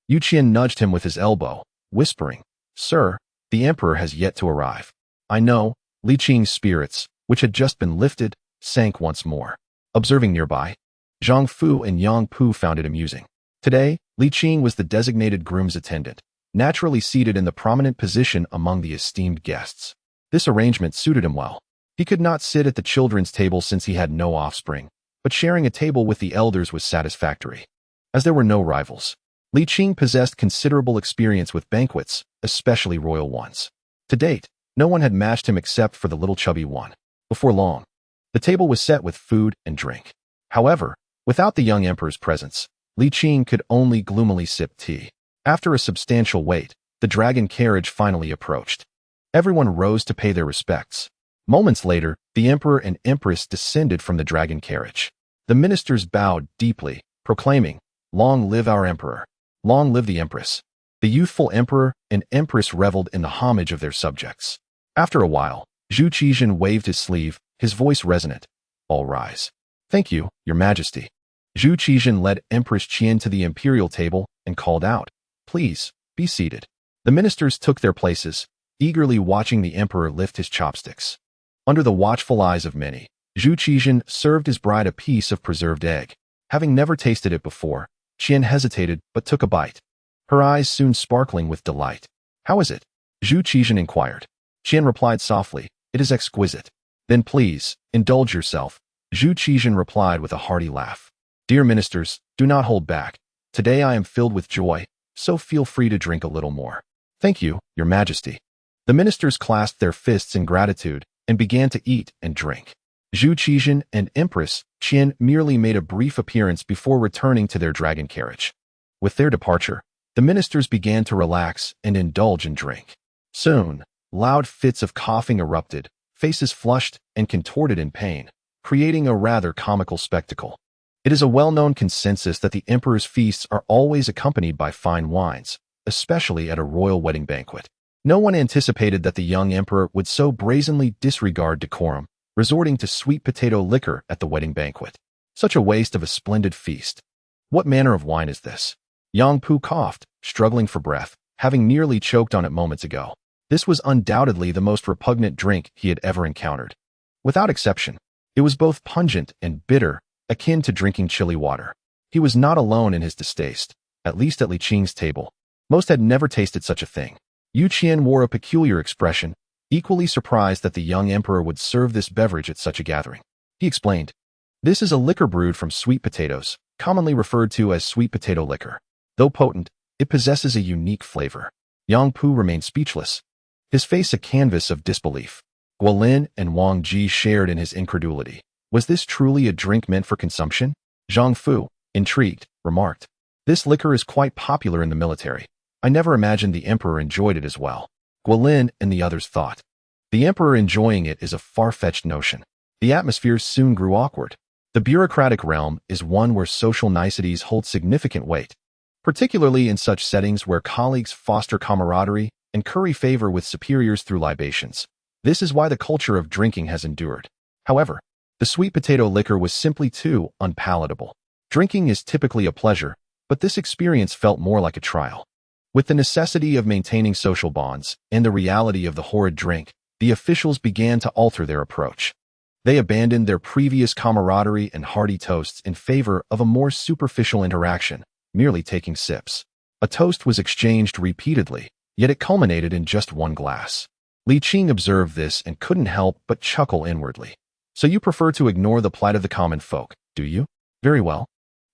Yu Qian nudged him with his elbow, whispering, "Sir, the emperor has yet to arrive." "I know." Li Qing's spirits, which had just been lifted, sank once more. Observing nearby, Zhang Fu and Yang Pu found it amusing. Today, Li Qing was the designated groom's attendant, naturally seated in the prominent position among the esteemed guests. This arrangement suited him well. He could not sit at the children's table since he had no offspring, but sharing a table with the elders was satisfactory. As there were no rivals, Li Qing possessed considerable experience with banquets, especially royal ones. To date, no one had matched him except for the little chubby one. Before long, the table was set with food and drink. However, without the young emperor's presence, Li Qing could only gloomily sip tea. After a substantial wait, the dragon carriage finally approached. Everyone rose to pay their respects. Moments later, the emperor and empress descended from the dragon carriage. The ministers bowed deeply, proclaiming, "Long live our emperor! Long live the empress!" The youthful emperor and empress reveled in the homage of their subjects. After a while, Zhu Qizhen waved his sleeve, his voice resonant. "All rise." "Thank you, your majesty." Zhu Qizhen led Empress Qian to the imperial table and called out, "Please, be seated." The ministers took their places, eagerly watching the emperor lift his chopsticks. Under the watchful eyes of many, Zhu Qizhen served his bride a piece of preserved egg. Having never tasted it before, Qian hesitated but took a bite, her eyes soon sparkling with delight. "How is it?" Zhu Qizhen inquired. Qian replied softly, "It is exquisite." "Then please, indulge yourself," Zhu Qizhen replied with a hearty laugh. "Dear ministers, do not hold back. Today I am filled with joy, so feel free to drink a little more." "Thank you, your majesty." The ministers clasped their fists in gratitude and began to eat and drink. Zhu Qizhen and Empress Qian merely made a brief appearance before returning to their dragon carriage. With their departure, the ministers began to relax and indulge in drink. Soon, loud fits of coughing erupted, faces flushed and contorted in pain, creating a rather comical spectacle. It is a well-known consensus that the emperor's feasts are always accompanied by fine wines, especially at a royal wedding banquet. No one anticipated that the young emperor would so brazenly disregard decorum, resorting to sweet potato liquor at the wedding banquet. Such a waste of a splendid feast. "What manner of wine is this?" Yang Pu coughed, struggling for breath, having nearly choked on it moments ago. This was undoubtedly the most repugnant drink he had ever encountered. Without exception, it was both pungent and bitter, akin to drinking chilly water. He was not alone in his distaste, at least at Li Qing's table. Most had never tasted such a thing. Yu Qian wore a peculiar expression, equally surprised that the young emperor would serve this beverage at such a gathering. He explained, "This is a liquor brewed from sweet potatoes, commonly referred to as sweet potato liquor. Though potent, it possesses a unique flavor. Yang Pu remained speechless, his face a canvas of disbelief. Guolin and Wang Ji shared in his incredulity. Was this truly a drink meant for consumption? Zhang Fu, intrigued, remarked, "This liquor is quite popular in the military. I never imagined the emperor enjoyed it as well." Guolin and the others thought, "The emperor enjoying it is a far-fetched notion." The atmosphere soon grew awkward. The bureaucratic realm is one where social niceties hold significant weight, particularly in such settings where colleagues foster camaraderie and curry favor with superiors through libations. This is why the culture of drinking has endured. However, the sweet potato liquor was simply too unpalatable. Drinking is typically a pleasure, but this experience felt more like a trial. With the necessity of maintaining social bonds and the reality of the horrid drink, the officials began to alter their approach. They abandoned their previous camaraderie and hearty toasts in favor of a more superficial interaction, merely taking sips. A toast was exchanged repeatedly, yet it culminated in just one glass. Li Qing observed this and couldn't help but chuckle inwardly. "So you prefer to ignore the plight of the common folk, do you? Very well.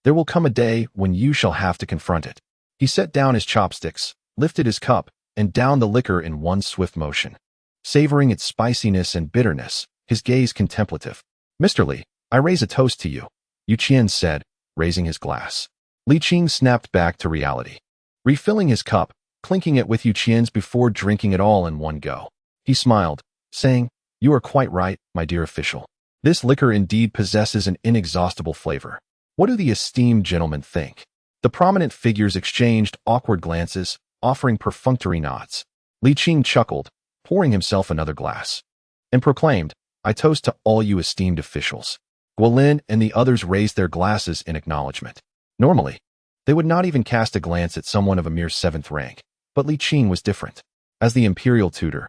There will come a day when you shall have to confront it." He set down his chopsticks, lifted his cup, and downed the liquor in one swift motion. Savoring its spiciness and bitterness, his gaze contemplative. "Mr. Li, I raise a toast to you," Yu Qian said, raising his glass. Li Qing snapped back to reality, refilling his cup, clinking it with Yu Qian's before drinking it all in one go. He smiled, saying, "You are quite right, my dear official. This liquor indeed possesses an inexhaustible flavor. What do the esteemed gentlemen think?" The prominent figures exchanged awkward glances, offering perfunctory nods. Li Qing chuckled, pouring himself another glass, and proclaimed, "I toast to all you esteemed officials." Guolin and the others raised their glasses in acknowledgement. Normally, they would not even cast a glance at someone of a mere 7th rank, but Li Qing was different. As the imperial tutor,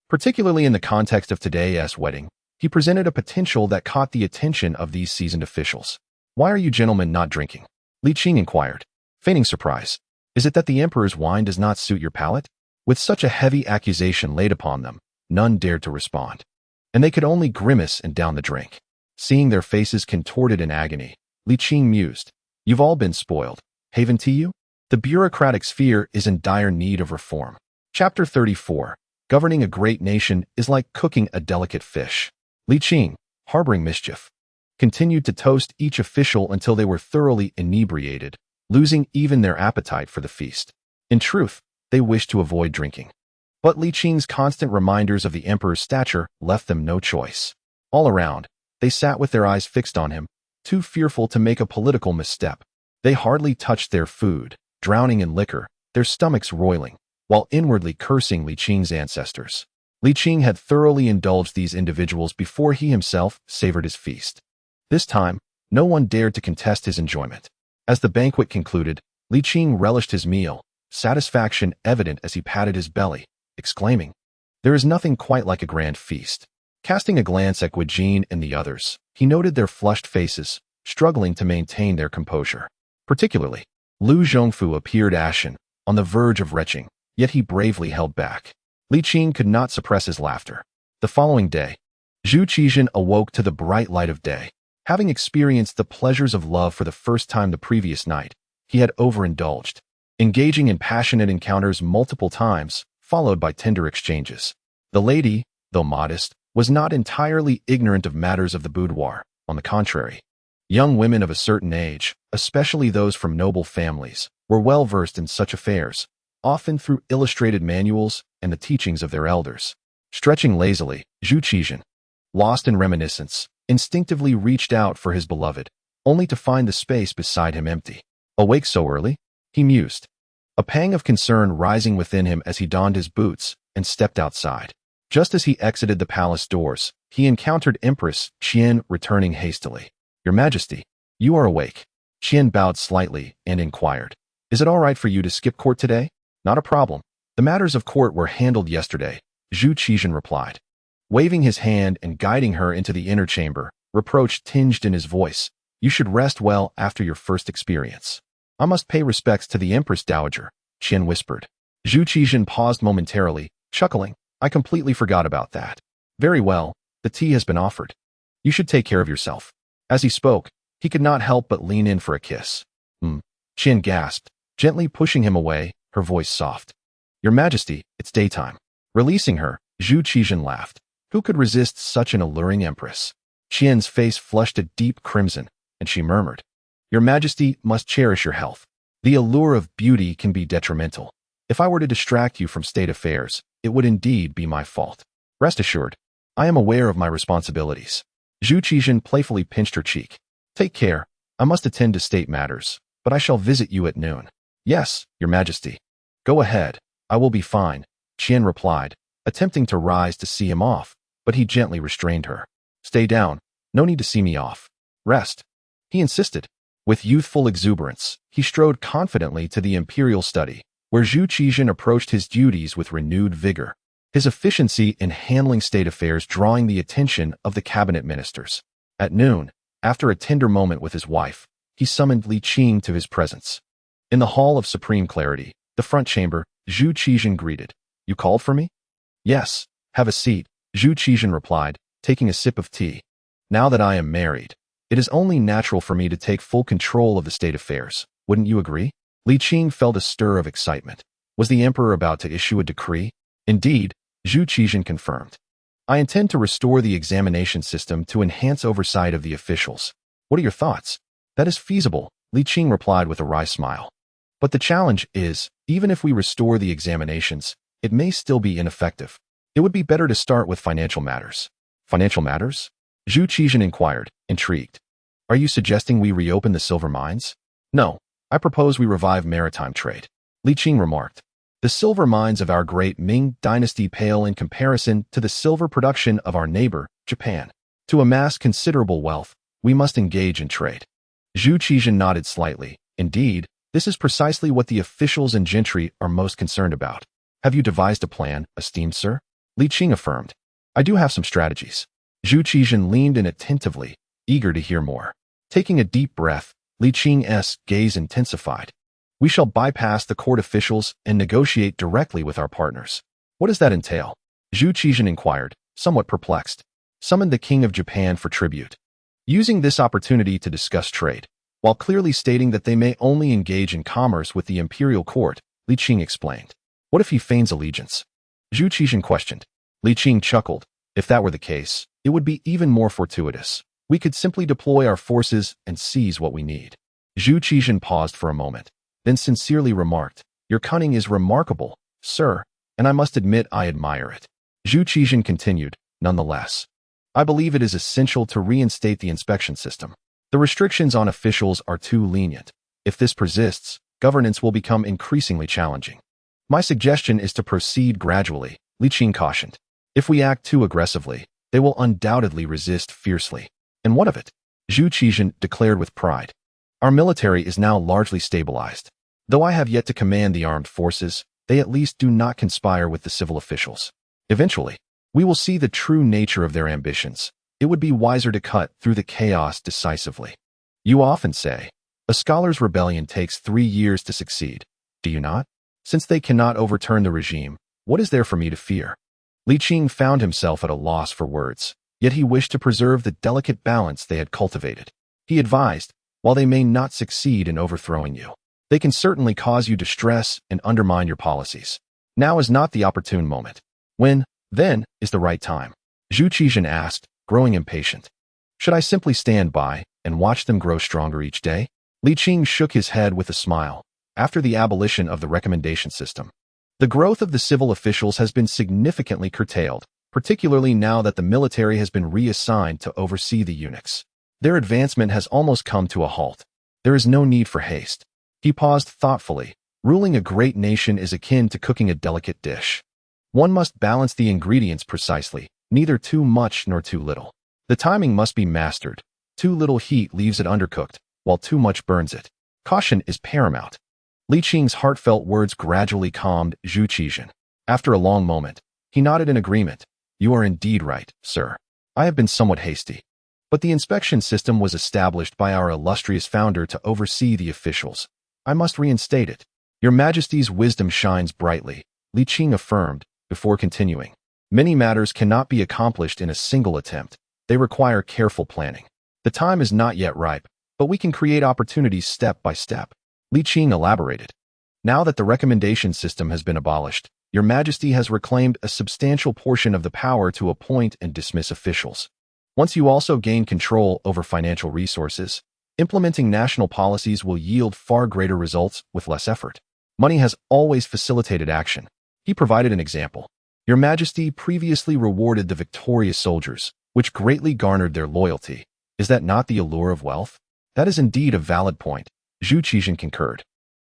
particularly in the context of today's wedding, he presented a potential that caught the attention of these seasoned officials. "Why are you gentlemen not drinking?" Li Qing inquired, feigning surprise. "Is it that the emperor's wine does not suit your palate?" With such a heavy accusation laid upon them, none dared to respond, and they could only grimace and down the drink. Seeing their faces contorted in agony, Li Qing mused, "You've all been spoiled, haven't you? The bureaucratic sphere is in dire need of reform." Chapter 34. Governing a great nation is like cooking a delicate fish. Li Qing, harboring mischief, continued to toast each official until they were thoroughly inebriated, losing even their appetite for the feast. In truth, they wished to avoid drinking. But Li Qing's constant reminders of the emperor's stature left them no choice. All around, they sat with their eyes fixed on him, too fearful to make a political misstep. They hardly touched their food, drowning in liquor, their stomachs roiling, while inwardly cursing Li Qing's ancestors. Li Qing had thoroughly indulged these individuals before he himself savored his feast. This time, no one dared to contest his enjoyment. As the banquet concluded, Li Qing relished his meal, satisfaction evident as he patted his belly, exclaiming, "There is nothing quite like a grand feast." Casting a glance at Guijin and the others, he noted their flushed faces, struggling to maintain their composure. Particularly, Lu Zhongfu appeared ashen, on the verge of retching, yet he bravely held back. Li Qing could not suppress his laughter. The following day, Zhu Qizhen awoke to the bright light of day. Having experienced the pleasures of love for the first time the previous night, he had overindulged, engaging in passionate encounters multiple times, followed by tender exchanges. The lady, though modest, was not entirely ignorant of matters of the boudoir. On the contrary, young women of a certain age, especially those from noble families, were well versed in such affairs, often through illustrated manuals and the teachings of their elders. Stretching lazily, Zhu Qizhen, lost in reminiscence, instinctively reached out for his beloved, only to find the space beside him empty. Awake so early? He mused, a pang of concern rising within him as he donned his boots and stepped outside. Just as he exited the palace doors, he encountered Empress Qian returning hastily. "Your Majesty, you are awake." Qian bowed slightly and inquired, "Is it all right for you to skip court today?" "Not a problem. The matters of court were handled yesterday," Zhu Qizhen replied. Waving his hand and guiding her into the inner chamber, reproach tinged in his voice, "You should rest well after your first experience." "I must pay respects to the Empress Dowager," Qian whispered. Zhu Qizhen paused momentarily, chuckling, "I completely forgot about that." "Very well, the tea has been offered. You should take care of yourself." As he spoke, he could not help but lean in for a kiss. Qian gasped, gently pushing him away, her voice soft. Your Majesty, it's daytime. Releasing her, Zhu Qizhen laughed. Who could resist such an alluring empress? Qian's face flushed a deep crimson, and she murmured, Your Majesty must cherish your health. The allure of beauty can be detrimental. If I were to distract you from state affairs, it would indeed be my fault. Rest assured, I am aware of my responsibilities. Zhu Qizhen playfully pinched her cheek. Take care. I must attend to state matters, but I shall visit you at noon. Yes, Your Majesty. Go ahead. I will be fine, Qian replied, attempting to rise to see him off, but he gently restrained her. Stay down. No need to see me off. Rest. He insisted. With youthful exuberance, he strode confidently to the imperial study, where Zhu Qizhen approached his duties with renewed vigor, his efficiency in handling state affairs drawing the attention of the cabinet ministers. At noon, after a tender moment with his wife, he summoned Li Qing to his presence. In the Hall of Supreme Clarity, the front chamber, Zhu Qizhen greeted. You called for me? Yes, have a seat, Zhu Qizhen replied, taking a sip of tea. Now that I am married, it is only natural for me to take full control of the state affairs. Wouldn't you agree? Li Qing felt a stir of excitement. Was the emperor about to issue a decree? Indeed, Zhu Qizhen confirmed. I intend to restore the examination system to enhance oversight of the officials. What are your thoughts? That is feasible, Li Qing replied with a wry smile. But the challenge is, even if we restore the examinations, it may still be ineffective. It would be better to start with financial matters. Financial matters? Zhu Qizhen inquired, intrigued. Are you suggesting we reopen the silver mines? No, I propose we revive maritime trade. Li Qing remarked. The silver mines of our great Ming dynasty pale in comparison to the silver production of our neighbor, Japan. To amass considerable wealth, we must engage in trade. Zhu Qizhen nodded slightly. Indeed, this is precisely what the officials and gentry are most concerned about. Have you devised a plan, esteemed sir? Li Qing affirmed. I do have some strategies. Zhu Qizhen leaned in attentively, eager to hear more. Taking a deep breath, Li Qing's gaze intensified. We shall bypass the court officials and negotiate directly with our partners. What does that entail? Zhu Qizhen inquired, somewhat perplexed. Summon the king of Japan for tribute. Using this opportunity to discuss trade, while clearly stating that they may only engage in commerce with the imperial court, Li Qing explained. What if he feigns allegiance? Zhu Qizhen questioned. Li Qing chuckled. If that were the case, it would be even more fortuitous. We could simply deploy our forces and seize what we need. Zhu Qizhen paused for a moment, then sincerely remarked, Your cunning is remarkable, sir, and I must admit I admire it. Zhu Qizhen continued, Nonetheless, I believe it is essential to reinstate the inspection system. The restrictions on officials are too lenient. If this persists, governance will become increasingly challenging. My suggestion is to proceed gradually, Li Qing cautioned. If we act too aggressively, they will undoubtedly resist fiercely. And what of it? Zhu Qizhen declared with pride. Our military is now largely stabilized. Though I have yet to command the armed forces, they at least do not conspire with the civil officials. Eventually, we will see the true nature of their ambitions. It would be wiser to cut through the chaos decisively. You often say, a scholar's rebellion takes 3 years to succeed. Do you not? Since they cannot overturn the regime, what is there for me to fear? Li Qing found himself at a loss for words, yet he wished to preserve the delicate balance they had cultivated. He advised, while they may not succeed in overthrowing you, they can certainly cause you distress and undermine your policies. Now is not the opportune moment. When, then, is the right time? Zhu Qizhen asked, growing impatient. Should I simply stand by and watch them grow stronger each day? Li Qing shook his head with a smile. After the abolition of the recommendation system, the growth of the civil officials has been significantly curtailed, particularly now that the military has been reassigned to oversee the eunuchs. Their advancement has almost come to a halt. There is no need for haste. He paused thoughtfully. Ruling a great nation is akin to cooking a delicate dish. One must balance the ingredients precisely, neither too much nor too little. The timing must be mastered. Too little heat leaves it undercooked, while too much burns it. Caution is paramount. Li Qing's heartfelt words gradually calmed Zhu Qizhen. After a long moment, he nodded in agreement. You are indeed right, sir. I have been somewhat hasty. But the inspection system was established by our illustrious founder to oversee the officials. I must reinstate it. Your Majesty's wisdom shines brightly, Li Qing affirmed, before continuing. Many matters cannot be accomplished in a single attempt. They require careful planning. The time is not yet ripe, but we can create opportunities step by step. Li Qing elaborated. Now that the recommendation system has been abolished, Your Majesty has reclaimed a substantial portion of the power to appoint and dismiss officials. Once you also gain control over financial resources, implementing national policies will yield far greater results with less effort. Money has always facilitated action. He provided an example. Your Majesty previously rewarded the victorious soldiers, which greatly garnered their loyalty. Is that not the allure of wealth? That is indeed a valid point. Zhu Qizhen concurred.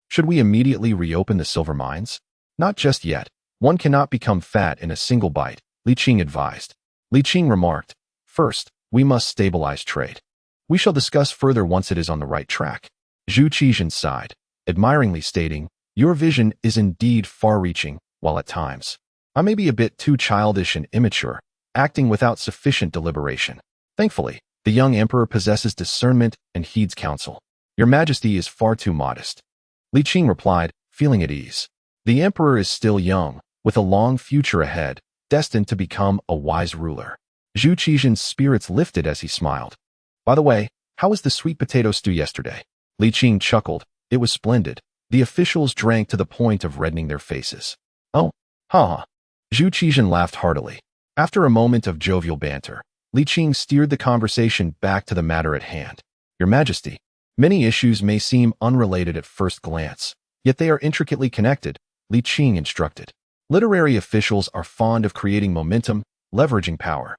Should we immediately reopen the silver mines? Not just yet. One cannot become fat in a single bite, Li Qing advised. Li Qing remarked, first, we must stabilize trade. We shall discuss further once it is on the right track. Zhu Qizhen sighed, admiringly stating, your vision is indeed far-reaching, while at times, I may be a bit too childish and immature, acting without sufficient deliberation. Thankfully, the young emperor possesses discernment and heeds counsel. Your Majesty is far too modest. Li Qing replied, feeling at ease. The emperor is still young, with a long future ahead, destined to become a wise ruler. Zhu Qizhen's spirits lifted as he smiled. By the way, how was the sweet potato stew yesterday? Li Qing chuckled. It was splendid. The officials drank to the point of reddening their faces. Oh, ha. Zhu Qizhen laughed heartily. After a moment of jovial banter, Li Qing steered the conversation back to the matter at hand. Your Majesty, many issues may seem unrelated at first glance, yet they are intricately connected, Li Qing instructed. Literary officials are fond of creating momentum, leveraging power,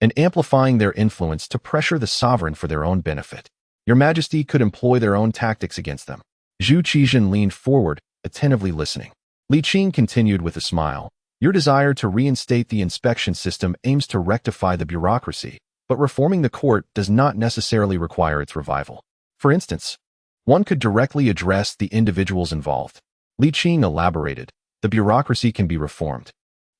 and amplifying their influence to pressure the sovereign for their own benefit. Your Majesty could employ their own tactics against them. Zhu Qizhen leaned forward, attentively listening. Li Qing continued with a smile. Your desire to reinstate the inspection system aims to rectify the bureaucracy, but reforming the court does not necessarily require its revival. For instance, one could directly address the individuals involved. Li Qing elaborated. The bureaucracy can be reformed,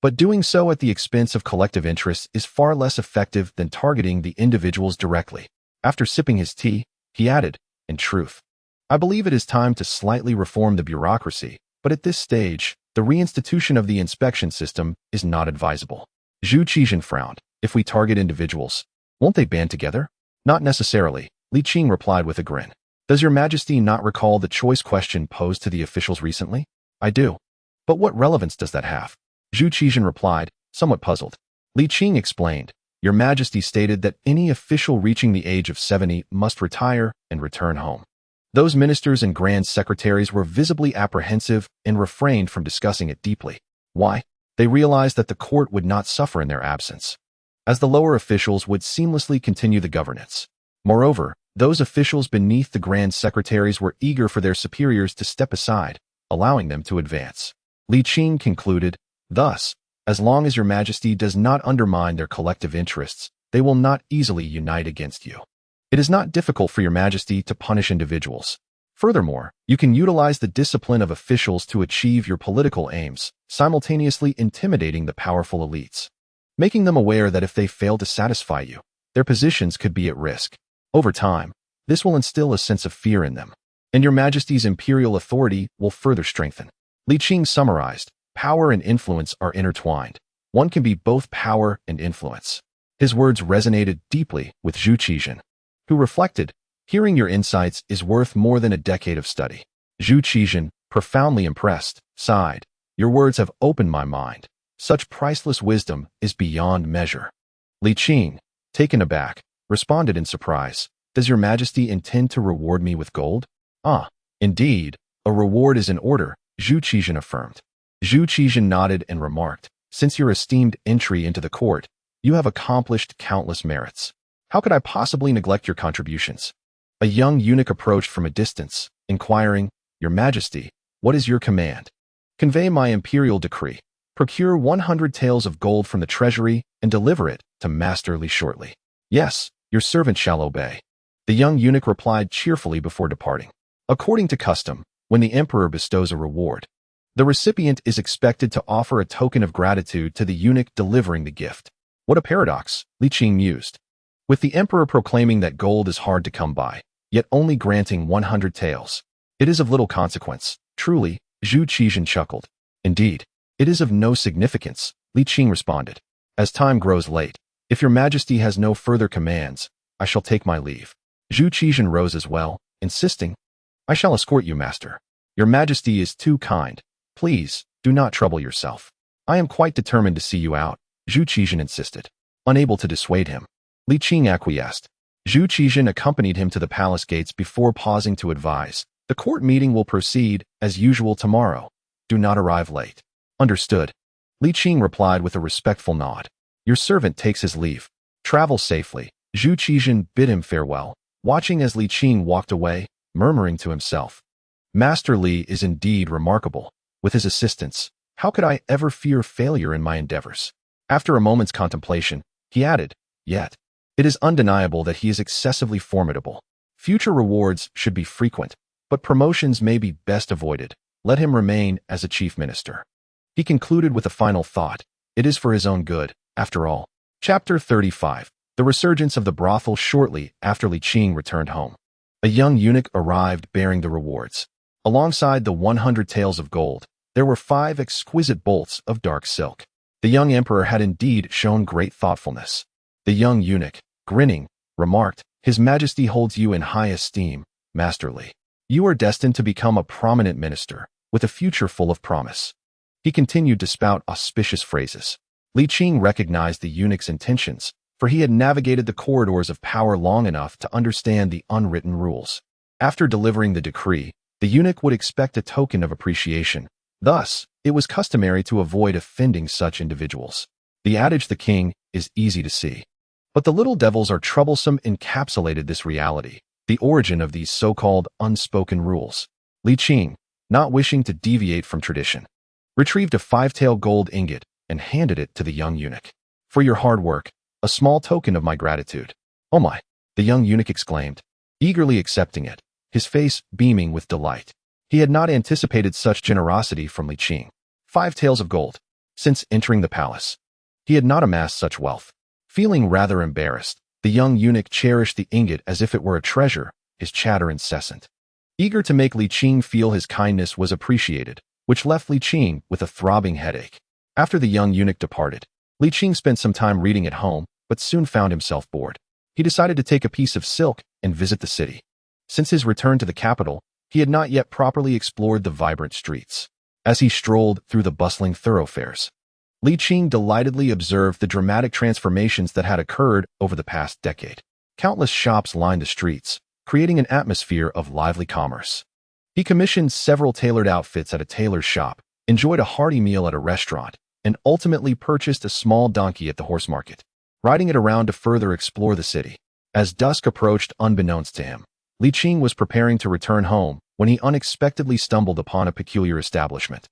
but doing so at the expense of collective interests is far less effective than targeting the individuals directly. After sipping his tea, he added, in truth, I believe it is time to slightly reform the bureaucracy, but at this stage, the reinstitution of the inspection system is not advisable. Zhu Qizhen frowned. If we target individuals, won't they band together? Not necessarily, Li Qing replied with a grin. Does Your Majesty not recall the choice question posed to the officials recently? I do. But what relevance does that have? Zhu Qizhen replied, somewhat puzzled. Li Qing explained, Your Majesty stated that any official reaching the age of 70 must retire and return home. Those ministers and grand secretaries were visibly apprehensive and refrained from discussing it deeply. Why? They realized that the court would not suffer in their absence, as the lower officials would seamlessly continue the governance. Moreover, those officials beneath the grand secretaries were eager for their superiors to step aside, allowing them to advance. Li Qing concluded, thus, as long as Your Majesty does not undermine their collective interests, they will not easily unite against you. It is not difficult for Your Majesty to punish individuals. Furthermore, you can utilize the discipline of officials to achieve your political aims, simultaneously intimidating the powerful elites, making them aware that if they fail to satisfy you, their positions could be at risk. Over time, this will instill a sense of fear in them, and Your Majesty's imperial authority will further strengthen. Li Qing summarized, power and influence are intertwined. One can be both power and influence. His words resonated deeply with Zhu Qizhen, who reflected, hearing your insights is worth more than a decade of study. Zhu Qizhen, profoundly impressed, sighed, your words have opened my mind. Such priceless wisdom is beyond measure. Li Qing, taken aback, responded in surprise, does Your Majesty intend to reward me with gold? Ah, indeed, a reward is in order, Zhu Qizhen affirmed. Zhu Qizhen nodded and remarked, since your esteemed entry into the court, you have accomplished countless merits. How could I possibly neglect your contributions? A young eunuch approached from a distance, inquiring, Your Majesty, what is your command? Convey my imperial decree. Procure 100 taels of gold from the treasury and deliver it to Master Li shortly. Yes, your servant shall obey. The young eunuch replied cheerfully before departing. According to custom, when the emperor bestows a reward, the recipient is expected to offer a token of gratitude to the eunuch delivering the gift. What a paradox, Li Qing mused. With the emperor proclaiming that gold is hard to come by, yet only granting 100 taels. It is of little consequence, truly, Zhu Qizhen chuckled. Indeed, it is of no significance, Li Qing responded. As time grows late, if Your Majesty has no further commands, I shall take my leave. Zhu Qizhen rose as well, insisting, I shall escort you, master. Your Majesty is too kind. Please, do not trouble yourself. I am quite determined to see you out, Zhu Qizhen insisted. Unable to dissuade him, Li Qing acquiesced. Zhu Qizhen accompanied him to the palace gates before pausing to advise, the court meeting will proceed, as usual tomorrow. Do not arrive late. Understood. Li Qing replied with a respectful nod. Your servant takes his leave. Travel safely. Zhu Qizhen bid him farewell, watching as Li Qing walked away, murmuring to himself. Master Li is indeed remarkable. With his assistance, how could I ever fear failure in my endeavors? After a moment's contemplation, he added, yet, it is undeniable that he is excessively formidable. Future rewards should be frequent, but promotions may be best avoided. Let him remain as a chief minister. He concluded with a final thought. It is for his own good, after all. Chapter 35. The resurgence of the brothel shortly after Li Qing returned home. A young eunuch arrived bearing the rewards. Alongside the 100 taels of gold, there were 5 exquisite bolts of dark silk. The young emperor had indeed shown great thoughtfulness. The young eunuch, grinning, remarked, His Majesty holds you in high esteem, Master Li. You are destined to become a prominent minister, with a future full of promise. He continued to spout auspicious phrases. Li Qing recognized the eunuch's intentions, for he had navigated the corridors of power long enough to understand the unwritten rules. After delivering the decree, the eunuch would expect a token of appreciation. Thus, it was customary to avoid offending such individuals. The adage "the king is easy to see, but the little devils are troublesome" encapsulated this reality, the origin of these so-called unspoken rules. Li Qing, not wishing to deviate from tradition, retrieved a 5-tael gold ingot and handed it to the young eunuch. For your hard work, a small token of my gratitude. Oh my, the young eunuch exclaimed, eagerly accepting it, his face beaming with delight. He had not anticipated such generosity from Li Qing. 5 taels of gold. Since entering the palace, he had not amassed such wealth. Feeling rather embarrassed, the young eunuch cherished the ingot as if it were a treasure, his chatter incessant. Eager to make Li Qing feel his kindness was appreciated, which left Li Qing with a throbbing headache. After the young eunuch departed, Li Qing spent some time reading at home, but soon found himself bored. He decided to take a piece of silk and visit the city. Since his return to the capital, he had not yet properly explored the vibrant streets. As he strolled through the bustling thoroughfares, Li Qing delightedly observed the dramatic transformations that had occurred over the past decade. Countless shops lined the streets, creating an atmosphere of lively commerce. He commissioned several tailored outfits at a tailor's shop, enjoyed a hearty meal at a restaurant, and ultimately purchased a small donkey at the horse market, riding it around to further explore the city. As dusk approached unbeknownst to him, Li Qing was preparing to return home when he unexpectedly stumbled upon a peculiar establishment.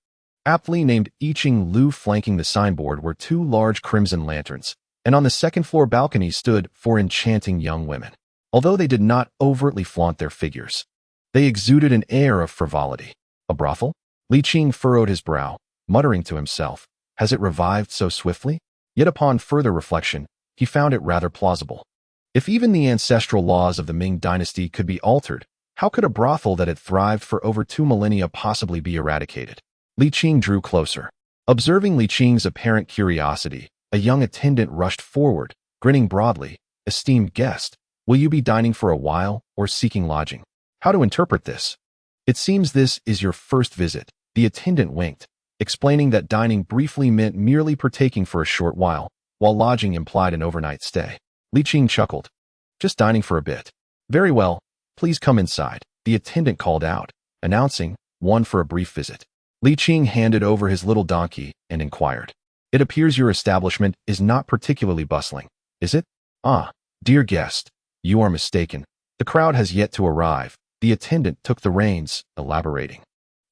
Aptly named Yiqing Lu, flanking the signboard were 2 large crimson lanterns, and on the second-floor balcony stood 4 enchanting young women. Although they did not overtly flaunt their figures, they exuded an air of frivolity. A brothel? Li Qing furrowed his brow, muttering to himself, has it revived so swiftly? Yet upon further reflection, he found it rather plausible. If even the ancestral laws of the Ming dynasty could be altered, how could a brothel that had thrived for over 2 millennia possibly be eradicated? Li Qing drew closer. Observing Li Qing's apparent curiosity, a young attendant rushed forward, grinning broadly. Esteemed guest, will you be dining for a while or seeking lodging? How to interpret this? It seems this is your first visit. The attendant winked, explaining that dining briefly meant merely partaking for a short while lodging implied an overnight stay. Li Qing chuckled. Just dining for a bit. Very well, please come inside, the attendant called out, announcing, one for a brief visit. Li Qing handed over his little donkey and inquired, it appears your establishment is not particularly bustling, is it? Ah, dear guest, you are mistaken. The crowd has yet to arrive. The attendant took the reins, elaborating.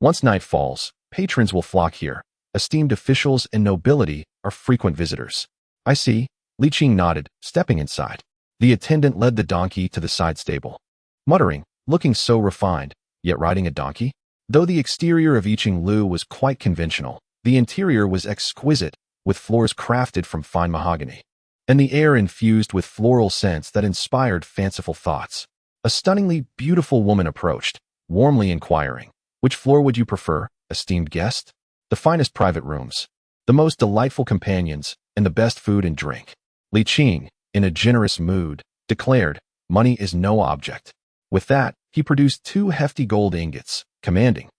Once night falls, patrons will flock here. Esteemed officials and nobility are frequent visitors. I see. Li Qing nodded, stepping inside. The attendant led the donkey to the side stable. Muttering, looking so refined, yet riding a donkey? Though the exterior of Yiqing Lu was quite conventional, the interior was exquisite, with floors crafted from fine mahogany, and the air infused with floral scents that inspired fanciful thoughts. A stunningly beautiful woman approached, warmly inquiring, which floor would you prefer, esteemed guest? The finest private rooms, the most delightful companions, and the best food and drink. Li Qing, in a generous mood, declared, money is no object. With that, he produced 2 hefty gold ingots, commanding,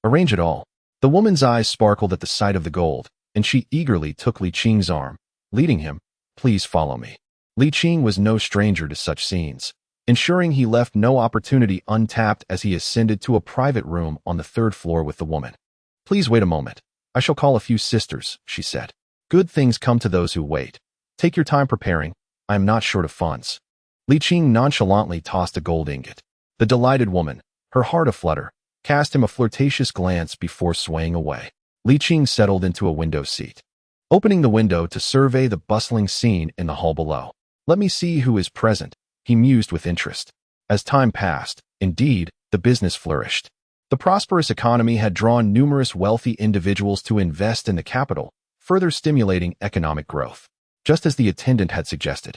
Arrange it all. The woman's eyes sparkled at the sight of the gold, and she eagerly took Li Qing's arm, leading him. Please follow me. Li Qing was no stranger to such scenes, ensuring he left no opportunity untapped as he ascended to a private room on the third floor with the woman. Please wait a moment. I shall call a few sisters, she said. Good things come to those who wait. Take your time preparing. I am not short of funds. Li Qing nonchalantly tossed a gold ingot. The delighted woman, her heart aflutter, cast him a flirtatious glance before swaying away. Li Qing settled into a window seat, opening the window to survey the bustling scene in the hall below. Let me see who is present, he mused with interest. As time passed, indeed, the business flourished. The prosperous economy had drawn numerous wealthy individuals to invest in the capital, further stimulating economic growth. Just as the attendant had suggested,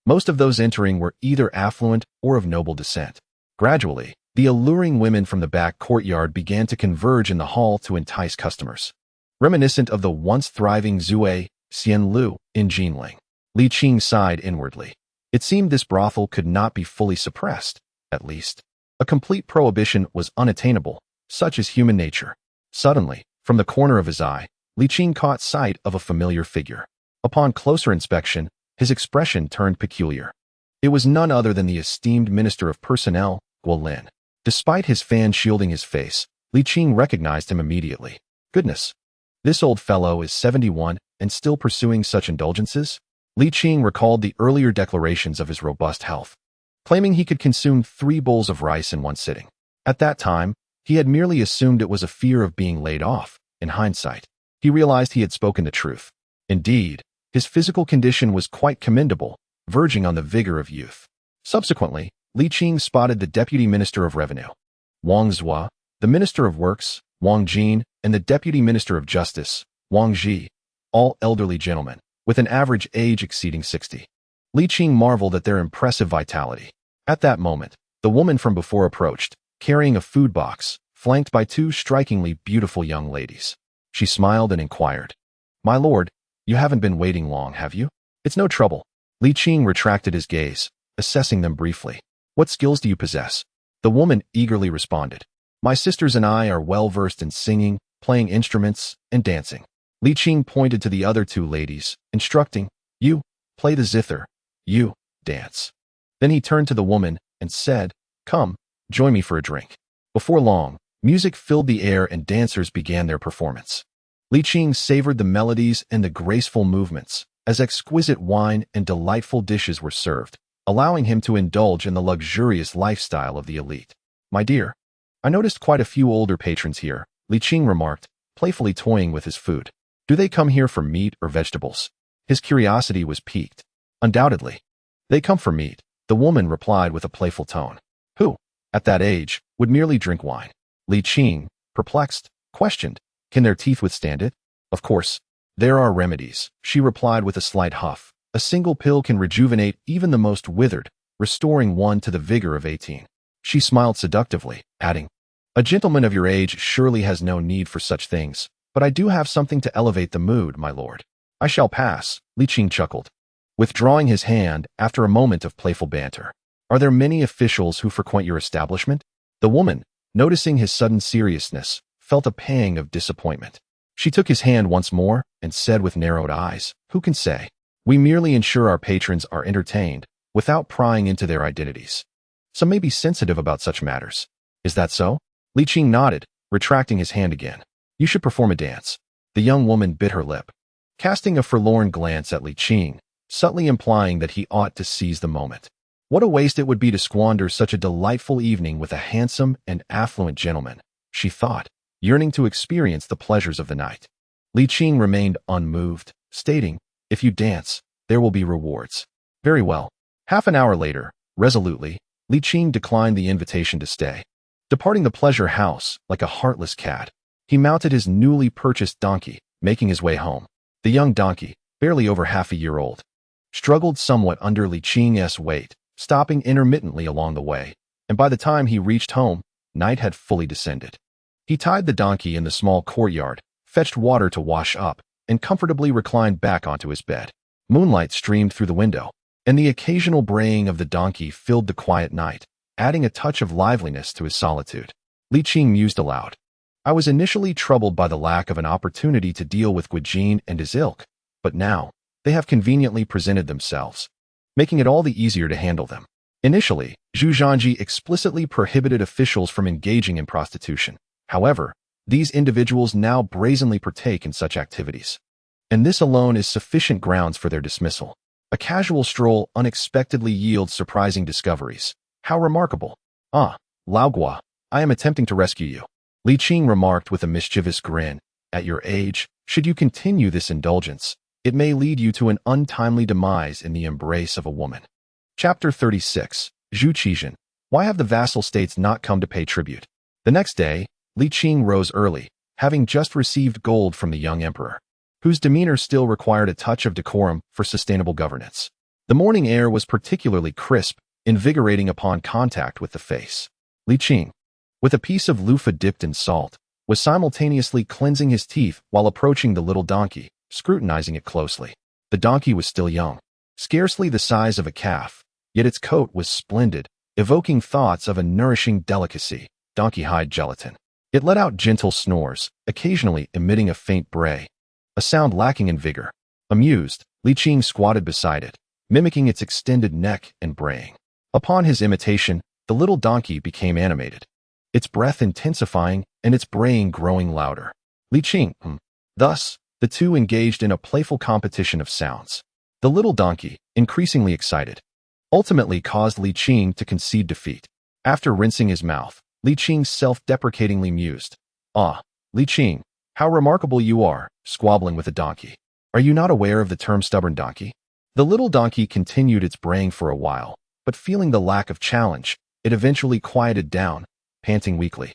most of those entering were either affluent or of noble descent. Gradually, the alluring women from the back courtyard began to converge in the hall to entice customers. Reminiscent of the once thriving Zue, Xianlu, in Jinling, Li Qing sighed inwardly. It seemed this brothel could not be fully suppressed, at least. A complete prohibition was unattainable, such is human nature. Suddenly, from the corner of his eye, Li Qing caught sight of a familiar figure. Upon closer inspection, his expression turned peculiar. It was none other than the esteemed Minister of Personnel, Guolin. Despite his fan shielding his face, Li Qing recognized him immediately. Goodness, this old fellow is 71 and still pursuing such indulgences? Li Qing recalled the earlier declarations of his robust health, claiming he could consume 3 bowls of rice in one sitting. At that time, he had merely assumed it was a fear of being laid off. In hindsight, he realized he had spoken the truth. Indeed, his physical condition was quite commendable, verging on the vigor of youth. Subsequently, Li Qing spotted the Deputy Minister of Revenue, Wang Zhua, the Minister of Works, Wang Jin, and the Deputy Minister of Justice, Wang Ji, all elderly gentlemen, with an average age exceeding 60. Li Qing marveled at their impressive vitality. At that moment, the woman from before approached, carrying a food box, flanked by 2 strikingly beautiful young ladies. She smiled and inquired, "My lord, you haven't been waiting long, have you?" "It's no trouble." Li Qing retracted his gaze, assessing them briefly. "What skills do you possess?" The woman eagerly responded, "My sisters and I are well versed in singing, playing instruments, and dancing." Li Qing pointed to the other 2 ladies, instructing, "You, play the zither. You, dance." Then he turned to the woman and said, "Come, join me for a drink." Before long, music filled the air and dancers began their performance. Li Qing savored the melodies and the graceful movements, as exquisite wine and delightful dishes were served, allowing him to indulge in the luxurious lifestyle of the elite. "My dear, I noticed quite a few older patrons here," Li Qing remarked, playfully toying with his food. "Do they come here for meat or vegetables?" His curiosity was piqued. "Undoubtedly. They come for meat," the woman replied with a playful tone. "Who, at that age, would merely drink wine?" Li Qing, perplexed, questioned, "Can their teeth withstand it?" "Of course. There are remedies," she replied with a slight huff. "A single pill can rejuvenate even the most withered, restoring one to the vigor of 18. She smiled seductively, adding, "A gentleman of your age surely has no need for such things, but I do have something to elevate the mood, my lord." "I shall pass," Li Qing chuckled, withdrawing his hand after a moment of playful banter. "Are there many officials who frequent your establishment?" The woman, noticing his sudden seriousness, felt a pang of disappointment. She took his hand once more and said with narrowed eyes, "Who can say? We merely ensure our patrons are entertained, without prying into their identities. Some may be sensitive about such matters." "Is that so?" Li Qing nodded, retracting his hand again. "You should perform a dance." The young woman bit her lip, casting a forlorn glance at Li Qing, subtly implying that he ought to seize the moment. What a waste it would be to squander such a delightful evening with a handsome and affluent gentleman, she thought, yearning to experience the pleasures of the night. Li Qing remained unmoved, stating, "If you dance, there will be rewards." "Very well." Half an hour later, resolutely, Li Qing declined the invitation to stay. Departing the pleasure house like a heartless cat, he mounted his newly purchased donkey, making his way home. The young donkey, barely over half a year old, struggled somewhat under Li Qing's weight, stopping intermittently along the way, and by the time he reached home, night had fully descended. He tied the donkey in the small courtyard, fetched water to wash up, and comfortably reclined back onto his bed. Moonlight streamed through the window, and the occasional braying of the donkey filled the quiet night, adding a touch of liveliness to his solitude. Li Qing mused aloud. I was initially troubled by the lack of an opportunity to deal with Guijin and his ilk, but now, they have conveniently presented themselves, making it all the easier to handle them. Initially, Zhu Zhanji explicitly prohibited officials from engaging in prostitution. However, these individuals now brazenly partake in such activities. And this alone is sufficient grounds for their dismissal. A casual stroll unexpectedly yields surprising discoveries. How remarkable! Ah, Laogua, I am attempting to rescue you. Li Qing remarked with a mischievous grin. At your age, should you continue this indulgence, it may lead you to an untimely demise in the embrace of a woman. Chapter 36. Zhu Qizhen. Why have the vassal states not come to pay tribute? The next day, Li Qing rose early, having just received gold from the young emperor, whose demeanor still required a touch of decorum for sustainable governance. The morning air was particularly crisp, invigorating upon contact with the face. Li Qing, with a piece of loofah dipped in salt, was simultaneously cleansing his teeth while approaching the little donkey, scrutinizing it closely. The donkey was still young, scarcely the size of a calf, yet its coat was splendid, evoking thoughts of a nourishing delicacy, donkey hide gelatin. It let out gentle snores, occasionally emitting a faint bray, a sound lacking in vigor. Amused, Li Qing squatted beside it, mimicking its extended neck and braying. Upon his imitation, the little donkey became animated, its breath intensifying and its braying growing louder. Li Qing, Thus, the two engaged in a playful competition of sounds. The little donkey, increasingly excited, ultimately caused Li Qing to concede defeat. After rinsing his mouth, Li Qing self-deprecatingly mused, Ah, Li Qing, how remarkable you are, squabbling with a donkey. Are you not aware of the term stubborn donkey? The little donkey continued its braying for a while, but feeling the lack of challenge, it eventually quieted down, panting weakly,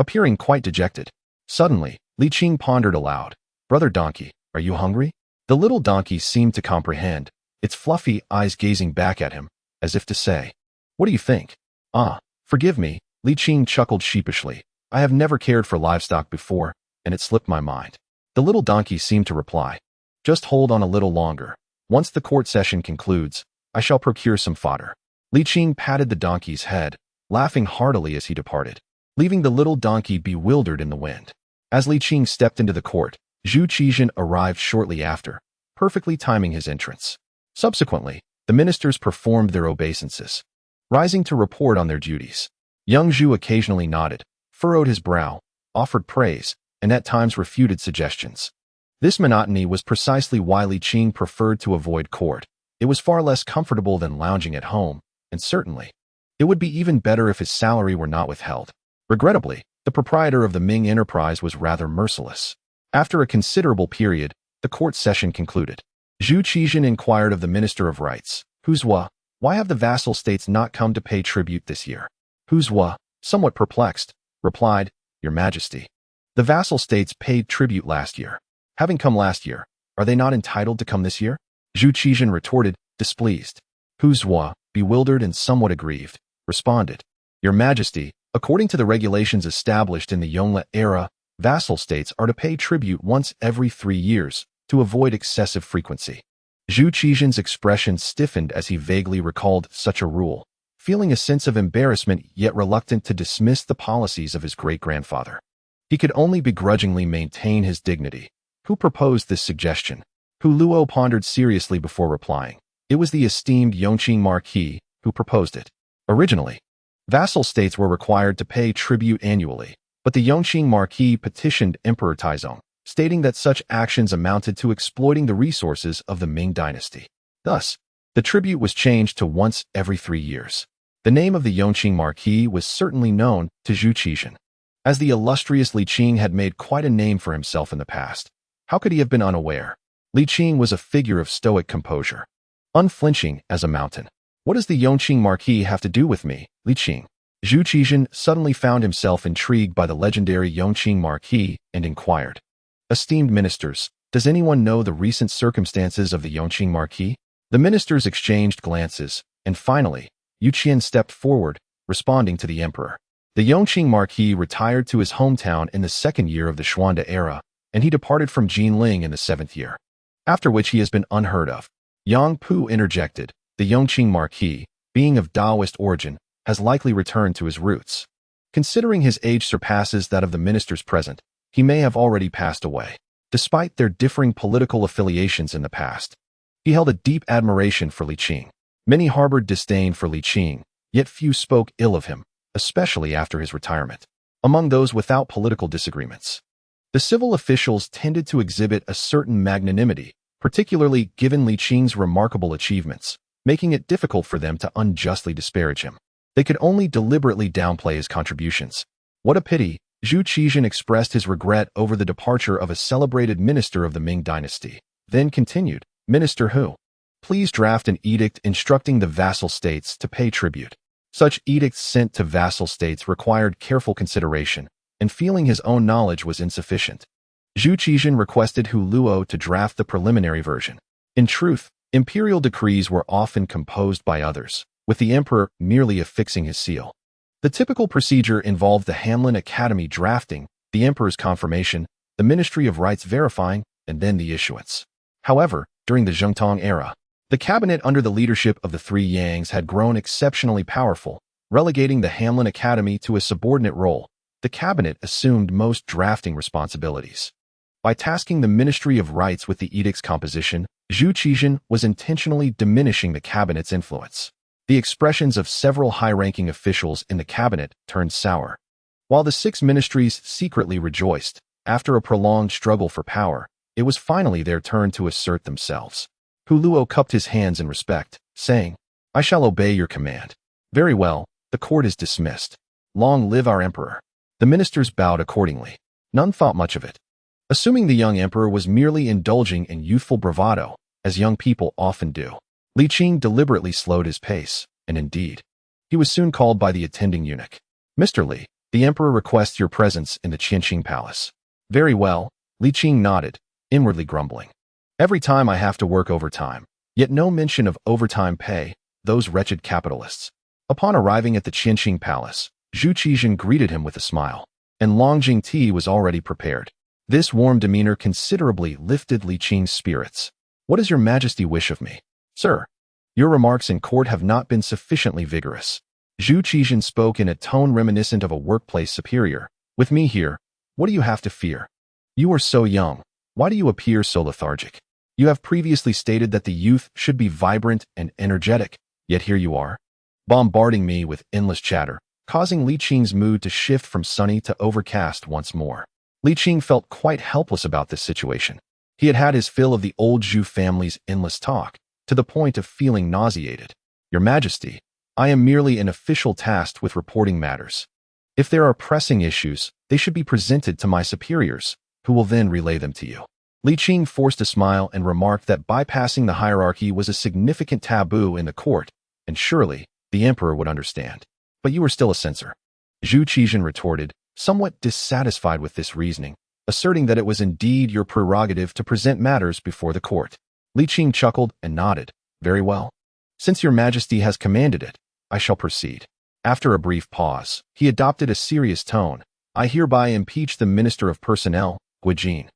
appearing quite dejected. Suddenly, Li Qing pondered aloud, Brother donkey, are you hungry? The little donkey seemed to comprehend, its fluffy eyes gazing back at him, as if to say, What do you think? Ah, forgive me, Li Qing chuckled sheepishly. I have never cared for livestock before, and it slipped my mind. The little donkey seemed to reply, Just hold on a little longer. Once the court session concludes, I shall procure some fodder. Li Qing patted the donkey's head, laughing heartily as he departed, leaving the little donkey bewildered in the wind. As Li Qing stepped into the court, Zhu Qizhen arrived shortly after, perfectly timing his entrance. Subsequently, the ministers performed their obeisances, rising to report on their duties. Young Zhu occasionally nodded, furrowed his brow, offered praise, and at times refuted suggestions. This monotony was precisely why Li Qing preferred to avoid court. It was far less comfortable than lounging at home, and certainly, it would be even better if his salary were not withheld. Regrettably, the proprietor of the Ming enterprise was rather merciless. After a considerable period, the court session concluded. Zhu Qizhen inquired of the Minister of Rights, Huzhua, why have the vassal states not come to pay tribute this year? Huzhua, somewhat perplexed, replied, Your Majesty, the vassal states paid tribute last year. Having come last year, are they not entitled to come this year? Zhu Qizhen retorted, displeased. Huzhua, bewildered and somewhat aggrieved, responded, Your Majesty, according to the regulations established in the Yongle era, vassal states are to pay tribute once every 3 years, to avoid excessive frequency. Zhu Qizhen's expression stiffened as he vaguely recalled such a rule, feeling a sense of embarrassment yet reluctant to dismiss the policies of his great-grandfather. He could only begrudgingly maintain his dignity. Who proposed this suggestion? Hu Luo pondered seriously before replying. It was the esteemed Yongqing Marquis who proposed it. Originally, vassal states were required to pay tribute annually, but the Yongqing Marquis petitioned Emperor Taizong, stating that such actions amounted to exploiting the resources of the Ming dynasty. Thus, the tribute was changed to once every 3 years. The name of the Yongqing Marquis was certainly known to Zhu Qizhen, as the illustrious Li Qing had made quite a name for himself in the past. How could he have been unaware? Li Qing was a figure of stoic composure, unflinching as a mountain. What does the Yongqing Marquis have to do with me, Li Qing? Zhu Qizhen suddenly found himself intrigued by the legendary Yongqing Marquis and inquired, Esteemed ministers, does anyone know the recent circumstances of the Yongqing Marquis? The ministers exchanged glances, and finally, Yu Qian stepped forward, responding to the emperor. The Yongqing Marquis retired to his hometown in the 2nd year of the Xuande era, and he departed from Jinling in the 7th year, after which he has been unheard of. Yang Pu interjected, the Yongqing Marquis, being of Taoist origin, has likely returned to his roots. Considering his age surpasses that of the ministers present, he may have already passed away. Despite their differing political affiliations in the past, he held a deep admiration for Li Qing. Many harbored disdain for Li Qing, yet few spoke ill of him, especially after his retirement. Among those without political disagreements, the civil officials tended to exhibit a certain magnanimity, particularly given Li Qing's remarkable achievements, making it difficult for them to unjustly disparage him. They could only deliberately downplay his contributions. What a pity! Zhu Qizhen expressed his regret over the departure of a celebrated minister of the Ming dynasty, then continued, "Minister who? Please draft an edict instructing the vassal states to pay tribute." Such edicts sent to vassal states required careful consideration, and feeling his own knowledge was insufficient, Zhu Qizhen requested Hu Luo to draft the preliminary version. In truth, imperial decrees were often composed by others, with the emperor merely affixing his seal. The typical procedure involved the Hanlin Academy drafting, the emperor's confirmation, the Ministry of Rites verifying, and then the issuance. However, during the Zhengde era, the cabinet under the leadership of the three Yangs had grown exceptionally powerful, relegating the Hanlin Academy to a subordinate role. The cabinet assumed most drafting responsibilities. By tasking the Ministry of Rites with the edict's composition, Zhu Qizhen was intentionally diminishing the cabinet's influence. The expressions of several high-ranking officials in the cabinet turned sour. While the six ministries secretly rejoiced, after a prolonged struggle for power, it was finally their turn to assert themselves. Hu Luo cupped his hands in respect, saying, "I shall obey your command." "Very well, the court is dismissed. Long live our emperor." The ministers bowed accordingly. None thought much of it. Assuming the young emperor was merely indulging in youthful bravado, as young people often do, Li Qing deliberately slowed his pace, and indeed, he was soon called by the attending eunuch. "Mr. Li, the emperor requests your presence in the Qianqing palace." "Very well," Li Qing nodded, inwardly grumbling. "Every time I have to work overtime, yet no mention of overtime pay, those wretched capitalists." Upon arriving at the Qianqing palace, Zhu Qizhen greeted him with a smile, and Longjing tea was already prepared. This warm demeanor considerably lifted Li Qing's spirits. "What does your majesty wish of me?" "Sir, your remarks in court have not been sufficiently vigorous." Zhu Qizhen spoke in a tone reminiscent of a workplace superior. "With me here, what do you have to fear? You are so young. Why do you appear so lethargic? You have previously stated that the youth should be vibrant and energetic, yet here you are, bombarding me with endless chatter, causing Li Qing's mood to shift from sunny to overcast once more. Li Qing felt quite helpless about this situation. He had had his fill of the old Zhu family's endless talk, to the point of feeling nauseated. "Your Majesty, I am merely an official tasked with reporting matters. If there are pressing issues, they should be presented to my superiors, who will then relay them to you." Li Qing forced a smile and remarked that bypassing the hierarchy was a significant taboo in the court, and surely the emperor would understand. "But you are still a censor," Zhu Qizhen retorted, somewhat dissatisfied with this reasoning, asserting that it was indeed your prerogative to present matters before the court. Li Qing chuckled and nodded. "Very well. Since your majesty has commanded it, I shall proceed." After a brief pause, he adopted a serious tone. "I hereby impeach the Minister of Personnel, Guijin,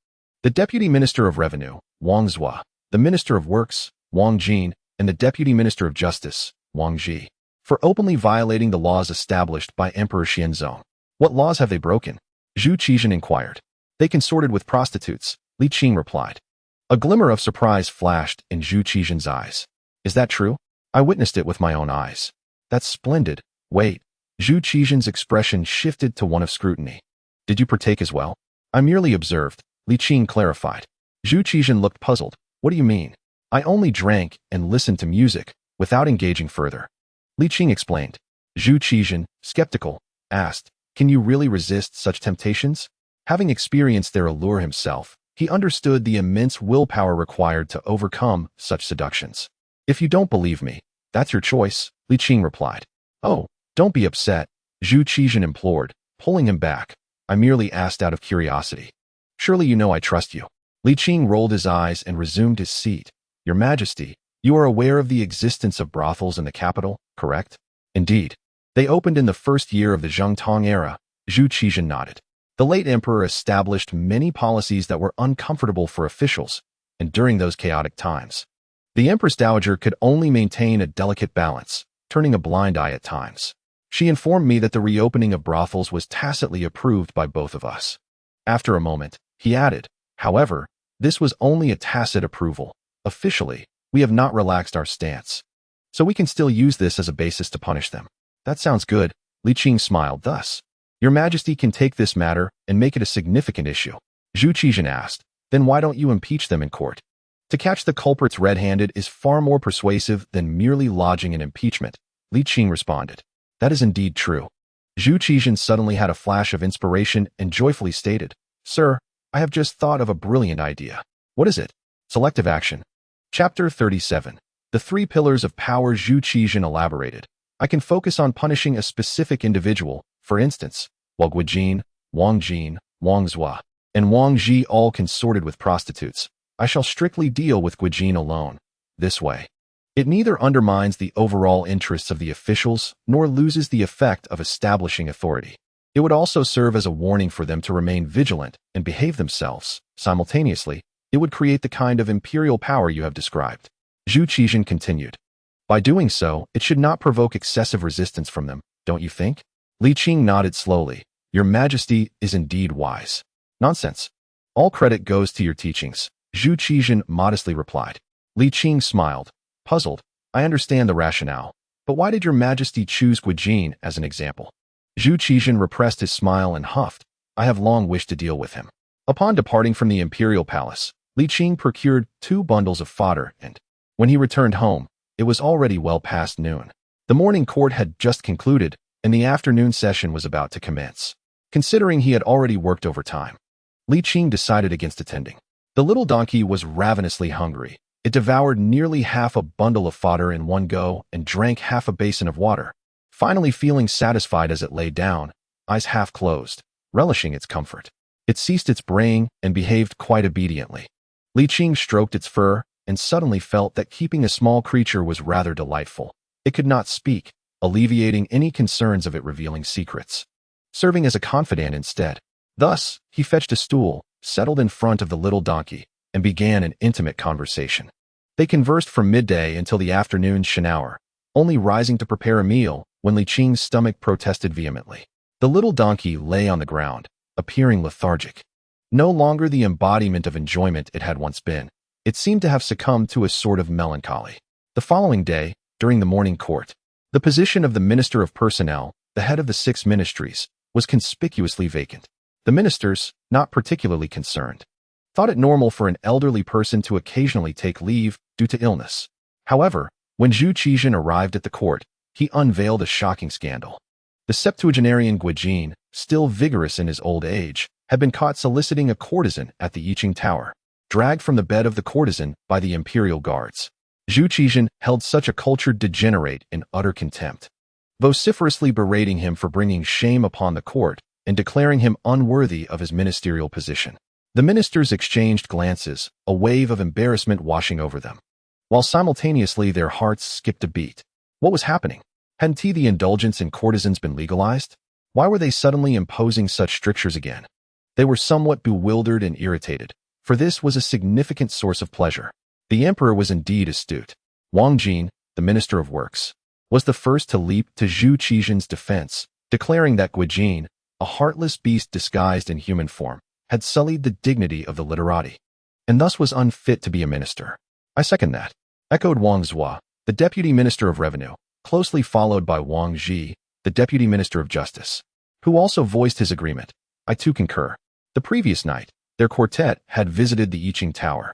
the Deputy Minister of Revenue, Wang Zhua, the Minister of Works, Wang Jin, and the Deputy Minister of Justice, Wang Ji, for openly violating the laws established by Emperor Renzong." "What laws have they broken?" Zhu Qizhen inquired. "They consorted with prostitutes," Li Qing replied. A glimmer of surprise flashed in Zhu Qizhen's eyes. "Is that true? I witnessed it with my own eyes." "That's splendid. Wait." Zhu Qizhen's expression shifted to one of scrutiny. "Did you partake as well?" "I merely observed," Li Qing clarified. Zhu Qizhen looked puzzled. "What do you mean?" "I only drank and listened to music, without engaging further." Li Qing explained. Zhu Qizhen, skeptical, asked, "Can you really resist such temptations?" Having experienced their allure himself, he understood the immense willpower required to overcome such seductions. "If you don't believe me, that's your choice," Li Qing replied. "Oh, don't be upset," Zhu Qizhen implored, pulling him back. "I merely asked out of curiosity. Surely you know I trust you." Li Qing rolled his eyes and resumed his seat. "Your Majesty, you are aware of the existence of brothels in the capital, correct?" "Indeed. They opened in the first year of the Zhengde era," Zhu Qizhen nodded. "The late emperor established many policies that were uncomfortable for officials, and during those chaotic times, the Empress Dowager could only maintain a delicate balance, turning a blind eye at times. She informed me that the reopening of brothels was tacitly approved by both of us. After a moment, he added, however, this was only a tacit approval. Officially, we have not relaxed our stance. So we can still use this as a basis to punish them. That sounds good. Li Qing smiled thus. Your Majesty can take this matter and make it a significant issue. Zhu Qizhen asked, then why don't you impeach them in court? To catch the culprits red-handed is far more persuasive than merely lodging an impeachment, Li Qing responded. That is indeed true. Zhu Qizhen suddenly had a flash of inspiration and joyfully stated, Sir, I have just thought of a brilliant idea. What is it? Selective action. Chapter 37. The three pillars of power. Zhu Qizhen elaborated. I can focus on punishing a specific individual, for instance, while Guijin, Wang Jin, Wang Zhua, and Wang Ji all consorted with prostitutes. I shall strictly deal with Guijin alone. This way, it neither undermines the overall interests of the officials nor loses the effect of establishing authority. It would also serve as a warning for them to remain vigilant and behave themselves. Simultaneously, it would create the kind of imperial power you have described. Zhu Qizhen continued. By doing so, it should not provoke excessive resistance from them, don't you think? Li Qing nodded slowly. Your Majesty is indeed wise. Nonsense. All credit goes to your teachings, Zhu Qizhen modestly replied. Li Qing smiled, puzzled. I understand the rationale, but why did your Majesty choose Guijin as an example? Zhu Qizhen repressed his smile and huffed. I have long wished to deal with him. Upon departing from the imperial palace, Li Qing procured 2 bundles of fodder and, when he returned home, it was already well past noon. The morning court had just concluded, and the afternoon session was about to commence. Considering he had already worked overtime, Li Qing decided against attending. The little donkey was ravenously hungry. It devoured nearly half a bundle of fodder in one go and drank half a basin of water. Finally feeling satisfied as it lay down, eyes half closed, relishing its comfort, it ceased its braying and behaved quite obediently. Li Qing stroked its fur and suddenly felt that keeping a small creature was rather delightful. It could not speak, alleviating any concerns of it revealing secrets, serving as a confidant instead. Thus, he fetched a stool, settled in front of the little donkey, and began an intimate conversation. They conversed from midday until the afternoon hour, only rising to prepare a meal when Li Qing's stomach protested vehemently. The little donkey lay on the ground, appearing lethargic. No longer the embodiment of enjoyment it had once been, it seemed to have succumbed to a sort of melancholy. The following day, during the morning court, the position of the Minister of Personnel, the head of the 6 ministries, was conspicuously vacant. The ministers, not particularly concerned, thought it normal for an elderly person to occasionally take leave due to illness. However, when Zhu Qizhen arrived at the court, he unveiled a shocking scandal. The septuagenarian Guijin, still vigorous in his old age, had been caught soliciting a courtesan at the Yiqing Tower, dragged from the bed of the courtesan by the imperial guards. Zhu Qizhen held such a cultured degenerate in utter contempt, vociferously berating him for bringing shame upon the court and declaring him unworthy of his ministerial position. The ministers exchanged glances, a wave of embarrassment washing over them, while simultaneously their hearts skipped a beat. What was happening? Hadn't the indulgence in courtesans been legalized? Why were they suddenly imposing such strictures again? They were somewhat bewildered and irritated, for this was a significant source of pleasure. The emperor was indeed astute. Wang Jin, the Minister of Works, was the first to leap to Zhu Qizhen's defense, declaring that Guijin, a heartless beast disguised in human form, had sullied the dignity of the literati, and thus was unfit to be a minister. I second that, echoed Wang Zhua, the Deputy Minister of Revenue, closely followed by Wang Ji, the Deputy Minister of Justice, who also voiced his agreement. I too concur. The previous night, their quartet had visited the Yiqing Tower.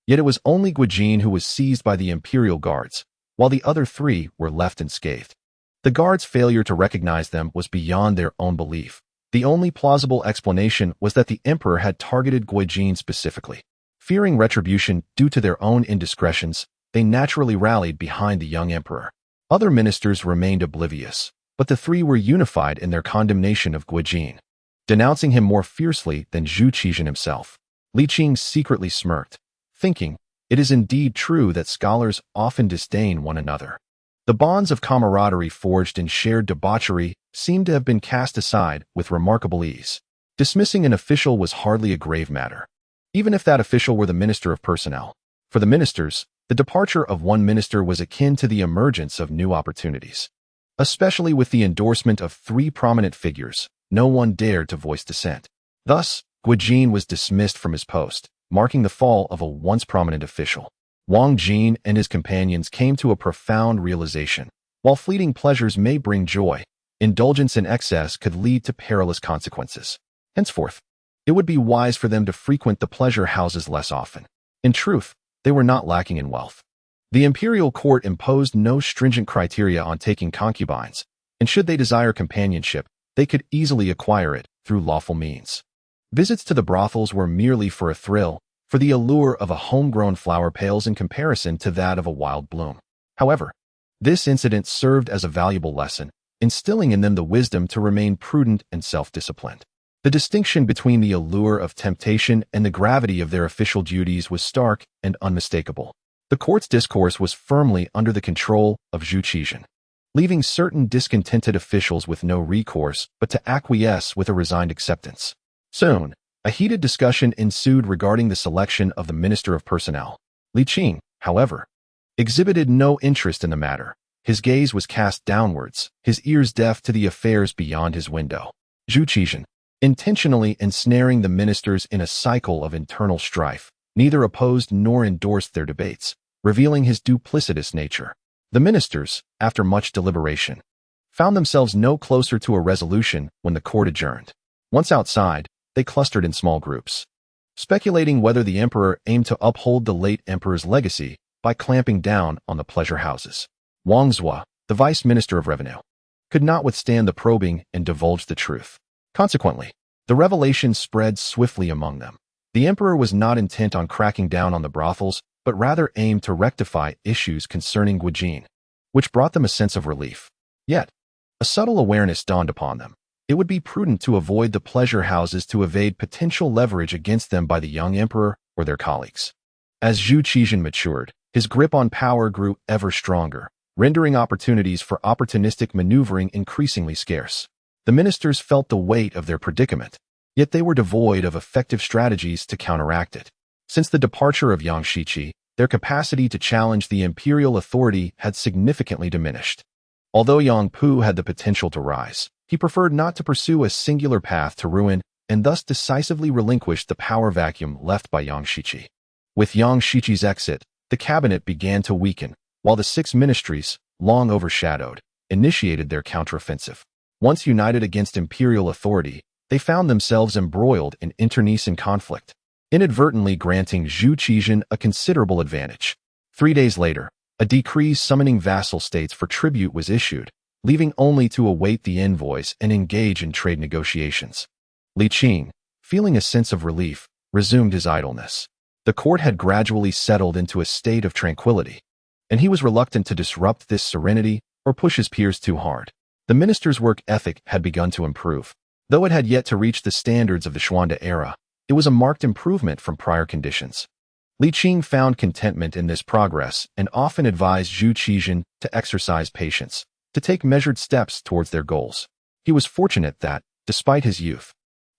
Yet it was only Guijin who was seized by the imperial guards, while the other 3 were left unscathed. The guards' failure to recognize them was beyond their own belief. The only plausible explanation was that the emperor had targeted Guijin specifically. Fearing retribution due to their own indiscretions, they naturally rallied behind the young emperor. Other ministers remained oblivious, but the 3 were unified in their condemnation of Guijin, denouncing him more fiercely than Zhu Qizhen himself. Li Qing secretly smirked, thinking, it is indeed true that scholars often disdain one another. The bonds of camaraderie forged in shared debauchery seemed to have been cast aside with remarkable ease. Dismissing an official was hardly a grave matter, even if that official were the Minister of Personnel. For the ministers, the departure of one minister was akin to the emergence of new opportunities. Especially with the endorsement of three prominent figures, no one dared to voice dissent. Thus, Guijin was dismissed from his post, marking the fall of a once prominent official. Wang Jin and his companions came to a profound realization. While fleeting pleasures may bring joy, indulgence in excess could lead to perilous consequences. Henceforth, it would be wise for them to frequent the pleasure houses less often. In truth, they were not lacking in wealth. The imperial court imposed no stringent criteria on taking concubines, and should they desire companionship, they could easily acquire it through lawful means. Visits to the brothels were merely for a thrill, for the allure of a homegrown flower pales in comparison to that of a wild bloom. However, this incident served as a valuable lesson, instilling in them the wisdom to remain prudent and self-disciplined. The distinction between the allure of temptation and the gravity of their official duties was stark and unmistakable. The court's discourse was firmly under the control of Zhu Qizhen, leaving certain discontented officials with no recourse but to acquiesce with a resigned acceptance. Soon, a heated discussion ensued regarding the selection of the Minister of Personnel. Li Qing, however, exhibited no interest in the matter. His gaze was cast downwards, his ears deaf to the affairs beyond his window. Zhu Qizhen, intentionally ensnaring the ministers in a cycle of internal strife, neither opposed nor endorsed their debates, revealing his duplicitous nature. The ministers, after much deliberation, found themselves no closer to a resolution when the court adjourned. Once outside, they clustered in small groups, speculating whether the emperor aimed to uphold the late emperor's legacy by clamping down on the pleasure houses. Wang Zhua, the vice minister of revenue, could not withstand the probing and divulged the truth. Consequently, the revelation spread swiftly among them. The emperor was not intent on cracking down on the brothels, but rather aimed to rectify issues concerning Guijin, which brought them a sense of relief. Yet, a subtle awareness dawned upon them. It would be prudent to avoid the pleasure houses to evade potential leverage against them by the young emperor or their colleagues. As Zhu Qizhen matured, his grip on power grew ever stronger, rendering opportunities for opportunistic maneuvering increasingly scarce. The ministers felt the weight of their predicament, yet they were devoid of effective strategies to counteract it. Since the departure of Yang Shiqi, their capacity to challenge the imperial authority had significantly diminished. Although Yang Pu had the potential to rise, he preferred not to pursue a singular path to ruin and thus decisively relinquished the power vacuum left by Yang Shiqi. With Yang Shiqi's exit, the cabinet began to weaken, while the six ministries, long overshadowed, initiated their counteroffensive. Once united against imperial authority, they found themselves embroiled in internecine conflict, inadvertently granting Zhu Qizhen a considerable advantage. 3 days later, a decree summoning vassal states for tribute was issued, leaving only to await the envoys and engage in trade negotiations. Li Qing, feeling a sense of relief, resumed his idleness. The court had gradually settled into a state of tranquility, and he was reluctant to disrupt this serenity or push his peers too hard. The minister's work ethic had begun to improve. Though it had yet to reach the standards of the Xuande era, it was a marked improvement from prior conditions. Li Qing found contentment in this progress and often advised Zhu Qizhen to exercise patience, to take measured steps towards their goals. He was fortunate that, despite his youth,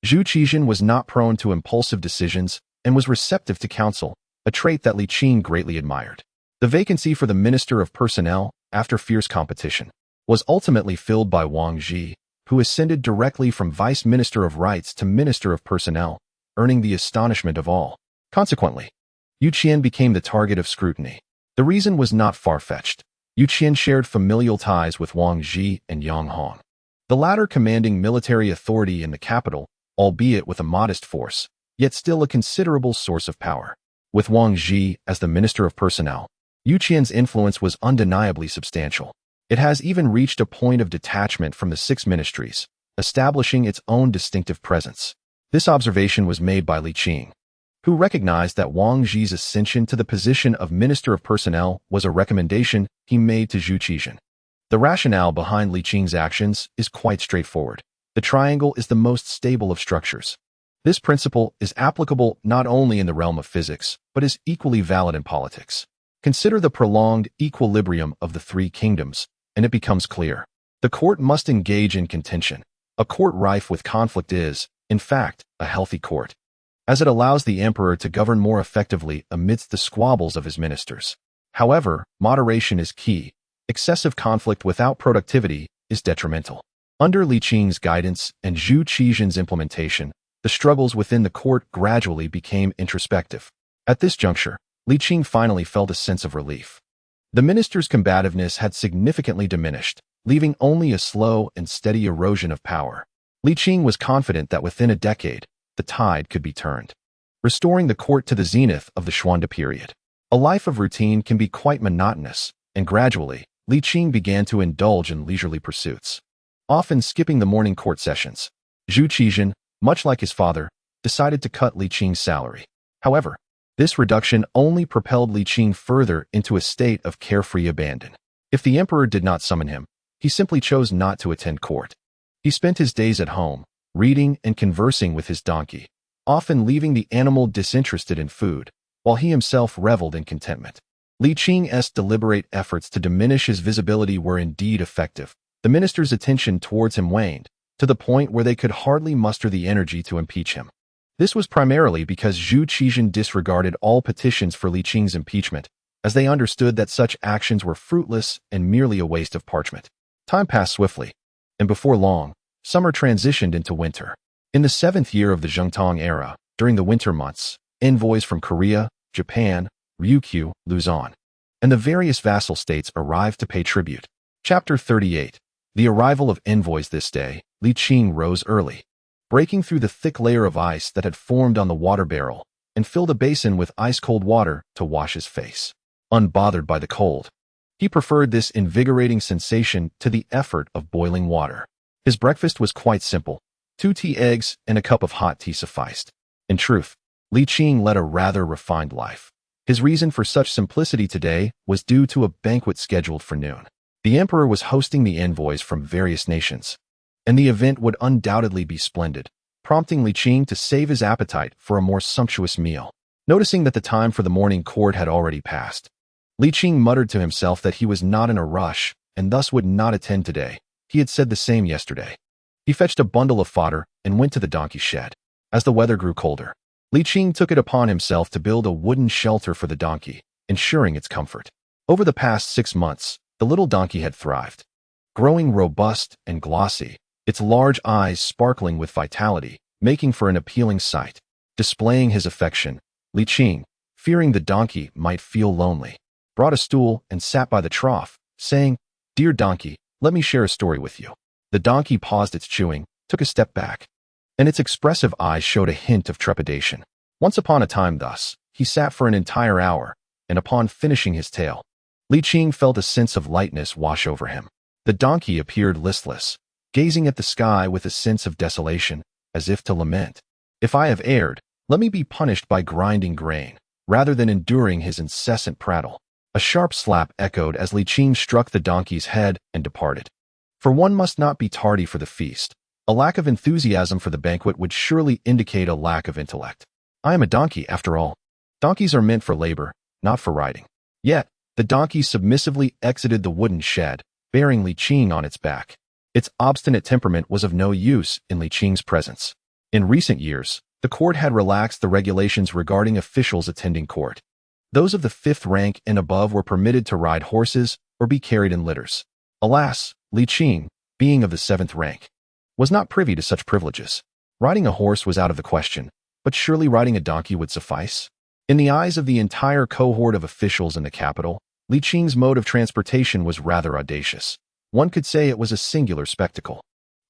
Zhu Qizhen was not prone to impulsive decisions and was receptive to counsel, a trait that Li Qing greatly admired. The vacancy for the Minister of Personnel, after fierce competition, was ultimately filled by Wang Zhi, who ascended directly from Vice Minister of Rights to Minister of Personnel, earning the astonishment of all. Consequently, Yu Qian became the target of scrutiny. The reason was not far-fetched. Yu Qian shared familial ties with Wang Zhi and Yang Hong, the latter commanding military authority in the capital, albeit with a modest force, yet still a considerable source of power. With Wang Zhi as the Minister of Personnel, Yu Qian's influence was undeniably substantial. It has even reached a point of detachment from the six ministries, establishing its own distinctive presence. This observation was made by Li Qing, who recognized that Wang Zhi's ascension to the position of Minister of Personnel was a recommendation he made to Zhu Qizhen. The rationale behind Li Qing's actions is quite straightforward. The triangle is the most stable of structures. This principle is applicable not only in the realm of physics, but is equally valid in politics. Consider the prolonged equilibrium of the three kingdoms, and it becomes clear. The court must engage in contention. A court rife with conflict is, in fact, a healthy court, as it allows the emperor to govern more effectively amidst the squabbles of his ministers. However, moderation is key. Excessive conflict without productivity is detrimental. Under Li Qing's guidance and Zhu Qixin's implementation, the struggles within the court gradually became introspective. At this juncture, Li Qing finally felt a sense of relief. The minister's combativeness had significantly diminished, leaving only a slow and steady erosion of power. Li Qing was confident that within a decade, the tide could be turned, restoring the court to the zenith of the Xuande period. A life of routine can be quite monotonous, and gradually, Li Qing began to indulge in leisurely pursuits, often skipping the morning court sessions. Zhu Qixin, much like his father, decided to cut Li Qing's salary. However, this reduction only propelled Li Qing further into a state of carefree abandon. If the emperor did not summon him, he simply chose not to attend court. He spent his days at home, reading and conversing with his donkey, often leaving the animal disinterested in food, while he himself reveled in contentment. Li Qing's deliberate efforts to diminish his visibility were indeed effective. The minister's attention towards him waned, to the point where they could hardly muster the energy to impeach him. This was primarily because Zhu Qixin disregarded all petitions for Li Qing's impeachment, as they understood that such actions were fruitless and merely a waste of parchment. Time passed swiftly, and before long, summer transitioned into winter. In the 7th year of the Zhengde era, during the winter months, envoys from Korea, Japan, Ryukyu, Luzon, and the various vassal states arrived to pay tribute. Chapter 38. The arrival of envoys. This day, Li Qing rose early, breaking through the thick layer of ice that had formed on the water barrel, and filled a basin with ice-cold water to wash his face. Unbothered by the cold, he preferred this invigorating sensation to the effort of boiling water. His breakfast was quite simple. 2 tea eggs and a cup of hot tea sufficed. In truth, Li Qing led a rather refined life. His reason for such simplicity today was due to a banquet scheduled for noon. The emperor was hosting the envoys from various nations, and the event would undoubtedly be splendid, prompting Li Qing to save his appetite for a more sumptuous meal. Noticing that the time for the morning court had already passed, Li Qing muttered to himself that he was not in a rush and thus would not attend today. He had said the same yesterday. He fetched a bundle of fodder and went to the donkey shed. As the weather grew colder, Li Qing took it upon himself to build a wooden shelter for the donkey, ensuring its comfort. Over the past 6 months, the little donkey had thrived, growing robust and glossy, its large eyes sparkling with vitality, making for an appealing sight. Displaying his affection, Li Qing, fearing the donkey might feel lonely, brought a stool and sat by the trough, saying, "Dear donkey, let me share a story with you." The donkey paused its chewing, took a step back, and its expressive eyes showed a hint of trepidation. Once upon a time thus, he sat for an entire hour, and upon finishing his tale, Li Qing felt a sense of lightness wash over him. The donkey appeared listless, gazing at the sky with a sense of desolation, as if to lament, "If I have erred, let me be punished by grinding grain, rather than enduring his incessant prattle." A sharp slap echoed as Li Qing struck the donkey's head and departed. For one must not be tardy for the feast. A lack of enthusiasm for the banquet would surely indicate a lack of intellect. I am a donkey, after all. Donkeys are meant for labor, not for riding. Yet, the donkey submissively exited the wooden shed, bearing Li Qing on its back. Its obstinate temperament was of no use in Li Qing's presence. In recent years, the court had relaxed the regulations regarding officials attending court. Those of the 5th rank and above were permitted to ride horses or be carried in litters. Alas, Li Qing, being of the 7th rank, was not privy to such privileges. Riding a horse was out of the question, but surely riding a donkey would suffice. In the eyes of the entire cohort of officials in the capital, Li Qing's mode of transportation was rather audacious. One could say it was a singular spectacle.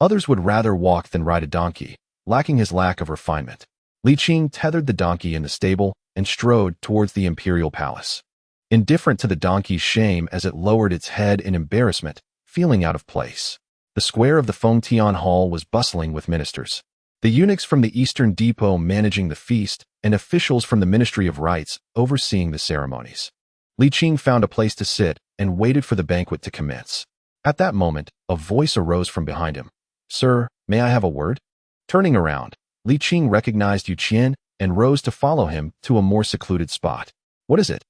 Others would rather walk than ride a donkey, lacking his lack of refinement. Li Qing tethered the donkey in the stable and strode towards the imperial palace, indifferent to the donkey's shame as it lowered its head in embarrassment, feeling out of place. The square of the Fengtian Hall was bustling with ministers, the eunuchs from the Eastern Depot managing the feast, and officials from the Ministry of Rites overseeing the ceremonies. Li Qing found a place to sit and waited for the banquet to commence. At that moment, a voice arose from behind him. "Sir, may I have a word?" Turning around, Li Qing recognized Yu Qian and rose to follow him to a more secluded spot. "What is it?"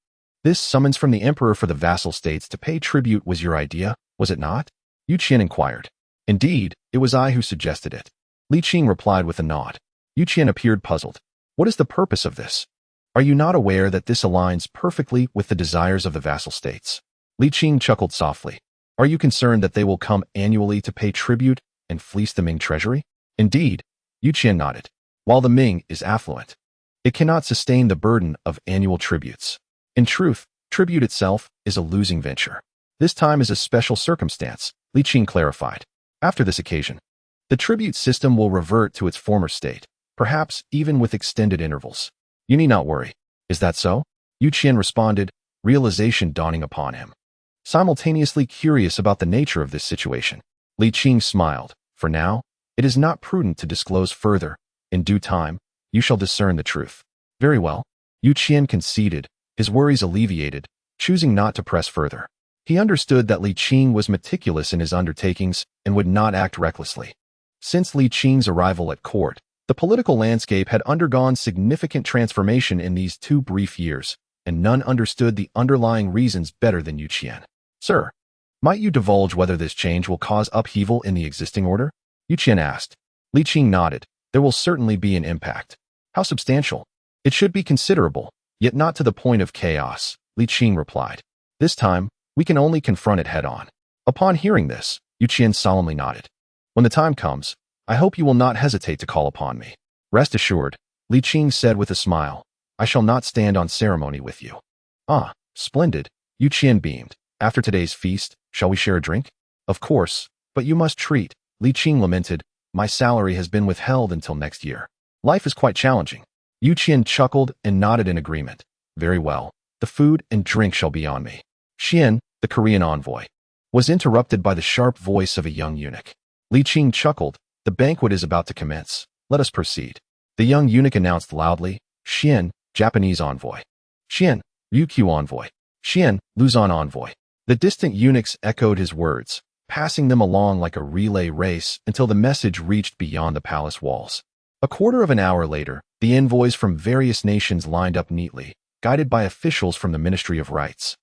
"This summons from the emperor for the vassal states to pay tribute was your idea, was it not?" Yu Qian inquired. "Indeed, it was I who suggested it." Li Qing replied with a nod. Yu Qian appeared puzzled. "What is the purpose of this? Are you not aware that this aligns perfectly with the desires of the vassal states?" Li Qing chuckled softly. Are you concerned that they will come annually to pay tribute and fleece the Ming treasury? Indeed, Yu Qian nodded. While the Ming is affluent, it cannot sustain the burden of annual tributes. In truth, tribute itself is a losing venture. This time is a special circumstance, Li Qing clarified. After this occasion, the tribute system will revert to its former state, perhaps even with extended intervals. You need not worry. Is that so? Yu Qian responded, realization dawning upon him. Simultaneously curious about the nature of this situation, Li Qing smiled. For now, it is not prudent to disclose further. In due time, you shall discern the truth. Very well. Yu Qian conceded, his worries alleviated, choosing not to press further. He understood that Li Qing was meticulous in his undertakings and would not act recklessly. Since Li Qing's arrival at court, the political landscape had undergone significant transformation in these 2 brief years, and none understood the underlying reasons better than Yu Qian. Sir, might you divulge whether this change will cause upheaval in the existing order? Yu Qian asked. Li Qing nodded. There will certainly be an impact. How substantial? It should be considerable, yet not to the point of chaos, Li Qing replied. This time, we can only confront it head-on. Upon hearing this, Yu Qian solemnly nodded. When the time comes, I hope you will not hesitate to call upon me. Rest assured, Li Qing said with a smile, I shall not stand on ceremony with you. Ah, splendid, Yu Qian beamed. After today's feast, shall we share a drink? Of course, but you must treat, Li Qing lamented. My salary has been withheld until next year. Life is quite challenging. Yu Qian chuckled and nodded in agreement. Very well, the food and drink shall be on me. Xian, the Korean envoy, was interrupted by the sharp voice of a young eunuch. Li Qing chuckled. The banquet is about to commence. Let us proceed. The young eunuch announced loudly. Xian, Japanese envoy. Xian, Ryukyu envoy. Xian, Luzon envoy. The distant eunuchs echoed his words, passing them along like a relay race until the message reached beyond the palace walls. A quarter of an hour later, the envoys from various nations lined up neatly, guided by officials from the Ministry of Rites.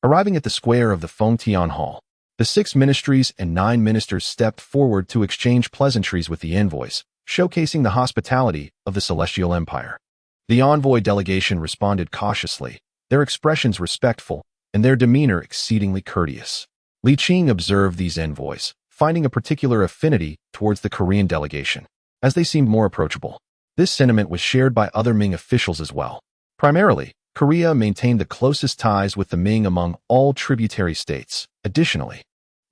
Arriving at the square of the Fengtian Hall, the 6 ministries and 9 ministers stepped forward to exchange pleasantries with the envoys, showcasing the hospitality of the Celestial Empire. The envoy delegation responded cautiously, their expressions respectful, and their demeanor exceedingly courteous. Li Qing observed these envoys, finding a particular affinity towards the Korean delegation, as they seemed more approachable. This sentiment was shared by other Ming officials as well. Primarily, Korea maintained the closest ties with the Ming among all tributary states. Additionally,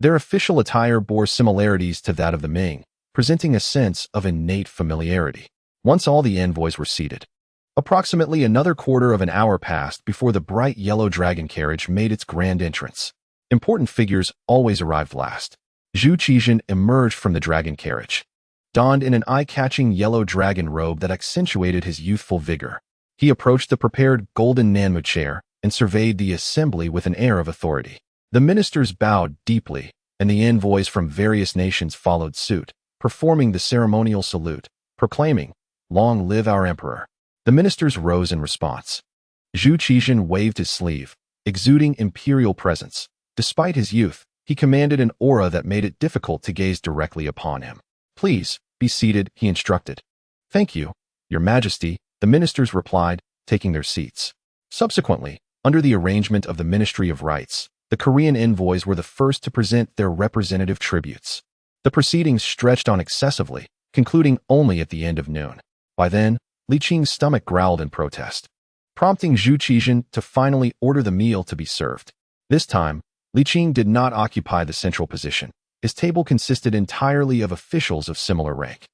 their official attire bore similarities to that of the Ming, presenting a sense of innate familiarity. Once all the envoys were seated, approximately another quarter of an hour passed before the bright yellow dragon carriage made its grand entrance. Important figures always arrived last. Zhu Qizhen emerged from the dragon carriage, donned in an eye-catching yellow dragon robe that accentuated his youthful vigor. He approached the prepared golden Nanmu chair and surveyed the assembly with an air of authority. The ministers bowed deeply, and the envoys from various nations followed suit, performing the ceremonial salute, proclaiming, "Long live our emperor." The ministers rose in response. Zhu Qizhen waved his sleeve, exuding imperial presence. Despite his youth, he commanded an aura that made it difficult to gaze directly upon him. "Please, be seated," he instructed. "Thank you, Your Majesty," the ministers replied, taking their seats. Subsequently, under the arrangement of the Ministry of Rites, the Korean envoys were the first to present their representative tributes. The proceedings stretched on excessively, concluding only at the end of noon. By then, Li Qing's stomach growled in protest, prompting Zhu Qizhen to finally order the meal to be served. This time, Li Qing did not occupy the central position. His table consisted entirely of officials of similar rank.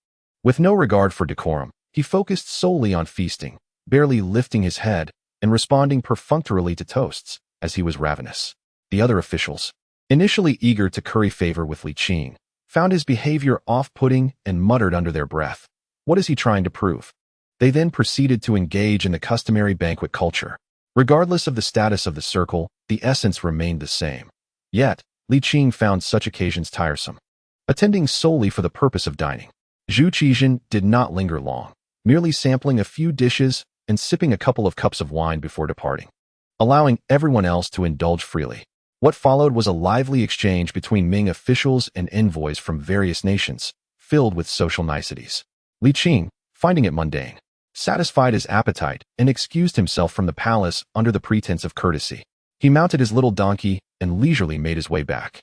With no regard for decorum, he focused solely on feasting, barely lifting his head and responding perfunctorily to toasts, as he was ravenous. The other officials, initially eager to curry favor with Li Qing, found his behavior off-putting and muttered under their breath, "What is he trying to prove?" They then proceeded to engage in the customary banquet culture. Regardless of the status of the circle, the essence remained the same. Yet, Li Qing found such occasions tiresome. Attending solely for the purpose of dining, Zhu Qizhen did not linger long, merely sampling a few dishes and sipping a couple of cups of wine before departing, allowing everyone else to indulge freely. What followed was a lively exchange between Ming officials and envoys from various nations, filled with social niceties. Li Qing, finding it mundane, satisfied his appetite and excused himself from the palace under the pretense of courtesy. He mounted his little donkey and leisurely made his way back.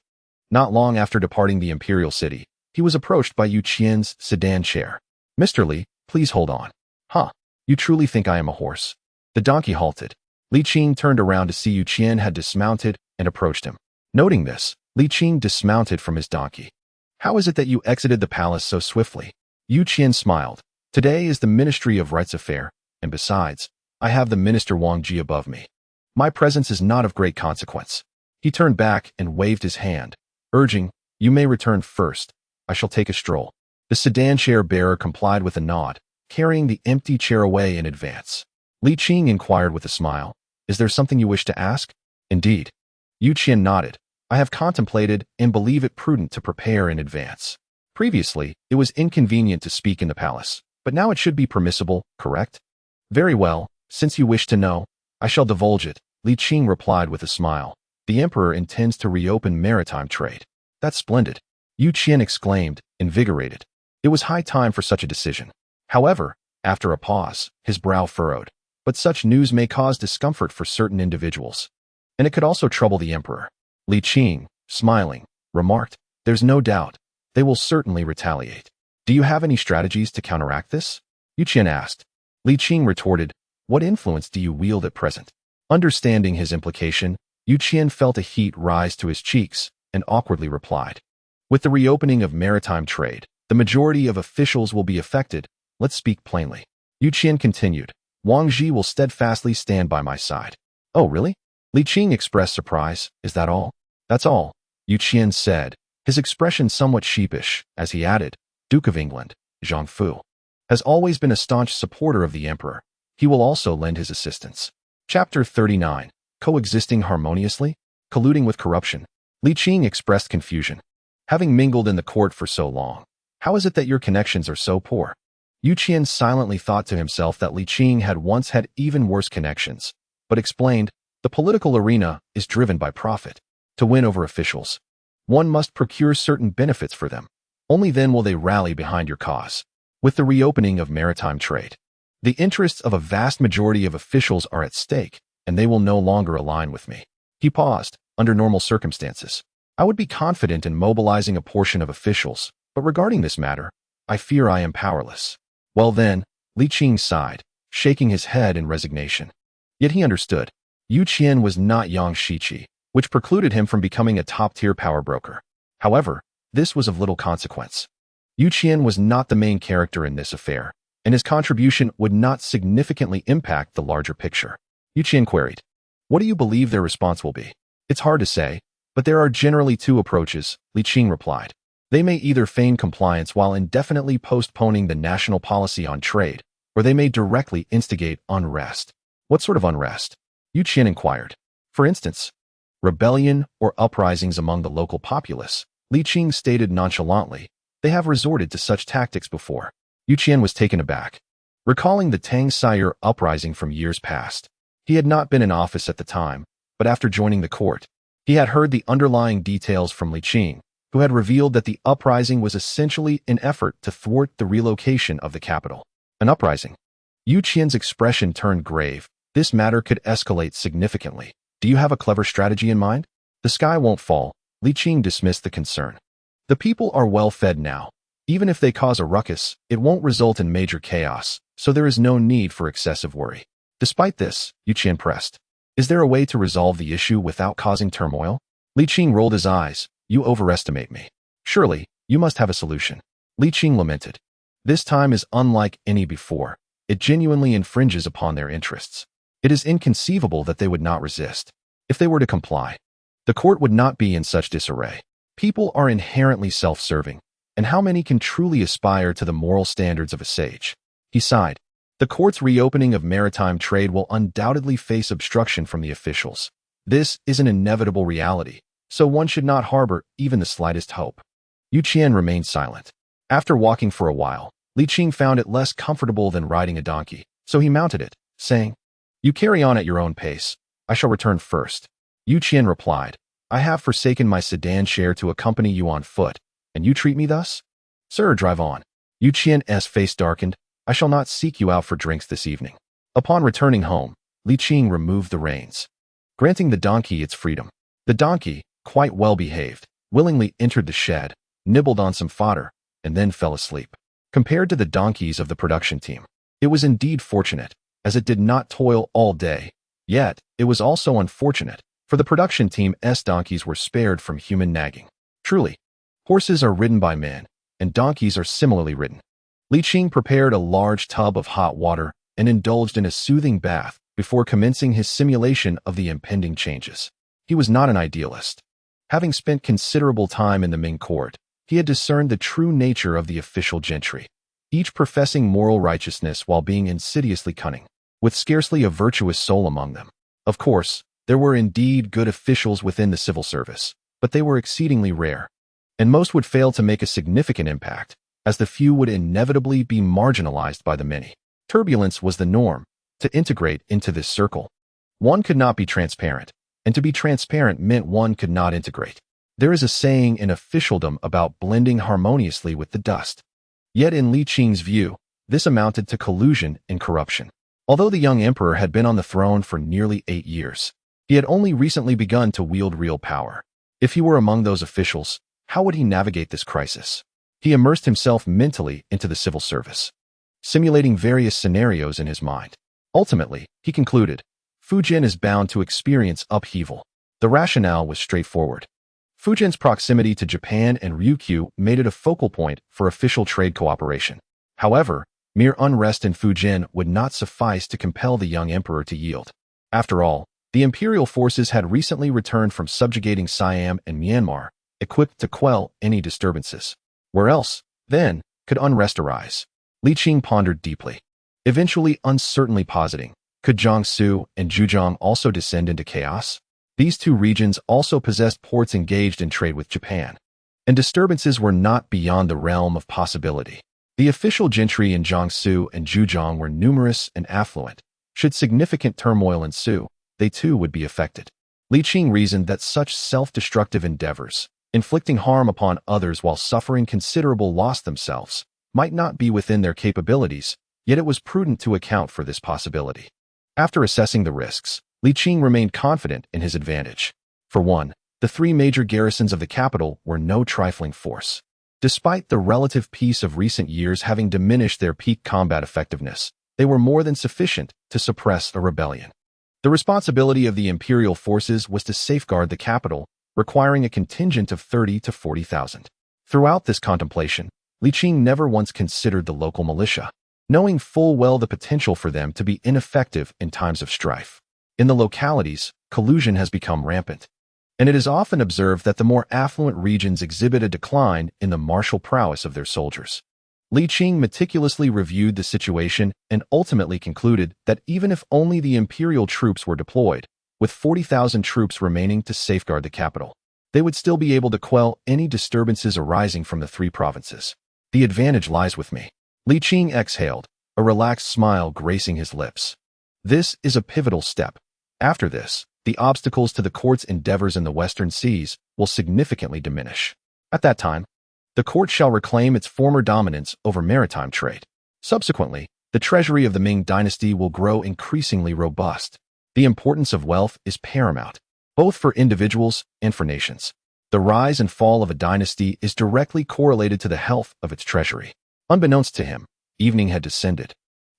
Not long after departing the imperial city, he was approached by Yu Qian's sedan chair. "Mr. Li, please hold on." "Huh, you truly think I am a horse?" The donkey halted. Li Qing turned around to see Yu Qian had dismounted and approached him. Noting this, Li Qing dismounted from his donkey. "How is it that you exited the palace so swiftly?" Yu Qian smiled. "Today is the Ministry of Rites affair, and besides, I have the Minister Wang Ji above me. My presence is not of great consequence." He turned back and waved his hand, urging, "You may return first. I shall take a stroll." The sedan chair bearer complied with a nod, carrying the empty chair away in advance. Li Qing inquired with a smile, "Is there something you wish to ask?" "Indeed." Yu Qian nodded. "I have contemplated and believe it prudent to prepare in advance. Previously, it was inconvenient to speak in the palace, but now it should be permissible, correct?" "Very well, since you wish to know, I shall divulge it," Li Qing replied with a smile. "The emperor intends to reopen maritime trade." "That's splendid," Yu Qian exclaimed, invigorated. It was high time for such a decision. However, after a pause, his brow furrowed. But such news may cause discomfort for certain individuals. And it could also trouble the emperor. Li Qing, smiling, remarked, "There's no doubt. They will certainly retaliate. Do you have any strategies to counteract this?" Yu Qian asked. Li Qing retorted, "What influence do you wield at present?" Understanding his implication, Yu Qian felt a heat rise to his cheeks and awkwardly replied, "With the reopening of maritime trade, the majority of officials will be affected. Let's speak plainly." Yu Qian continued, "Wang Ji will steadfastly stand by my side." "Oh, really?" Li Qing expressed surprise. "Is that all?" "That's all," Yu Qian said, his expression somewhat sheepish, as he added, "Duke of England, Zhang Fu, has always been a staunch supporter of the emperor. He will also lend his assistance." Chapter 39. Coexisting harmoniously? Colluding with corruption? Li Qing expressed confusion. "Having mingled in the court for so long, how is it that your connections are so poor?" Yu Qian silently thought to himself that Li Qing had once had even worse connections, but explained, "The political arena is driven by profit. To win over officials, one must procure certain benefits for them. Only then will they rally behind your cause. With the reopening of maritime trade, the interests of a vast majority of officials are at stake, and they will no longer align with me." He paused. "Under normal circumstances, I would be confident in mobilizing a portion of officials, but regarding this matter, I fear I am powerless." "Well then," Li Qing sighed, shaking his head in resignation. Yet he understood. Yu Qian was not Yang Shiqi, which precluded him from becoming a top-tier power broker. However, this was of little consequence. Yu Qian was not the main character in this affair, and his contribution would not significantly impact the larger picture. Yu Qian queried, "What do you believe their response will be?" "It's hard to say, but there are generally two approaches," Li Qing replied. "They may either feign compliance while indefinitely postponing the national policy on trade, or they may directly instigate unrest." "What sort of unrest?" Yu Qian inquired. "For instance, rebellion or uprisings among the local populace," Li Qing stated nonchalantly. "They have resorted to such tactics before." Yu Qian was taken aback, recalling the Tang Sire uprising from years past. He had not been in office at the time, but after joining the court, he had heard the underlying details from Li Qing, who had revealed that the uprising was essentially an effort to thwart the relocation of the capital. An uprising? Yu Qian's expression turned grave. This matter could escalate significantly. "Do you have a clever strategy in mind?" "The sky won't fall," Li Qing dismissed the concern. "The people are well fed now. Even if they cause a ruckus, it won't result in major chaos, so there is no need for excessive worry." Despite this, Yu Qian pressed, "Is there a way to resolve the issue without causing turmoil?" Li Qing rolled his eyes. "You overestimate me. Surely, you must have a solution." Li Qing lamented. "This time is unlike any before. It genuinely infringes upon their interests. It is inconceivable that they would not resist. If they were to comply, the court would not be in such disarray. People are inherently self-serving, and how many can truly aspire to the moral standards of a sage?" He sighed. "The court's reopening of maritime trade will undoubtedly face obstruction from the officials. This is an inevitable reality, so one should not harbor even the slightest hope." Yu Qian remained silent. After walking for a while, Li Qing found it less comfortable than riding a donkey, so he mounted it, saying, "You carry on at your own pace. I shall return first." Yu Qian replied, "I have forsaken my sedan chair to accompany you on foot, and you treat me thus?" "Sir, drive on." Yu Qian's face darkened. "I shall not seek you out for drinks this evening." Upon returning home, Li Qing removed the reins, granting the donkey its freedom. The donkey, quite well behaved, willingly entered the shed, nibbled on some fodder, and then fell asleep. Compared to the donkeys of the production team, it was indeed fortunate, as it did not toil all day. Yet, it was also unfortunate, for the production team's donkeys were spared from human nagging. Truly, horses are ridden by men, and donkeys are similarly ridden. Li Qing prepared a large tub of hot water and indulged in a soothing bath before commencing his simulation of the impending changes. He was not an idealist. Having spent considerable time in the Ming court, he had discerned the true nature of the official gentry, each professing moral righteousness while being insidiously cunning, with scarcely a virtuous soul among them. Of course, there were indeed good officials within the civil service, but they were exceedingly rare, and most would fail to make a significant impact, as the few would inevitably be marginalized by the many. Turbulence was the norm. To integrate into this circle, one could not be transparent, and to be transparent meant one could not integrate. There is a saying in officialdom about blending harmoniously with the dust. Yet in Li Qing's view, this amounted to collusion and corruption. Although the young emperor had been on the throne for nearly 8 years, he had only recently begun to wield real power. If he were among those officials, how would he navigate this crisis? He immersed himself mentally into the civil service, simulating various scenarios in his mind. Ultimately, he concluded, Fujian is bound to experience upheaval. The rationale was straightforward. Fujian's proximity to Japan and Ryukyu made it a focal point for official trade cooperation. However, mere unrest in Fujian would not suffice to compel the young emperor to yield. After all, the imperial forces had recently returned from subjugating Siam and Myanmar, equipped to quell any disturbances. Where else, then, could unrest arise? Li Qing pondered deeply, eventually uncertainly positing, could Jiangsu and Zhejiang also descend into chaos? These two regions also possessed ports engaged in trade with Japan, and disturbances were not beyond the realm of possibility. The official gentry in Jiangsu and Zhejiang were numerous and affluent. Should significant turmoil ensue, they too would be affected. Li Qing reasoned that such self-destructive endeavors, inflicting harm upon others while suffering considerable loss themselves, might not be within their capabilities, yet it was prudent to account for this possibility. After assessing the risks, Li Qing remained confident in his advantage. For one, the 3 major garrisons of the capital were no trifling force. Despite the relative peace of recent years having diminished their peak combat effectiveness, they were more than sufficient to suppress a rebellion. The responsibility of the imperial forces was to safeguard the capital, requiring a contingent of 30 to 40,000. Throughout this contemplation, Li Qing never once considered the local militia, knowing full well the potential for them to be ineffective in times of strife. In the localities, collusion has become rampant, and it is often observed that the more affluent regions exhibit a decline in the martial prowess of their soldiers. Li Qing meticulously reviewed the situation and ultimately concluded that even if only the imperial troops were deployed, with 40,000 troops remaining to safeguard the capital, they would still be able to quell any disturbances arising from the 3 provinces. The advantage lies with me. Li Qing exhaled, a relaxed smile gracing his lips. This is a pivotal step. After this, the obstacles to the court's endeavors in the western seas will significantly diminish. At that time, the court shall reclaim its former dominance over maritime trade. Subsequently, the treasury of the Ming dynasty will grow increasingly robust. The importance of wealth is paramount, both for individuals and for nations. The rise and fall of a dynasty is directly correlated to the health of its treasury. Unbeknownst to him, evening had descended.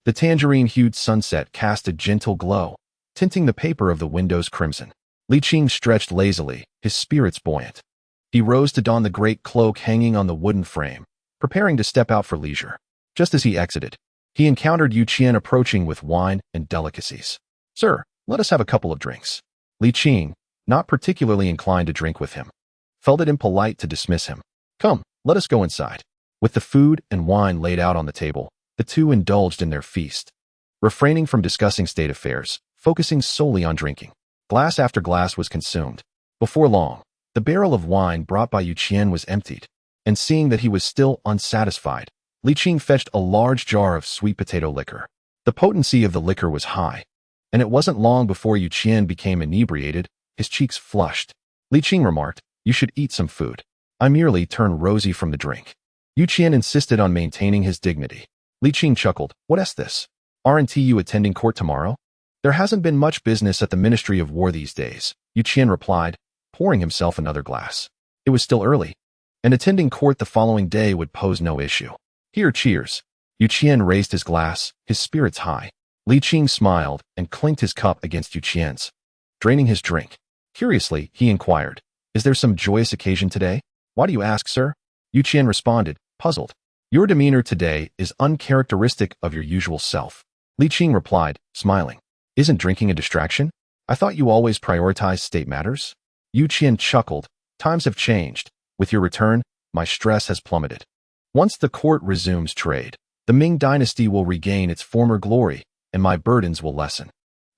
The tangerine-hued sunset cast a gentle glow, tinting the paper of the windows crimson. Li Qing stretched lazily, his spirits buoyant. He rose to don the great cloak hanging on the wooden frame, preparing to step out for leisure. Just as he exited, he encountered Yu Qian approaching with wine and delicacies. "Sir, let us have a couple of drinks." Li Qing, not particularly inclined to drink with him, felt it impolite to dismiss him. "Come, let us go inside." With the food and wine laid out on the table, the two indulged in their feast, refraining from discussing state affairs, focusing solely on drinking. Glass after glass was consumed. Before long, the barrel of wine brought by Yu Qian was emptied, and seeing that he was still unsatisfied, Li Qing fetched a large jar of sweet potato liquor. The potency of the liquor was high, and it wasn't long before Yu Qian became inebriated, his cheeks flushed. Li Qing remarked, "You should eat some food." I merely turned rosy from the drink. Yu Qian insisted on maintaining his dignity. Li Qing chuckled, "What's this? Aren't you attending court tomorrow?" "There hasn't been much business at the Ministry of War these days," Yu Qian replied, pouring himself another glass. It was still early, and attending court the following day would pose no issue. Here, cheers. Yu Qian raised his glass, his spirits high. Li Qing smiled and clinked his cup against Yu Qian's, draining his drink. Curiously, he inquired, "Is there some joyous occasion today?" "Why do you ask, sir?" Yu Qian responded, puzzled. "Your demeanor today is uncharacteristic of your usual self." Li Qing replied, smiling. "Isn't drinking a distraction? I thought you always prioritized state matters?" Yu Qian chuckled. "Times have changed. With your return, my stress has plummeted. Once the court resumes trade, the Ming dynasty will regain its former glory, and my burdens will lessen."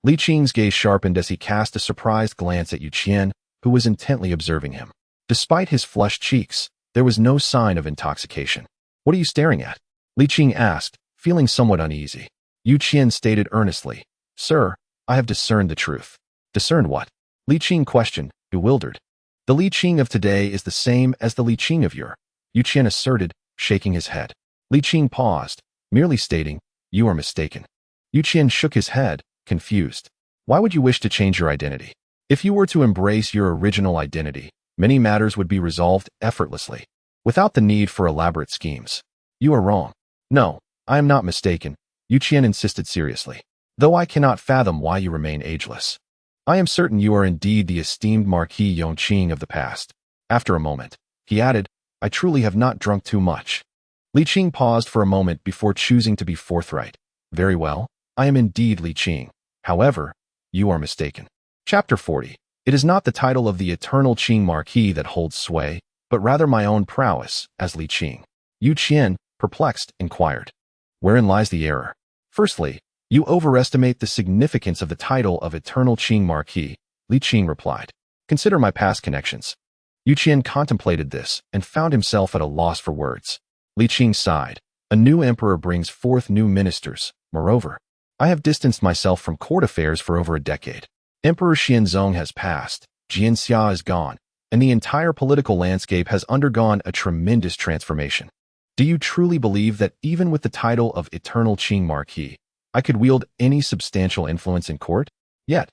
Li Qing's gaze sharpened as he cast a surprised glance at Yu Qian, who was intently observing him. Despite his flushed cheeks, there was no sign of intoxication. "What are you staring at?" Li Qing asked, feeling somewhat uneasy. Yu Qian stated earnestly, "Sir, I have discerned the truth." "Discerned what?" Li Qing questioned, bewildered. "The Li Qing of today is the same as the Li Qing of yore," Yu Qian asserted, shaking his head. Li Qing paused, merely stating, "You are mistaken." Yu Qian shook his head, confused. "Why would you wish to change your identity? If you were to embrace your original identity, many matters would be resolved effortlessly, without the need for elaborate schemes." "You are wrong." "No, I am not mistaken," Yu Qian insisted seriously, "though I cannot fathom why you remain ageless. I am certain you are indeed the esteemed Marquis Yongqing of the past." After a moment, he added, "I truly have not drunk too much." Li Qing paused for a moment before choosing to be forthright. "Very well, I am indeed Li Qing. However, you are mistaken." Chapter 40. It is not the title of the eternal Qing Marquis that holds sway, but rather my own prowess as Li Qing. Yu Qian, perplexed, inquired, "Wherein lies the error?" "Firstly, you overestimate the significance of the title of eternal Qing Marquis," Li Qing replied. "Consider my past connections." Yu Qian contemplated this and found himself at a loss for words. Li Qing sighed. "A new emperor brings forth new ministers. Moreover, I have distanced myself from court affairs for over a decade. Emperor Renzong has passed, Jianxia is gone, and the entire political landscape has undergone a tremendous transformation. Do you truly believe that even with the title of eternal Qing Marquis, I could wield any substantial influence in court? Yet,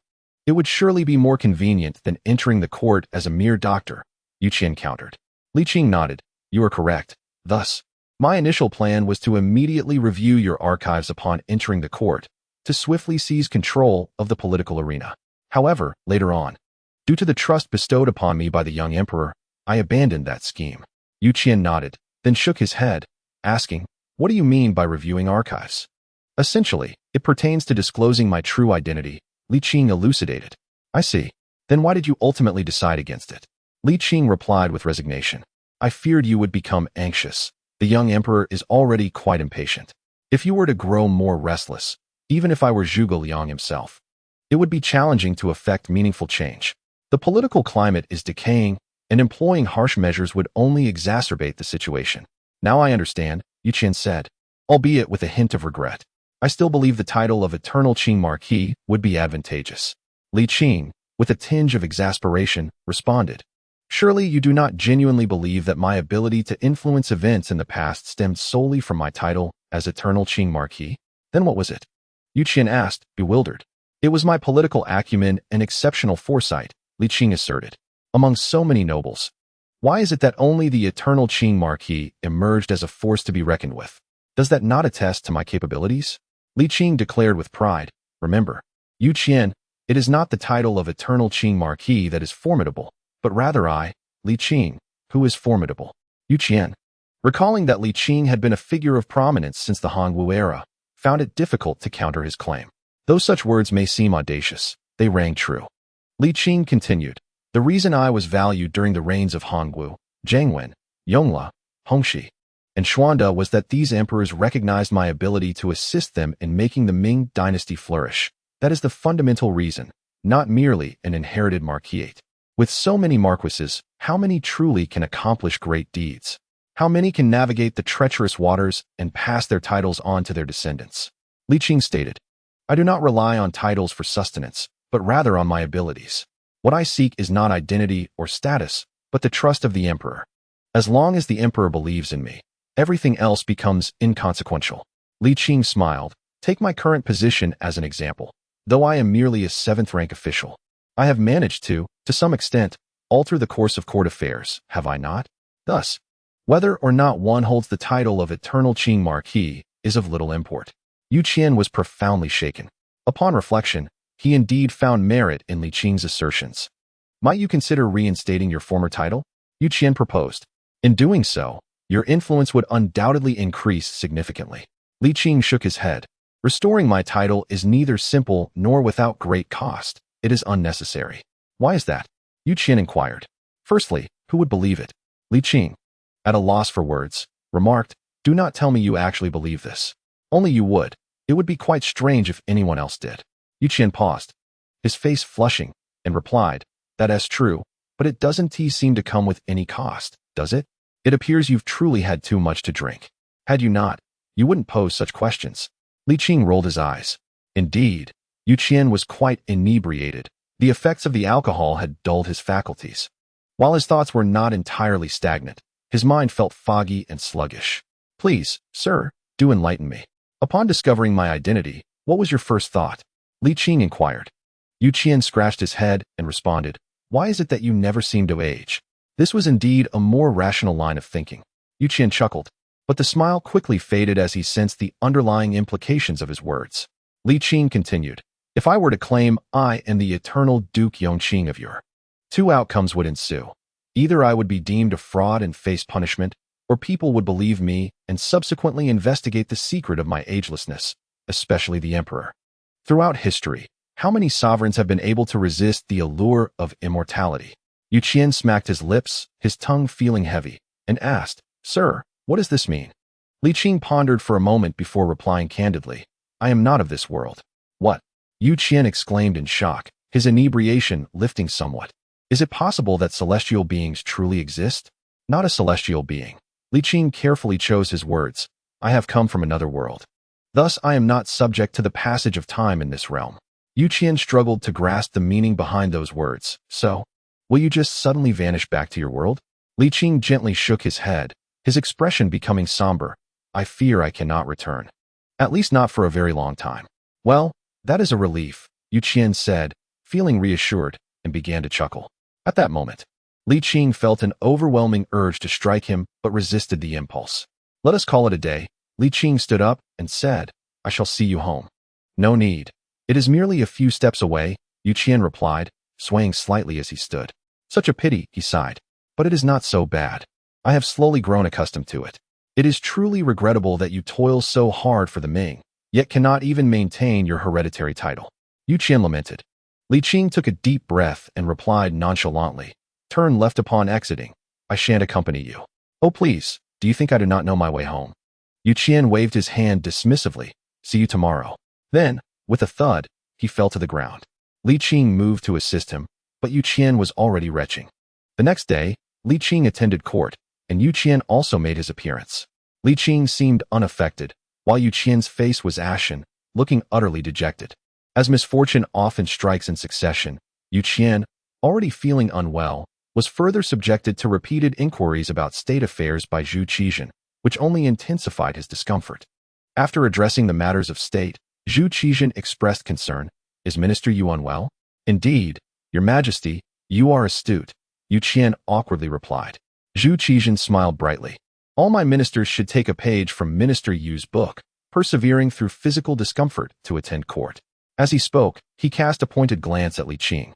it would surely be more convenient than entering the court as a mere doctor," Yu Qian countered. Li Qing nodded. "You are correct. Thus, my initial plan was to immediately review your archives upon entering the court, to swiftly seize control of the political arena. However, later on, due to the trust bestowed upon me by the young emperor, I abandoned that scheme." Yu Qian nodded, then shook his head, asking, "What do you mean by reviewing archives?" "Essentially, it pertains to disclosing my true identity," Li Qing elucidated. "I see. Then why did you ultimately decide against it?" Li Qing replied with resignation. "I feared you would become anxious. The young emperor is already quite impatient. If you were to grow more restless, even if I were Zhuge Liang himself, it would be challenging to effect meaningful change. The political climate is decaying, and employing harsh measures would only exacerbate the situation." "Now I understand," Yu Qian said, albeit with a hint of regret. "I still believe the title of eternal Qing Marquis would be advantageous." Li Qing, with a tinge of exasperation, responded, "Surely you do not genuinely believe that my ability to influence events in the past stemmed solely from my title as eternal Qing Marquis? Then what was it?" Yu Qian asked, bewildered. "It was my political acumen and exceptional foresight," Li Qing asserted. "Among so many nobles, why is it that only the eternal Qing Marquis emerged as a force to be reckoned with? Does that not attest to my capabilities?" Li Qing declared with pride, "Remember, Yu Qian, it is not the title of eternal Qing Marquis that is formidable, but rather I, Li Qing, who is formidable." Yu Qian, recalling that Li Qing had been a figure of prominence since the Hongwu era, found it difficult to counter his claim. Though such words may seem audacious, they rang true. Li Qing continued, "The reason I was valued during the reigns of Hongwu, Zhengwen, Yongle, Hongxi, and Xuande was that these emperors recognized my ability to assist them in making the Ming dynasty flourish. That is the fundamental reason, not merely an inherited marquisate. With so many marquises, how many truly can accomplish great deeds? How many can navigate the treacherous waters and pass their titles on to their descendants?" Li Qing stated, "I do not rely on titles for sustenance, but rather on my abilities. What I seek is not identity or status, but the trust of the emperor. As long as the emperor believes in me, everything else becomes inconsequential." Li Qing smiled. "Take my current position as an example. Though I am merely a 7th-rank official, I have managed to some extent, alter the course of court affairs, have I not? Thus, whether or not one holds the title of eternal Qing Marquis is of little import. Yu Qian was profoundly shaken. Upon reflection, he indeed found merit in Li Qing's assertions. Might you consider reinstating your former title? Yu Qian proposed. In doing so, your influence would undoubtedly increase significantly. Li Qing shook his head. Restoring my title is neither simple nor without great cost. It is unnecessary. Why is that? Yu Qian inquired. Firstly, who would believe it? Li Qing, at a loss for words, remarked, do not tell me you actually believe this. Only you would. It would be quite strange if anyone else did. Yu Qian paused, his face flushing, and replied, that is true, but it doesn't seem to come with any cost, does it? It appears you've truly had too much to drink. Had you not, you wouldn't pose such questions. Li Qing rolled his eyes. Indeed, Yu Qian was quite inebriated. The effects of the alcohol had dulled his faculties. While his thoughts were not entirely stagnant, his mind felt foggy and sluggish. Please, sir, do enlighten me. Upon discovering my identity, what was your first thought? Li Qing inquired. Yu Qian scratched his head and responded, why is it that you never seem to age? This was indeed a more rational line of thinking. Yu Qian chuckled, but the smile quickly faded as he sensed the underlying implications of his words. Li Qing continued, if I were to claim I am the eternal Duke Yongqing of your, two outcomes would ensue. Either I would be deemed a fraud and face punishment, or people would believe me and subsequently investigate the secret of my agelessness, especially the emperor. Throughout history, how many sovereigns have been able to resist the allure of immortality? Yu Qian smacked his lips, his tongue feeling heavy, and asked, sir, what does this mean? Li Qing pondered for a moment before replying candidly, I am not of this world. What? Yu Qian exclaimed in shock, his inebriation lifting somewhat. Is it possible that celestial beings truly exist? Not a celestial being. Li Qing carefully chose his words. I have come from another world. Thus I am not subject to the passage of time in this realm. Yu Qian struggled to grasp the meaning behind those words. So, will you just suddenly vanish back to your world? Li Qing gently shook his head, his expression becoming somber. I fear I cannot return. At least not for a very long time. Well, that is a relief, Yu Qian said, feeling reassured, and began to chuckle. At that moment, Li Qing felt an overwhelming urge to strike him but resisted the impulse. Let us call it a day. Li Qing stood up and said, I shall see you home. No need. It is merely a few steps away, Yu Qian replied, swaying slightly as he stood. Such a pity, he sighed. But it is not so bad. I have slowly grown accustomed to it. It is truly regrettable that you toil so hard for the Ming, yet cannot even maintain your hereditary title. Yu Qian lamented. Li Qing took a deep breath and replied nonchalantly, turn left upon exuding. I shan't accompany you. Oh please, do you think I do not know my way home? Yu Qian waved his hand dismissively. See you tomorrow. Then, with a thud, he fell to the ground. Li Qing moved to assist him, but Yu Qian was already retching. The next day, Li Qing attended court, and Yu Qian also made his appearance. Li Qing seemed unaffected, while Yu Qian's face was ashen, looking utterly dejected. As misfortune often strikes in succession, Yu Qian, already feeling unwell, was further subjected to repeated inquiries about state affairs by Zhu Qizhen, which only intensified his discomfort. After addressing the matters of state, Zhu Qizhen expressed concern. Is Minister Yu unwell? Indeed, Your Majesty, you are astute, Yu Qian awkwardly replied. Zhu Qizhen smiled brightly. All my ministers should take a page from Minister Yu's book, persevering through physical discomfort to attend court. As he spoke, he cast a pointed glance at Li Qing.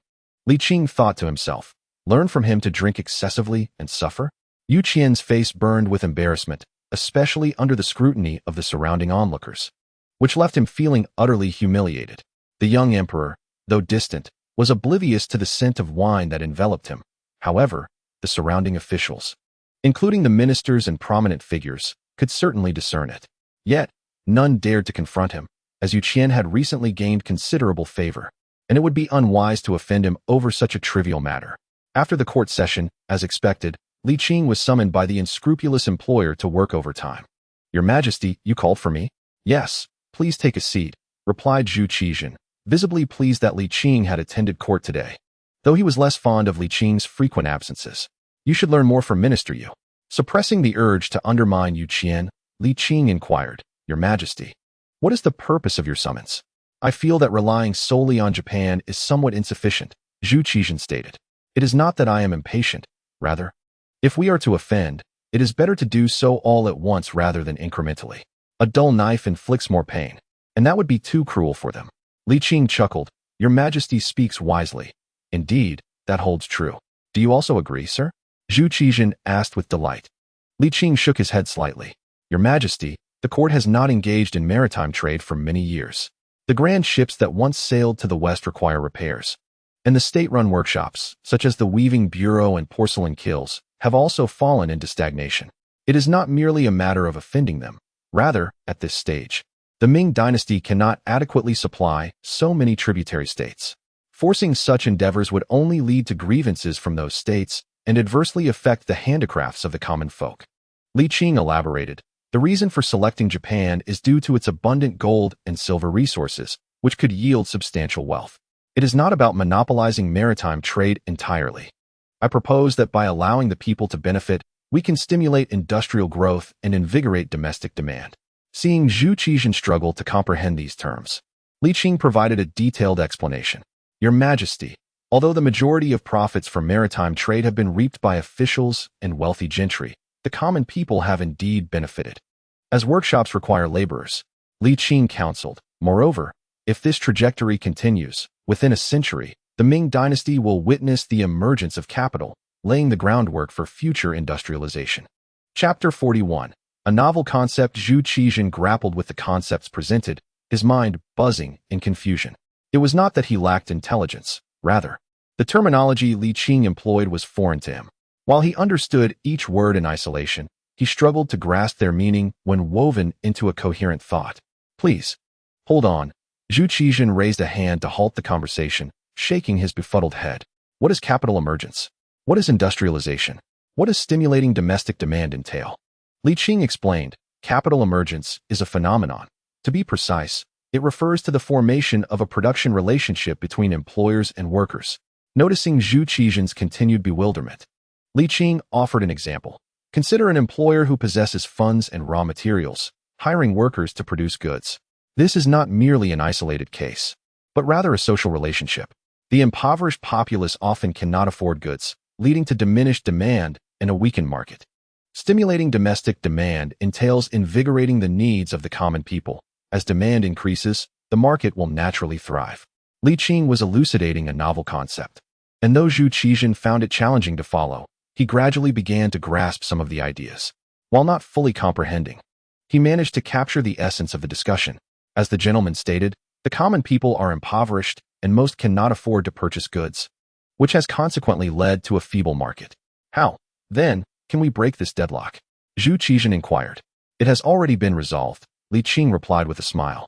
Li Qing thought to himself, learn from him to drink excessively and suffer? Yu Qian's face burned with embarrassment, especially under the scrutiny of the surrounding onlookers, which left him feeling utterly humiliated. The young emperor, though distant, was oblivious to the scent of wine that enveloped him. However, the surrounding officials, including the ministers and prominent figures, could certainly discern it. Yet, none dared to confront him, as Yu Qian had recently gained considerable favor, and it would be unwise to offend him over such a trivial matter. After the court session, as expected, Li Qing was summoned by the unscrupulous employer to work overtime. Your Majesty, you called for me? Yes, please take a seat, replied Zhu Qizhen, visibly pleased that Li Qing had attended court today. Though he was less fond of Li Qing's frequent absences. You should learn more from Minister Yu. Suppressing the urge to undermine Yu Qian, Li Qing inquired, Your Majesty, what is the purpose of your summons? I feel that relying solely on Japan is somewhat insufficient, Zhu Qizhen stated. It is not that I am impatient, rather. If we are to offend, it is better to do so all at once rather than incrementally. A dull knife inflicts more pain, and that would be too cruel for them. Li Qing chuckled. Your Majesty speaks wisely. Indeed, that holds true. Do you also agree, sir? Zhu Qizhen asked with delight. Li Qing shook his head slightly. Your Majesty, the court has not engaged in maritime trade for many years. The grand ships that once sailed to the west require repairs. And the state-run workshops, such as the weaving bureau and porcelain kilns, have also fallen into stagnation. It is not merely a matter of offending them. Rather, at this stage, the Ming dynasty cannot adequately supply so many tributary states. Forcing such endeavors would only lead to grievances from those states and adversely affect the handicrafts of the common folk. Li Qing elaborated. The reason for selecting Japan is due to its abundant gold and silver resources, which could yield substantial wealth. It is not about monopolizing maritime trade entirely. I propose that by allowing the people to benefit, we can stimulate industrial growth and invigorate domestic demand. Seeing Zhu Qizhen struggle to comprehend these terms, Li Qing provided a detailed explanation. Your Majesty, although the majority of profits from maritime trade have been reaped by officials and wealthy gentry, the common people have indeed benefited. As workshops require laborers, Li Qing counseled. Moreover, if this trajectory continues, within a century, the Ming dynasty will witness the emergence of capital, laying the groundwork for future industrialization. Chapter 41. A novel concept. Zhu Qizhen grappled with the concepts presented, his mind buzzing in confusion. It was not that he lacked intelligence. Rather, the terminology Li Qing employed was foreign to him. While he understood each word in isolation, he struggled to grasp their meaning when woven into a coherent thought. Please, hold on. Zhu Qizhen raised a hand to halt the conversation, shaking his befuddled head. What is capital emergence? What is industrialization? What does stimulating domestic demand entail? Li Qing explained, capital emergence is a phenomenon. To be precise, it refers to the formation of a production relationship between employers and workers. Noticing Zhu Qizhen's continued bewilderment, Li Qing offered an example. Consider an employer who possesses funds and raw materials, hiring workers to produce goods. This is not merely an isolated case, but rather a social relationship. The impoverished populace often cannot afford goods, leading to diminished demand and a weakened market. Stimulating domestic demand entails invigorating the needs of the common people. As demand increases, the market will naturally thrive. Li Qing was elucidating a novel concept, and though Zhu Qizhen found it challenging to follow, he gradually began to grasp some of the ideas. While not fully comprehending, he managed to capture the essence of the discussion. As the gentleman stated, the common people are impoverished and most cannot afford to purchase goods, which has consequently led to a feeble market. How, then, can we break this deadlock? Zhu Qizhen inquired. It has already been resolved, Li Qing replied with a smile.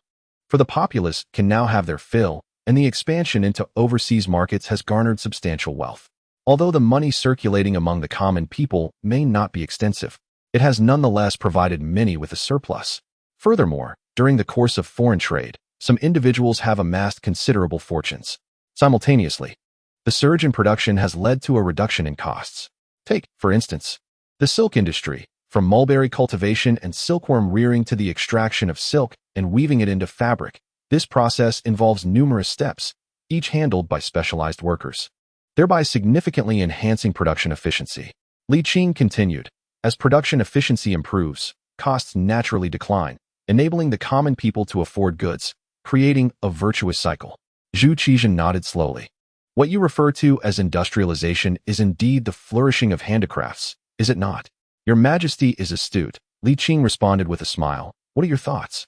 For the populace can now have their fill, and the expansion into overseas markets has garnered substantial wealth. Although the money circulating among the common people may not be extensive, it has nonetheless provided many with a surplus. Furthermore, during the course of foreign trade, some individuals have amassed considerable fortunes. Simultaneously, the surge in production has led to a reduction in costs. Take, for instance, the silk industry, from mulberry cultivation and silkworm rearing to the extraction of silk and weaving it into fabric. This process involves numerous steps, each handled by specialized workers, thereby significantly enhancing production efficiency. Li Qing continued, as production efficiency improves, costs naturally decline, enabling the common people to afford goods, creating a virtuous cycle. Zhu Qizhen nodded slowly. What you refer to as industrialization is indeed the flourishing of handicrafts, is it not? Your Majesty is astute, Li Qing responded with a smile. What are your thoughts?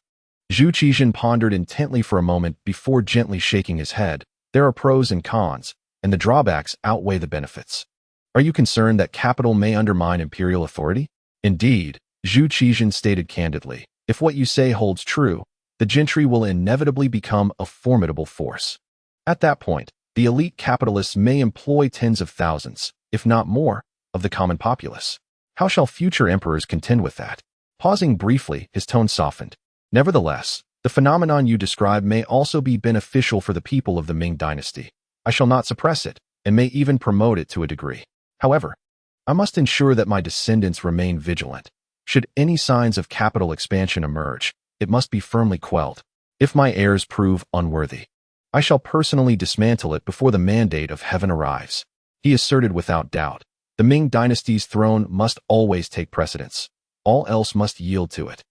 Zhu Qizhen pondered intently for a moment before gently shaking his head. There are pros and cons, and the drawbacks outweigh the benefits. Are you concerned that capital may undermine imperial authority? Indeed, Zhu Qizhen stated candidly, if what you say holds true, the gentry will inevitably become a formidable force. At that point, the elite capitalists may employ tens of thousands, if not more, of the common populace. How shall future emperors contend with that? Pausing briefly, his tone softened. Nevertheless, the phenomenon you describe may also be beneficial for the people of the Ming dynasty. I shall not suppress it, and may even promote it to a degree. However, I must ensure that my descendants remain vigilant. Should any signs of capital expansion emerge, it must be firmly quelled. If my heirs prove unworthy, I shall personally dismantle it before the mandate of heaven arrives. He asserted without doubt. The Ming dynasty's throne must always take precedence. All else must yield to it.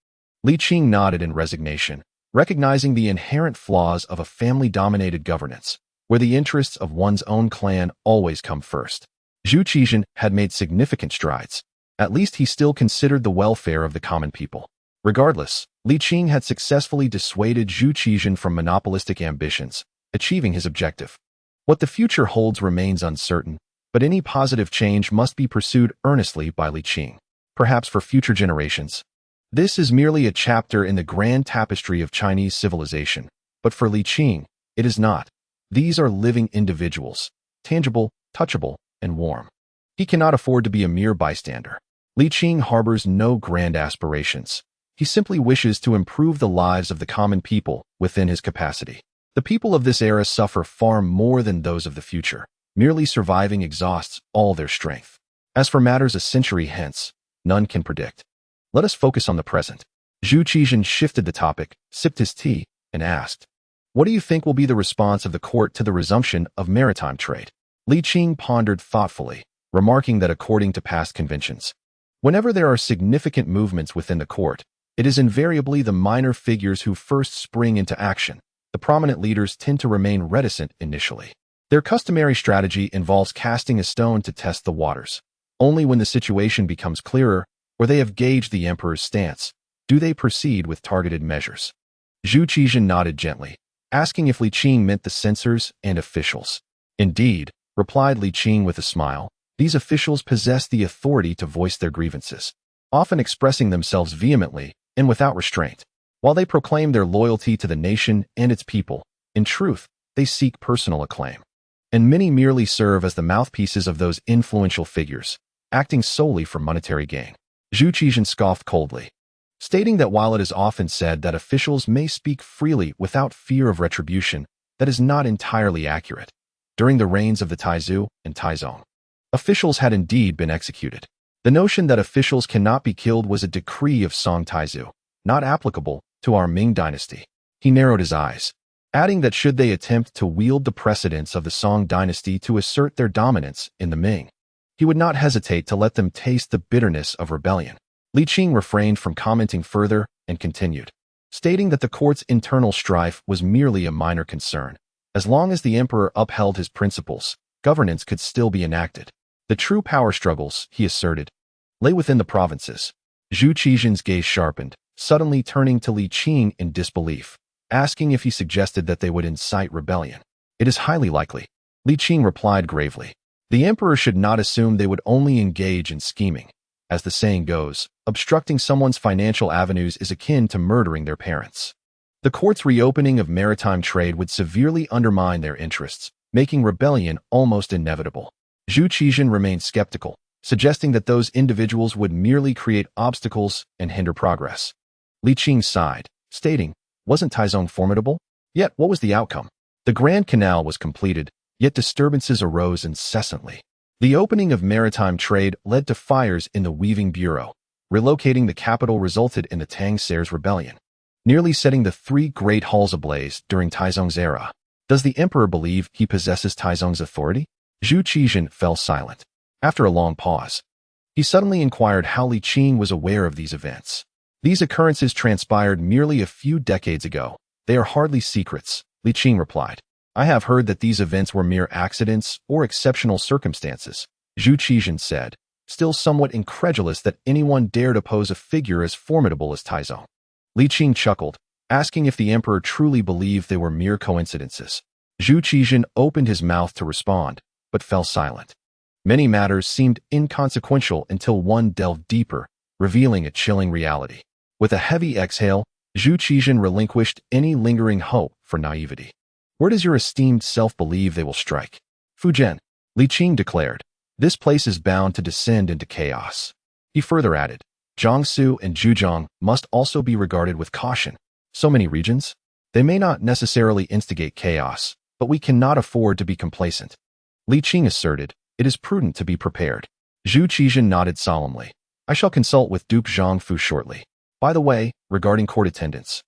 Li Qing nodded in resignation, recognizing the inherent flaws of a family-dominated governance, where the interests of one's own clan always come first. Zhu Qizhen had made significant strides. At least he still considered the welfare of the common people. Regardless, Li Qing had successfully dissuaded Zhu Qizhen from monopolistic ambitions, achieving his objective. What the future holds remains uncertain, but any positive change must be pursued earnestly by Li Qing, perhaps for future generations. This is merely a chapter in the grand tapestry of Chinese civilization, but for Li Qing, it is not. These are living individuals, tangible, touchable, and warm. He cannot afford to be a mere bystander. Li Qing harbors no grand aspirations. He simply wishes to improve the lives of the common people within his capacity. The people of this era suffer far more than those of the future. Merely surviving exhausts all their strength. As for matters a century hence, none can predict. Let us focus on the present. Zhu Qizhen shifted the topic, sipped his tea, and asked, "What do you think will be the response of the court to the resumption of maritime trade?" Li Qing pondered thoughtfully, remarking that according to past conventions, whenever there are significant movements within the court, it is invariably the minor figures who first spring into action. The prominent leaders tend to remain reticent initially. Their customary strategy involves casting a stone to test the waters. Only when the situation becomes clearer, or they have gauged the emperor's stance, do they proceed with targeted measures. Zhu Qizhen nodded gently, asking if Li Qing meant the censors and officials. Indeed, replied Li Qing with a smile, these officials possess the authority to voice their grievances, often expressing themselves vehemently and without restraint. While they proclaim their loyalty to the nation and its people, in truth, they seek personal acclaim. And many merely serve as the mouthpieces of those influential figures, acting solely for monetary gain. Zhu Qizhen scoffed coldly, stating that while it is often said that officials may speak freely without fear of retribution, that is not entirely accurate. During the reigns of the Taizu and Taizong, officials had indeed been executed. The notion that officials cannot be killed was a decree of Song Taizu, not applicable to our Ming dynasty. He narrowed his eyes, adding that should they attempt to wield the precedents of the Song dynasty to assert their dominance in the Ming, he would not hesitate to let them taste the bitterness of rebellion. Li Qing refrained from commenting further and continued, stating that the court's internal strife was merely a minor concern. As long as the emperor upheld his principles, governance could still be enacted. The true power struggles, he asserted, lay within the provinces. Zhu Qizhen's gaze sharpened, suddenly turning to Li Qing in disbelief, asking if he suggested that they would incite rebellion. It is highly likely. Li Qing replied gravely. The emperor should not assume they would only engage in scheming. As the saying goes, obstructing someone's financial avenues is akin to murdering their parents. The court's reopening of maritime trade would severely undermine their interests, making rebellion almost inevitable. Zhu Qizhen remained skeptical, suggesting that those individuals would merely create obstacles and hinder progress. Li Qing sighed, stating, wasn't Taizong formidable? Yet what was the outcome? The Grand Canal was completed, yet disturbances arose incessantly. The opening of maritime trade led to fires in the Weaving Bureau. Relocating the capital resulted in the Tang Sai's rebellion, nearly setting the three great halls ablaze during Taizong's era. Does the emperor believe he possesses Taizong's authority? Zhu Qizhen fell silent. After a long pause, he suddenly inquired how Li Qing was aware of these events. These occurrences transpired merely a few decades ago. They are hardly secrets, Li Qing replied. I have heard that these events were mere accidents or exceptional circumstances, Zhu Qizhen said, still somewhat incredulous that anyone dared oppose a figure as formidable as Taizong. Li Qing chuckled, asking if the emperor truly believed they were mere coincidences. Zhu Qizhen opened his mouth to respond, but fell silent. Many matters seemed inconsequential until one delved deeper, revealing a chilling reality. With a heavy exhale, Zhu Qizhen relinquished any lingering hope for naivety. Where does your esteemed self believe they will strike? Fujian, Li Qing declared. This place is bound to descend into chaos. He further added, Jiangsu and Zhejiang must also be regarded with caution. So many regions? They may not necessarily instigate chaos, but we cannot afford to be complacent. Li Qing asserted, it is prudent to be prepared. Zhu Qizhen nodded solemnly. I shall consult with Duke Zhangfu shortly. By the way, regarding court attendance,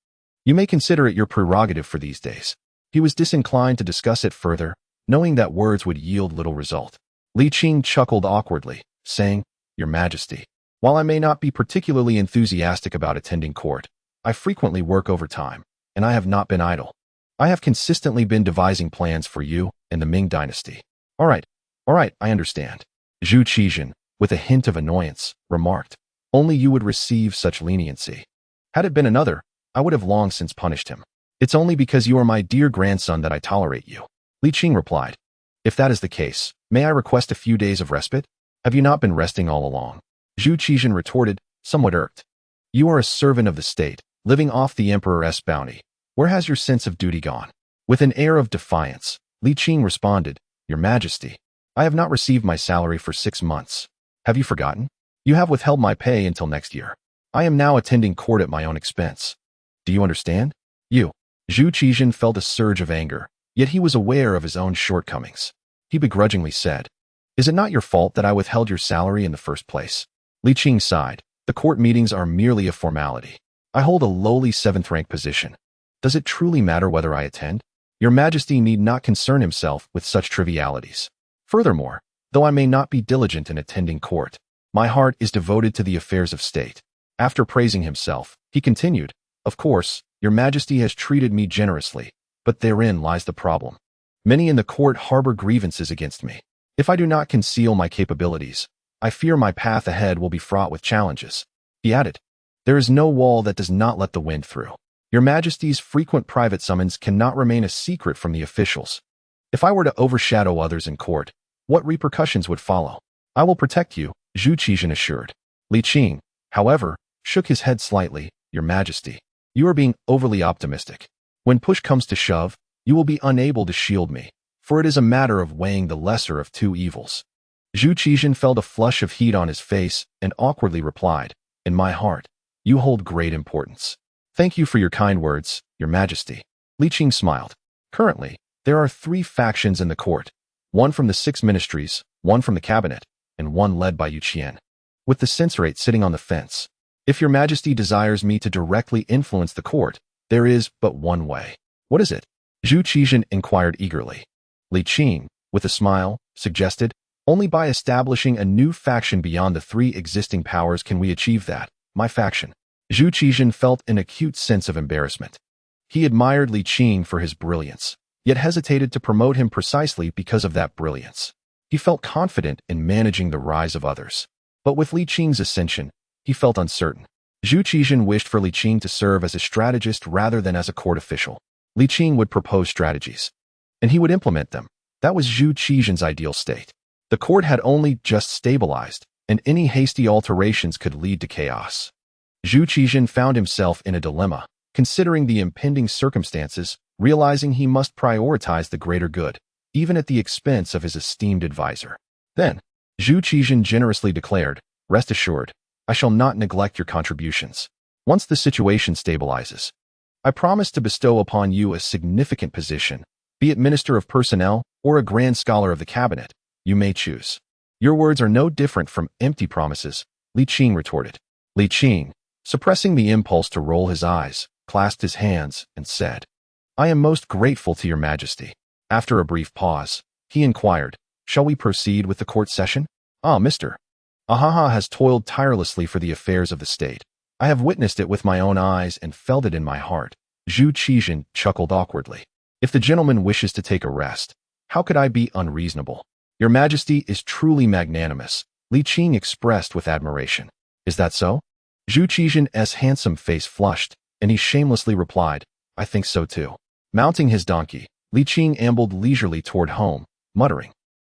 you may consider it your prerogative for these days. He was disinclined to discuss it further, knowing that words would yield little result. Li Qing chuckled awkwardly, saying, Your Majesty, while I may not be particularly enthusiastic about attending court, I frequently work overtime, and I have not been idle. I have consistently been devising plans for you and the Ming dynasty. All right, I understand. Zhu Qizhen, with a hint of annoyance, remarked, Only you would receive such leniency. Had it been another, I would have long since punished him. It's only because you are my dear grandson that I tolerate you. Li Qing replied, If that is the case, may I request a few days of respite? Have you not been resting all along? Zhu Qizhen retorted, somewhat irked. You are a servant of the state, living off the emperor's bounty. Where has your sense of duty gone? With an air of defiance, Li Qing responded, Your Majesty, I have not received my salary for 6 months. Have you forgotten? You have withheld my pay until next year. I am now attending court at my own expense. Do you understand? You. Zhu Qizhen felt a surge of anger, yet he was aware of his own shortcomings. He begrudgingly said, Is it not your fault that I withheld your salary in the first place? Li Qing sighed. The court meetings are merely a formality. I hold a lowly 7th-rank position. Does it truly matter whether I attend? Your Majesty need not concern himself with such trivialities. Furthermore, though I may not be diligent in attending court, my heart is devoted to the affairs of state. After praising himself, he continued, Of course, Your Majesty has treated me generously, but therein lies the problem. Many in the court harbor grievances against me. If I do not conceal my capabilities, I fear my path ahead will be fraught with challenges. He added, There is no wall that does not let the wind through. Your Majesty's frequent private summons cannot remain a secret from the officials. If I were to overshadow others in court, what repercussions would follow? I will protect you, Zhu Qizhen assured. Li Qing, however, shook his head slightly. Your Majesty, you are being overly optimistic. When push comes to shove, you will be unable to shield me, for it is a matter of weighing the lesser of two evils. Zhu Qizhen felt a flush of heat on his face and awkwardly replied, In my heart, you hold great importance. Thank you for your kind words, Your Majesty. Li Qing smiled. Currently, there are 3 factions in the court, one from the 6 ministries, one from the cabinet, and one led by Yu Qian, with the censorate sitting on the fence. If Your Majesty desires me to directly influence the court, there is but one way. What is it? Zhu Qizhen inquired eagerly. Li Qing, with a smile, suggested, Only by establishing a new faction beyond the 3 existing powers can we achieve that, my faction. Zhu Qizhen felt an acute sense of embarrassment. He admired Li Qing for his brilliance, yet hesitated to promote him precisely because of that brilliance. He felt confident in managing the rise of others. But with Li Qing's ascension, he felt uncertain. Zhu Qizhen wished for Li Qing to serve as a strategist rather than as a court official. Li Qing would propose strategies, and he would implement them. That was Zhu Qizhen's ideal state. The court had only just stabilized, and any hasty alterations could lead to chaos. Zhu Qizhen found himself in a dilemma, considering the impending circumstances, realizing he must prioritize the greater good, even at the expense of his esteemed advisor. Then, Zhu Qizhen generously declared, Rest assured, I shall not neglect your contributions. Once the situation stabilizes, I promise to bestow upon you a significant position, be it Minister of Personnel or a Grand Scholar of the Cabinet. You may choose. Your words are no different from empty promises, Li Qing retorted. Li Qing, suppressing the impulse to roll his eyes, clasped his hands and said, I am most grateful to Your Majesty. After a brief pause, he inquired, Shall we proceed with the court session? Ah, Mr. Ahaha has toiled tirelessly for the affairs of the state. I have witnessed it with my own eyes and felt it in my heart. Zhu Qizhen chuckled awkwardly. If the gentleman wishes to take a rest, how could I be unreasonable? Your Majesty is truly magnanimous, Li Qing expressed with admiration. Is that so? Zhu Qizhen's handsome face flushed, and he shamelessly replied, I think so too. Mounting his donkey, Li Qing ambled leisurely toward home, muttering,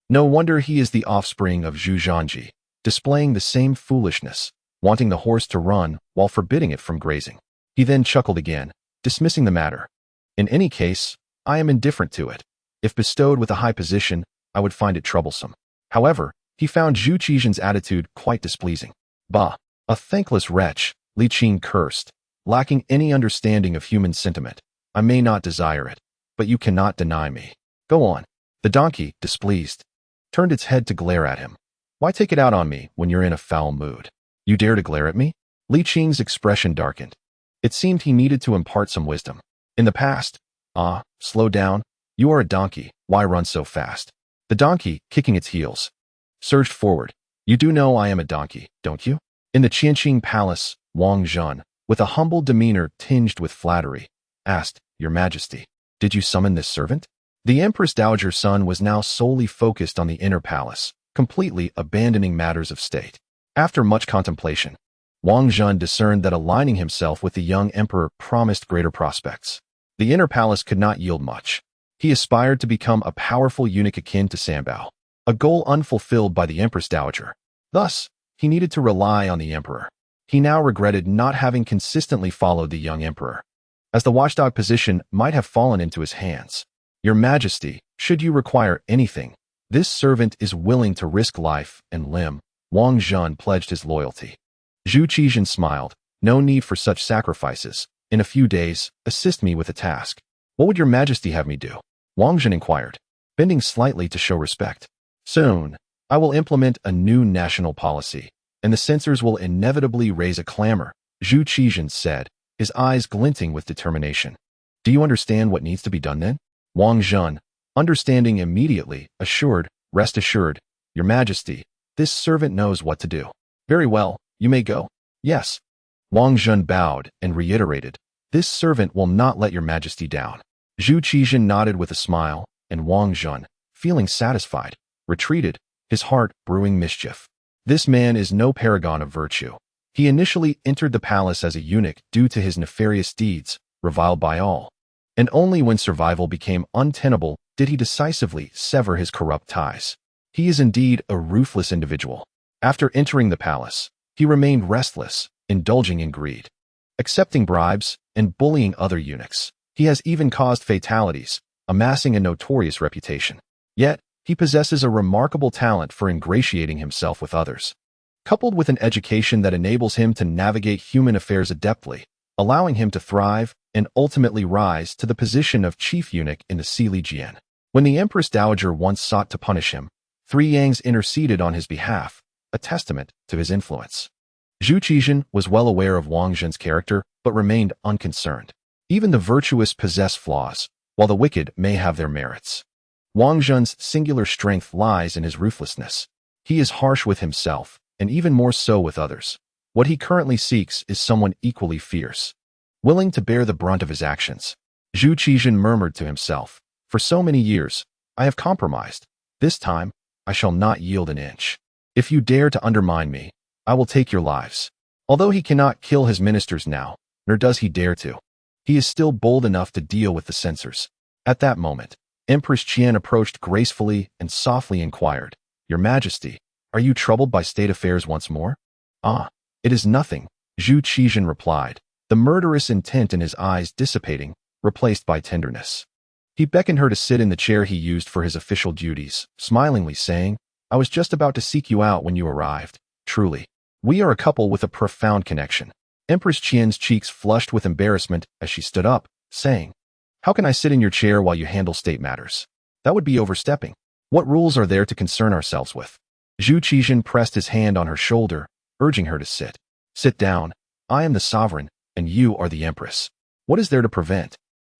No wonder he is the offspring of Zhu Zhanji, displaying the same foolishness, wanting the horse to run while forbidding it from grazing. He then chuckled again, dismissing the matter. In any case, I am indifferent to it. If bestowed with a high position, I would find it troublesome. However, he found Zhu Qizhen's attitude quite displeasing. Bah, a thankless wretch, Li Qing cursed, lacking any understanding of human sentiment. I may not desire it, but you cannot deny me. Go on. The donkey, displeased, turned its head to glare at him. Why take it out on me when you're in a foul mood? You dare to glare at me? Li Qing's expression darkened. It seemed he needed to impart some wisdom. In the past, slow down. You are a donkey. Why run so fast? The donkey, kicking its heels, surged forward. You do know I am a donkey, don't you? In the Qianqing Palace, Wang Zhen, with a humble demeanor tinged with flattery, asked, Your Majesty, did you summon this servant? The Empress Dowager's son was now solely focused on the inner palace, completely abandoning matters of state. After much contemplation, Wang Zhen discerned that aligning himself with the young emperor promised greater prospects. The inner palace could not yield much. He aspired to become a powerful eunuch akin to Sanbao, a goal unfulfilled by the Empress Dowager. Thus, he needed to rely on the emperor. He now regretted not having consistently followed the young emperor, as the watchdog position might have fallen into his hands. Your Majesty, should you require anything, this servant is willing to risk life and limb. Wang Zhen pledged his loyalty. Zhu Qizhen smiled. No need for such sacrifices. In a few days, assist me with a task. What would your Majesty have me do? Wang Zhen inquired, bending slightly to show respect. Soon, I will implement a new national policy, and the censors will inevitably raise a clamor, Zhu Qizhen said, his eyes glinting with determination. Do you understand what needs to be done then? Wang Zhen, understanding immediately, assured, rest assured, Your Majesty, this servant knows what to do. Very well, you may go. Yes. Wang Zhen bowed and reiterated, This servant will not let your Majesty down. Zhu Qizhen nodded with a smile, and Wang Zhen, feeling satisfied, retreated, his heart brewing mischief. This man is no paragon of virtue. He initially entered the palace as a eunuch due to his nefarious deeds, reviled by all. And only when survival became untenable did he decisively sever his corrupt ties. He is indeed a ruthless individual. After entering the palace, he remained restless, indulging in greed, accepting bribes, and bullying other eunuchs. He has even caused fatalities, amassing a notorious reputation. Yet, he possesses a remarkable talent for ingratiating himself with others, coupled with an education that enables him to navigate human affairs adeptly, allowing him to thrive and ultimately rise to the position of chief eunuch in the Sili Jian. When the Empress Dowager once sought to punish him, three Yangs interceded on his behalf, a testament to his influence. Zhu Qizhen was well aware of Wang Zhen's character, but remained unconcerned. Even the virtuous possess flaws, while the wicked may have their merits. Wang Zhen's singular strength lies in his ruthlessness. He is harsh with himself, and even more so with others. What he currently seeks is someone equally fierce, willing to bear the brunt of his actions. Zhu Qizhen murmured to himself, For so many years, I have compromised. This time, I shall not yield an inch. If you dare to undermine me, I will take your lives. Although he cannot kill his ministers now, nor does he dare to, he is still bold enough to deal with the censors. At that moment, Empress Qian approached gracefully and softly inquired, Your Majesty, are you troubled by state affairs once more? Ah, it is nothing, Zhu Qizhen replied, the murderous intent in his eyes dissipating, replaced by tenderness. He beckoned her to sit in the chair he used for his official duties, smilingly saying, I was just about to seek you out when you arrived. Truly, we are a couple with a profound connection. Empress Qian's cheeks flushed with embarrassment as she stood up, saying, How can I sit in your chair while you handle state matters? That would be overstepping. What rules are there to concern ourselves with? Zhu Qizhen pressed his hand on her shoulder, urging her to sit. Sit down. I am the sovereign, and you are the empress. What is there to prevent?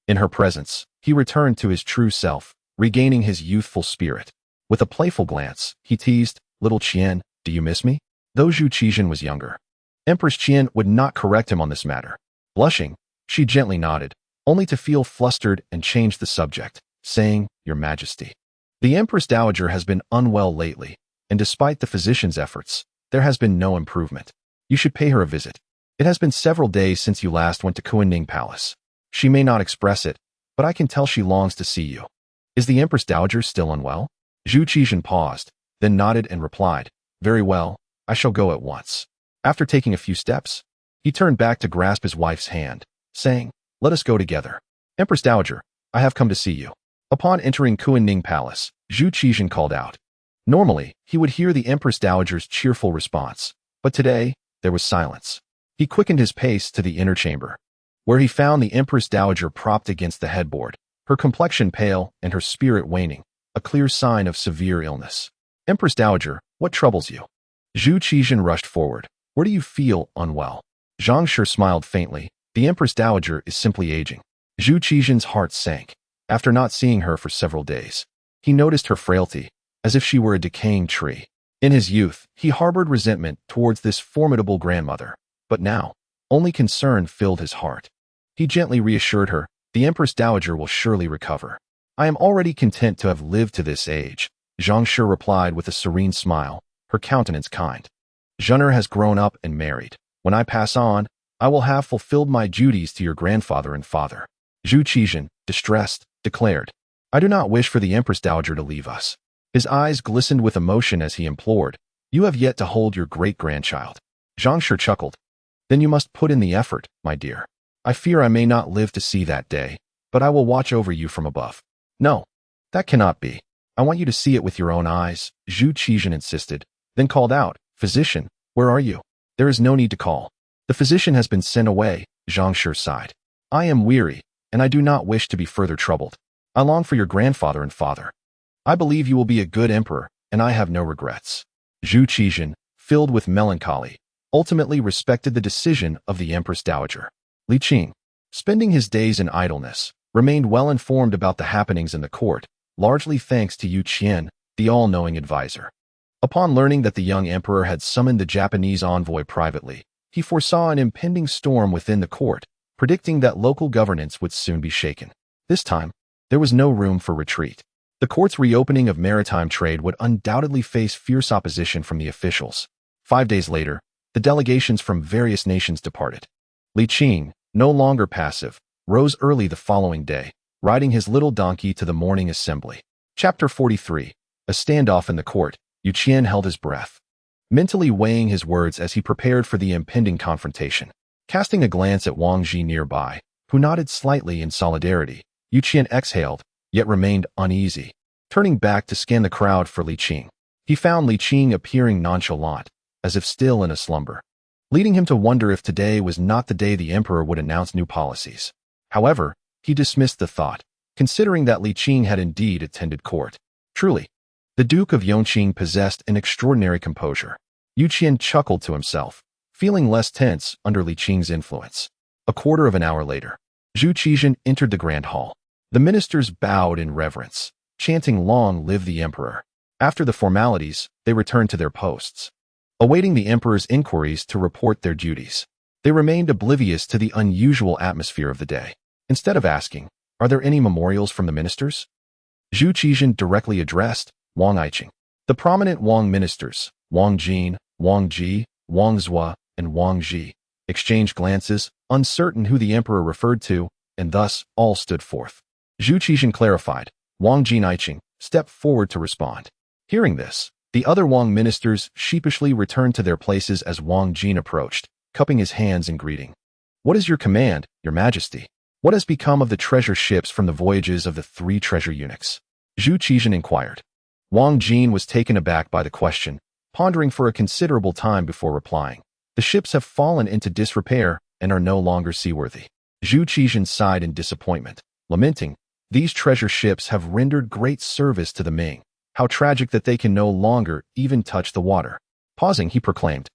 In her presence, he returned to his true self, regaining his youthful spirit. With a playful glance, he teased, Little Qian, do you miss me? Though Zhu Qizhen was younger, Empress Qian would not correct him on this matter. Blushing, she gently nodded, only to feel flustered and change the subject, saying, Your Majesty. The Empress Dowager has been unwell lately, and despite the physician's efforts, there has been no improvement. You should pay her a visit. It has been several days since you last went to Yearning Palace. She may not express it, but I can tell she longs to see you. Is the Empress Dowager still unwell? Zhu Qizhen paused, then nodded and replied, Very well, I shall go at once. After taking a few steps, he turned back to grasp his wife's hand, saying, Let us go together. Empress Dowager, I have come to see you. Upon entering Yearning Palace, Zhu Qizhen called out. Normally, he would hear the Empress Dowager's cheerful response, but today, there was silence. He quickened his pace to the inner chamber, where he found the Empress Dowager propped against the headboard, her complexion pale and her spirit waning, a clear sign of severe illness. Empress Dowager, what troubles you? Zhu Qizhen rushed forward. Where do you feel unwell? Zhang Shi smiled faintly. The Empress Dowager is simply aging. Zhu Qizhen's heart sank. After not seeing her for several days, he noticed her frailty, as if she were a decaying tree. In his youth, he harbored resentment towards this formidable grandmother, but now, only concern filled his heart. He gently reassured her, "The Empress Dowager will surely recover. I am already content to have lived to this age," Zhangshi replied with a serene smile, her countenance kind. "Zhener has grown up and married. When I pass on, I will have fulfilled my duties to your grandfather and father." Zhu Qizhen, distressed, declared, "I do not wish for the Empress Dowager to leave us." His eyes glistened with emotion as he implored, "You have yet to hold your great-grandchild." Zhangshi chuckled. "Then you must put in the effort, my dear. I fear I may not live to see that day, but I will watch over you from above." "No, that cannot be. I want you to see it with your own eyes," Zhu Qizhen insisted, then called out, "Physician, where are you?" "There is no need to call. The physician has been sent away," Zhangshi sighed. "I am weary, and I do not wish to be further troubled. I long for your grandfather and father. I believe you will be a good emperor, and I have no regrets." Zhu Qizhen, filled with melancholy, ultimately respected the decision of the Empress Dowager. Li Qing, spending his days in idleness, remained well informed about the happenings in the court, largely thanks to Yu Qian, the all-knowing advisor. Upon learning that the young emperor had summoned the Japanese envoy privately, he foresaw an impending storm within the court, predicting that local governance would soon be shaken. This time, there was no room for retreat. The court's reopening of maritime trade would undoubtedly face fierce opposition from the officials. 5 days later, the delegations from various nations departed. Li Qing, no longer passive, rose early the following day, riding his little donkey to the morning assembly. Chapter 43. A standoff in the court. Yu Qian held his breath, mentally weighing his words as he prepared for the impending confrontation. Casting a glance at Wang Ji nearby, who nodded slightly in solidarity, Yu Qian exhaled, yet remained uneasy. Turning back to scan the crowd for Li Qing, he found Li Qing appearing nonchalant, as if still in a slumber, leading him to wonder if today was not the day the emperor would announce new policies. However, he dismissed the thought, considering that Li Qing had indeed attended court. Truly, the Duke of Yongqing possessed an extraordinary composure. Yu Qian chuckled to himself, feeling less tense under Li Qing's influence. A quarter of an hour later, Zhu Qizhen entered the grand hall. The ministers bowed in reverence, chanting "Long live the emperor." After the formalities, they returned to their posts, awaiting the emperor's inquiries to report their duties. They remained oblivious to the unusual atmosphere of the day. Instead of asking, "Are there any memorials from the ministers?" Zhu Qizhen directly addressed Wang Aiqing. The prominent Wang ministers, Wang Jin, Wang Ji, Wang Zhua, and Wang Ji, exchanged glances, uncertain who the emperor referred to, and thus all stood forth. Zhu Qizhen clarified. Wang Jin Aiqing stepped forward to respond. Hearing this, the other Wang ministers sheepishly returned to their places as Wang Jin approached, cupping his hands in greeting. "What is your command, your majesty? What has become of the treasure ships from the voyages of the 3 treasure eunuchs?" Zhu Qizhen inquired. Wang Jin was taken aback by the question, pondering for a considerable time before replying. "The ships have fallen into disrepair and are no longer seaworthy." Zhu Qizhen sighed in disappointment, lamenting, "These treasure ships have rendered great service to the Ming. How tragic that they can no longer even touch the water." Pausing, he proclaimed,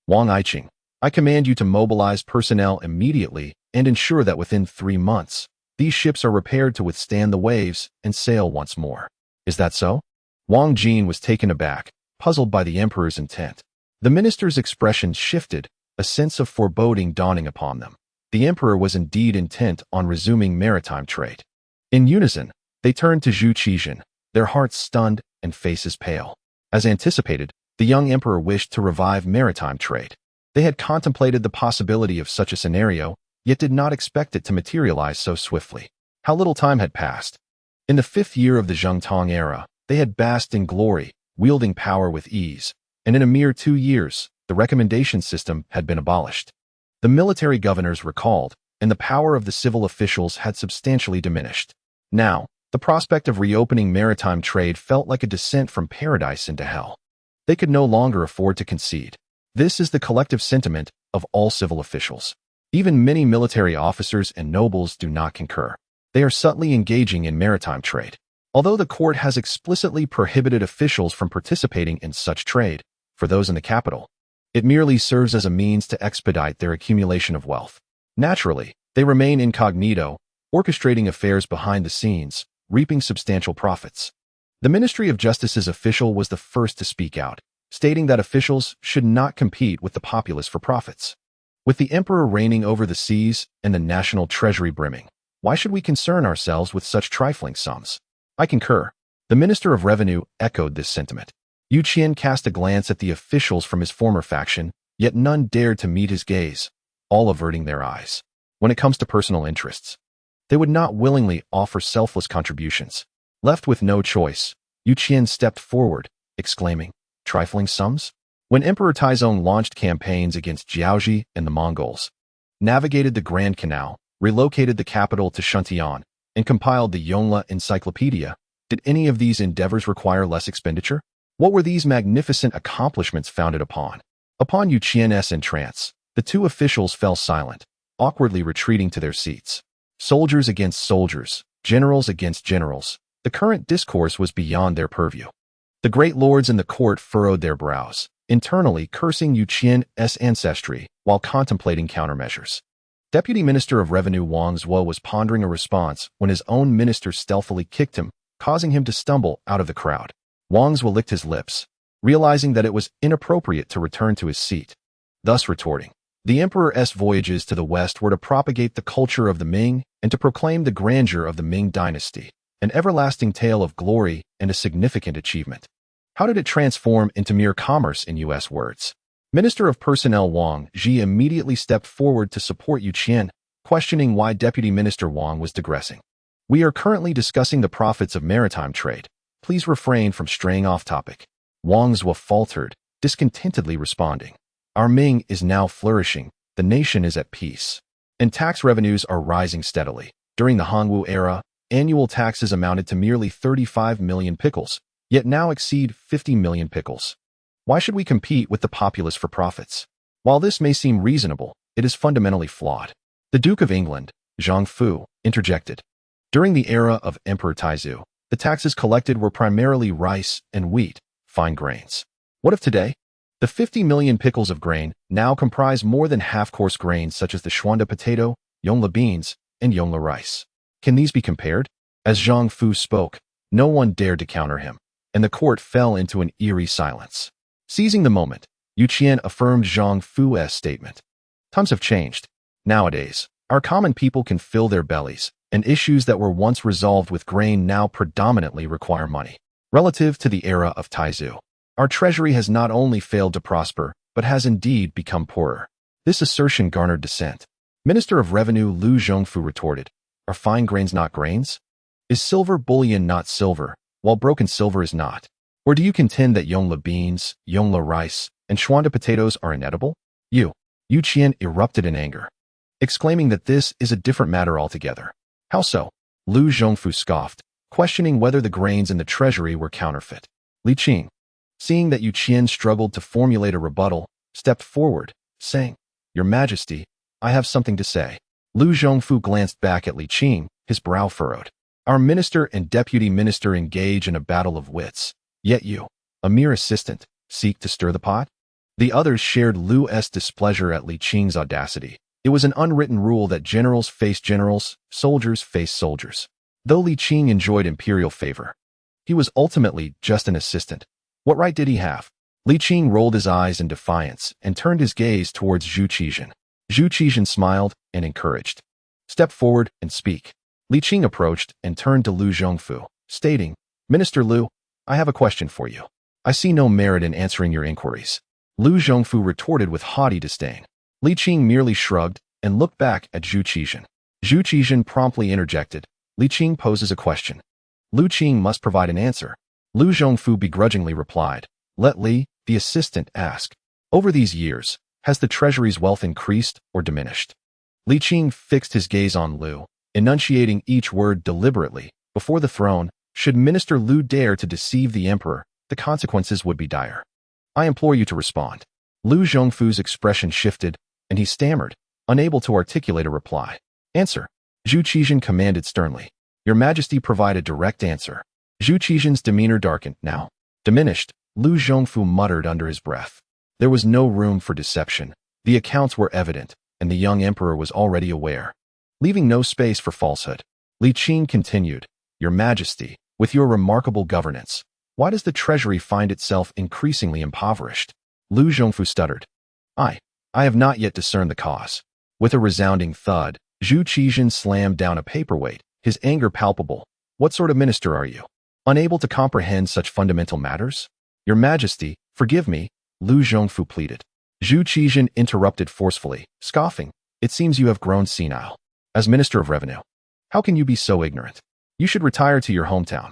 "Wang Aiqing, I command you to mobilize personnel immediately and ensure that within 3 months, these ships are repaired to withstand the waves and sail once more." "Is that so?" Wang Jin was taken aback, puzzled by the emperor's intent. The minister's expression shifted, a sense of foreboding dawning upon them. The emperor was indeed intent on resuming maritime trade. In unison, they turned to Zhu Qizhen, their hearts stunned and faces pale. As anticipated, the young emperor wished to revive maritime trade. They had contemplated the possibility of such a scenario, yet did not expect it to materialize so swiftly. How little time had passed. In the 5th year of the Zhengtong era, they had basked in glory, wielding power with ease, and in a mere 2 years, the recommendation system had been abolished. The military governors recalled, and the power of the civil officials had substantially diminished. Now, the prospect of reopening maritime trade felt like a descent from paradise into hell. They could no longer afford to concede. This is the collective sentiment of all civil officials. Even many military officers and nobles do not concur. They are subtly engaging in maritime trade. Although the court has explicitly prohibited officials from participating in such trade, for those in the capital, it merely serves as a means to expedite their accumulation of wealth. Naturally, they remain incognito, orchestrating affairs behind the scenes, reaping substantial profits. The Ministry of Justice's official was the first to speak out, stating that officials should not compete with the populace for profits. With the emperor reigning over the seas and the national treasury brimming, why should we concern ourselves with such trifling sums? I concur. The Minister of Revenue echoed this sentiment. Yu Qian cast a glance at the officials from his former faction, yet none dared to meet his gaze, all averting their eyes. When it comes to personal interests, they would not willingly offer selfless contributions. Left with no choice, Yu Qian stepped forward, exclaiming, "Trifling sums?" When Emperor Taizong launched campaigns against Jiaoji and the Mongols, navigated the Grand Canal, relocated the capital to Shuntian, and compiled the Yongle Encyclopedia, did any of these endeavors require less expenditure? What were these magnificent accomplishments founded upon? Upon Yu Qian's entrance, the two officials fell silent, awkwardly retreating to their seats. Soldiers against soldiers, generals against generals, the current discourse was beyond their purview. The great lords in the court furrowed their brows, internally cursing Yu Qian's ancestry while contemplating countermeasures. Deputy Minister of Revenue Wang Zuo was pondering a response when his own minister stealthily kicked him, causing him to stumble out of the crowd. Wang Zuo licked his lips, realizing that it was inappropriate to return to his seat, thus retorting. The emperor's voyages to the west were to propagate the culture of the Ming and to proclaim the grandeur of the Ming dynasty, an everlasting tale of glory and a significant achievement. How did it transform into mere commerce in U.S. words? Minister of Personnel Wang Zhi immediately stepped forward to support Yu Qian, questioning why Deputy Minister Wang was digressing. We are currently discussing the profits of maritime trade. Please refrain from straying off topic. Wang Zuo faltered, discontentedly responding. Our Ming is now flourishing, the nation is at peace, and tax revenues are rising steadily. During the Hongwu era, annual taxes amounted to merely 35 million pickles, yet now exceed 50 million pickles. Why should we compete with the populace for profits? While this may seem reasonable, it is fundamentally flawed. The Duke of England, Zhang Fu, interjected. During the era of Emperor Taizong, the taxes collected were primarily rice and wheat, fine grains. What of today? The 50 million pickles of grain now comprise more than half coarse grains such as the Xuande potato, Yongle beans, and Yongle rice. Can these be compared? As Zhang Fu spoke, no one dared to counter him, and the court fell into an eerie silence. Seizing the moment, Yu Qian affirmed Zhang Fu's statement. Times have changed. Nowadays, our common people can fill their bellies, and issues that were once resolved with grain now predominantly require money. Relative to the era of Taizong, our treasury has not only failed to prosper, but has indeed become poorer. This assertion garnered dissent. Minister of Revenue Lu Zhongfu retorted, "Are fine grains not grains? Is silver bullion not silver, while broken silver is not? Or do you contend that Yongle beans, Yongle rice, and Xuande potatoes are inedible?" Yu Qian erupted in anger, exclaiming that this is a different matter altogether. How so? Lu Zhongfu scoffed, questioning whether the grains in the treasury were counterfeit. Li Qing, seeing that Yu Qian struggled to formulate a rebuttal, stepped forward, saying, "Your Majesty, I have something to say." Lu Zhongfu glanced back at Li Qing, his brow furrowed. Our minister and deputy minister engage in a battle of wits, yet you, a mere assistant, seek to stir the pot? The others shared Lu's displeasure at Li Qing's audacity. It was an unwritten rule that generals face generals, soldiers face soldiers. Though Li Qing enjoyed imperial favor, he was ultimately just an assistant. What right did he have? Li Qing rolled his eyes in defiance and turned his gaze towards Zhu Qizhen. Zhu Qizhen smiled and encouraged. "Step forward and speak." Li Qing approached and turned to Lu Zhongfu, stating, "Minister Lu, I have a question for you. I see no merit in answering your inquiries." Lu Zhongfu retorted with haughty disdain. Li Qing merely shrugged and looked back at Zhu Qizhen. Zhu Qizhen promptly interjected. Li Qing poses a question. Lu Qing must provide an answer. Lu Zhongfu begrudgingly replied, "Let Li, the assistant, ask. Over these years, has the treasury's wealth increased or diminished?" Li Qing fixed his gaze on Lu, enunciating each word deliberately. Before the throne, should Minister Lu dare to deceive the emperor, the consequences would be dire. "I implore you to respond." Lu Zhongfu's expression shifted, and he stammered, unable to articulate a reply. "Answer." Zhu Qizhen commanded sternly. "Your Majesty, provide a direct answer." Zhu Qizhen's demeanor darkened. "Now, diminished," Lu Zhongfu muttered under his breath. There was no room for deception. The accounts were evident, and the young emperor was already aware. Leaving no space for falsehood, Li Qing continued, "Your Majesty, with your remarkable governance, Why does the treasury find itself increasingly impoverished? Lu Zhongfu stuttered. I have not yet discerned the cause. With a resounding thud, Zhu Qizhen slammed down a paperweight, his anger palpable. What sort of minister are you? Unable to comprehend such fundamental matters? Your Majesty, forgive me, Lu Zhongfu pleaded. Zhu Qizhen interrupted forcefully, scoffing. It seems you have grown senile. As Minister of Revenue, how can you be so ignorant? You should retire to your hometown.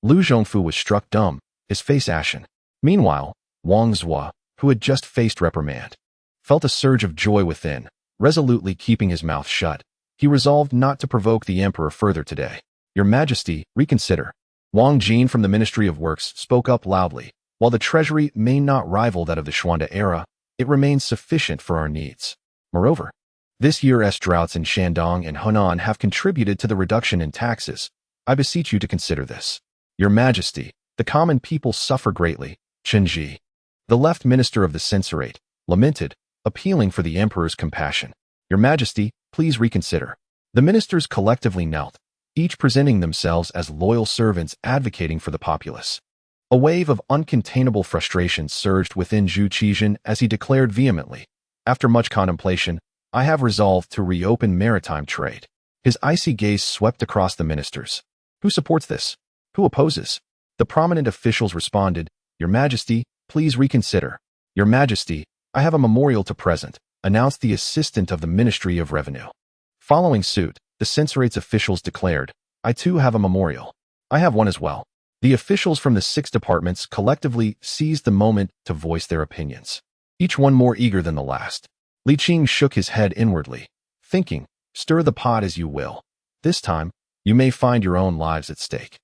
Lu Zhongfu was struck dumb, his face ashen. Meanwhile, Wang Zhua, who had just faced reprimand, felt a surge of joy within, resolutely keeping his mouth shut. He resolved not to provoke the emperor further today. Your Majesty, reconsider. Wang Jin from the Ministry of Works spoke up loudly. While the treasury may not rival that of the Xuande era, it remains sufficient for our needs. Moreover, this year's droughts in Shandong and Hunan have contributed to the reduction in taxes. I beseech you to consider this. Your Majesty, the common people suffer greatly, Chen Ji, the left minister of the censorate, lamented, appealing for the emperor's compassion. Your Majesty, please reconsider. The ministers collectively knelt, each presenting themselves as loyal servants advocating for the populace. A wave of uncontainable frustration surged within Zhu Qizhen as he declared vehemently, after much contemplation, I have resolved to reopen maritime trade. His icy gaze swept across the ministers. Who supports this? Who opposes? The prominent officials responded, Your Majesty, please reconsider. Your Majesty, I have a memorial to present, announced the assistant of the Ministry of Revenue. Following suit, the censorate's officials declared, I too have a memorial. I have one as well. The officials from the 6 departments collectively seized the moment to voice their opinions, each one more eager than the last. Li Qing shook his head inwardly, thinking, stir the pot as you will. This time, you may find your own lives at stake.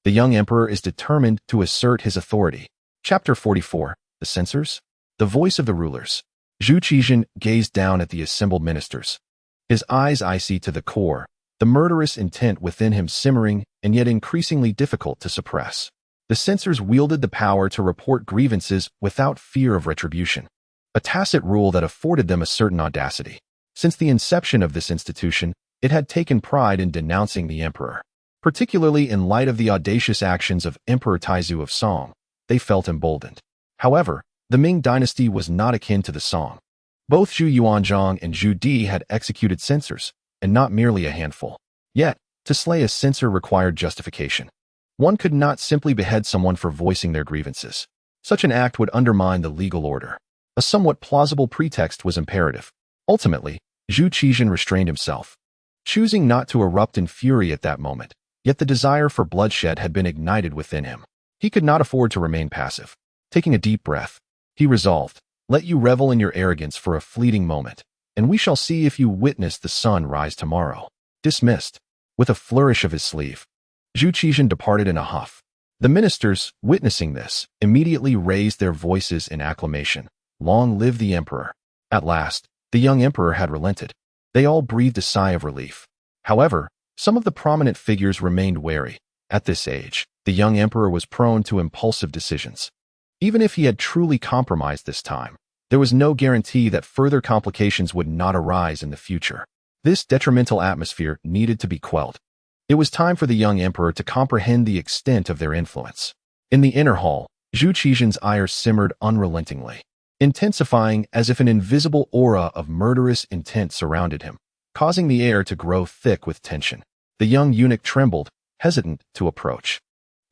The young emperor is determined to assert his authority. Chapter 44, The Censors? The Voice of the Rulers. Zhu Qizhen gazed down at the assembled ministers, his eyes icy to the core, the murderous intent within him simmering and yet increasingly difficult to suppress. The censors wielded the power to report grievances without fear of retribution, a tacit rule that afforded them a certain audacity. Since the inception of this institution, it had taken pride in denouncing the emperor. Particularly in light of the audacious actions of Emperor Taizong of Song, they felt emboldened. However, the Ming dynasty was not akin to the Song. Both Zhu Yuanzhang and Zhu Di had executed censors, and not merely a handful. Yet, to slay a censor required justification. One could not simply behead someone for voicing their grievances. Such an act would undermine the legal order. A somewhat plausible pretext was imperative. Ultimately, Zhu Qizhen restrained himself, choosing not to erupt in fury at that moment. Yet the desire for bloodshed had been ignited within him. He could not afford to remain passive. Taking a deep breath, he resolved, let you revel in your arrogance for a fleeting moment, and we shall see if you witness the sun rise tomorrow. Dismissed. With a flourish of his sleeve, Zhu Qizhen departed in a huff. The ministers, witnessing this, immediately raised their voices in acclamation. Long live the emperor. At last, the young emperor had relented. They all breathed a sigh of relief. However, some of the prominent figures remained wary. At this age, the young emperor was prone to impulsive decisions. Even if he had truly compromised this time, there was no guarantee that further complications would not arise in the future. This detrimental atmosphere needed to be quelled. It was time for the young emperor to comprehend the extent of their influence. In the inner hall, Zhu Qizhen's ire simmered unrelentingly, intensifying as if an invisible aura of murderous intent surrounded him, causing the air to grow thick with tension. The young eunuch trembled, hesitant to approach.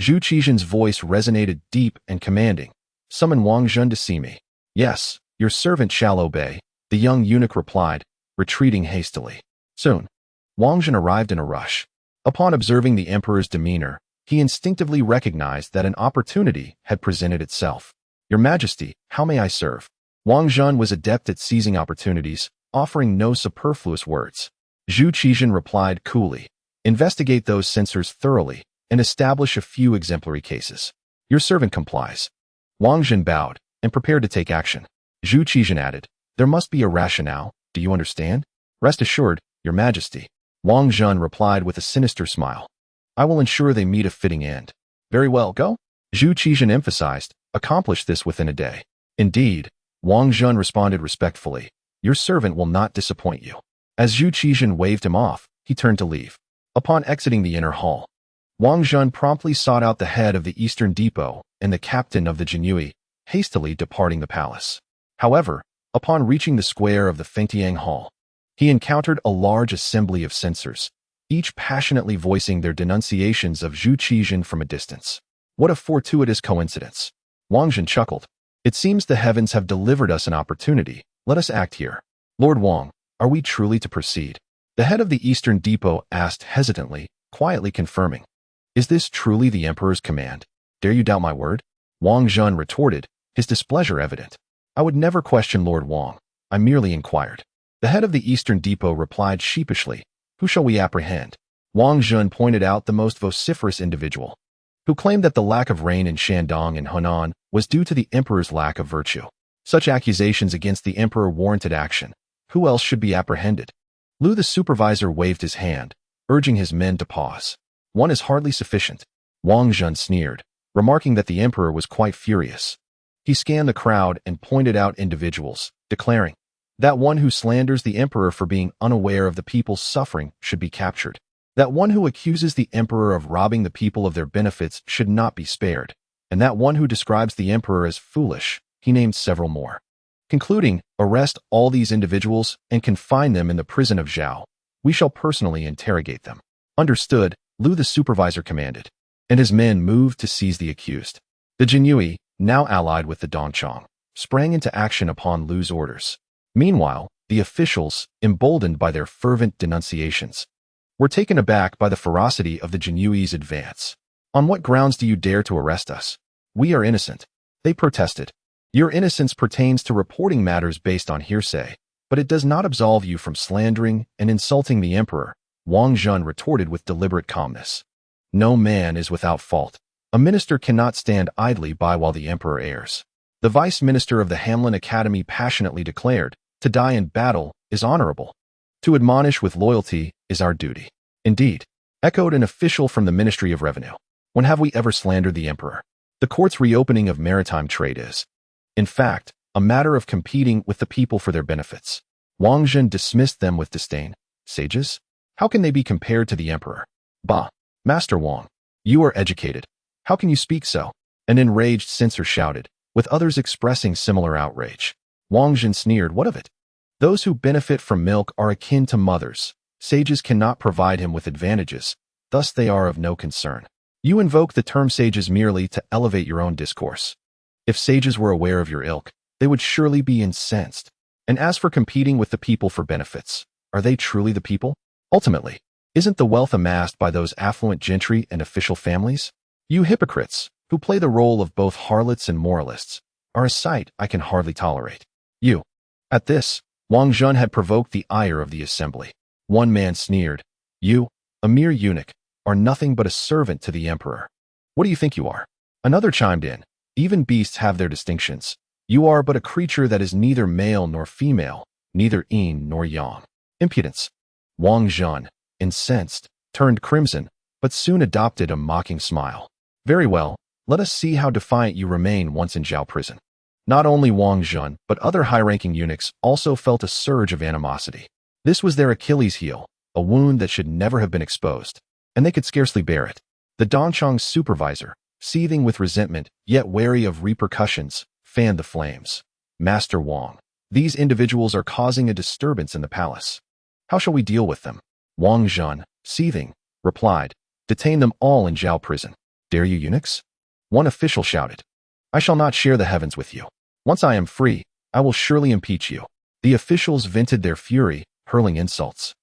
Zhu Qizhen's voice resonated deep and commanding. Summon Wang Zhen to see me. Yes, your servant shall obey, the young eunuch replied, retreating hastily. Soon, Wang Zhen arrived in a rush. Upon observing the emperor's demeanor, he instinctively recognized that an opportunity had presented itself. Your Majesty, how may I serve? Wang Zhen was adept at seizing opportunities, offering no superfluous words. Zhu Qizhen replied coolly, investigate those censors thoroughly and establish a few exemplary cases. Your servant complies. Wang Zhen bowed and prepared to take action. Zhu Qizhen added, there must be a rationale, do you understand? Rest assured, Your Majesty. Wang Zhen replied with a sinister smile. I will ensure they meet a fitting end. Very well, go. Zhu Qizhen emphasized, accomplish this within a day. Indeed, Wang Zhen responded respectfully, your servant will not disappoint you. As Zhu Qizhen waved him off, he turned to leave. Upon exiting the inner hall, Wang Zhen promptly sought out the head of the Eastern Depot and the captain of the Jinhui, hastily departing the palace. However, upon reaching the square of the Fengtiang Hall, he encountered a large assembly of censors, each passionately voicing their denunciations of Zhu Qizhen from a distance. What a fortuitous coincidence. Wang Zhen chuckled. It seems the heavens have delivered us an opportunity. Let us act here. Lord Wang, are we truly to proceed? The head of the Eastern Depot asked hesitantly, quietly confirming. Is this truly the Emperor's command? Dare you doubt my word? Wang Zhen retorted, his displeasure evident. I would never question Lord Wang. I merely inquired. The head of the Eastern Depot replied sheepishly, Who shall we apprehend? Wang Zhen pointed out the most vociferous individual, who claimed that the lack of rain in Shandong and Hunan was due to the emperor's lack of virtue. Such accusations against the emperor warranted action. Who else should be apprehended? Lu the supervisor waved his hand, urging his men to pause. One is hardly sufficient. Wang Zhen sneered, remarking that the emperor was quite furious. He scanned the crowd and pointed out individuals, declaring, That one who slanders the emperor for being unaware of the people's suffering should be captured. That one who accuses the emperor of robbing the people of their benefits should not be spared. And that one who describes the emperor as foolish, he named several more. Concluding, arrest all these individuals and confine them in the prison of Zhao. We shall personally interrogate them. Understood, Lu the supervisor commanded. And his men moved to seize the accused. The Jinhui, now allied with the Dongchong, sprang into action upon Lu's orders. Meanwhile, the officials, emboldened by their fervent denunciations, were taken aback by the ferocity of the Jinhui's advance. On what grounds do you dare to arrest us? We are innocent, they protested. Your innocence pertains to reporting matters based on hearsay, but it does not absolve you from slandering and insulting the emperor, Wang Zhen retorted with deliberate calmness. No man is without fault. A minister cannot stand idly by while the emperor errs. The vice minister of the Hamlin Academy passionately declared, To die in battle is honorable. To admonish with loyalty is our duty. Indeed, echoed an official from the Ministry of Revenue. When have we ever slandered the emperor? The court's reopening of maritime trade is, in fact, a matter of competing with the people for their benefits. Wang Zhen dismissed them with disdain. Sages? How can they be compared to the emperor? Bah! Master Wang, you are educated. How can you speak so? An enraged censor shouted, with others expressing similar outrage. Wang Zhen sneered, What of it? Those who benefit from milk are akin to mothers. Sages cannot provide him with advantages, thus they are of no concern. You invoke the term sages merely to elevate your own discourse. If sages were aware of your ilk, they would surely be incensed. And as for competing with the people for benefits, are they truly the people? Ultimately, isn't the wealth amassed by those affluent gentry and official families? You hypocrites, who play the role of both harlots and moralists, are a sight I can hardly tolerate. You. At this, Wang Zhen had provoked the ire of the assembly. One man sneered, You, a mere eunuch, are nothing but a servant to the emperor. What do you think you are? Another chimed in, Even beasts have their distinctions. You are but a creature that is neither male nor female, neither yin nor yang. Impudence. Wang Zhen, incensed, turned crimson, but soon adopted a mocking smile. Very well, let us see how defiant you remain once in Zhao prison. Not only Wang Zhen, but other high-ranking eunuchs also felt a surge of animosity. This was their Achilles heel, a wound that should never have been exposed, and they could scarcely bear it. The Dongchong's supervisor, seething with resentment, yet wary of repercussions, fanned the flames. Master Wang, these individuals are causing a disturbance in the palace. How shall we deal with them? Wang Zhen, seething, replied, Detain them all in Zhao prison. Dare you, eunuchs? One official shouted, I shall not share the heavens with you. Once I am free, I will surely impeach you. The officials vented their fury, hurling insults,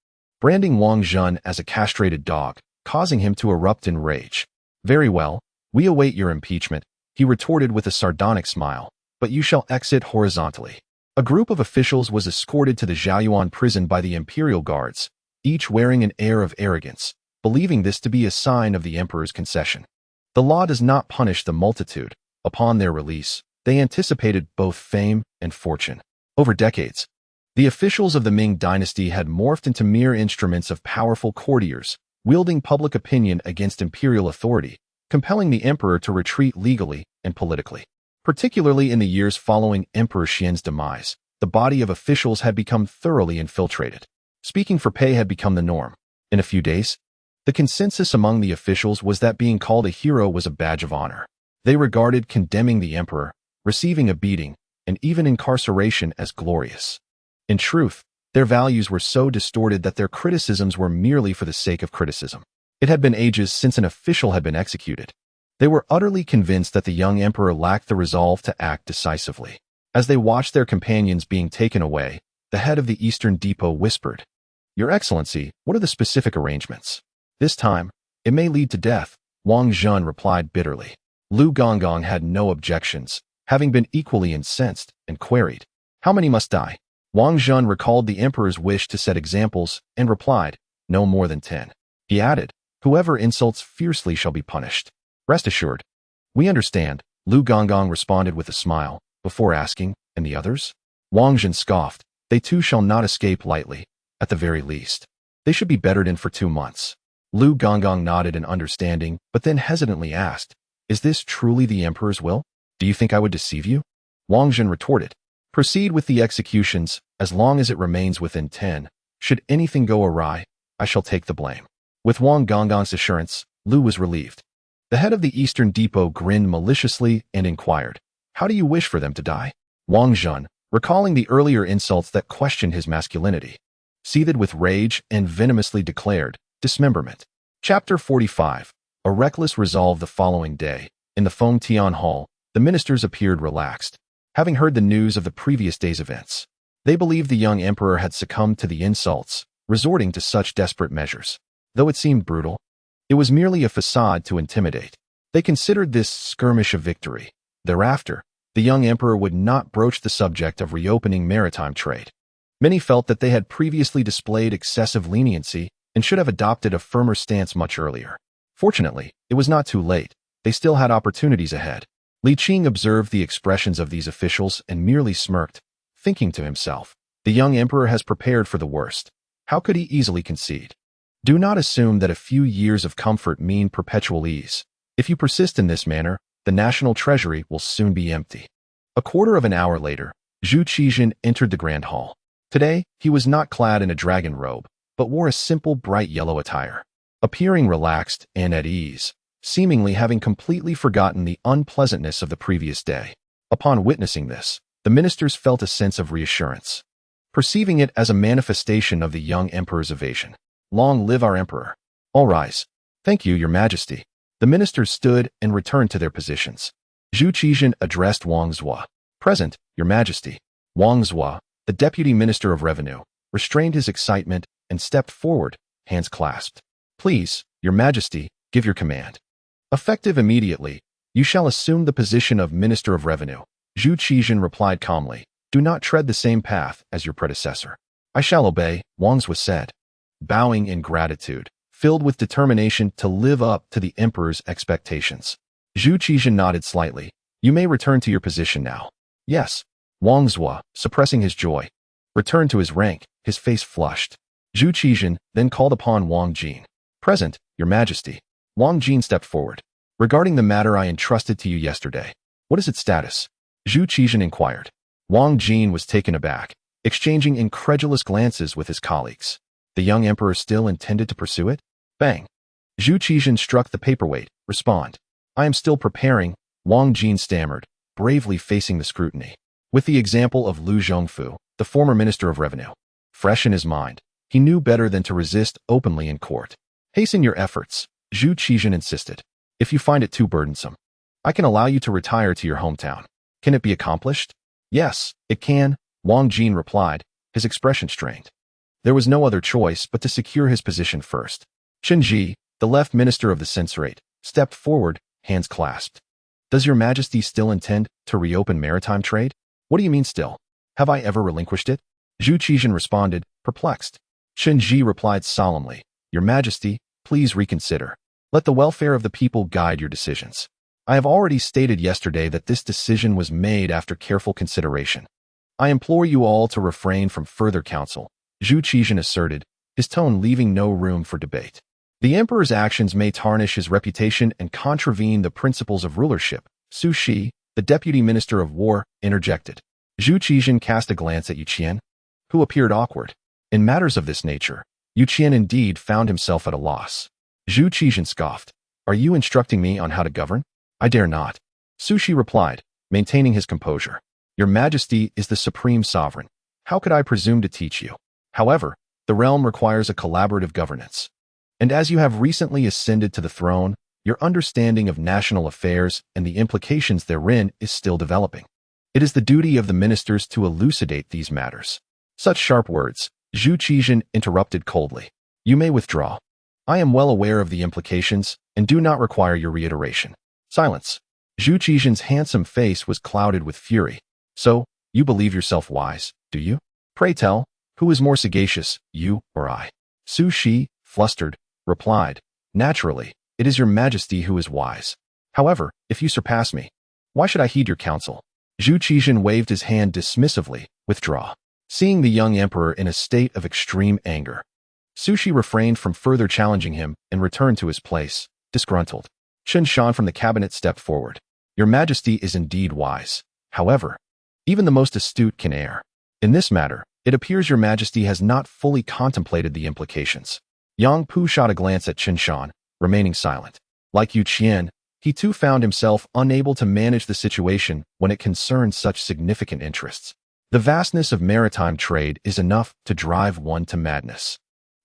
branding Wang Zhen as a castrated dog, causing him to erupt in rage. Very well, we await your impeachment, he retorted with a sardonic smile, but you shall exit horizontally. A group of officials was escorted to the Zhaoyuan prison by the imperial guards, each wearing an air of arrogance, believing this to be a sign of the emperor's concession. The law does not punish the multitude. Upon their release, they anticipated both fame and fortune. Over decades, the officials of the Ming dynasty had morphed into mere instruments of powerful courtiers, wielding public opinion against imperial authority, compelling the emperor to retreat legally and politically. Particularly in the years following Emperor Xian's demise, the body of officials had become thoroughly infiltrated. Speaking for pay had become the norm. In a few days, The consensus among the officials was that being called a hero was a badge of honor. They regarded condemning the emperor, receiving a beating, and even incarceration as glorious. In truth, their values were so distorted that their criticisms were merely for the sake of criticism. It had been ages since an official had been executed. They were utterly convinced that the young emperor lacked the resolve to act decisively. As they watched their companions being taken away, the head of the Eastern Depot whispered, "Your Excellency, what are the specific arrangements? This time, it may lead to death," Wang Zhun replied bitterly. Lu Gonggong had no objections, having been equally incensed, and queried, "How many must die?" Wang Zhun recalled the emperor's wish to set examples and replied, "No more than 10. He added, "Whoever insults fiercely shall be punished." "Rest assured. We understand," Lu Gonggong responded with a smile, before asking, "And the others?" Wang Zhun scoffed, "They too shall not escape lightly, at the very least. They should be bettered in for 2 months. Lu Gonggong nodded in understanding, but then hesitantly asked, "Is this truly the emperor's will? Do you think I would deceive you?" Wang Zhun retorted, "Proceed with the executions, as long as it remains within 10. Should anything go awry, I shall take the blame." With Wang Gonggong's assurance, Lu was relieved. The head of the Eastern Depot grinned maliciously and inquired, "How do you wish for them to die?" Wang Zhun, recalling the earlier insults that questioned his masculinity, seethed with rage and venomously declared, "Dismemberment." Chapter 45. A reckless resolve. The following day, in the Feng Tian Hall, the ministers appeared relaxed, having heard the news of the previous day's events. They believed the young emperor had succumbed to the insults, resorting to such desperate measures. Though it seemed brutal, it was merely a facade to intimidate. They considered this skirmish a victory. Thereafter, the young emperor would not broach the subject of reopening maritime trade. Many felt that they had previously displayed excessive leniency and should have adopted a firmer stance much earlier. Fortunately, it was not too late. They still had opportunities ahead. Li Qing observed the expressions of these officials and merely smirked, thinking to himself, "The young emperor has prepared for the worst. How could he easily concede?" Do not assume that a few years of comfort mean perpetual ease. If you persist in this manner, the national treasury will soon be empty. A quarter of an hour later, Zhu Qijin entered the grand hall. Today, he was not clad in a dragon robe, but wore a simple bright yellow attire. Appearing relaxed and at ease, seemingly having completely forgotten the unpleasantness of the previous day. Upon witnessing this, the ministers felt a sense of reassurance, perceiving it as a manifestation of the young emperor's evasion. "Long live our emperor." "All rise." "Thank you, your majesty." The ministers stood and returned to their positions. Zhu Qijin addressed Wang Zhua. "Present, your majesty." Wang Zhua, the deputy minister of revenue, restrained his excitement and stepped forward, hands clasped. "Please, your majesty, give your command." "Effective immediately, you shall assume the position of minister of revenue." Zhu Qijin replied calmly, "Do not tread the same path as your predecessor." "I shall obey," Wang Zhua said, bowing in gratitude, filled with determination to live up to the emperor's expectations. Zhu Qijin nodded slightly. "You may return to your position now." "Yes." Wang Zhua, suppressing his joy, returned to his rank, his face flushed. Zhu Qijin then called upon Wang Jin. "Present, your majesty." Wang Jin stepped forward. "Regarding the matter I entrusted to you yesterday, what is its status?" Zhu Qijin inquired. Wang Jin was taken aback, exchanging incredulous glances with his colleagues. The young emperor still intended to pursue it? Bang! Zhu Qijin struck the paperweight. "Respond." "I am still preparing," Wang Jin stammered, bravely facing the scrutiny. With the example of Lu Zhongfu, the former minister of revenue, fresh in his mind, he knew better than to resist openly in court. "Hasten your efforts," Zhu Qijin insisted. "If you find it too burdensome, I can allow you to retire to your hometown." "Can it be accomplished?" "Yes, it can," Wang Jin replied, his expression strained. There was no other choice but to secure his position first. Chen Ji, the left minister of the censorate, stepped forward, hands clasped. "Does your majesty still intend to reopen maritime trade?" "What do you mean still? Have I ever relinquished it?" Zhu Qijin responded, perplexed. Chen Ji replied solemnly, "Your majesty, please reconsider. Let the welfare of the people guide your decisions. I have already stated yesterday that this decision was made after careful consideration. I implore you all to refrain from further counsel," Zhu Qijin asserted, his tone leaving no room for debate. "The emperor's actions may tarnish his reputation and contravene the principles of rulership," Su Shi, the deputy minister of war, interjected. Zhu Qijin cast a glance at Yu Qian, who appeared awkward. In matters of this nature, Yu Qian indeed found himself at a loss. Zhu Qizhan scoffed. Are you instructing me on how to govern? I dare not. Su Shi replied, maintaining his composure. Your Majesty is the supreme sovereign. How could I presume to teach you? However, the realm requires a collaborative governance. And as you have recently ascended to the throne, your understanding of national affairs and the implications therein is still developing. It is the duty of the ministers to elucidate these matters. Such sharp words, Zhu Qizhan interrupted coldly. You may withdraw. I am well aware of the implications and do not require your reiteration. Silence. Zhu Qizhan's handsome face was clouded with fury. So, you believe yourself wise, do you? Pray tell, who is more sagacious, you or I? Su Shi, flustered, replied, naturally, it is your Majesty who is wise. However, if you surpass me, why should I heed your counsel? Zhu Qizhan waved his hand dismissively, withdraw. Seeing the young emperor in a state of extreme anger, Su Shi refrained from further challenging him and returned to his place, disgruntled. Chen Shan from the cabinet stepped forward. Your Majesty is indeed wise. However, even the most astute can err. In this matter, it appears your Majesty has not fully contemplated the implications. Yang Pu shot a glance at Chen Shan, remaining silent. Like Yu Qian, he too found himself unable to manage the situation when it concerned such significant interests. The vastness of maritime trade is enough to drive one to madness.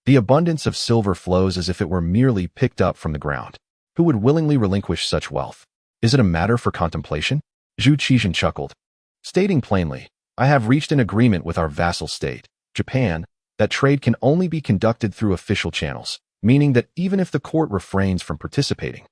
The abundance of silver flows as if it were merely picked up from the ground. Who would willingly relinquish such wealth? Is it a matter for contemplation? Zhu Qizhan chuckled, stating plainly, I have reached an agreement with our vassal state, Japan, that trade can only be conducted through official channels, meaning that even if the court refrains from participating,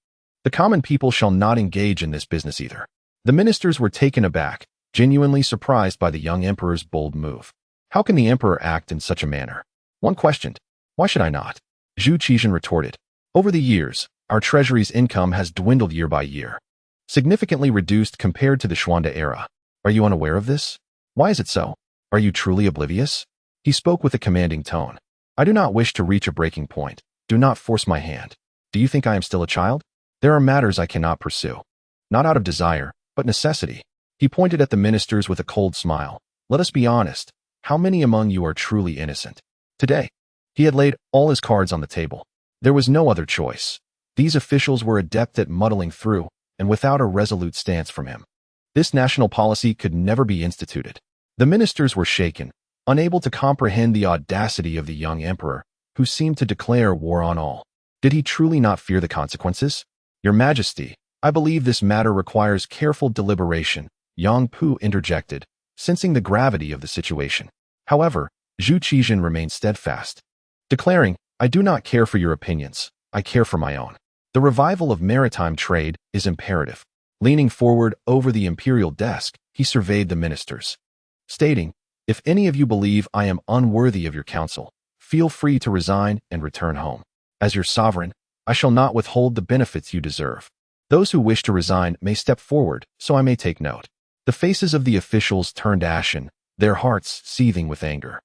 the common people shall not engage in this business either. The ministers were taken aback, genuinely surprised by the young emperor's bold move. How can the emperor act in such a manner? One questioned. Why should I not? Zhu Qizhan retorted. Over the years, our treasury's income has dwindled year by year, significantly reduced compared to the Xuande era. Are you unaware of this? Why is it so? Are you truly oblivious? He spoke with a commanding tone. I do not wish to reach a breaking point. Do not force my hand. Do you think I am still a child? There are matters I cannot pursue. Not out of desire, but necessity. He pointed at the ministers with a cold smile. Let us be honest. How many among you are truly innocent? Today, he had laid all his cards on the table. There was no other choice. These officials were adept at muddling through, and without a resolute stance from him, this national policy could never be instituted. The ministers were shaken, unable to comprehend the audacity of the young emperor, who seemed to declare war on all. Did he truly not fear the consequences? Your Majesty, I believe this matter requires careful deliberation, Yang Pu interjected, sensing the gravity of the situation. However, Zhu Qizhan remained steadfast, declaring, I do not care for your opinions, I care for my own. The revival of maritime trade is imperative. Leaning forward over the imperial desk, he surveyed the ministers, stating, if any of you believe I am unworthy of your counsel, feel free to resign and return home. As your sovereign, I shall not withhold the benefits you deserve. Those who wish to resign may step forward, so I may take note. The faces of the officials turned ashen, their hearts seething with anger.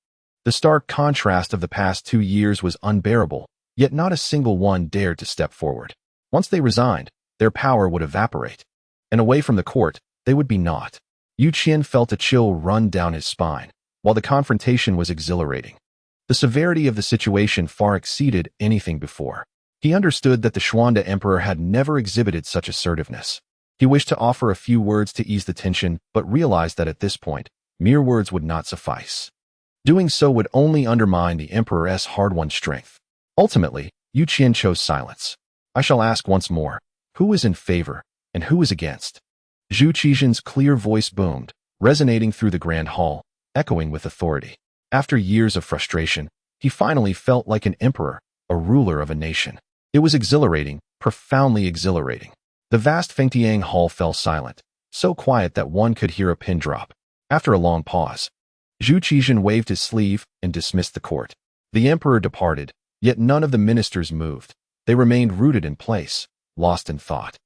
The stark contrast of the past 2 years was unbearable, yet not a single one dared to step forward. Once they resigned, their power would evaporate, and away from the court, they would be naught. Yu Qian felt a chill run down his spine, while the confrontation was exhilarating. The severity of the situation far exceeded anything before. He understood that the Xuande emperor had never exhibited such assertiveness. He wished to offer a few words to ease the tension, but realized that at this point, mere words would not suffice. Doing so would only undermine the emperor's hard-won strength. Ultimately, Yu Qian chose silence. I shall ask once more, who is in favor and who is against? Zhu Qizhan's clear voice boomed, resonating through the grand hall, echoing with authority. After years of frustration, he finally felt like an emperor, a ruler of a nation. It was exhilarating, profoundly exhilarating. The vast Fengtiang hall fell silent, so quiet that one could hear a pin drop. After a long pause, Zhu Qizhan waved his sleeve and dismissed the court. The emperor departed, yet none of the ministers moved. They remained rooted in place, lost in thought.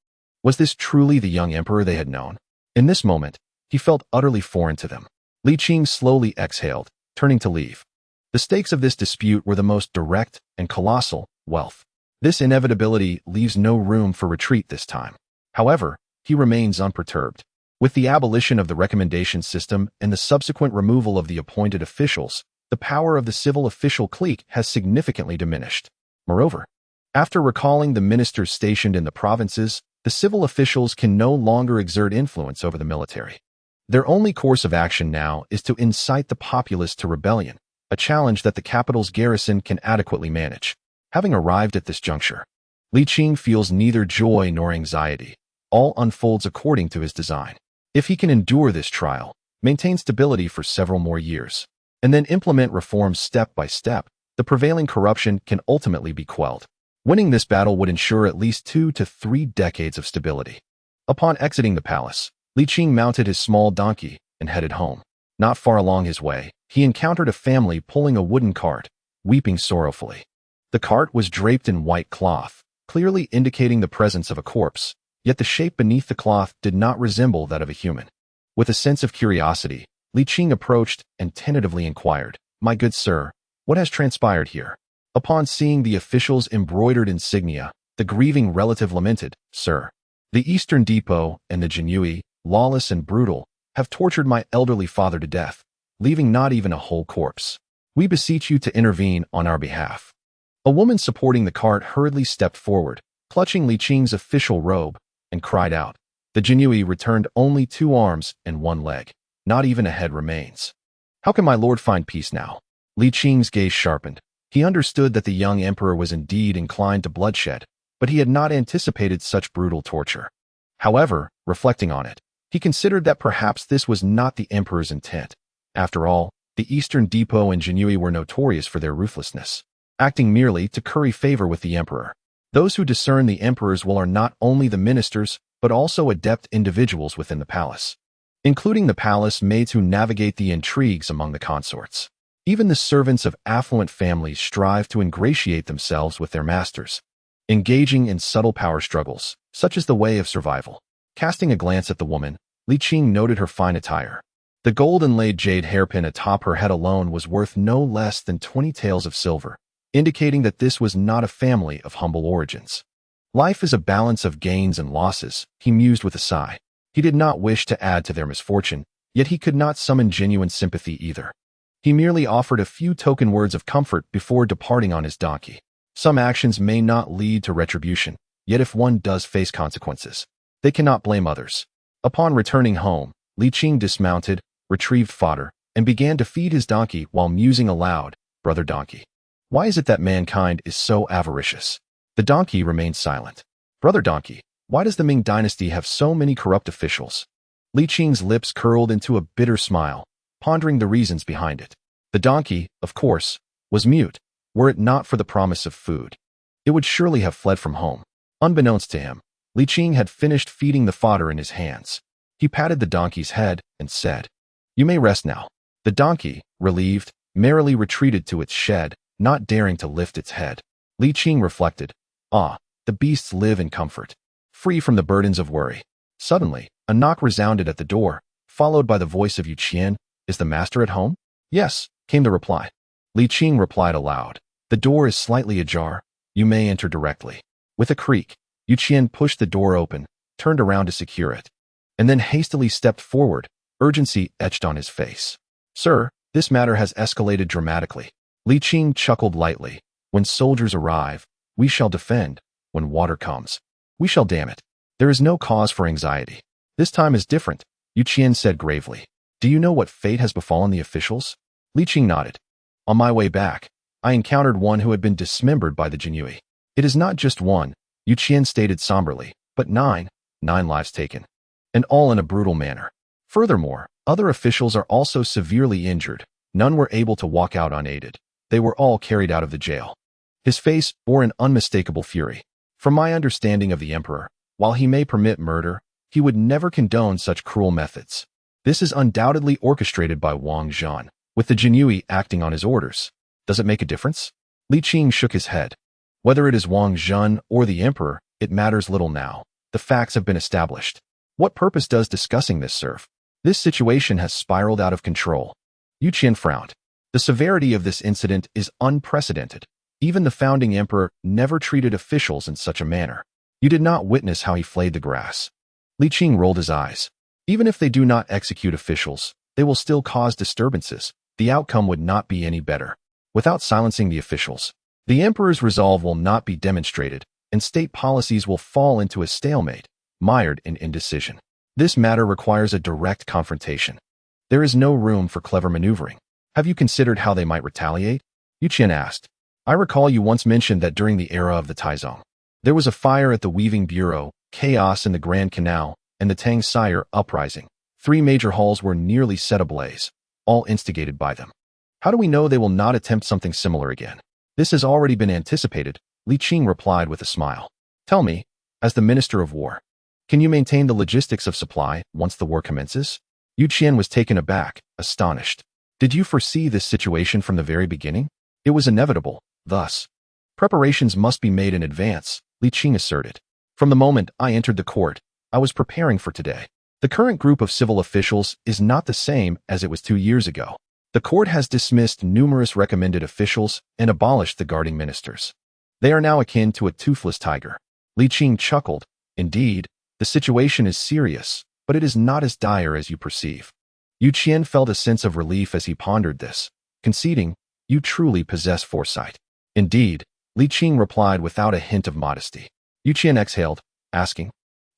Was this truly the young emperor they had known? In this moment, he felt utterly foreign to them. Li Qing slowly exhaled, turning to leave. The stakes of this dispute were the most direct and colossal: wealth. This inevitability leaves no room for retreat this time. However, he remains unperturbed. With the abolition of the recommendation system and the subsequent removal of the appointed officials, the power of the civil official clique has significantly diminished. Moreover, After recalling the ministers stationed in the provinces, the civil officials can no longer exert influence over the military. Their only course of action now is to incite the populace to rebellion, a challenge that the capital's garrison can adequately manage. Having arrived at this juncture, Li Qing feels neither joy nor anxiety. All unfolds according to his design. If he can endure this trial, maintain stability for several more years, and then implement reforms step by step, the prevailing corruption can ultimately be quelled. Winning this battle would ensure at least 2 to 3 decades of stability. Upon exiting the palace, Li Qing mounted his small donkey and headed home. Not far along his way, he encountered a family pulling a wooden cart, weeping sorrowfully. The cart was draped in white cloth, clearly indicating the presence of a corpse, yet the shape beneath the cloth did not resemble that of a human. With a sense of curiosity, Li Qing approached and tentatively inquired, "My good sir, what has transpired here?" Upon seeing the official's embroidered insignia, the grieving relative lamented, "Sir, the Eastern Depot and the Zhengde, lawless and brutal, have tortured my elderly father to death, leaving not even a whole corpse. We beseech you to intervene on our behalf." A woman supporting the cart hurriedly stepped forward, clutching Li Qing's official robe, and cried out. The Zhengde returned only 2 arms and 1 leg. Not even a head remains. How can my lord find peace now? Li Qing's gaze sharpened. He understood that the young emperor was indeed inclined to bloodshed, but he had not anticipated such brutal torture. However, reflecting on it, he considered that perhaps this was not the emperor's intent. After all, the Eastern Depot and Zhengde were notorious for their ruthlessness, acting merely to curry favor with the emperor. Those who discern the emperor's will are not only the ministers, but also adept individuals within the palace, including the palace maids who navigate the intrigues among the consorts. Even the servants of affluent families strive to ingratiate themselves with their masters, engaging in subtle power struggles, such as the way of survival. Casting a glance at the woman, Li Qing noted her fine attire. The gold-inlaid jade hairpin atop her head alone was worth no less than 20 taels of silver, indicating that this was not a family of humble origins. Life is a balance of gains and losses, he mused with a sigh. He did not wish to add to their misfortune, yet he could not summon genuine sympathy either. He merely offered a few token words of comfort before departing on his donkey. Some actions may not lead to retribution, yet if one does face consequences, they cannot blame others. Upon returning home, Li Qing dismounted, retrieved fodder, and began to feed his donkey while musing aloud, "Brother donkey, why is it that mankind is so avaricious?" The donkey remained silent. "Brother donkey, why does the Ming dynasty have so many corrupt officials?" Li Qing's lips curled into a bitter smile, pondering the reasons behind it. The donkey, of course, was mute. Were it not for the promise of food, it would surely have fled from home. Unbeknownst to him, Li Qing had finished feeding the fodder in his hands. He patted the donkey's head and said, "You may rest now." The donkey, relieved, merrily retreated to its shed, not daring to lift its head. Li Qing reflected, "Ah, the beasts live in comfort, free from the burdens of worry." Suddenly, a knock resounded at the door, followed by the voice of Yu Qian. "Is the master at home?" "Yes," came the reply. Li Qing replied aloud, "The door is slightly ajar. You may enter directly." With a creak, Yu Qian pushed the door open, turned around to secure it, and then hastily stepped forward, urgency etched on his face. "Sir, this matter has escalated dramatically." Li Qing chuckled lightly. "When soldiers arrive, we shall defend. When water comes, we shall dam it. There is no cause for anxiety. This time is different," Yu Qian said gravely. "Do you know what fate has befallen the officials?" Li Qing nodded. "On my way back, I encountered one who had been dismembered by the Zhengde. It is not just one," Yu Qian stated somberly, "but 9 lives taken, and all in a brutal manner. Furthermore, other officials are also severely injured. None were able to walk out unaided. They were all carried out of the jail." His face bore an unmistakable fury. "From my understanding of the emperor, while he may permit murder, he would never condone such cruel methods. This is undoubtedly orchestrated by Wang Zhan, with the Zhengde acting on his orders. Does it make a difference?" Li Qing shook his head. "Whether it is Wang Zhan or the emperor, it matters little now. The facts have been established. What purpose does discussing this serve? This situation has spiraled out of control." Yu Qian frowned. "The severity of this incident is unprecedented. Even the founding emperor never treated officials in such a manner. You did not witness how he flayed the grass." Li Qing rolled his eyes. "Even if they do not execute officials, they will still cause disturbances. The outcome would not be any better. Without silencing the officials, The emperor's resolve will not be demonstrated, and state policies will fall into a stalemate, mired in indecision. This matter requires a direct confrontation. There is no room for clever maneuvering. Have you considered how they might retaliate? Yu Qian asked. I recall you once mentioned that during the era of the Taizong, there was a fire at the weaving bureau, chaos in the Grand Canal, and the Tang Sire uprising. 3 major halls were nearly set ablaze, all instigated by them. How do we know they will not attempt something similar again? This has already been anticipated, Li Qing replied with a smile. Tell me, as the Minister of War, can you maintain the logistics of supply once the war commences? Yu Qian was taken aback, astonished. Did you foresee this situation from the very beginning? It was inevitable, thus. Preparations must be made in advance, Li Qing asserted. From the moment I entered the court, I was preparing for today. The current group of civil officials is not the same as it was 2 years ago. The court has dismissed numerous recommended officials and abolished the guarding ministers. They are now akin to a toothless tiger. Li Qing chuckled. Indeed, the situation is serious, but it is not as dire as you perceive. Yu Qian felt a sense of relief as he pondered this, conceding, you truly possess foresight. Indeed, Li Qing replied without a hint of modesty. Yu Qian exhaled, asking,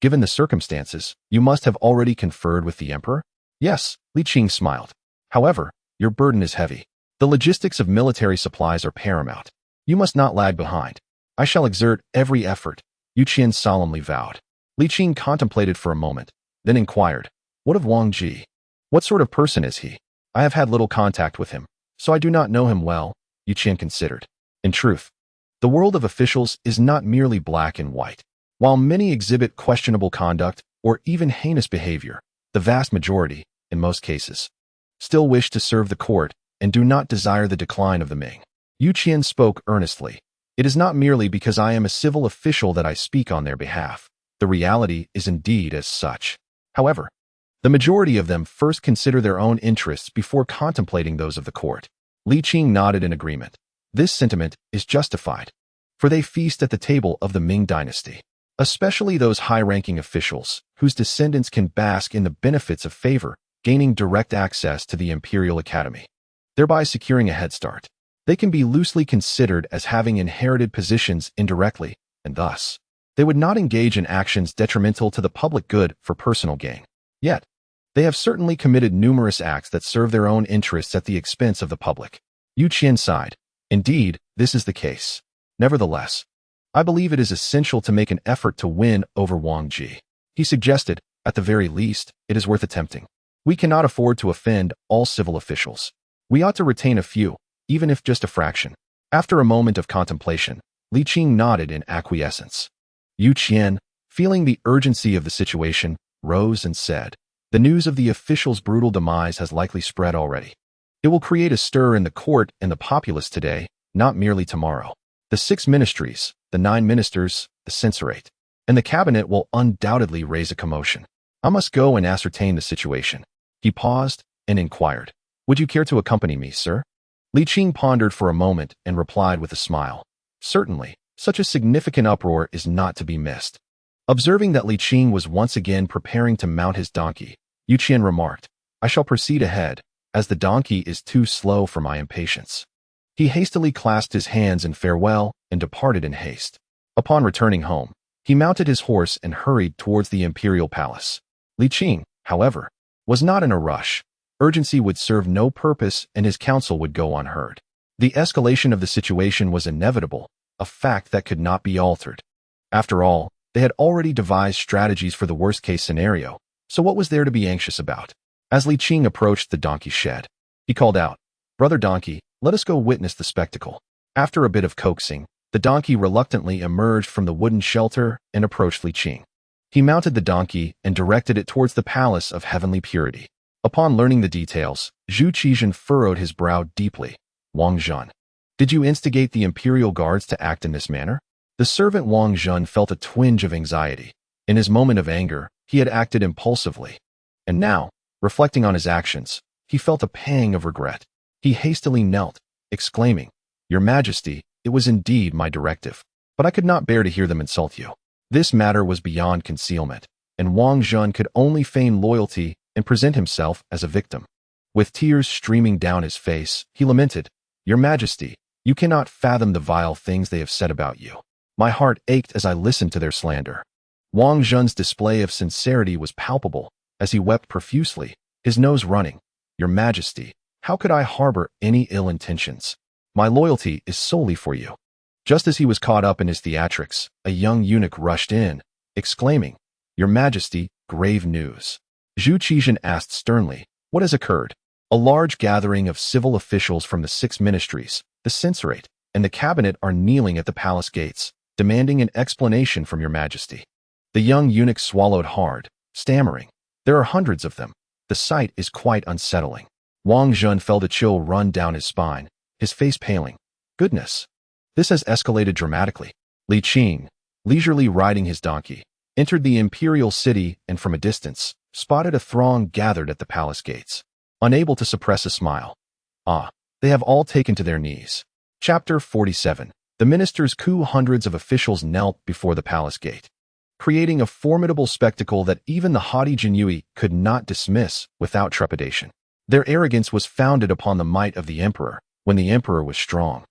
given the circumstances, you must have already conferred with the emperor? Yes, Li Qing smiled. However, your burden is heavy. The logistics of military supplies are paramount. You must not lag behind. I shall exert every effort, Yu Qian solemnly vowed. Li Qing contemplated for a moment, then inquired, what of Wang Ji? What sort of person is he? I have had little contact with him, so I do not know him well, Yu Qian considered. In truth, the world of officials is not merely black and white. While many exhibit questionable conduct or even heinous behavior, the vast majority, in most cases, still wish to serve the court and do not desire the decline of the Ming. Yu Qian spoke earnestly. It is not merely because I am a civil official that I speak on their behalf. The reality is indeed as such. However, the majority of them first consider their own interests before contemplating those of the court. Li Qing nodded in agreement. This sentiment is justified, for they feast at the table of the Ming dynasty, especially those high-ranking officials whose descendants can bask in the benefits of favor, gaining direct access to the Imperial Academy, thereby securing a head start. They can be loosely considered as having inherited positions indirectly, and thus, they would not engage in actions detrimental to the public good for personal gain. Yet, they have certainly committed numerous acts that serve their own interests at the expense of the public. Yu Qian sighed. Indeed, this is the case. Nevertheless, I believe it is essential to make an effort to win over Wang Ji. He suggested, at the very least, it is worth attempting. We cannot afford to offend all civil officials. We ought to retain a few, even if just a fraction. After a moment of contemplation, Li Qing nodded in acquiescence. Yu Qian, feeling the urgency of the situation, rose and said, the news of the official's brutal demise has likely spread already. It will create a stir in the court and the populace today, not merely tomorrow. The 6 ministries, the 9 ministers, the censorate, and the cabinet will undoubtedly raise a commotion. I must go and ascertain the situation. He paused and inquired, would you care to accompany me, sir? Li Qing pondered for a moment and replied with a smile. Certainly, such a significant uproar is not to be missed. Observing that Li Qing was once again preparing to mount his donkey, Yu Qian remarked, I shall proceed ahead, as the donkey is too slow for my impatience. He hastily clasped his hands in farewell and departed in haste. Upon returning home, he mounted his horse and hurried towards the imperial palace. Li Qing, however, was not in a rush. Urgency would serve no purpose and his counsel would go unheard. The escalation of the situation was inevitable, a fact that could not be altered. After all, they had already devised strategies for the worst-case scenario, so what was there to be anxious about? As Li Qing approached the donkey shed, he called out, Brother Donkey, let us go witness the spectacle. After a bit of coaxing, the donkey reluctantly emerged from the wooden shelter and approached Li Qing. He mounted the donkey and directed it towards the palace of heavenly purity. Upon learning the details, Zhu Qizhen furrowed his brow deeply. Wang Zhen, did you instigate the imperial guards to act in this manner? The servant Wang Zhen felt a twinge of anxiety. In his moment of anger, he had acted impulsively. And now, reflecting on his actions, he felt a pang of regret. He hastily knelt, exclaiming, Your Majesty, it was indeed my directive, but I could not bear to hear them insult you. This matter was beyond concealment, and Wang Zhen could only feign loyalty and present himself as a victim. With tears streaming down his face, he lamented, Your Majesty, You cannot fathom the vile things they have said about you. My heart ached as I listened to their slander. Wang Zhen's display of sincerity was palpable, as he wept profusely, his nose running. Your Majesty, how could I harbor any ill intentions? My loyalty is solely for you. Just as he was caught up in his theatrics, a young eunuch rushed in, exclaiming, Your Majesty, grave news. Zhu Qizhan asked sternly, What has occurred? A large gathering of civil officials from the 6 ministries, the censorate, and the cabinet are kneeling at the palace gates, demanding an explanation from your Majesty. The young eunuch swallowed hard, stammering, There are hundreds of them. The sight is quite unsettling. Wang Zhen felt a chill run down his spine, his face paling. Goodness! This has escalated dramatically. Li Qing, leisurely riding his donkey, entered the imperial city and from a distance, spotted a throng gathered at the palace gates. Unable to suppress a smile. Ah, they have all taken to their knees. Chapter 47. The ministers' coup. Hundreds of officials knelt before the palace gate, creating a formidable spectacle that even the haughty Jinyui could not dismiss without trepidation. Their arrogance was founded upon the might of the emperor, when the emperor was strong.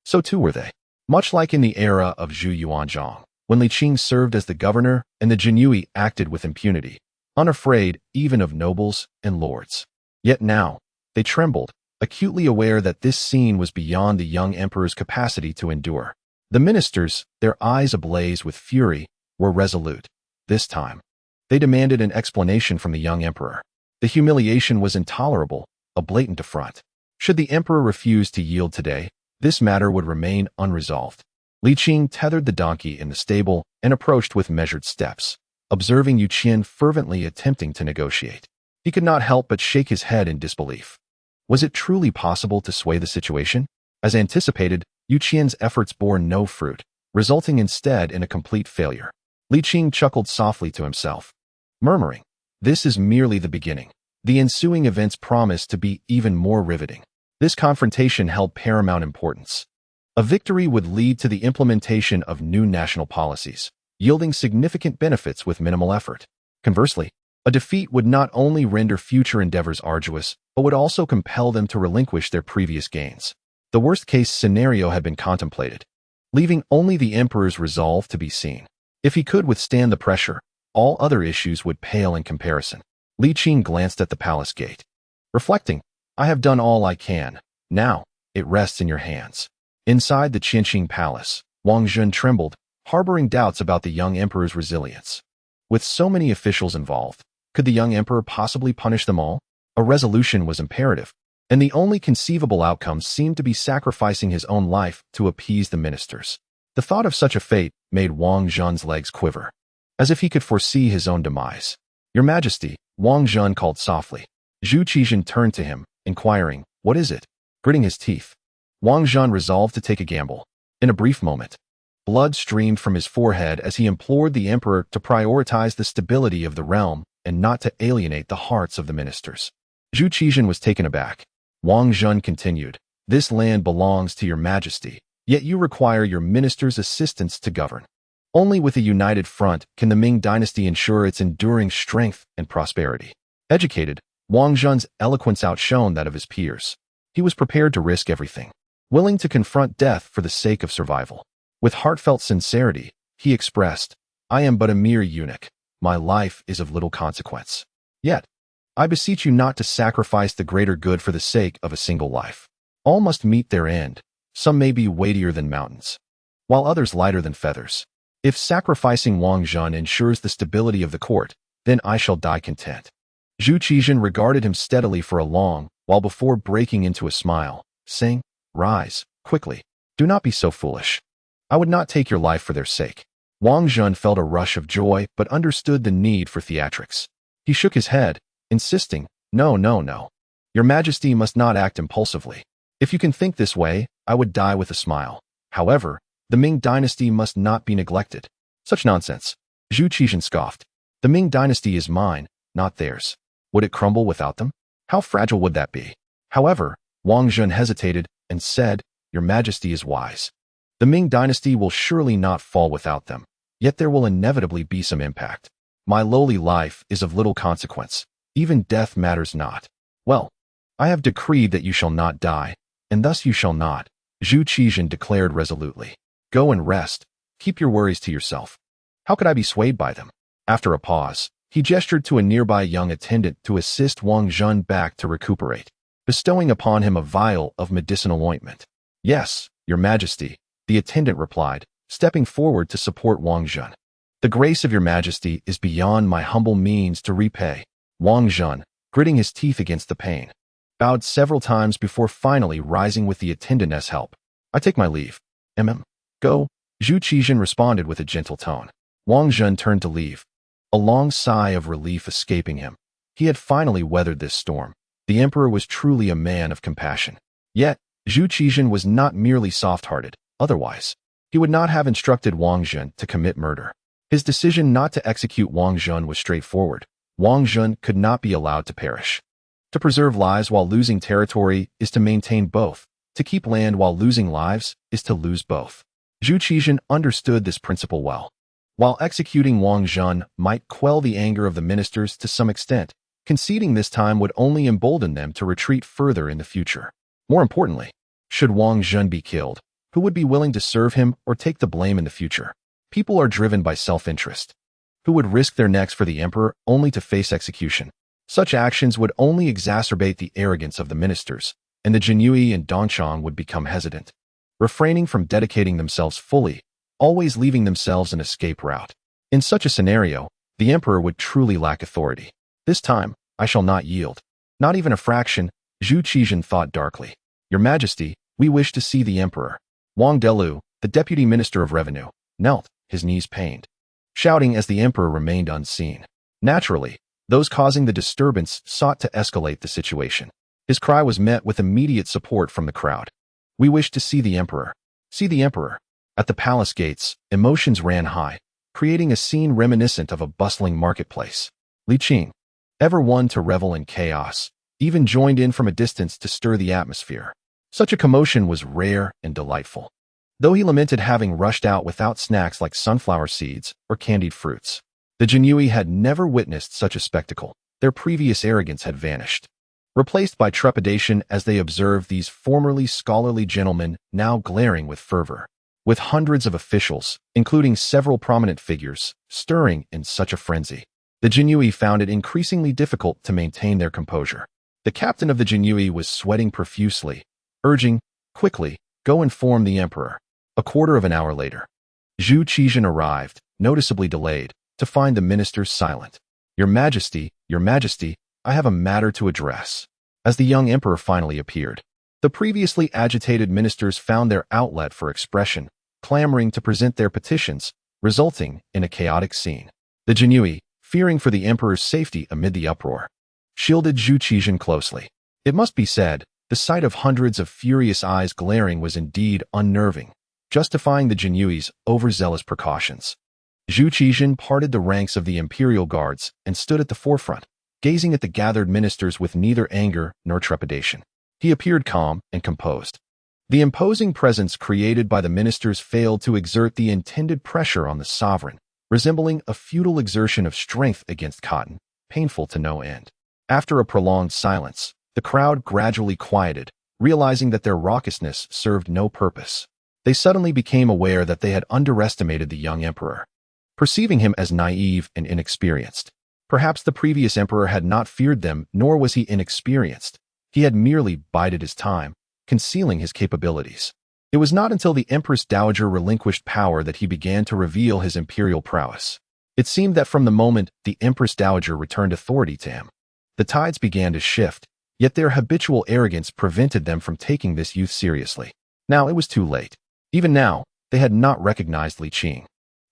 So too were they. Much like in the era of Zhu Yuanzhang, when Li Qing served as the governor and the Jinyui acted with impunity, unafraid even of nobles and lords. Yet now, they trembled, acutely aware that this scene was beyond the young emperor's capacity to endure. The ministers, their eyes ablaze with fury, were resolute. This time, they demanded an explanation from the young emperor. The humiliation was intolerable, a blatant affront. Should the emperor refuse to yield today, this matter would remain unresolved. Li Qing tethered the donkey in the stable and approached with measured steps, observing Yu Qian fervently attempting to negotiate. He could not help but shake his head in disbelief. Was it truly possible to sway the situation? As anticipated, Yu Qian's efforts bore no fruit, resulting instead in a complete failure. Li Qing chuckled softly to himself, murmuring, This is merely the beginning. The ensuing events promise to be even more riveting. This confrontation held paramount importance. A victory would lead to the implementation of new national policies, yielding significant benefits with minimal effort. Conversely, a defeat would not only render future endeavors arduous, but would also compel them to relinquish their previous gains. The worst-case scenario had been contemplated, leaving only the emperor's resolve to be seen. If he could withstand the pressure, all other issues would pale in comparison. Li Qing glanced at the palace gate, reflecting, I have done all I can. Now, it rests in your hands. Inside the Qianqing palace, Wang Zhen trembled, harboring doubts about the young emperor's resilience. With so many officials involved, could the young emperor possibly punish them all? A resolution was imperative, and the only conceivable outcome seemed to be sacrificing his own life to appease the ministers. The thought of such a fate made Wang Zhen's legs quiver, as if he could foresee his own demise. Your Majesty, Wang Zhen called softly. Zhu Qizhan turned to him, inquiring, What is it? Gritting his teeth, Wang Zhen resolved to take a gamble. In a brief moment, blood streamed from his forehead as he implored the emperor to prioritize the stability of the realm and not to alienate the hearts of the ministers. Zhu Qizhan was taken aback. Wang Zhen continued, This land belongs to your Majesty, yet you require your ministers' assistance to govern. Only with a united front can the Ming dynasty ensure its enduring strength and prosperity. Educated, Wang Zhen's eloquence outshone that of his peers. He was prepared to risk everything, willing to confront death for the sake of survival. With heartfelt sincerity, he expressed, I am but a mere eunuch. My life is of little consequence. Yet, I beseech you not to sacrifice the greater good for the sake of a single life. All must meet their end. Some may be weightier than mountains, while others lighter than feathers. If sacrificing Wang Zhen ensures the stability of the court, then I shall die content. Zhu Qizhan regarded him steadily for a long while before breaking into a smile, saying, Rise, quickly. Do not be so foolish. I would not take your life for their sake. Wang Zhen felt a rush of joy but understood the need for theatrics. He shook his head, insisting, No. Your Majesty must not act impulsively. If you can think this way, I would die with a smile. However, the Ming dynasty must not be neglected. Such nonsense. Zhu Qizhan scoffed. The Ming dynasty is mine, not theirs. Would it crumble without them? How fragile would that be? However, Wang Zhen hesitated and said, Your Majesty is wise. The Ming dynasty will surely not fall without them, yet there will inevitably be some impact. My lowly life is of little consequence. Even death matters not. Well, I have decreed that you shall not die, and thus you shall not. Zhu Qizhan declared resolutely. Go and rest. Keep your worries to yourself. How could I be swayed by them? After a pause, he gestured to a nearby young attendant to assist Wang Zhen back to recuperate, bestowing upon him a vial of medicinal ointment. Yes, Your Majesty, the attendant replied, stepping forward to support Wang Zhen. The grace of Your Majesty is beyond my humble means to repay. Wang Zhen, gritting his teeth against the pain, bowed several times before finally rising with the attendant's help. I take my leave. Go. Zhu Qizhan responded with a gentle tone. Wang Zhen turned to leave, a long sigh of relief escaping him. He had finally weathered this storm. The emperor was truly a man of compassion. Yet, Zhu Qizhan was not merely soft-hearted. Otherwise, he would not have instructed Wang Zhen to commit murder. His decision not to execute Wang Zhen was straightforward. Wang Zhen could not be allowed to perish. To preserve lives while losing territory is to maintain both. To keep land while losing lives is to lose both. Zhu Qizhan understood this principle well. While executing Wang Zhen might quell the anger of the ministers to some extent, conceding this time would only embolden them to retreat further in the future. More importantly, should Wang Zhen be killed, who would be willing to serve him or take the blame in the future? People are driven by self-interest. Who would risk their necks for the emperor only to face execution? Such actions would only exacerbate the arrogance of the ministers, and the Jinyue and Dongchang would become hesitant, refraining from dedicating themselves fully, always leaving themselves an escape route. In such a scenario, the emperor would truly lack authority. This time, I shall not yield. Not even a fraction, Zhu Qizhan thought darkly. Your Majesty, we wish to see the emperor. Wang Delu, the deputy minister of revenue, knelt, his knees pained, shouting as the emperor remained unseen. Naturally, those causing the disturbance sought to escalate the situation. His cry was met with immediate support from the crowd. We wish to see the emperor. See the emperor. At the palace gates, emotions ran high, creating a scene reminiscent of a bustling marketplace. Li Qing, ever one to revel in chaos, even joined in from a distance to stir the atmosphere. Such a commotion was rare and delightful, though he lamented having rushed out without snacks like sunflower seeds or candied fruits. The Jinyue had never witnessed such a spectacle. Their previous arrogance had vanished, replaced by trepidation as they observed these formerly scholarly gentlemen now glaring with fervor, with hundreds of officials, including several prominent figures, stirring in such a frenzy. The Jinyue found it increasingly difficult to maintain their composure. The captain of the Jinyue was sweating profusely, urging, quickly, go inform the emperor. A quarter of an hour later, Zhu Qizhan arrived, noticeably delayed, to find the ministers silent. Your Majesty, I have a matter to address. As the young emperor finally appeared, the previously agitated ministers found their outlet for expression, clamoring to present their petitions, resulting in a chaotic scene. The Jinyue, fearing for the emperor's safety amid the uproar, shielded Zhu Qizhan closely. It must be said, the sight of hundreds of furious eyes glaring was indeed unnerving, justifying the Jinyue's overzealous precautions. Zhu Qizhan parted the ranks of the imperial guards and stood at the forefront, gazing at the gathered ministers with neither anger nor trepidation. He appeared calm and composed. The imposing presence created by the ministers failed to exert the intended pressure on the sovereign, resembling a futile exertion of strength against cotton, painful to no end. After a prolonged silence, the crowd gradually quieted, realizing that their raucousness served no purpose. They suddenly became aware that they had underestimated the young emperor, perceiving him as naive and inexperienced. Perhaps the previous emperor had not feared them, nor was he inexperienced. He had merely bided his time, concealing his capabilities. It was not until the Empress Dowager relinquished power that he began to reveal his imperial prowess. It seemed that from the moment the Empress Dowager returned authority to him, the tides began to shift, yet their habitual arrogance prevented them from taking this youth seriously. Now it was too late. Even now, they had not recognized Li Qing,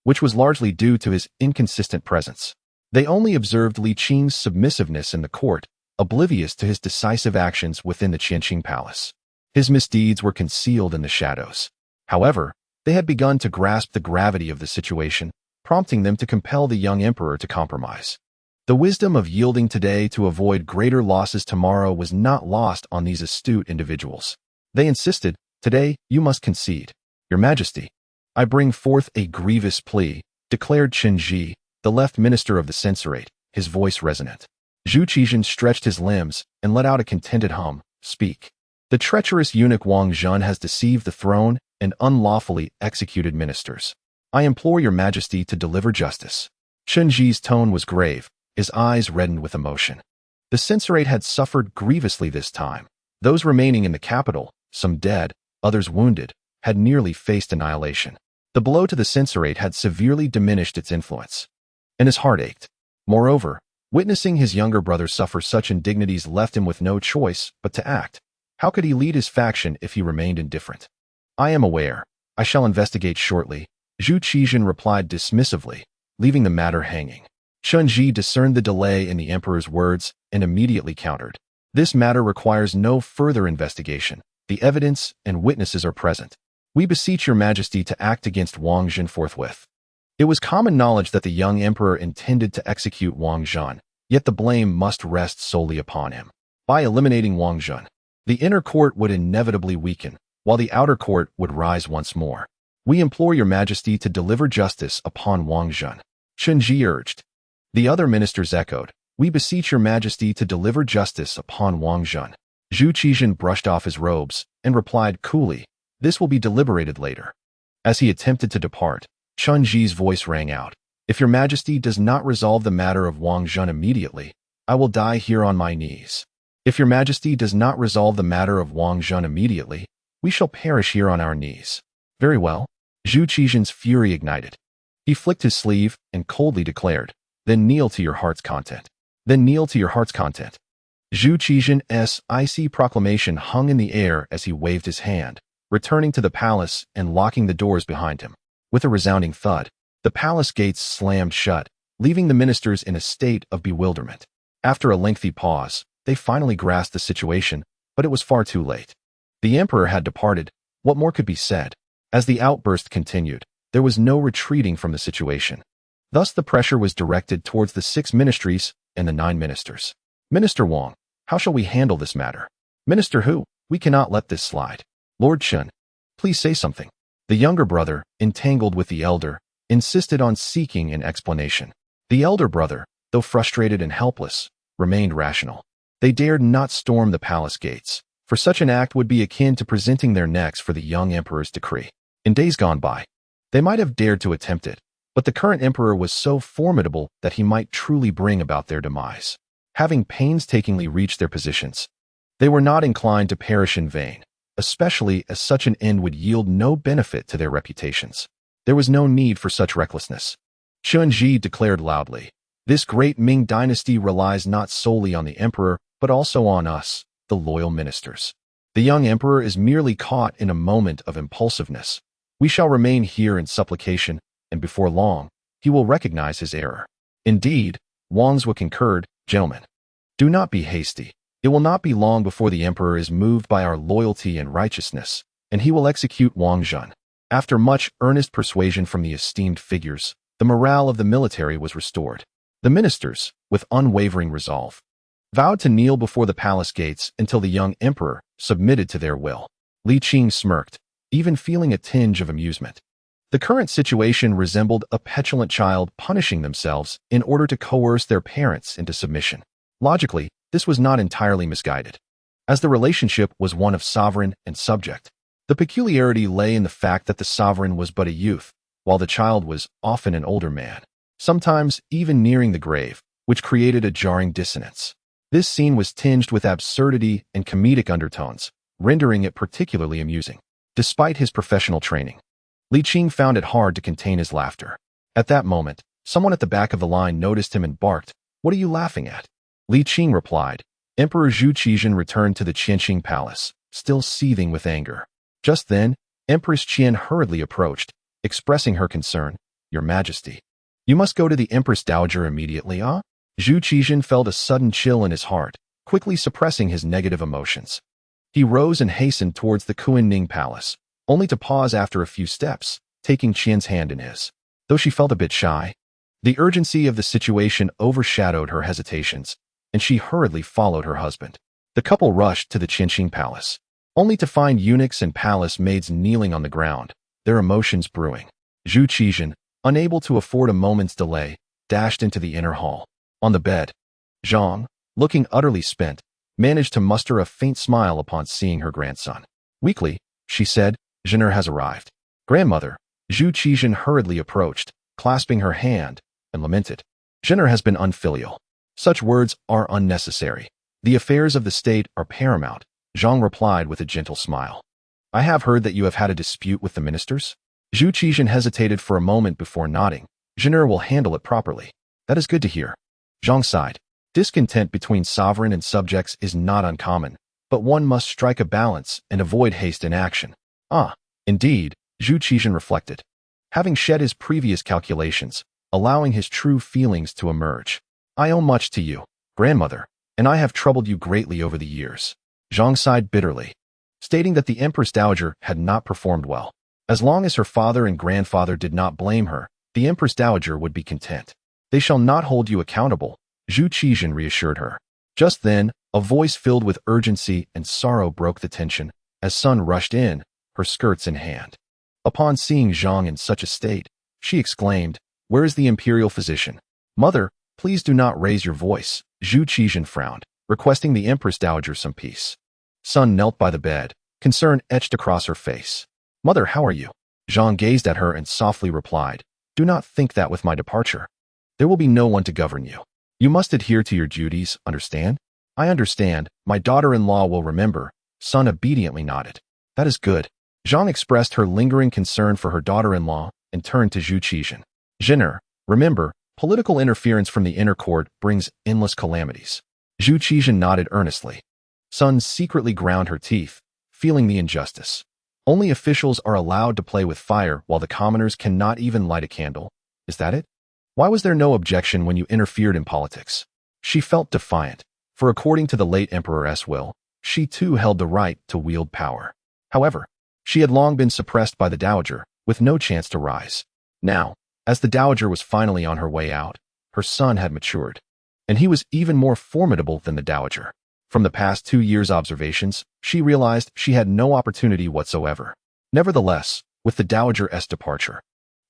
which was largely due to his inconsistent presence. They only observed Li Qing's submissiveness in the court, oblivious to his decisive actions within the Qianqing Palace. His misdeeds were concealed in the shadows. However, they had begun to grasp the gravity of the situation, prompting them to compel the young emperor to compromise. The wisdom of yielding today to avoid greater losses tomorrow was not lost on these astute individuals. They insisted, "Today, you must concede. Your Majesty, I bring forth a grievous plea," declared Chen Ji, the left minister of the censorate, his voice resonant. Zhu Qizhan stretched his limbs and let out a contented hum. "Speak." The treacherous eunuch Wang Zhen has deceived the throne and unlawfully executed ministers. I implore your majesty to deliver justice. Chen Ji's tone was grave, his eyes reddened with emotion. The censorate had suffered grievously this time. Those remaining in the capital, some dead, others wounded, had nearly faced annihilation. The blow to the censorate had severely diminished its influence, and his heart ached. Moreover, witnessing his younger brother suffer such indignities left him with no choice but to act. How could he lead his faction if he remained indifferent? I am aware. I shall investigate shortly, Zhu Qizhen replied dismissively, leaving the matter hanging. Chen Ji discerned the delay in the emperor's words and immediately countered. This matter requires no further investigation. The evidence and witnesses are present. We beseech your majesty to act against Wang Zhen forthwith. It was common knowledge that the young emperor intended to execute Wang Zhen, yet the blame must rest solely upon him. By eliminating Wang Zhen, the inner court would inevitably weaken, while the outer court would rise once more. We implore your majesty to deliver justice upon Wang Zhen, Chen Ji urged. The other ministers echoed, we beseech your majesty to deliver justice upon Wang Zhen. Zhu Qizhen brushed off his robes and replied coolly, this will be deliberated later. As he attempted to depart, Chen Ji's voice rang out, if your majesty does not resolve the matter of Wang Zhen immediately, I will die here on my knees. If your majesty does not resolve the matter of Wang Zhen immediately, we shall perish here on our knees. Very well. Zhu Qizhen's fury ignited. He flicked his sleeve and coldly declared, then kneel to your heart's content. Then kneel to your heart's content. Zhu Qizhen's icy proclamation hung in the air as he waved his hand, returning to the palace and locking the doors behind him. With a resounding thud, the palace gates slammed shut, leaving the ministers in a state of bewilderment. After a lengthy pause, they finally grasped the situation, but it was far too late. The emperor had departed. What more could be said? As the outburst continued, there was no retreating from the situation. Thus the pressure was directed towards the 6 ministries and the 9 ministers. Minister Wang, how shall we handle this matter? Minister Hu, we cannot let this slide. Lord Chen, please say something. The younger brother, entangled with the elder, insisted on seeking an explanation. The elder brother, though frustrated and helpless, remained rational. They dared not storm the palace gates, for such an act would be akin to presenting their necks for the young emperor's decree. In days gone by, they might have dared to attempt it, but the current emperor was so formidable that he might truly bring about their demise. Having painstakingly reached their positions, they were not inclined to perish in vain, especially as such an end would yield no benefit to their reputations. There was no need for such recklessness. Chen Ji declared loudly, this great Ming dynasty relies not solely on the emperor, but also on us, the loyal ministers. The young emperor is merely caught in a moment of impulsiveness. We shall remain here in supplication, and before long, he will recognize his error. Indeed, Wang Zhe concurred, gentlemen. Do not be hasty. It will not be long before the emperor is moved by our loyalty and righteousness, and he will execute Wang Zhen. After much earnest persuasion from the esteemed figures, the morale of the military was restored. The ministers, with unwavering resolve, vowed to kneel before the palace gates until the young emperor submitted to their will. Li Qing smirked, even feeling a tinge of amusement. The current situation resembled a petulant child punishing themselves in order to coerce their parents into submission. Logically, this was not entirely misguided, as the relationship was one of sovereign and subject. The peculiarity lay in the fact that the sovereign was but a youth, while the child was often an older man, sometimes even nearing the grave, which created a jarring dissonance. This scene was tinged with absurdity and comedic undertones, rendering it particularly amusing. Despite his professional training, Li Qing found it hard to contain his laughter. At that moment, someone at the back of the line noticed him and barked, "What are you laughing at?" Li Qing replied. Emperor Zhu Qizhen returned to the Qianqing palace, still seething with anger. Just then, Empress Qian hurriedly approached, expressing her concern. "Your Majesty, you must go to the Empress Dowager immediately, ah?" Zhu Qizhen felt a sudden chill in his heart, quickly suppressing his negative emotions. He rose and hastened towards the Yearning palace, only to pause after a few steps, taking Qian's hand in his. Though she felt a bit shy, the urgency of the situation overshadowed her hesitations, and she hurriedly followed her husband. The couple rushed to the Qianqing palace, only to find eunuchs and palace maids kneeling on the ground, their emotions brewing. Zhu Qizhen, unable to afford a moment's delay, dashed into the inner hall. On the bed, Zhang, looking utterly spent, managed to muster a faint smile upon seeing her grandson. Weakly, she said, "Zhengde has arrived." Grandmother, Zhu Qizhen hurriedly approached, clasping her hand, and lamented. "Zhengde has been unfilial." "Such words are unnecessary. The affairs of the state are paramount," Zhang replied with a gentle smile. "I have heard that you have had a dispute with the ministers?" Zhu Qizhen hesitated for a moment before nodding. "Zhengde will handle it properly." "That is good to hear." Zhang sighed. Discontent between sovereign and subjects is not uncommon, but one must strike a balance and avoid haste in action. "Ah, indeed," Zhu Qizhen reflected, having shed his previous calculations, allowing his true feelings to emerge. "I owe much to you, grandmother, and I have troubled you greatly over the years." Zhang sighed bitterly, stating that the Empress Dowager had not performed well. As long as her father and grandfather did not blame her, the Empress Dowager would be content. "They shall not hold you accountable," Zhu Qizhen reassured her. Just then, a voice filled with urgency and sorrow broke the tension, as Sun rushed in, her skirts in hand. Upon seeing Zhang in such a state, she exclaimed, "Where is the imperial physician?" "Mother, please do not raise your voice," Zhu Qizhen frowned, requesting the Empress Dowager some peace. Sun knelt by the bed, concern etched across her face. "Mother, how are you?" Zhang gazed at her and softly replied, "Do not think that with my departure, there will be no one to govern you. You must adhere to your duties, understand?" "I understand. My daughter-in-law will remember." Sun obediently nodded. "That is good." Zhang expressed her lingering concern for her daughter-in-law and turned to Zhu Qizhen. "Zhengde, remember, political interference from the inner court brings endless calamities." Zhu Qizhen nodded earnestly. Sun secretly ground her teeth, feeling the injustice. Only officials are allowed to play with fire while the commoners cannot even light a candle. Is that it? Why was there no objection when you interfered in politics? She felt defiant, for according to the late Emperor's will, she too held the right to wield power. However, she had long been suppressed by the Dowager, with no chance to rise. Now, as the Dowager was finally on her way out, her son had matured, and he was even more formidable than the Dowager. From the past 2 years' observations, she realized she had no opportunity whatsoever. Nevertheless, with the Dowager's departure,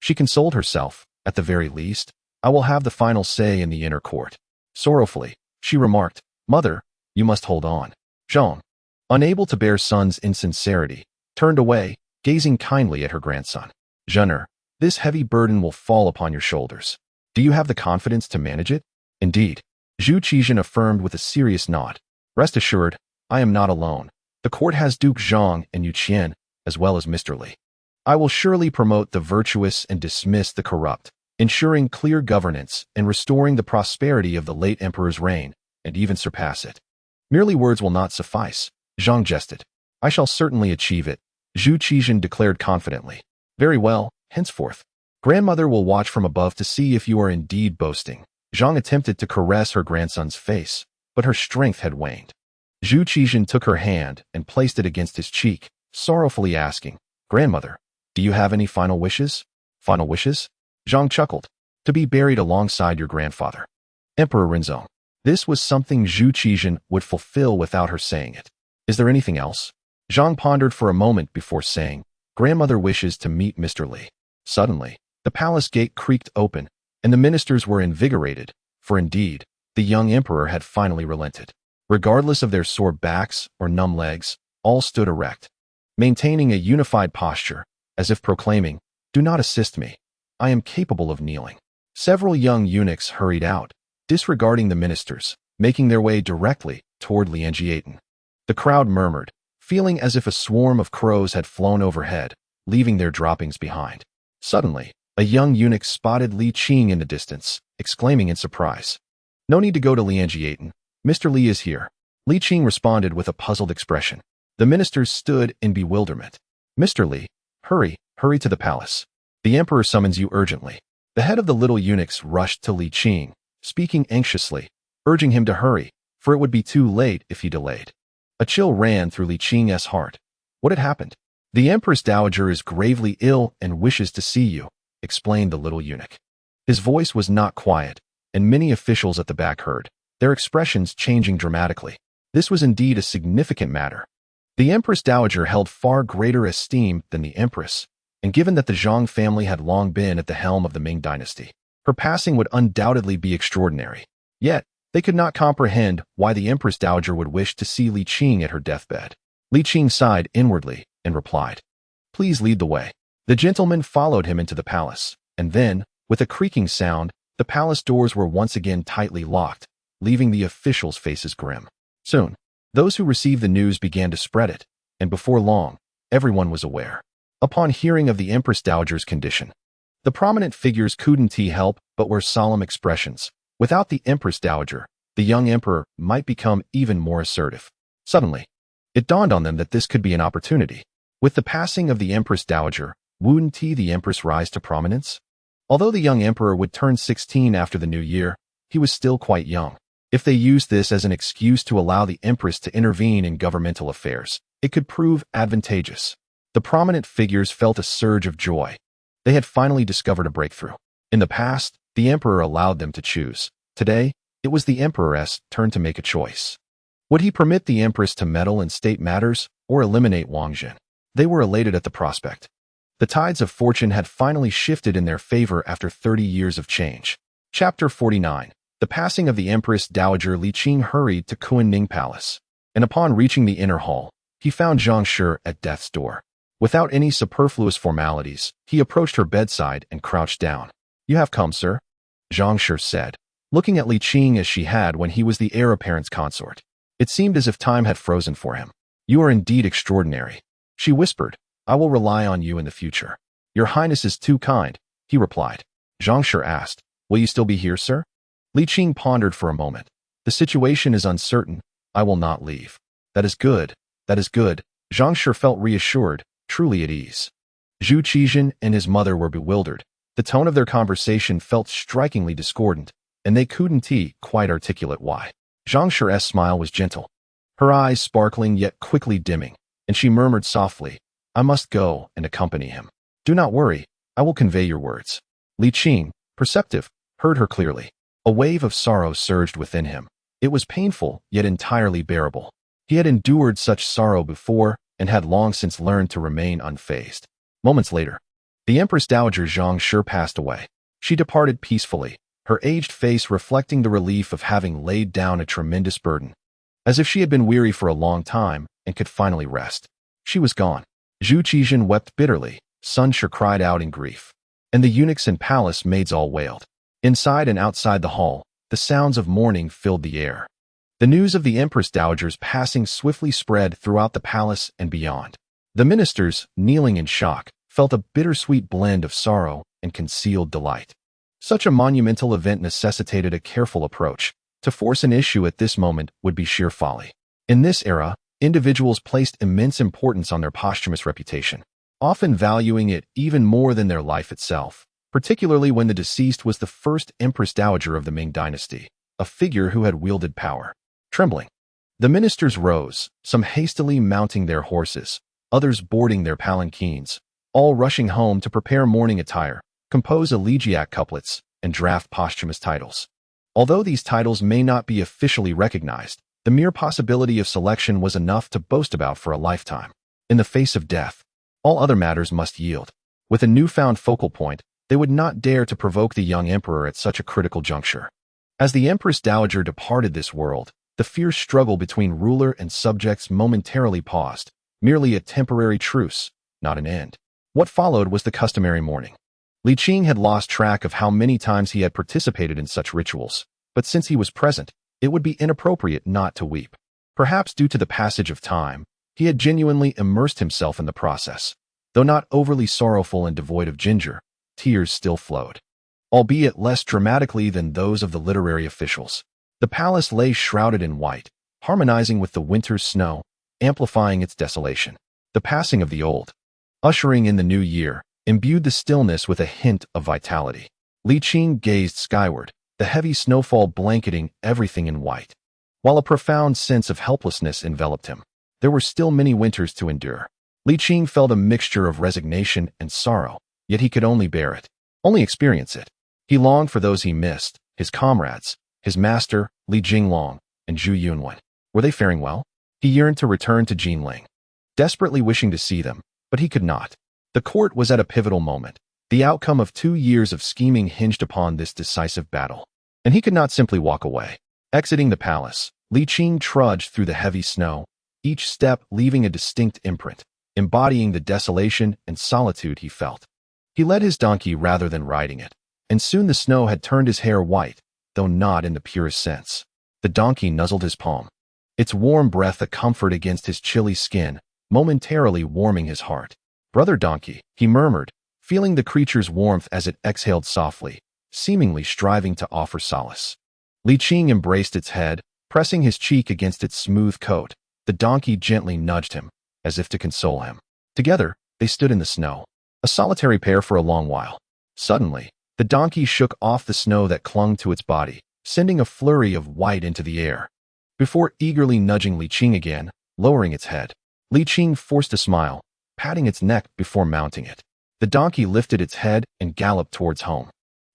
she consoled herself, at the very least, "I will have the final say in the inner court." Sorrowfully, she remarked, "Mother, you must hold on." Zhang, unable to bear Sun's insincerity, turned away, gazing kindly at her grandson. "Zhengde, this heavy burden will fall upon your shoulders. Do you have the confidence to manage it?" "Indeed," Zhu Qizhen affirmed with a serious nod. "Rest assured, I am not alone. The court has Duke Zhang and Yu Qian, as well as Mr. Li. I will surely promote the virtuous and dismiss the corrupt, ensuring clear governance and restoring the prosperity of the late emperor's reign, and even surpass it." "Merely words will not suffice," Zhang jested. "I shall certainly achieve it," Zhu Qizhen declared confidently. "Very well, henceforth. Grandmother will watch from above to see if you are indeed boasting." Zhang attempted to caress her grandson's face, but her strength had waned. Zhu Qizhen took her hand and placed it against his cheek, sorrowfully asking, "Grandmother, do you have any final wishes?" "Final wishes?" Zhang chuckled. "To be buried alongside your grandfather, Emperor Renzong." This was something Zhu Qizhen would fulfill without her saying it. "Is there anything else?" Zhang pondered for a moment before saying, "Grandmother wishes to meet Mr. Li." Suddenly, the palace gate creaked open, and the ministers were invigorated, for indeed, the young emperor had finally relented. Regardless of their sore backs or numb legs, all stood erect, maintaining a unified posture, as if proclaiming, "Do not assist me. I am capable of kneeling." Several young eunuchs hurried out, disregarding the ministers, making their way directly toward Lianjiaten. The crowd murmured, feeling as if a swarm of crows had flown overhead, leaving their droppings behind. Suddenly, a young eunuch spotted Li Qing in the distance, exclaiming in surprise, "No need to go to Lianjiaten. Mr. Li is here." Li Qing responded with a puzzled expression. The ministers stood in bewilderment. "Mr. Li, hurry to the palace. The emperor summons you urgently." The head of the little eunuchs rushed to Li Qing, speaking anxiously, urging him to hurry, for it would be too late if he delayed. A chill ran through Li Qing's heart. What had happened? "The Empress Dowager is gravely ill and wishes to see you," explained the little eunuch. His voice was not quiet, and many officials at the back heard, their expressions changing dramatically. This was indeed a significant matter. The Empress Dowager held far greater esteem than the Empress, and given that the Zhang family had long been at the helm of the Ming dynasty, her passing would undoubtedly be extraordinary. Yet, They could not comprehend why the Empress Dowager would wish to see Li Qing at her deathbed. Li Qing sighed inwardly and replied, "Please lead the way." The gentleman followed him into the palace, and then, with a creaking sound, the palace doors were once again tightly locked, leaving the officials' faces grim. Soon, those who received the news began to spread it, and before long, everyone was aware. Upon hearing of the Empress Dowager's condition, the prominent figures couldn't help but wear solemn expressions. Without the Empress Dowager, the young emperor might become even more assertive. Suddenly, it dawned on them that this could be an opportunity. With the passing of the Empress Dowager, wouldn't the empress rise to prominence? Although the young emperor would turn 16 after the new year, he was still quite young. If they used this as an excuse to allow the empress to intervene in governmental affairs, it could prove advantageous. The prominent figures felt a surge of joy. They had finally discovered a breakthrough. In the past, the emperor allowed them to choose. Today, it was the emperor's turn to make a choice. Would he permit the empress to meddle in state matters or eliminate Wang Jin? They were elated at the prospect. The tides of fortune had finally shifted in their favor after 30 years of change. Chapter 49. The passing of the Empress Dowager. Li Qing hurried to Yearning Palace, and upon reaching the inner hall, he found Zhang Shi at death's door. Without any superfluous formalities, he approached her bedside and crouched down. "You have come, sir," Zhang Shi said, looking at Li Qing as she had when he was the heir apparent's consort. It seemed as if time had frozen for him. "You are indeed extraordinary," she whispered. "I will rely on you in the future." "Your Highness is too kind," he replied. Zhang Shi asked, "Will you still be here, sir?" Li Qing pondered for a moment. "The situation is uncertain. I will not leave." "That is good. That is good." Zhang Shi felt reassured, truly at ease. Zhu Qizhen and his mother were bewildered. The tone of their conversation felt strikingly discordant, and they couldn't quite articulate why. Zhang Shi's smile was gentle, her eyes sparkling yet quickly dimming, and she murmured softly, "I must go and accompany him." "Do not worry, I will convey your words." Li Qing, perceptive, heard her clearly. A wave of sorrow surged within him. It was painful, yet entirely bearable. He had endured such sorrow before, and had long since learned to remain unfazed. Moments later, the Empress Dowager Zhang Shi passed away. She departed peacefully, her aged face reflecting the relief of having laid down a tremendous burden, as if she had been weary for a long time and could finally rest. She was gone. Zhu Qizhen wept bitterly, Sun Shi cried out in grief, and the eunuchs and palace maids all wailed. Inside and outside the hall, the sounds of mourning filled the air. The news of the Empress Dowager's passing swiftly spread throughout the palace and beyond. The ministers, kneeling in shock, felt a bittersweet blend of sorrow and concealed delight. Such a monumental event necessitated a careful approach. To force an issue at this moment would be sheer folly. In this era, individuals placed immense importance on their posthumous reputation, often valuing it even more than their life itself, particularly when the deceased was the first Empress Dowager of the Ming dynasty, a figure who had wielded power. Trembling, the ministers rose, some hastily mounting their horses, others boarding their palanquins, all rushing home to prepare mourning attire, compose elegiac couplets, and draft posthumous titles. Although these titles may not be officially recognized, the mere possibility of selection was enough to boast about for a lifetime. In the face of death, all other matters must yield. With a newfound focal point, they would not dare to provoke the young emperor at such a critical juncture. As the Empress Dowager departed this world, the fierce struggle between ruler and subjects momentarily paused, merely a temporary truce, not an end. What followed was the customary mourning. Li Qing had lost track of how many times he had participated in such rituals, but since he was present, it would be inappropriate not to weep. Perhaps due to the passage of time, he had genuinely immersed himself in the process. Though not overly sorrowful and devoid of ginger, tears still flowed, albeit less dramatically than those of the literary officials. The palace lay shrouded in white, harmonizing with the winter's snow, amplifying its desolation. The passing of the old, ushering in the new year, imbued the stillness with a hint of vitality. Li Qing gazed skyward, the heavy snowfall blanketing everything in white. While a profound sense of helplessness enveloped him, there were still many winters to endure. Li Qing felt a mixture of resignation and sorrow, yet he could only bear it, only experience it. He longed for those he missed, his comrades, his master, Li Jinglong, and Zhu Yunwen. Were they faring well? He yearned to return to Jinling, desperately wishing to see them, but he could not. The court was at a pivotal moment. The outcome of 2 years of scheming hinged upon this decisive battle, and he could not simply walk away. Exiting the palace, Li Qing trudged through the heavy snow, each step leaving a distinct imprint, embodying the desolation and solitude he felt. He led his donkey rather than riding it, and soon the snow had turned his hair white, though not in the purest sense. The donkey nuzzled his palm, its warm breath a comfort against his chilly skin, momentarily warming his heart. "Brother donkey," he murmured, feeling the creature's warmth as it exhaled softly, seemingly striving to offer solace. Li Qing embraced its head, pressing his cheek against its smooth coat. The donkey gently nudged him, as if to console him. Together, they stood in the snow, a solitary pair for a long while. Suddenly, the donkey shook off the snow that clung to its body, sending a flurry of white into the air. Before eagerly nudging Li Qing again, lowering its head, Li Qing forced a smile, patting its neck before mounting it. The donkey lifted its head and galloped towards home,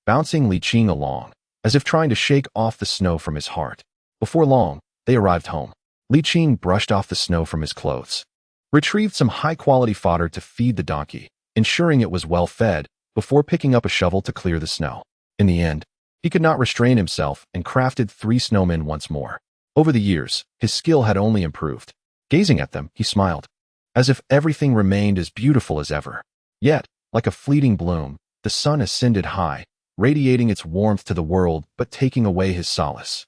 bouncing Li Qing along, as if trying to shake off the snow from his heart. Before long, they arrived home. Li Qing brushed off the snow from his clothes, retrieved some high-quality fodder to feed the donkey, ensuring it was well fed, before picking up a shovel to clear the snow. In the end, he could not restrain himself and crafted 3 snowmen once more. Over the years, his skill had only improved. Gazing at them, he smiled, as if everything remained as beautiful as ever. Yet, like a fleeting bloom, the sun ascended high, radiating its warmth to the world but taking away his solace.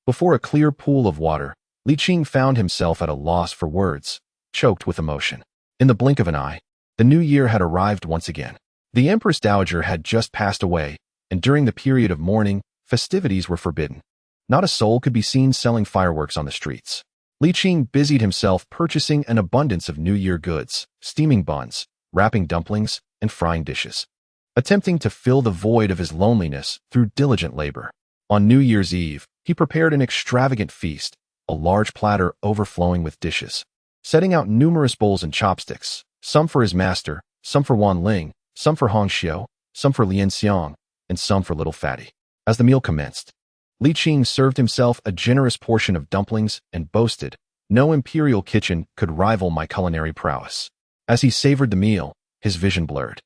Before a clear pool of water, Li Qing found himself at a loss for words, choked with emotion. In the blink of an eye, the new year had arrived once again. The Empress Dowager had just passed away, and during the period of mourning, festivities were forbidden. Not a soul could be seen selling fireworks on the streets. Li Qing busied himself purchasing an abundance of New Year goods, steaming buns, wrapping dumplings, and frying dishes, attempting to fill the void of his loneliness through diligent labor. On New Year's Eve, he prepared an extravagant feast, a large platter overflowing with dishes, setting out numerous bowls and chopsticks, some for his master, some for Wan Ling, some for Hong Xiu, some for Lian Xiang, and some for Little Fatty. As the meal commenced, Li Qing served himself a generous portion of dumplings and boasted, "No imperial kitchen could rival my culinary prowess." As he savored the meal, his vision blurred.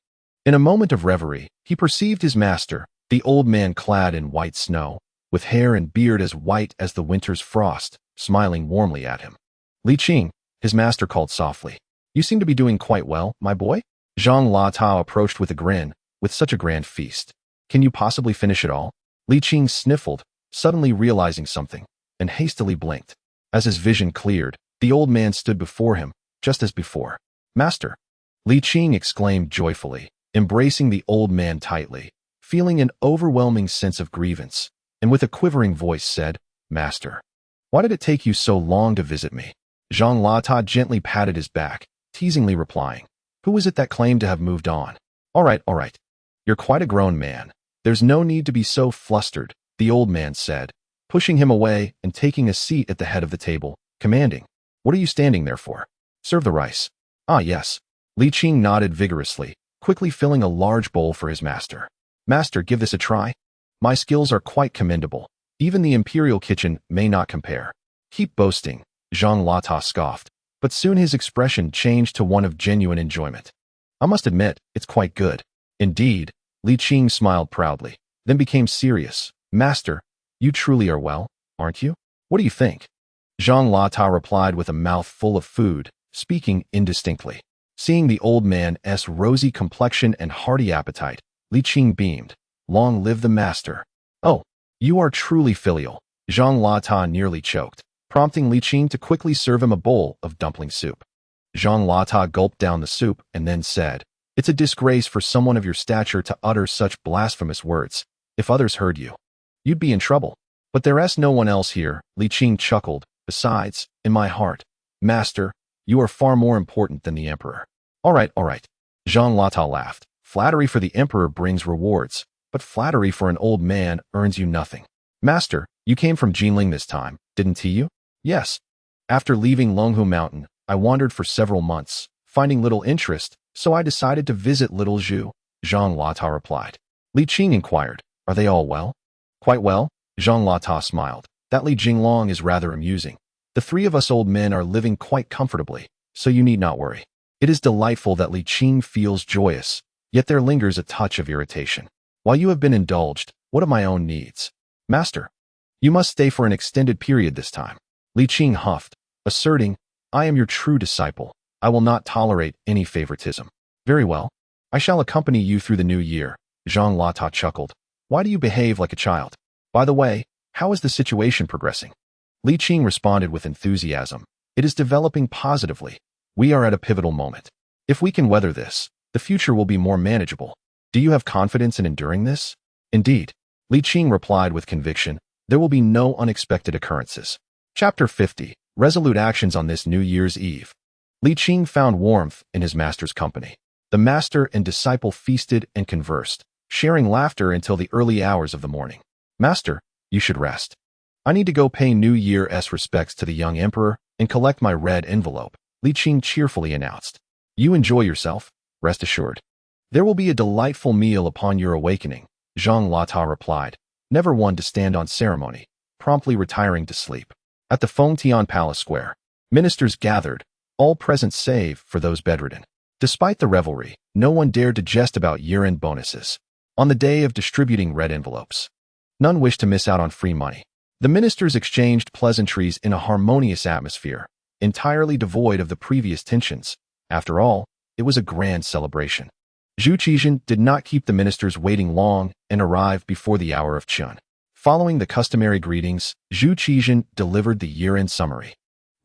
In a moment of reverie, he perceived his master, the old man clad in white snow, with hair and beard as white as the winter's frost, smiling warmly at him. "Li Qing," his master called softly, "you seem to be doing quite well, my boy?" Zhang Latao approached with a grin. "With such a grand feast, can you possibly finish it all?" Li Qing sniffled, suddenly realizing something, and hastily blinked. As his vision cleared, the old man stood before him, just as before. "Master!" Li Qing exclaimed joyfully, embracing the old man tightly, feeling an overwhelming sense of grievance, and with a quivering voice said, "Master, why did it take you so long to visit me?" Zhang Lata gently patted his back, teasingly replying, "Who was it that claimed to have moved on? All right. You're quite a grown man. There's no need to be so flustered," the old man said, pushing him away and taking a seat at the head of the table, commanding, "What are you standing there for? Serve the rice." "Ah, yes." Li Qing nodded vigorously, quickly filling a large bowl for his master. "Master, give this a try. My skills are quite commendable. Even the imperial kitchen may not compare." "Keep boasting," Zhang Lata scoffed, but soon his expression changed to one of genuine enjoyment. "I must admit, it's quite good." "Indeed," Li Qing smiled proudly, then became serious. "Master, you truly are well, aren't you? What do you think?" Zhang Lata replied with a mouth full of food, speaking indistinctly. Seeing the old man's rosy complexion and hearty appetite, Li Qing beamed. "Long live the master." "Oh, you are truly filial." Zhang Lata nearly choked, prompting Li Qing to quickly serve him a bowl of dumpling soup. Zhang Lata gulped down the soup and then said, "It's a disgrace for someone of your stature to utter such blasphemous words. If others heard you, you'd be in trouble. But there's no one else here." Li Qing chuckled. "Besides, in my heart, master, you are far more important than the emperor." All right. Zhang Lata laughed. "Flattery for the emperor brings rewards, but flattery for an old man earns you nothing." "Master, you came from Yearning this time, didn't you?" "Yes. After leaving Longhu Mountain, I wandered for several months, finding little interest, so I decided to visit Little Zhu," Zhang Lata replied. Li Qing inquired, "Are they all well?" "Quite well," Zhang Lata smiled. "That Li Jinglong is rather amusing. The 3 of us old men are living quite comfortably, so you need not worry." It is delightful that Li Qing feels joyous, yet there lingers a touch of irritation. "While you have been indulged, what of my own needs?" "Master, You must stay for an extended period this time. Li Qing huffed, asserting, I am your true disciple. I will not tolerate any favoritism. Very well. I shall accompany you through the new year. Zhang Lata chuckled. Why do you behave like a child? By the way, how is the situation progressing? Li Qing responded with enthusiasm. It is developing positively. We are at a pivotal moment. If we can weather this, the future will be more manageable. Do you have confidence in enduring this? Indeed. Li Qing replied with conviction. There will be no unexpected occurrences. Chapter 50. Resolute actions on this New Year's Eve. Li Qing found warmth in his master's company. The master and disciple feasted and conversed, sharing laughter until the early hours of the morning. Master, you should rest. I need to go pay New Year's respects to the young emperor and collect my red envelope, Li Qing cheerfully announced. You enjoy yourself, rest assured. There will be a delightful meal upon your awakening, Zhang Lata replied, never one to stand on ceremony, promptly retiring to sleep. At the Fengtian Palace Square, ministers gathered, all present save for those bedridden. Despite the revelry, no one dared to jest about year-end bonuses. On the day of distributing red envelopes, none wished to miss out on free money. The ministers exchanged pleasantries in a harmonious atmosphere, entirely devoid of the previous tensions. After all, it was a grand celebration. Zhu Qizhen did not keep the ministers waiting long and arrived before the hour of Chun. Following the customary greetings, Zhu Qizhen delivered the year-end summary.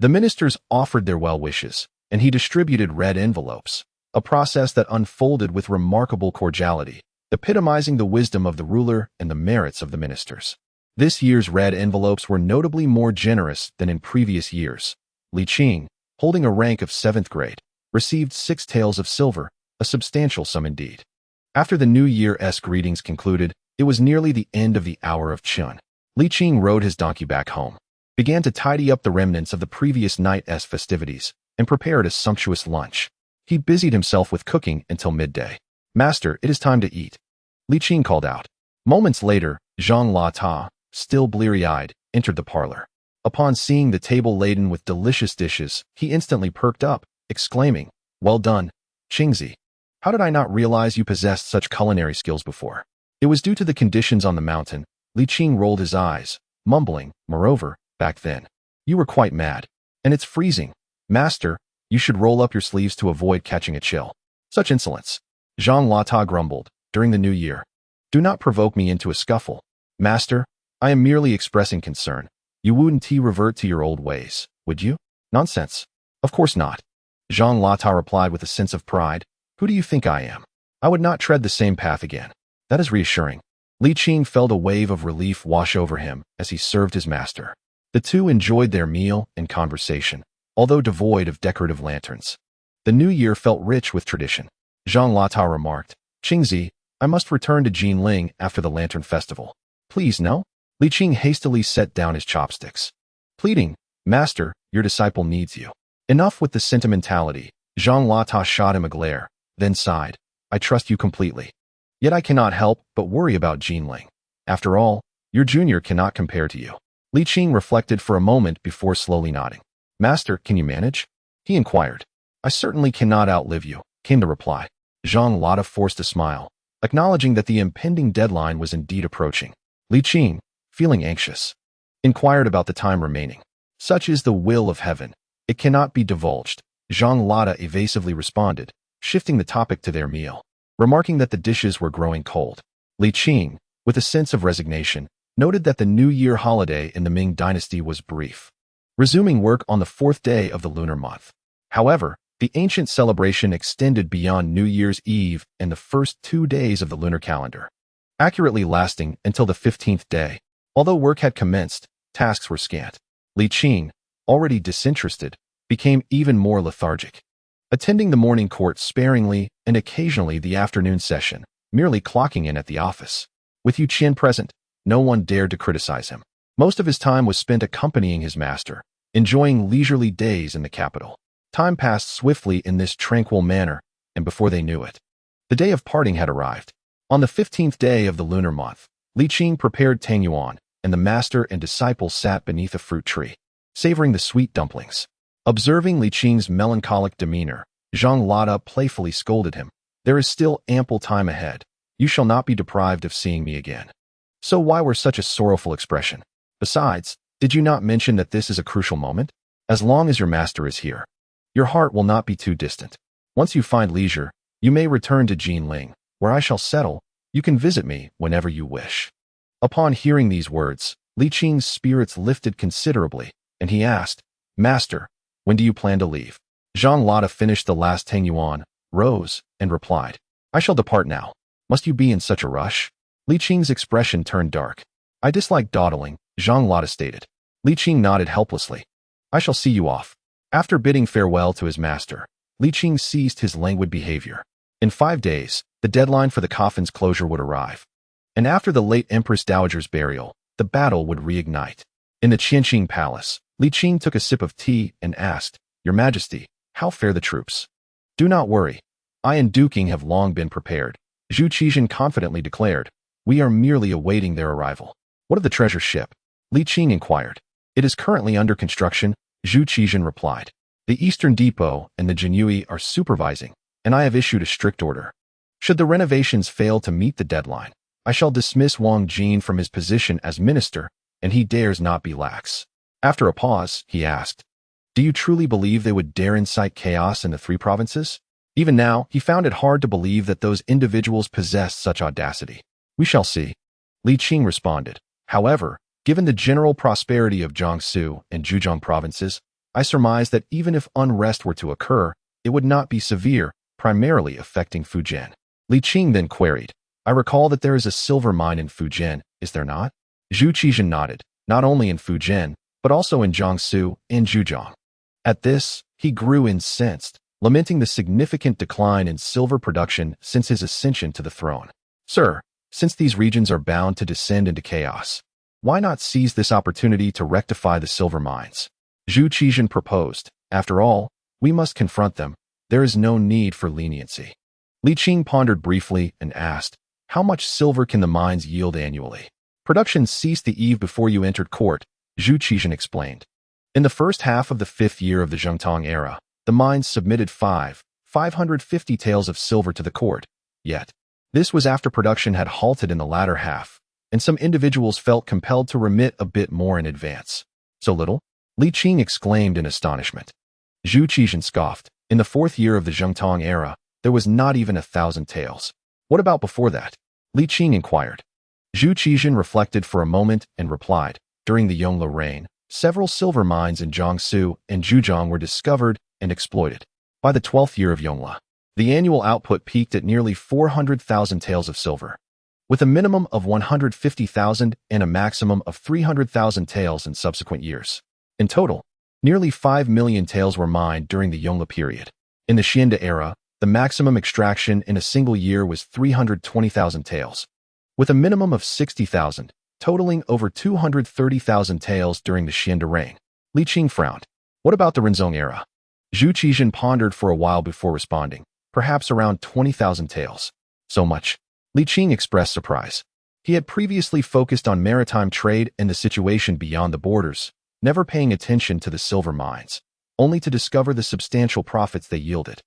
The ministers offered their well wishes, and he distributed red envelopes, a process that unfolded with remarkable cordiality, epitomizing the wisdom of the ruler and the merits of the ministers. This year's red envelopes were notably more generous than in previous years. Li Qing, holding a rank of 7th grade, received 6 taels of silver, a substantial sum indeed. After the New Year's greetings concluded, it was nearly the end of the hour of Chun. Li Qing rode his donkey back home, began to tidy up the remnants of the previous night's festivities, and prepared a sumptuous lunch. He busied himself with cooking until midday. Master, it is time to eat, Li Qing called out. Moments later, Zhang Lata, still bleary-eyed, entered the parlor. Upon seeing the table laden with delicious dishes, he instantly perked up, exclaiming, Well done, Qingzi. How did I not realize you possessed such culinary skills before? It was due to the conditions on the mountain. Li Qing rolled his eyes, mumbling, moreover, back then. You were quite mad. And it's freezing. Master, you should roll up your sleeves to avoid catching a chill. Such insolence. Zhang Lata grumbled, during the new year. Do not provoke me into a scuffle. Master, I am merely expressing concern. You wouldn't revert to your old ways, would you? Nonsense. Of course not. Zhang Lata replied with a sense of pride. Who do you think I am? I would not tread the same path again. That is reassuring. Li Qing felt a wave of relief wash over him as he served his master. The two enjoyed their meal and conversation, although devoid of decorative lanterns. The new year felt rich with tradition. Zhang Lata remarked, Qingzi, I must return to Yearning after the Lantern Festival. Please, no? Li Qing hastily set down his chopsticks. Pleading, Master, your disciple needs you. Enough with the sentimentality. Zhang Lata shot him a glare, then sighed. I trust you completely. Yet I cannot help but worry about Yearning. After all, your junior cannot compare to you. Li Qing reflected for a moment before slowly nodding. Master, can you manage? He inquired. I certainly cannot outlive you, came the reply. Zhang Lata forced a smile, acknowledging that the impending deadline was indeed approaching. Li Qing, feeling anxious, inquired about the time remaining. Such is the will of heaven. It cannot be divulged, Zhang Lata evasively responded, shifting the topic to their meal, remarking that the dishes were growing cold. Li Qing, with a sense of resignation, noted that the New Year holiday in the Ming dynasty was brief, resuming work on the 4th day of the lunar month. However, the ancient celebration extended beyond New Year's Eve and the first 2 days of the lunar calendar, accurately lasting until the 15th day. Although work had commenced, tasks were scant. Li Qing, already disinterested, became even more lethargic, attending the morning court sparingly and occasionally the afternoon session, merely clocking in at the office. With Yu Qian present, no one dared to criticize him. Most of his time was spent accompanying his master, enjoying leisurely days in the capital. Time passed swiftly in this tranquil manner, and before they knew it, the day of parting had arrived. On the 15th day of the lunar month, Li Qing prepared Tang Yuan, and the master and disciple sat beneath a fruit tree, savoring the sweet dumplings. Observing Li Qing's melancholic demeanor, Zhang Lata playfully scolded him. There is still ample time ahead. You shall not be deprived of seeing me again. So why were such a sorrowful expression? Besides, did you not mention that this is a crucial moment? As long as your master is here, your heart will not be too distant. Once you find leisure, you may return to Yearning, where I shall settle. You can visit me whenever you wish." Upon hearing these words, Li Qing's spirits lifted considerably, and he asked, "Master, when do you plan to leave?" Zhang Lada finished the last 10 yuan, rose, and replied, "I shall depart now. Must you be in such a rush?" Li Qing's expression turned dark. "I dislike dawdling," Zhang Lada stated. Li Qing nodded helplessly. "I shall see you off." After bidding farewell to his master, Li Qing ceased his languid behavior. In 5 days, the deadline for the coffin's closure would arrive. And after the late Empress Dowager's burial, the battle would reignite. In the Qianqing Palace, Li Qing took a sip of tea and asked, "Your Majesty, how fare the troops?" "Do not worry. I and Duking have long been prepared," Zhu Qizhen confidently declared. "We are merely awaiting their arrival." "What of the treasure ship?" Li Qing inquired. "It is currently under construction," Zhu Qizhen replied. "The Eastern Depot and the Jinyui are supervising, and I have issued a strict order. Should the renovations fail to meet the deadline, I shall dismiss Wang Jin from his position as minister, and he dares not be lax." After a pause, he asked, "Do you truly believe they would dare incite chaos in the 3 provinces?" Even now, he found it hard to believe that those individuals possessed such audacity. "We shall see," Li Qing responded. "However, given the general prosperity of Jiangsu and Zhejiang provinces, I surmise that even if unrest were to occur, it would not be severe, primarily affecting Fujian." Li Qing then queried, "I recall that there is a silver mine in Fujian, is there not?" Zhu Qizhen nodded, "Not only in Fujian, but also in Jiangsu and Zhejiang." At this, he grew incensed, lamenting the significant decline in silver production since his ascension to the throne. "Sir, since these regions are bound to descend into chaos, why not seize this opportunity to rectify the silver mines?" Zhu Qizhen proposed. "After all, we must confront them. There is no need for leniency." Li Qing pondered briefly and asked, "How much silver can the mines yield annually?" "Production ceased the eve before you entered court," Zhu Qizhen explained. "In the first half of the 5th year of the Zhengtong era, the mines submitted 550 taels of silver to the court. Yet, this was after production had halted in the latter half, and some individuals felt compelled to remit a bit more in advance." "So little?" Li Qing exclaimed in astonishment. Zhu Qizhen scoffed. "In the 4th year of the Zhengtong era, there was not even 1,000 taels. What about before that?" Li Qing inquired. Zhu Qizhen reflected for a moment and replied, "During the Yongle reign, several silver mines in Jiangsu and Zhejiang were discovered and exploited. By the 12th year of Yongle, the annual output peaked at nearly 400,000 taels of silver, with a minimum of 150,000 and a maximum of 300,000 taels in subsequent years. In total, nearly 5 million taels were mined during the Yongle period. In the Xuande era, the maximum extraction in a single year was 320,000 taels, with a minimum of 60,000, totaling over 230,000 taels during the Xuande reign." Li Qing frowned. "What about the Renzong era?" Zhu Qizhen pondered for a while before responding, "Perhaps around 20,000 taels." "So much?" Li Qing expressed surprise. He had previously focused on maritime trade and the situation beyond the borders, never paying attention to the silver mines, only to discover the substantial profits they yielded.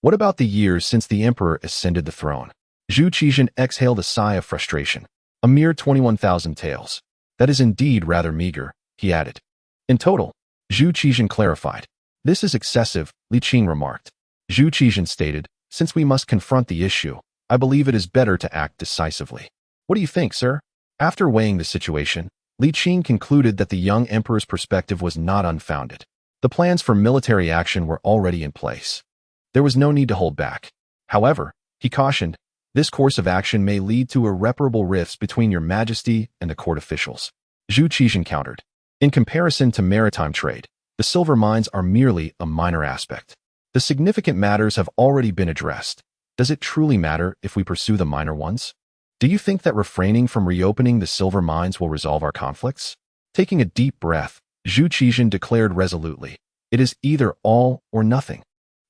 "What about the years since the emperor ascended the throne?" Zhu Qizhen exhaled a sigh of frustration. "A mere 21,000 taels. That is indeed rather meager," he added. "In total," Zhu Qizhen clarified. "This is excessive," Li Qing remarked. Zhu Qizhen stated, "Since we must confront the issue, I believe it is better to act decisively." "What do you think, sir?" After weighing the situation, Li Qing concluded that the young emperor's perspective was not unfounded. The plans for military action were already in place. There was no need to hold back. However, he cautioned, "This course of action may lead to irreparable rifts between your majesty and the court officials." Zhu Qizhen countered, "In comparison to maritime trade, the silver mines are merely a minor aspect. The significant matters have already been addressed. Does it truly matter if we pursue the minor ones? Do you think that refraining from reopening the silver mines will resolve our conflicts?" Taking a deep breath, Zhu Qizhen declared resolutely, "It is either all or nothing."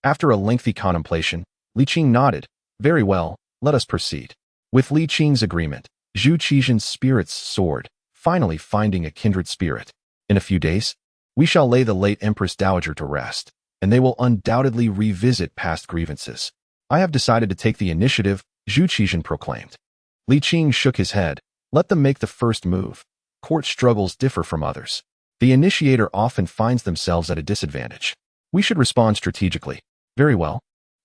After a lengthy contemplation, Li Qing nodded. "Very well, let us proceed." With Li Qing's agreement, Zhu Qizhen's spirits soared, finally finding a kindred spirit. "In a few days, we shall lay the late Empress Dowager to rest, and they will undoubtedly revisit past grievances. I have decided to take the initiative," Zhu Qizhen proclaimed. Li Qing shook his head. "Let them make the first move. court struggles differ from others. The initiator often finds themselves at a disadvantage. We should respond strategically. Very well.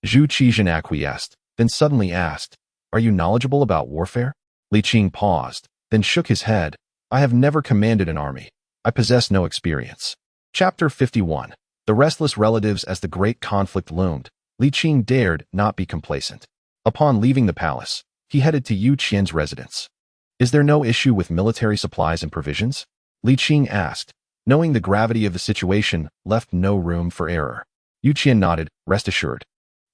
Zhu Qizhen acquiesced, then suddenly asked, "Are you knowledgeable about warfare?" Li Qing paused, then shook his head. "I have never commanded an army. I possess no experience." Chapter 51. The restless relatives. As the great conflict loomed, Li Qing dared not be complacent. Upon leaving the palace, he headed to Yu Qian's residence. "Is there no issue with military supplies and provisions?" Li Qing asked, knowing the gravity of the situation left no room for error. Yu Qian nodded. "Rest assured.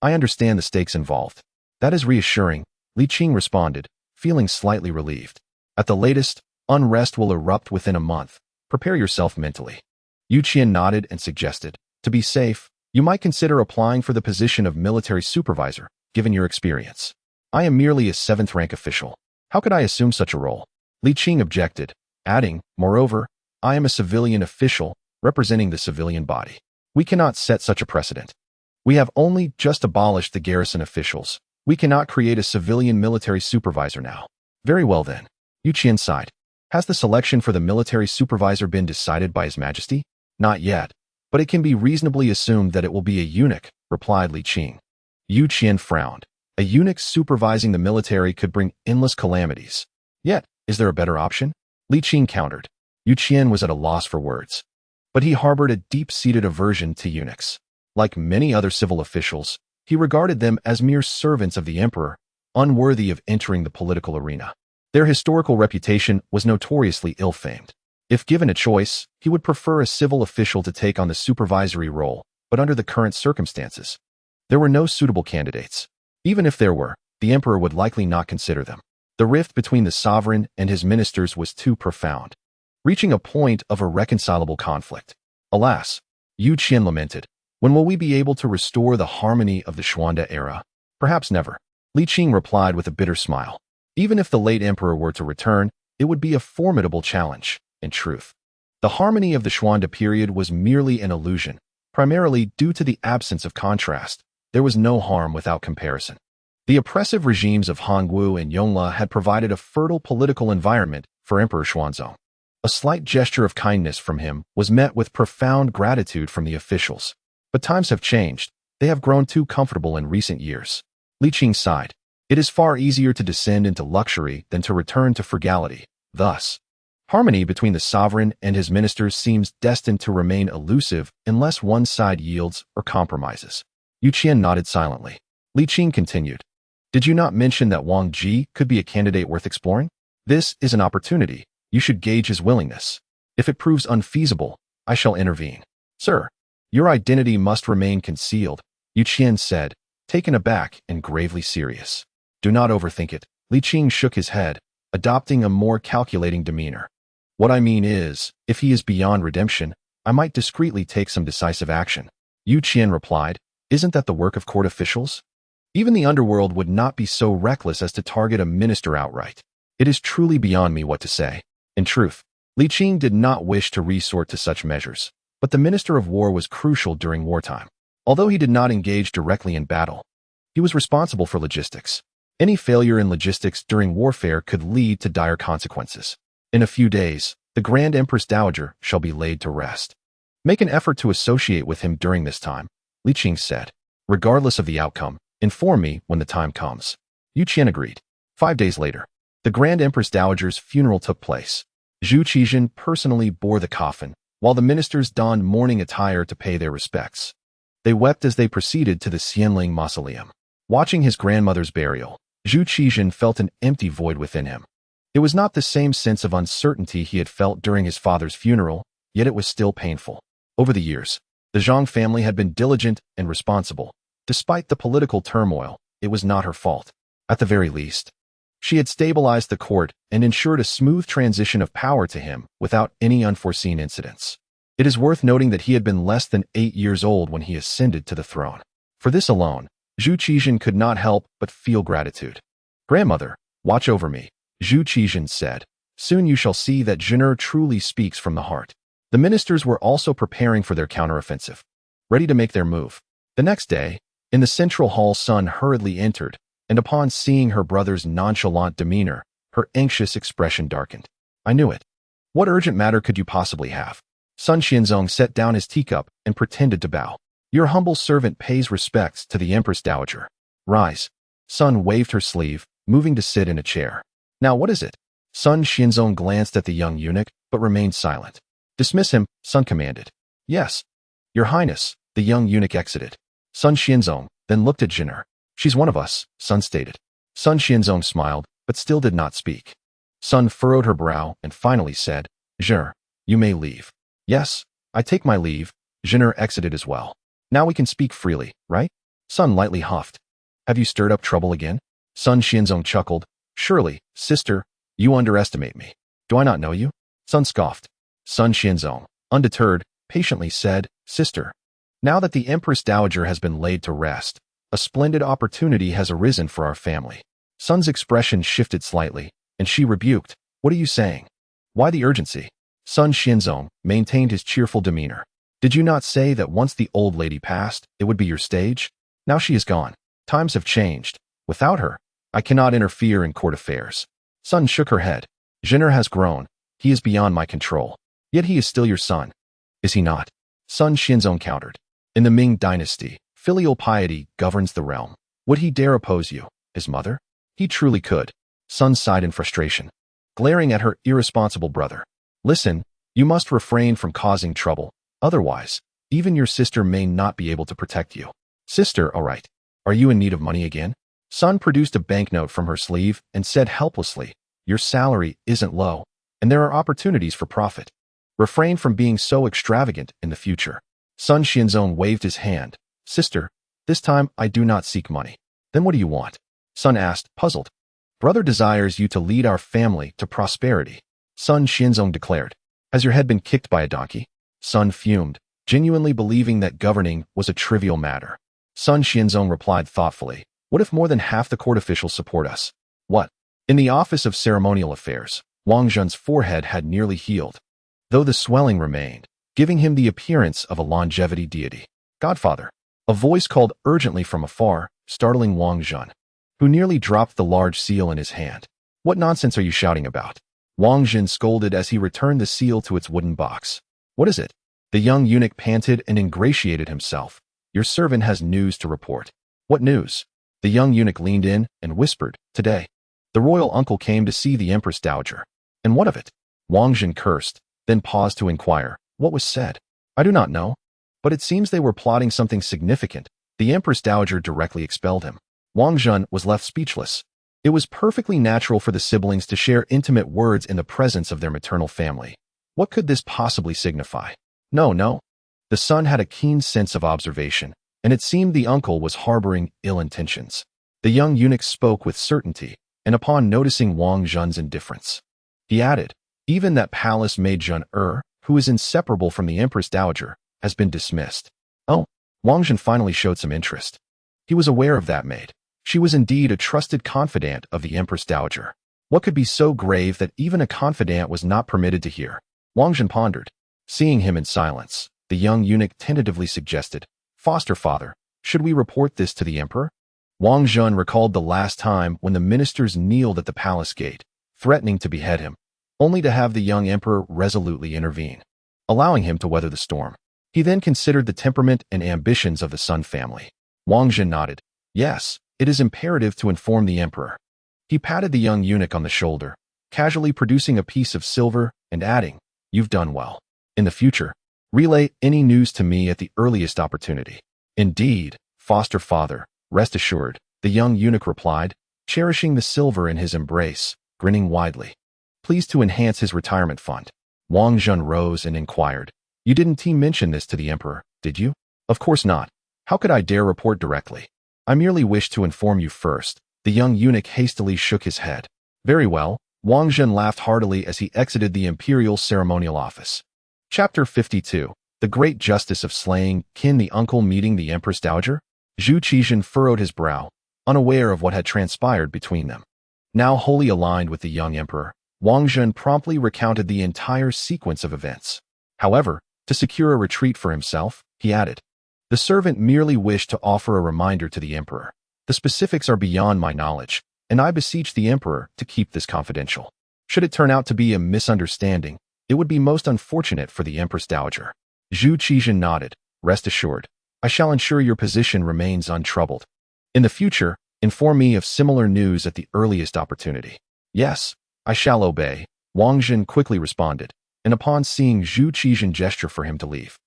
I understand the stakes involved." "That is reassuring," Li Qing responded, feeling slightly relieved. "At the latest, unrest will erupt within a month. Prepare yourself mentally." Yu Qian nodded and suggested, "To be safe, you might consider applying for the position of military supervisor, given your experience." "I am merely a 7th-rank official. How could I assume such a role?" Li Qing objected, adding, "Moreover, I am a civilian official, representing the civilian body. We cannot set such a precedent. We have only just abolished the garrison officials. We cannot create a civilian military supervisor now." "Very well then." Yu Qian sighed. "Has the selection for the military supervisor been decided by His Majesty?" "Not yet, but it can be reasonably assumed that it will be a eunuch," replied Li Qing. Yu Qian frowned. A eunuch supervising the military could bring endless calamities. Yet, is there a better option? Li Qing countered. Yu Qian was at a loss for words. But he harbored a deep-seated aversion to eunuchs. Like many other civil officials, he regarded them as mere servants of the emperor, unworthy of entering the political arena. Their historical reputation was notoriously ill-famed. If given a choice, he would prefer a civil official to take on the supervisory role, but under the current circumstances, there were no suitable candidates. Even if there were, the emperor would likely not consider them. The rift between the sovereign and his ministers was too profound, reaching a point of irreconcilable conflict. "Alas," Yu Qian lamented, "when will we be able to restore the harmony of the Xuande era?" "Perhaps never," Li Qing replied with a bitter smile. "Even if the late emperor were to return, it would be a formidable challenge. In truth, the harmony of the Xuande period was merely an illusion, primarily due to the absence of contrast. There was no harm without comparison. The oppressive regimes of Hongwu and Yongle had provided a fertile political environment for Emperor Xuanzong. A slight gesture of kindness from him was met with profound gratitude from the officials. But times have changed. They have grown too comfortable in recent years. Li Qing sighed. It is far easier to descend into luxury than to return to frugality. Thus, harmony between the sovereign and his ministers seems destined to remain elusive unless one side yields or compromises. Yu Qian nodded silently. Li Qing continued. "Did you not mention that Wang Ji could be a candidate worth exploring? This is an opportunity. You should gauge his willingness. If it proves unfeasible, I shall intervene." "Sir, your identity must remain concealed," Yu Qian said, taken aback and gravely serious. "Do not overthink it." Li Qing shook his head, adopting a more calculating demeanor. "What I mean is, if he is beyond redemption, I might discreetly take some decisive action." Yu Qian replied, "Isn't that the work of court officials? Even the underworld would not be so reckless as to target a minister outright. It is truly beyond me what to say." In truth, Li Qing did not wish to resort to such measures, but the Minister of War was crucial during wartime. Although he did not engage directly in battle, he was responsible for logistics. Any failure in logistics during warfare could lead to dire consequences. In a few days, the Grand Empress Dowager shall be laid to rest. Make an effort to associate with him during this time, Li Qing said. Regardless of the outcome, inform me when the time comes. Yu Qian agreed. 5 days later, the Grand Empress Dowager's funeral took place. Zhu Qizhen personally bore the coffin, while the ministers donned mourning attire to pay their respects. They wept as they proceeded to the Xianling mausoleum. Watching his grandmother's burial, Zhu Qizhen felt an empty void within him. It was not the same sense of uncertainty he had felt during his father's funeral, yet it was still painful. Over the years, the Zhang family had been diligent and responsible. Despite the political turmoil, it was not her fault. At the very least, she had stabilized the court and ensured a smooth transition of power to him without any unforeseen incidents. It is worth noting that he had been less than 8 years old when he ascended to the throne. For this alone, Zhu Qizhen could not help but feel gratitude. "Grandmother, watch over me," Zhu Qizhen said. "Soon you shall see that Zhener truly speaks from the heart." The ministers were also preparing for their counteroffensive, ready to make their move. The next day, in the central hall, Sun hurriedly entered, and upon seeing her brother's nonchalant demeanor, her anxious expression darkened. "I knew it. What urgent matter could you possibly have? Sun Xianzong set down his teacup and pretended to bow. Your humble servant pays respects to the Empress Dowager. Rise. Sun waved her sleeve, moving to sit in a chair. Now what is it? Sun Xianzong glanced at the young eunuch, but remained silent. Dismiss him, Sun commanded. Yes. Your Highness, the young eunuch exited. Sun Xianzong then looked at Zhengde. She's one of us, Sun stated. Sun Xianzong smiled, but still did not speak. Sun furrowed her brow and finally said, Zhengde, you may leave. Yes, I take my leave. Zhengde exited as well. Now we can speak freely, right? Sun lightly huffed. Have you stirred up trouble again? Sun Xianzong chuckled. Surely, sister, you underestimate me. Do I not know you? Sun scoffed. Sun Xianzong, undeterred, patiently said, Sister, now that the Empress Dowager has been laid to rest, a splendid opportunity has arisen for our family. Sun's expression shifted slightly, and she rebuked, What are you saying? Why the urgency? Sun Xianzong maintained his cheerful demeanor. Did you not say that once the old lady passed, it would be your stage? Now she is gone. Times have changed. Without her, I cannot interfere in court affairs. Sun shook her head. Zhengde has grown. He is beyond my control. Yet he is still your son. Is he not? Sun Xianzong countered. In the Ming dynasty, filial piety governs the realm. Would he dare oppose you, his mother? He truly could. Sun sighed in frustration, glaring at her irresponsible brother. Listen, you must refrain from causing trouble. Otherwise, even your sister may not be able to protect you. Sister, all right. Are you in need of money again? Sun produced a banknote from her sleeve and said helplessly, Your salary isn't low, and there are opportunities for profit. Refrain from being so extravagant in the future. Sun Xianzong waved his hand. Sister, this time I do not seek money. Then what do you want? Sun asked, puzzled. Brother desires you to lead our family to prosperity. Sun Xianzong declared. Has your head been kicked by a donkey? Sun fumed, genuinely believing that governing was a trivial matter. Sun Xianzong replied thoughtfully, What if more than half the court officials support us? What? In the Office of Ceremonial Affairs, Wang Zhen's forehead had nearly healed, though the swelling remained, giving him the appearance of a longevity deity. Godfather. A voice called urgently from afar, startling Wang Zhen, who nearly dropped the large seal in his hand. What nonsense are you shouting about? Wang Zhen scolded as he returned the seal to its wooden box. What is it? The young eunuch panted and ingratiated himself. Your servant has news to report. What news? The young eunuch leaned in and whispered, Today, the royal uncle came to see the Empress Dowager. And what of it? Wang Zhen cursed, then paused to inquire, What was said? I do not know. But it seems they were plotting something significant. The Empress Dowager directly expelled him. Wang Zhen was left speechless. It was perfectly natural for the siblings to share intimate words in the presence of their maternal family. What could this possibly signify? No. The son had a keen sense of observation, and it seemed the uncle was harboring ill intentions. The young eunuch spoke with certainty, and upon noticing Wang Zhen's indifference, he added, Even that palace maid Zhengde, who is inseparable from the Empress Dowager, has been dismissed. Oh, Wang Zhen finally showed some interest. He was aware of that maid. She was indeed a trusted confidant of the Empress Dowager. What could be so grave that even a confidant was not permitted to hear? Wang Zhen pondered. Seeing him in silence, the young eunuch tentatively suggested, Foster father, should we report this to the emperor? Wang Zhen recalled the last time when the ministers kneeled at the palace gate, threatening to behead him, only to have the young emperor resolutely intervene, allowing him to weather the storm. He then considered the temperament and ambitions of the Sun family. Wang Zhen nodded. Yes, it is imperative to inform the emperor. He patted the young eunuch on the shoulder, casually producing a piece of silver and adding, You've done well. In the future, relay any news to me at the earliest opportunity. Indeed, foster father, rest assured, the young eunuch replied, cherishing the silver in his embrace, grinning widely. Pleased to enhance his retirement fund. Wang Zhen rose and inquired, You didn't mention this to the emperor, did you? Of course not. How could I dare report directly? I merely wished to inform you first. The young eunuch hastily shook his head. Very well. Wang Zhen laughed heartily as he exited the imperial ceremonial office. Chapter 52. The Great Justice of Slaying Qin, the uncle meeting the Empress Dowager? Zhu Qizhen furrowed his brow, unaware of what had transpired between them. Now wholly aligned with the young emperor, Wang Zhen promptly recounted the entire sequence of events. However, to secure a retreat for himself, he added, The servant merely wished to offer a reminder to the emperor. The specifics are beyond my knowledge, and I beseech the emperor to keep this confidential. Should it turn out to be a misunderstanding, It would be most unfortunate for the Empress Dowager. Zhu Qizhen nodded. Rest assured, I shall ensure your position remains untroubled. In the future, inform me of similar news at the earliest opportunity. Yes, I shall obey, Wang Jin quickly responded, and upon seeing Zhu Qizhen gesture for him to leave,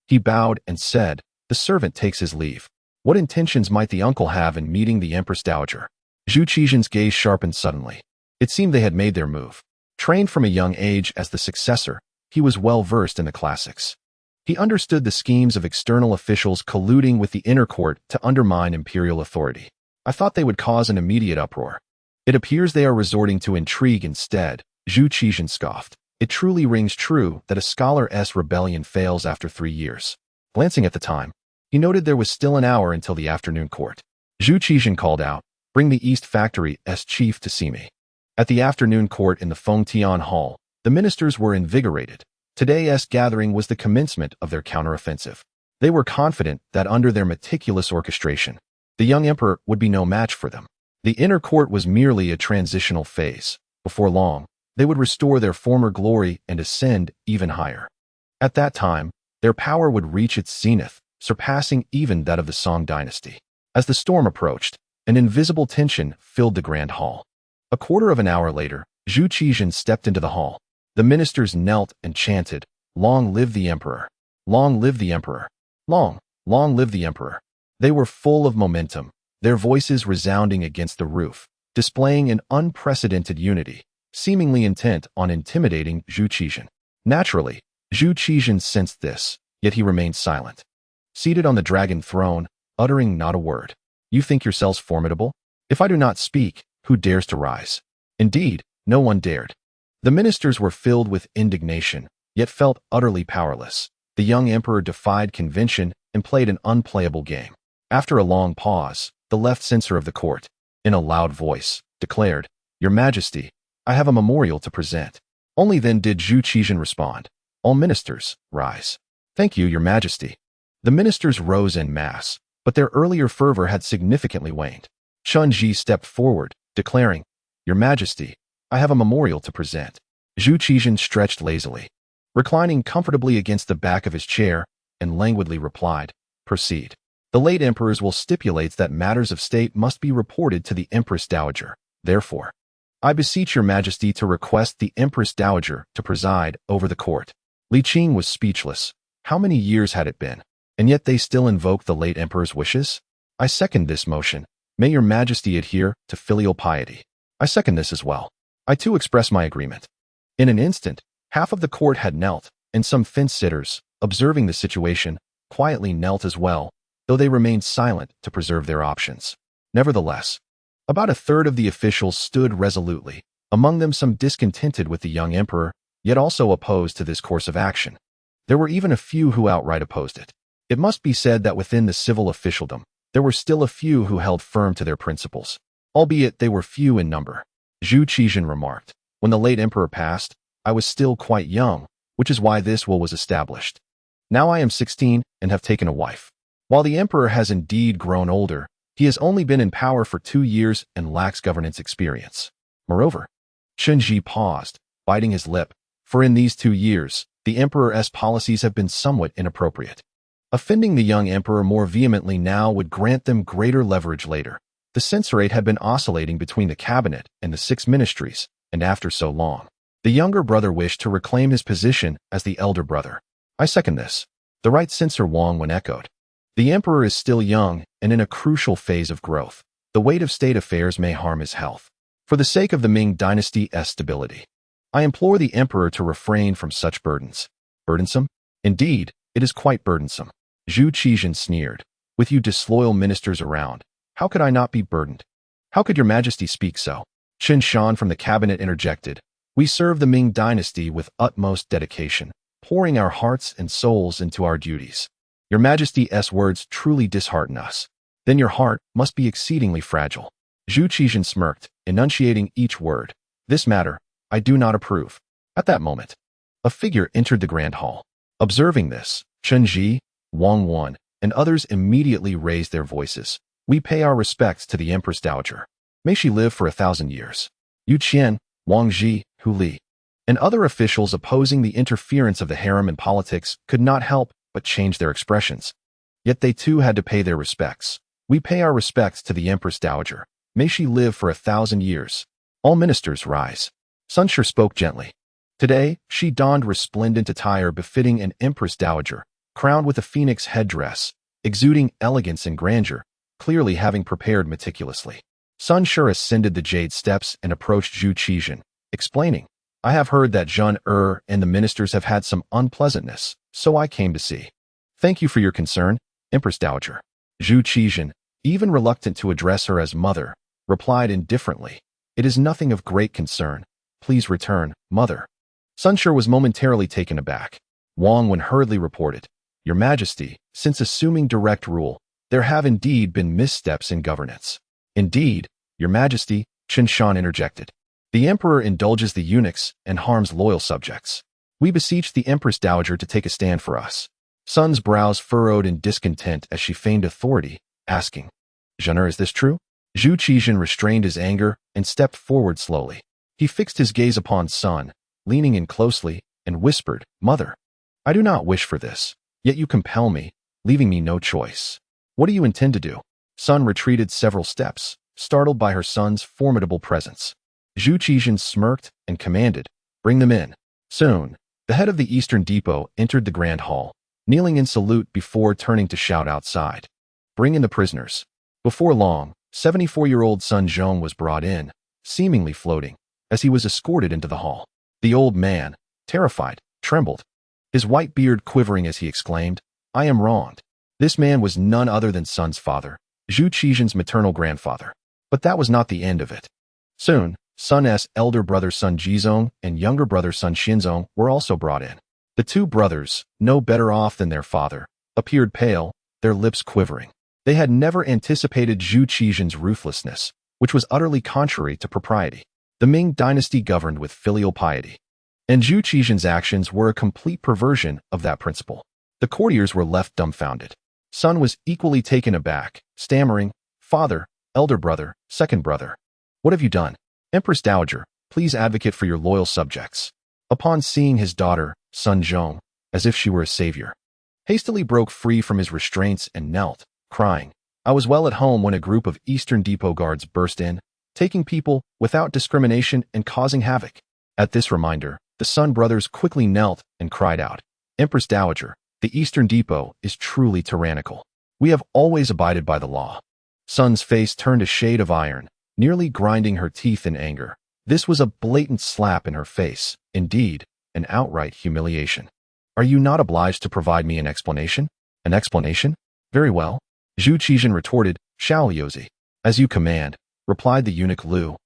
he bowed and said, the servant takes his leave. What intentions might the uncle have in meeting the Empress Dowager? Zhu Qizhen's gaze sharpened suddenly. It seemed they had made their move. Trained from a young age as the successor, he was well versed in the classics. He understood the schemes of external officials colluding with the inner court to undermine imperial authority. I thought they would cause an immediate uproar. It appears they are resorting to intrigue instead, Zhu Qizhen scoffed. It truly rings true that a scholar's rebellion fails after 3 years. Glancing at the time, he noted there was still an hour until the afternoon court. Zhu Qizhen called out, bring the East Factory's chief to see me. At the afternoon court in the Fengtian Hall, the ministers were invigorated. Today's gathering was the commencement of their counteroffensive. They were confident that under their meticulous orchestration, the young emperor would be no match for them. The inner court was merely a transitional phase. Before long, they would restore their former glory and ascend even higher. At that time, their power would reach its zenith, surpassing even that of the Song dynasty. As the storm approached, an invisible tension filled the grand hall. A quarter of an hour later, Zhu Qizhen stepped into the hall. The ministers knelt and chanted, long live the emperor! Long live the emperor! Long live the emperor! They were full of momentum, their voices resounding against the roof, displaying an unprecedented unity, seemingly intent on intimidating Zhu Qizhen. Naturally, Zhu Qizhen sensed this, yet he remained silent. Seated on the dragon throne, uttering not a word. You think yourselves formidable? If I do not speak, who dares to rise? Indeed, no one dared. The ministers were filled with indignation, yet felt utterly powerless. The young emperor defied convention and played an unplayable game. After a long pause, the left censor of the court, in a loud voice, declared, Your Majesty, I have a memorial to present. Only then did Zhu Qizhen respond, All ministers, rise. Thank you, Your Majesty. The ministers rose en masse, but their earlier fervor had significantly waned. Chunji stepped forward, declaring, Your Majesty, I have a memorial to present. Zhu Qizhen stretched lazily, reclining comfortably against the back of his chair, and languidly replied, Proceed. The late emperor's will stipulates that matters of state must be reported to the Empress Dowager. Therefore, I beseech Your Majesty to request the Empress Dowager to preside over the court. Li Qing was speechless. How many years had it been? And yet they still invoke the late emperor's wishes? I second this motion. May Your Majesty adhere to filial piety. I second this as well. I too express my agreement. In an instant, half of the court had knelt, and some fence-sitters, observing the situation, quietly knelt as well, though they remained silent to preserve their options. Nevertheless, about a third of the officials stood resolutely, among them some discontented with the young emperor, yet also opposed to this course of action. There were even a few who outright opposed it. It must be said that within the civil officialdom, there were still a few who held firm to their principles, albeit they were few in number. Zhu Qizhen remarked, When the late emperor passed, I was still quite young, which is why this will was established. Now I am 16 and have taken a wife. While the emperor has indeed grown older, he has only been in power for 2 years and lacks governance experience. Moreover, Chunji paused, biting his lip, for in these 2 years, the emperor's policies have been somewhat inappropriate. Offending the young emperor more vehemently now would grant them greater leverage later. The censorate had been oscillating between the cabinet and the 6 ministries, and after so long, the younger brother wished to reclaim his position as the elder brother. I second this. The right censor Wang Wen echoed. The emperor is still young and in a crucial phase of growth. The weight of state affairs may harm his health. For the sake of the Ming dynasty's stability, I implore the emperor to refrain from such burdens. Burdensome? Indeed, it is quite burdensome. Zhu Qizhen sneered. With you disloyal ministers around, how could I not be burdened? How could Your Majesty speak so? Chen Shan from the cabinet interjected. We serve the Ming dynasty with utmost dedication, pouring our hearts and souls into our duties. Your Majesty's words truly dishearten us. Then your heart must be exceedingly fragile. Zhu Qizhen smirked, enunciating each word. This matter, I do not approve. At that moment, a figure entered the grand hall. Observing this, Chen Ji, Wang Wen, and others immediately raised their voices. We pay our respects to the Empress Dowager. May she live for 1,000 years. Yu Qian, Wang Ji, Hu Li. and other officials opposing the interference of the harem in politics could not help but change their expressions. Yet they too had to pay their respects. We pay our respects to the Empress Dowager. May she live for 1,000 years. All ministers rise. Sunshine spoke gently. Today, she donned resplendent attire befitting an Empress Dowager, crowned with a phoenix headdress, exuding elegance and grandeur, clearly having prepared meticulously. Sunshine ascended the jade steps and approached Zhu Qizhan, explaining, I have heard that Zhengde and the ministers have had some unpleasantness, so I came to see. Thank you for your concern, Empress Dowager. Zhu Qizhan, even reluctant to address her as mother, replied indifferently, It is nothing of great concern. Please return, mother. Sunshine was momentarily taken aback. Wang Wen hurriedly reported, Your Majesty, since assuming direct rule, there have indeed been missteps in governance. Indeed, Your Majesty, Chen Shan interjected. The Emperor indulges the eunuchs and harms loyal subjects. We beseech the Empress Dowager to take a stand for us. Sun's brows furrowed in discontent as she feigned authority, asking, Zhengde, is this true? Zhu Qizhan restrained his anger and stepped forward slowly. He fixed his gaze upon Sun, leaning in closely, and whispered, Mother, I do not wish for this, yet you compel me, leaving me no choice. What do you intend to do? Sun retreated several steps, startled by her son's formidable presence. Zhu Qizhan smirked and commanded, Bring them in. Soon, the head of the Eastern Depot entered the grand hall, kneeling in salute before turning to shout outside, Bring in the prisoners. Before long, 74-year-old Sun Zhong was brought in, seemingly floating, as he was escorted into the hall. The old man, terrified, trembled, his white beard quivering as he exclaimed, I am wronged. This man was none other than Sun's father, Zhu Qizhan's maternal grandfather. But that was not the end of it. Soon, Sun's elder brother Sun Jizong and younger brother Sun Xinzong were also brought in. The two brothers, no better off than their father, appeared pale, their lips quivering. They had never anticipated Zhu Qizhan's ruthlessness, which was utterly contrary to propriety. The Ming dynasty governed with filial piety, and Zhu Qizhan's actions were a complete perversion of that principle. The courtiers were left dumbfounded. Sun was equally taken aback, stammering, Father, elder brother, second brother. What have you done? Empress Dowager, please advocate for your loyal subjects. Upon seeing his daughter, Sun Zhong, as if she were a savior, hastily broke free from his restraints and knelt, crying, I was well at home when a group of Eastern Depot guards burst in, taking people without discrimination and causing havoc. At this reminder, the Sun brothers quickly knelt and cried out, Empress Dowager, the Eastern Depot is truly tyrannical. We have always abided by the law. Sun's face turned a shade of iron, nearly grinding her teeth in anger. This was a blatant slap in her face, indeed, an outright humiliation. Are you not obliged to provide me an explanation? An explanation? Very well. Zhu Qizhan retorted, Shao Yozi. As you command, replied the eunuch Lu,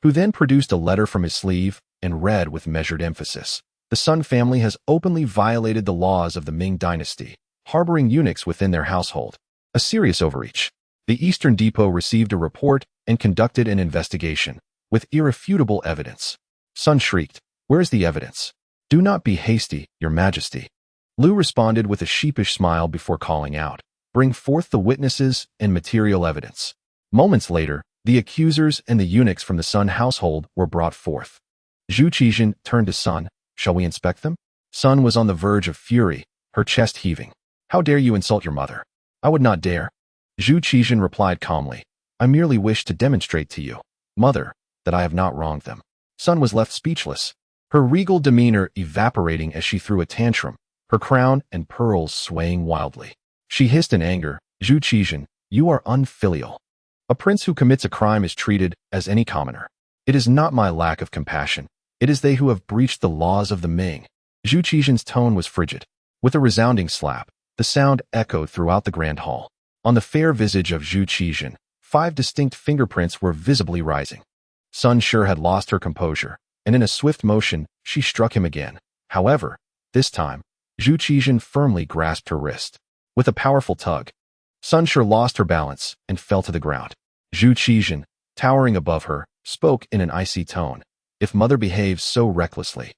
who then produced a letter from his sleeve and read with measured emphasis. The Sun family has openly violated the laws of the Ming dynasty, harboring eunuchs within their household. A serious overreach. The Eastern Depot received a report and conducted an investigation, with irrefutable evidence. Sun shrieked, Where is the evidence? Do not be hasty, Your Majesty. Lu responded with a sheepish smile before calling out, Bring forth the witnesses and material evidence. Moments later, the accusers and the eunuchs from the Sun household were brought forth. Zhu Qizhan turned to Sun, Shall we inspect them? Sun was on the verge of fury, her chest heaving. How dare you insult your mother? I would not dare. Zhu Qizhan replied calmly, I merely wish to demonstrate to you, mother, that I have not wronged them. Sun was left speechless, her regal demeanor evaporating as she threw a tantrum, her crown and pearls swaying wildly. She hissed in anger, Zhu Qizhan, you are unfilial. A prince who commits a crime is treated as any commoner. It is not my lack of compassion. It is they who have breached the laws of the Ming. Zhu Qizhan's tone was frigid. With a resounding slap, the sound echoed throughout the grand hall. On the fair visage of Zhu Qizhan, 5 distinct fingerprints were visibly rising. Sun sure had lost her composure, and in a swift motion, she struck him again. However, this time, Zhu Qizhan firmly grasped her wrist. With a powerful tug, Sun sure lost her balance and fell to the ground. Zhu Qizhan, towering above her, spoke in an icy tone. If mother behaves so recklessly,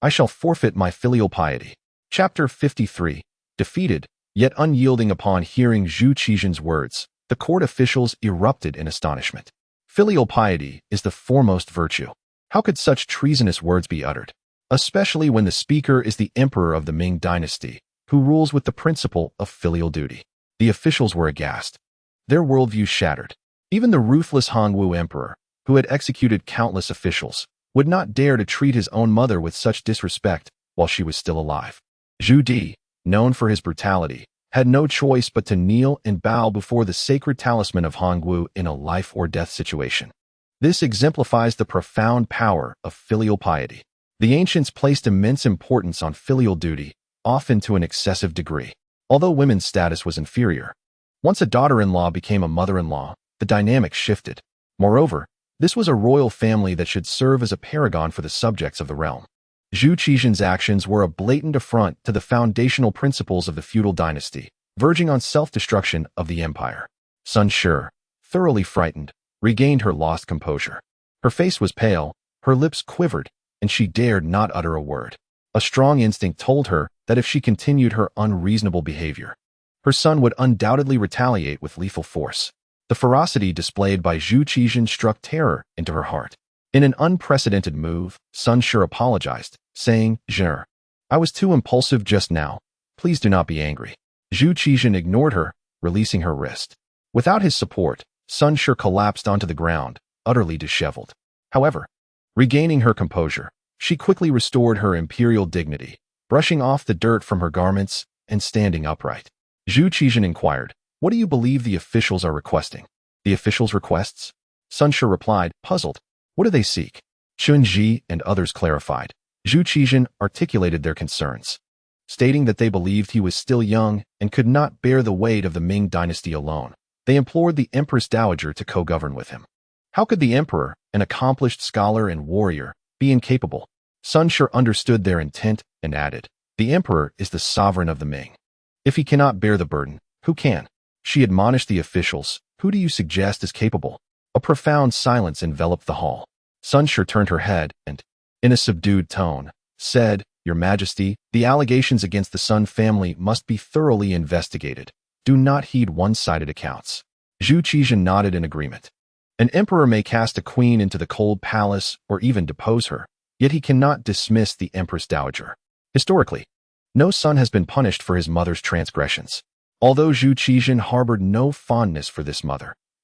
I shall forfeit my filial piety. Chapter 53. Defeated, yet unyielding upon hearing Zhu Qizhan's words, the court officials erupted in astonishment. Filial piety is the foremost virtue. How could such treasonous words be uttered? especially when the speaker is the emperor of the Ming dynasty, who rules with the principle of filial duty. The officials were aghast. Their worldview shattered. Even the ruthless Hongwu emperor, who had executed countless officials, would not dare to treat his own mother with such disrespect while she was still alive. Zhengde, known for his brutality, had no choice but to kneel and bow before the sacred talisman of Hongwu in a life-or-death situation. This exemplifies the profound power of filial piety. The ancients placed immense importance on filial duty, often to an excessive degree, although women's status was inferior. Once a daughter-in-law became a mother-in-law, the dynamic shifted. Moreover, this was a royal family that should serve as a paragon for the subjects of the realm. Zhu Qizhan's actions were a blatant affront to the foundational principles of the feudal dynasty, verging on self-destruction of the empire. Sun Shi, thoroughly frightened, regained her lost composure. Her face was pale, her lips quivered, and she dared not utter a word. A strong instinct told her that if she continued her unreasonable behavior, her son would undoubtedly retaliate with lethal force. The ferocity displayed by Zhu Qizhan struck terror into her heart. In an unprecedented move, Sun Shi apologized, saying, I was too impulsive just now. Please do not be angry. Zhu Qizhan ignored her, releasing her wrist. Without his support, Sun Shi collapsed onto the ground, utterly disheveled. However, regaining her composure, she quickly restored her imperial dignity, brushing off the dirt from her garments and standing upright. Zhu Qizhan inquired, What do you believe the officials are requesting? The officials' requests? Sun Shi replied, puzzled. What do they seek? Xuande and others clarified. Zhu Qizhan articulated their concerns, stating that they believed he was still young and could not bear the weight of the Ming dynasty alone. They implored the Empress Dowager to co-govern with him. How could the emperor, an accomplished scholar and warrior, be incapable? Sun Shi understood their intent and added, The emperor is the sovereign of the Ming. If he cannot bear the burden, who can? She admonished the officials, Who do you suggest is capable? A profound silence enveloped the hall. Sun Shi turned her head and, in a subdued tone, said, Your Majesty, the allegations against the Sun family must be thoroughly investigated. Do not heed one-sided accounts. Zhu Qizhan nodded in agreement. An emperor may cast a queen into the cold palace or even depose her, yet he cannot dismiss the Empress Dowager. Historically, no son has been punished for his mother's transgressions. Although Zhu Qizhan harbored no fondness for this mother,